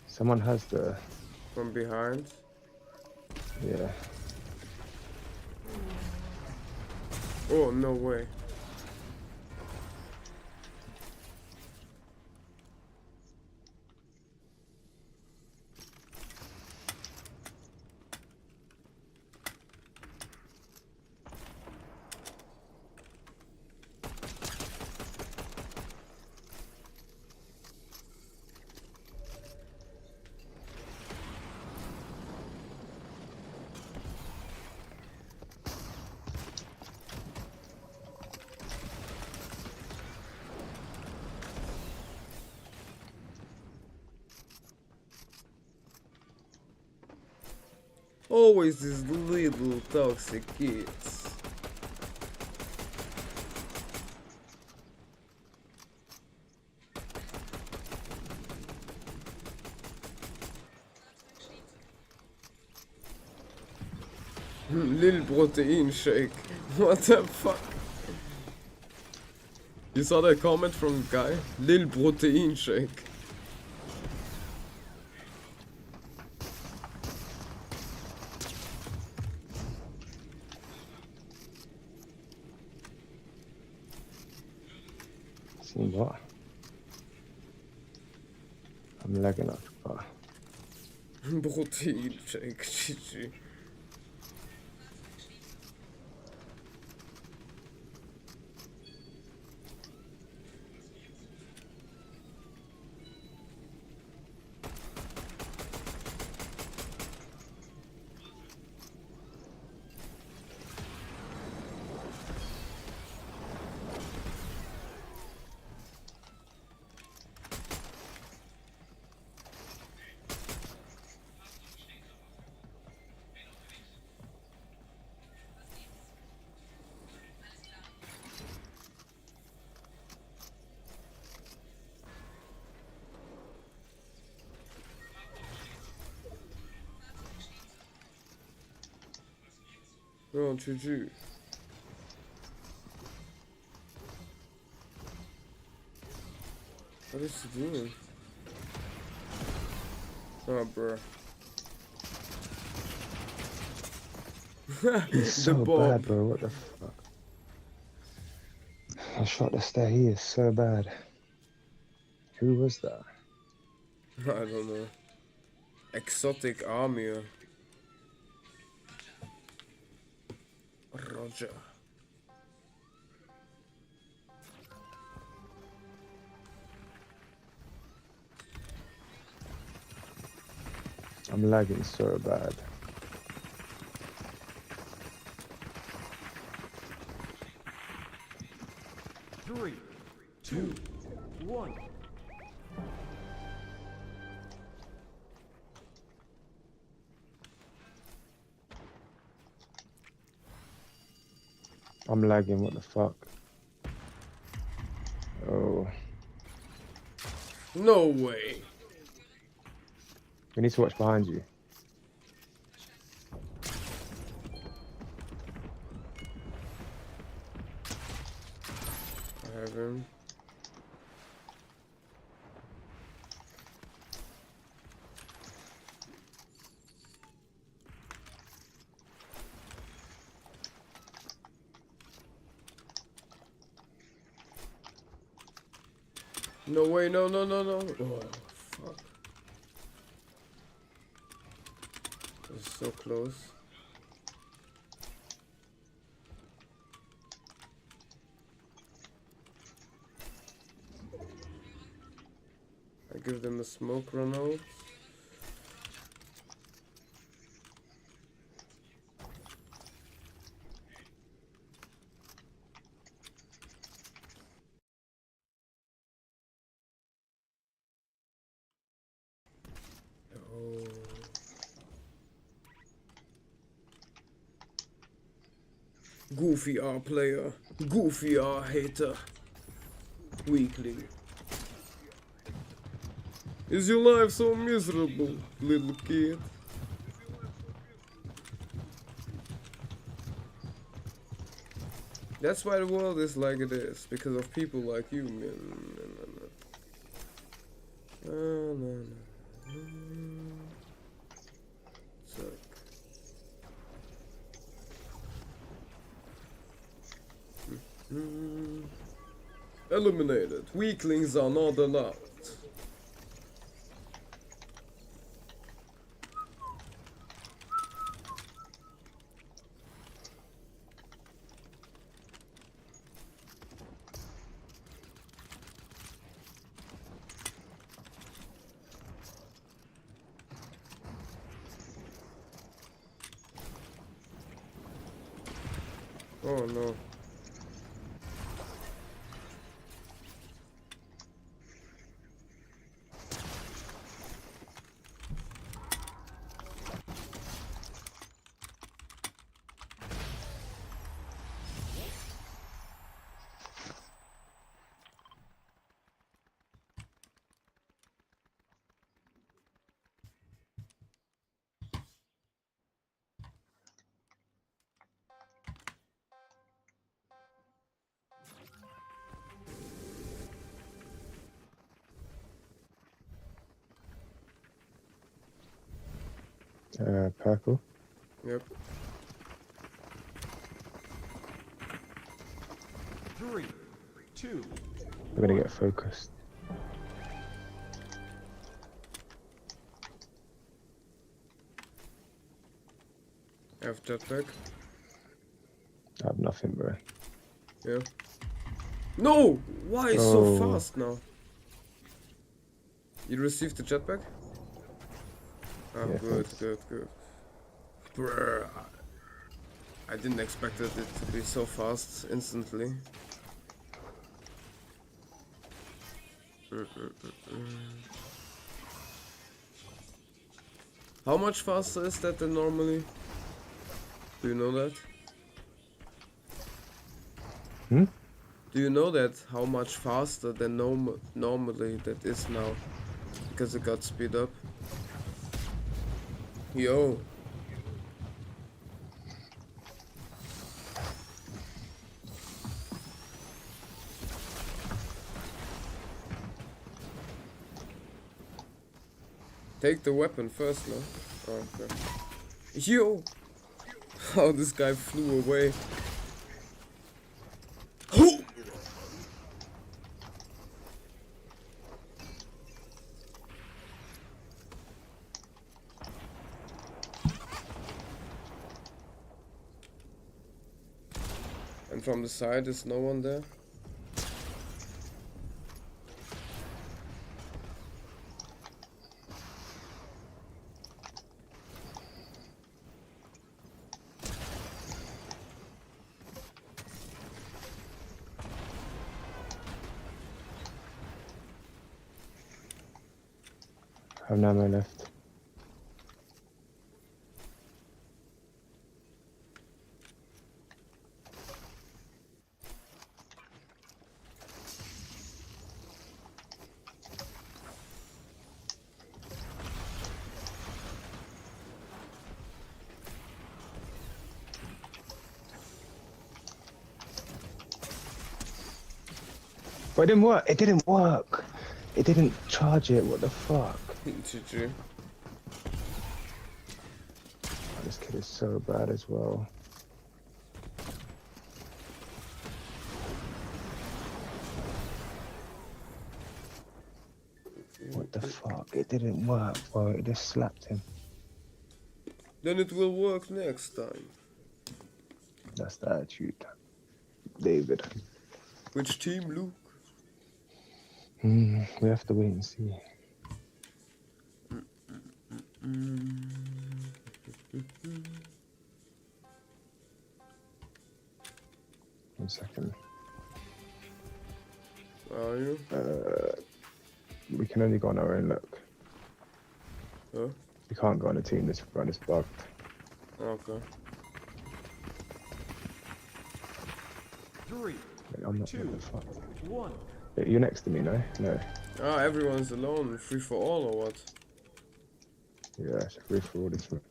Someone has the... From behind? Yeah. Oh, no way. Always these little toxic kids. Lil protein shake. What the fuck? You saw that comment from the guy? Lil protein shake. See what? I'm lagging up. Oh. Protein shake, GG. Oh, GG. What is he doing? Oh, bro. He's so bad, bro. What the fuck? I shot the stair. He is so bad. Who was that? I don't know. Exotic army. Roger. I'm lagging so bad. Three, two, one. I'm lagging, what the fuck? Oh. No way. We need to watch behind you. I have him. No way, no. Oh, fuck. This is so close. I give them a smoke run out. Goofy R player, goofy R hater, weakling. Is your life so miserable, little kid? That's why the world is like it is, because of people like you, man. Suck. Eliminated. Weaklings are not allowed. Oh no. Purple. Yep. 3, 2. I'm gonna get focused. I have jetpack. I have nothing, bro. Yeah. No! Why so fast now? You received the jetpack? Oh, yeah, good, thanks. good. Brr. I didn't expect it to be so fast instantly. How much faster is that than normally? Do you know that? Hmm? Do you know that how much faster than normally that is now? Because it got speed up. Yo. Take the weapon first, no? Oh, okay. Yo! How this guy flew away. And from the side, is no one there? I have no ammo left. But it didn't work. It didn't work. It didn't charge it. What the fuck? GG. Oh, this kid is so bad as well. What the fuck? It didn't work, bro. It just slapped him. Then it will work next time. That's the attitude, David. Which team, Luke? We have to wait and see. One second. Where are you? We can only go on our own look. Huh? We can't go on a team. This run is bugged. Okay. 3, Wait, I'm not 2, what the fuck. 1. You're next to me, no? No. Ah, everyone's alone. Free for all or what? Yeah, it's free for all this one.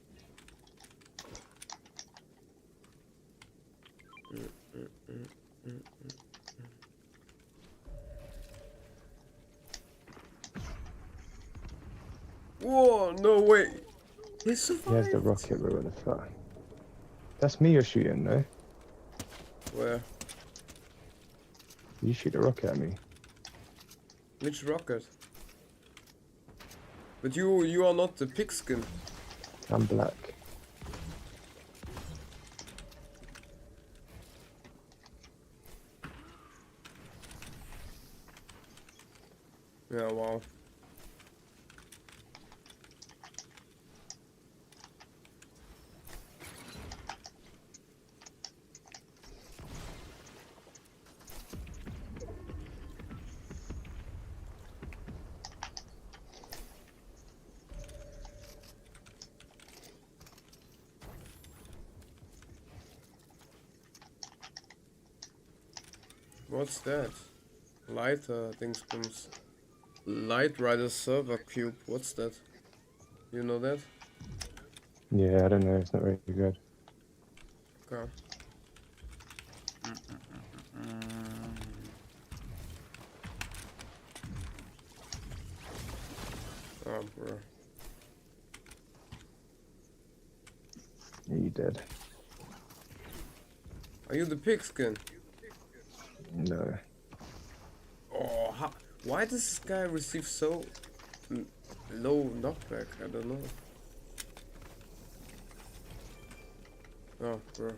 Whoa, no way. He He survived. has the rocket, bro. What the fuck? That's me you're shooting, no? Where? You shoot a rocket at me. Which rocket? But you are not the pigskin. I'm black. Yeah, wow. What's that? Lighter things comes. Light Rider server cube. What's that? You know that? Yeah, I don't know. It's not very good. Okay. Oh, bro. Yeah, you dead. Are you the pigskin? No. Oh, why does this guy receive so low knockback? I don't know. Oh, bro.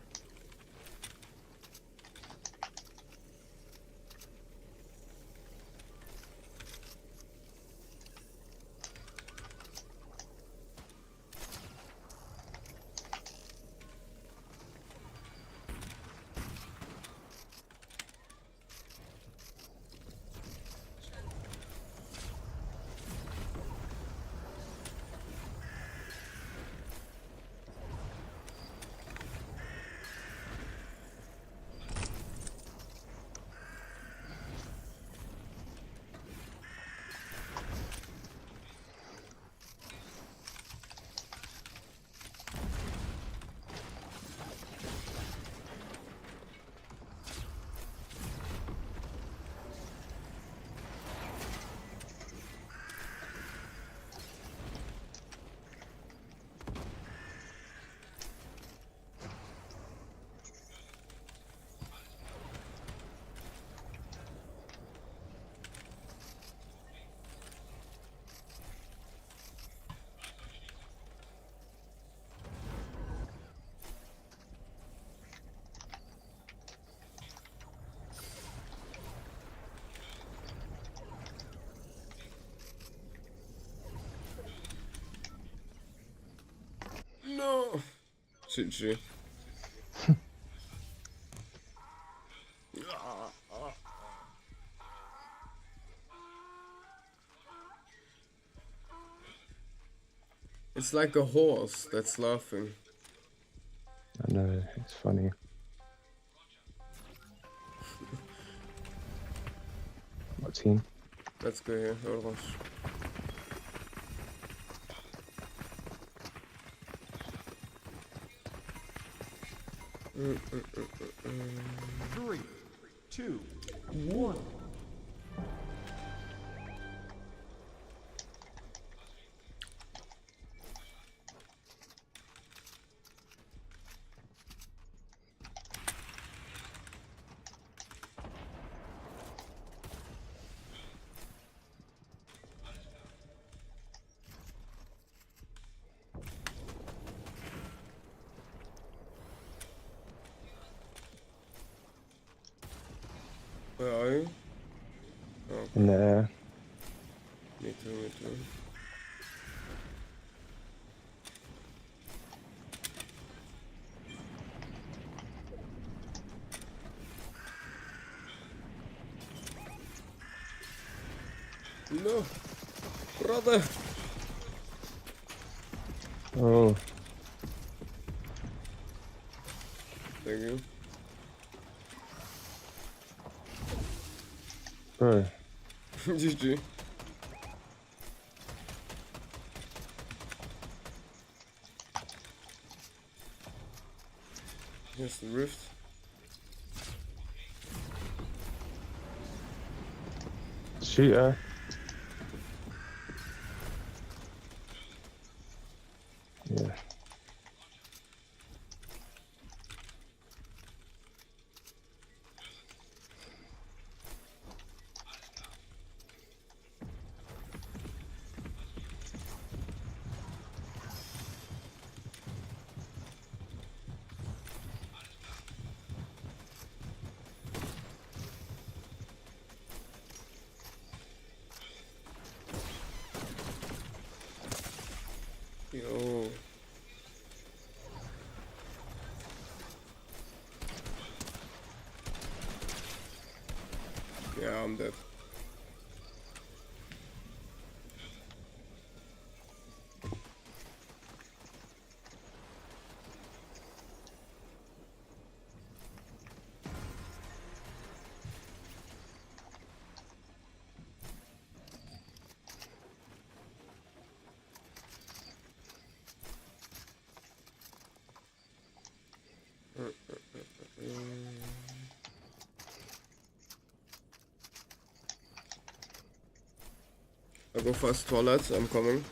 No. GG. It's like a horse that's laughing. I know, it's funny. What team? Let's go here, Orange. Three, two, one. Where are you? Oh, In the air. me too, me too. No, brother. Oh. Thank you. Bro. GG. Here's the rift. Shooter. Yeah. Yo. Yeah, I'm dead. I'll go first toilet, I'm coming.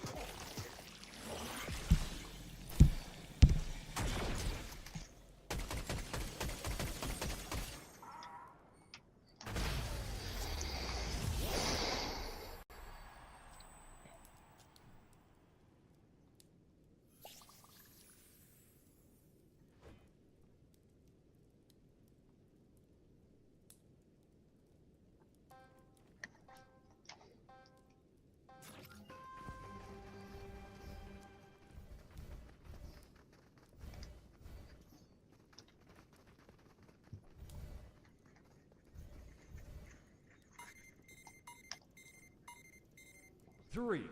Three,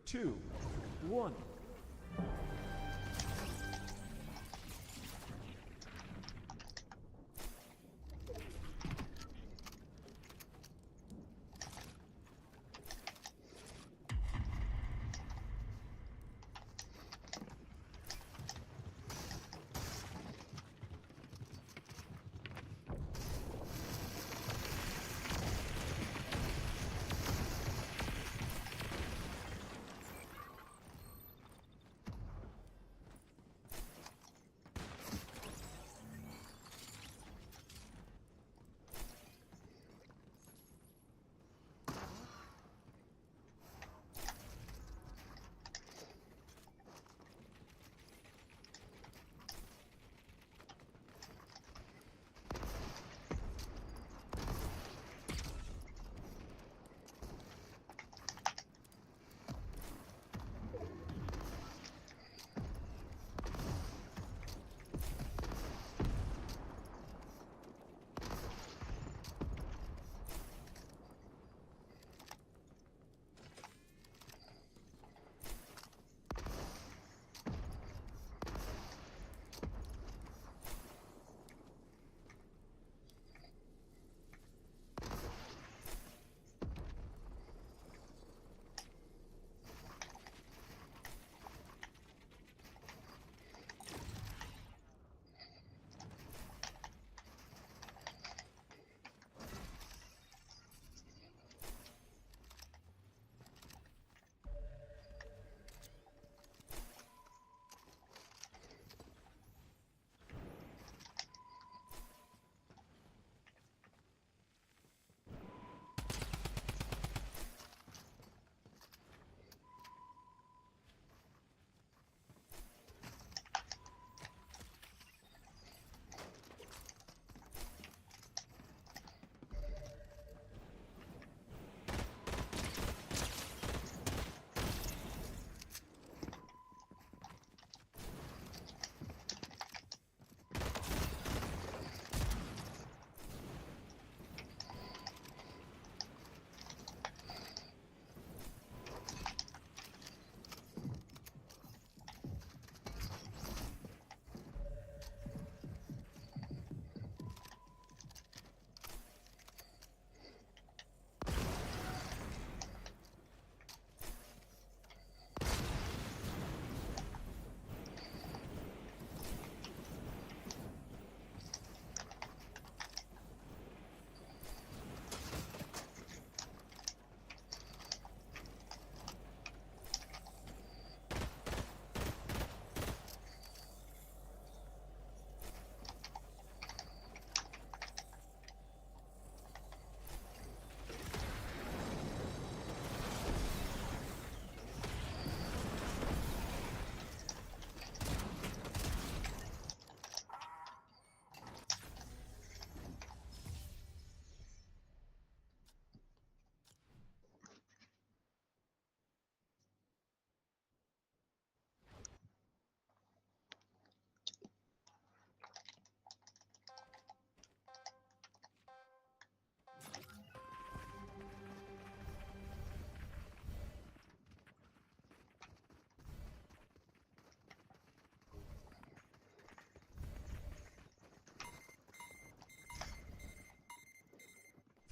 two, one.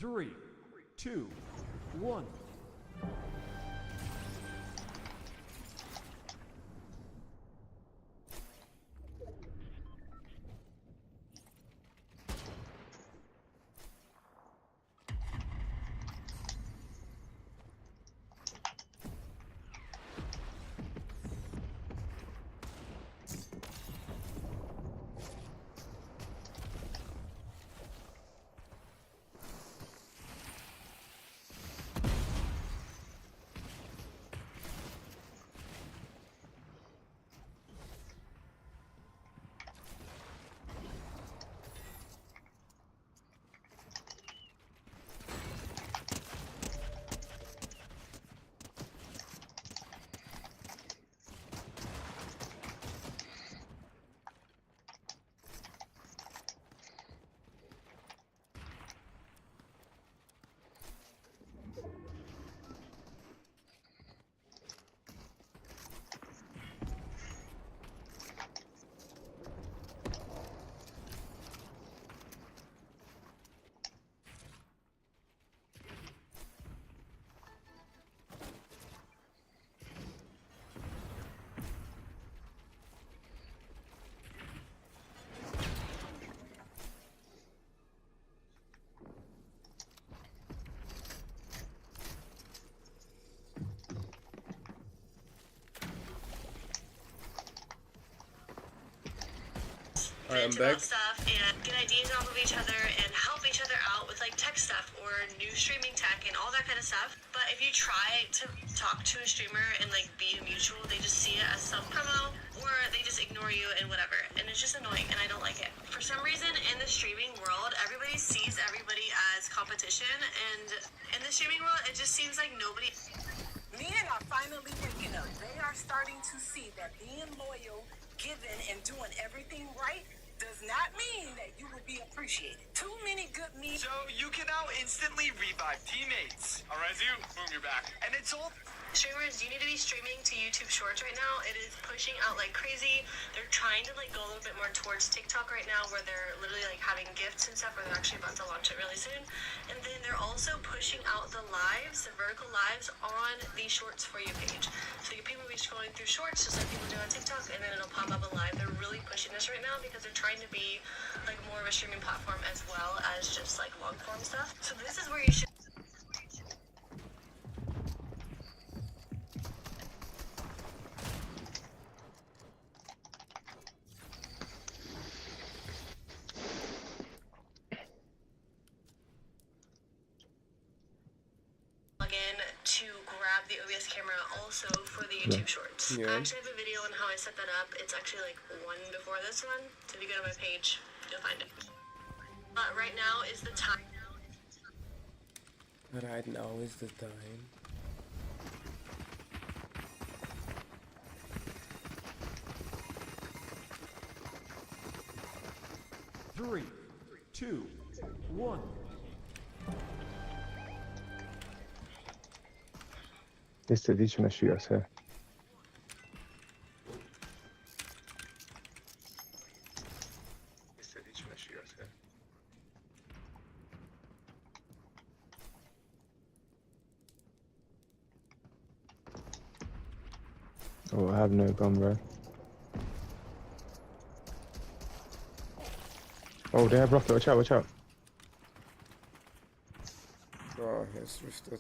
3, 2, 1. I'm Vent back. about stuff and get ideas off of each other and help each other out with like tech stuff or new streaming tech and all that kind of stuff. But if you try to talk to a streamer and like be a mutual, they just see it as self promo or they just ignore you and whatever. And it's just annoying and I don't like it. For some reason in the streaming world, everybody sees everybody as competition, and in the streaming world, it just seems like nobody. Men are finally waking up. They are starting to see that being loyal, giving, and doing everything right does not mean that you will be appreciated. Too many good men. So you can now instantly revive teammates. Alright, boom, you're back. And it's all... Streamers, you need to be streaming to YouTube Shorts right now. It is pushing out like crazy. They're trying to like go a little bit more towards TikTok right now, where they're literally like having gifts and stuff, where they're actually about to launch it really soon. And then they're also pushing out the lives, the vertical lives on the Shorts For You page. So people will be scrolling through Shorts just like people do on TikTok, and then it'll pop up a live. They're really pushing this right now because they're trying to be like more of a streaming platform as well as just like long form stuff. So this is where you should. To grab the OBS camera also for the YouTube Shorts. Yeah. I actually have a video on how I set that up. It's actually like one before this one. So if you go to my page, you'll find it. Right now is the time. Right now is the time. Three, 2, 1. They said he's trying to shoot us here. Oh, I have no gun, bro. Oh, they have rocket. Watch out, watch out. Oh, he's drifted.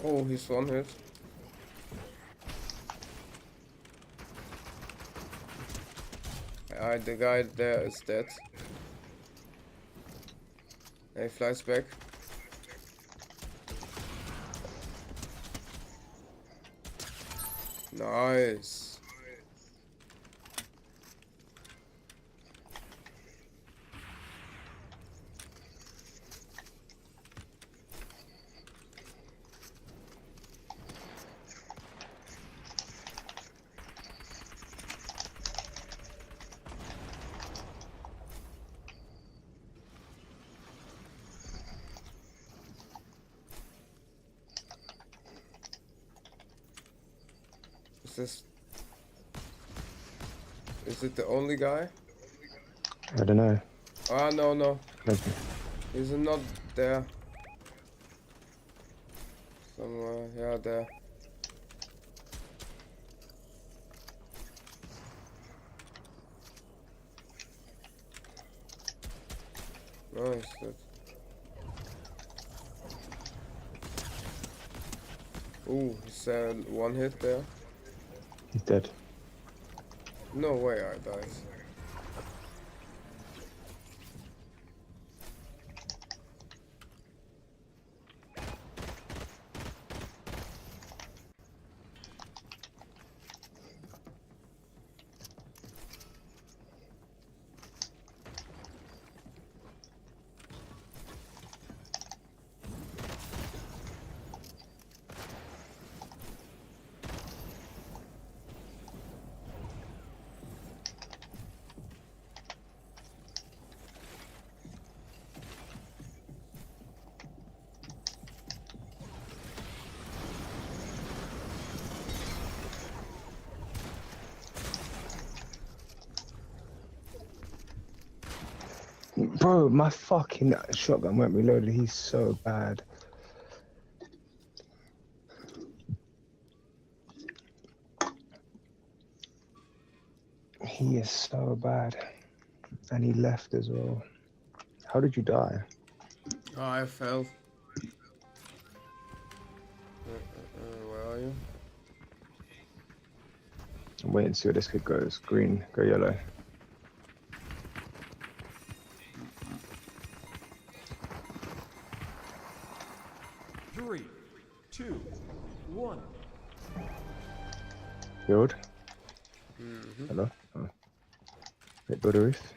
Oh, he's one hit. The guy there is dead. He flies back. Nice. this? Is it the only guy? I don't know. Ah, no, no. Maybe. He's not there. Somewhere, yeah, there. Nice, that. Ooh, he's one hit there. He's dead. No way I died. Bro, my fucking shotgun won't reload. He's so bad. He is so bad. And he left as well. How did you die? Oh, I fell. Where are you? I'm waiting to see where this kid goes. Green, go yellow. Three, two, one. Build. Hello? Oh. Wait, build a roof.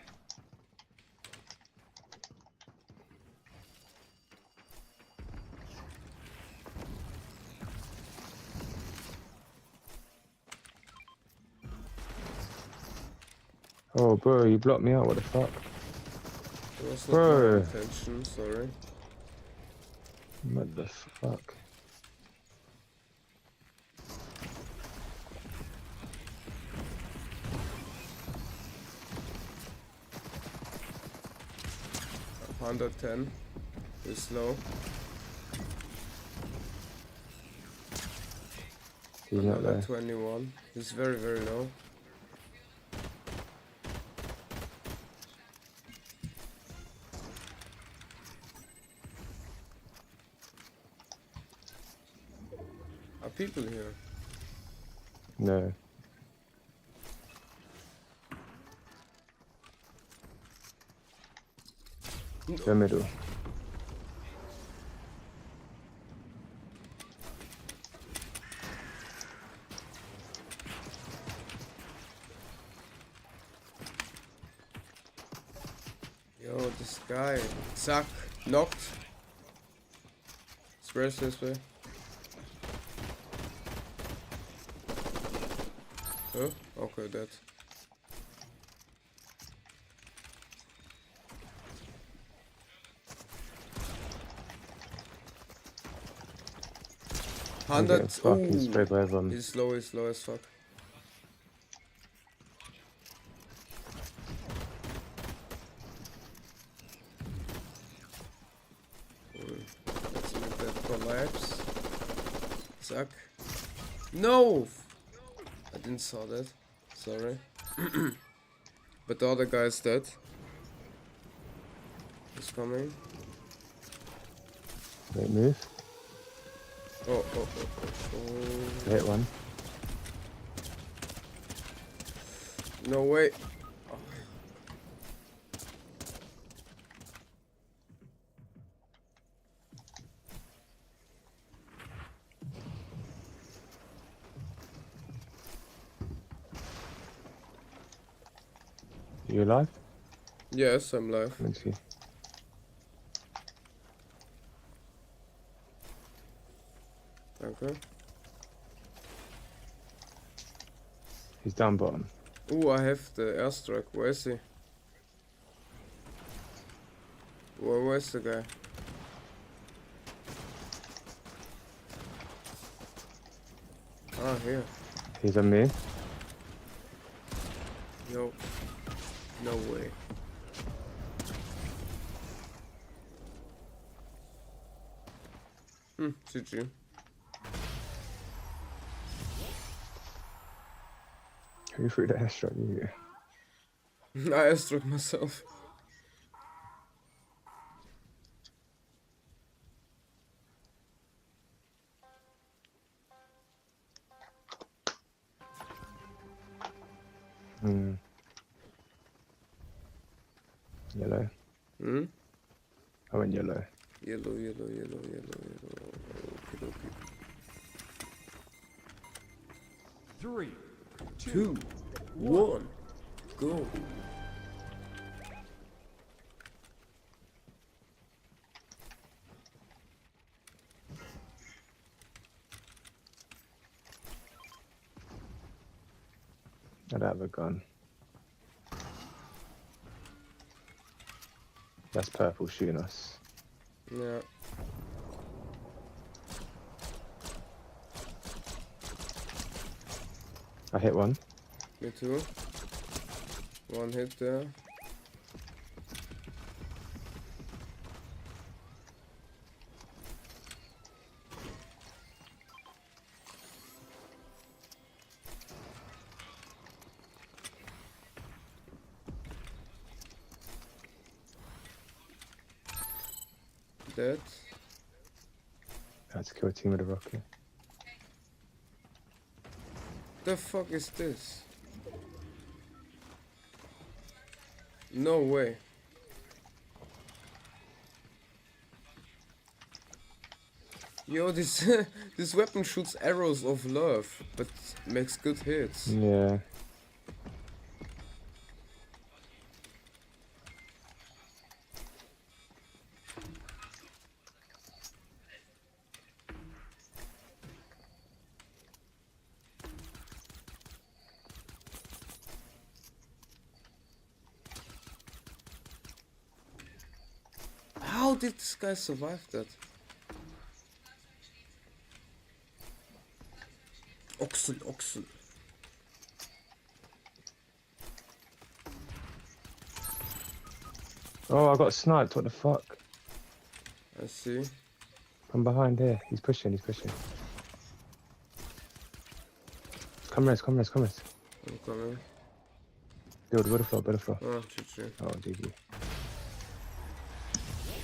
Oh, bro, you blocked me out. What the fuck? It was not Bro. my intention, sorry. What the fuck? Up 110. He's slow. He's not Another there. 21. He's very, very low. Are people here? No. Go middle. Yo, this guy. Zack. Knocked. Spreads this way. Huh? Okay, dead. I'm getting 100. fucking sprayed by everyone. He's slow as fuck. Let's make that collapse. Zack. No! I didn't saw that. Sorry. But the other guy's dead. He's coming. Wait, move. Oh. Hit one. No way. Oh. You alive? Yes, I'm live. Let me see. Okay. He's down bottom. Ooh, I have the airstrike. Where is he? Where's the guy? Ah, here. He's on me. Yo. No way. GG. Who threw the airstrike you? I airstruck myself. Yellow. I went yellow. Yellow. Okay, okay. 3, 2, 1, go. I'd have a gun. That's purple shooting us. Yeah. I hit one. Me too. One hit there. Dead. I had to kill a team with a rocket. The fuck is this? No way. Yo, this this weapon shoots arrows of love, but makes good hits. Yeah. How did this guy survive that? Oxen. Oh, I got sniped. What the fuck? I see. From behind here. He's pushing. Come res. I'm coming. Build a floor. Oh, GG. Oh, GG.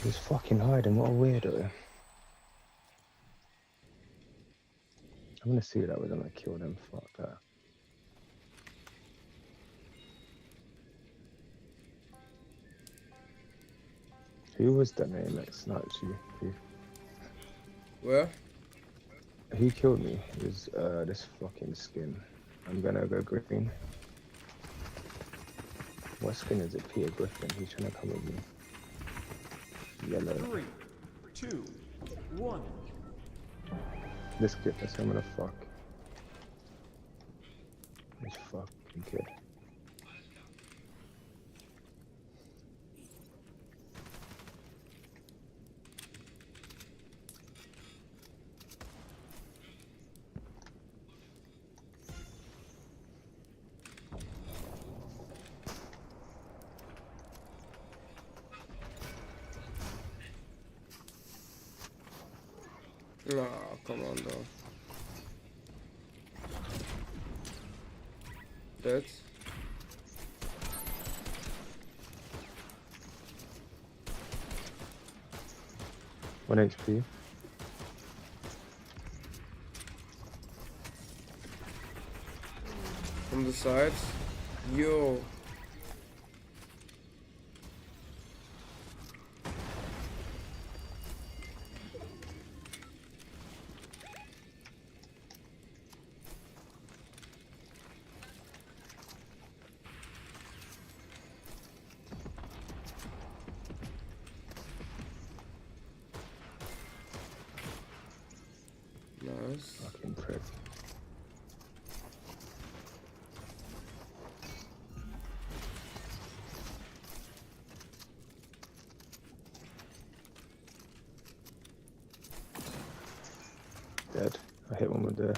He's fucking hiding. What a weirdo. I'm gonna see that we're gonna kill them. Fuck that. Who was that name that sniped you? Where? Who killed me? It was this fucking skin. I'm gonna go green. What skin is it? Peter Griffin. He's trying to come with me. Yellow. 3, 2, 1. This kid, that's I'm gonna fuck. This fucking kid. No, come on though. Dead. One HP. From the sides. Yo. Nice. Fucking prick. Dead. I hit one with the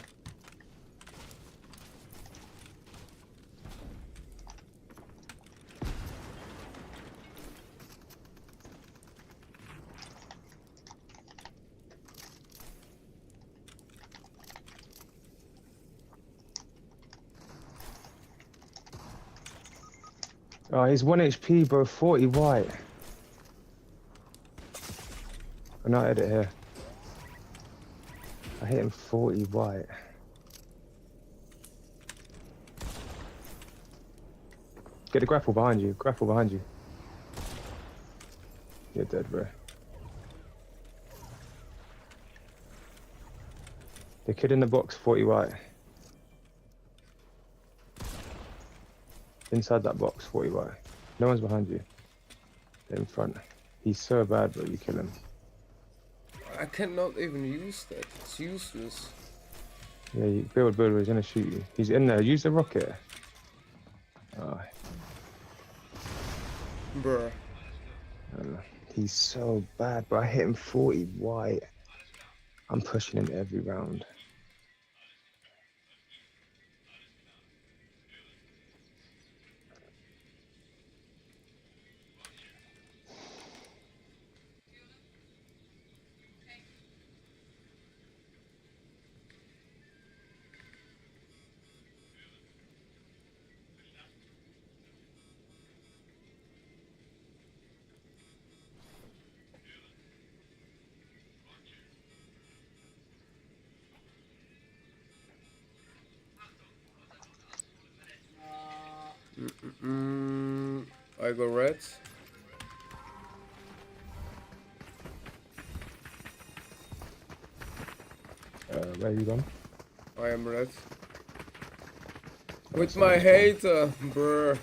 Oh, he's 1 HP, bro. 40 white. I'm not at it here. I hit him 40 white. Get the grapple behind you. Grapple behind you. You're dead, bro. The kid in the box, 40 white. Inside that box, 40 white. No one's behind you. They're in front. He's so bad, bro. You kill him. I cannot even use that. It's useless. Yeah, you build, he's gonna shoot you. He's in there. Use the rocket. Oh. Bruh. He's so bad, but I hit him 40 white. I'm pushing him every round. I go red. Where you gone? I am red. With my hater, bruh.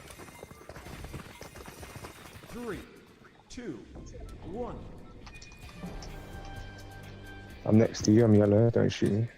3, 2, 1. I'm next to you, I'm yellow, don't shoot me.